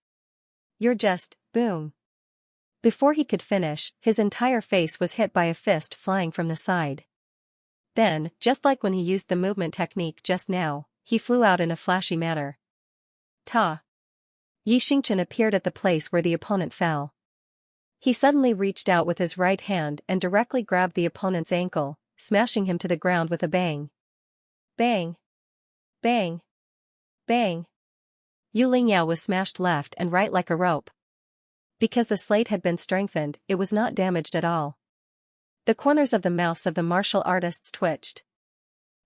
You're just, boom." Before he could finish, his entire face was hit by a fist flying from the side. Then, just like when he used the movement technique just now, he flew out in a flashy manner. Ta! Xianxia appeared at the place where the opponent fell. He suddenly reached out with his right hand and directly grabbed the opponent's ankle, smashing him to the ground with a bang. Bang! Bang! Bang! Yu Lingyao was smashed left and right like a rope. Because the slate had been strengthened, it was not damaged at all. The corners of the mouths of the martial artists twitched.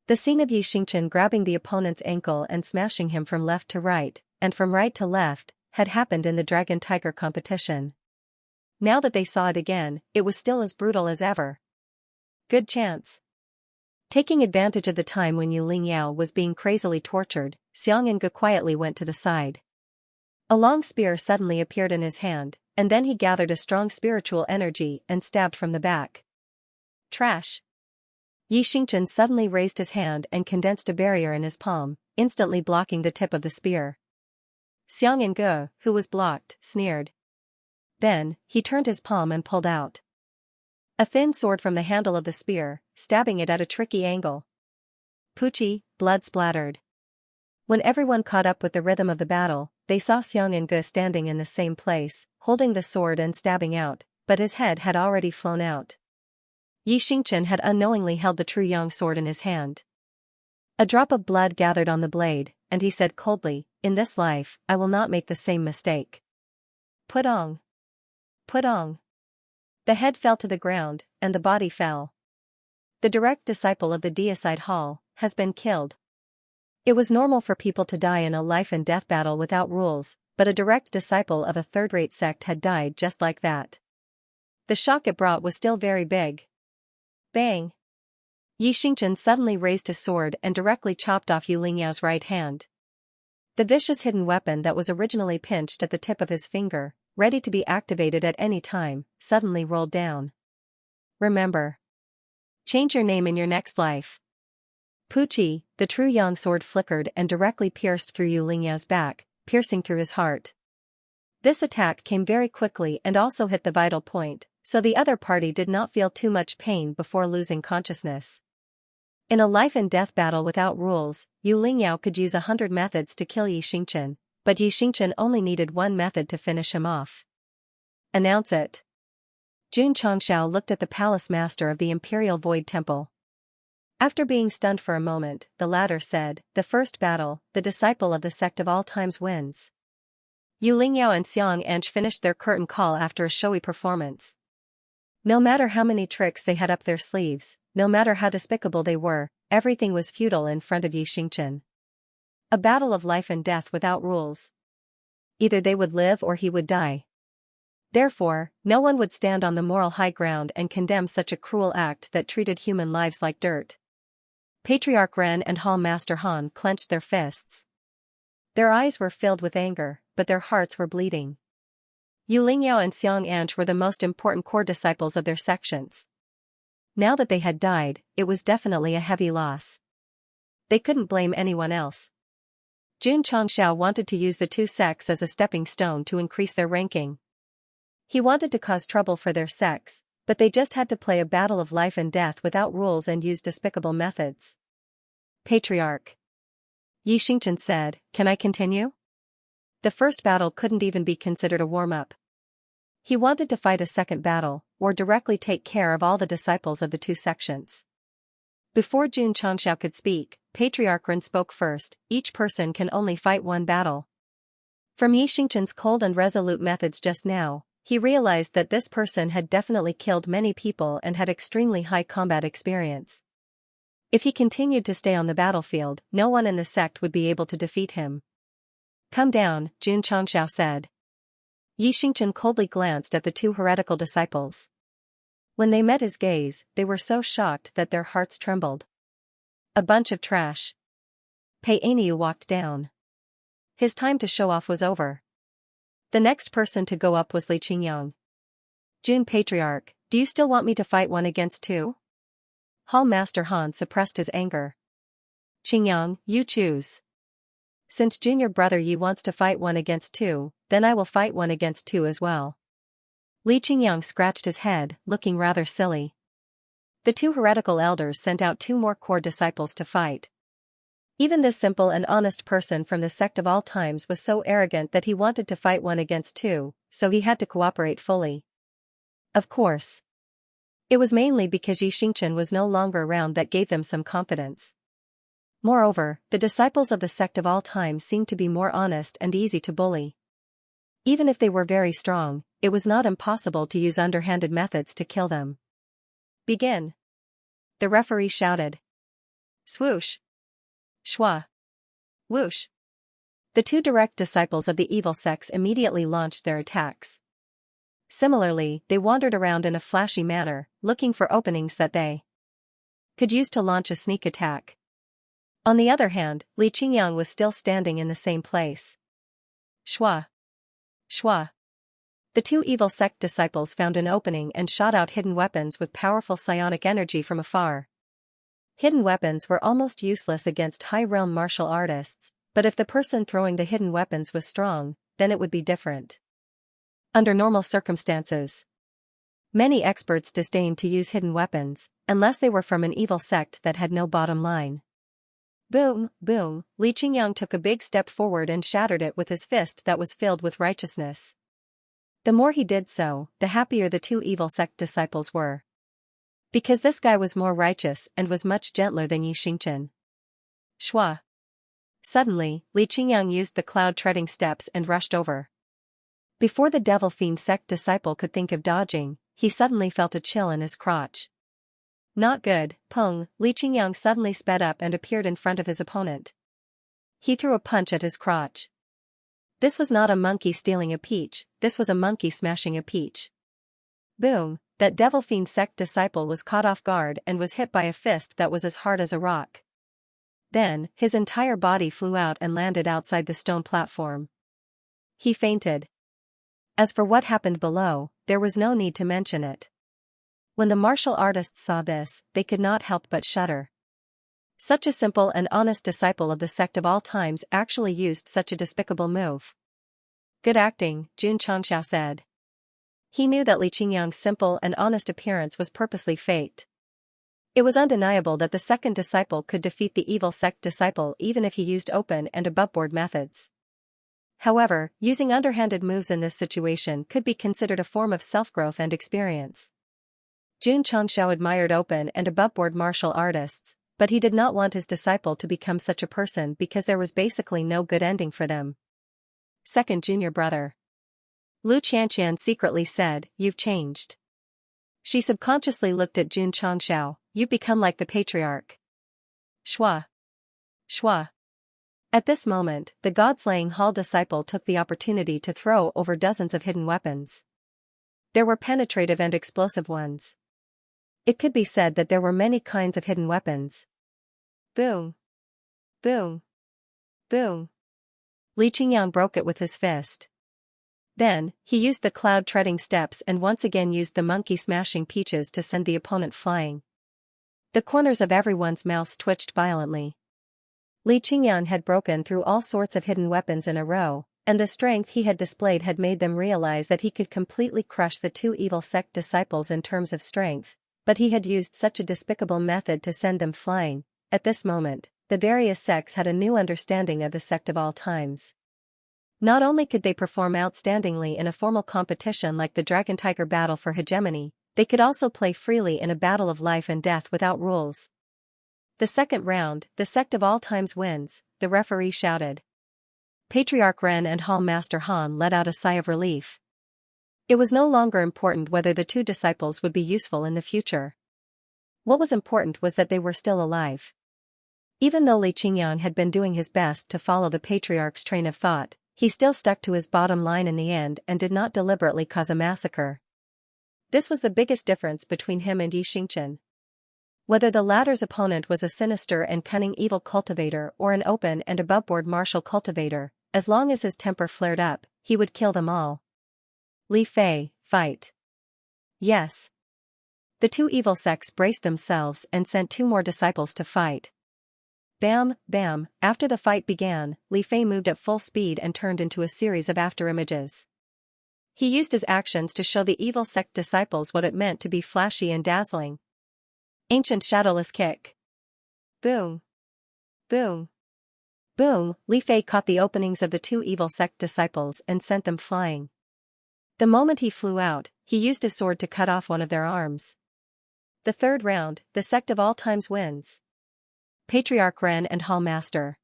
The scene of Xianxia grabbing the opponent's ankle and smashing him from left to right, and from right to left, had happened in the Dragon Tiger competition. Now that they saw it again, it was still as brutal as ever. Good chance. Taking advantage of the time when Yu Lingyao was being crazily tortured, Xianxia quietly went to the side. A long spear suddenly appeared in his hand, and then he gathered a strong spiritual energy and stabbed from the back. Trash! Xianxia suddenly raised his hand and condensed a barrier in his palm, instantly blocking the tip of the spear. Xianxia, who was blocked, sneered. Then, he turned his palm and pulled out a thin sword from the handle of the spear, stabbing it at a tricky angle. Poochie, blood splattered. When everyone caught up with the rhythm of the battle, they saw Xianxia standing in the same place, holding the sword and stabbing out, but his head had already flown out. Xianxia had unknowingly held the true yang sword in his hand. A drop of blood gathered on the blade, and he said coldly, "In this life, I will not make the same mistake." Putong! Putong! The head fell to the ground, and the body fell. The direct disciple of the deicide hall has been killed. It was normal for people to die in a life-and-death battle without rules, but a direct disciple of a third-rate sect had died just like that. The shock it brought was still very big. Bang! Xianxia suddenly raised his sword and directly chopped off Yu Lingyao's right hand. The vicious hidden weapon that was originally pinched at the tip of his finger, ready to be activated at any time, suddenly rolled down. Remember. Change your name in your next life. Poochie, the true yang sword flickered and directly pierced through Yu Lingyao's back, piercing through his heart. This attack came very quickly and also hit the vital point, so the other party did not feel too much pain before losing consciousness. In a life-and-death battle without rules, Yu Lingyao could use 100 methods to kill Xianxia, but Xianxia only needed one method to finish him off. Announce it. Jun Changshao looked at the palace master of the Imperial Void Temple. After being stunned for a moment, the latter said, "The first battle, the disciple of the Sect of all times wins." Yu Lingyao and Xianxia finished their curtain call after a showy performance. No matter how many tricks they had up their sleeves, no matter how despicable they were, everything was futile in front of Xianxia. A battle of life and death without rules. Either they would live or he would die. Therefore, no one would stand on the moral high ground and condemn such a cruel act that treated human lives like dirt. Patriarch Ren and Hall Master Han clenched their fists. Their eyes were filled with anger, but their hearts were bleeding. Yu Lingyao and Xianxia were the most important core disciples of their sections. Now that they had died, it was definitely a heavy loss. They couldn't blame anyone else. Jun Changshao wanted to use the two sects as a stepping stone to increase their ranking. He wanted to cause trouble for their sects, but they just had to play a battle of life and death without rules and use despicable methods. Patriarch Xianxia said, "Can I continue?" The first battle couldn't even be considered a warm-up. He wanted to fight a second battle, or directly take care of all the disciples of the two sections. Before Jun Changshao could speak, Patriarch Ren spoke first. "Each person can only fight one battle." From Xianxia's cold and resolute methods just now, he realized that this person had definitely killed many people and had extremely high combat experience. If he continued to stay on the battlefield, no one in the sect would be able to defeat him. "Come down," Jun Changshao said. Xianxia coldly glanced at the two heretical disciples. When they met his gaze, they were so shocked that their hearts trembled. A bunch of trash. Pei Aniu walked down. His time to show off was over. The next person to go up was Li Qingyang. "Jun Patriarch, do you still want me to fight 1 against 2? Hall Master Han suppressed his anger. "Qingyang, you choose. Since junior brother Yi wants to fight 1 against 2, then I will fight 1 against 2 as well." Li Qingyang scratched his head, looking rather silly. The two heretical elders sent out 2 more core disciples to fight. Even this simple and honest person from the Sect of all times was so arrogant that he wanted to fight 1 against 2, so he had to cooperate fully. Of course. It was mainly because Xianxia was no longer around that gave them some confidence. Moreover, the disciples of the sect of all times seemed to be more honest and easy to bully. Even if they were very strong, it was not impossible to use underhanded methods to kill them. Begin. The referee shouted. Swoosh. Shwa. Whoosh. The two direct disciples of the evil sects immediately launched their attacks. Similarly, they wandered around in a flashy manner, looking for openings that they could use to launch a sneak attack. On the other hand, Xianxia was still standing in the same place. Shwa. Shwa. The two evil sect disciples found an opening and shot out hidden weapons with powerful psionic energy from afar. Hidden weapons were almost useless against high-realm martial artists, but if the person throwing the hidden weapons was strong, then it would be different. Under normal circumstances, many experts disdained to use hidden weapons, unless they were from an evil sect that had no bottom line. Boom, boom, Xianxia took a big step forward and shattered it with his fist that was filled with righteousness. The more he did so, the happier the two evil sect disciples were. Because this guy was more righteous and was much gentler than Xianxia. Shwa. Suddenly, Xianxia used the cloud-treading steps and rushed over. Before the devil fiend sect disciple could think of dodging, he suddenly felt a chill in his crotch. Not good, Peng. Xianxia suddenly sped up and appeared in front of his opponent. He threw a punch at his crotch. This was not a monkey stealing a peach, this was a monkey smashing a peach. Boom, that devil fiend sect disciple was caught off guard and was hit by a fist that was as hard as a rock. Then, his entire body flew out and landed outside the stone platform. He fainted. As for what happened below, there was no need to mention it. When the martial artists saw this, they could not help but shudder. Such a simple and honest disciple of the sect of all times actually used such a despicable move. Good acting, Xianxia said. He knew that Xianxia's simple and honest appearance was purposely faked. It was undeniable that the second disciple could defeat the evil sect disciple even if he used open and aboveboard methods. However, using underhanded moves in this situation could be considered a form of self-growth and experience. Xianxia admired open and aboveboard martial artists, but he did not want his disciple to become such a person because there was basically no good ending for them. Second junior brother. Xianxia secretly said, "You've changed." She subconsciously looked at Xianxia, "You've become like the patriarch." Shwa. Shwa. At this moment, the god-slaying hall disciple took the opportunity to throw over dozens of hidden weapons. There were penetrative and explosive ones. It could be said that there were many kinds of hidden weapons. Boom. Boom. Boom. Xianxia broke it with his fist. Then, he used the cloud-treading steps and once again used the monkey-smashing peaches to send the opponent flying. The corners of everyone's mouths twitched violently. Xianxia had broken through all sorts of hidden weapons in a row, and the strength he had displayed had made them realize that he could completely crush the two evil sect disciples in terms of strength, but he had used such a despicable method to send them flying. At this moment, the various sects had a new understanding of the sect of all times. Not only could they perform outstandingly in a formal competition like the Dragon-Tiger battle for hegemony, they could also play freely in a battle of life and death without rules. The second round, the sect of all times wins, the referee shouted. Patriarch Ren and Hall Master Han let out a sigh of relief. It was no longer important whether the two disciples would be useful in the future. What was important was that they were still alive. Even though Xianxia had been doing his best to follow the patriarch's train of thought, he still stuck to his bottom line in the end and did not deliberately cause a massacre. This was the biggest difference between him and Xianxia. Whether the latter's opponent was a sinister and cunning evil cultivator or an open and aboveboard martial cultivator, as long as his temper flared up, he would kill them all. Li Fei, fight. Yes. The two evil sects braced themselves and sent two more disciples to fight. Bam, bam, after the fight began, Li Fei moved at full speed and turned into a series of afterimages. He used his actions to show the evil sect disciples what it meant to be flashy and dazzling. Ancient shadowless kick. Boom. Boom. Boom, Li Fei caught the openings of the two evil sect disciples and sent them flying. The moment he flew out, he used his sword to cut off one of their arms. The third round, the sect of all times wins. Patriarch Ren and Hall Master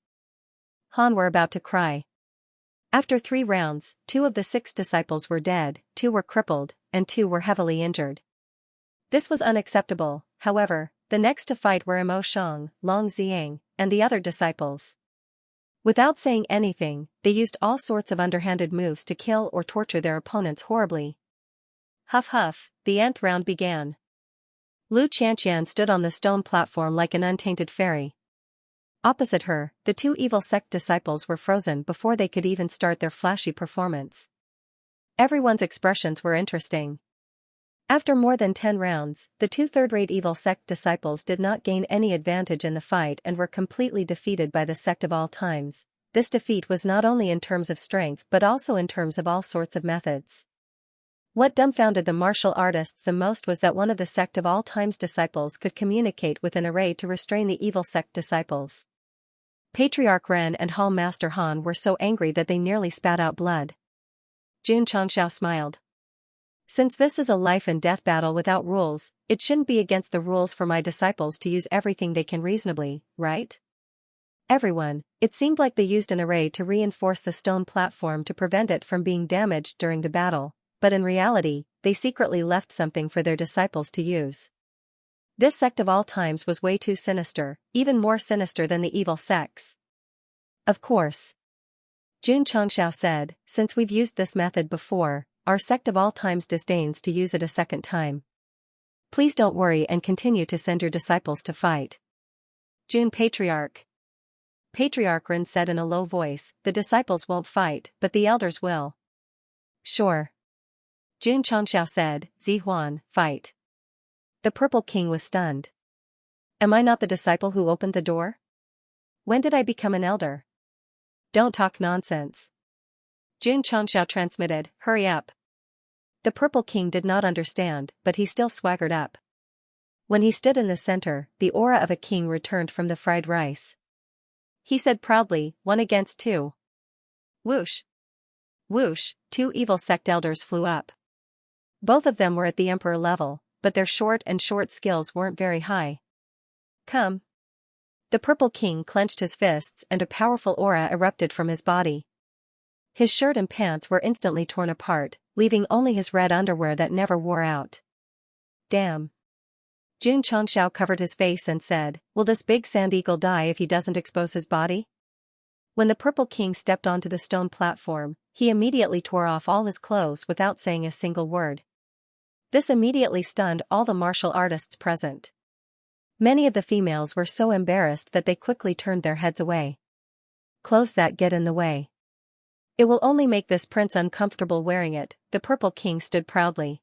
Han were about to cry. After 3 rounds, 2 of the 6 disciples were dead, 2 were crippled, and 2 were heavily injured. This was unacceptable. However, the next to fight were Mo Shang, Long Xiang, and the other disciples. Without saying anything, they used all sorts of underhanded moves to kill or torture their opponents horribly. Huff huff, the nth round began. Lu Xianxia stood on the stone platform like an untainted fairy. Opposite her, the 2 evil sect disciples were frozen before they could even start their flashy performance. Everyone's expressions were interesting. After more than 10 rounds, the 2 third-rate evil sect disciples did not gain any advantage in the fight and were completely defeated by the sect of all times. This defeat was not only in terms of strength but also in terms of all sorts of methods. What dumbfounded the martial artists the most was that one of the sect of all times disciples could communicate with an array to restrain the evil sect disciples. Patriarch Ren and Hall Master Han were so angry that they nearly spat out blood. Xianxia smiled. Since this is a life and death battle without rules, it shouldn't be against the rules for my disciples to use everything they can reasonably, right? Everyone, it seemed like they used an array to reinforce the stone platform to prevent it from being damaged during the battle, but in reality, they secretly left something for their disciples to use. This sect of all times was way too sinister, even more sinister than the evil sects. Of course. Xianxia said, since we've used this method before, our sect of all times disdains to use it a second time. Please don't worry and continue to send your disciples to fight. Patriarch Ren said in a low voice, the disciples won't fight, but the elders will. Sure. Xianxia said, Zihuan, fight. The Purple King was stunned. Am I not the disciple who opened the door? When did I become an elder? Don't talk nonsense. Xianxia transmitted, hurry up. The Purple King did not understand, but he still swaggered up. When he stood in the center, the aura of a king returned from the fried rice. He said proudly, 1 against 2. Whoosh. Whoosh, 2 evil sect elders flew up. Both of them were at the emperor level, but their short skills weren't very high. Come. The Purple King clenched his fists and a powerful aura erupted from his body. His shirt and pants were instantly torn apart, leaving only his red underwear that never wore out. Damn. Xianxia covered his face and said, will this big sand eagle die if he doesn't expose his body? When the Purple King stepped onto the stone platform, he immediately tore off all his clothes without saying a single word. This immediately stunned all the martial artists present. Many of the females were so embarrassed that they quickly turned their heads away. Clothes that get in the way. It will only make this prince uncomfortable wearing it, the Purple King stood proudly.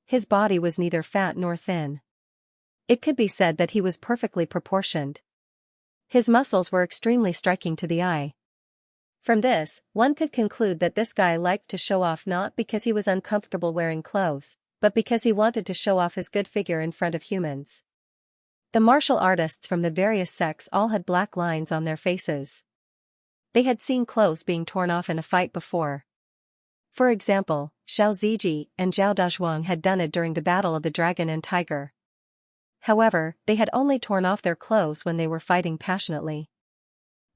His body was neither fat nor thin. It could be said that he was perfectly proportioned. His muscles were extremely striking to the eye. From this, one could conclude that this guy liked to show off not because he was uncomfortable wearing clothes, but because he wanted to show off his good figure in front of humans. The martial artists from the various sects all had black lines on their faces. They had seen clothes being torn off in a fight before. For example, Xiao Ziji and Zhao Dazhuang had done it during the Battle of the Dragon and Tiger. However, they had only torn off their clothes when they were fighting passionately.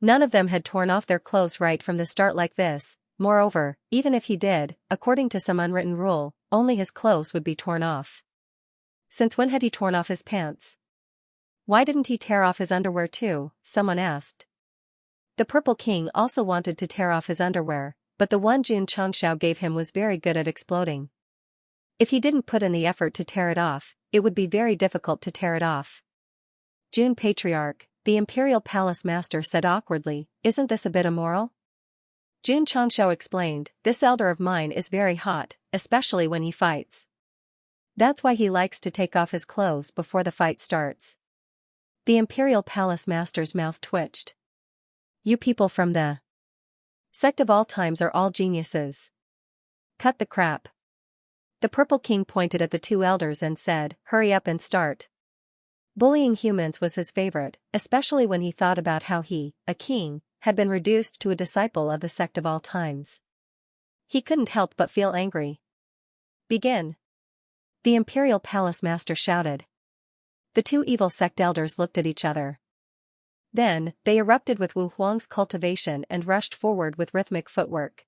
None of them had torn off their clothes right from the start like this. Moreover, even if he did, according to some unwritten rule, only his clothes would be torn off. Since when had he torn off his pants? Why didn't he tear off his underwear too? Someone asked. The Purple King also wanted to tear off his underwear, but the one Xianxia gave him was very good at exploding. If he didn't put in the effort to tear it off, it would be very difficult to tear it off. Patriarch, the Imperial Palace Master said awkwardly, isn't this a bit immoral? Xianxia explained, this elder of mine is very hot, especially when he fights. That's why he likes to take off his clothes before the fight starts. The Imperial Palace Master's mouth twitched. You people from the Sect of all times are all geniuses. Cut the crap. The Purple King pointed at the 2 elders and said, hurry up and start. Bullying humans was his favorite, especially when he thought about how he, a king, had been reduced to a disciple of the Sect of all times. He couldn't help but feel angry. Begin. The Imperial Palace Master shouted. The 2 evil sect elders looked at each other. Then, they erupted with Wu Huang's cultivation and rushed forward with rhythmic footwork.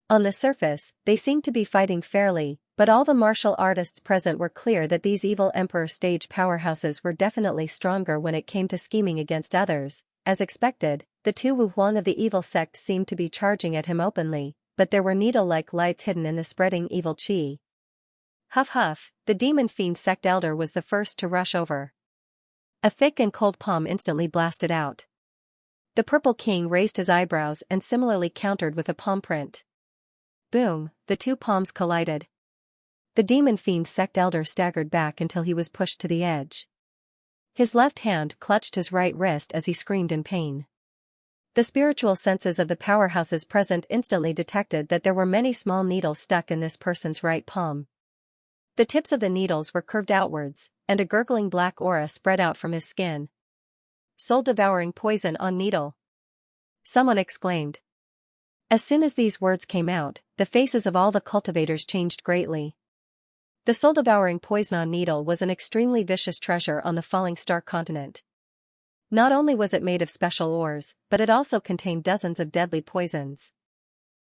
On the surface, they seemed to be fighting fairly, but all the martial artists present were clear that these evil emperor stage powerhouses were definitely stronger when it came to scheming against others. As expected, the two Wu Huang of the evil sect seemed to be charging at him openly, but there were needle-like lights hidden in the spreading evil qi. Huff huff, the demon fiend sect elder was the first to rush over. A thick and cold palm instantly blasted out. The Purple King raised his eyebrows and similarly countered with a palm print. Boom, the two palms collided. The demon fiend sect elder staggered back until he was pushed to the edge. His left hand clutched his right wrist as he screamed in pain. The spiritual senses of the powerhouses present instantly detected that there were many small needles stuck in this person's right palm. The tips of the needles were curved outwards, and a gurgling black aura spread out from his skin. Soul-devouring poison on needle. Someone exclaimed. As soon as these words came out, the faces of all the cultivators changed greatly. The soul-devouring poison on needle was an extremely vicious treasure on the Falling Star continent. Not only was it made of special ores, but it also contained dozens of deadly poisons.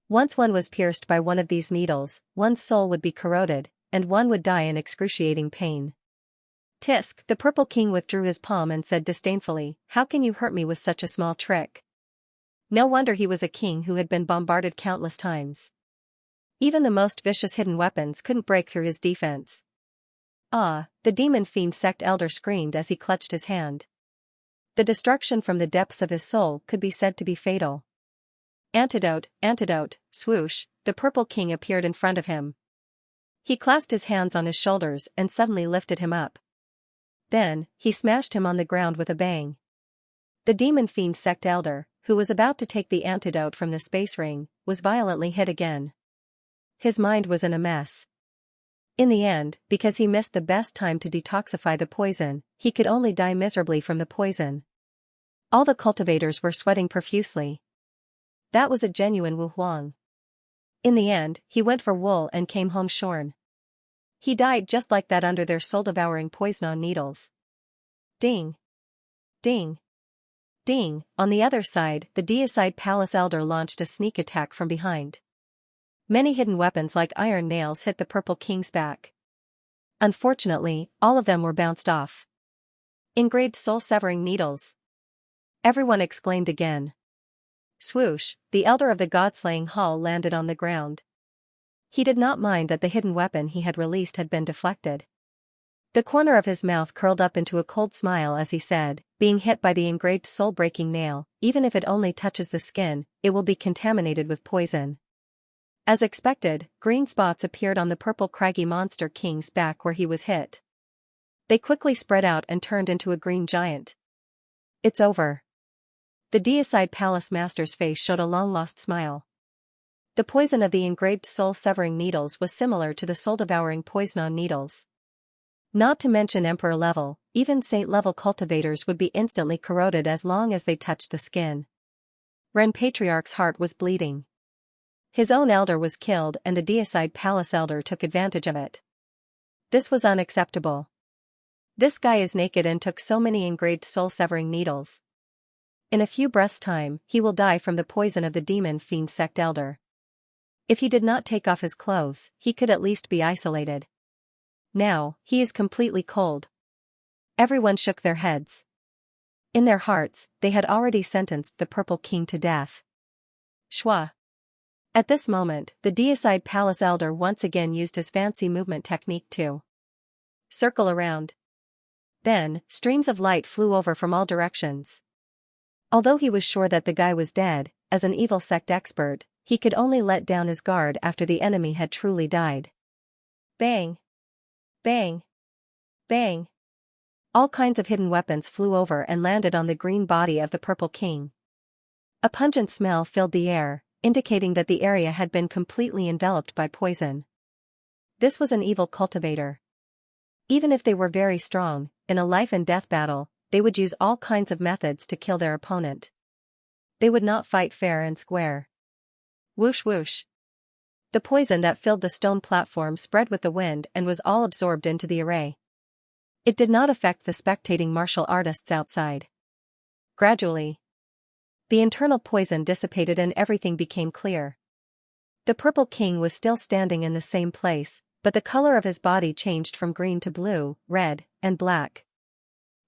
Once one was pierced by one of these needles, one's soul would be corroded, and one would die in excruciating pain. Tisk, the Purple King withdrew his palm and said disdainfully, "How can you hurt me with such a small trick?" No wonder he was a king who had been bombarded countless times. Even the most vicious hidden weapons couldn't break through his defense. Ah, the demon fiend sect elder screamed as he clutched his hand. The destruction from the depths of his soul could be said to be fatal. Antidote, antidote, swoosh, the Purple King appeared in front of him. He clasped his hands on his shoulders and suddenly lifted him up. Then, he smashed him on the ground with a bang. The demon fiend sect elder, who was about to take the antidote from the space ring, was violently hit again. His mind was in a mess. In the end, because he missed the best time to detoxify the poison, he could only die miserably from the poison. All the cultivators were sweating profusely. That was a genuine Wu Huang. In the end, he went for wool and came home shorn. He died just like that under their soul-devouring poison on needles. Ding! Ding! Ding! On the other side, the deicide palace elder launched a sneak attack from behind. Many hidden weapons like iron nails hit the Purple King's back. Unfortunately, all of them were bounced off. Engraved soul-severing needles. Everyone exclaimed again. Swoosh, the elder of the god-slaying hall landed on the ground. He did not mind that the hidden weapon he had released had been deflected. The corner of his mouth curled up into a cold smile as he said, "Being hit by the engraved soul-breaking nail, even if it only touches the skin, it will be contaminated with poison." As expected, green spots appeared on the purple craggy monster king's back where he was hit. They quickly spread out and turned into a green giant. It's over. The deicide palace master's face showed a long-lost smile. The poison of the engraved soul-severing needles was similar to the soul-devouring poison on needles. Not to mention emperor-level, even saint-level cultivators would be instantly corroded as long as they touched the skin. Ren Patriarch's heart was bleeding. His own elder was killed and the deicide palace elder took advantage of it. This was unacceptable. This guy is naked and took so many engraved soul-severing needles. In a few breaths' time, he will die from the poison of the demon fiend sect elder. If he did not take off his clothes, he could at least be isolated. Now, he is completely cold. Everyone shook their heads. In their hearts, they had already sentenced the Purple King to death. Shwa. At this moment, the deicide palace elder once again used his fancy movement technique to circle around. Then, streams of light flew over from all directions. Although he was sure that the guy was dead, as an evil sect expert, he could only let down his guard after the enemy had truly died. Bang! Bang! Bang! All kinds of hidden weapons flew over and landed on the green body of the Purple King. A pungent smell filled the air, indicating that the area had been completely enveloped by poison. This was an evil cultivator. Even if they were very strong, in a life-and-death battle, they would use all kinds of methods to kill their opponent. They would not fight fair and square. Whoosh whoosh. The poison that filled the stone platform spread with the wind and was all absorbed into the array. It did not affect the spectating martial artists outside. Gradually, the internal poison dissipated and everything became clear. The Purple King was still standing in the same place, but the color of his body changed from green to blue, red, and black.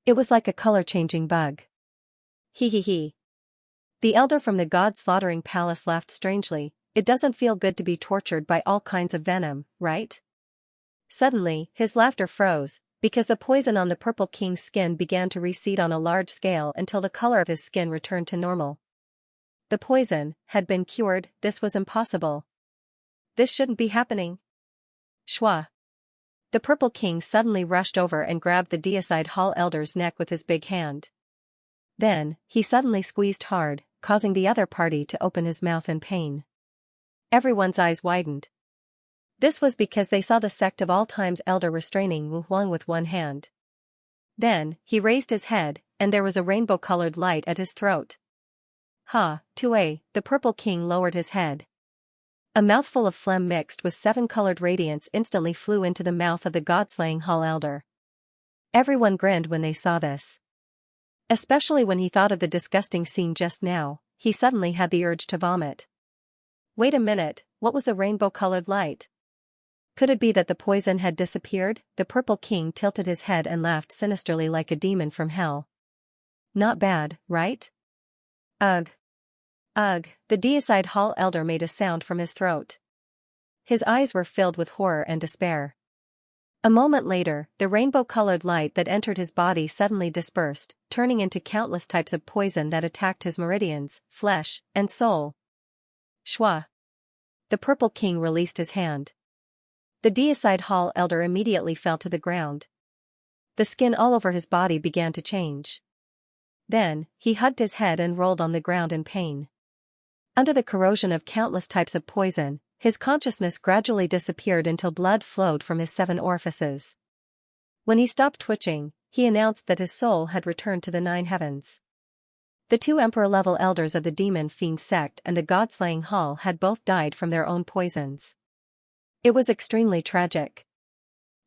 It was like a color-changing bug. Hee hee hee. The elder from the god-slaughtering palace laughed strangely. It doesn't feel good to be tortured by all kinds of venom, right? Suddenly, his laughter froze, because the poison on the Purple King's skin began to recede on a large scale until the color of his skin returned to normal. The poison had been cured. This was impossible. This shouldn't be happening. Shwa. The Purple King suddenly rushed over and grabbed the Deicide Hall elder's neck with his big hand. Then, he suddenly squeezed hard, causing the other party to open his mouth in pain. Everyone's eyes widened. This was because they saw the Sect of All Time's elder restraining Wu Huang with one hand. Then, he raised his head, and there was a rainbow-colored light at his throat. Ha, Tue, the Purple King lowered his head. A mouthful of phlegm mixed with seven-colored radiance instantly flew into the mouth of the god-slaying Hall elder. Everyone grinned when they saw this. Especially when he thought of the disgusting scene just now, he suddenly had the urge to vomit. Wait a minute, what was the rainbow-colored light? Could it be that the poison had disappeared? The Purple King tilted his head and laughed sinisterly like a demon from hell. Not bad, right? Ugh. Ugh, the Deicide Hall elder made a sound from his throat. His eyes were filled with horror and despair. A moment later, the rainbow-colored light that entered his body suddenly dispersed, turning into countless types of poison that attacked his meridians, flesh, and soul. Shwa. The Purple King released his hand. The Deicide Hall elder immediately fell to the ground. The skin all over his body began to change. Then, he hugged his head and rolled on the ground in pain. Under the corrosion of countless types of poison, his consciousness gradually disappeared until blood flowed from his 7 orifices. When he stopped twitching, he announced that his soul had returned to the 9 heavens. The 2 emperor-level elders of the demon fiend sect and the god-slaying hall had both died from their own poisons. It was extremely tragic.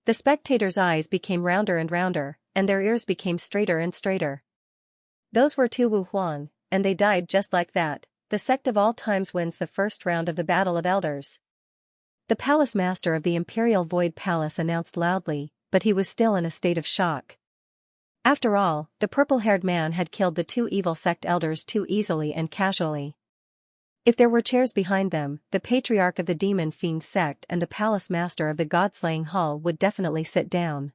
The spectators' eyes became rounder and rounder, and their ears became straighter and straighter. Those were 2 Wu Huang, and they died just like that. The Sect of All Times wins the first round of the Battle of Elders. The palace master of the Imperial Void Palace announced loudly, but he was still in a state of shock. After all, the purple-haired man had killed the 2 evil sect elders too easily and casually. If there were chairs behind them, the patriarch of the demon fiend sect and the palace master of the god-slaying hall would definitely sit down.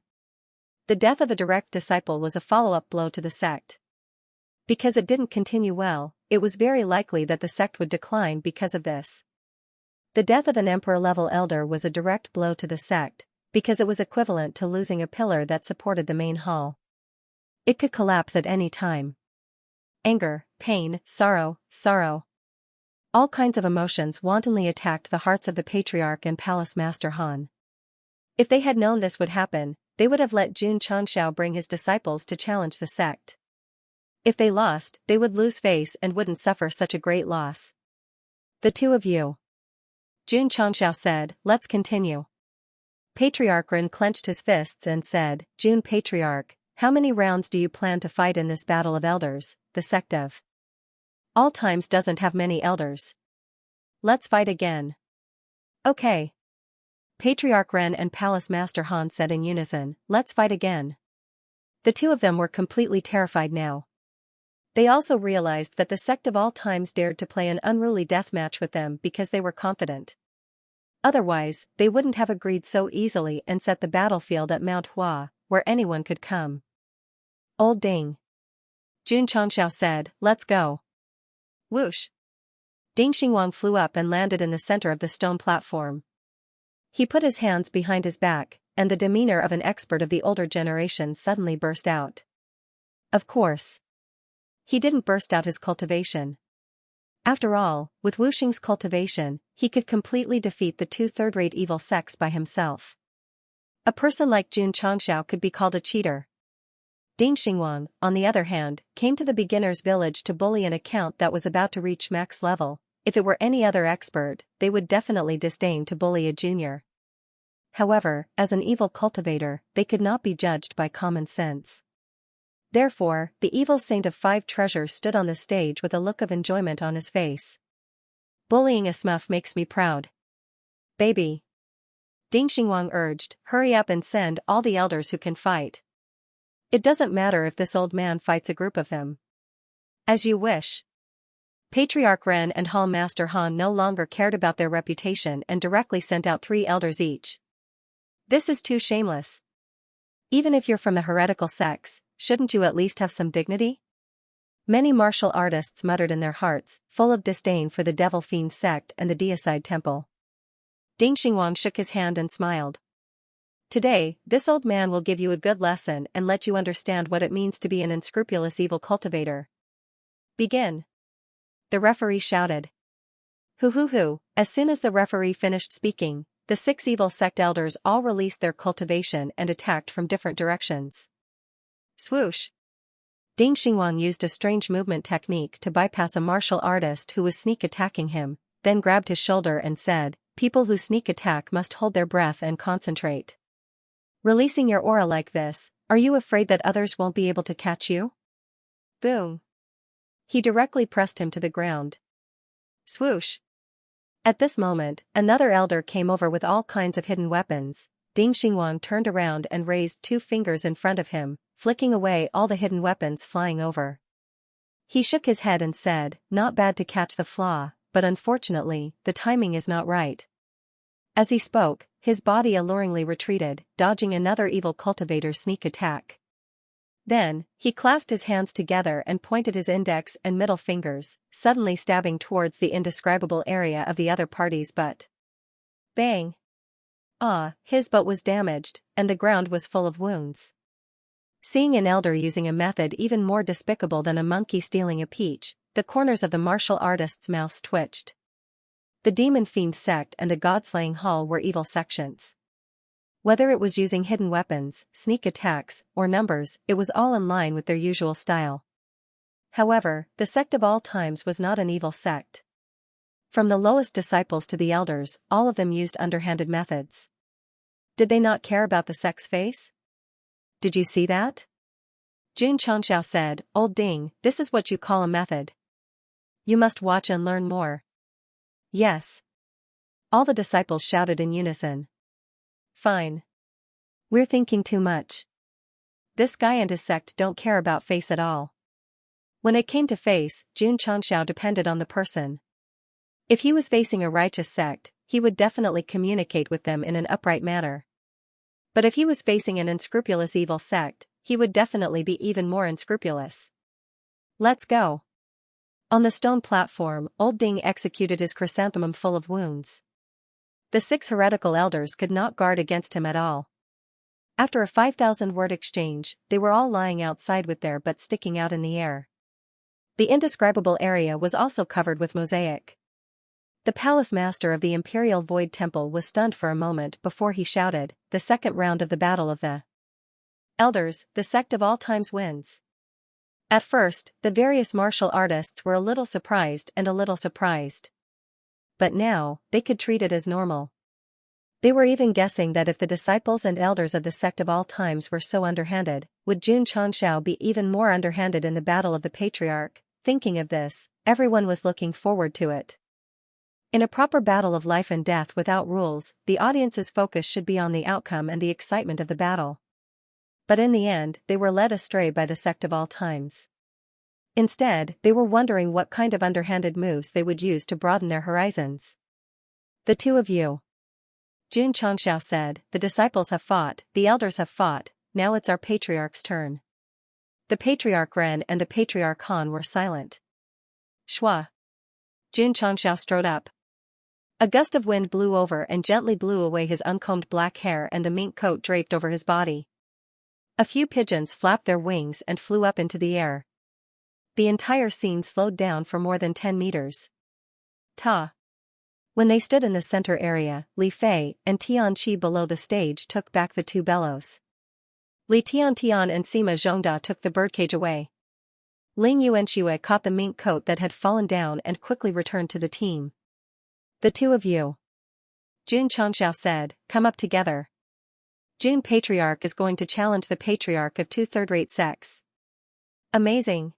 The death of a direct disciple was a follow-up blow to the sect. Because it didn't continue well, it was very likely that the sect would decline because of this. The death of an emperor-level elder was a direct blow to the sect, because it was equivalent to losing a pillar that supported the main hall. It could collapse at any time. Anger, pain, sorrow. All kinds of emotions wantonly attacked the hearts of the patriarch and palace master Han. If they had known this would happen, they would have let Xianxia bring his disciples to challenge the sect. If they lost, they would lose face and wouldn't suffer such a great loss. The 2 of you. Xianxia said, let's continue. Patriarch Ren clenched his fists and said, Jun Patriarch, how many rounds do you plan to fight in this battle of elders? The Sect of All Times doesn't have many elders. Let's fight again. Okay. Patriarch Ren and Palace Master Han said in unison, let's fight again. The 2 of them were completely terrified now. They also realized that the Sect of All Times dared to play an unruly deathmatch with them because they were confident. Otherwise, they wouldn't have agreed so easily and set the battlefield at Mount Hua, where anyone could come. Old Ding. Jun Changxiao said, let's go. Whoosh. Ding Xingwang flew up and landed in the center of the stone platform. He put his hands behind his back, and the demeanor of an expert of the older generation suddenly burst out. Of course. He didn't burst out his cultivation. After all, with Wuxing's cultivation, he could completely defeat the 2 third-rate evil sects by himself. A person like Jun Changxiao could be called a cheater. Ding Xingwang, on the other hand, came to the beginner's village to bully an account that was about to reach max level. If it were any other expert, they would definitely disdain to bully a junior. However, as an evil cultivator, they could not be judged by common sense. Therefore, the evil saint of 5 treasures stood on the stage with a look of enjoyment on his face. Bullying a smurf makes me proud. Baby. Ding Xinguang urged, hurry up and send all the elders who can fight. It doesn't matter if this old man fights a group of them. As you wish. Patriarch Ren and Hall Master Han no longer cared about their reputation and directly sent out 3 elders each. This is too shameless. Even if you're from the heretical sects, shouldn't you at least have some dignity? Many martial artists muttered in their hearts, full of disdain for the devil fiend sect and the deicide temple. Ding Xinguang shook his hand and smiled. Today, this old man will give you a good lesson and let you understand what it means to be an unscrupulous evil cultivator. Begin. The referee shouted. Hoo. As soon as the referee finished speaking, the 6 evil sect elders all released their cultivation and attacked from different directions. Swoosh. Ding Xinguang used a strange movement technique to bypass a martial artist who was sneak attacking him, then grabbed his shoulder and said, people who sneak attack must hold their breath and concentrate. Releasing your aura like this, are you afraid that others won't be able to catch you? Boom. He directly pressed him to the ground. Swoosh. At this moment, another elder came over with all kinds of hidden weapons. Ding Xinguang turned around and raised 2 fingers in front of him, flicking away all the hidden weapons flying over. He shook his head and said, not bad to catch the flaw, but unfortunately, the timing is not right. As he spoke, his body alluringly retreated, dodging another evil cultivator's sneak attack. Then, he clasped his hands together and pointed his index and middle fingers, suddenly stabbing towards the indescribable area of the other party's butt. Bang! His butt was damaged, and the ground was full of wounds. Seeing an elder using a method even more despicable than a monkey stealing a peach, the corners of the martial artist's mouths twitched. The Demon Fiend Sect and the God-slaying Hall were evil sections. Whether it was using hidden weapons, sneak attacks, or numbers, it was all in line with their usual style. However, the Sect of all times was not an evil sect. From the lowest disciples to the elders, all of them used underhanded methods. Did they not care about the sect's face? Did you see that? Jun Changxiao said, Old Ding, this is what you call a method. You must watch and learn more. Yes. All the disciples shouted in unison. Fine. We're thinking too much. This guy and his sect don't care about face at all. When it came to face, Jun Changxiao depended on the person. If he was facing a righteous sect, he would definitely communicate with them in an upright manner. But if he was facing an unscrupulous evil sect, he would definitely be even more unscrupulous. Let's go. On the stone platform, Old Ding executed his chrysanthemum full of wounds. The 6 heretical elders could not guard against him at all. After a 5,000-word exchange, they were all lying outside with their butts sticking out in the air. The indescribable area was also covered with mosaic. The palace master of the Imperial Void Temple was stunned for a moment before he shouted, the second round of the Battle of the Elders, the Sect of all times wins. At first, the various martial artists were a little surprised. But now, they could treat it as normal. They were even guessing that if the disciples and elders of the Sect of all times were so underhanded, would Jun Changxiao be even more underhanded in the Battle of the Patriarch? Thinking of this, everyone was looking forward to it. In a proper battle of life and death without rules, the audience's focus should be on the outcome and the excitement of the battle. But in the end, they were led astray by the Sect of all times. Instead, they were wondering what kind of underhanded moves they would use to broaden their horizons. The 2 of you. Jun Changxiao said, the disciples have fought, the elders have fought, now it's our patriarch's turn. The Patriarch Ren and the Patriarch Han were silent. Shua. Jun Changxiao strode up. A gust of wind blew over and gently blew away his uncombed black hair and the mink coat draped over his body. A few pigeons flapped their wings and flew up into the air. The entire scene slowed down for more than 10 meters. Ta. When they stood in the center area, Li Fei and Tian Qi below the stage took back the 2 bellows. Li Tian and Sima Zhongda took the birdcage away. Ling Yuanxue caught the mink coat that had fallen down and quickly returned to the team. The 2 of you. Jun Changxiao said, come up together. Jun Patriarch is going to challenge the Patriarch of 2 third-rate sects. Amazing.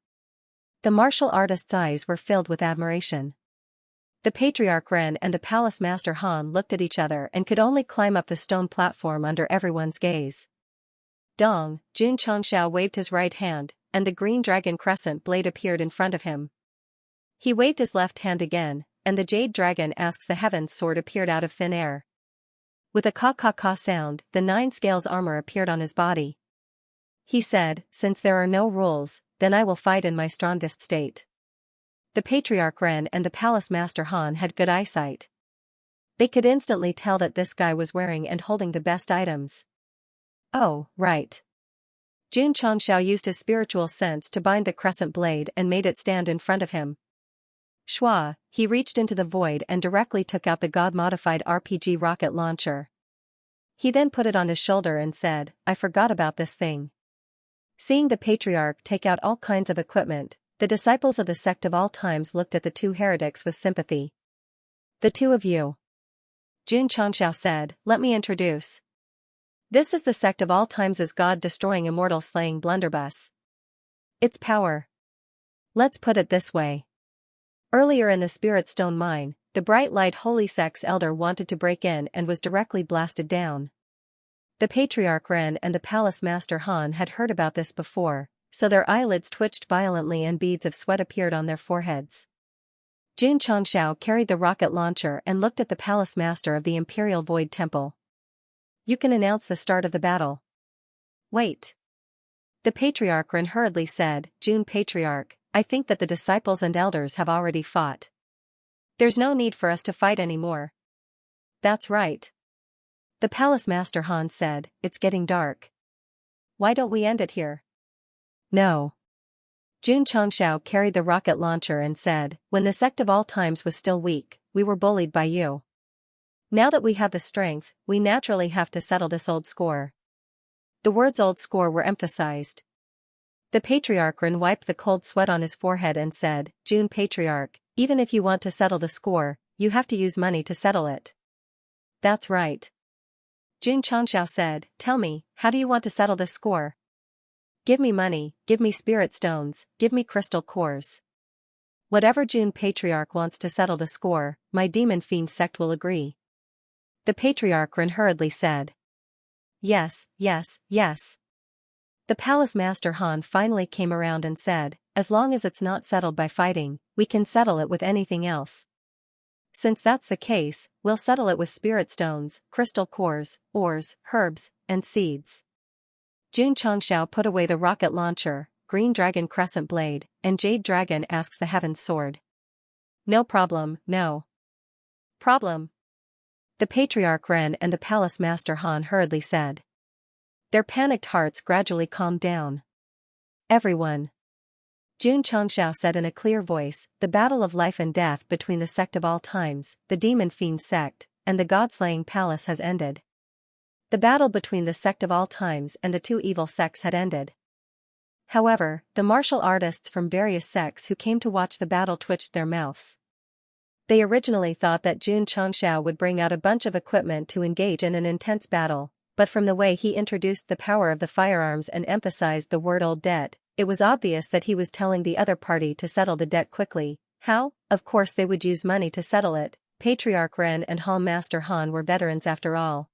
The martial artist's eyes were filled with admiration. The Patriarch Ren and the Palace Master Han looked at each other and could only climb up the stone platform under everyone's gaze. Dong, Jun Chongxiao waved his right hand, and the green dragon crescent blade appeared in front of him. He waved his left hand again, and the jade dragon asks the heaven's sword appeared out of thin air. With a ka-ka-ka sound, the 9 scales armor appeared on his body. He said, since there are no rules, then I will fight in my strongest state. The Patriarch Ren and the Palace Master Han had good eyesight. They could instantly tell that this guy was wearing and holding the best items. Oh, right. Jun Chongxiao used his spiritual sense to bind the crescent blade and made it stand in front of him. Shua, he reached into the void and directly took out the god-modified RPG rocket launcher. He then put it on his shoulder and said, I forgot about this thing. Seeing the Patriarch take out all kinds of equipment, the disciples of the Sect of all times looked at the 2 heretics with sympathy. The 2 of you. Jun Chongxiao said, let me introduce. This is the Sect of all times' god-destroying immortal-slaying blunderbuss. Its power. Let's put it this way. Earlier in the Spirit Stone Mine, the Bright Light Holy Sect's elder wanted to break in and was directly blasted down. The Patriarch Ren and the Palace Master Han had heard about this before, so their eyelids twitched violently and beads of sweat appeared on their foreheads. Jun Chongxiao carried the rocket launcher and looked at the Palace Master of the Imperial Void Temple. You can announce the start of the battle. Wait. The Patriarch Ren hurriedly said, Jun Patriarch, I think that the disciples and elders have already fought. There's no need for us to fight anymore. That's right. The Palace Master Han said, it's getting dark. Why don't we end it here? No. Jun Chongxiao carried the rocket launcher and said, when the Sect of all times was still weak, we were bullied by you. Now that we have the strength, we naturally have to settle this old score. The words old score were emphasized. The Patriarch Ren wiped the cold sweat on his forehead and said, Jun Patriarch, even if you want to settle the score, you have to use money to settle it. That's right. Jun Chongxiao said, tell me, how do you want to settle this score? Give me money, give me spirit stones, give me crystal cores. Whatever Jun Patriarch wants to settle the score, my demon fiend sect will agree. The Patriarch Ren hurriedly said. Yes, yes, yes. The Palace Master Han finally came around and said, as long as it's not settled by fighting, we can settle it with anything else. Since that's the case, we'll settle it with spirit stones, crystal cores, ores, herbs, and seeds. Jun Chongxiao put away the rocket launcher, green dragon crescent blade, and jade dragon asks the heaven's sword. No problem, no problem. The Patriarch Ren and the Palace Master Han hurriedly said. Their panicked hearts gradually calmed down. Everyone. Jun Chongxiao said in a clear voice, the battle of life and death between the Sect of all times, the Demon Fiend Sect, and the God-slaying palace has ended. The battle between the Sect of all times and the 2 evil sects had ended. However, the martial artists from various sects who came to watch the battle twitched their mouths. They originally thought that Jun Chongxiao would bring out a bunch of equipment to engage in an intense battle, but from the way he introduced the power of the firearms and emphasized the word old debt, it was obvious that he was telling the other party to settle the debt quickly. How? Of course they would use money to settle it. Patriarch Ren and Hall Master Han were veterans after all.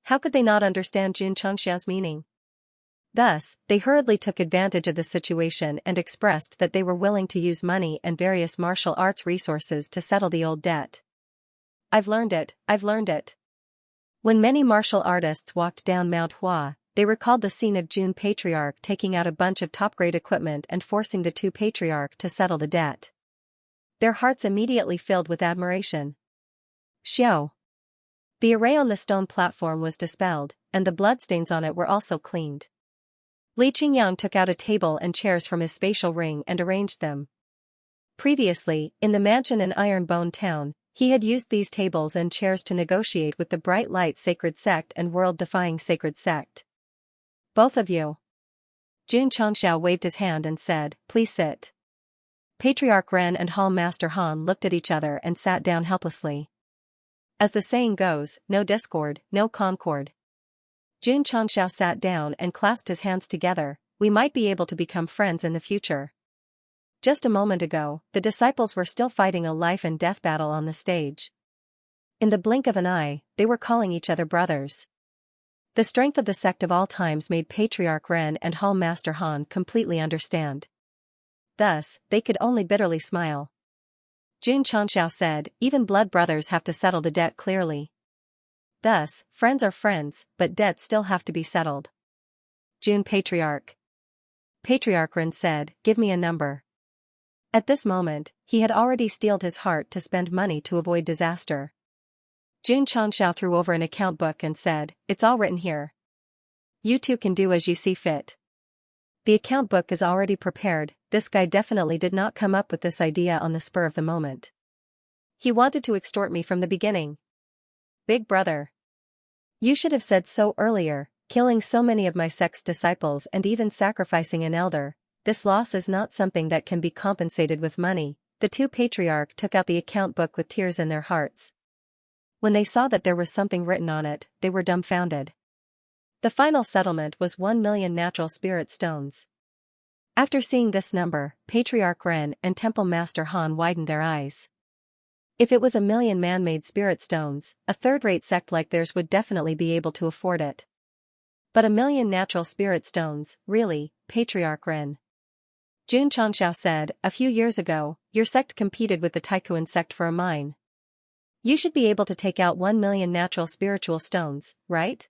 How could they not understand Jun Chongxiao's meaning? Thus, they hurriedly took advantage of the situation and expressed that they were willing to use money and various martial arts resources to settle the old debt. I've learned it, I've learned it. When many martial artists walked down Mount Hua, they recalled the scene of Jun Patriarch taking out a bunch of top-grade equipment and forcing the 2 Patriarch to settle the debt. Their hearts immediately filled with admiration. Xiao. The array on the stone platform was dispelled, and the bloodstains on it were also cleaned. Li Qingyang took out a table and chairs from his spatial ring and arranged them. Previously, in the mansion in Ironbone Town, he had used these tables and chairs to negotiate with the Bright Light Sacred Sect and World-Defying Sacred Sect. Both of you. Jun Chongxiao waved his hand and said, please sit. Patriarch Ren and Hall Master Han looked at each other and sat down helplessly. As the saying goes, no discord, no concord. Jun Changxiao sat down and clasped his hands together. We might be able to become friends in the future. Just a moment ago, the disciples were still fighting a life and death battle on the stage. In the blink of an eye, they were calling each other brothers. The strength of the sect of all times made Patriarch Ren and Hall Master Han completely understand. Thus, they could only bitterly smile. Jun Changxiao said, even blood brothers have to settle the debt clearly. Thus, friends are friends, but debts still have to be settled. Jun Patriarch. Patriarch Ren said, give me a number. At this moment, he had already steeled his heart to spend money to avoid disaster. Jun Changxiao threw over an account book and said, it's all written here. You two can do as you see fit. The account book is already prepared. This guy definitely did not come up with this idea on the spur of the moment. He wanted to extort me from the beginning. Big brother. You should have said so earlier, killing so many of my sect's disciples and even sacrificing an elder. This loss is not something that can be compensated with money. The two patriarchs took out the account book with tears in their hearts. When they saw that there was something written on it, they were dumbfounded. The final settlement was 1 million natural spirit stones. After seeing this number, Patriarch Ren and Temple Master Han widened their eyes. If it was 1 million man-made spirit stones, a third-rate sect like theirs would definitely be able to afford it. But 1 million natural spirit stones, really, Patriarch Ren? Jun Changxiao said, a few years ago, your sect competed with the Taikuan sect for a mine. You should be able to take out 1 million natural spiritual stones, right?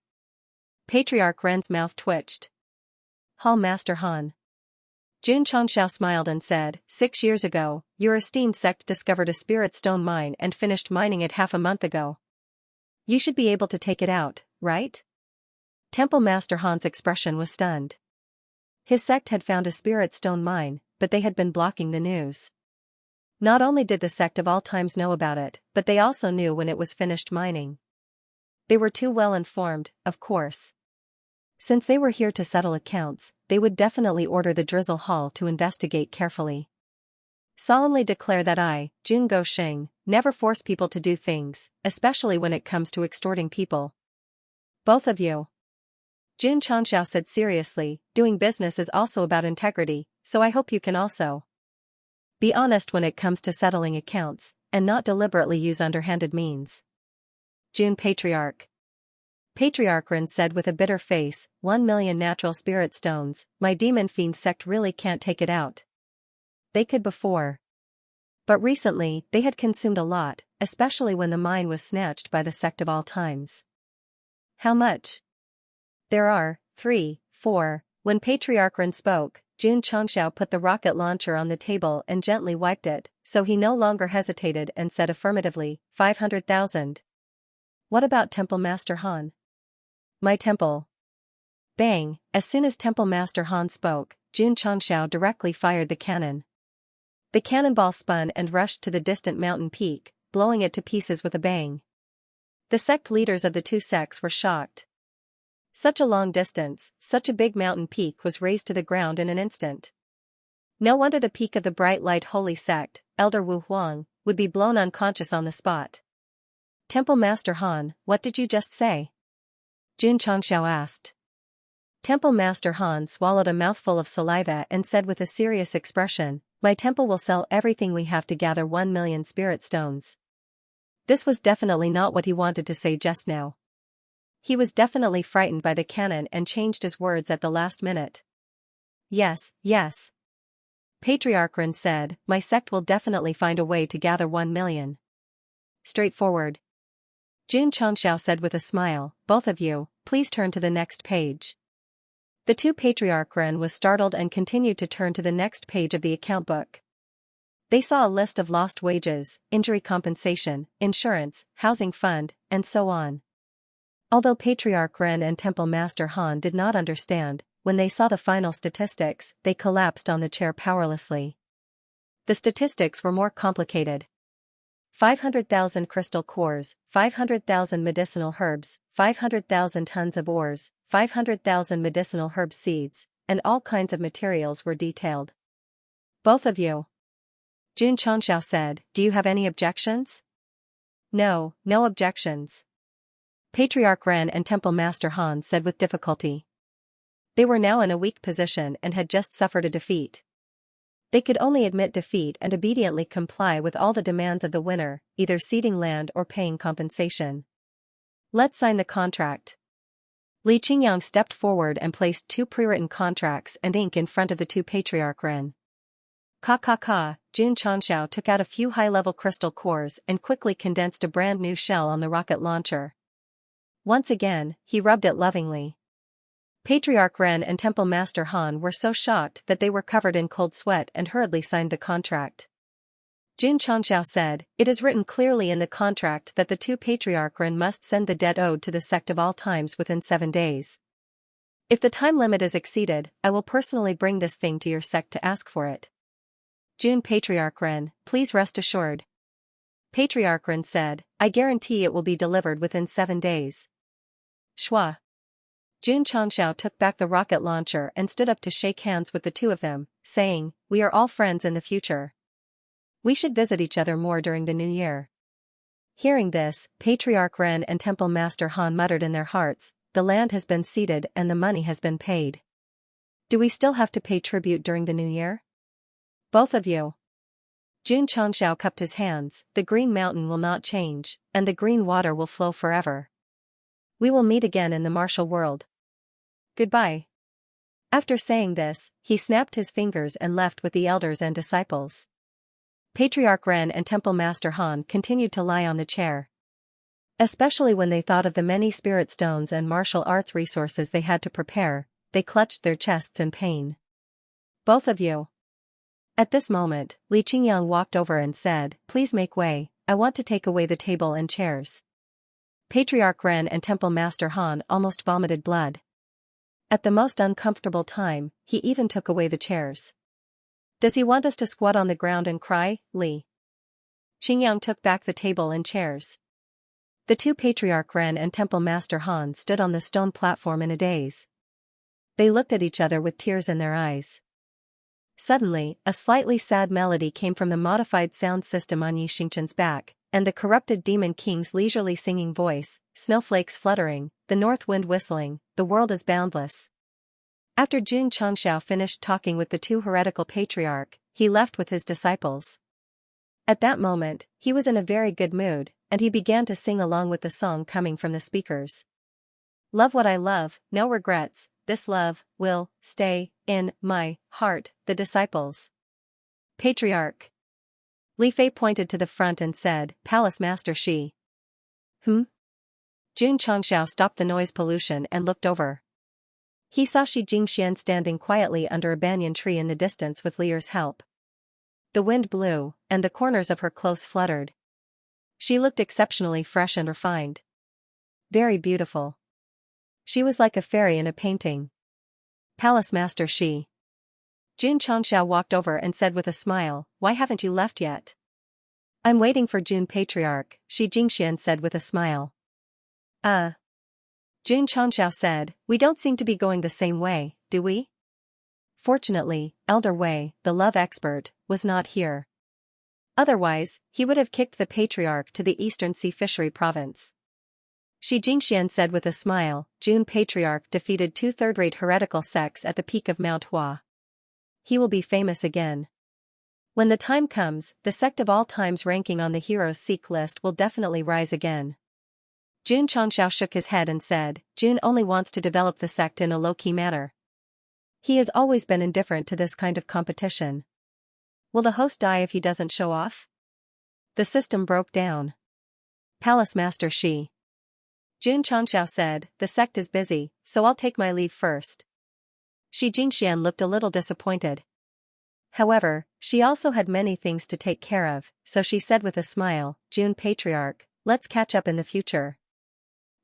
Patriarch Ren's mouth twitched. Hall Master Han. Jun Changxiao smiled and said, 6 years ago, your esteemed sect discovered a spirit stone mine and finished mining it half a month ago. You should be able to take it out, right? Temple Master Han's expression was stunned. His sect had found a spirit stone mine, but they had been blocking the news. Not only did the sect of all times know about it, but they also knew when it was finished mining. They were too well informed, of course. Since they were here to settle accounts, they would definitely order the Drizzle Hall to investigate carefully. Solemnly declare that I, Jun Goxing, never force people to do things, especially when it comes to extorting people. Both of you. Jun Changxiao said seriously, doing business is also about integrity, so I hope you can also be honest when it comes to settling accounts, and not deliberately use underhanded means. Jun Patriarch. Patriarch Ren said with a bitter face, 1 million natural spirit stones, my demon fiend sect really can't take it out. They could before. But recently, they had consumed a lot, especially when the mine was snatched by the sect of all times. How much? There are 3, 4. When Patriarch Ren spoke, Jun Changxiao put the rocket launcher on the table and gently wiped it, so he no longer hesitated and said affirmatively, 500,000. What about Temple Master Han? My temple. Bang! As soon as Temple Master Han spoke, Jun Changxiao directly fired the cannon. The cannonball spun and rushed to the distant mountain peak, blowing it to pieces with a bang. The sect leaders of the two sects were shocked. Such a long distance, such a big mountain peak was razed to the ground in an instant. No wonder the peak of the bright light holy sect, Elder Wu Huang, would be blown unconscious on the spot. Temple Master Han, what did you just say? Jun Changxiao asked. Temple Master Han swallowed a mouthful of saliva and said with a serious expression, my temple will sell everything we have to gather 1 million spirit stones. This was definitely not what he wanted to say just now. He was definitely frightened by the cannon and changed his words at the last minute. Yes, yes. Patriarch Ren said, my sect will definitely find a way to gather 1 million. Straightforward. Jun Changxiao said with a smile, both of you, please turn to the next page. The two Patriarch Ren was startled and continued to turn to the next page of the account book. They saw a list of lost wages, injury compensation, insurance, housing fund, and so on. Although Patriarch Ren and Temple Master Han did not understand, when they saw the final statistics, they collapsed on the chair powerlessly. The statistics were more complicated. 500,000 crystal cores, 500,000 medicinal herbs, 500,000 tons of ores, 500,000 medicinal herb seeds, and all kinds of materials were detailed. Both of you. Jun Changxiao said, do you have any objections? No, no objections. Patriarch Ren and Temple Master Han said with difficulty. They were now in a weak position and had just suffered a defeat. They could only admit defeat and obediently comply with all the demands of the winner, either ceding land or paying compensation. Let's sign the contract. Li Qingyang stepped forward and placed 2 pre-written contracts and ink in front of the 2 Patriarch Ren. Jun Changxiao took out a few high-level crystal cores and quickly condensed a brand new shell on the rocket launcher. Once again, he rubbed it lovingly. Patriarch Ren and Temple Master Han were so shocked that they were covered in cold sweat and hurriedly signed the contract. Jun Changxiao said, "It is written clearly in the contract that the 2 Patriarch Ren must send the debt owed to the Sect of all times within 7 days. If the time limit is exceeded, I will personally bring this thing to your sect to ask for it." Jun Patriarch Ren, please rest assured. Patriarch Ren said, "I guarantee it will be delivered within 7 days. Shua. Jun Changxiao took back the rocket launcher and stood up to shake hands with the 2 of them, saying, "We are all friends in the future. We should visit each other more during the new year." Hearing this, Patriarch Ren and Temple Master Han muttered in their hearts, "The land has been ceded and the money has been paid. Do we still have to pay tribute during the new year? Both of you." Jun Changxiao cupped his hands, "The green mountain will not change, and the green water will flow forever. We will meet again in the martial world. Goodbye." After saying this, he snapped his fingers and left with the elders and disciples. Patriarch Ren and Temple Master Han continued to lie on the chair. Especially when they thought of the many spirit stones and martial arts resources they had to prepare, they clutched their chests in pain. "Both of you." At this moment, Li Qingyang walked over and said, "Please make way, I want to take away the table and chairs." Patriarch Ren and Temple Master Han almost vomited blood. At the most uncomfortable time, he even took away the chairs. "Does he want us to squat on the ground and cry, Li?" Qingyang took back the table and chairs. The 2 Patriarch Ren and Temple Master Han stood on the stone platform in a daze. They looked at each other with tears in their eyes. Suddenly, a slightly sad melody came from the modified sound system on Yi Xingchen's back, and the corrupted Demon King's leisurely singing voice, snowflakes fluttering, the north wind whistling, the world is boundless. After Jun Changxiao finished talking with the 2 heretical patriarch, he left with his disciples. At that moment, he was in a very good mood, and he began to sing along with the song coming from the speakers. "Love what I love, no regrets, this love will stay in my heart." The disciples. Patriarch Li Fei pointed to the front and said, "Palace Master Shi." Jun Changxiao stopped the noise pollution and looked over. He saw Shi Jingxian standing quietly under a banyan tree in the distance with Lier's help. The wind blew, and the corners of her clothes fluttered. She looked exceptionally fresh and refined. Very beautiful. She was like a fairy in a painting. "Palace Master Shi." Jun Changxiao walked over and said with a smile, "Why haven't you left yet?" "I'm waiting for Jun Patriarch," Shi Jingxian said with a smile. Jun Changxiao said, "We don't seem to be going the same way, do we?" Fortunately, Elder Wei, the love expert, was not here. Otherwise, he would have kicked the Patriarch to the Eastern Sea Fishery Province. Shi Jingxian said with a smile, "Jun Patriarch defeated 2 third-rate heretical sects at the peak of Mount Hua. He will be famous again. When the time comes, the Sect of all times ranking on the Heroes Seek list will definitely rise again." Jun Changxiao shook his head and said, "Jun only wants to develop the sect in a low-key manner. He has always been indifferent to this kind of competition. Will the host die if he doesn't show off?" The system broke down. "Palace Master Shi." Jun Changxiao said, "The sect is busy, so I'll take my leave first." Shi Jingxian looked a little disappointed. However, she also had many things to take care of, so she said with a smile, "Jun Patriarch, let's catch up in the future.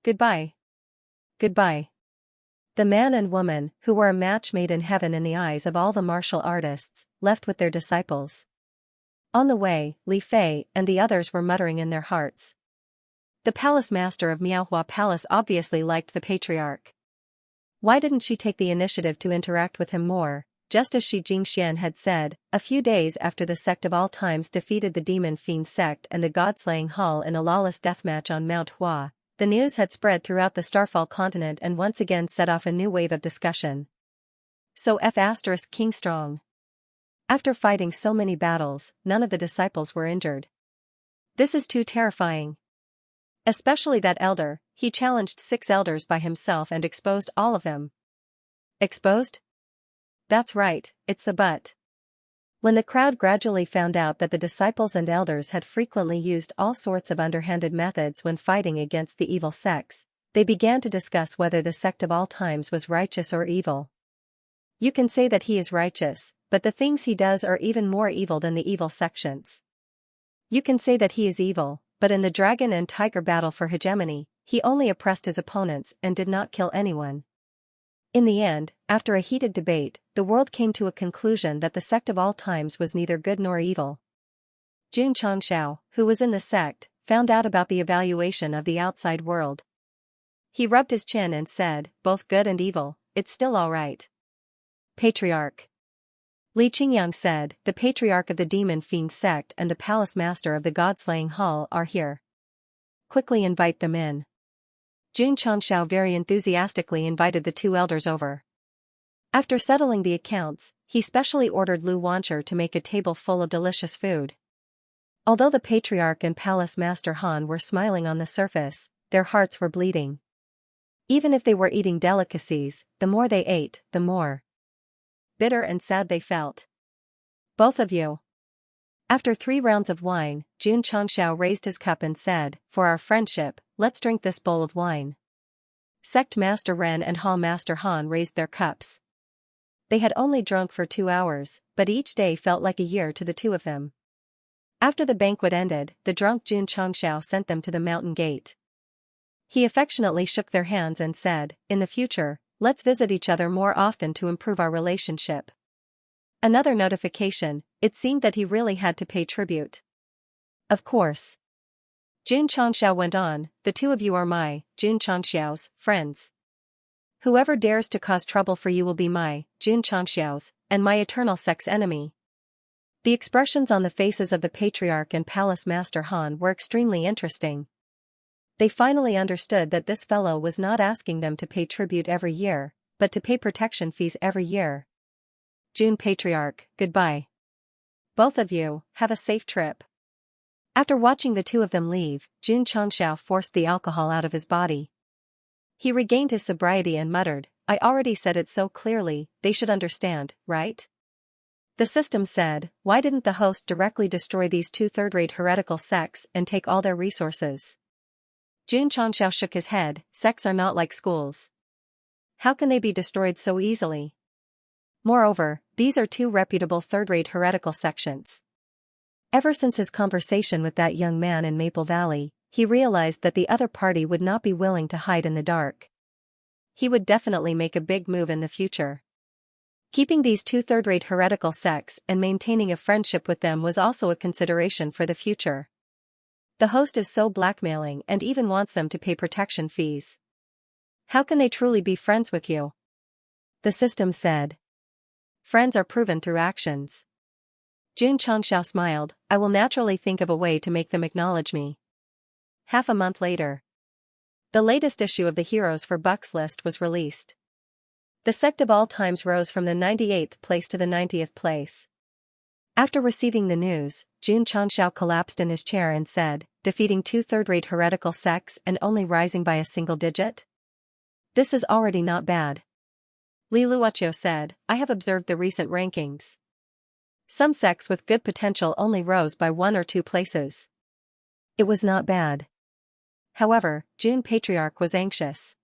Goodbye." Goodbye. The man and woman, who were a match made in heaven in the eyes of all the martial artists, left with their disciples. On the way, Li Fei and the others were muttering in their hearts. The palace master of Miaohua Palace obviously liked the patriarch. Why didn't she take the initiative to interact with him more? Just as Shi Jingxian had said, a few days after the Sect of all times defeated the Demon Fiend Sect and the God-slaying Hall in a lawless deathmatch on Mount Hua, The news had spread throughout the Starfall continent and once again set off a new wave of discussion. So King strong. After fighting so many battles, none of the disciples were injured. This is too terrifying. Especially that elder, he challenged 6 elders by himself and exposed all of them. Exposed? That's right, it's the but. When the crowd gradually found out that the disciples and elders had frequently used all sorts of underhanded methods when fighting against the evil sects, they began to discuss whether the sect of all times was righteous or evil. You can say that he is righteous, but the things he does are even more evil than the evil sections. You can say that he is evil, but in the dragon and tiger battle for hegemony, he only oppressed his opponents and did not kill anyone. In the end, after a heated debate, the world came to a conclusion that the sect of all times was neither good nor evil. Xianxia, who was in the sect, found out about the evaluation of the outside world. He rubbed his chin and said, both good and evil, it's still all right. Patriarch. Li Qingyang said, the patriarch of the demon fiend sect and the palace master of the god-slaying hall are here. Quickly invite them in. Xianxia very enthusiastically invited the 2 elders over. After settling the accounts, he specially ordered Lu Wancher to make a table full of delicious food. Although the patriarch and palace master Han were smiling on the surface, their hearts were bleeding. Even if they were eating delicacies, the more they ate, the more bitter and sad they felt. Both of you. After 3 rounds of wine, Xianxia raised his cup and said, for our friendship, let's drink this bowl of wine. Sect Master Ren and Hall Master Han raised their cups. They had only drunk for 2 hours, but each day felt like a year to the 2 of them. After the banquet ended, the drunk Xianxia sent them to the mountain gate. He affectionately shook their hands and said, in the future, let's visit each other more often to improve our relationship. Another notification, it seemed that he really had to pay tribute. Of course. Xianxia went on, the 2 of you are my, Xianxiao's, friends. Whoever dares to cause trouble for you will be my, Xianxiao's, and my eternal sect's enemy. The expressions on the faces of the patriarch and palace master Han were extremely interesting. They finally understood that this fellow was not asking them to pay tribute every year, but to pay protection fees every year. Patriarch, goodbye. Both of you, have a safe trip. After watching the 2 of them leave, Xianxia forced the alcohol out of his body. He regained his sobriety and muttered, I already said it so clearly, they should understand, right? The system said, why didn't the host directly destroy these 2 third-rate heretical sects and take all their resources? Xianxia shook his head, sects are not like schools. How can they be destroyed so easily? Moreover, these are 2 reputable third-rate heretical sections. Ever since his conversation with that young man in Maple Valley, he realized that the other party would not be willing to hide in the dark. He would definitely make a big move in the future. Keeping these 2 third-rate heretical sects and maintaining a friendship with them was also a consideration for the future. The host is so blackmailing and even wants them to pay protection fees. How can they truly be friends with you? The system said. Friends are proven through actions. Xianxia smiled, I will naturally think of a way to make them acknowledge me. Half a month later. The latest issue of the Heroes for Bucks list was released. The sect of all times rose from the 98th place to the 90th place. After receiving the news, Xianxia collapsed in his chair and said, defeating 2 third-rate heretical sects and only rising by a single digit? This is already not bad. Li Luoqiu said, I have observed the recent rankings. Some sects with good potential only rose by 1 or 2 places. It was not bad. However, Patriarch was anxious.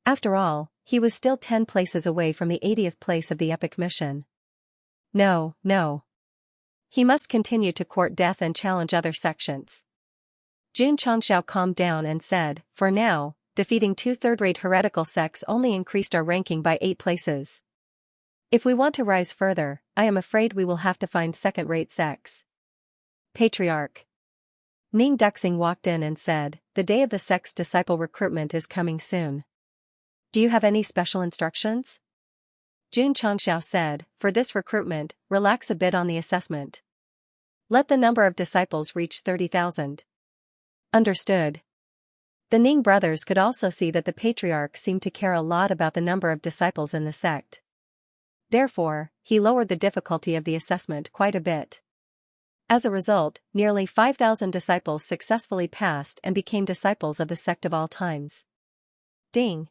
After all, he was still 10 places away from the 80th place of the epic mission. No. He must continue to court death and challenge other sections. Xianxia calmed down and said, for now, defeating 2 third-rate heretical sects only increased our ranking by 8 places. If we want to rise further, I am afraid we will have to find second-rate sects. Patriarch. Ning Duxing walked in and said, the day of the sect's disciple recruitment is coming soon. Do you have any special instructions? Xianxia said, for this recruitment, relax a bit on the assessment. Let the number of disciples reach 30,000. Understood. The Ning brothers could also see that the patriarch seemed to care a lot about the number of disciples in the sect. Therefore, he lowered the difficulty of the assessment quite a bit. As a result, nearly 5,000 disciples successfully passed and became disciples of the sect of all times. Ding.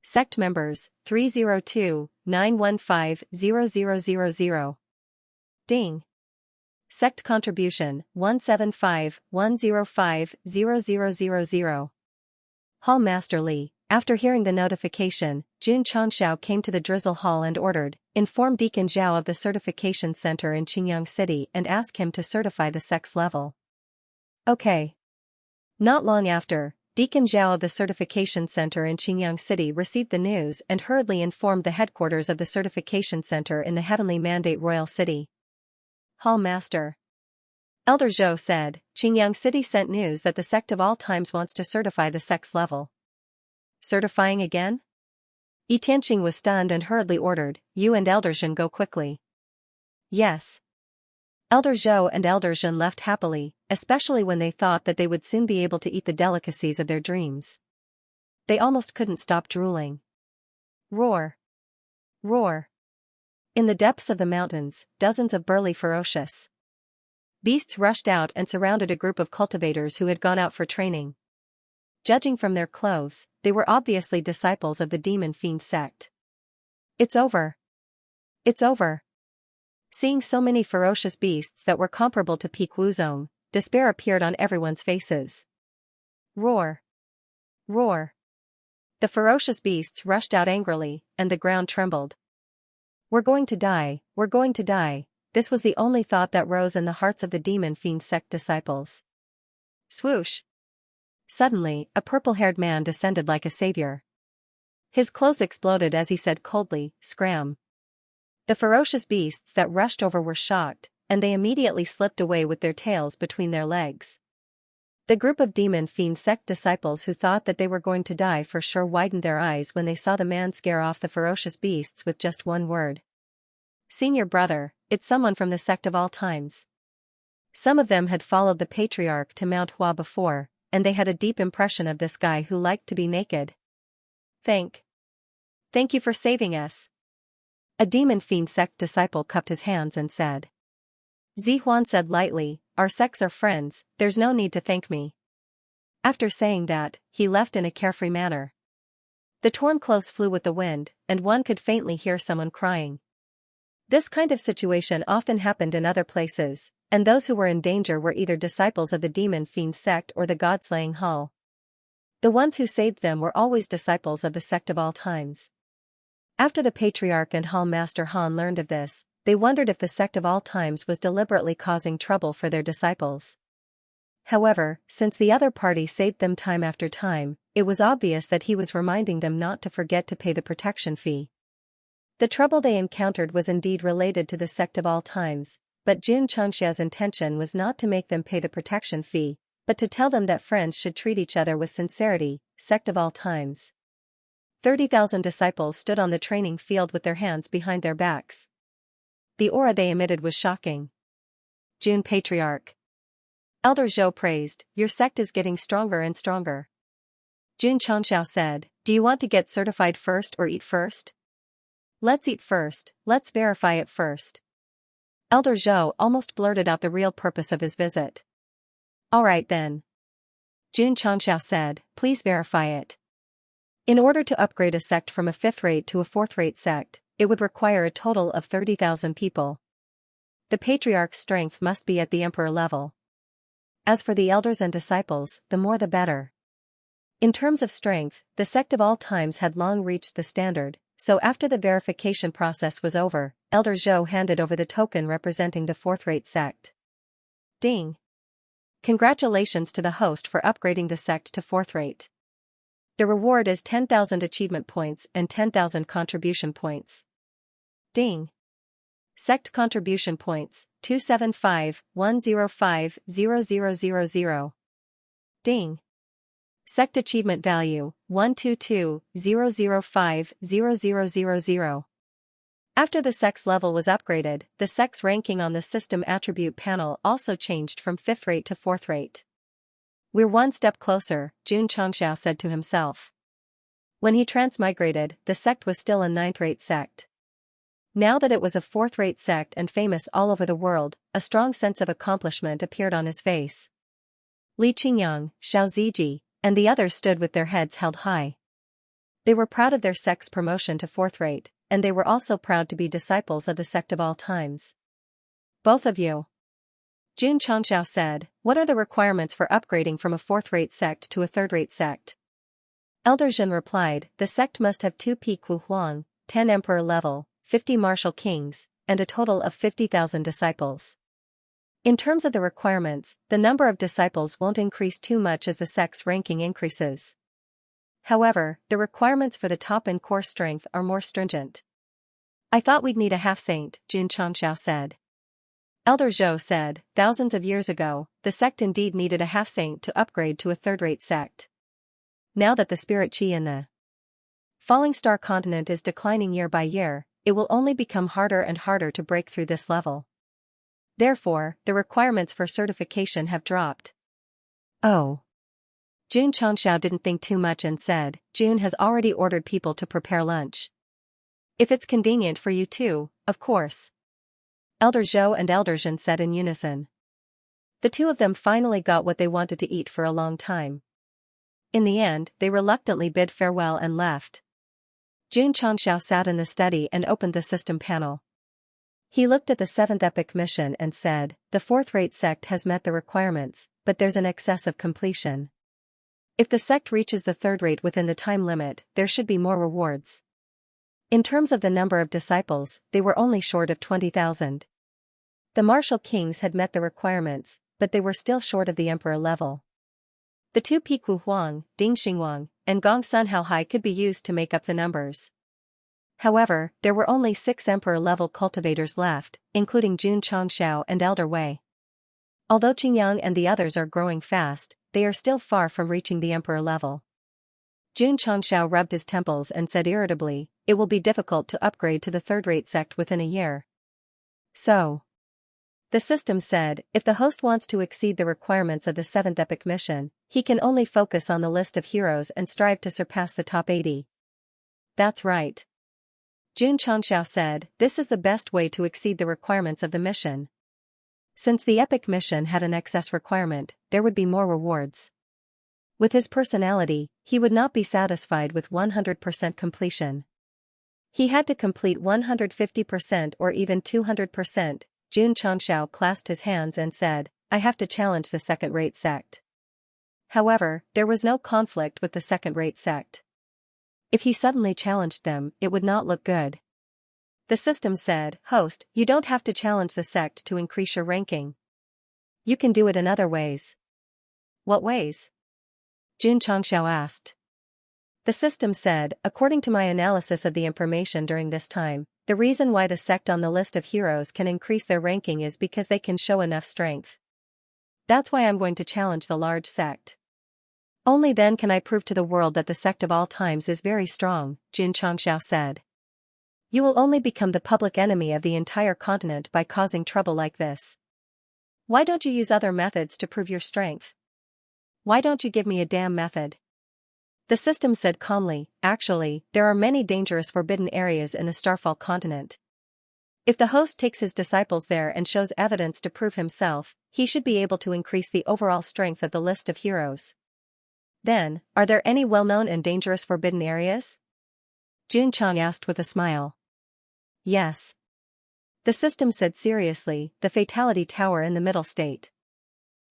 Sect members, 302-915-0000. Ding. Sect contribution, 175-105-0000. Hall Master Li. After hearing the notification, Xianxia came to the drizzle hall and ordered, inform Deacon Zhao of the certification center in Qingyang City and ask him to certify the sect's level. Okay. Not long after, Deacon Zhao of the certification center in Qingyang City received the news and hurriedly informed the headquarters of the certification center in the Heavenly Mandate Royal City. Hall Master. Elder Zhou said, Qingyang City sent news that the sect of all times wants to certify the sect's level. Certifying again? Yi Tianqing was stunned and hurriedly ordered, you and Elder Zhen go quickly. Yes. Elder Zhou and Elder Zhen left happily, especially when they thought that they would soon be able to eat the delicacies of their dreams. They almost couldn't stop drooling. Roar. Roar. In the depths of the mountains, dozens of burly ferocious beasts rushed out and surrounded a group of cultivators who had gone out for training. Judging from their clothes, they were obviously disciples of the demon fiend sect. It's over. It's over. Seeing so many ferocious beasts that were comparable to Peak Wuzong, despair appeared on everyone's faces. Roar. Roar. The ferocious beasts rushed out angrily, and the ground trembled. We're going to die, we're going to die. This was the only thought that rose in the hearts of the demon fiend sect disciples. Swoosh. Suddenly, a purple-haired man descended like a savior. His clothes exploded as he said coldly, "Scram." The ferocious beasts that rushed over were shocked, and they immediately slipped away with their tails between their legs. The group of demon fiend sect disciples who thought that they were going to die for sure widened their eyes when they saw the man scare off the ferocious beasts with just one word. Senior brother, it's someone from the sect of all times. Some of them had followed the patriarch to Mount Hua before, and they had a deep impression of this guy who liked to be naked. Thank you for saving us. A demon fiend sect disciple cupped his hands and said. Zihuan said lightly, our sects are friends, there's no need to thank me. After saying that, he left in a carefree manner. The torn clothes flew with the wind, and one could faintly hear someone crying. This kind of situation often happened in other places, and those who were in danger were either disciples of the demon fiend sect or the god-slaying Hull. The ones who saved them were always disciples of the sect of all times. After the patriarch and Hall Master Han learned of this, they wondered if the sect of all times was deliberately causing trouble for their disciples. However, since the other party saved them time after time, it was obvious that he was reminding them not to forget to pay the protection fee. The trouble they encountered was indeed related to the sect of all times, but Xianxia's intention was not to make them pay the protection fee, but to tell them that friends should treat each other with sincerity, sect of all times. 30,000 disciples stood on the training field with their hands behind their backs. The aura they emitted was shocking. Jun Patriarch. Elder Zhou praised, your sect is getting stronger and stronger. Jun Changxiao said, do you want to get certified first or eat first? Let's eat first, let's verify it first. Elder Zhou almost blurted out the real purpose of his visit. Alright then. Jun Changxiao said, please verify it. In order to upgrade a sect from a 5th-rate to a 4th-rate sect, it would require a total of 30,000 people. The patriarch's strength must be at the emperor level. As for the elders and disciples, the more the better. In terms of strength, the sect of all times had long reached the standard, so after the verification process was over, Elder Zhou handed over the token representing the 4th-rate sect. Ding! Congratulations to the host for upgrading the sect to 4th-rate. The reward is 10,000 achievement points and 10,000 contribution points. Ding! Sect contribution points, 275-105-0000. Ding! Sect achievement value, 122-005-0000. After the sect's level was upgraded, the sect's ranking on the system attribute panel also changed from 5th-rate to 4th-rate. We're one step closer, Xianxia said to himself. When he transmigrated, the sect was still a ninth-rate sect. Now that it was a fourth-rate sect and famous all over the world, a strong sense of accomplishment appeared on his face. Li Qingyang, Xiao Ziji, and the others stood with their heads held high. They were proud of their sect's promotion to fourth-rate, and they were also proud to be disciples of the sect of all times. Both of you. Xianxia said, what are the requirements for upgrading from a fourth-rate sect to a third-rate sect? Elder Zhen replied, the sect must have 2 peak Wu Huang, 10 emperor level, 50 martial kings, and a total of 50,000 disciples. In terms of the requirements, the number of disciples won't increase too much as the sect's ranking increases. However, the requirements for the top and core strength are more stringent. I thought we'd need a half-saint, Xianxia said. Elder Zhou said, thousands of years ago, the sect indeed needed a half-saint to upgrade to a third-rate sect. Now that the spirit qi in the falling star continent is declining year by year, it will only become harder and harder to break through this level. Therefore, the requirements for certification have dropped. Oh. Xianxia didn't think too much and said, June has already ordered people to prepare lunch. If it's convenient for you too, of course. Elder Zhou and Elder Zhen said in unison. The two of them finally got what they wanted to eat for a long time. In the end, they reluctantly bid farewell and left. Xianxia sat in the study and opened the system panel. He looked at the 7th epic mission and said, the fourth-rate sect has met the requirements, but there's an excess of completion. If the sect reaches the third rate within the time limit, there should be more rewards. In terms of the number of disciples, they were only short of 20,000. The martial kings had met the requirements, but they were still short of the emperor level. The 2 peak Wu Huang, Ding Xingwang, and Gong Sun Haohai could be used to make up the numbers. However, there were only 6 emperor-level cultivators left, including Jun Chongxiao and Elder Wei. Although Qingyang and the others are growing fast, they are still far from reaching the emperor level. Jun Chongxiao rubbed his temples and said irritably, it will be difficult to upgrade to the third-rate sect within a year. So. The system said, if the host wants to exceed the requirements of the 7th epic mission, he can only focus on the list of heroes and strive to surpass the top 80. That's right. Jun Chongxiao said, this is the best way to exceed the requirements of the mission. Since the epic mission had an excess requirement, there would be more rewards. With his personality, he would not be satisfied with 100% completion. He had to complete 150% or even 200%. Jun Chongxiao clasped his hands and said, I have to challenge the second-rate sect. However, there was no conflict with the second-rate sect. If he suddenly challenged them, it would not look good. The system said, host, you don't have to challenge the sect to increase your ranking. You can do it in other ways. What ways? Jun Chongxiao asked. The system said, according to my analysis of the information during this time, the reason why the sect on the list of heroes can increase their ranking is because they can show enough strength. That's why I'm going to challenge the large sect. Only then can I prove to the world that the sect of all times is very strong, Jun Chongxiao said. You will only become the public enemy of the entire continent by causing trouble like this. Why don't you use other methods to prove your strength? Why don't you give me a damn method? The system said calmly, actually, there are many dangerous forbidden areas in the Starfall continent. If the host takes his disciples there and shows evidence to prove himself, he should be able to increase the overall strength of the list of heroes. Then, are there any well-known and dangerous forbidden areas? Jun Chong asked with a smile. Yes. The system said seriously, the Fatality Tower in the Middle State.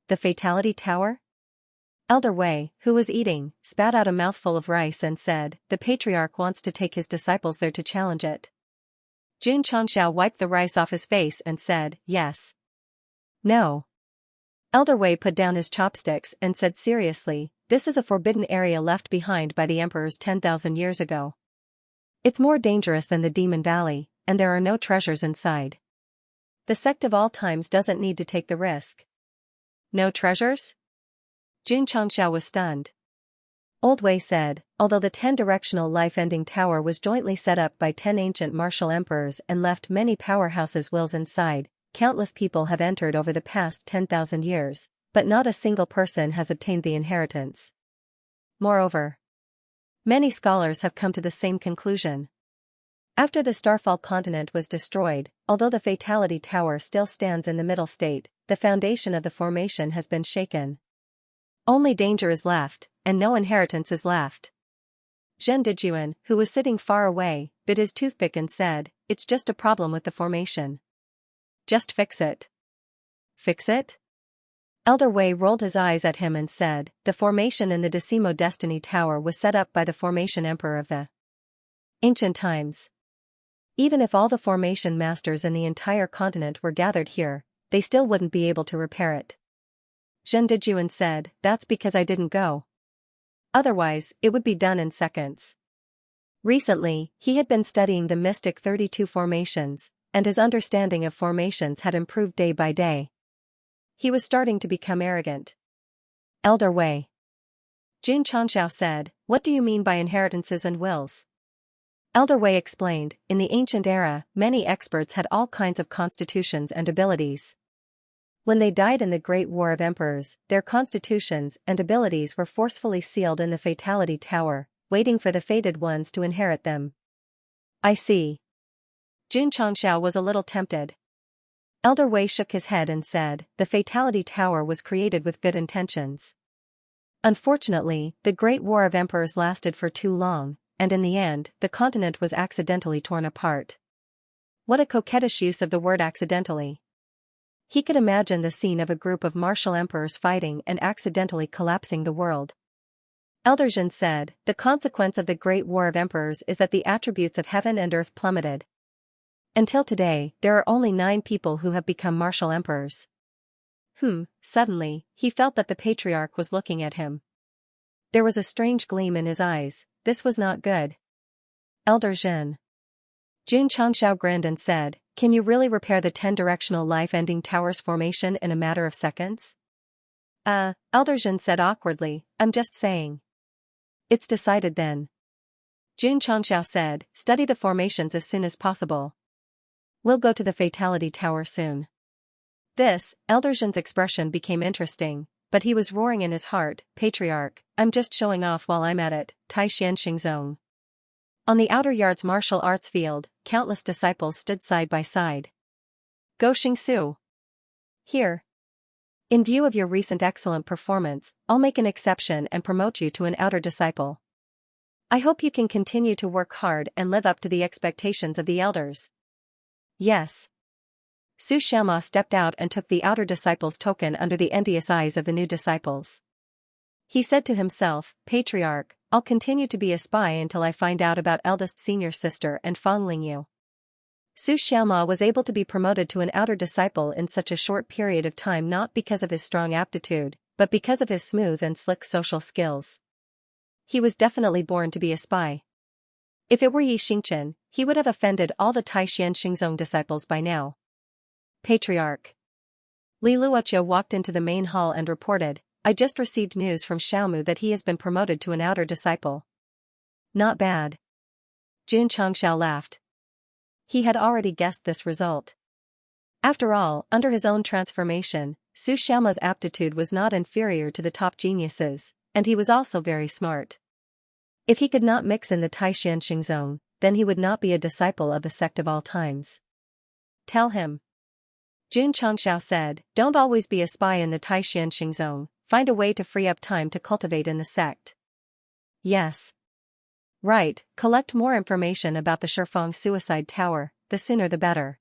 The Fatality Tower? Elder Wei, who was eating, spat out a mouthful of rice and said, the Patriarch wants to take his disciples there to challenge it. Jun Chongxiao wiped the rice off his face and said, yes. No. Elder Wei put down his chopsticks and said seriously, this is a forbidden area left behind by the emperors 10,000 years ago. It's more dangerous than the Demon Valley, and there are no treasures inside. The sect of all times doesn't need to take the risk. No treasures? Jun Chongxiao was stunned. Old Wei said, although the 10-directional life-ending tower was jointly set up by 10 ancient martial emperors and left many powerhouses' wills inside, countless people have entered over the past 10,000 years, but not a single person has obtained the inheritance. Moreover, many scholars have come to the same conclusion. After the Starfall continent was destroyed, although the Fatality Tower still stands in the middle state, the foundation of the formation has been shaken. Only danger is left, and no inheritance is left. Zhen Dijuan, who was sitting far away, bit his toothpick and said, "It's just a problem with the formation. Just fix it." Fix it? Elder Wei rolled his eyes at him and said, "The formation in the Decimo Destiny Tower was set up by the Formation Emperor of the ancient times. Even if all the formation masters in the entire continent were gathered here, they still wouldn't be able to repair it." Zhen Dijuan said, "That's because I didn't go. Otherwise, it would be done in seconds." Recently, he had been studying the Mystic 32 formations, and his understanding of formations had improved day by day. He was starting to become arrogant. "Elder Wei," Jun Changxiao said, "what do you mean by inheritances and wills?" Elder Wei explained, "In the ancient era, many experts had all kinds of constitutions and abilities. When they died in the Great War of Emperors, their constitutions and abilities were forcefully sealed in the Fatality Tower, waiting for the fated ones to inherit them." "I see." Jun Changxiao was a little tempted. Elder Wei shook his head and said, "The Fatality Tower was created with good intentions. Unfortunately, the Great War of Emperors lasted for too long, and in the end, the continent was accidentally torn apart." What a coquettish use of the word accidentally. He could imagine the scene of a group of martial emperors fighting and accidentally collapsing the world. Elder Zhen said, "The consequence of the Great War of Emperors is that the attributes of heaven and earth plummeted. Until today, there are only 9 people who have become martial emperors." Suddenly, he felt that the patriarch was looking at him. There was a strange gleam in his eyes. This was not good. "Elder Zhen." Jun Changxiao grinned and said, "Can you really repair the 10-directional life-ending tower's formation in a matter of seconds?" Elder Zhen said awkwardly, "I'm just saying." "It's decided then." Jun Changxiao said, "Study the formations as soon as possible. We'll go to the Fatality Tower soon." This, Elder Zhen's expression became interesting, but he was roaring in his heart, "Patriarch, I'm just showing off while I'm at it, Tai Xianxia." On the outer yard's martial arts field, countless disciples stood side by side. "Go Xingsu. Here. In view of your recent excellent performance, I'll make an exception and promote you to an outer disciple. I hope you can continue to work hard and live up to the expectations of the elders." "Yes." Su Xianma stepped out and took the outer disciple's token under the envious eyes of the new disciples. He said to himself, "Patriarch, I'll continue to be a spy until I find out about eldest senior sister and Fang Lingyu." Su Xianma was able to be promoted to an outer disciple in such a short period of time not because of his strong aptitude, but because of his smooth and slick social skills. He was definitely born to be a spy. If it were Yi Xingchen, he would have offended all the Tai Xianxingzong disciples by now. "Patriarch." Li Luoqiu walked into the main hall and reported, "I just received news from Xiaomu that he has been promoted to an outer disciple." "Not bad." Jun Changxiao laughed. He had already guessed this result. After all, under his own transformation, Su Xiaoma's aptitude was not inferior to the top geniuses, and he was also very smart. If he could not mix in the Tai Xianxingzong, then he would not be a disciple of the sect of all times. "Tell him." Jun Changxiao said, "Don't always be a spy in the Tai Xianxingzong, find a way to free up time to cultivate in the sect." "Yes. Right, collect more information about the Shifeng suicide tower, the sooner the better."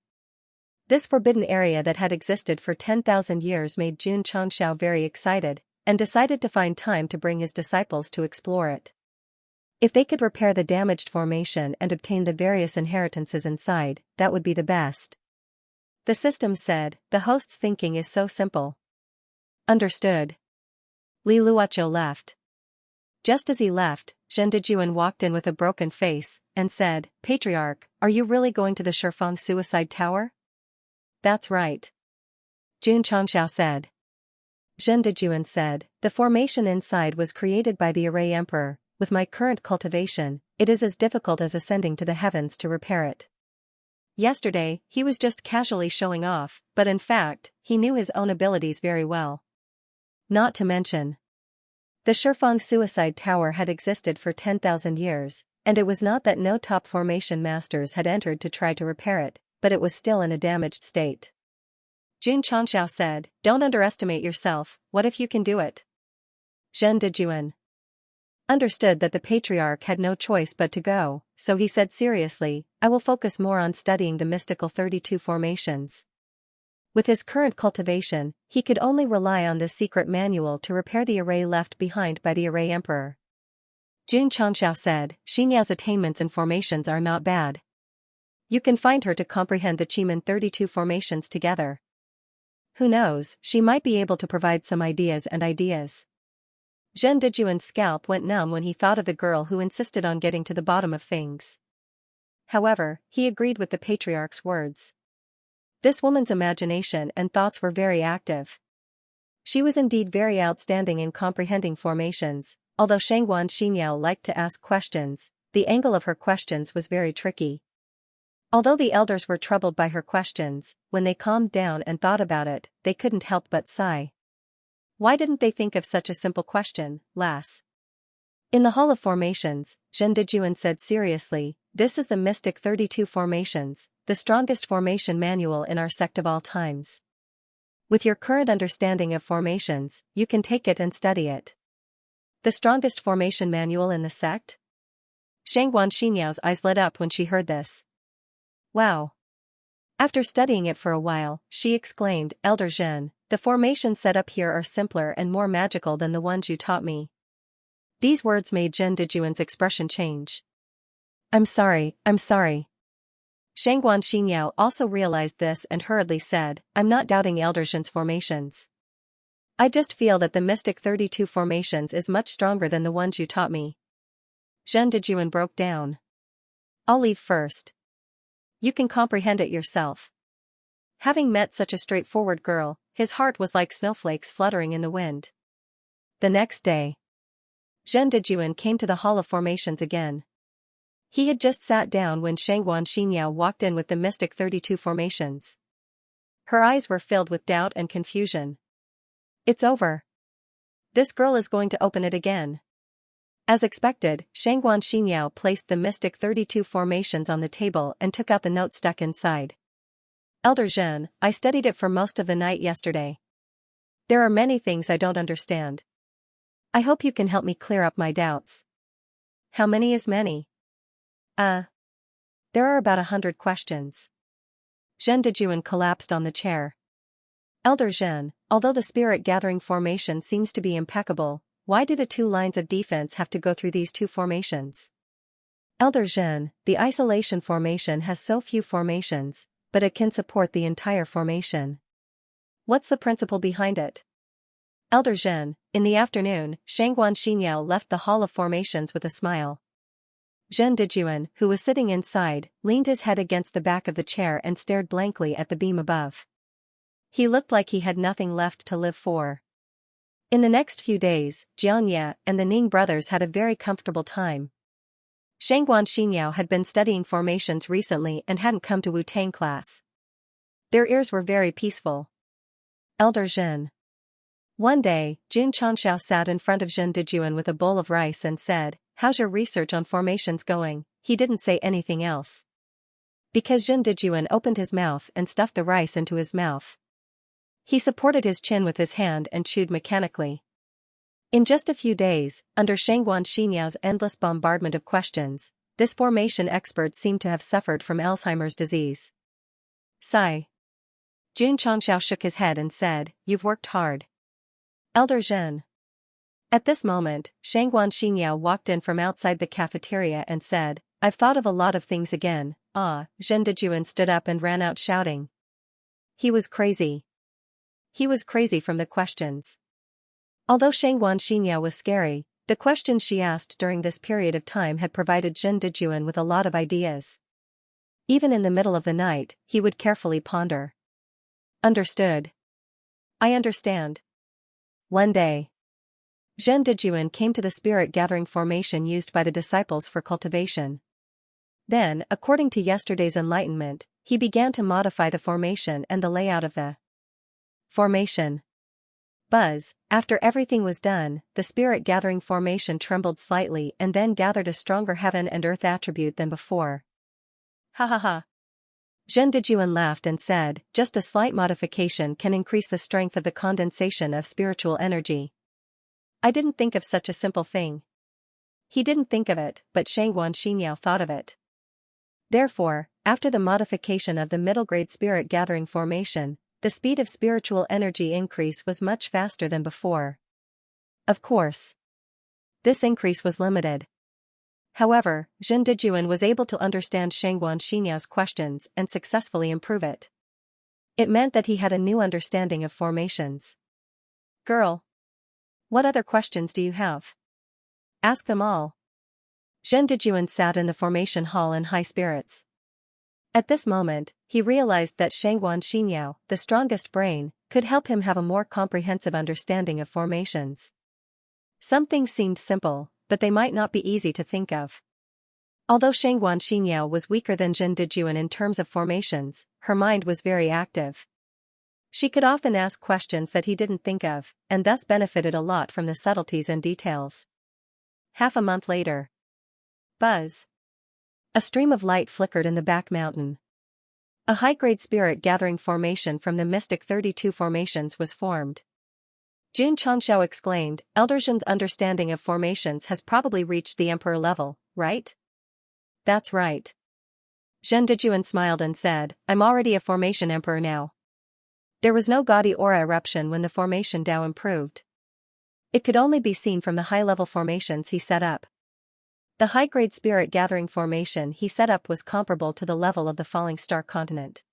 This forbidden area that had existed for 10,000 years made Jun Changxiao very excited, and decided to find time to bring his disciples to explore it. If they could repair the damaged formation and obtain the various inheritances inside, that would be the best. The system said, "The host's thinking is so simple." "Understood." Li Luoqiu left. Just as he left, Zhen Dijuan walked in with a broken face, and said, "Patriarch, are you really going to the Shifeng suicide tower?" "That's right." Jun Changxiao said. Zhen Dijuan said, "The formation inside was created by the Array Emperor. With my current cultivation, it is as difficult as ascending to the heavens to repair it." Yesterday, he was just casually showing off, but in fact, he knew his own abilities very well. Not to mention, the Shifeng suicide tower had existed for 10,000 years, and it was not that no top formation masters had entered to try to repair it, but it was still in a damaged state. Xianxia said, "Don't underestimate yourself, what if you can do it?" Zhen Dejuan understood that the patriarch had no choice but to go, so he said seriously, "I will focus more on studying the mystical 32 formations." With his current cultivation, he could only rely on this secret manual to repair the array left behind by the array emperor. Jun Changxiao said, "Xianxia's attainments in formations are not bad. You can find her to comprehend the Chiman 32 formations together. Who knows, she might be able to provide some ideas and ideas." Zhen Dejuan's scalp went numb when he thought of the girl who insisted on getting to the bottom of things. However, he agreed with the patriarch's words. This woman's imagination and thoughts were very active. She was indeed very outstanding in comprehending formations. Although Shangguan Xinyao liked to ask questions, the angle of her questions was very tricky. Although the elders were troubled by her questions, when they calmed down and thought about it, they couldn't help but sigh. Why didn't they think of such a simple question, lass? In the Hall of Formations, Zhen Dejuan said seriously, "This is the Mystic 32 Formations, the strongest formation manual in our sect of all times. With your current understanding of formations, you can take it and study it." The strongest formation manual in the sect? Shangguan Xinyao's eyes lit up when she heard this. Wow! After studying it for a while, she exclaimed, "Elder Zhen, the formations set up here are simpler and more magical than the ones you taught me." These words made Zhen Dejuan's expression change. I'm sorry. Shangguan Xinyao also realized this and hurriedly said, "I'm not doubting Elder Zhen's formations. I just feel that the Mystic 32 formations is much stronger than the ones you taught me." Zhen Dejuan broke down. "I'll leave first. You can comprehend it yourself." Having met such a straightforward girl, his heart was like snowflakes fluttering in the wind. The next day, Zhen Dejuan came to the Hall of Formations again. He had just sat down when Shangguan Xinyao walked in with the Mystic 32 formations. Her eyes were filled with doubt and confusion. "It's over. This girl is going to open it again." As expected, Shangguan Xinyao placed the Mystic 32 formations on the table and took out the note stuck inside. "Elder Zhen, I studied it for most of the night yesterday. There are many things I don't understand. I hope you can help me clear up my doubts." "How many is many?" There are about 100 questions." Zhen Dejuan collapsed on the chair. "Elder Zhen, although the spirit-gathering formation seems to be impeccable, why do the two lines of defense have to go through these two formations?" "Elder Zhen, the isolation formation has so few formations, but it can support the entire formation." "What's the principle behind it?" "Elder Zhen." In the afternoon, Shangguan Xinyao left the Hall of Formations with a smile. Zhen Dejuan, who was sitting inside, leaned his head against the back of the chair and stared blankly at the beam above. He looked like he had nothing left to live for. In the next few days, Xianxia and the Ning brothers had a very comfortable time. Shangguan Xinyao had been studying formations recently and hadn't come to Wu-Tang class. Their ears were very peaceful. "Elder Zhen." One day, Jun Changxiao sat in front of Zhen Dejuan with a bowl of rice and said, "How's your research on formations going?" He didn't say anything else. Because Zhen Dejuan opened his mouth and stuffed the rice into his mouth. He supported his chin with his hand and chewed mechanically. In just a few days, under Shangguan Xinyao's endless bombardment of questions, this formation expert seemed to have suffered from Alzheimer's disease. Sigh. Jun Changxiao shook his head and said, "You've worked hard." "Elder Zhen." At this moment, Shangguan Xinyao walked in from outside the cafeteria and said, "I've thought of a lot of things again." Zhen Dejuan stood up and ran out shouting. He was crazy. He was crazy from the questions. Although Shangguan Xinyao was scary, the questions she asked during this period of time had provided Zhen Dejuan with a lot of ideas. Even in the middle of the night, he would carefully ponder. "Understood. I understand." One day, Zhen Dejuan came to the spirit-gathering formation used by the disciples for cultivation. Then, according to yesterday's enlightenment, he began to modify the formation and the layout of the formation. Buzz, after everything was done, the spirit-gathering formation trembled slightly and then gathered a stronger heaven and earth attribute than before. Ha ha ha. Zhen Dejuan laughed and said, just a slight modification can increase the strength of the condensation of spiritual energy. I didn't think of such a simple thing. He didn't think of it, but Xianxia thought of it. Therefore, after the modification of the middle-grade spirit-gathering formation, the speed of spiritual energy increase was much faster than before. Of course, this increase was limited. However, Zhen Dejuan was able to understand Xianxia's questions and successfully improve it. It meant that he had a new understanding of formations. Girl, what other questions do you have? Ask them all. Zhen Dejuan sat in the formation hall in high spirits. At this moment, he realized that Xianxia, the strongest brain, could help him have a more comprehensive understanding of formations. Some things seemed simple, but they might not be easy to think of. Although Xianxia was weaker than Zhen Dejuan in terms of formations, her mind was very active. She could often ask questions that he didn't think of, and thus benefited a lot from the subtleties and details. Half a month later. Buzz. A stream of light flickered in the back mountain. A high-grade spirit-gathering formation from the mystic 32 formations was formed. Jun Changshao exclaimed, Elder Zhen's understanding of formations has probably reached the emperor level, right? That's right. Zhen Dejuan smiled and said, I'm already a formation emperor now. There was no gaudy aura eruption when the formation Dao improved. It could only be seen from the high-level formations he set up. The high-grade spirit-gathering formation he set up was comparable to the level of the falling star continent.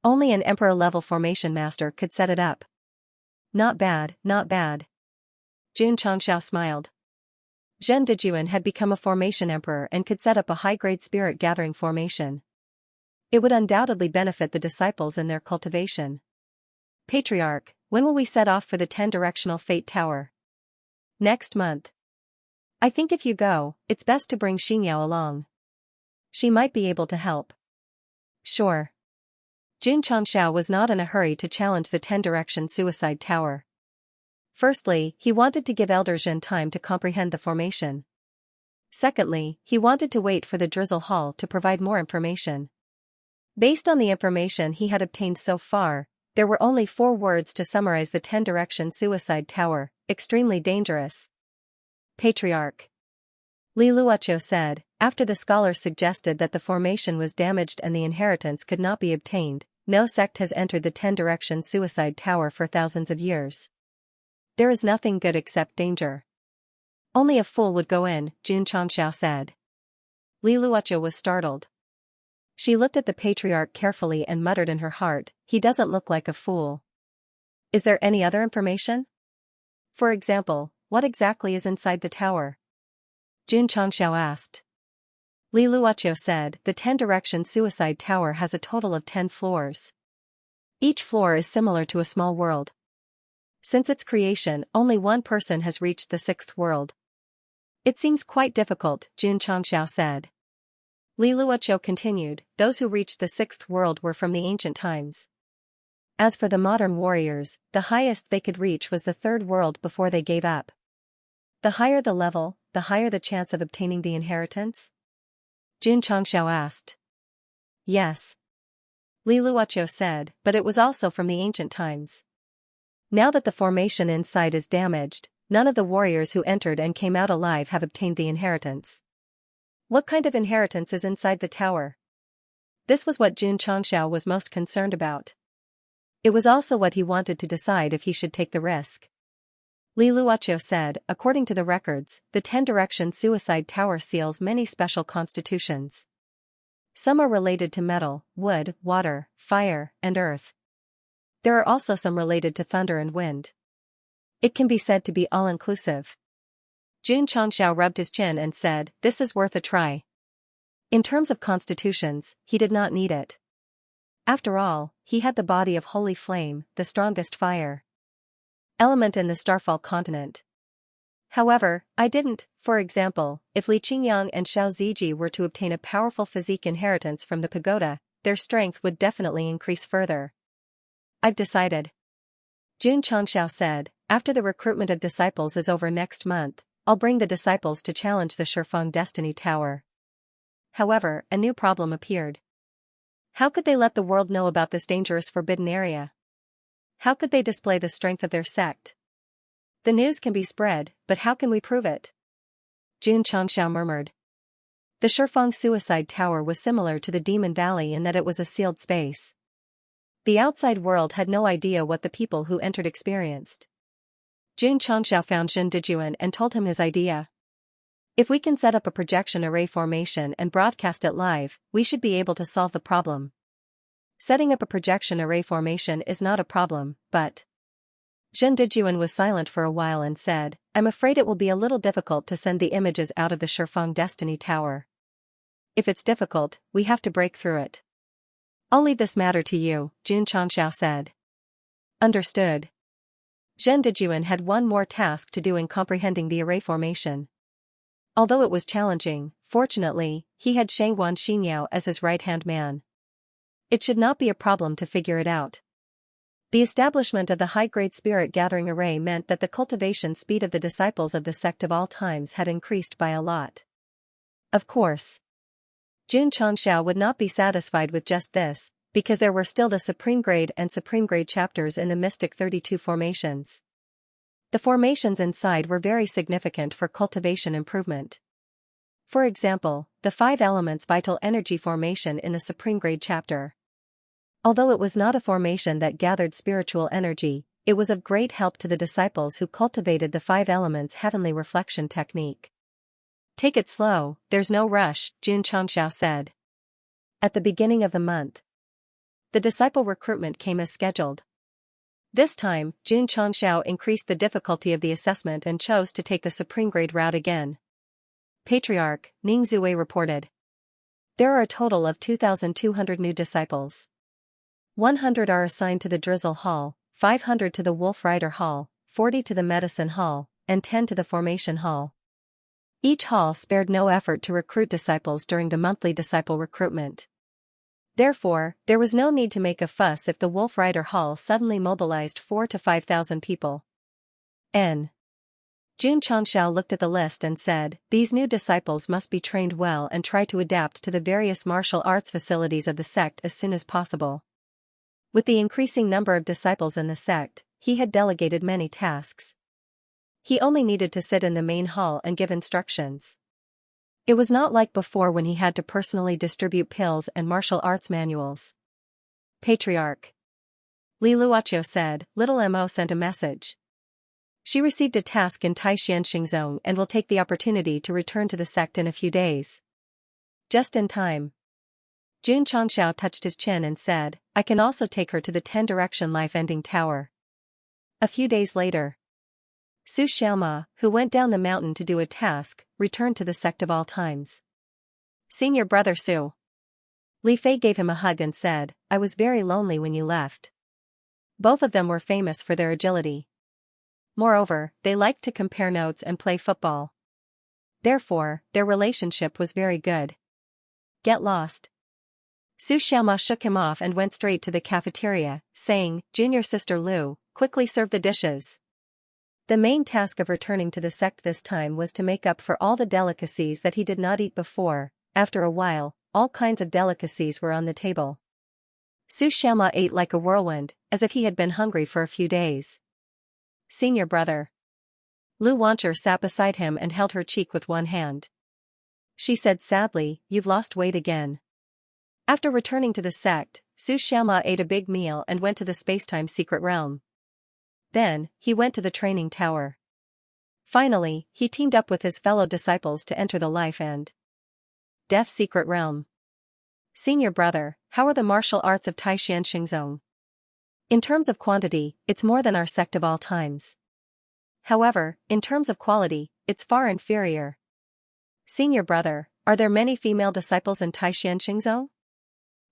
Only an emperor-level formation master could set it up. Not bad, not bad. Jun Changshao smiled. Zhen Dejuan had become a formation emperor and could set up a high-grade spirit-gathering formation. It would undoubtedly benefit the disciples in their cultivation. Patriarch, when will we set off for the 10-directional Fate Tower? Next month. I think if you go, it's best to bring Xianxia along. She might be able to help. Sure. Jun Changshao was not in a hurry to challenge the 10-direction suicide tower. Firstly, he wanted to give Elder Zhen time to comprehend the formation. Secondly, he wanted to wait for the Drizzle Hall to provide more information. Based on the information he had obtained so far, there were only 4 words to summarize the 10-direction suicide tower: extremely dangerous. Patriarch. Li Luoqiu said, after the scholars suggested that the formation was damaged and the inheritance could not be obtained, no sect has entered the 10-direction suicide tower for thousands of years. There is nothing good except danger. Only a fool would go in, Jun Changshao said. Li Luoqiu was startled. She looked at the patriarch carefully and muttered in her heart, he doesn't look like a fool. Is there any other information? For example, what exactly is inside the tower? Jun Changshao asked. Li Luoqiu said, the 10-direction suicide tower has a total of 10 floors. Each floor is similar to a small world. Since its creation, only one person has reached the 6th world. It seems quite difficult, Jun Changshao said. Li Luoqiu continued, those who reached the 6th world were from the ancient times. As for the modern warriors, the highest they could reach was the 3rd world before they gave up. The higher the level, the higher the chance of obtaining the inheritance? Jun Changshao asked. Yes. Li Luoqiu said, but it was also from the ancient times. Now that the formation inside is damaged, none of the warriors who entered and came out alive have obtained the inheritance. What kind of inheritance is inside the tower? This was what Jun Changshao was most concerned about. It was also what he wanted to decide if he should take the risk. Li Luoqiu said, according to the records, the 10-direction suicide tower seals many special constitutions. Some are related to metal, wood, water, fire, and earth. There are also some related to thunder and wind. It can be said to be all-inclusive. Jun Changshao rubbed his chin and said, this is worth a try. In terms of constitutions, he did not need it. After all, he had the body of holy flame, the strongest fire element in the Starfall continent. However, I didn't. For example, if Li Qingyang and Xiao Ziji were to obtain a powerful physique inheritance from the pagoda, their strength would definitely increase further. I've decided. Jun Changshao said, after the recruitment of disciples is over next month, I'll bring the disciples to challenge the Shifeng Destiny Tower. However, a new problem appeared. How could they let the world know about this dangerous forbidden area? How could they display the strength of their sect? The news can be spread, but how can we prove it? Xianxia murmured. The Shifeng Suicide Tower was similar to the Demon Valley in that it was a sealed space. The outside world had no idea what the people who entered experienced. Xianxia found Zhen Dijuan and told him his idea. If we can set up a projection array formation and broadcast it live, we should be able to solve the problem. Setting up a projection array formation is not a problem, but... Zhen Dijuan was silent for a while and said, I'm afraid it will be a little difficult to send the images out of the Shifeng Destiny Tower. If it's difficult, we have to break through it. I'll leave this matter to you, Xianxia said. Understood. Zhen Dijuan had one more task to do in comprehending the array formation. Although it was challenging, fortunately, he had Shangguan Xinyao as his right-hand man. It should not be a problem to figure it out. The establishment of the high-grade spirit gathering array meant that the cultivation speed of the disciples of the sect of all times had increased by a lot. Of course, Xianxia would not be satisfied with just this, because there were still the Supreme Grade and Supreme Grade chapters in the Mystic 32 formations. The formations inside were very significant for cultivation improvement. For example, the 5 elements vital energy formation in the Supreme Grade chapter. Although it was not a formation that gathered spiritual energy, it was of great help to the disciples who cultivated the 5 elements heavenly reflection technique. Take it slow, there's no rush, Xianxia said. At the beginning of the month, the disciple recruitment came as scheduled. This time, Xianxia increased the difficulty of the assessment and chose to take the Supreme Grade route again. Patriarch, Ning Zue reported. There are a total of 2,200 new disciples. 100 are assigned to the Drizzle Hall, 500 to the Wolf Rider Hall, 40 to the Medicine Hall, and 10 to the Formation Hall. Each hall spared no effort to recruit disciples during the monthly disciple recruitment. Therefore, there was no need to make a fuss if the Wolf Rider Hall suddenly mobilized 4,000 to 5,000 people. Xianxia looked at the list and said, these new disciples must be trained well and try to adapt to the various martial arts facilities of the sect as soon as possible. With the increasing number of disciples in the sect, he had delegated many tasks. He only needed to sit in the main hall and give instructions. It was not like before when he had to personally distribute pills and martial arts manuals. Patriarch Li Luoqiu said, Little Mo sent a message. She received a task in Taishan Zone and will take the opportunity to return to the sect in a few days. Just in time. Xianxia touched his chin and said, I can also take her to the 10-direction life-ending tower. A few days later, Su Xiaoma, who went down the mountain to do a task, returned to the sect of all times. Senior brother Su. Li Fei gave him a hug and said, I was very lonely when you left. Both of them were famous for their agility. Moreover, they liked to compare notes and play football. Therefore, their relationship was very good. Get lost. Su Xiaoma shook him off and went straight to the cafeteria, saying, Junior sister Lu, quickly serve the dishes. The main task of returning to the sect this time was to make up for all the delicacies that he did not eat before. After a while, all kinds of delicacies were on the table. Su Xiaoma ate like a whirlwind, as if he had been hungry for a few days. Senior brother. Lu Wancher sat beside him and held her cheek with one hand. She said sadly, You've lost weight again. After returning to the sect, Su Xiaoma ate a big meal and went to the spacetime secret realm. Then, he went to the training tower. Finally, he teamed up with his fellow disciples to enter the life and death secret realm. Senior brother, how are the martial arts of Taishan Xingzong? In terms of quantity, it's more than our sect of all times. However, in terms of quality, it's far inferior. Senior brother, are there many female disciples in Taishan Xingzong?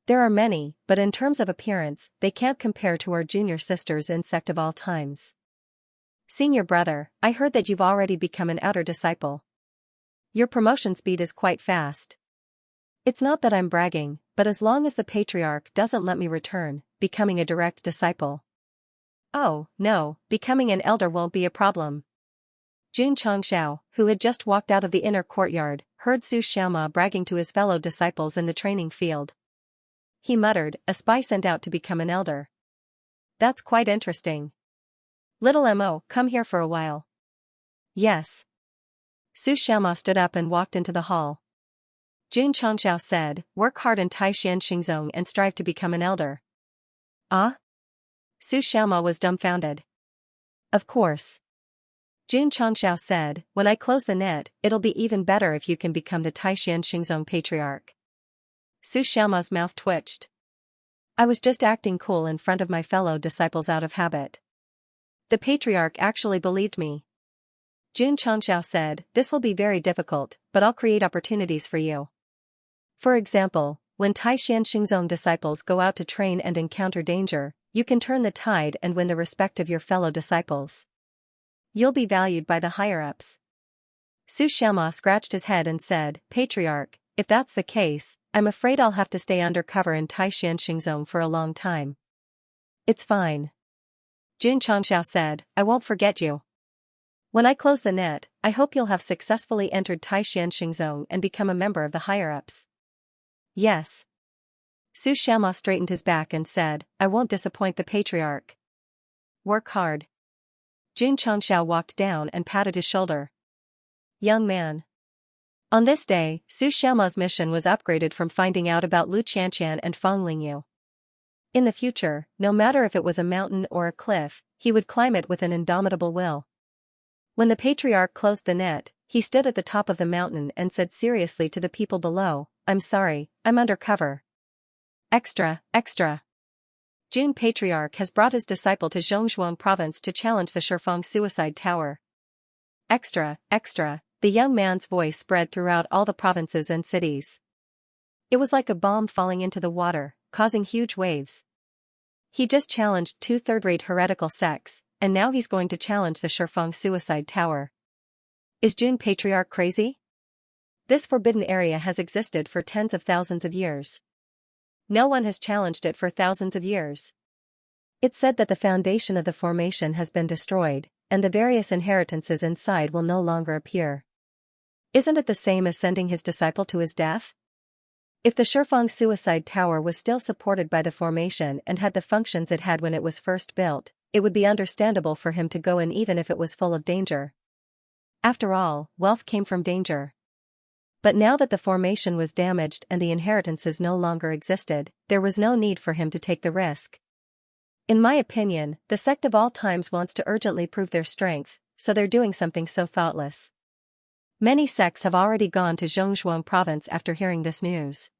There are many, but in terms of appearance, they can't compare to our junior sisters in sect of all times. Senior brother, I heard that you've already become an outer disciple. Your promotion speed is quite fast. It's not that I'm bragging, but as long as the patriarch doesn't let me return, becoming a direct disciple, Oh, no, becoming an elder won't be a problem. Jun Changxiao, who had just walked out of the inner courtyard, heard Su Xiaoma bragging to his fellow disciples in the training field. He muttered, a spy sent out to become an elder. That's quite interesting. Little Mo, come here for a while. Yes. Su Xiaoma stood up and walked into the hall. Jun Changxiao said, work hard in Taishan Xingzong and strive to become an elder. Ah? Su Xiaoma was dumbfounded. Of course. Jun Changxiao said, when I close the net, it'll be even better if you can become the Taishan Xingzong patriarch. Su Xiaoma's mouth twitched. I was just acting cool in front of my fellow disciples out of habit. The patriarch actually believed me. Jun Changxiao said, this will be very difficult, but I'll create opportunities for you. For example, when Taishan Xingzong disciples go out to train and encounter danger, you can turn the tide and win the respect of your fellow disciples. You'll be valued by the higher-ups. Su Xiaoma scratched his head and said, Patriarch, if that's the case, I'm afraid I'll have to stay undercover in Taishan Xingzong for a long time. It's fine. Jun Changxiao said, I won't forget you. When I close the net, I hope you'll have successfully entered Taishan Xingzong and become a member of the higher-ups. Yes. Su Xiaoma straightened his back and said, I won't disappoint the patriarch. Work hard. Jun Changxiao walked down and patted his shoulder. Young man. On this day, Su Xiaoma's mission was upgraded from finding out about Lu Qianqian and Fang Lingyu. In the future, no matter if it was a mountain or a cliff, he would climb it with an indomitable will. When the patriarch closed the net, he stood at the top of the mountain and said seriously to the people below, I'm sorry, I'm undercover. Extra, extra. Jun Patriarch has brought his disciple to Zhongshuang province to challenge the Shifeng suicide tower. Extra, extra, the young man's voice spread throughout all the provinces and cities. It was like a bomb falling into the water, causing huge waves. He just challenged 2 third-rate heretical sects, and now he's going to challenge the Shifeng suicide tower. Is Jun Patriarch crazy? This forbidden area has existed for tens of thousands of years. No one has challenged it for thousands of years. It's said that the foundation of the formation has been destroyed, and the various inheritances inside will no longer appear. Isn't it the same as sending his disciple to his death? If the Shifeng suicide tower was still supported by the formation and had the functions it had when it was first built, it would be understandable for him to go in even if it was full of danger. After all, wealth came from danger. But now that the formation was damaged and the inheritances no longer existed, there was no need for him to take the risk. In my opinion, the sect of all times wants to urgently prove their strength, so they're doing something so thoughtless. Many sects have already gone to Zhongshuang province after hearing this news.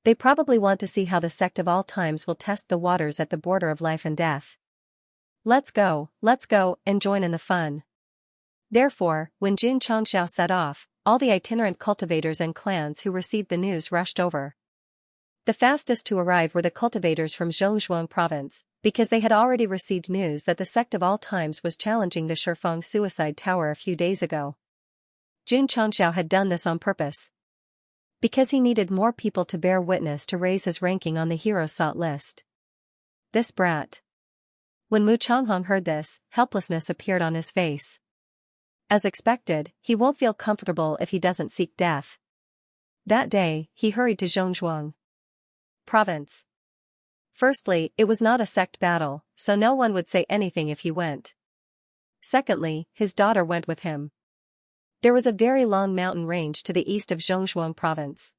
They probably want to see how the sect of all times will test the waters at the border of life and death. Let's go, and join in the fun. Therefore, when Jun Changxiao set off, all the itinerant cultivators and clans who received the news rushed over. The fastest to arrive were the cultivators from Zhongshuang province, because they had already received news that the sect of all times was challenging the Shifeng suicide tower a few days ago. Jun Changxiao had done this on purpose. Because he needed more people to bear witness to raise his ranking on the hero sought list. This brat. When Mu Changhong heard this, helplessness appeared on his face. As expected, he won't feel comfortable if he doesn't seek death. That day, he hurried to Zhongshuang province. Firstly, it was not a sect battle, so no one would say anything if he went. Secondly, his daughter went with him. There was a very long mountain range to the east of Zhongshuang province.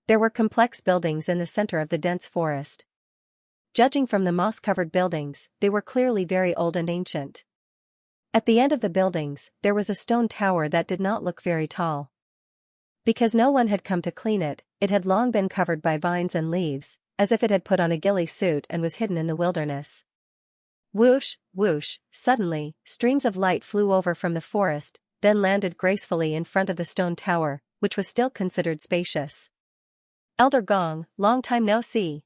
There were complex buildings in the center of the dense forest. Judging from the moss-covered buildings, they were clearly very old and ancient. At the end of the buildings, there was a stone tower that did not look very tall. Because no one had come to clean it, it had long been covered by vines and leaves, as if it had put on a ghillie suit and was hidden in the wilderness. Whoosh, whoosh, suddenly, streams of light flew over from the forest, then landed gracefully in front of the stone tower, which was still considered spacious. Elder Gong, long time no see.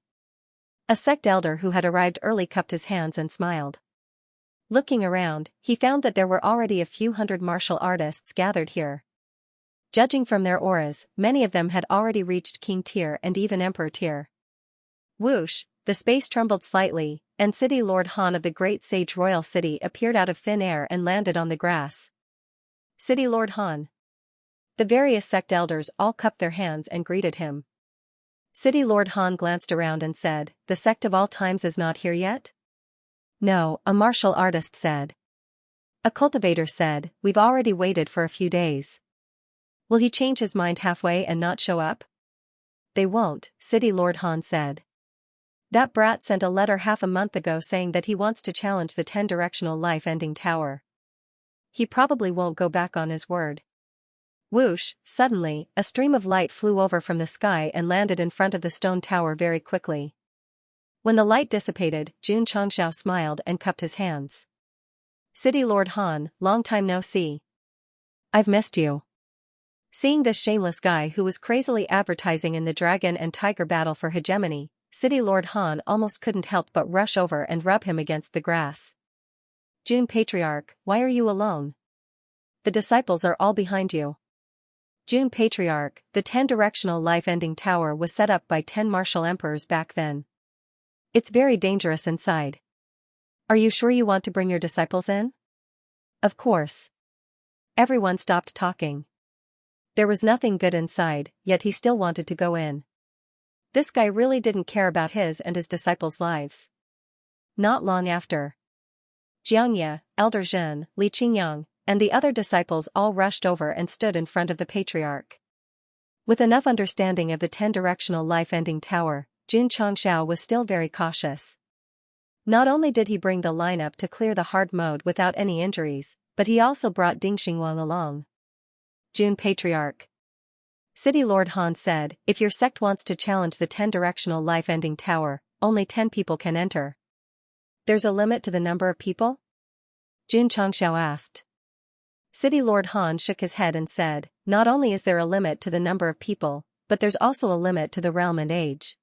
A sect elder who had arrived early cupped his hands and smiled. Looking around, he found that there were already a few hundred martial artists gathered here. Judging from their auras, many of them had already reached king tier and even emperor tier. Whoosh, the space trembled slightly, and City Lord Han of the Great Sage Royal City appeared out of thin air and landed on the grass. City Lord Han. The various sect elders all cupped their hands and greeted him. City Lord Han glanced around and said, "The sect of all times is not here yet?" "No," a martial artist said. A cultivator said, "We've already waited for a few days. Will he change his mind halfway and not show up?" "They won't," City Lord Han said. "That brat sent a letter half a month ago saying that he wants to challenge the 10-directional life-ending tower. He probably won't go back on his word." Whoosh, suddenly, a stream of light flew over from the sky and landed in front of the stone tower very quickly. When the light dissipated, Xianxia smiled and cupped his hands. "City Lord Han, long time no see. I've missed you." Seeing this shameless guy who was crazily advertising in the dragon and tiger battle for hegemony, City Lord Han almost couldn't help but rush over and rub him against the grass. "June Patriarch, why are you alone? The disciples are all behind you." June Patriarch, the 10-directional life-ending tower was set up by 10 martial emperors back then. "It's very dangerous inside. Are you sure you want to bring your disciples in?" "Of course." Everyone stopped talking. There was nothing good inside, yet he still wanted to go in. This guy really didn't care about his and his disciples' lives. Not long after, Xianxia, Elder Zhen, Li Qingyang, and the other disciples all rushed over and stood in front of the patriarch. With enough understanding of the 10-directional life-ending tower, Xianxia was still very cautious. Not only did he bring the lineup to clear the hard mode without any injuries, but he also brought Ding Xinguang along. "June Patriarch," City Lord Han said, "if your sect wants to challenge the 10-directional life-ending tower, only 10 people can enter." "There's a limit to the number of people?" Xianxia asked. City Lord Han shook his head and said, "Not only is there a limit to the number of people, but there's also a limit to the realm and age.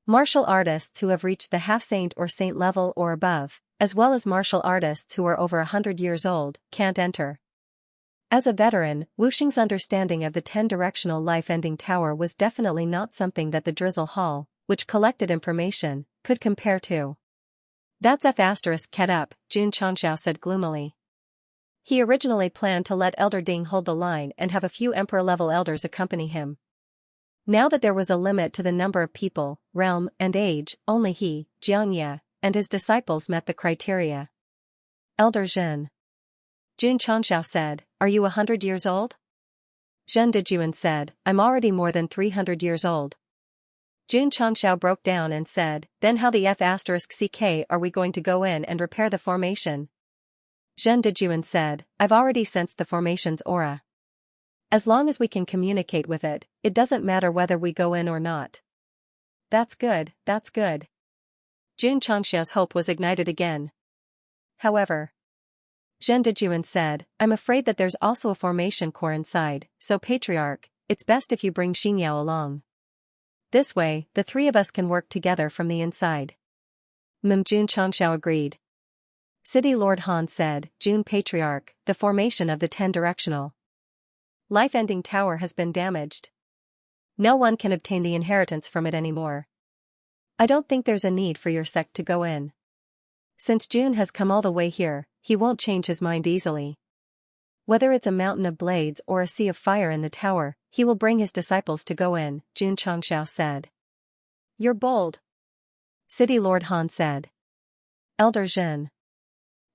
Martial artists who have reached the half-saint or saint level or above, as well as martial artists who are over 100 years old, can't enter." As a veteran, Wu Xing's understanding of the 10-directional life-ending tower was definitely not something that the Drizzle Hall, which collected information, could compare to. "That's F** ket up," Xianxia said gloomily. He originally planned to let Elder Ding hold the line and have a few emperor-level elders accompany him. Now that there was a limit to the number of people, realm, and age, only he, Xianxia, and his disciples met the criteria. "Elder Zhen," Xianxia said, "are you 100 years old?" Zhen Dejuan said, "I'm already more than 300 years old." Xianxia broke down and said, "Then how the F*** are we going to go in and repair the formation?" Zhen Dejuan said, "I've already sensed the formation's aura. As long as we can communicate with it, it doesn't matter whether we go in or not." That's good, that's good." Xianxia's hope was ignited again. However, Zhen Dejuan said, "I'm afraid that there's also a formation core inside, so Patriarch, it's best if you bring Xingyao along. This way, the three of us can work together from the inside." Xianxia agreed. City Lord Han said, "June Patriarch, the formation of the 10-directional life-ending tower has been damaged. No one can obtain the inheritance from it anymore. I don't think there's a need for your sect to go in. Since June has come all the way here, he won't change his mind easily. Whether it's a mountain of blades or a sea of fire in the tower, he will bring his disciples to go in," Xianxia said. "You're bold," City Lord Han said. "Elder Zhen,"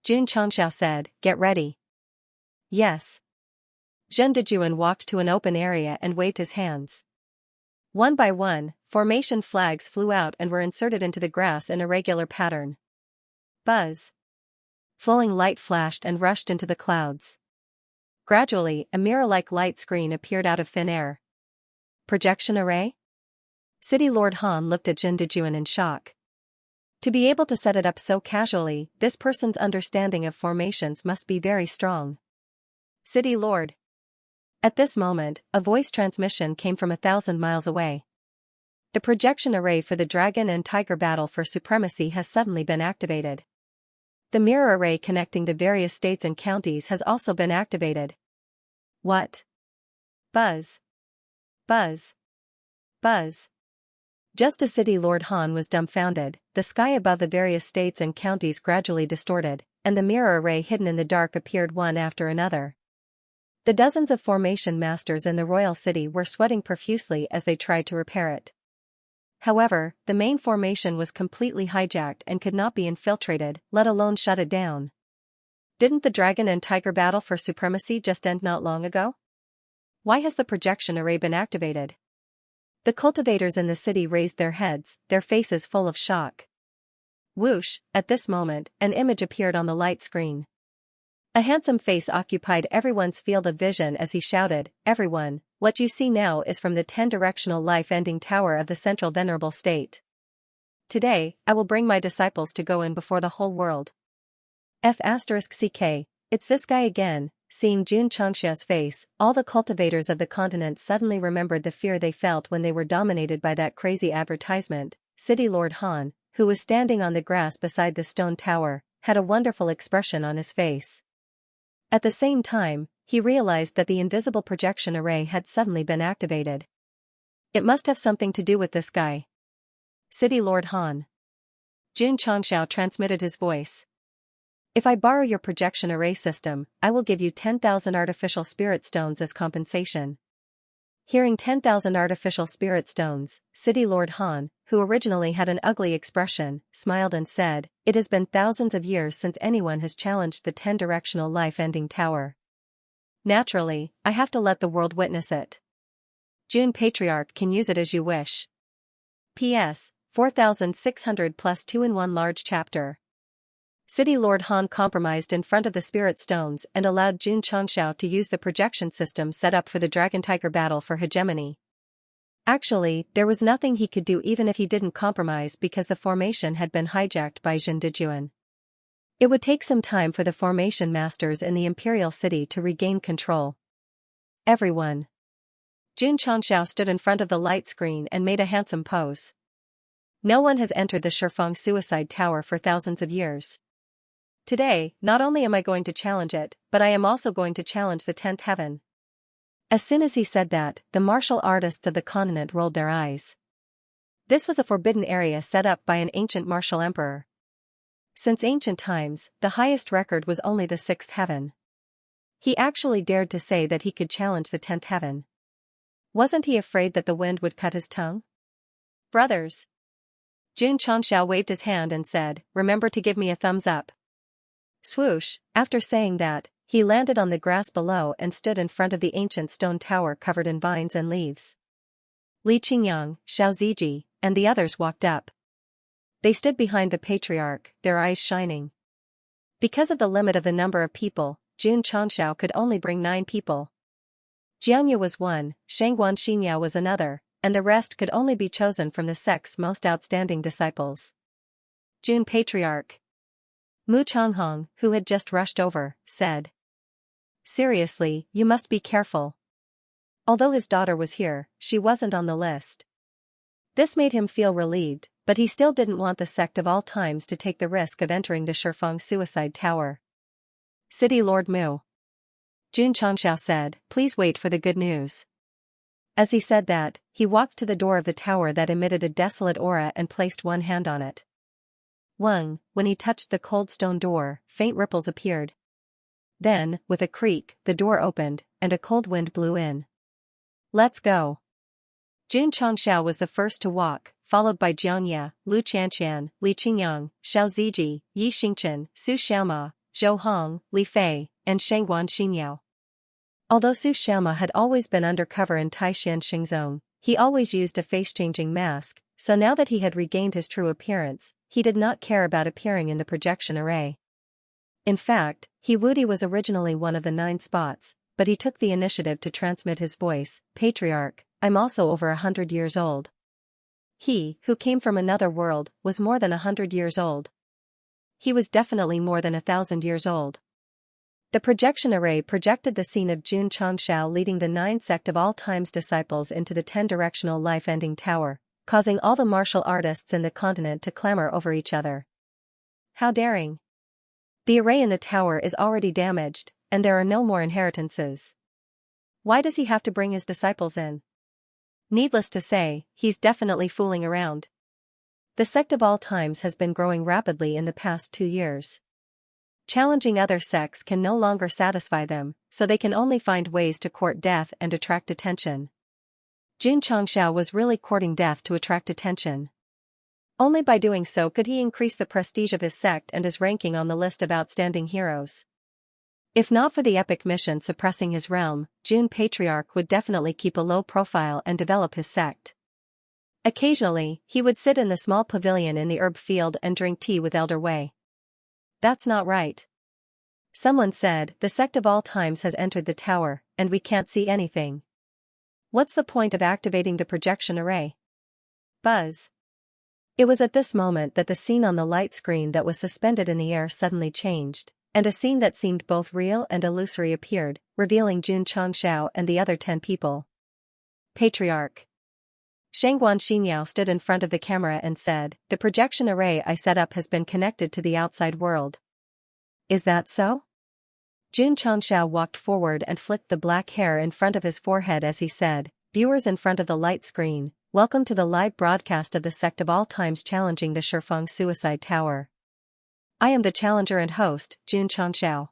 Xianxia said, "get ready." "Yes." Zhen Dejuan walked to an open area and waved his hands. One by one, formation flags flew out and were inserted into the grass in a regular pattern. Buzz. Flowing light flashed and rushed into the clouds. Gradually, a mirror-like light screen appeared out of thin air. "Projection array?" City Lord Han looked at Zhen Dejuan in shock. To be able to set it up so casually, this person's understanding of formations must be very strong. "City Lord." At this moment, a voice transmission came from 1,000 miles away. "The projection array for the dragon and tiger battle for supremacy has suddenly been activated. The mirror array connecting the various states and counties has also been activated." "What?" Buzz. Buzz. Buzz. Just as City Lord Han was dumbfounded, the sky above the various states and counties gradually distorted, and the mirror array hidden in the dark appeared one after another. The dozens of formation masters in the royal city were sweating profusely as they tried to repair it. However, the main formation was completely hijacked and could not be infiltrated, let alone shut it down. Didn't the dragon and tiger battle for supremacy just end not long ago? Why has the projection array been activated? The cultivators in the city raised their heads, their faces full of shock. Whoosh, at this moment, an image appeared on the light screen. A handsome face occupied everyone's field of vision as he shouted, "Everyone, what you see now is from the 10-directional life-ending tower of the Central Venerable State. Today, I will bring my disciples to go in before the whole world." F***CK, it's this guy again. Seeing Xianxia's face, all the cultivators of the continent suddenly remembered the fear they felt when they were dominated by that crazy advertisement. City Lord Han, who was standing on the grass beside the stone tower, had a wonderful expression on his face. At the same time, he realized that the invisible projection array had suddenly been activated. It must have something to do with this guy. City Lord Han. Xianxia transmitted his voice. If I borrow your projection array system, I will give you 10,000 artificial spirit stones as compensation. Hearing 10,000 artificial spirit stones, City Lord Han, who originally had an ugly expression, smiled and said, "It has been thousands of years since anyone has challenged the 10-directional life-ending tower. Naturally, I have to let the world witness it. June Patriarch can use it as you wish. P.S. 4600 plus 2 in 1 large chapter." City Lord Han compromised in front of the spirit stones and allowed Xianxia to use the projection system set up for the dragon-tiger battle for hegemony. Actually, there was nothing he could do even if he didn't compromise because the formation had been hijacked by Zhendijuan. It would take some time for the formation masters in the imperial city to regain control. Everyone. Xianxia stood in front of the light screen and made a handsome pose. No one has entered the Shifeng suicide tower for thousands of years. Today, not only am I going to challenge it, but I am also going to challenge the 10th heaven. As soon as he said that, the martial artists of the continent rolled their eyes. This was a forbidden area set up by an ancient martial emperor. Since ancient times, the highest record was only the 6th heaven. He actually dared to say that he could challenge the 10th heaven. Wasn't he afraid that the wind would cut his tongue? Brothers. Xianxia waved his hand and said, "Remember to give me a thumbs up." Swoosh, after saying that, he landed on the grass below and stood in front of the ancient stone tower covered in vines and leaves. Li Qingyang, Xiao Ziji, and the others walked up. They stood behind the patriarch, their eyes shining. Because of the limit of the number of people, Xianxia could only bring 9 people. Jiangya was one, Shangguan Xinyao was another, and the rest could only be chosen from the sect's most outstanding disciples. June Patriarch. Mu Changhong, who had just rushed over, said. "Seriously, you must be careful." Although his daughter was here, she wasn't on the list. This made him feel relieved, but he still didn't want the sect of all times to take the risk of entering the Shifeng suicide tower. City Lord Mu. Xianxia said, "Please wait for the good news." As he said that, he walked to the door of the tower that emitted a desolate aura and placed one hand on it. When he touched the cold stone door, faint ripples appeared. Then, with a creak, the door opened, and a cold wind blew in. "Let's go." Xianxia was the first to walk, followed by Jiangya, Lu Qianqian, Li Qingyang, Xiao Ziji, Yi Xingchen, Su Xiaoma, Zhou Hong, Li Fei, and Shangguan Xinyao. Although Su Xiaoma had always been undercover in Taishan Xingzong, he always used a face-changing mask, so now that he had regained his true appearance, he did not care about appearing in the projection array. In fact, Wudi was originally one of the 9 spots, but he took the initiative to transmit his voice, "Patriarch, I'm also over 100 years old." He, who came from another world, was more than 100 years old. He was definitely more than 1,000 years old. The projection array projected the scene of Xianxia leading the 9 sect of all times disciples into the 10-directional life-ending tower, causing all the martial artists in the continent to clamor over each other. How daring! The array in the tower is already damaged, and there are no more inheritances. Why does he have to bring his disciples in? Needless to say, he's definitely fooling around. The sect of all times has been growing rapidly in the past 2 years. Challenging other sects can no longer satisfy them, so they can only find ways to court death and attract attention. Xianxia was really courting death to attract attention. Only by doing so could he increase the prestige of his sect and his ranking on the list of outstanding heroes. If not for the epic mission suppressing his realm, Jun Patriarch would definitely keep a low profile and develop his sect. Occasionally, he would sit in the small pavilion in the herb field and drink tea with Elder Wei. That's not right. Someone said, the sect of all times has entered the tower, and we can't see anything. What's the point of activating the projection array? Buzz. It was at this moment that the scene on the light screen that was suspended in the air suddenly changed, and a scene that seemed both real and illusory appeared, revealing Xianxia and the other 10 people. Patriarch. Xianxia stood in front of the camera and said, the projection array I set up has been connected to the outside world. Is that so? Xianxia walked forward and flicked the black hair in front of his forehead as he said, viewers in front of the light screen, welcome to the live broadcast of the Sect of All Times challenging the Shifeng Suicide Tower. I am the challenger and host, Xianxia.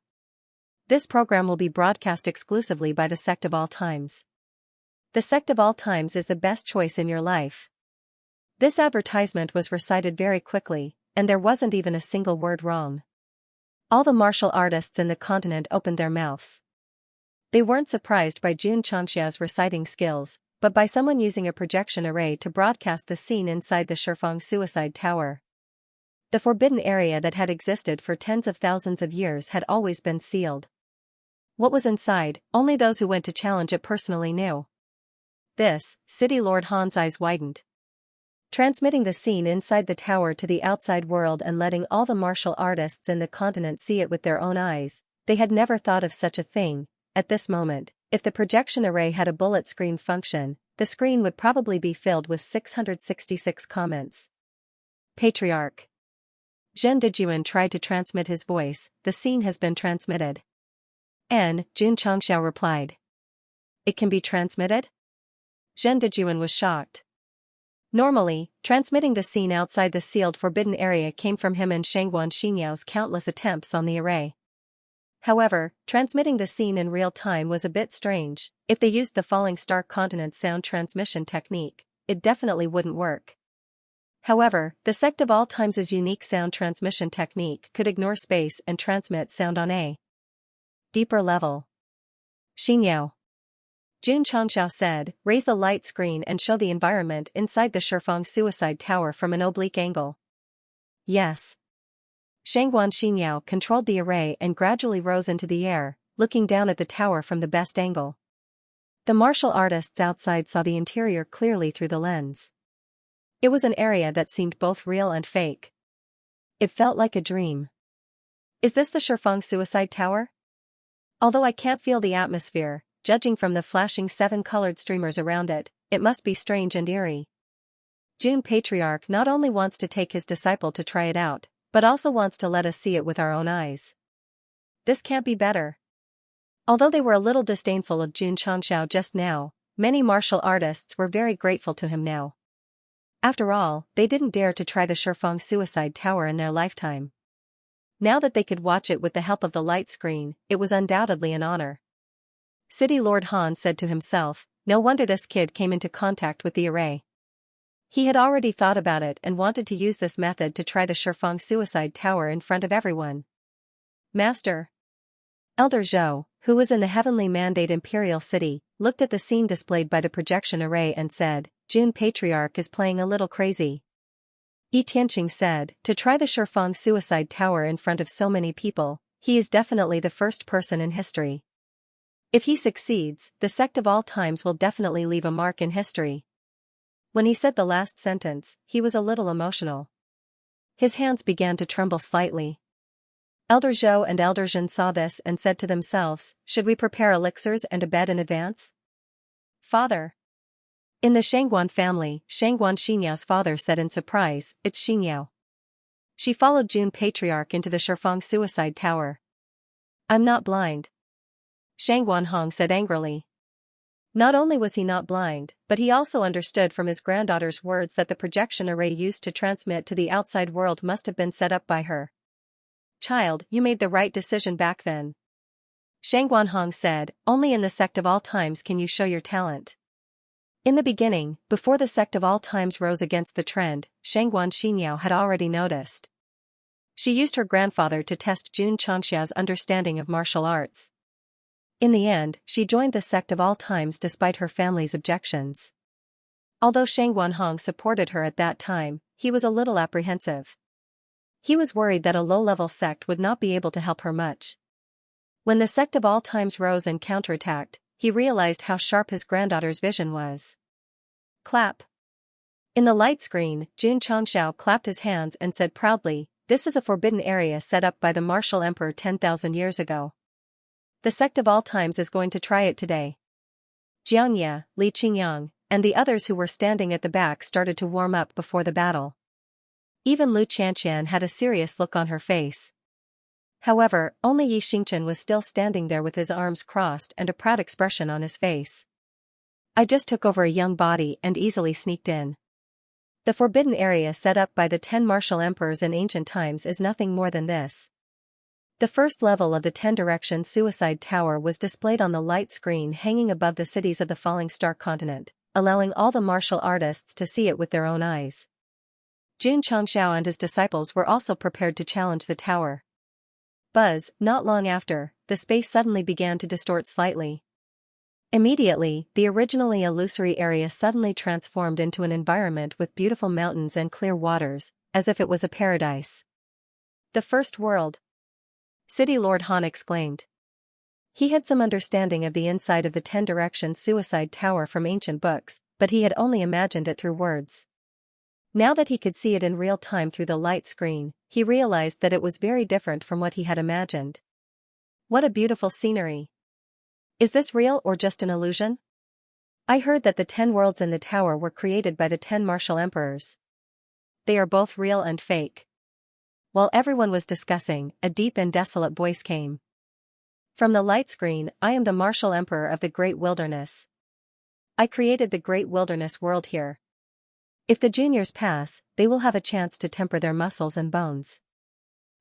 This program will be broadcast exclusively by the Sect of All Times. The Sect of All Times is the best choice in your life. This advertisement was recited very quickly, and there wasn't even a single word wrong. All the martial artists in the continent opened their mouths. They weren't surprised by Xianxia's reciting skills, but by someone using a projection array to broadcast the scene inside the Shifeng Suicide Tower. The forbidden area that had existed for tens of thousands of years had always been sealed. What was inside, only those who went to challenge it personally knew. This, City Lord Han's eyes widened. Transmitting the scene inside the tower to the outside world and letting all the martial artists in the continent see it with their own eyes, they had never thought of such a thing. At this moment, if the projection array had a bullet screen function, the screen would probably be filled with 666 comments. Patriarch. Zhen Dejuan tried to transmit his voice, the scene has been transmitted. Xianxia replied. It can be transmitted? Zhen Dejuan was shocked. Normally, transmitting the scene outside the sealed forbidden area came from him and Xianxiao's countless attempts on the array. However, transmitting the scene in real time was a bit strange. If they used the Falling Star Continent sound transmission technique, it definitely wouldn't work. However, the Sect of All Times' unique sound transmission technique could ignore space and transmit sound on a deeper level. Xinyao. Xianxia said, raise the light screen and show the environment inside the Shifeng Suicide Tower from an oblique angle. Yes. Xinyao controlled the array and gradually rose into the air, looking down at the tower from the best angle. The martial artists outside saw the interior clearly through the lens. It was an area that seemed both real and fake. It felt like a dream. Is this the Shifeng Suicide Tower? Although I can't feel the atmosphere, judging from the flashing 7-colored streamers around it, it must be strange and eerie. Jun Patriarch not only wants to take his disciple to try it out, but also wants to let us see it with our own eyes. This can't be better. Although they were a little disdainful of Xianxia just now, many martial artists were very grateful to him now. After all, they didn't dare to try the Shifeng Suicide Tower in their lifetime. Now that they could watch it with the help of the light screen, it was undoubtedly an honor. City Lord Han said to himself, no wonder this kid came into contact with the array. He had already thought about it and wanted to use this method to try the Shifeng Suicide Tower in front of everyone. Master. Elder Zhou, who was in the Heavenly Mandate Imperial City, looked at the scene displayed by the projection array and said, Jun Patriarch is playing a little crazy. Yi Tianqing said, to try the Shifeng Suicide Tower in front of so many people, he is definitely the first person in history. If he succeeds, the Sect of All Times will definitely leave a mark in history. When he said the last sentence, he was a little emotional. His hands began to tremble slightly. Elder Zhou and Elder Zhen saw this and said to themselves, should we prepare elixirs and a bed in advance? Father. In the Shangguan family, Xianyao's father said in surprise, it's Xinyao. She followed Jun Patriarch into the Shifeng Suicide Tower. I'm not blind. Shangguan Hong said angrily. Not only was he not blind, but he also understood from his granddaughter's words that the projection array used to transmit to the outside world must have been set up by her. "Child, you made the right decision back then," Shang Guanhong said, "only in the Sect of all times can you show your talent." In the beginning, before the Sect of all times rose against the trend, Shang Guanxinyao had already noticed. She used her grandfather to test Jun Changxiao's understanding of martial arts. In the end, she joined the Sect of all times despite her family's objections. Although Shang Guanhong supported her at that time, he was a little apprehensive. He was worried that a low-level sect would not be able to help her much. When the Sect of all times rose and counterattacked, he realized how sharp his granddaughter's vision was. Clap. In the light screen, Jun Changxiao clapped his hands and said proudly, "This is a forbidden area set up by the martial emperor 10,000 years ago. The Sect of all times is going to try it today." Xianxia, Li Qingyang, and the others who were standing at the back started to warm up before the battle. Even Lu Qianqian had a serious look on her face. However, only Yi Xingchen was still standing there with his arms crossed and a proud expression on his face. "I just took over a young body and easily sneaked in. The forbidden area set up by the 10 martial emperors in ancient times is nothing more than this." The first level of the 10-direction suicide tower was displayed on the light screen hanging above the cities of the falling star continent, allowing all the martial artists to see it with their own eyes. Jun Changxiao and his disciples were also prepared to challenge the tower. Buzz, not long after, the space suddenly began to distort slightly. Immediately, the originally illusory area suddenly transformed into an environment with beautiful mountains and clear waters, as if it was a paradise. "The first world," City Lord Han exclaimed. He had some understanding of the inside of the 10-direction suicide tower from ancient books, but he had only imagined it through words. Now that he could see it in real time through the light screen, he realized that it was very different from what he had imagined. "What a beautiful scenery. Is this real or just an illusion? I heard that the 10 worlds in the tower were created by the 10 martial emperors. They are both real and fake." While everyone was discussing, a deep and desolate voice came. "From the light screen, I am the martial emperor of the Great Wilderness. I created the Great Wilderness world here. If the juniors pass, they will have a chance to temper their muscles and bones.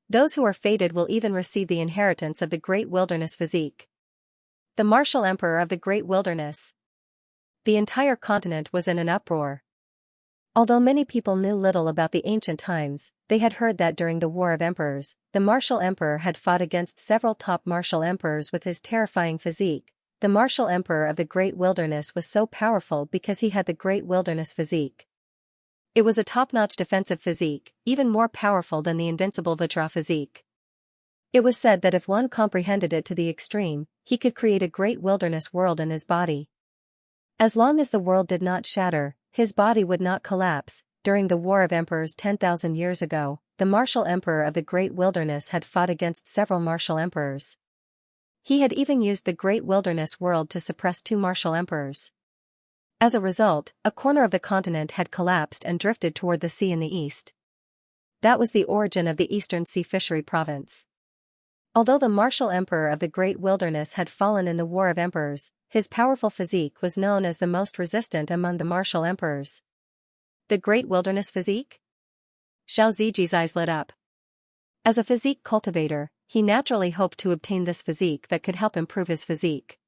Those who are fated will even receive the inheritance of the Great Wilderness physique." The martial emperor of the Great Wilderness. The entire continent was in an uproar. Although many people knew little about the ancient times, they had heard that during the War of Emperors, the martial emperor had fought against several top martial emperors with his terrifying physique. The martial emperor of the Great Wilderness was so powerful because he had the Great Wilderness physique. It was a top-notch defensive physique, even more powerful than the invincible Vajra physique. It was said that if one comprehended it to the extreme, he could create a great wilderness world in his body. As long as the world did not shatter, his body would not collapse. During the War of Emperors 10,000 years ago, the martial emperor of the Great Wilderness had fought against several martial emperors. He had even used the Great Wilderness world to suppress 2 martial emperors. As a result, a corner of the continent had collapsed and drifted toward the sea in the east. That was the origin of the Eastern Sea Fishery Province. Although the martial emperor of the Great Wilderness had fallen in the War of Emperors, his powerful physique was known as the most resistant among the martial emperors. The Great Wilderness physique? Xiao Ziji's eyes lit up. As a physique cultivator, he naturally hoped to obtain this physique that could help improve his physique.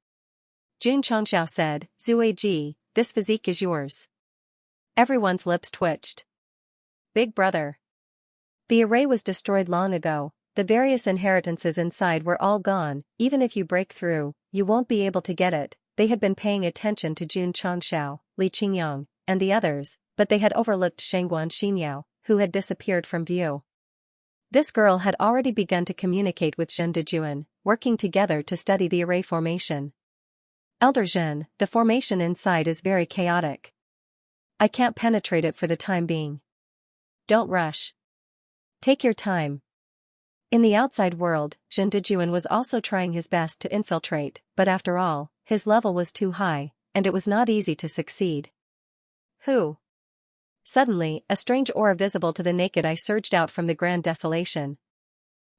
Jun Changxiao said, "Zueji, this physique is yours." Everyone's lips twitched. "Big brother." The array was destroyed long ago. The various inheritances inside were all gone. Even if you break through, you won't be able to get it. They had been paying attention to Jun Changxiao, Li Qingyang, and the others, but they had overlooked Shang Guanxinyao, who had disappeared from view. This girl had already begun to communicate with Zhen Dejuan, working together to study the array formation. "Elder Zhen, the formation inside is very chaotic. I can't penetrate it for the time being. Don't rush. Take your time." In the outside world, Zhen Dejuan was also trying his best to infiltrate, but after all, his level was too high, and it was not easy to succeed. "Who?" Suddenly, a strange aura visible to the naked eye surged out from the grand desolation.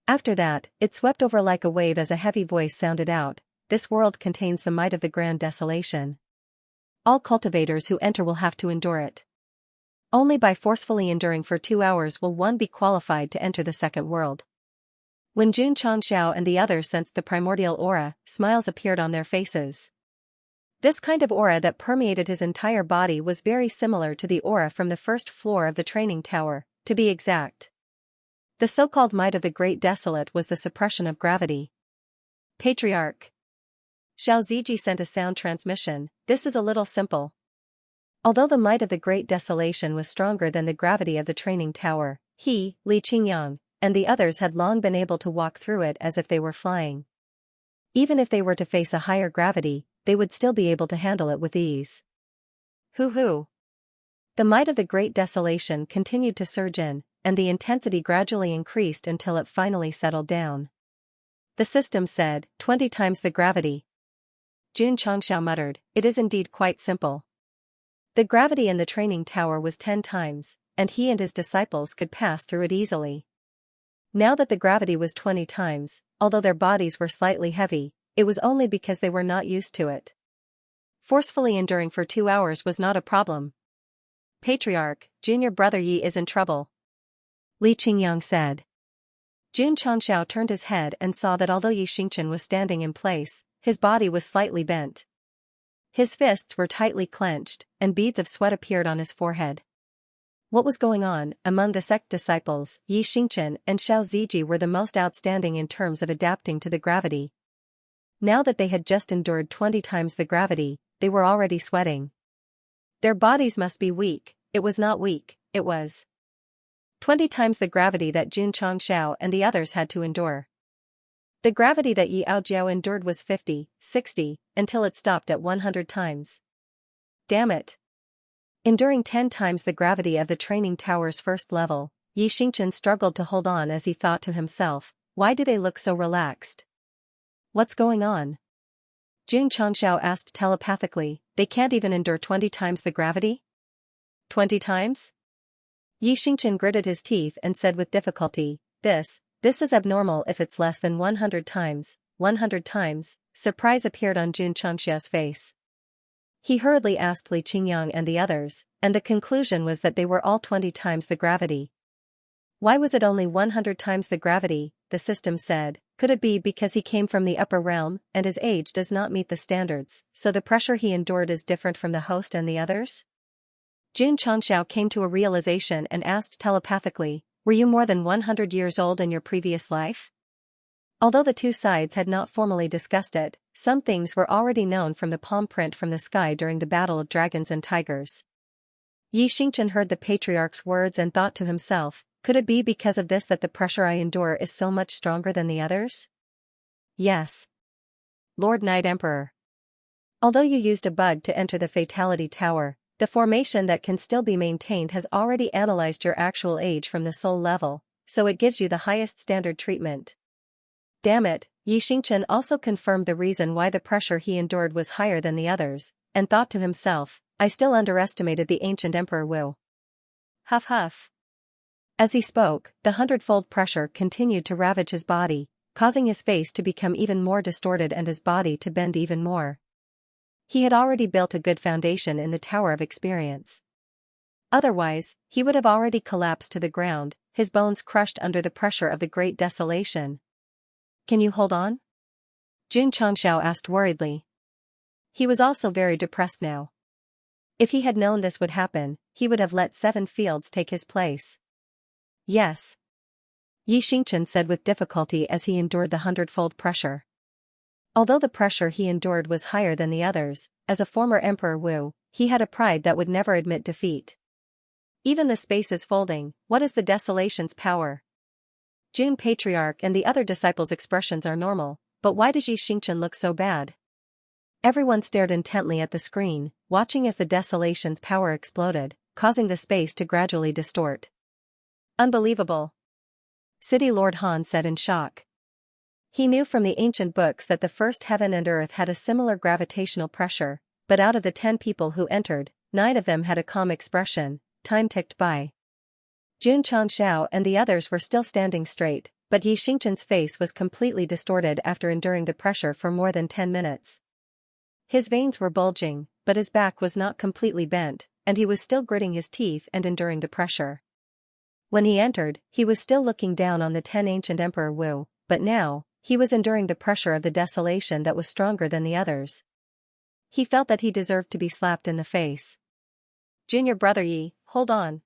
After that, it swept over like a wave as a heavy voice sounded out, "This world contains the might of the grand desolation. All cultivators who enter will have to endure it. Only by forcefully enduring for 2 hours will one be qualified to enter the second world. When Xianxia and the others sensed the primordial aura, smiles appeared on their faces. This kind of aura that permeated his entire body was very similar to the aura from the first floor of the training tower, to be exact. The so-called might of the Great Desolate was the suppression of gravity. Patriarch Xiaoxia sent a sound transmission. This is a little simple. Although the might of the Great Desolation was stronger than the gravity of the training tower, he, Li Qingyang, and the others had long been able to walk through it as if they were flying. Even if they were to face a higher gravity, they would still be able to handle it with ease. Hoo-hoo! The might of the Great Desolation continued to surge in, and the intensity gradually increased until it finally settled down. The system said, 20 times the gravity. Xianxia muttered, it is indeed quite simple. The gravity in the training tower was 10 times, and he and his disciples could pass through it easily. Now that the gravity was 20 times, although their bodies were slightly heavy, it was only because they were not used to it. Forcefully enduring for 2 hours was not a problem. Patriarch, junior brother Yi is in trouble, Li Qingyang said. Xianxia turned his head and saw that although Yi Xingchen was standing in place, his body was slightly bent. His fists were tightly clenched, and beads of sweat appeared on his forehead. What was going on? Among the Sect disciples, Yi Xingchen and Xiaoxia were the most outstanding in terms of adapting to the gravity. Now that they had just endured 20 times the gravity, they were already sweating. Their bodies must be weak. It was not weak, it was 20 times the gravity that Xianxia and the others had to endure. The gravity that Yi Aojiao endured was 50, 60, until it stopped at 100 times. Damn it! Enduring 10 times the gravity of the training tower's first level, Yi Xingchen struggled to hold on as he thought to himself, why do they look so relaxed? What's going on? Xianxia asked telepathically, they can't even endure 20 times the gravity? 20 times? Yi Xingchen gritted his teeth and said with difficulty, this is abnormal if it's less than 100 times, 100 times, surprise appeared on Xianxia's face. He hurriedly asked Li Qingyang and the others, and the conclusion was that they were all 20 times the gravity. Why was it only 100 times the gravity? The system said. Could it be because he came from the upper realm, and his age does not meet the standards, so the pressure he endured is different from the host and the others? Xianxia came to a realization and asked telepathically, were you more than 100 years old in your previous life? Although the two sides had not formally discussed it, some things were already known from the palm print from the sky during the battle of dragons and tigers. Yi Xingchen heard the patriarch's words and thought to himself, could it be because of this that the pressure I endure is so much stronger than the others? Yes. Lord Knight Emperor. Although you used a bug to enter the Fatality Tower, the formation that can still be maintained has already analyzed your actual age from the soul level, so it gives you the highest standard treatment. Damn it, Yi Xingchen also confirmed the reason why the pressure he endured was higher than the others, and thought to himself, I still underestimated the ancient Emperor Wu. Huff huff. As he spoke, the 100-fold pressure continued to ravage his body, causing his face to become even more distorted and his body to bend even more. He had already built a good foundation in the Tower of Experience. Otherwise, he would have already collapsed to the ground, his bones crushed under the pressure of the Great Desolation. Can you hold on? Xianxia asked worriedly. He was also very depressed now. If he had known this would happen, he would have let 7 fields take his place. Yes. Yi Xingchen said with difficulty as he endured the 100-fold pressure. Although the pressure he endured was higher than the others, as a former Emperor Wu, he had a pride that would never admit defeat. Even the space is folding, what is the desolation's power? Jun Patriarch and the other disciples' expressions are normal, but why does Yi Xingchen look so bad? Everyone stared intently at the screen, watching as the desolation's power exploded, causing the space to gradually distort. Unbelievable. City Lord Han said in shock. He knew from the ancient books that the first heaven and earth had a similar gravitational pressure, but out of the 10 people who entered, 9 of them had a calm expression. Time ticked by. Xianxia and the others were still standing straight, but Yi Xingchen's face was completely distorted after enduring the pressure for more than 10 minutes. His veins were bulging, but his back was not completely bent, and he was still gritting his teeth and enduring the pressure. When he entered, he was still looking down on the 10 ancient Emperor Wu, but now, he was enduring the pressure of the desolation that was stronger than the others. He felt that he deserved to be slapped in the face. Junior brother Yi, hold on.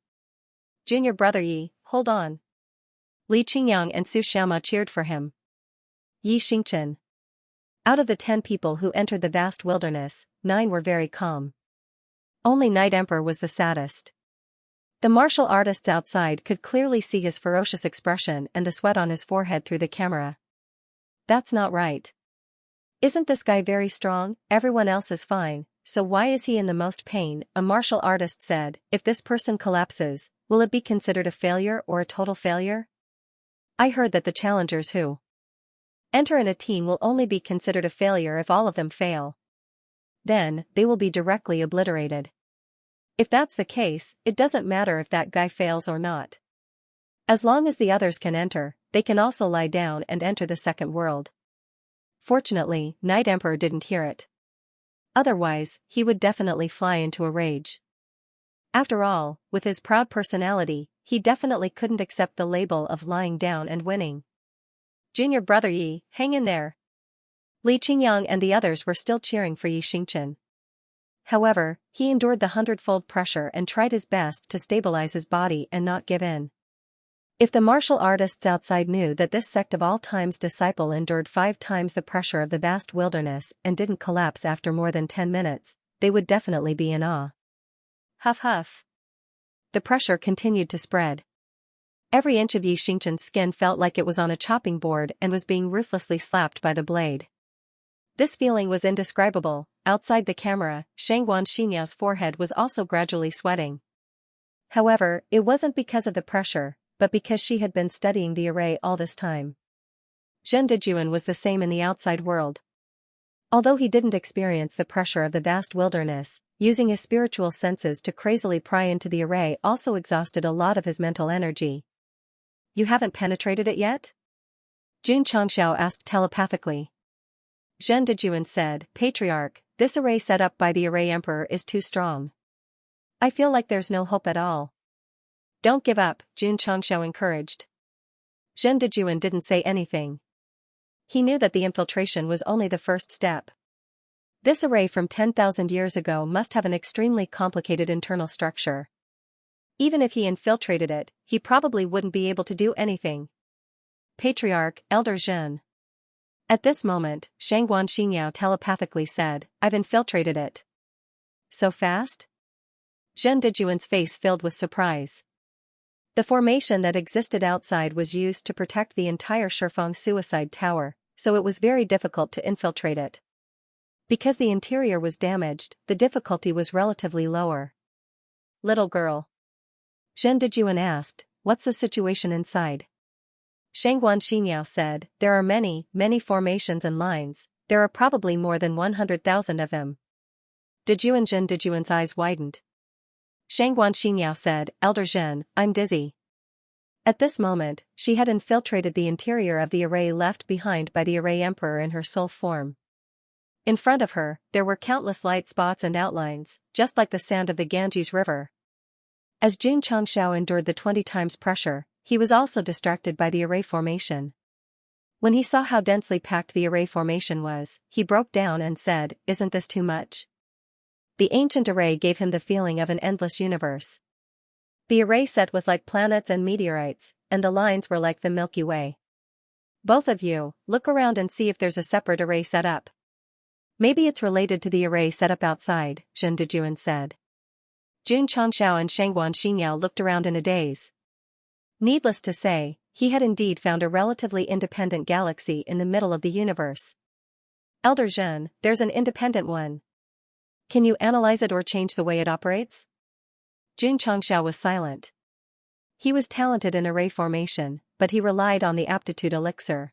Junior brother Yi, hold on. Li Qingyang and Su Xiaoma cheered for him. Yi Xingchen. Out of the 10 people who entered the vast wilderness, 9 were very calm. Only Night Emperor was the saddest. The martial artists outside could clearly see his ferocious expression and the sweat on his forehead through the camera. That's not right. Isn't this guy very strong? Everyone else is fine, so why is he in the most pain? A martial artist said, if this person collapses, will it be considered a failure or a total failure? I heard that the challengers who enter in a team will only be considered a failure if all of them fail. Then, they will be directly obliterated. If that's the case, it doesn't matter if that guy fails or not. As long as the others can enter, they can also lie down and enter the second world. Fortunately, Night Emperor didn't hear it. Otherwise, he would definitely fly into a rage. After all, with his proud personality, he definitely couldn't accept the label of lying down and winning. Junior brother Yi, hang in there. Li Qingyang and the others were still cheering for Yi Xingchen. However, he endured the 100-fold pressure and tried his best to stabilize his body and not give in. If the martial artists outside knew that this sect of all time's disciple endured 5 times the pressure of the vast wilderness and didn't collapse after more than 10 minutes, they would definitely be in awe. Huff huff. The pressure continued to spread. Every inch of Yi Xingchen's skin felt like it was on a chopping board and was being ruthlessly slapped by the blade. This feeling was indescribable. Outside the camera, Shangguan Xinyao's forehead was also gradually sweating. However, it wasn't because of the pressure, but because she had been studying the array all this time. Zhen Dejuan was the same in the outside world. Although he didn't experience the pressure of the vast wilderness, using his spiritual senses to crazily pry into the array also exhausted a lot of his mental energy. You haven't penetrated it yet? Jun Changxiao asked telepathically. Zhen Dejuan said, Patriarch, this array set up by the Array Emperor is too strong. I feel like there's no hope at all. Don't give up, Jun Changxiao encouraged. Zhen Dejuan didn't say anything. He knew that the infiltration was only the first step. This array from 10,000 years ago must have an extremely complicated internal structure. Even if he infiltrated it, he probably wouldn't be able to do anything. Patriarch, Elder Zhen. At this moment, Shangguan Xingyao telepathically said, I've infiltrated it. So fast? Zhen Dejuan's face filled with surprise. The formation that existed outside was used to protect the entire Shifeng suicide tower, so it was very difficult to infiltrate it. Because the interior was damaged, the difficulty was relatively lower. Little girl. Zhen Dejuan asked, what's the situation inside? Shangguan Xingyao said, there are many formations and lines, there are probably more than 100,000 of them. Zhen Dejuan's eyes widened. Shangguan Xingyao said, Elder Zhen, I'm dizzy. At this moment, she had infiltrated the interior of the array left behind by the Array Emperor in her soul form. In front of her, there were countless light spots and outlines, just like the sand of the Ganges River. As Jun Changxiao endured the 20 times pressure, he was also distracted by the array formation. When he saw how densely packed the array formation was, he broke down and said, isn't this too much? The ancient array gave him the feeling of an endless universe. The array set was like planets and meteorites, and the lines were like the Milky Way. Both of you, look around and see if there's a separate array set up. Maybe it's related to the array set up outside, Zhen Dejuan said. Jun Changxiao and Shangguan Xingyao looked around in a daze. Needless to say, he had indeed found a relatively independent galaxy in the middle of the universe. Elder Zhen, there's an independent one. Can you analyze it or change the way it operates? Jun Changxiao was silent. He was talented in array formation, but he relied on the aptitude elixir.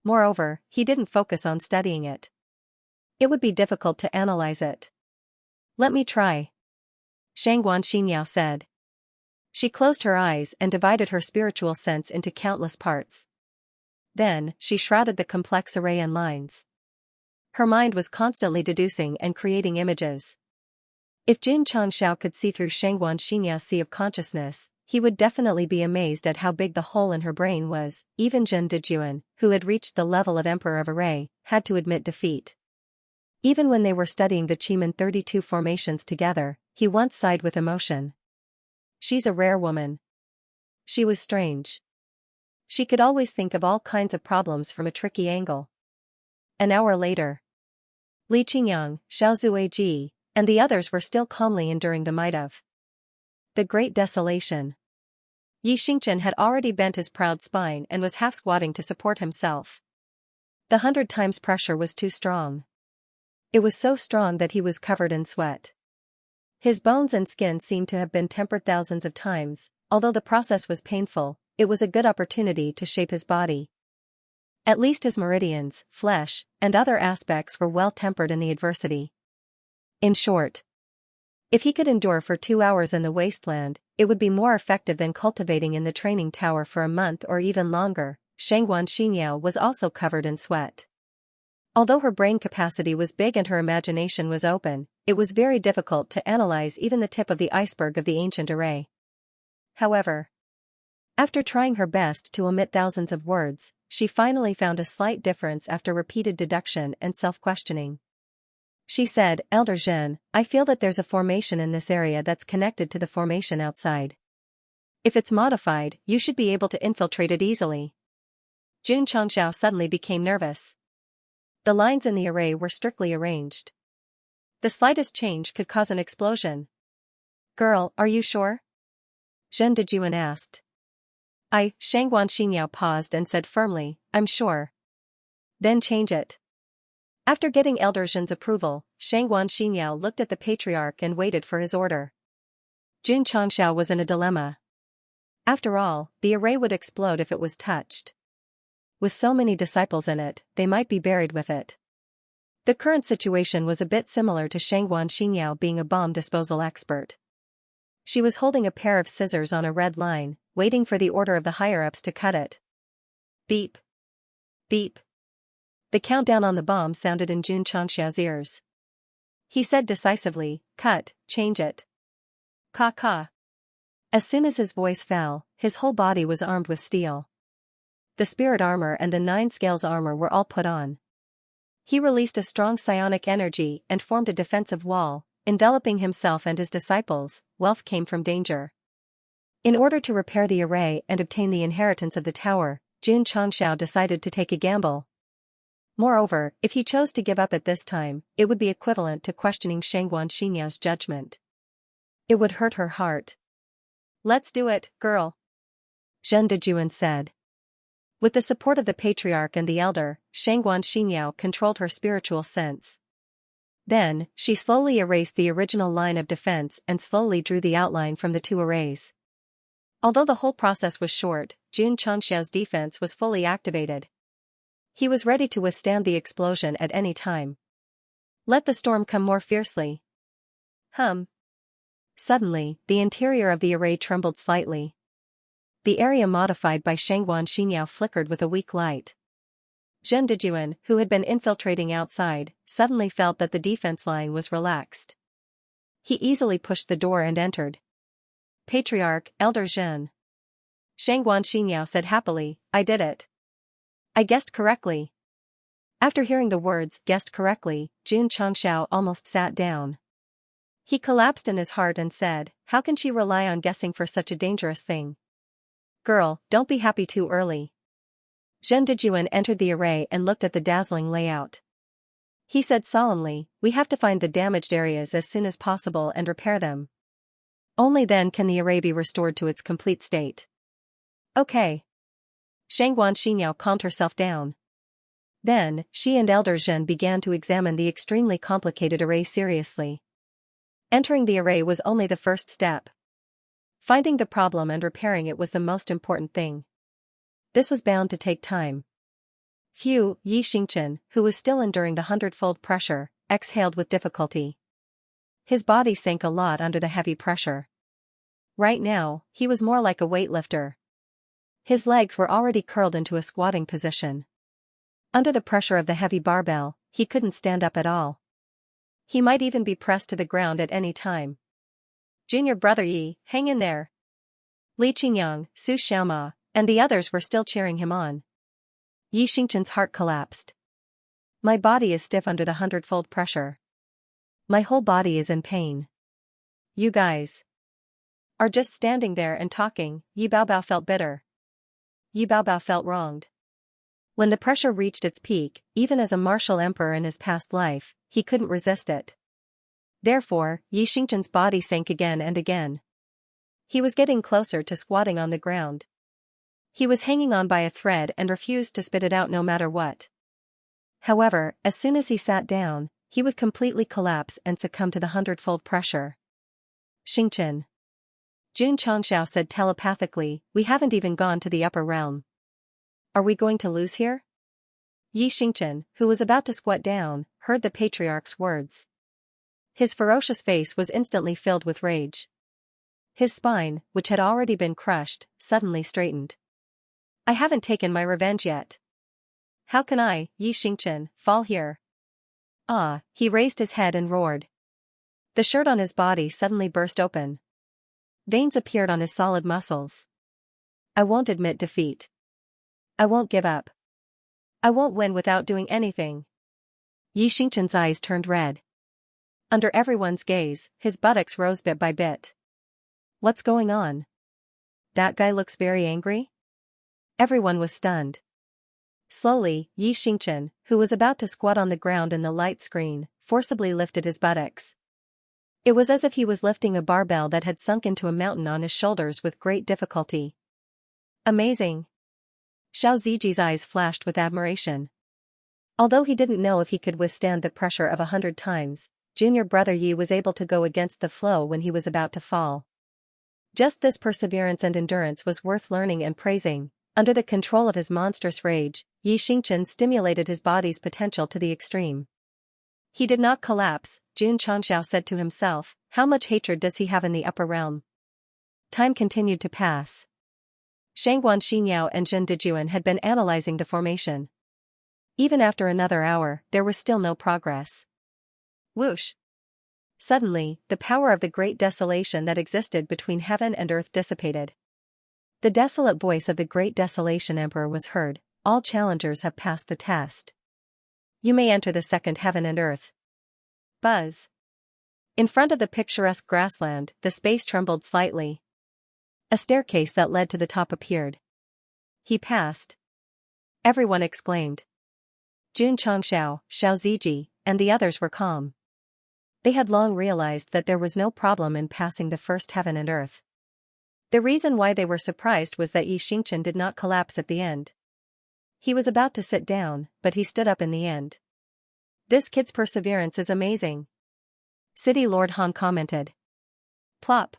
Moreover, he didn't focus on studying it. It would be difficult to analyze it. Let me try. Shangguan Xingyao said. She closed her eyes and divided her spiritual sense into countless parts. Then, she shrouded the complex array in lines. Her mind was constantly deducing and creating images. If Jun Changxiao could see through Xianxia's sea of consciousness, he would definitely be amazed at how big the hole in her brain was. Even Zhen Dejuan, who had reached the level of Emperor of Array, had to admit defeat. Even when they were studying the Chiman 32 formations together, he once sighed with emotion. She's a rare woman. She was strange. She could always think of all kinds of problems from a tricky angle. An hour later, Li Qingyang, Xiao Zuiji, and the others were still calmly enduring the might of the Great Desolation. Yi Xingchen had already bent his proud spine and was half squatting to support himself. The 100 times pressure was too strong. It was so strong that he was covered in sweat. His bones and skin seemed to have been tempered thousands of times. Although the process was painful, it was a good opportunity to shape his body. At least his meridians, flesh, and other aspects were well tempered in the adversity. In short, if he could endure for 2 hours in the wasteland, it would be more effective than cultivating in the training tower for a month or even longer. Shangguan Xinyao was also covered in sweat. Although her brain capacity was big and her imagination was open, it was very difficult to analyze even the tip of the iceberg of the ancient array. However, after trying her best to omit thousands of words, she finally found a slight difference after repeated deduction and self-questioning. She said, "Elder Zhen, I feel that there's a formation in this area that's connected to the formation outside. If it's modified, you should be able to infiltrate it easily." Jun Changxiao suddenly became nervous. The lines in the array were strictly arranged. The slightest change could cause an explosion. "Girl, are you sure?" Zhen Dejuan asked. Shangguan Xinyao paused and said firmly, "I'm sure." "Then change it." After getting Elder Zhen's approval, Shangguan Xinyao looked at the patriarch and waited for his order. Jun Changxiao was in a dilemma. After all, the array would explode if it was touched. With so many disciples in it, they might be buried with it. The current situation was a bit similar to Shangguan Xinyao being a bomb disposal expert. She was holding a pair of scissors on a red line, waiting for the order of the higher-ups to cut it. Beep. Beep. The countdown on the bomb sounded in Jun Changxiao's ears. He said decisively, "Cut, change it." Ka. As soon as his voice fell, his whole body was armed with steel. The spirit armor and the 9 scales armor were all put on. He released a strong psionic energy and formed a defensive wall, enveloping himself and his disciples. Wealth came from danger. In order to repair the array and obtain the inheritance of the tower, Jun Changxiao decided to take a gamble. Moreover, if he chose to give up at this time, it would be equivalent to questioning Shangguan Xinyao's judgment. It would hurt her heart. "Let's do it, girl," Zhen Dejuan said. With the support of the patriarch and the elder, Shangguan Xinyao controlled her spiritual sense. Then, she slowly erased the original line of defense and slowly drew the outline from the 2 arrays. Although the whole process was short, Jun Changxiao's defense was fully activated. He was ready to withstand the explosion at any time. Let the storm come more fiercely. Suddenly, the interior of the array trembled slightly. The area modified by Shangguan Xinyao flickered with a weak light. Zhen Dejuan, who had been infiltrating outside, suddenly felt that the defense line was relaxed. He easily pushed the door and entered. "Patriarch, Elder Zhen." Shangguan Xinyao said happily, "I did it. I guessed correctly." After hearing the words "guessed correctly," Jun Changxiao almost sat down. He collapsed in his heart and said, "How can she rely on guessing for such a dangerous thing?" "Girl, don't be happy too early." Zhen Dejuan entered the array and looked at the dazzling layout. He said solemnly, "We have to find the damaged areas as soon as possible and repair them. Only then can the array be restored to its complete state." "Okay." Shangguan Xinyao calmed herself down. Then, she and Elder Zhen began to examine the extremely complicated array seriously. Entering the array was only the first step. Finding the problem and repairing it was the most important thing. This was bound to take time. Yi Xingchen, who was still enduring the 100-fold pressure, exhaled with difficulty. His body sank a lot under the heavy pressure. Right now, he was more like a weightlifter. His legs were already curled into a squatting position. Under the pressure of the heavy barbell, he couldn't stand up at all. He might even be pressed to the ground at any time. Junior brother Yi, hang in there. Li Qingyang, Su Xiaoma, and the others were still cheering him on. Yi Xingqian's heart collapsed. My body is stiff under the 100-fold pressure. My whole body is in pain. You guys are just standing there and talking. Yi Baobao felt bitter. Yi Baobao felt wronged. When the pressure reached its peak, even as a martial emperor in his past life, he couldn't resist it. Therefore, Yi Xingqian's body sank again and again. He was getting closer to squatting on the ground. He was hanging on by a thread and refused to spit it out no matter what. However, as soon as he sat down, he would completely collapse and succumb to the 100-fold pressure. Xingqian. Jun Changxiao said telepathically, we haven't even gone to the upper realm. Are we going to lose here? Yi Xingqian, who was about to squat down, heard the patriarch's words. His ferocious face was instantly filled with rage. His spine, which had already been crushed, suddenly straightened. I haven't taken my revenge yet. How can I, Yi Xingqian, fall here? Ah, he raised his head and roared. The shirt on his body suddenly burst open. Veins appeared on his solid muscles. I won't admit defeat. I won't give up. I won't win without doing anything. Yi Xingqian's eyes turned red. Under everyone's gaze, his buttocks rose bit by bit. What's going on? That guy looks very angry? Everyone was stunned. Slowly, Yi Xingqian, who was about to squat on the ground in the light screen, forcibly lifted his buttocks. It was as if he was lifting a barbell that had sunk into a mountain on his shoulders with great difficulty. Amazing. Xiao Ziji's eyes flashed with admiration. Although he didn't know if he could withstand the pressure of 100 times, junior brother Yi was able to go against the flow when he was about to fall. Just this perseverance and endurance was worth learning and praising. Under the control of his monstrous rage, Yi Xingqian stimulated his body's potential to the extreme. He did not collapse, Jun Changxiao said to himself, how much hatred does he have in the upper realm? Time continued to pass. Shangguan Xinyao and Zhen Dejuan had been analyzing the formation. Even after another hour, there was still no progress. Whoosh! Suddenly, the power of the great desolation that existed between heaven and earth dissipated. The desolate voice of the great desolation emperor was heard, all challengers have passed the test. You may enter the second heaven and earth. Buzz. In front of the picturesque grassland, the space trembled slightly. A staircase that led to the top appeared. He passed. Everyone exclaimed. Jun Changxiao, Xiao Ziji, and the others were calm. They had long realized that there was no problem in passing the first heaven and earth. The reason why they were surprised was that Yi Xingqian did not collapse at the end. He was about to sit down, but he stood up in the end. This kid's perseverance is amazing. City Lord Han commented. Plop.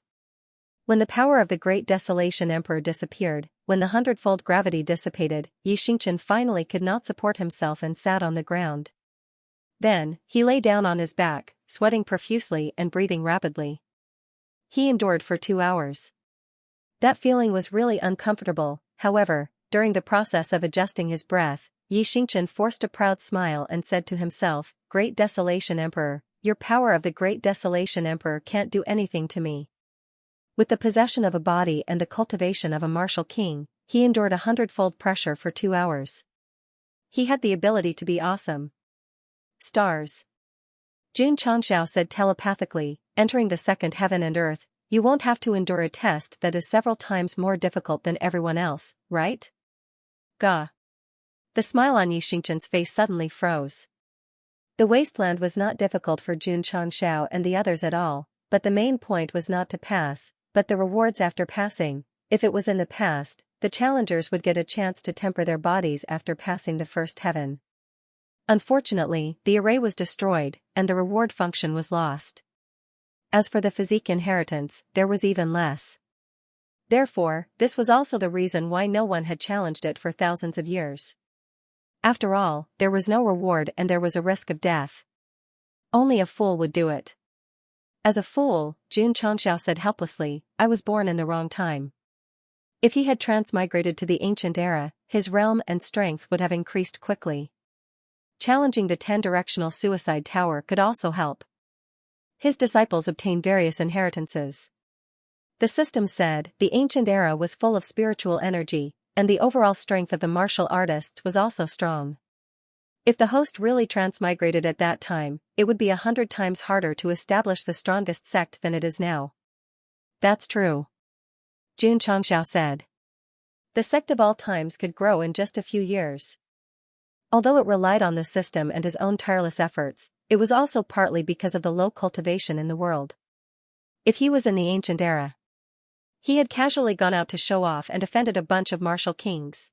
When the power of the great desolation emperor disappeared, when the 100-fold gravity dissipated, Yi Xingqian finally could not support himself and sat on the ground. Then, he lay down on his back, sweating profusely and breathing rapidly. He endured for 2 hours. That feeling was really uncomfortable. However, during the process of adjusting his breath, Yi Xingqian forced a proud smile and said to himself, Great Desolation Emperor, your power of the Great Desolation Emperor can't do anything to me. With the possession of a body and the cultivation of a martial king, he endured 100-fold pressure for 2 hours. He had the ability to be awesome. Stars. Jun Changxiao said telepathically, entering the second heaven and earth, you won't have to endure a test that is several times more difficult than everyone else, right? Gah. The smile on Yi Xingqian's face suddenly froze. The wasteland was not difficult for Jun Changxiao and the others at all, but the main point was not to pass, but the rewards after passing. If it was in the past, the challengers would get a chance to temper their bodies after passing the first heaven. Unfortunately, the array was destroyed, and the reward function was lost. As for the physique inheritance, there was even less. Therefore, this was also the reason why no one had challenged it for thousands of years. After all, there was no reward and there was a risk of death. Only a fool would do it. As a fool, Jun Changxiao said helplessly, I was born in the wrong time. If he had transmigrated to the ancient era, his realm and strength would have increased quickly. challenging the 10-directional suicide tower could also help. His disciples obtained various inheritances. The system said the ancient era was full of spiritual energy, and the overall strength of the martial artists was also strong. If the host really transmigrated at that time, it would be 100 times harder to establish the strongest sect than it is now. That's true, Xianxia said. The sect of all times could grow in just a few years. Although it relied on the system and his own tireless efforts, it was also partly because of the low cultivation in the world. If he was in the ancient era, he had casually gone out to show off and offended a bunch of martial kings.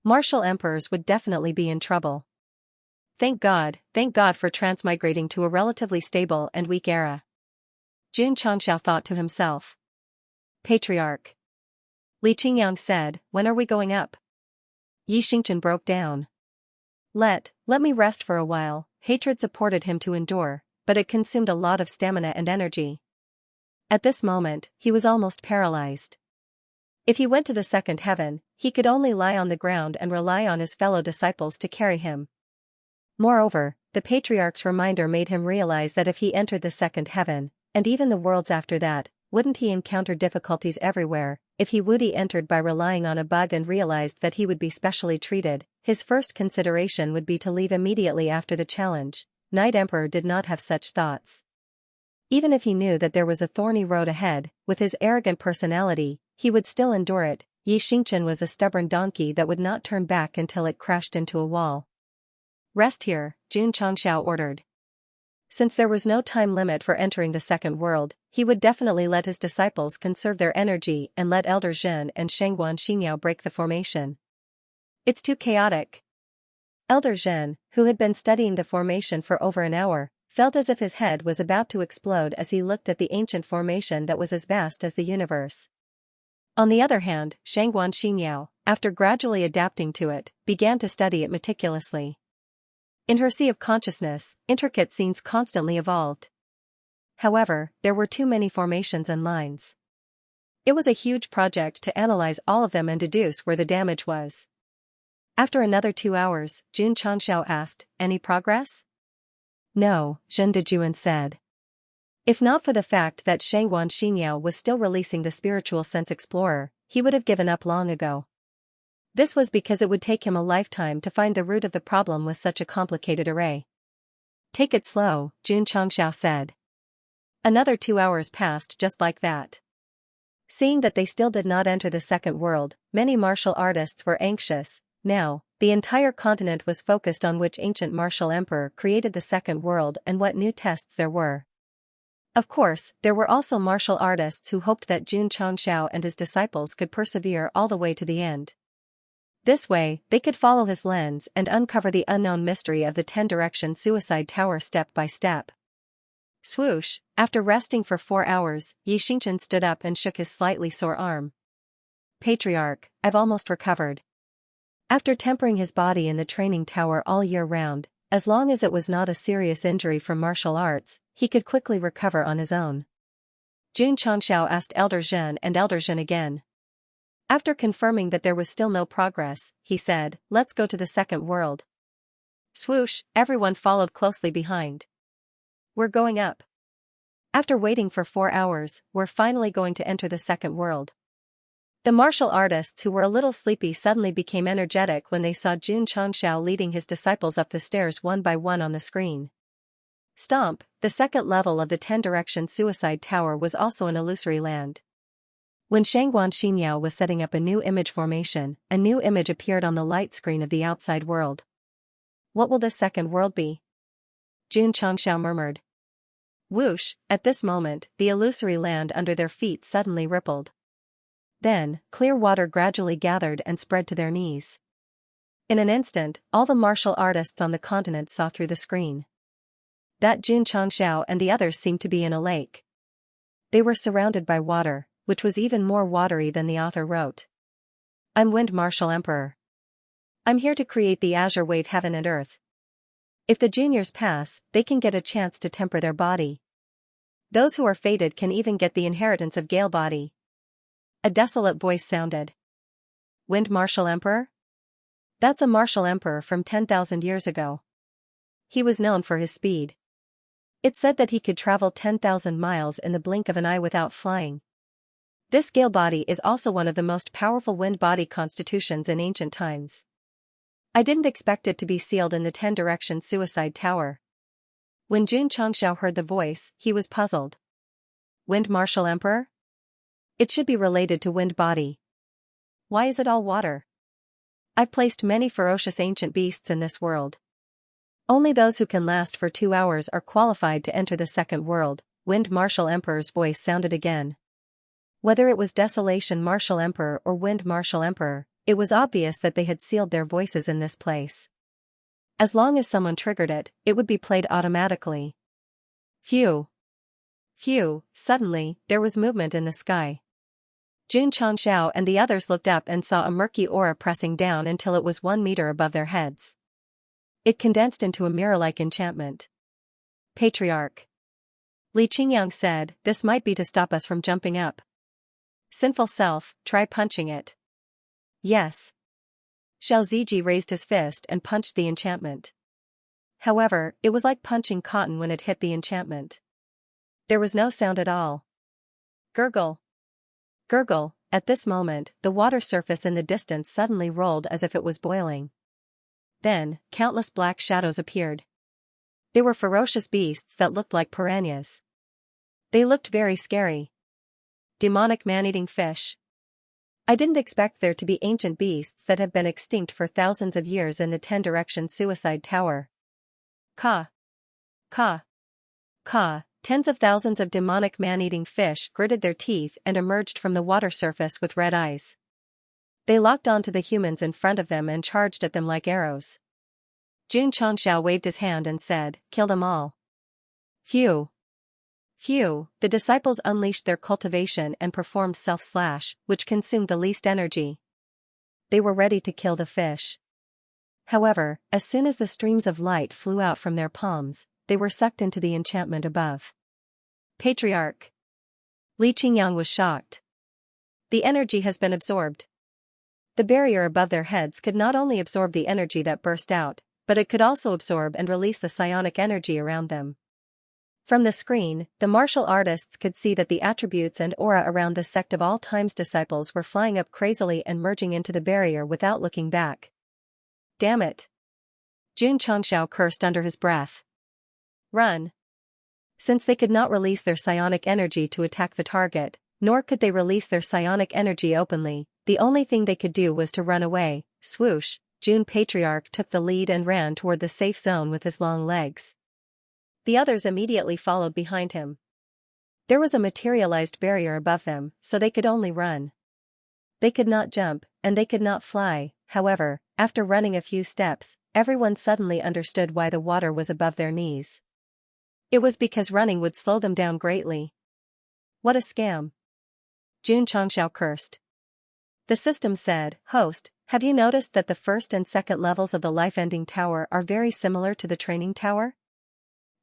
Martial emperors would definitely be in trouble. Thank God for transmigrating to a relatively stable and weak era, Xianxia thought to himself. Patriarch, Li Qingyang said, when are we going up? Xianxia broke down. Let me rest for a while. Hatred supported him to endure, but it consumed a lot of stamina and energy. At this moment, he was almost paralyzed. If he went to the second heaven, he could only lie on the ground and rely on his fellow disciples to carry him. Moreover, the patriarch's reminder made him realize that if he entered the second heaven, and even the worlds after that, wouldn't he encounter difficulties everywhere? If he entered by relying on a bug and realized that he would be specially treated, his first consideration would be to leave immediately after the challenge. Night Emperor did not have such thoughts. Even if he knew that there was a thorny road ahead, with his arrogant personality, he would still endure it. Xianxia was a stubborn donkey that would not turn back until it crashed into a wall. Rest here, Xianxia ordered. Since there was no time limit for entering the second world, he would definitely let his disciples conserve their energy and let Elder Zhen and Shangguan Xinyao break the formation. It's too chaotic. Elder Zhen, who had been studying the formation for over an hour, felt as if his head was about to explode as he looked at the ancient formation that was as vast as the universe. On the other hand, Shangguan Xinyao, after gradually adapting to it, began to study it meticulously. In her sea of consciousness, intricate scenes constantly evolved. However, there were too many formations and lines. It was a huge project to analyze all of them and deduce where the damage was. After another 2 hours, Xianxia asked, "Any progress?" "No," Zhen Dejuan said. If not for the fact that Shangguan Xinyao was still releasing the spiritual sense explorer, he would have given up long ago. This was because it would take him a lifetime to find the root of the problem with such a complicated array. "Take it slow," Xianxia said. Another 2 hours passed just like that. Seeing that they still did not enter the second world, many martial artists were anxious. Now, the entire continent was focused on which ancient martial emperor created the second world and what new tests there were. Of course, there were also martial artists who hoped that Xianxia and his disciples could persevere all the way to the end. This way, they could follow his lens and uncover the unknown mystery of the 10-direction suicide tower step by step. Swoosh, after resting for 4 hours, Xianxia stood up and shook his slightly sore arm. "Patriarch, I've almost recovered." After tempering his body in the training tower all year round, as long as it was not a serious injury from martial arts, he could quickly recover on his own. Xianxia asked Elder Zhen and Elder Zhen again. After confirming that there was still no progress, he said, "Let's go to the second world." Swoosh, everyone followed closely behind. "We're going up." After waiting for 4 hours, we're finally going to enter the second world. The martial artists who were a little sleepy suddenly became energetic when they saw Xianxia leading his disciples up the stairs one by one on the screen. Stomp, the second level of the 10-direction suicide tower was also an illusory land. When Shangguan Xinyao was setting up a new image formation, a new image appeared on the light screen of the outside world. "What will this second world be?" Xianxia murmured. Whoosh, at this moment, the illusory land under their feet suddenly rippled. Then, clear water gradually gathered and spread to their knees. In an instant, all the martial artists on the continent saw through the screen. That Xianxia and the others seemed to be in a lake. They were surrounded by water, which was even more watery than the author wrote. "I'm Wind Martial Emperor. I'm here to create the azure wave heaven and earth. If the juniors pass, they can get a chance to temper their body. Those who are fated can even get the inheritance of Gale body." A desolate voice sounded. "Wind Martial Emperor? That's a martial emperor from 10,000 years ago." He was known for his speed. It said that he could travel 10,000 miles in the blink of an eye without flying. This gale body is also one of the most powerful wind body constitutions in ancient times. I didn't expect it to be sealed in the 10-direction suicide tower. When Jun Changxiao heard the voice, he was puzzled. Wind Martial Emperor? It should be related to wind body. Why is it all water? I've placed many ferocious ancient beasts in this world. Only those who can last for 2 hours are qualified to enter the second world. Wind Martial Emperor's voice sounded again. Whether it was Desolation Martial Emperor or Wind Martial Emperor, it was obvious that they had sealed their voices in this place. As long as someone triggered it, it would be played automatically. Phew. Phew, suddenly, there was movement in the sky. Jun Changxiao and the others looked up and saw a murky aura pressing down until it was 1 meter above their heads. It condensed into a mirror-like enchantment. Patriarch. Li Qingyang said, this might be to stop us from jumping up. Sinful self, try punching it. Yes. Xiao Ziji raised his fist and punched the enchantment. However, it was like punching cotton when it hit the enchantment. There was no sound at all. Gurgle. Gurgle. At this moment, the water surface in the distance suddenly rolled as if it was boiling. Then, countless black shadows appeared. They were ferocious beasts that looked like piranhas. They looked very scary. Demonic man-eating fish. I didn't expect there to be ancient beasts that have been extinct for thousands of years in the 10-direction suicide tower. Ka. Ka. Ka. Tens of thousands of demonic man-eating fish gritted their teeth and emerged from the water surface with red eyes. They locked onto the humans in front of them and charged at them like arrows. Jun Changxiao waved his hand and said, kill them all. Phew. Phew, the disciples unleashed their cultivation and performed self-slash, which consumed the least energy. They were ready to kill the fish. However, as soon as the streams of light flew out from their palms, they were sucked into the enchantment above. Patriarch. Li Qingyang was shocked. The energy has been absorbed. The barrier above their heads could not only absorb the energy that burst out, but it could also absorb and release the psionic energy around them. From the screen, the martial artists could see that the attributes and aura around the Sect of all times disciples were flying up crazily and merging into the barrier without looking back. Damn it! Jun Changxiao cursed under his breath. Run! Since they could not release their psionic energy to attack the target, nor could they release their psionic energy openly, the only thing they could do was to run away. Swoosh, Jun Patriarch took the lead and ran toward the safe zone with his long legs. The others immediately followed behind him. There was a materialized barrier above them, so they could only run. They could not jump, and they could not fly. However, after running a few steps, everyone suddenly understood why the water was above their knees. It was because running would slow them down greatly. What a scam! Jun Changxiao cursed. The system said, Host, have you noticed that the first and second levels of the life-ending tower are very similar to the training tower?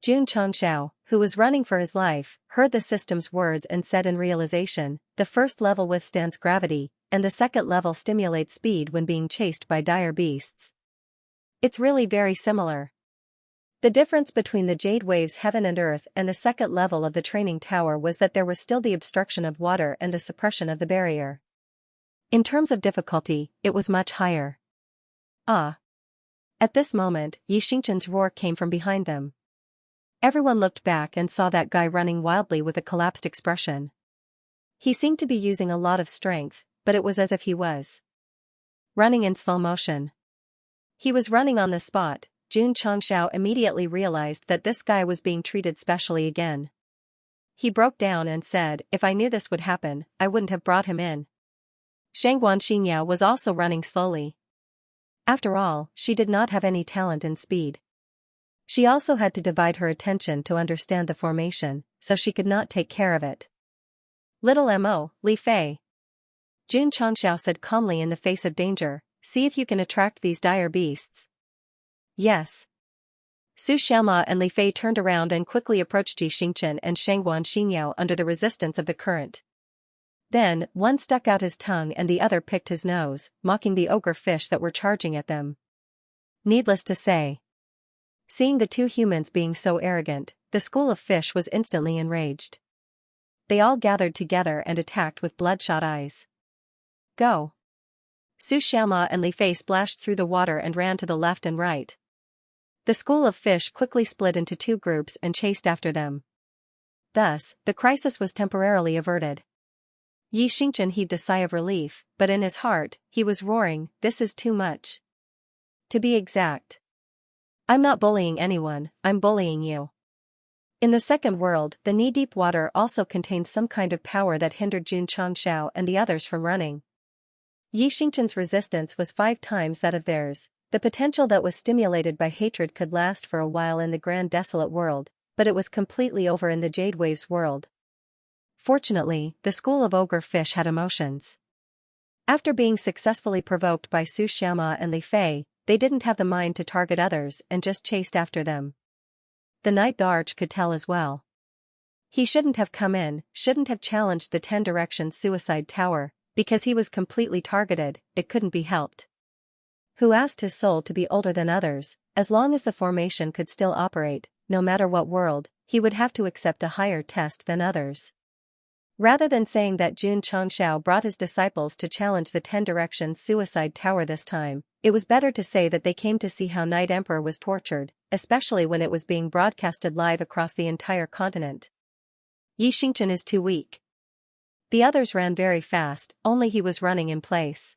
Jun Changxiao, who was running for his life, heard the system's words and said in realization, the first level withstands gravity, and the second level stimulates speed when being chased by dire beasts. It's really very similar. The difference between the Jade Waves Heaven and Earth and the second level of the training tower was that there was still the obstruction of water and the suppression of the barrier. In terms of difficulty, it was much higher. Ah! At this moment, Yi Xingchen's roar came from behind them. Everyone looked back and saw that guy running wildly with a collapsed expression. He seemed to be using a lot of strength, but it was as if he was running in slow motion. He was running on the spot. Jun Changxiao immediately realized that this guy was being treated specially again. He broke down and said, if I knew this would happen, I wouldn't have brought him in. Xianxia was also running slowly. After all, she did not have any talent in speed. She also had to divide her attention to understand the formation, so she could not take care of it. Little Mo, Li Fei. Jun Changxiao said calmly in the face of danger, see if you can attract these dire beasts. Yes. Su Xiaoma and Li Fei turned around and quickly approached Yi Xingchen and Shangguan Xinyao under the resistance of the current. Then, one stuck out his tongue and the other picked his nose, mocking the ogre fish that were charging at them. Needless to say, Seeing the two humans being so arrogant, the school of fish was instantly enraged. They all gathered together and attacked with bloodshot eyes. Go! Xianxia and Li Fei splashed through the water and ran to the left and right. The school of fish quickly split into two groups and chased after them. Thus, the crisis was temporarily averted. Xianxia heaved a sigh of relief, but in his heart, he was roaring, "This is too much." To be exact. I'm not bullying anyone, I'm bullying you. In the second world, the knee-deep water also contained some kind of power that hindered Xianxia and the others from running. Xianxia's resistance was 5 times that of theirs. The potential that was stimulated by hatred could last for a while in the grand desolate world, but it was completely over in the Jade Waves world. Fortunately, the school of ogre fish had emotions. After being successfully provoked by Xianxia and Li Fei, they didn't have the mind to target others and just chased after them. The Night Guard could tell as well. He shouldn't have come in, shouldn't have challenged the 10 Directions suicide tower, because he was completely targeted, it couldn't be helped. Who asked his soul to be older than others? As long as the formation could still operate, no matter what world, he would have to accept a higher test than others. Rather than saying that Xianxia brought his disciples to challenge the 10 Directions suicide tower this time, it was better to say that they came to see how Night Emperor was tortured, especially when it was being broadcasted live across the entire continent. Xianxia is too weak. The others ran very fast, only he was running in place.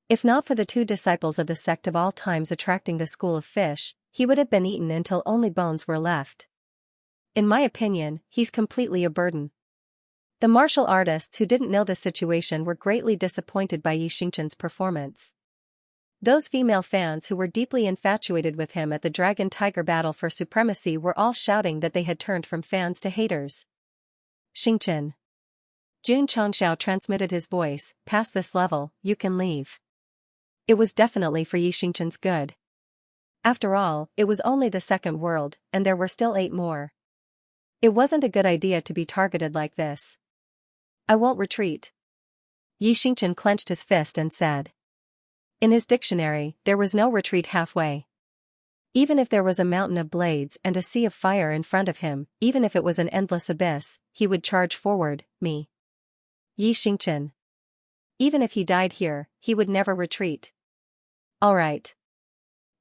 If not for the 2 disciples of the sect of all times attracting the school of fish, he would have been eaten until only bones were left. In my opinion, he's completely a burden. The martial artists who didn't know the situation were greatly disappointed by Xianxia's performance. Those female fans who were deeply infatuated with him at the Dragon Tiger battle for supremacy were all shouting that they had turned from fans to haters. Xianxia. Xianxia transmitted his voice, "Past this level, you can leave." It was definitely for Xianxia's good. After all, it was only the second world, and there were still 8 more. It wasn't a good idea to be targeted like this. I won't retreat. Xianxia clenched his fist and said. In his dictionary, there was no retreat halfway. Even if there was a mountain of blades and a sea of fire in front of him, even if it was an endless abyss, he would charge forward, me. Xianxia. Even if he died here, he would never retreat. All right.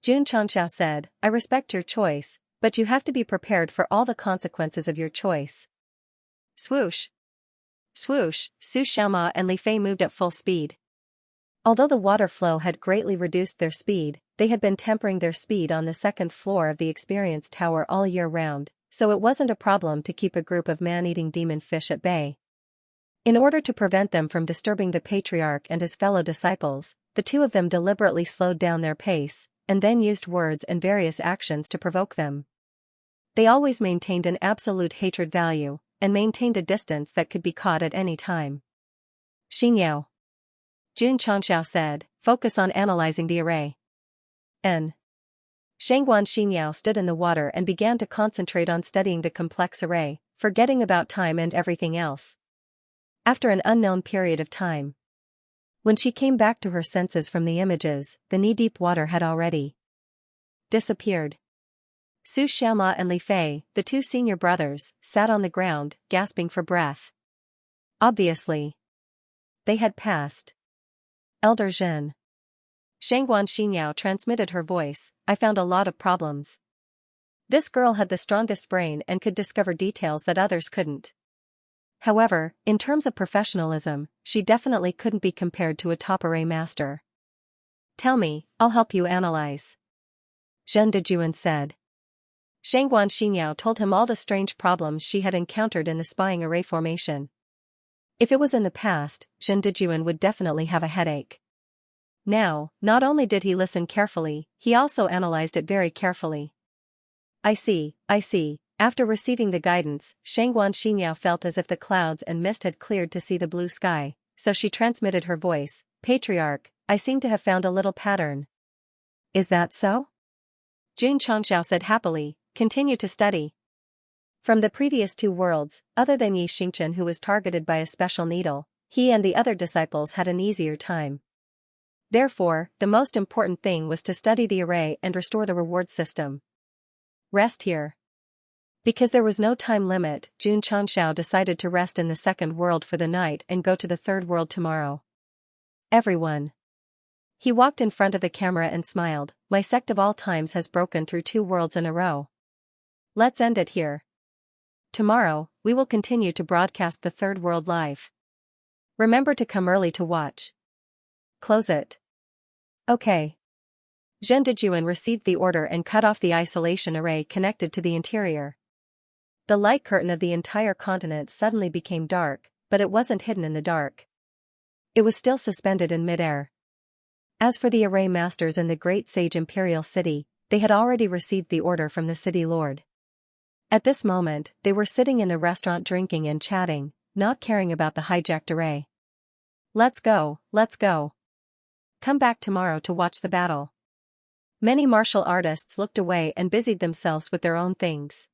Xianxia said, I respect your choice, but you have to be prepared for all the consequences of your choice. Swoosh. Swoosh, Xianxia and Li Fei moved at full speed. Although the water flow had greatly reduced their speed, they had been tempering their speed on the second floor of the Experience Tower all year round, so it wasn't a problem to keep a group of man-eating demon fish at bay. In order to prevent them from disturbing the Patriarch and his fellow disciples, the 2 of them deliberately slowed down their pace, and then used words and various actions to provoke them. They always maintained an absolute hatred value, and maintained a distance that could be caught at any time. Xinyao. Xianxia said, focus on analyzing the array. N. Shangguan Xinyao stood in the water and began to concentrate on studying the complex array, forgetting about time and everything else. After an unknown period of time. When she came back to her senses from the images, the knee-deep water had already disappeared. Xianxia and Li Fei, the 2 senior brothers, sat on the ground, gasping for breath. Obviously. They had passed. Elder Zhen. Shangguan Xinyao transmitted her voice, I found a lot of problems. This girl had the strongest brain and could discover details that others couldn't. However, in terms of professionalism, she definitely couldn't be compared to a top array master. Tell me, I'll help you analyze. Zhen Dejuan said. Shangguan Xinyao told him all the strange problems she had encountered in the spying array formation. If it was in the past, Zhen Dejuan would definitely have a headache. Now, not only did he listen carefully, he also analyzed it very carefully. I see. After receiving the guidance, Shangguan Xinyao felt as if the clouds and mist had cleared to see the blue sky, so she transmitted her voice, Patriarch, I seem to have found a little pattern. Is that so? Xianxia said happily, continue to study. From the previous 2 worlds, other than Xianxia who was targeted by a special needle, he and the other disciples had an easier time. Therefore, the most important thing was to study the array and restore the reward system. Rest here. Because there was no time limit, Xianxia decided to rest in the second world for the night and go to the third world tomorrow. Everyone. He walked in front of the camera and smiled. My sect of all times has broken through 2 worlds in a row. Let's end it here. Tomorrow, we will continue to broadcast the third world live. Remember to come early to watch. Close it. Okay. Zhendijuan received the order and cut off the isolation array connected to the interior. The light curtain of the entire continent suddenly became dark, but it wasn't hidden in the dark. It was still suspended in midair. As for the array masters in the great sage imperial city, they had already received the order from the city lord. At this moment, they were sitting in the restaurant drinking and chatting, not caring about the hijacked array. Let's go, let's go. Come back tomorrow to watch the battle. Many martial artists looked away and busied themselves with their own things.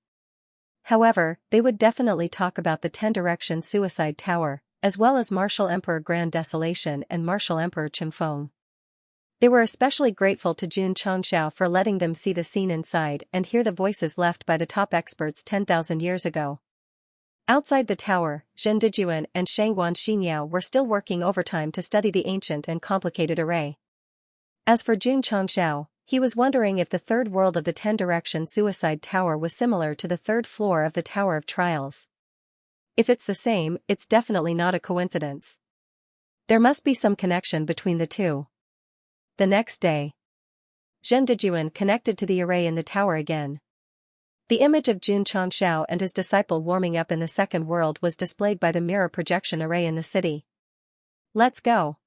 However, they would definitely talk about the 10 Direction Suicide Tower, as well as Martial Emperor Grand Desolation and Martial Emperor Chimfeng. They were especially grateful to Xianxia for letting them see the scene inside and hear the voices left by the top experts 10,000 years ago. Outside the tower, Zhendijuan and Xianxia were still working overtime to study the ancient and complicated array. As for Xianxia, he was wondering if the third world of the 10 Direction Suicide Tower was similar to the third floor of the Tower of Trials. If it's the same, it's definitely not a coincidence. There must be some connection between the two. The next day, Zhendijuan connected to the array in the tower again. The image of Xianxia and his disciple warming up in the second world was displayed by the mirror projection array in the city. Let's go.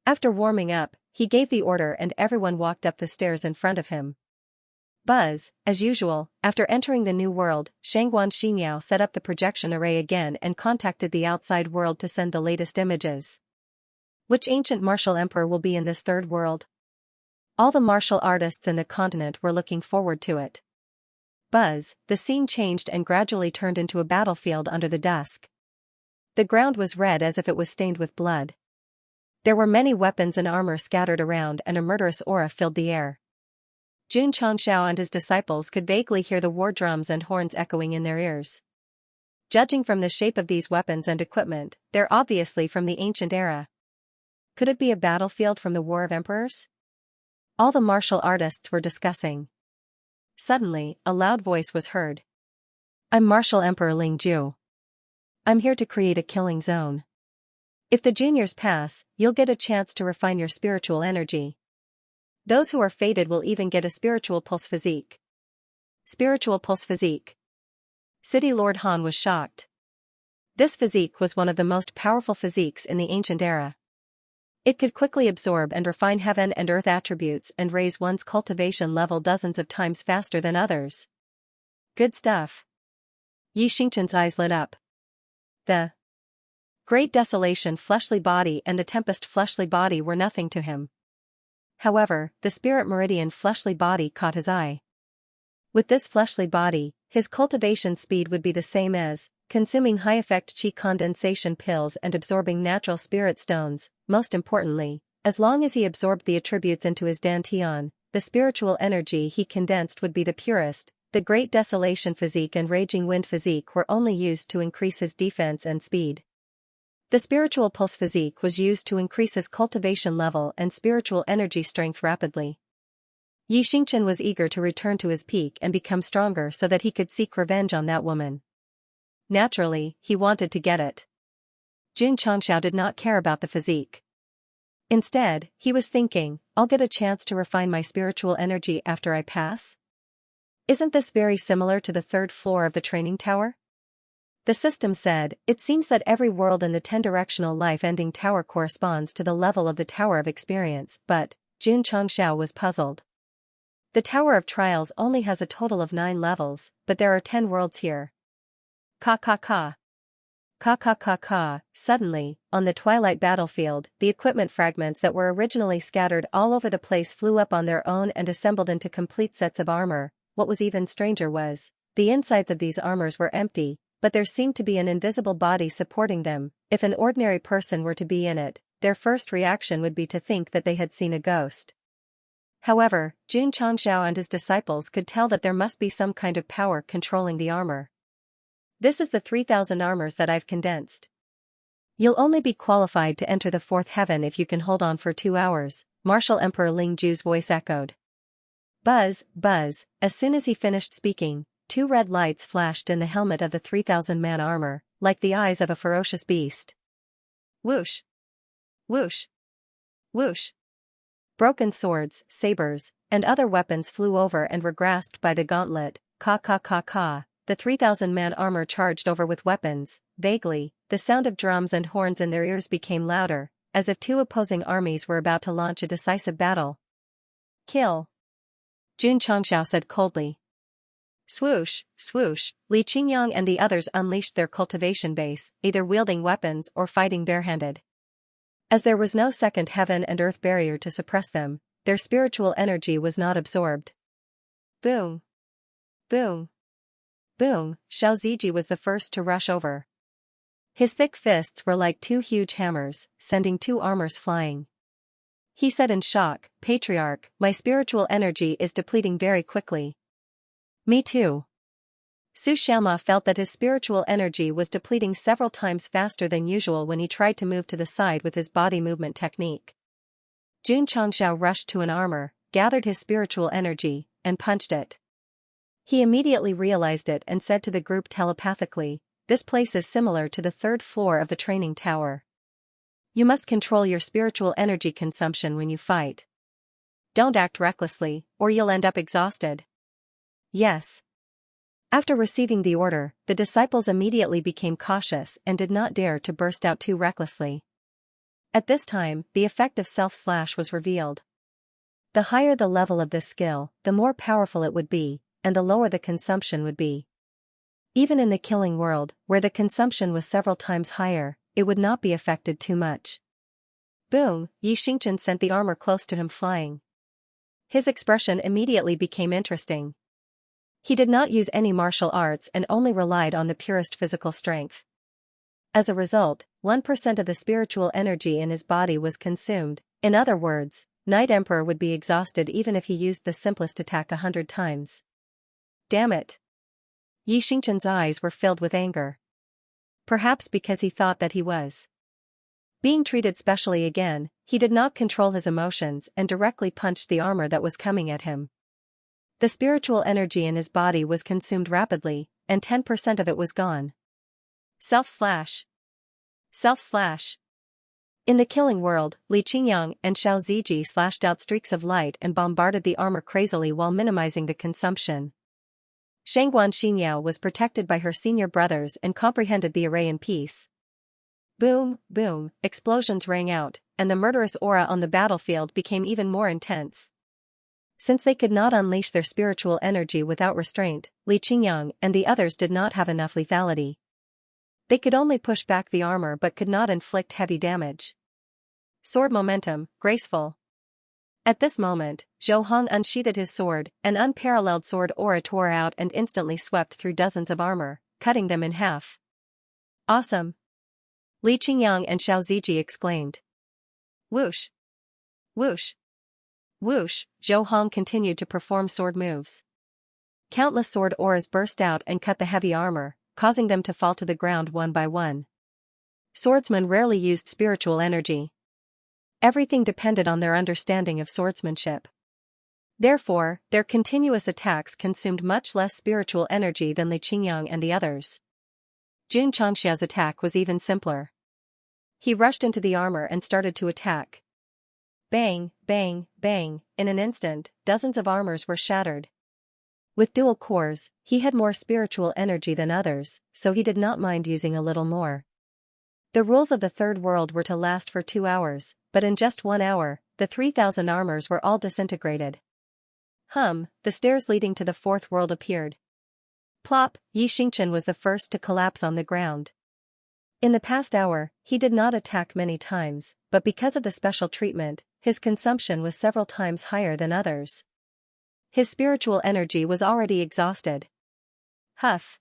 After warming up, he gave the order and everyone walked up the stairs in front of him. Buzz, as usual, after entering the new world, Xianxia set up the projection array again and contacted the outside world to send the latest images. Which ancient martial emperor will be in this third world? All the martial artists in the continent were looking forward to it. Buzz, the scene changed and gradually turned into a battlefield under the dusk. The ground was red as if it was stained with blood. There were many weapons and armor scattered around and a murderous aura filled the air. Xianxia and his disciples could vaguely hear the war drums and horns echoing in their ears. Judging from the shape of these weapons and equipment, they're obviously from the ancient era. Could it be a battlefield from the War of Emperors? All the martial artists were discussing. Suddenly, a loud voice was heard. I'm Martial Emperor Ling Ju. I'm here to create a killing zone. If the juniors pass, you'll get a chance to refine your spiritual energy. Those who are fated will even get a spiritual pulse physique. Spiritual pulse physique. City Lord Han was shocked. This physique was one of the most powerful physiques in the ancient era. It could quickly absorb and refine heaven and earth attributes and raise one's cultivation level dozens of times faster than others. Good stuff. Xianxia's eyes lit up. The Great Desolation fleshly body and the Tempest fleshly body were nothing to him. However, the Spirit Meridian fleshly body caught his eye. With this fleshly body, his cultivation speed would be the same as consuming high-effect qi condensation pills and absorbing natural spirit stones. Most importantly, as long as he absorbed the attributes into his dantian, the spiritual energy he condensed would be the purest. The Great Desolation physique and Raging Wind physique were only used to increase his defense and speed. The Spiritual Pulse physique was used to increase his cultivation level and spiritual energy strength rapidly. Xianxia was eager to return to his peak and become stronger so that he could seek revenge on that woman. Naturally, he wanted to get it. Xianxia did not care about the physique. Instead, he was thinking, I'll get a chance to refine my spiritual energy after I pass? Isn't this very similar to the third floor of the training tower? The system said, it seems that every world in the 10-directional life-ending tower corresponds to the level of the Tower of Experience, but Xianxia was puzzled. The Tower of Trials only has a total of 9 levels, but there are 10 worlds here. Ka. Suddenly, on the twilight battlefield, the equipment fragments that were originally scattered all over the place flew up on their own and assembled into complete sets of armor. What was even stranger was, the insides of these armors were empty, but there seemed to be an invisible body supporting them. If an ordinary person were to be in it, their first reaction would be to think that they had seen a ghost. However, Jun Changxiao and his disciples could tell that there must be some kind of power controlling the armor. This is the 3,000 armors that I've condensed. You'll only be qualified to enter the fourth heaven if you can hold on for 2 hours, Martial Emperor Ling Ju's voice echoed. Buzz, buzz, as soon as he finished speaking, 2 red lights flashed in the helmet of the 3,000-man armor, like the eyes of a ferocious beast. Whoosh! Whoosh! Whoosh! Broken swords, sabers, and other weapons flew over and were grasped by the gauntlet. Ka ka ka ka. The 3,000-man armor charged over with weapons. Vaguely, the sound of drums and horns in their ears became louder, as if 2 opposing armies were about to launch a decisive battle. Kill! Jun Changxiao said coldly. Swoosh, swoosh, Li Qingyang and the others unleashed their cultivation base, either wielding weapons or fighting barehanded. As there was no second heaven and earth barrier to suppress them, their spiritual energy was not absorbed. Boom! Boom! Boom! Xiao Ziji was the first to rush over. His thick fists were like 2 huge hammers, sending 2 armors flying. He said in shock, Patriarch, my spiritual energy is depleting very quickly. Me too. Su Xiaoma felt that his spiritual energy was depleting several times faster than usual when he tried to move to the side with his body movement technique. Jun Changxiao rushed to an armor, gathered his spiritual energy, and punched it. He immediately realized it and said to the group telepathically, this place is similar to the 3rd floor of the training tower. You must control your spiritual energy consumption when you fight. Don't act recklessly, or you'll end up exhausted. Yes. After receiving the order, the disciples immediately became cautious and did not dare to burst out too recklessly. At this time, the effect of self-slash was revealed. The higher the level of this skill, the more powerful it would be, and the lower the consumption would be. Even in the killing world, where the consumption was several times higher, it would not be affected too much. Boom! Yi Xingchen sent the armor close to him flying. His expression immediately became interesting. He did not use any martial arts and only relied on the purest physical strength. As a result, 1% of the spiritual energy in his body was consumed. In other words, Night Emperor would be exhausted even if he used the simplest attack 100 times. Damn it! Yi Xingchen's eyes were filled with anger. Perhaps because he thought that he was being treated specially again, he did not control his emotions and directly punched the armor that was coming at him. The spiritual energy in his body was consumed rapidly, and 10% of it was gone. Self-slash. Self-slash. In the killing world, Li Qingyang and Xiao Ziji slashed out streaks of light and bombarded the armor crazily while minimizing the consumption. Shangguan Xinyao was protected by her senior brothers and comprehended the array in peace. Boom, boom, explosions rang out, and the murderous aura on the battlefield became even more intense. Since they could not unleash their spiritual energy without restraint, Li Qingyang and the others did not have enough lethality. They could only push back the armor but could not inflict heavy damage. Sword momentum, graceful. At this moment, Zhou Hong unsheathed his sword, an unparalleled sword aura tore out and instantly swept through dozens of armor, cutting them in half. Awesome! Li Qingyang and Xiao Ziji exclaimed. Whoosh! Whoosh! Whoosh! Zhou Hong continued to perform sword moves. Countless sword auras burst out and cut the heavy armor, causing them to fall to the ground one by one. Swordsmen rarely used spiritual energy. Everything depended on their understanding of swordsmanship. Therefore, their continuous attacks consumed much less spiritual energy than Li Qingyang and the others. Jun Changxia's attack was even simpler. He rushed into the armor and started to attack. Bang, bang, bang, in an instant, dozens of armors were shattered. With dual cores, he had more spiritual energy than others, so he did not mind using a little more. The rules of the third world were to last for 2 hours, but in just 1 hour, the 3,000 armors were all disintegrated. The stairs leading to the fourth world appeared. Plop, Yi Xingchen was the first to collapse on the ground. In the past hour, he did not attack many times, but because of the special treatment, his consumption was several times higher than others. His spiritual energy was already exhausted. Huff.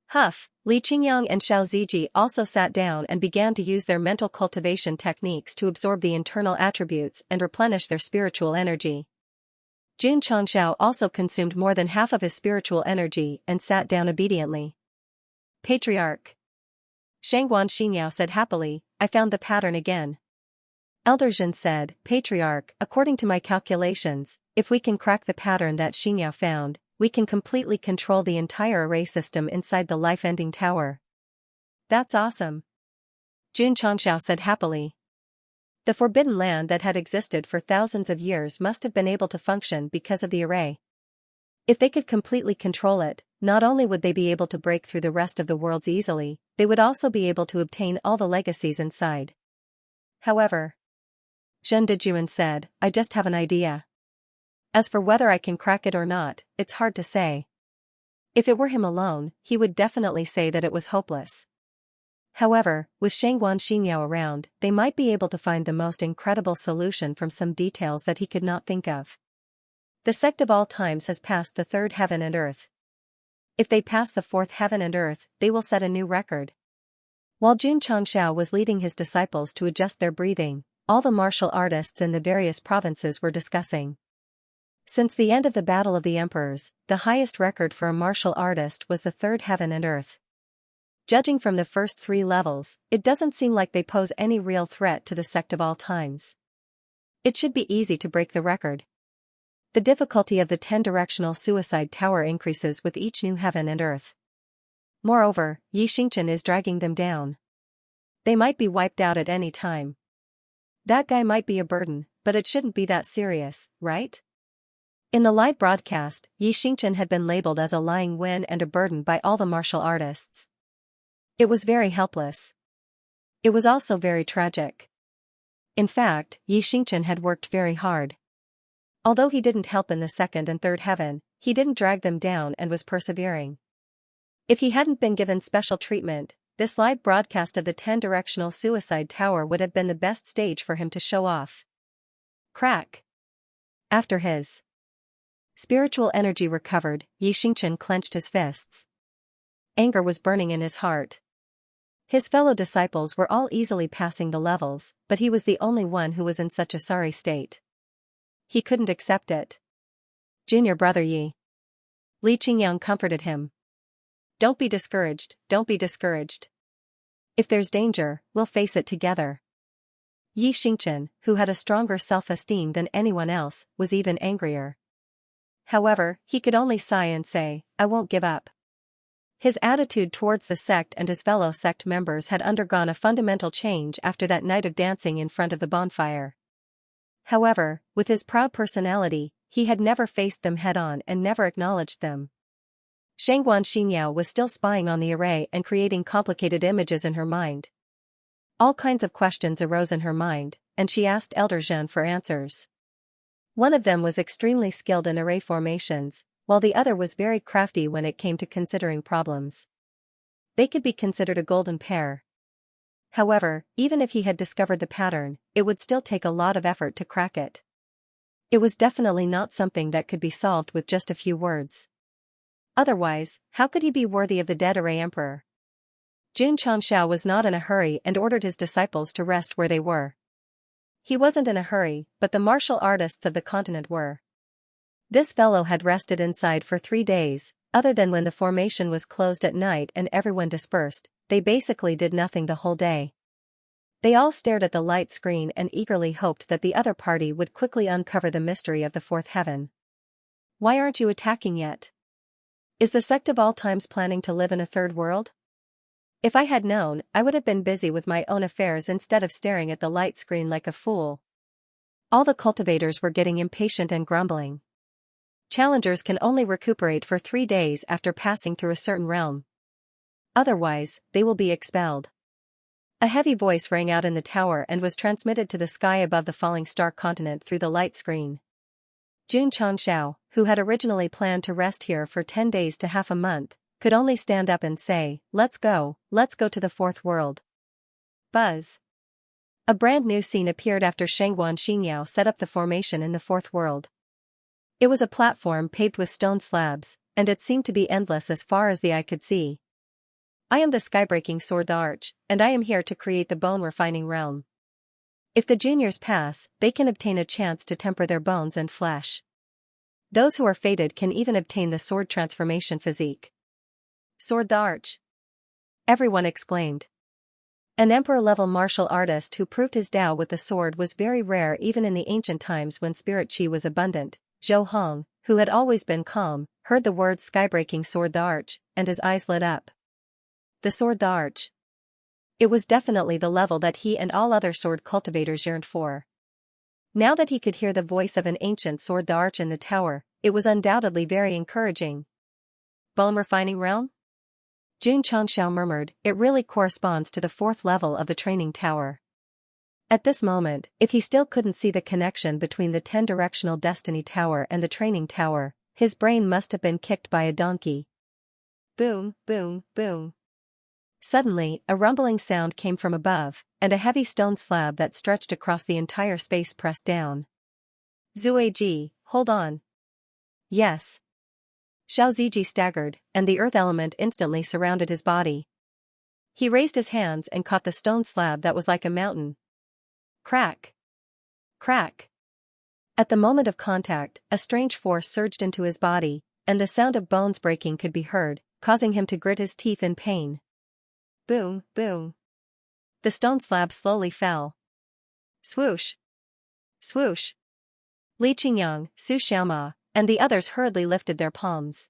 Huff, Li Qingyang and Xiao Ziji also sat down and began to use their mental cultivation techniques to absorb the internal attributes and replenish their spiritual energy. Jun Changxiao also consumed more than half of his spiritual energy and sat down obediently. Patriarch. Shangguan Xinyao said happily, I found the pattern again. Elder Zhen said, Patriarch, according to my calculations, if we can crack the pattern that Xinyao found, we can completely control the entire array system inside the life-ending tower. That's awesome. Jun Changxiao said happily. The forbidden land that had existed for thousands of years must have been able to function because of the array. If they could completely control it, not only would they be able to break through the rest of the worlds easily, they would also be able to obtain all the legacies inside. However, Zhen Dejuan said, I just have an idea. As for whether I can crack it or not, it's hard to say. If it were him alone, he would definitely say that it was hopeless. However, with Shangguan Xinyao around, they might be able to find the most incredible solution from some details that he could not think of. The sect of all times has passed the third heaven and earth. If they pass the fourth heaven and earth, they will set a new record. While Jun Changxiao was leading his disciples to adjust their breathing, all the martial artists in the various provinces were discussing. Since the end of the Battle of the Emperors, the highest record for a martial artist was the third heaven and earth. Judging from the first 3 levels, it doesn't seem like they pose any real threat to the sect of all times. It should be easy to break the record. The difficulty of the 10-directional suicide tower increases with each new heaven and earth. Moreover, Yi Xingchen is dragging them down. They might be wiped out at any time. That guy might be a burden, but it shouldn't be that serious, right? In the live broadcast, Yi Xingchen had been labeled as a lying win and a burden by all the martial artists. It was very helpless. It was also very tragic. In fact, Yi Xingchen had worked very hard. Although he didn't help in the second and third heaven, he didn't drag them down and was persevering. If he hadn't been given special treatment, this live broadcast of the 10-directional suicide tower would have been the best stage for him to show off. Crack. After his spiritual energy recovered, Yi Xingchen clenched his fists. Anger was burning in his heart. His fellow disciples were all easily passing the levels, but he was the only one who was in such a sorry state. He couldn't accept it. Junior brother Yi. Li Qingyang comforted him. Don't be discouraged, don't be discouraged. If there's danger, we'll face it together. Yi Xingchen, who had a stronger self-esteem than anyone else, was even angrier. However, he could only sigh and say, I won't give up. His attitude towards the sect and his fellow sect members had undergone a fundamental change after that night of dancing in front of the bonfire. However, with his proud personality, he had never faced them head-on and never acknowledged them. Shangguan Xinyao was still spying on the array and creating complicated images in her mind. All kinds of questions arose in her mind, and she asked Elder Zhen for answers. One of them was extremely skilled in array formations, while the other was very crafty when it came to considering problems. They could be considered a golden pair. However, even if he had discovered the pattern, it would still take a lot of effort to crack it. It was definitely not something that could be solved with just a few words. Otherwise, how could he be worthy of the dead array emperor? Jun Changxiao was not in a hurry and ordered his disciples to rest where they were. He wasn't in a hurry, but the martial artists of the continent were. This fellow had rested inside for 3 days, other than when the formation was closed at night and everyone dispersed, they basically did nothing the whole day. They all stared at the light screen and eagerly hoped that the other party would quickly uncover the mystery of the fourth heaven. Why aren't you attacking yet? Is the sect of all times planning to live in a third world? If I had known, I would have been busy with my own affairs instead of staring at the light screen like a fool. All the cultivators were getting impatient and grumbling. Challengers can only recuperate for 3 days after passing through a certain realm. Otherwise, they will be expelled. A heavy voice rang out in the tower and was transmitted to the sky above the falling star continent through the light screen. Jun Changxiao, who had originally planned to rest here for 10 days to half a month, could only stand up and say, let's go to the fourth world. Buzz. A brand new scene appeared after Shangguan Xinyao set up the formation in the fourth world. It was a platform paved with stone slabs, and it seemed to be endless as far as the eye could see. I am the skybreaking sword the Arch, and I am here to create the bone refining realm. If the juniors pass, they can obtain a chance to temper their bones and flesh. Those who are fated can even obtain the sword transformation physique. Sword the Arch! Everyone exclaimed. An emperor-level martial artist who proved his Tao with the sword was very rare even in the ancient times when spirit chi was abundant. Zhou Hong, who had always been calm, heard the words skybreaking sword the Arch, and his eyes lit up. The sword the Arch. It was definitely the level that he and all other sword cultivators yearned for. Now that he could hear the voice of an ancient sword the Arch in the tower, it was undoubtedly very encouraging. Bone refining realm? Jun Changxiao murmured, it really corresponds to the 4th level of the training tower. At this moment, if he still couldn't see the connection between the 10-directional destiny tower and the training tower, his brain must have been kicked by a donkey. Boom, boom, boom. Suddenly, a rumbling sound came from above, and a heavy stone slab that stretched across the entire space pressed down. Zueji, hold on. Yes. Xiao Ziji staggered, and the earth element instantly surrounded his body. He raised his hands and caught the stone slab that was like a mountain. Crack! Crack! At the moment of contact, a strange force surged into his body, and the sound of bones breaking could be heard, causing him to grit his teeth in pain. Boom, boom. The stone slab slowly fell. Swoosh! Swoosh! Li Qingyang, Su Xiaoma, and the others hurriedly lifted their palms.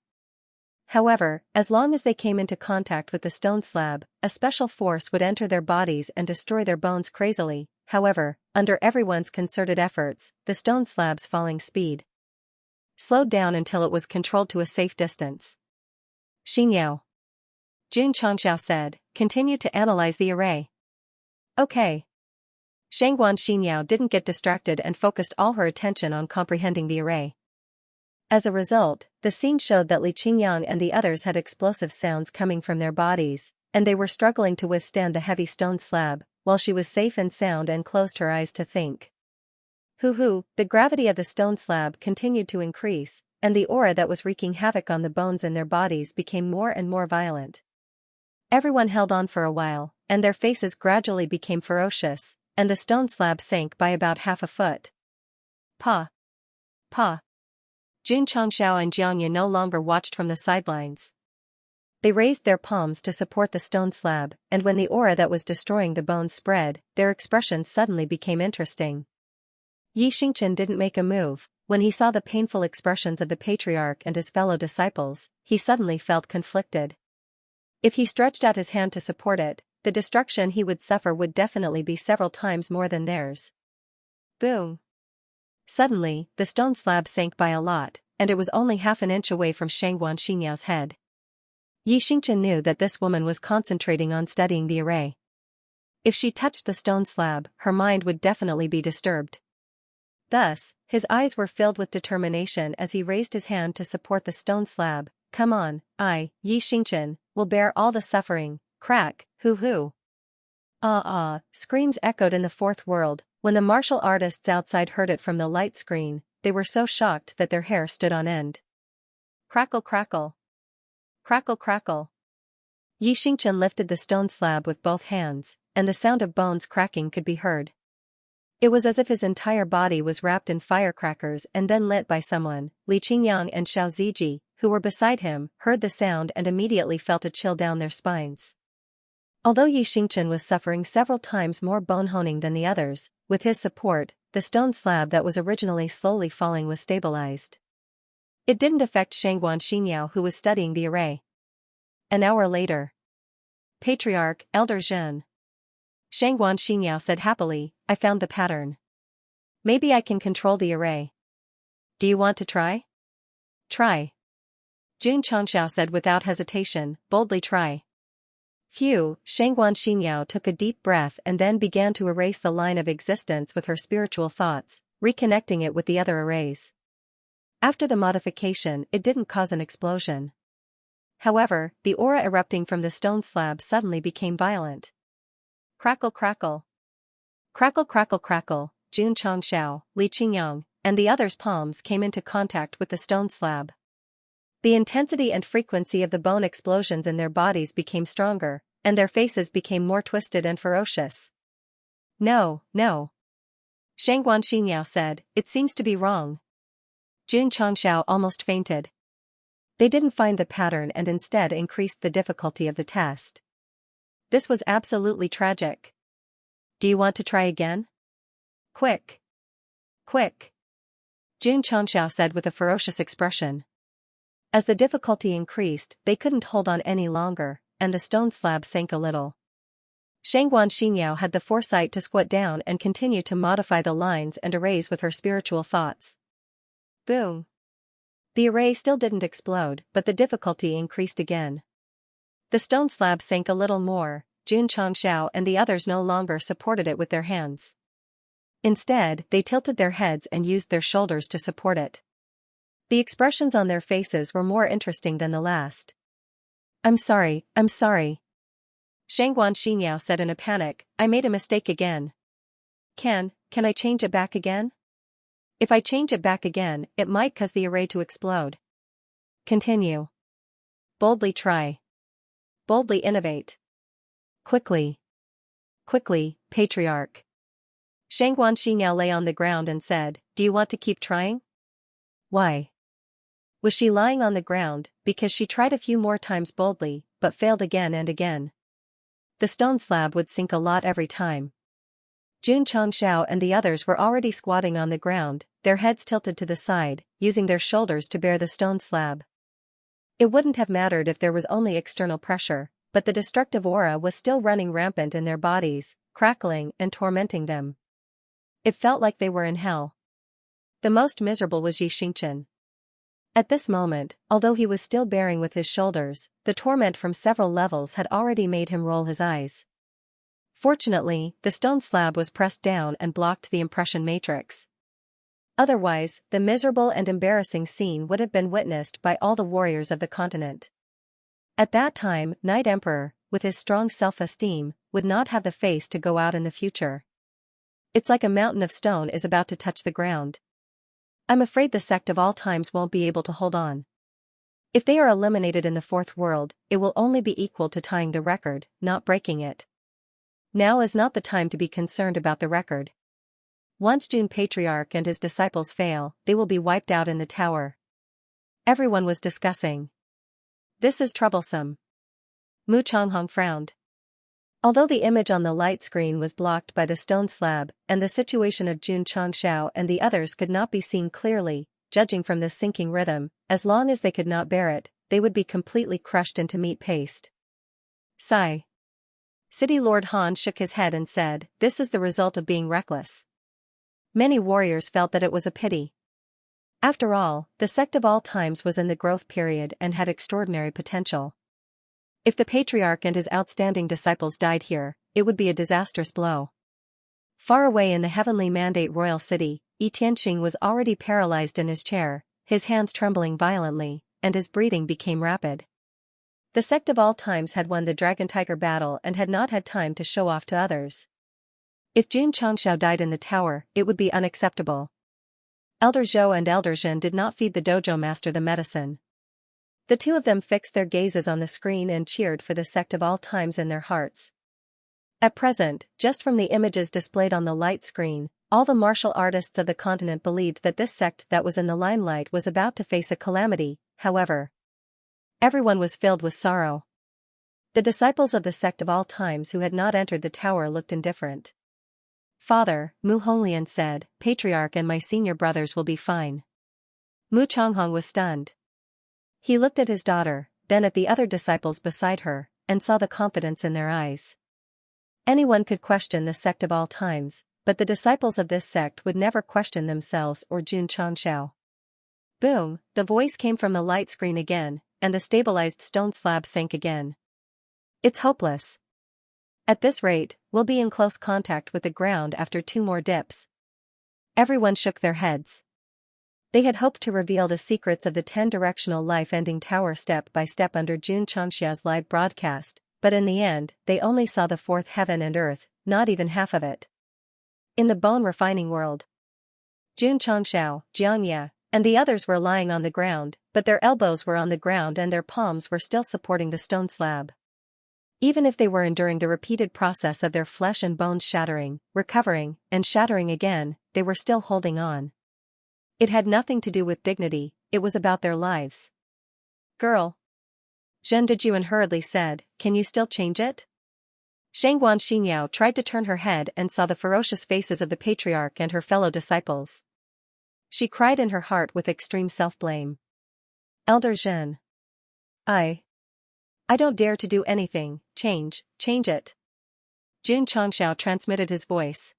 However, as long as they came into contact with the stone slab, a special force would enter their bodies and destroy their bones crazily. However, under everyone's concerted efforts, the stone slab's falling speed slowed down until it was controlled to a safe distance. Xinyao. Jun Changxiao said, continue to analyze the array. Okay. Shangguan Xinyao didn't get distracted and focused all her attention on comprehending the array. As a result, the scene showed that Li Qingyang and the others had explosive sounds coming from their bodies, and they were struggling to withstand the heavy stone slab, while she was safe and sound and closed her eyes to think. Hoo-hoo, the gravity of the stone slab continued to increase, and the aura that was wreaking havoc on the bones in their bodies became more and more violent. Everyone held on for a while, and their faces gradually became ferocious, and the stone slab sank by about half a foot. Pa! Pa! Jun Changxiao and Xianxia no longer watched from the sidelines. They raised their palms to support the stone slab, and when the aura that was destroying the bones spread, their expressions suddenly became interesting. Yi Xingchen didn't make a move. When he saw the painful expressions of the patriarch and his fellow disciples, he suddenly felt conflicted. If he stretched out his hand to support it, the destruction he would suffer would definitely be several times more than theirs. Boom! Suddenly, the stone slab sank by a lot, and it was only half an inch away from Shangguan Xinyao's head. Yi Xingchen knew that this woman was concentrating on studying the array. If she touched the stone slab, her mind would definitely be disturbed. Thus, his eyes were filled with determination as he raised his hand to support the stone slab. Come on, Yi Xingchen, will bear all the suffering. Crack, hoo-hoo. Screams echoed in the 4th world. When the martial artists outside heard it from the light screen, they were so shocked that their hair stood on end. Crackle crackle. Crackle crackle. Yi Xingchen lifted the stone slab with both hands, and the sound of bones cracking could be heard. It was as if his entire body was wrapped in firecrackers and then lit by someone. Li Qingyang and Xiao Ziji, who were beside him, heard the sound and immediately felt a chill down their spines. Although Yi Xingchen was suffering several times more bone honing than the others, with his support, the stone slab that was originally slowly falling was stabilized. It didn't affect Shangguan Xinyao, who was studying the array. An hour later. Patriarch, Elder Zhen. Shangguan Xinyao said happily, I found the pattern. Maybe I can control the array. Do you want to try? Try. Jun Changxiao said without hesitation, boldly try. Phew, Shangguan Xinyao took a deep breath and then began to erase the line of existence with her spiritual thoughts, reconnecting it with the other arrays. After the modification, it didn't cause an explosion. However, the aura erupting from the stone slab suddenly became violent. Crackle crackle. Crackle crackle crackle, Jun Changxiao, Li Qingyang, and the others' palms came into contact with the stone slab. The intensity and frequency of the bone explosions in their bodies became stronger, and their faces became more twisted and ferocious. No, no. Shangguan Xinyao said, it seems to be wrong. Jun Changxiao almost fainted. They didn't find the pattern and instead increased the difficulty of the test. This was absolutely tragic. Do you want to try again? Quick! Quick! Jun Changxiao said with a ferocious expression. As the difficulty increased, they couldn't hold on any longer, and the stone slab sank a little. Xianxia had the foresight to squat down and continue to modify the lines and arrays with her spiritual thoughts. Boom! The array still didn't explode, but the difficulty increased again. The stone slab sank a little more. Jun Changxiao and the others no longer supported it with their hands. Instead, they tilted their heads and used their shoulders to support it. The expressions on their faces were more interesting than the last. I'm sorry. Xianxia said in a panic, I made a mistake again. Can I change it back again? If I change it back again, it might cause the array to explode. Continue. Boldly try. Boldly innovate. Quickly, Patriarch. Xianxia lay on the ground and said, Do you want to keep trying? Why? Was she lying on the ground? Because she tried a few more times boldly, but failed again and again. The stone slab would sink a lot every time. Jun Changxiao and the others were already squatting on the ground, their heads tilted to the side, using their shoulders to bear the stone slab. It wouldn't have mattered if there was only external pressure, but the destructive aura was still running rampant in their bodies, crackling and tormenting them. It felt like they were in hell. The most miserable was Xianxia. At this moment, although he was still bearing with his shoulders, the torment from several levels had already made him roll his eyes. Fortunately, the stone slab was pressed down and blocked the impression matrix. Otherwise, the miserable and embarrassing scene would have been witnessed by all the warriors of the continent. At that time, Night Emperor, with his strong self-esteem, would not have the face to go out in the future. It's like a mountain of stone is about to touch the ground. I'm afraid the Sect of all times won't be able to hold on. If they are eliminated in the fourth world, it will only be equal to tying the record, not breaking it. Now is not the time to be concerned about the record. Once Jun Patriarch and his disciples fail, they will be wiped out in the tower. Everyone was discussing. This is troublesome. Mu Changhong frowned. Although the image on the light screen was blocked by the stone slab, and the situation of Jun Changxiao and the others could not be seen clearly, judging from this sinking rhythm, as long as they could not bear it, they would be completely crushed into meat paste. Sigh. City Lord Han shook his head and said, This is the result of being reckless. Many warriors felt that it was a pity. After all, the Sect of all times was in the growth period and had extraordinary potential. If the Patriarch and his outstanding disciples died here, it would be a disastrous blow. Far away in the heavenly mandate royal city, Yi Tianxing was already paralyzed in his chair, his hands trembling violently, and his breathing became rapid. The Sect of all times had won the Dragon-Tiger battle and had not had time to show off to others. If Jun Changxiao died in the tower, it would be unacceptable. Elder Zhou and Elder Zhen did not feed the dojo master the medicine. The two of them fixed their gazes on the screen and cheered for the Sect of all times in their hearts. At present, just from the images displayed on the light screen, all the martial artists of the continent believed that this sect that was in the limelight was about to face a calamity. However, everyone was filled with sorrow. The disciples of the Sect of all times who had not entered the tower looked indifferent. Father, Mu Honglian said, Patriarch and my senior brothers will be fine. Mu Changhong was stunned. He looked at his daughter, then at the other disciples beside her, and saw the confidence in their eyes. Anyone could question the Sect of all times, but the disciples of this sect would never question themselves or Jun Changxiao. Boom, the voice came from the light screen again, and the stabilized stone slab sank again. It's hopeless. At this rate, we'll be in close contact with the ground after 2 more dips. Everyone shook their heads. They had hoped to reveal the secrets of the 10-directional life-ending tower step by step under Jun Changxia's live broadcast, but in the end, they only saw the 4th heaven and earth, not even half of it. In the bone-refining world, Jun Changxiao, Xianxia, and the others were lying on the ground, but their elbows were on the ground and their palms were still supporting the stone slab. Even if they were enduring the repeated process of their flesh and bones shattering, recovering, and shattering again, they were still holding on. It had nothing to do with dignity, it was about their lives. Girl. Zhen Dejun hurriedly said, can you still change it? Xianxia tried to turn her head and saw the ferocious faces of the patriarch and her fellow disciples. She cried in her heart with extreme self-blame. Elder Zhen. I don't dare to do anything, change it. Jun Changxiao transmitted his voice.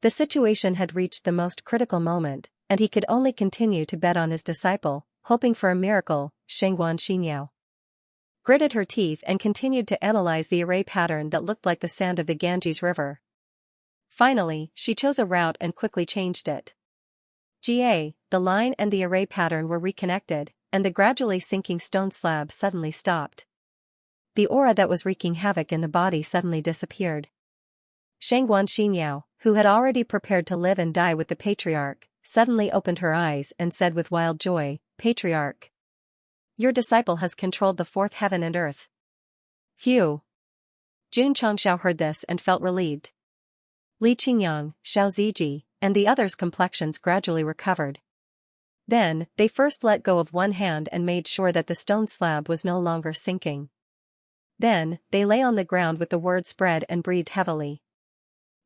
The situation had reached the most critical moment, and he could only continue to bet on his disciple, hoping for a miracle. Xianxia gritted her teeth and continued to analyze the array pattern that looked like the sand of the Ganges River. Finally, she chose a route and quickly changed it. The line and the array pattern were reconnected, and the gradually sinking stone slab suddenly stopped. The aura that was wreaking havoc in the body suddenly disappeared. Xianxia, who had already prepared to live and die with the patriarch, suddenly opened her eyes and said with wild joy, Patriarch, your disciple has controlled the fourth heaven and earth. Phew. Jun Changxiao heard this and felt relieved. Li Qingyang, Xiao Ziji, and the others' complexions gradually recovered. Then, they first let go of one hand and made sure that the stone slab was no longer sinking. Then, they lay on the ground with the word spread and breathed heavily.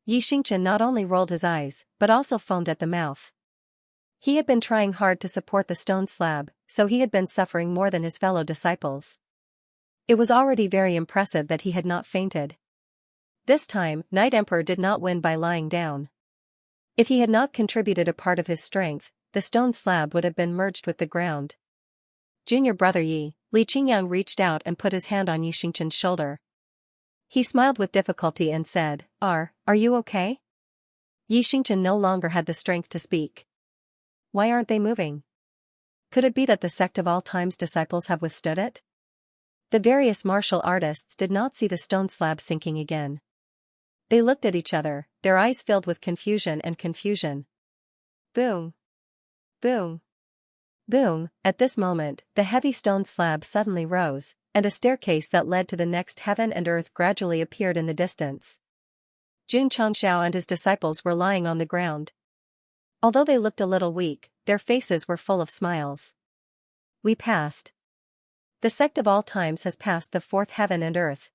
Xianxia not only rolled his eyes, but also foamed at the mouth. He had been trying hard to support the stone slab, so he had been suffering more than his fellow disciples. It was already very impressive that he had not fainted. This time, Night Emperor did not win by lying down. If he had not contributed a part of his strength, the stone slab would have been merged with the ground. Junior brother Yi, Li Qingyang reached out and put his hand on Xianxia's shoulder. He smiled with difficulty and said, Are you okay? Xianxia no longer had the strength to speak. Why aren't they moving? Could it be that the Sect of All Time's disciples have withstood it? The various martial artists did not see the stone slab sinking again. They looked at each other, their eyes filled with confusion and confusion. Boom! Boom! Boom! At this moment, the heavy stone slab suddenly rose, and a staircase that led to the next heaven and earth gradually appeared in the distance. Jun Changxiao and his disciples were lying on the ground. Although they looked a little weak, their faces were full of smiles. We passed. The Sect of All Times has passed the fourth heaven and earth.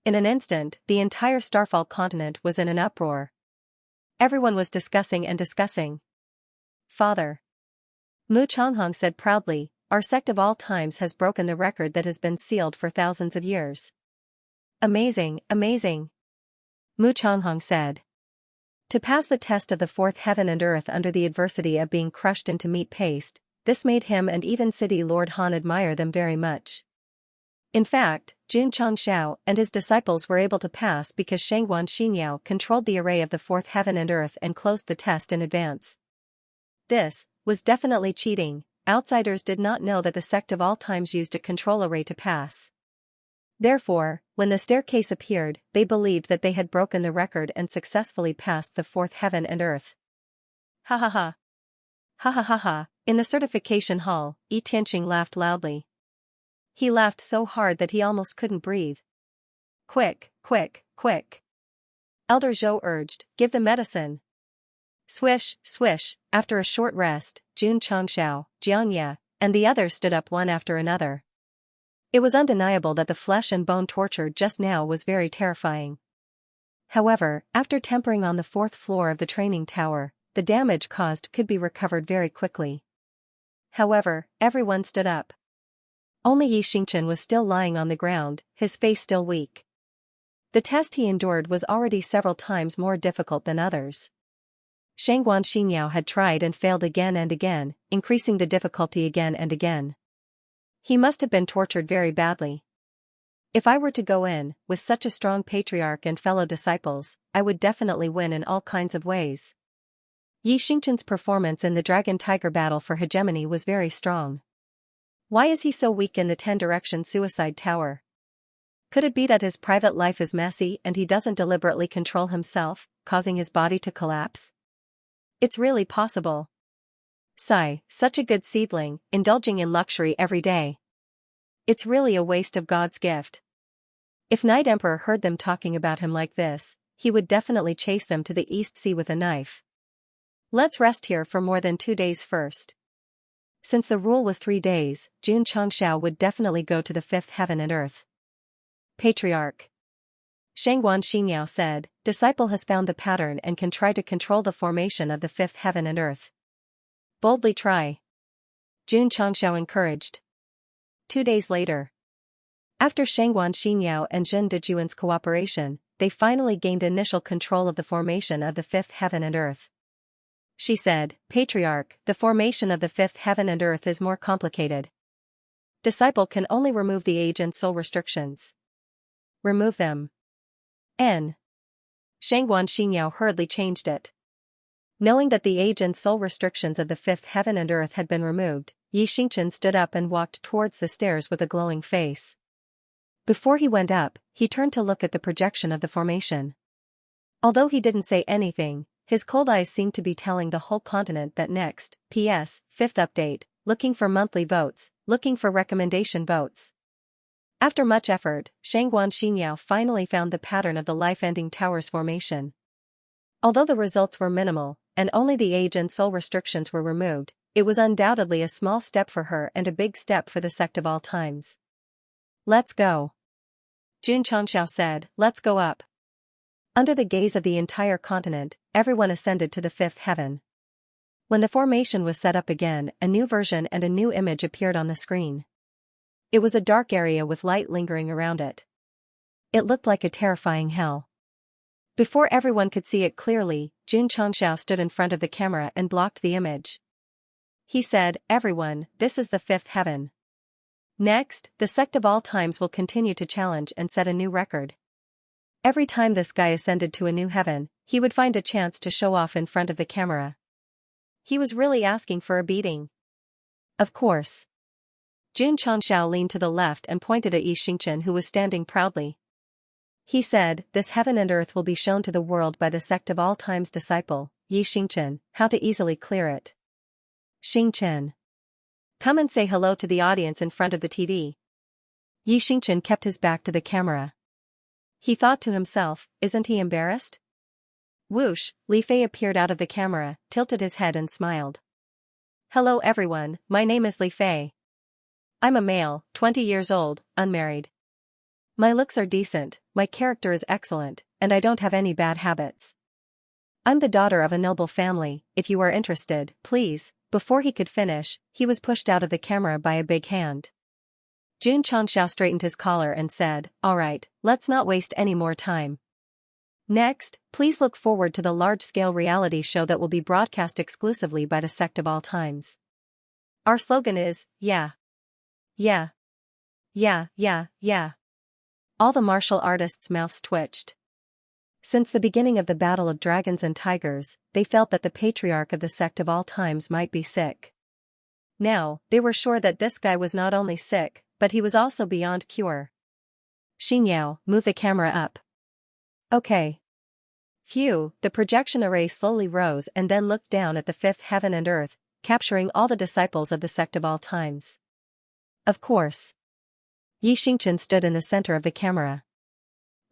In an instant, the entire Starfall continent was in an uproar. Everyone was discussing and discussing. Father. Mu Changhong said proudly, our Sect of All Times has broken the record that has been sealed for thousands of years. Amazing, amazing. Mu Changhong said. To pass the test of the fourth heaven and earth under the adversity of being crushed into meat paste, this made him and even City Lord Han admire them very much. In fact, Jun Changxiao and his disciples were able to pass because Xianxia controlled the array of the fourth heaven and earth and closed the test in advance. This was definitely cheating. Outsiders did not know that the Sect of All Times used a control array to pass. Therefore, when the staircase appeared, they believed that they had broken the record and successfully passed the fourth heaven and earth. Ha ha ha. Ha ha ha ha. In the certification hall, Yi Tianqing laughed loudly. He laughed so hard that he almost couldn't breathe. Quick, quick, quick. Elder Zhou urged, give the medicine. Swish, swish. After a short rest, Jun Changxiao, Xianxia, and the others stood up one after another. It was undeniable that the flesh and bone torture just now was very terrifying. However, after tempering on the fourth floor of the training tower, the damage caused could be recovered very quickly. However, everyone stood up. Only Xianxia was still lying on the ground, his face still weak. The test he endured was already several times more difficult than others. Xianxia had tried and failed again and again, increasing the difficulty again and again. He must have been tortured very badly. If I were to go in, with such a strong patriarch and fellow disciples, I would definitely win in all kinds of ways. Xianxia's performance in the Dragon-Tiger battle for hegemony was very strong. Why is he so weak in the 10-direction suicide tower? Could it be that his private life is messy and he doesn't deliberately control himself, causing his body to collapse? It's really possible. Sigh, such a good seedling, indulging in luxury every day. It's really a waste of God's gift. If Night Emperor heard them talking about him like this, he would definitely chase them to the East Sea with a knife. Let's rest here for more than 2 days first. Since the rule was 3 days, Xianxia would definitely go to the fifth heaven and earth. Patriarch Xianxia said, disciple has found the pattern and can try to control the formation of the fifth heaven and earth. Boldly try. Xianxia encouraged. 2 days later. After Xianxia and Jin Dejuan's cooperation, they finally gained initial control of the formation of the fifth heaven and earth. She said, Patriarch, the formation of the fifth heaven and earth is more complicated. Disciple can only remove the age and soul restrictions. Remove them. Xianxia hurriedly changed it. Knowing that the age and soul restrictions of the fifth heaven and earth had been removed, Xianxia stood up and walked towards the stairs with a glowing face. Before he went up, he turned to look at the projection of the formation. Although he didn't say anything, his cold eyes seemed to be telling the whole continent that next, PS, fifth update, looking for monthly votes, looking for recommendation votes. After much effort, Xianxia finally found the pattern of the life-ending tower's formation. Although the results were minimal, and only the age and soul restrictions were removed, it was undoubtedly a small step for her and a big step for the sect of all times. Let's go. Xianxia said, let's go up. Under the gaze of the entire continent, everyone ascended to the fifth heaven. When the formation was set up again, a new version and a new image appeared on the screen. It was a dark area with light lingering around it. It looked like a terrifying hell. Before everyone could see it clearly, Xianxia stood in front of the camera and blocked the image. He said, everyone, this is the fifth heaven. Next, the sect of all times will continue to challenge and set a new record. Every time this guy ascended to a new heaven, he would find a chance to show off in front of the camera. He was really asking for a beating. Of course. Xianxia leaned to the left and pointed at Xianxia, who was standing proudly. He said, this heaven and earth will be shown to the world by the sect of all times disciple, Xianxia, how to easily clear it. Xianxia. Come and say hello to the audience in front of the TV. Xianxia kept his back to the camera. He thought to himself, isn't he embarrassed? Whoosh, Li Fei appeared out of the camera, tilted his head and smiled. Hello everyone, my name is Li Fei. I'm a male, 20 years old, unmarried. My looks are decent, my character is excellent, and I don't have any bad habits. I'm the daughter of a noble family, if you are interested, please. Before he could finish, he was pushed out of the camera by a big hand. Xianxia straightened his collar and said, alright, let's not waste any more time. Next, please look forward to the large-scale reality show that will be broadcast exclusively by the sect of all times. Our slogan is, yeah. Yeah. Yeah, yeah, yeah. All the martial artists' mouths twitched. Since the beginning of the Battle of Dragons and Tigers, they felt that the patriarch of the sect of all times might be sick. Now, they were sure that this guy was not only sick, but he was also beyond cure. Xinyao, move the camera up. Okay. Phew, the projection array slowly rose and then looked down at the fifth heaven and earth, capturing all the disciples of the sect of all times. Of course. Xianxia stood in the center of the camera.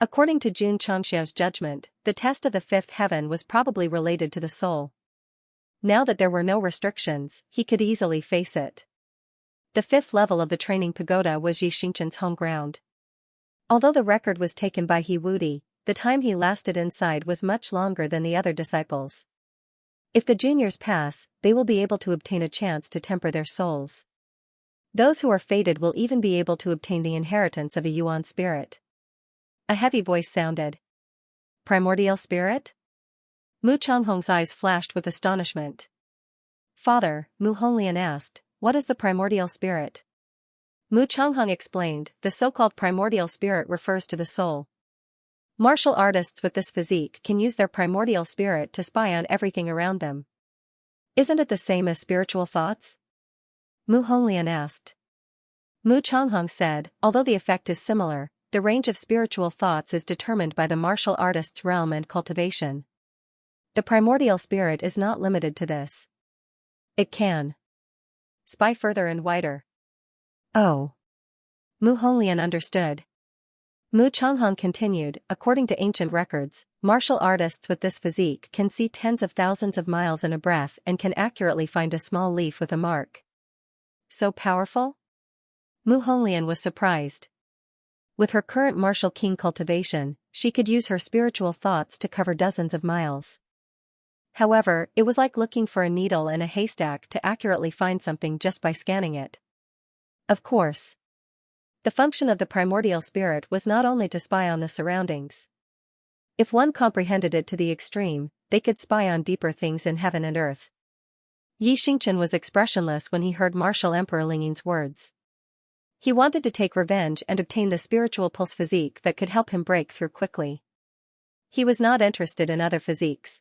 According to Xianxia's judgment, the test of the fifth heaven was probably related to the soul. Now that there were no restrictions, he could easily face it. The fifth level of the training pagoda was Xianxia's home ground. Although the record was taken by He Wudi, the time he lasted inside was much longer than the other disciples. If the juniors pass, they will be able to obtain a chance to temper their souls. Those who are fated will even be able to obtain the inheritance of a Yuan spirit. A heavy voice sounded. Primordial spirit? Mu Changhong's eyes flashed with astonishment. Father, Mu Honglian asked, what is the primordial spirit? Mu Changhong explained, the so-called primordial spirit refers to the soul. Martial artists with this physique can use their primordial spirit to spy on everything around them. Isn't it the same as spiritual thoughts? Mu Honglian asked. Mu Changhong said, although the effect is similar, the range of spiritual thoughts is determined by the martial artist's realm and cultivation. The primordial spirit is not limited to this. It can spy further and wider. Oh. Mu Honglian understood. Mu Changhong continued, according to ancient records, martial artists with this physique can see tens of thousands of miles in a breath and can accurately find a small leaf with a mark. So powerful? Mu Honglian was surprised. With her current martial king cultivation, she could use her spiritual thoughts to cover dozens of miles. However, it was like looking for a needle in a haystack to accurately find something just by scanning it. Of course. The function of the primordial spirit was not only to spy on the surroundings. If one comprehended it to the extreme, they could spy on deeper things in heaven and earth. Xianxia was expressionless when he heard Martial Emperor Lingying's words. He wanted to take revenge and obtain the spiritual pulse physique that could help him break through quickly. He was not interested in other physiques.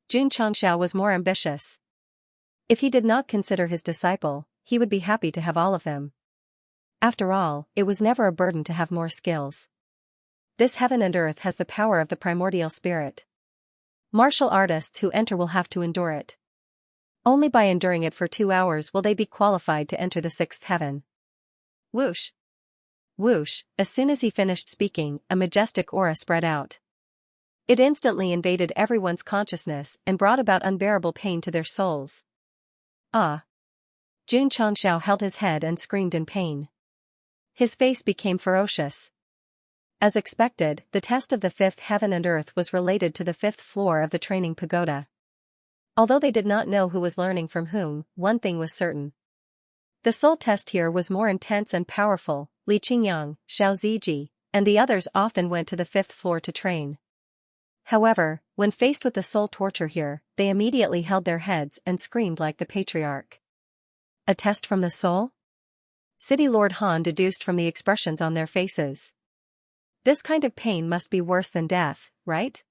Xianxia was more ambitious. If he did not consider his disciple, he would be happy to have all of them. After all, it was never a burden to have more skills. This heaven and earth has the power of the primordial spirit. Martial artists who enter will have to endure it. Only by enduring it for 2 hours will they be qualified to enter the sixth heaven. Whoosh! Whoosh! As soon as he finished speaking, a majestic aura spread out. It instantly invaded everyone's consciousness and brought about unbearable pain to their souls. Ah! Xianxia held his head and screamed in pain. His face became ferocious. As expected, the test of the fifth heaven and earth was related to the fifth floor of the training pagoda. Although they did not know who was learning from whom, one thing was certain. The soul test here was more intense and powerful. Li Qingyang, Xiaoziji, and the others often went to the fifth floor to train. However, when faced with the soul torture here, they immediately held their heads and screamed like the patriarch. A test from the soul? City Lord Han deduced from the expressions on their faces. This kind of pain must be worse than death, right?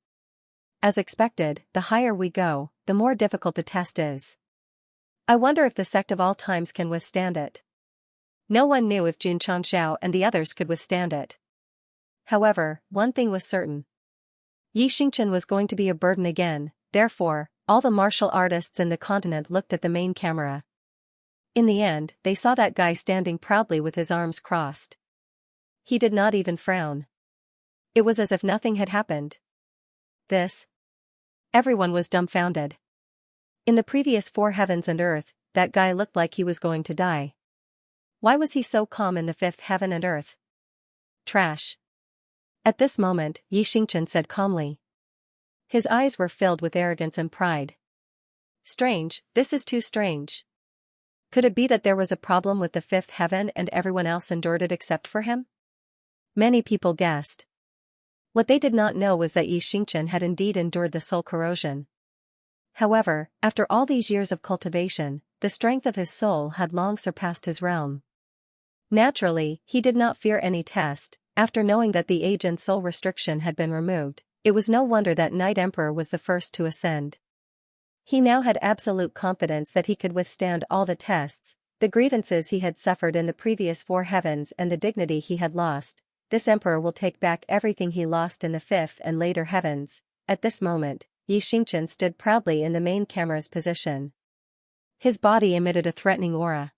As expected, the higher we go, the more difficult the test is. I wonder if the sect of all times can withstand it. No one knew if Xianxia and the others could withstand it. However, one thing was certain. Xianxia was going to be a burden again, therefore, all the martial artists in the continent looked at the main camera. In the end, they saw that guy standing proudly with his arms crossed. He did not even frown. It was as if nothing had happened. This? Everyone was dumbfounded. In the previous 4 heavens and earth, that guy looked like he was going to die. Why was he so calm in the 5th heaven and earth? Trash. At this moment, Xianxia said calmly. His eyes were filled with arrogance and pride. Strange, this is too strange. Could it be that there was a problem with the 5th heaven and everyone else endured it except for him? Many people guessed. What they did not know was that Xianxia had indeed endured the soul corrosion. However, after all these years of cultivation, the strength of his soul had long surpassed his realm. Naturally, he did not fear any test. After knowing that the age and soul restriction had been removed, it was no wonder that Night Emperor was the first to ascend. He now had absolute confidence that he could withstand all the tests, the grievances he had suffered in the previous 4 heavens and the dignity he had lost. This emperor will take back everything he lost in the 5th and later heavens. At this moment, Xianxia stood proudly in the main camera's position. His body emitted a threatening aura.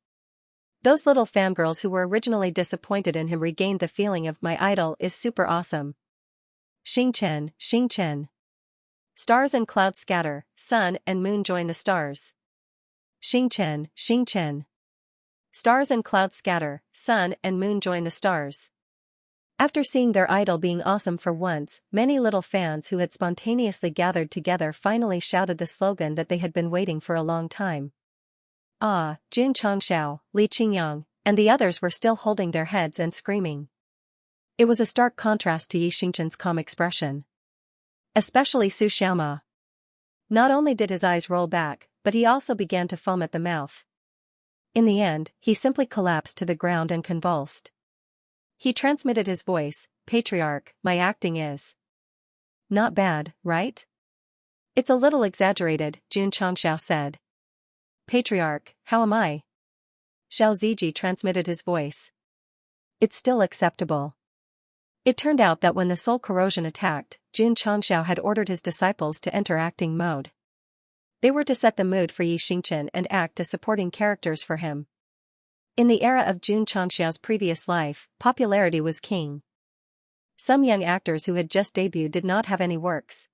Those little fangirls who were originally disappointed in him regained the feeling of my idol is super awesome. Xingchen, Xingchen. Stars and clouds scatter, sun and moon join the stars. Xingchen, Xingchen. Stars and clouds scatter, sun and moon join the stars. After seeing their idol being awesome for once, many little fans who had spontaneously gathered together finally shouted the slogan that they had been waiting for a long time. Ah, Xianxia, Li Qingyang, and the others were still holding their heads and screaming. It was a stark contrast to Xianxia's calm expression. Especially Su Xiaoma. Not only did his eyes roll back, but he also began to foam at the mouth. In the end, he simply collapsed to the ground and convulsed. He transmitted his voice, Patriarch, my acting is not bad, right? It's a little exaggerated, Xianxia said. Patriarch, how am I? Xiaoziji transmitted his voice. It's still acceptable. It turned out that when the soul corrosion attacked, Xianxia had ordered his disciples to enter acting mode. They were to set the mood for Xianxia and act as supporting characters for him. In the era of Xianxia's previous life, popularity was king. Some young actors who had just debuted did not have any works.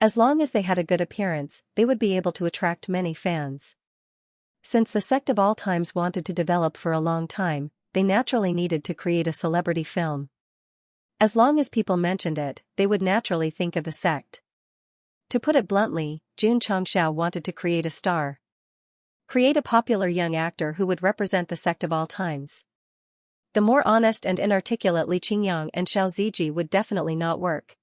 As long as they had a good appearance, they would be able to attract many fans. Since the Sect of all times wanted to develop for a long time, they naturally needed to create a celebrity film. As long as people mentioned it, they would naturally think of the Sect. To put it bluntly, Xianxia wanted to create a star. Create a popular young actor who would represent the Sect of all times. The more honest and inarticulate Li Qingyang and Xiao Ziji would definitely not work.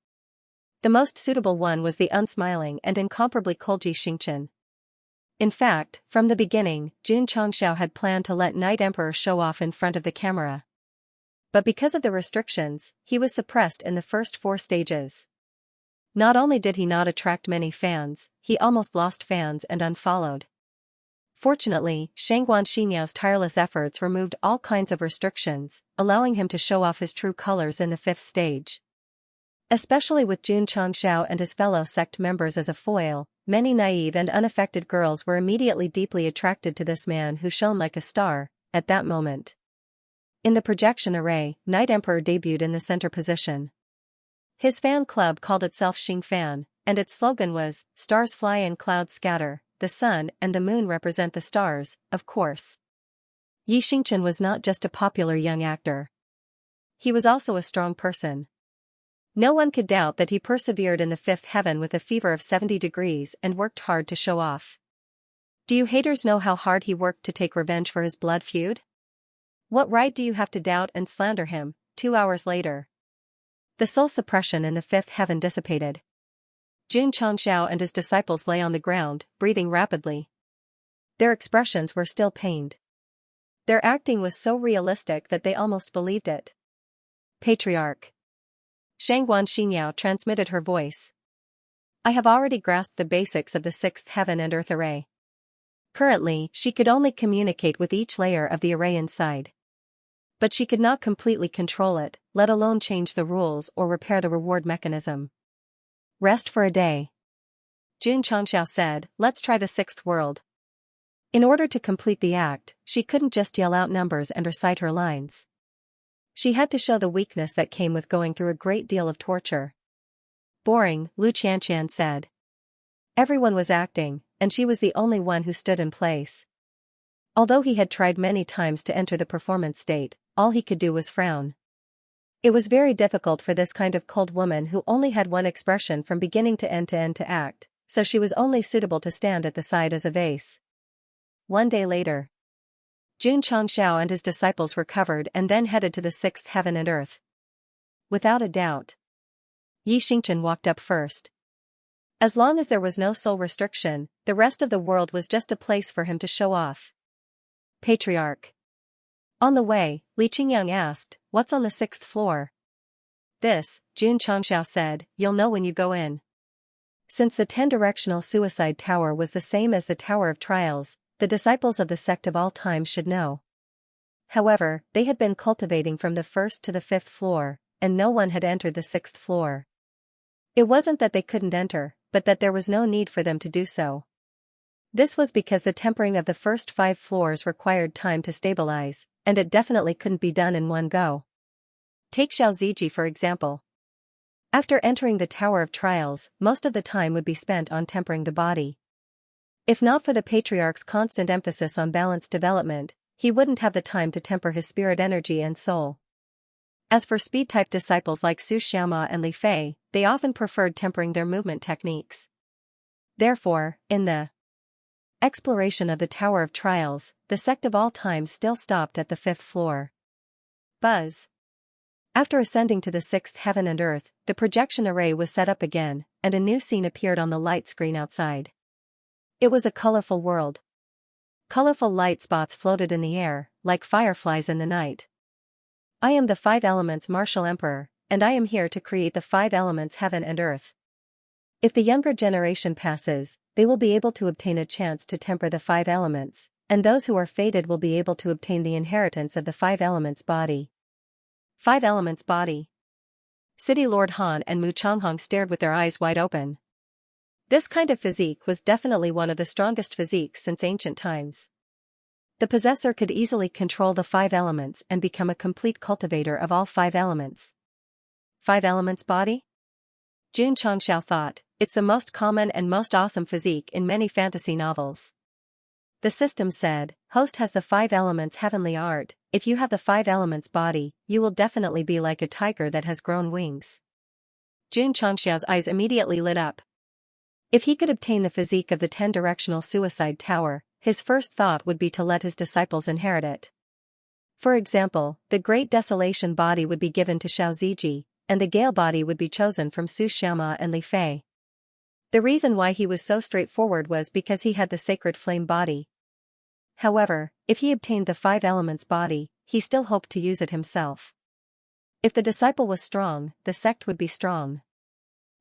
The most suitable one was the unsmiling and incomparably cold Xianxia. In fact, from the beginning, Xianxia had planned to let Night Emperor show off in front of the camera. But because of the restrictions, he was suppressed in the first 4 stages. Not only did he not attract many fans, he almost lost fans and unfollowed. Fortunately, Shangguan Xinyao's tireless efforts removed all kinds of restrictions, allowing him to show off his true colors in the 5th stage. Especially with Xianxia and his fellow Sect members as a foil, many naive and unaffected girls were immediately deeply attracted to this man who shone like a star, at that moment. In the projection array, Night Emperor debuted in the center position. His fan club called itself Xing Fan, and its slogan was, "Stars fly and clouds scatter, the sun and the moon represent the stars," of course. Yi Xingchen was not just a popular young actor. He was also a strong person. No one could doubt that he persevered in the 5th heaven with a fever of 70 degrees and worked hard to show off. Do you haters know how hard he worked to take revenge for his blood feud? What right do you have to doubt and slander him? 2 hours later, the soul suppression in the 5th heaven dissipated. Xianxia and his disciples lay on the ground, breathing rapidly. Their expressions were still pained. Their acting was so realistic that they almost believed it. Patriarch Shangguan Xingyao transmitted her voice. I have already grasped the basics of the 6th heaven and earth array. Currently, she could only communicate with each layer of the array inside. But she could not completely control it, let alone change the rules or repair the reward mechanism. Rest for a day. Xianxia said, let's try the 6th world. In order to complete the act, she couldn't just yell out numbers and recite her lines. She had to show the weakness that came with going through a great deal of torture. Boring, Lu Qianqian said. Everyone was acting, and she was the only one who stood in place. Although he had tried many times to enter the performance state, all he could do was frown. It was very difficult for this kind of cold woman who only had one expression from beginning to end to act, so she was only suitable to stand at the side as a vase. One day later, Xianxia and his disciples recovered and then headed to the 6th heaven and earth. Without a doubt, Yi Xingchen walked up first. As long as there was no soul restriction, the rest of the world was just a place for him to show off. Patriarch. On the way, Li Qingyang asked, what's on the 6th floor? This, Xianxia said, you'll know when you go in. Since the 10-directional suicide tower was the same as the Tower of Trials, the disciples of the Sect of all times should know. However, they had been cultivating from the 1st to the 5th floor, and no one had entered the 6th floor. It wasn't that they couldn't enter, but that there was no need for them to do so. This was because the tempering of the first 5 floors required time to stabilize, and it definitely couldn't be done in one go. Take Xiao Ziji for example. After entering the Tower of Trials, most of the time would be spent on tempering the body. If not for the Patriarch's constant emphasis on balanced development, he wouldn't have the time to temper his spirit energy and soul. As for speed-type disciples like Su Xiaoma and Li Fei, they often preferred tempering their movement techniques. Therefore, in the exploration of the Tower of Trials, the Sect of all times still stopped at the 5th floor. Buzz. After ascending to the 6th heaven and earth, the projection array was set up again, and a new scene appeared on the light screen outside. It was a colorful world. Colorful light spots floated in the air, like fireflies in the night. I am the 5 elements martial emperor, and I am here to create the 5 elements heaven and earth. If the younger generation passes, they will be able to obtain a chance to temper the 5 elements, and those who are fated will be able to obtain the inheritance of the 5 elements body. 5 elements body. City Lord Han and Mu Changhong stared with their eyes wide open. This kind of physique was definitely one of the strongest physiques since ancient times. The possessor could easily control the 5 elements and become a complete cultivator of all 5 elements. five elements body? Jun Changxiao thought, it's the most common and most awesome physique in many fantasy novels. The system said, host has the five elements heavenly art, if you have the five elements body, you will definitely be like a tiger that has grown wings. Jun Changxiao's eyes immediately lit up. If he could obtain the physique of the 10-directional suicide tower, his first thought would be to let his disciples inherit it. For example, the Great Desolation body would be given to Xiao Ziji, and the Gale body would be chosen from Su Xiaoma and Li Fei. The reason why he was so straightforward was because he had the sacred flame body. However, if he obtained the five elements body, he still hoped to use it himself. If the disciple was strong, the sect would be strong.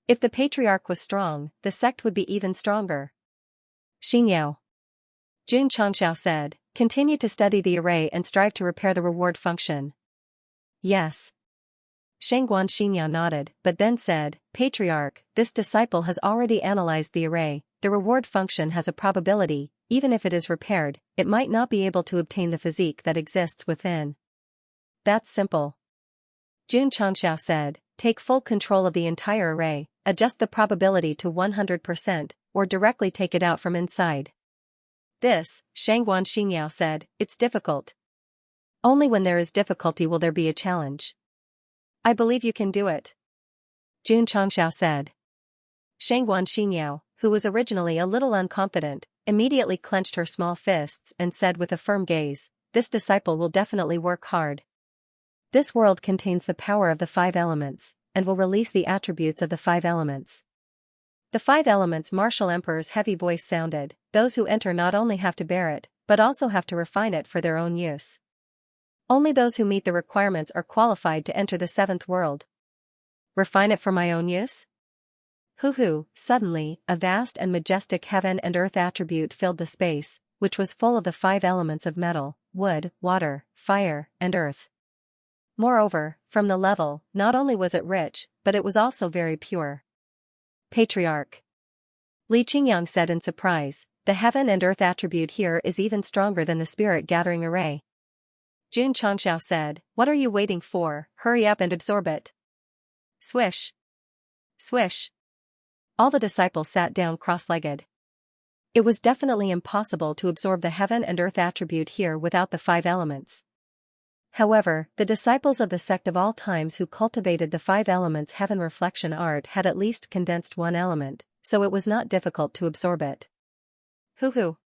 If the patriarch was strong, the sect would be even stronger. Xingyao. Jun Changxiao said, continue to study the array and strive to repair the reward function. Yes. Shengguan Xingyao nodded, but then said, Patriarch, this disciple has already analyzed the array, the reward function has a probability, even if it is repaired, it might not be able to obtain the physique that exists within. That's simple. Jun Changxiao said, take full control of the entire array, adjust the probability to 100%, or directly take it out from inside. This, Shengguan Xingyao said, it's difficult. Only when there is difficulty will there be a challenge. I believe you can do it. Jun Changxiao said. Shengguan Xingyao, who was originally a little unconfident, immediately clenched her small fists and said with a firm gaze, this disciple will definitely work hard. This world contains the power of the five elements, and will release the attributes of the five elements. The five elements martial emperor's heavy voice sounded, those who enter not only have to bear it, but also have to refine it for their own use. Only those who meet the requirements are qualified to enter the seventh world. Refine it for my own use? Hoo-hoo, suddenly, a vast and majestic heaven and earth attribute filled the space, which was full of the five elements of metal, wood, water, fire, and earth. Moreover, from the level, not only was it rich, but it was also very pure. Patriarch. Li Qingyang said in surprise, the heaven and earth attribute here is even stronger than the spirit gathering array. Jun Changxiao said, what are you waiting for, hurry up and absorb it. Swish. Swish. All the disciples sat down cross-legged. It was definitely impossible to absorb the heaven and earth attribute here without the five elements. However, the disciples of the sect of all times who cultivated the five elements heaven reflection art had at least condensed one element, so it was not difficult to absorb it. Hoo-hoo.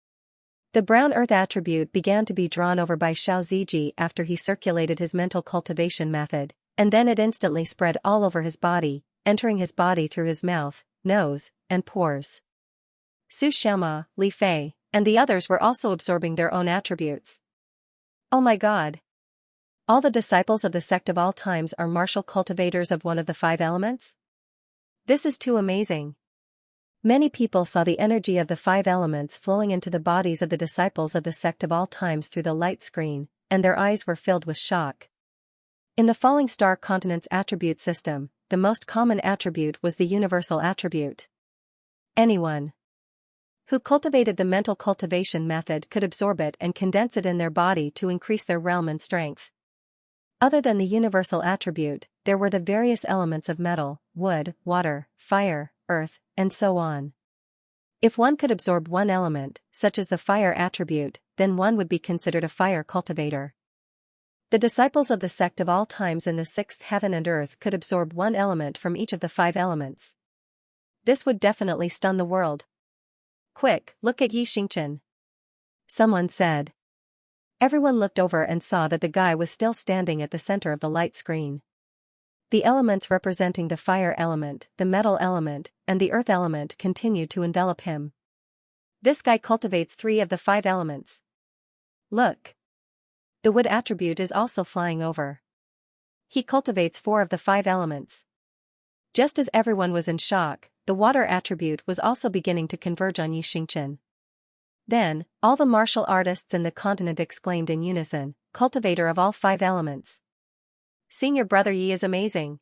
The brown earth attribute began to be drawn over by Xiao Ziji after he circulated his mental cultivation method, and then it instantly spread all over his body, entering his body through his mouth, nose, and pores. Su Xiaoma, Li Fei, and the others were also absorbing their own attributes. Oh my God! All the disciples of the sect of all times are martial cultivators of one of the five elements? This is too amazing. Many people saw the energy of the five elements flowing into the bodies of the disciples of the sect of all times through the light screen, and their eyes were filled with shock. In the falling star continent's attribute system, the most common attribute was the universal attribute. Anyone who cultivated the mental cultivation method could absorb it and condense it in their body to increase their realm and strength. Other than the universal attribute, there were the various elements of metal, wood, water, fire, earth, and so on. If one could absorb one element, such as the fire attribute, then one would be considered a fire cultivator. The disciples of the sect of all times in the sixth heaven and earth could absorb one element from each of the five elements. This would definitely stun the world. Quick, look at Yi Xingchen. Someone said. Everyone looked over and saw that the guy was still standing at the center of the light screen. The elements representing the fire element, the metal element, and the earth element continued to envelop him. This guy cultivates 3 of the 5 elements. Look. The wood attribute is also flying over. He cultivates 4 of the 5 elements. Just as everyone was in shock, the water attribute was also beginning to converge on Yi Xingchen. Then, all the martial artists in the continent exclaimed in unison, cultivator of all 5 elements. Seeing your brother Yi is amazing.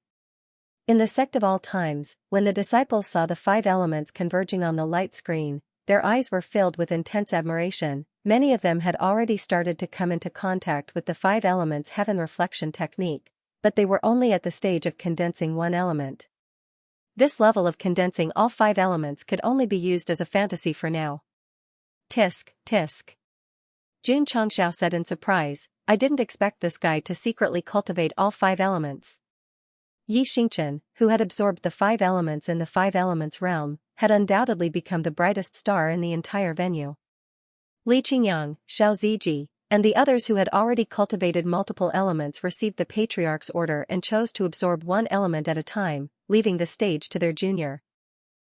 In the sect of all times, when the disciples saw the 5 elements converging on the light screen, their eyes were filled with intense admiration. Many of them had already started to come into contact with the 5 elements heaven reflection technique, but they were only at the stage of condensing one element. This level of condensing all 5 elements could only be used as a fantasy for now. Tisk, tisk. Jun Changxiao said in surprise, I didn't expect this guy to secretly cultivate all 5 elements. Yi Xingchen, who had absorbed the 5 elements in the 5 elements realm, had undoubtedly become the brightest star in the entire venue. Li Qingyang, Xiao Ziji, and the others who had already cultivated multiple elements received the Patriarch's order and chose to absorb one element at a time, leaving the stage to their junior.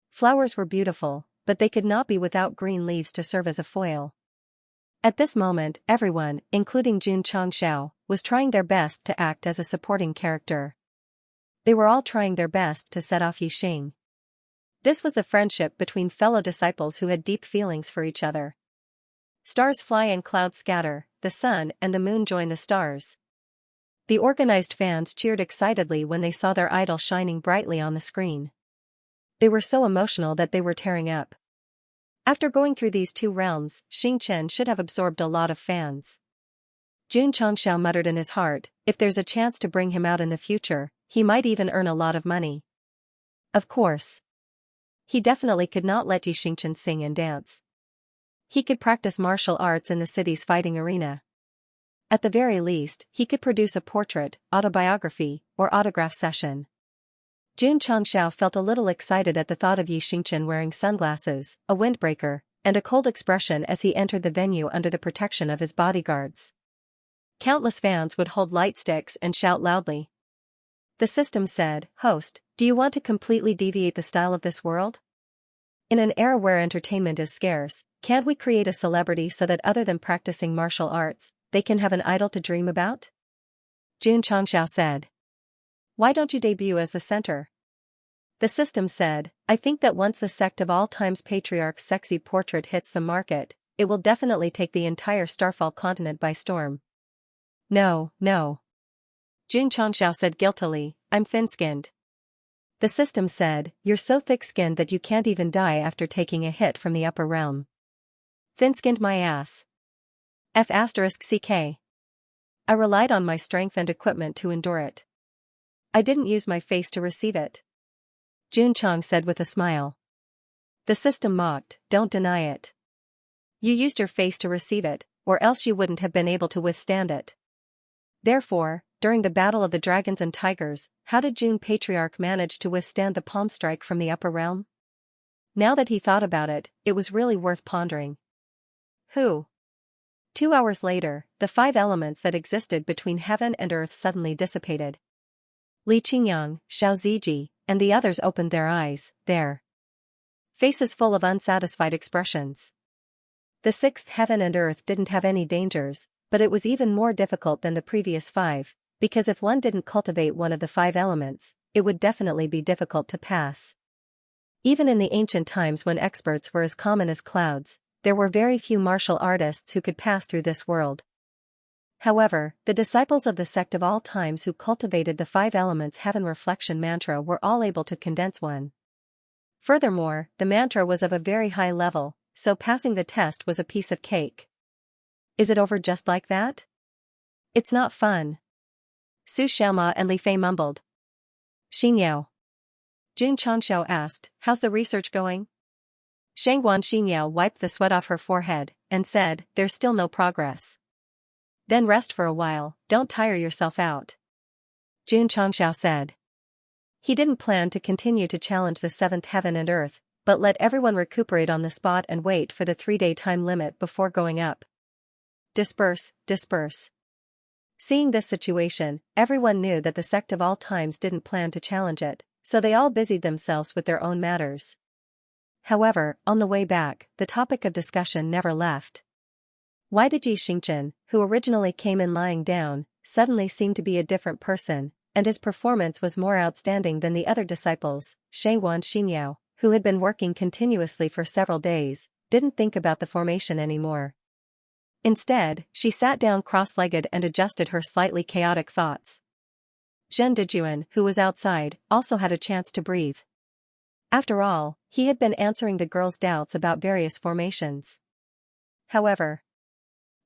Flowers were beautiful, but they could not be without green leaves to serve as a foil. At this moment, everyone, including Jun Changxiao, was trying their best to act as a supporting character. They were all trying their best to set off Yixing. This was the friendship between fellow disciples who had deep feelings for each other. Stars fly and clouds scatter, the sun and the moon join the stars. The organized fans cheered excitedly when they saw their idol shining brightly on the screen. They were so emotional that they were tearing up. After going through these 2 realms, Xingchen should have absorbed a lot of fans. Jun Changxiao muttered in his heart, if there's a chance to bring him out in the future, he might even earn a lot of money. Of course. He definitely could not let Yi Xingchen sing and dance. He could practice martial arts in the city's fighting arena. At the very least, he could produce a portrait, autobiography, or autograph session. Jun Changxiao felt a little excited at the thought of Yi Xingchen wearing sunglasses, a windbreaker, and a cold expression as he entered the venue under the protection of his bodyguards. Countless fans would hold light sticks and shout loudly. The system said, Host, do you want to completely deviate the style of this world? In an era where entertainment is scarce, can't we create a celebrity so that other than practicing martial arts, they can have an idol to dream about? Jun Changxiao said. Why don't you debut as the center? The system said, I think that once the Sect of all times Patriarch's sexy portrait hits the market, it will definitely take the entire Starfall continent by storm. No, no. Jun Changxiao said guiltily, I'm thin-skinned. The system said, you're so thick-skinned that you can't even die after taking a hit from the upper realm. Thin-skinned my ass. F***ck. I relied on my strength and equipment to endure it. I didn't use my face to receive it. Jun Chang said with a smile. The system mocked, don't deny it. You used your face to receive it, or else you wouldn't have been able to withstand it. Therefore, during the Battle of the Dragons and Tigers, how did Jun Patriarch manage to withstand the palm strike from the upper realm? Now that he thought about it, it was really worth pondering. Who? 2 hours later, the 5 elements that existed between heaven and earth suddenly dissipated. Li Qingyang, Xiao Ziji, and the others opened their eyes, their faces full of unsatisfied expressions. The 6th heaven and earth didn't have any dangers, but it was even more difficult than the previous 5, because if one didn't cultivate one of the 5 elements, it would definitely be difficult to pass. Even in the ancient times when experts were as common as clouds, there were very few martial artists who could pass through this world. However, the disciples of the Sect of all times who cultivated the 5 elements heaven reflection mantra were all able to condense one. Furthermore, the mantra was of a very high level, so passing the test was a piece of cake. Is it over just like that? It's not fun. Su Xiaoma and Li Fei mumbled. Xinyao. Jun Changxiao asked, how's the research going? Shangguan Xinyao wiped the sweat off her forehead, and said, there's still no progress. Then rest for a while, don't tire yourself out. Jun Changxiao said. He didn't plan to continue to challenge the 7th heaven and earth, but let everyone recuperate on the spot and wait for the 3-day time limit before going up. Disperse, disperse. Seeing this situation, everyone knew that the Sect of all times didn't plan to challenge it, so they all busied themselves with their own matters. However, on the way back, the topic of discussion never left. Why did Yi Xingchen, who originally came in lying down, suddenly seem to be a different person, and his performance was more outstanding than the other disciples? Shangguan Xinyao, who had been working continuously for several days, didn't think about the formation anymore. Instead, she sat down cross-legged and adjusted her slightly chaotic thoughts. Zhen Dejuan, who was outside, also had a chance to breathe. After all, he had been answering the girls' doubts about various formations. However,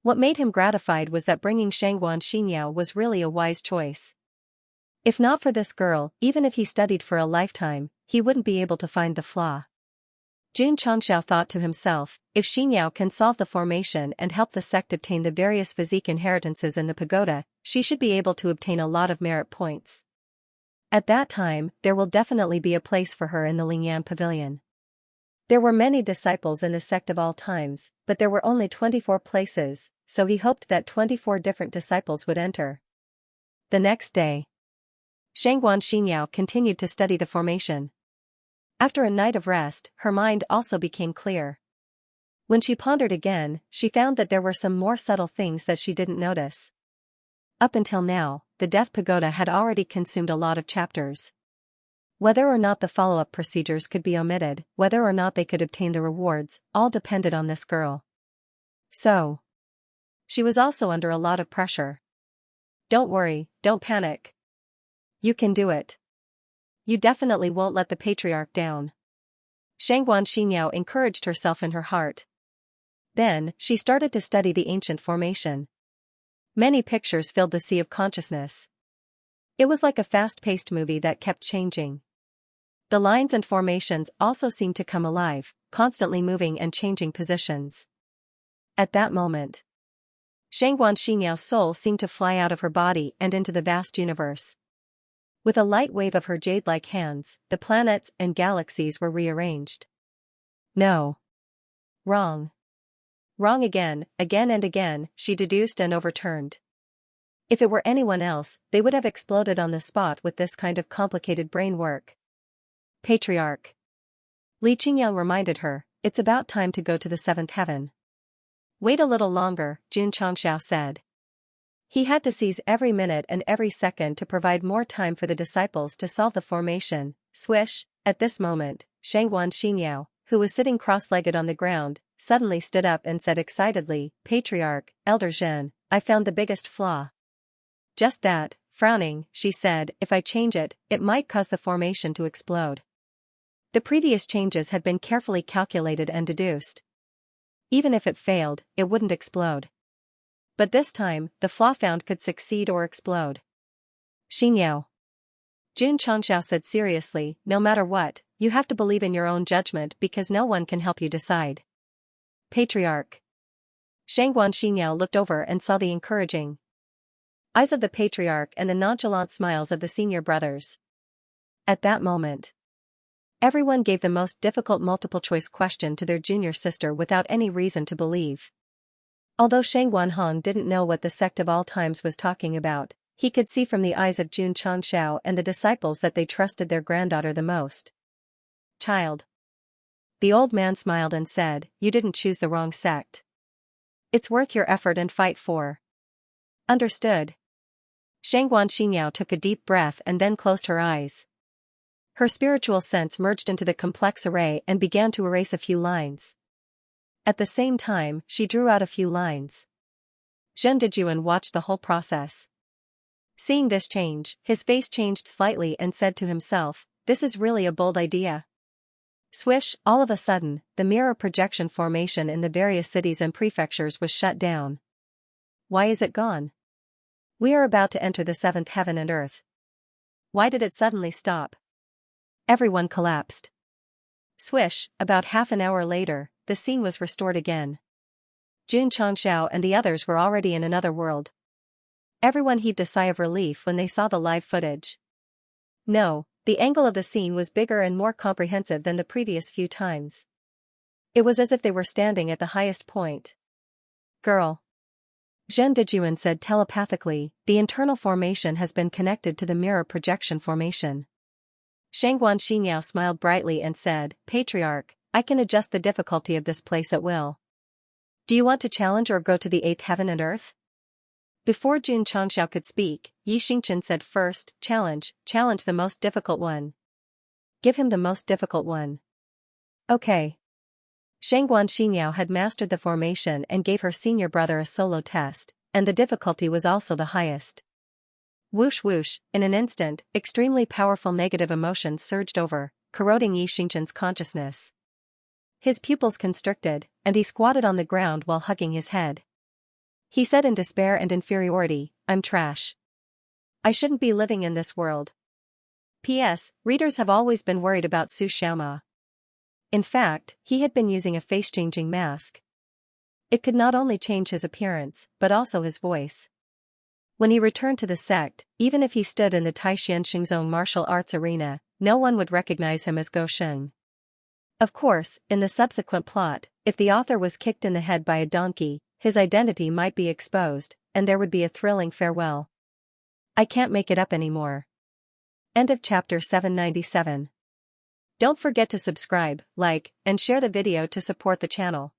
what made him gratified was that bringing Shangguan Xinyao was really a wise choice. If not for this girl, even if he studied for a lifetime, he wouldn't be able to find the flaw. Xianxia thought to himself, if Xianxia can solve the formation and help the sect obtain the various physique inheritances in the pagoda, she should be able to obtain a lot of merit points. At that time, there will definitely be a place for her in the Lingyan Pavilion. There were many disciples in the sect of all times, but there were only 24 places, so he hoped that 24 different disciples would enter. The next day, Xianxia continued to study the formation. After a night of rest, her mind also became clear. When she pondered again, she found that there were some more subtle things that she didn't notice. Up until now, the Death Pagoda had already consumed a lot of chapters. Whether or not the follow-up procedures could be omitted, whether or not they could obtain the rewards, all depended on this girl. So, she was also under a lot of pressure. Don't worry, don't panic. You can do it. You definitely won't let the patriarch down. Xianxia encouraged herself in her heart. Then, she started to study the ancient formation. Many pictures filled the sea of consciousness. It was like a fast-paced movie that kept changing. The lines and formations also seemed to come alive, constantly moving and changing positions. At that moment, Xianxia's soul seemed to fly out of her body and into the vast universe. With a light wave of her jade-like hands, the planets and galaxies were rearranged. No. Wrong. Wrong again and again, she deduced and overturned. If it were anyone else, they would have exploded on the spot with this kind of complicated brain work. Patriarch. Li Qingyang reminded her, it's about time to go to the seventh heaven. Wait a little longer, Xianxia said. He had to seize every minute and every second to provide more time for the disciples to solve the formation. Swish, at this moment, Xianxia, who was sitting cross-legged on the ground, suddenly stood up and said excitedly, Patriarch, Elder Zhen, I found the biggest flaw. Just that, frowning, she said, if I change it, it might cause the formation to explode. The previous changes had been carefully calculated and deduced. Even if it failed, it wouldn't explode. But this time, the flaw found could succeed or explode. Xianxia. Xianxia said seriously, no matter what, you have to believe in your own judgment because no one can help you decide. Patriarch. Xianxia looked over and saw the encouraging eyes of the patriarch and the nonchalant smiles of the senior brothers. At that moment, everyone gave the most difficult multiple-choice question to their junior sister without any reason to believe. Although Shang Wanhong didn't know what the sect of all times was talking about, he could see from the eyes of Jun Changshao and the disciples that they trusted their granddaughter the most. Child. The old man smiled and said, you didn't choose the wrong sect. It's worth your effort and fight for. Understood. Xianxia took a deep breath and then closed her eyes. Her spiritual sense merged into the complex array and began to erase a few lines. At the same time, she drew out a few lines. Zhen Dejuan watched the whole process. Seeing this change, his face changed slightly and said to himself, this is really a bold idea. Swish, all of a sudden, the mirror projection formation in the various cities and prefectures was shut down. Why is it gone? We are about to enter the seventh heaven and earth. Why did it suddenly stop? Everyone collapsed. Swish, about half an hour later, the scene was restored again. Jun Changshao and the others were already in another world. Everyone heaved a sigh of relief when they saw the live footage. No, the angle of the scene was bigger and more comprehensive than the previous few times. It was as if they were standing at the highest point. Girl. Zhen Dejuan said telepathically, the internal formation has been connected to the mirror projection formation. Xianxia smiled brightly and said, Patriarch, I can adjust the difficulty of this place at will. Do you want to challenge or go to the eighth heaven and earth? Before Jun Changshao could speak, Yi Xingchen said first, challenge the most difficult one. Give him the most difficult one. Okay. Xianxia had mastered the formation and gave her senior brother a solo test, and the difficulty was also the highest. Whoosh whoosh, in an instant, extremely powerful negative emotions surged over, corroding Yi Xingchen's consciousness. His pupils constricted, and he squatted on the ground while hugging his head. He said in despair and inferiority, I'm trash. I shouldn't be living in this world. P.S. Readers have always been worried about Xianxia. In fact, he had been using a face-changing mask. It could not only change his appearance, but also his voice. When he returned to the sect, even if he stood in the Xianxia's own martial arts arena, no one would recognize him as Go Sheng. Of course, in the subsequent plot, if the author was kicked in the head by a donkey, his identity might be exposed, and there would be a thrilling farewell. I can't make it up anymore. End of chapter 797. Don't forget to subscribe, like, and share the video to support the channel.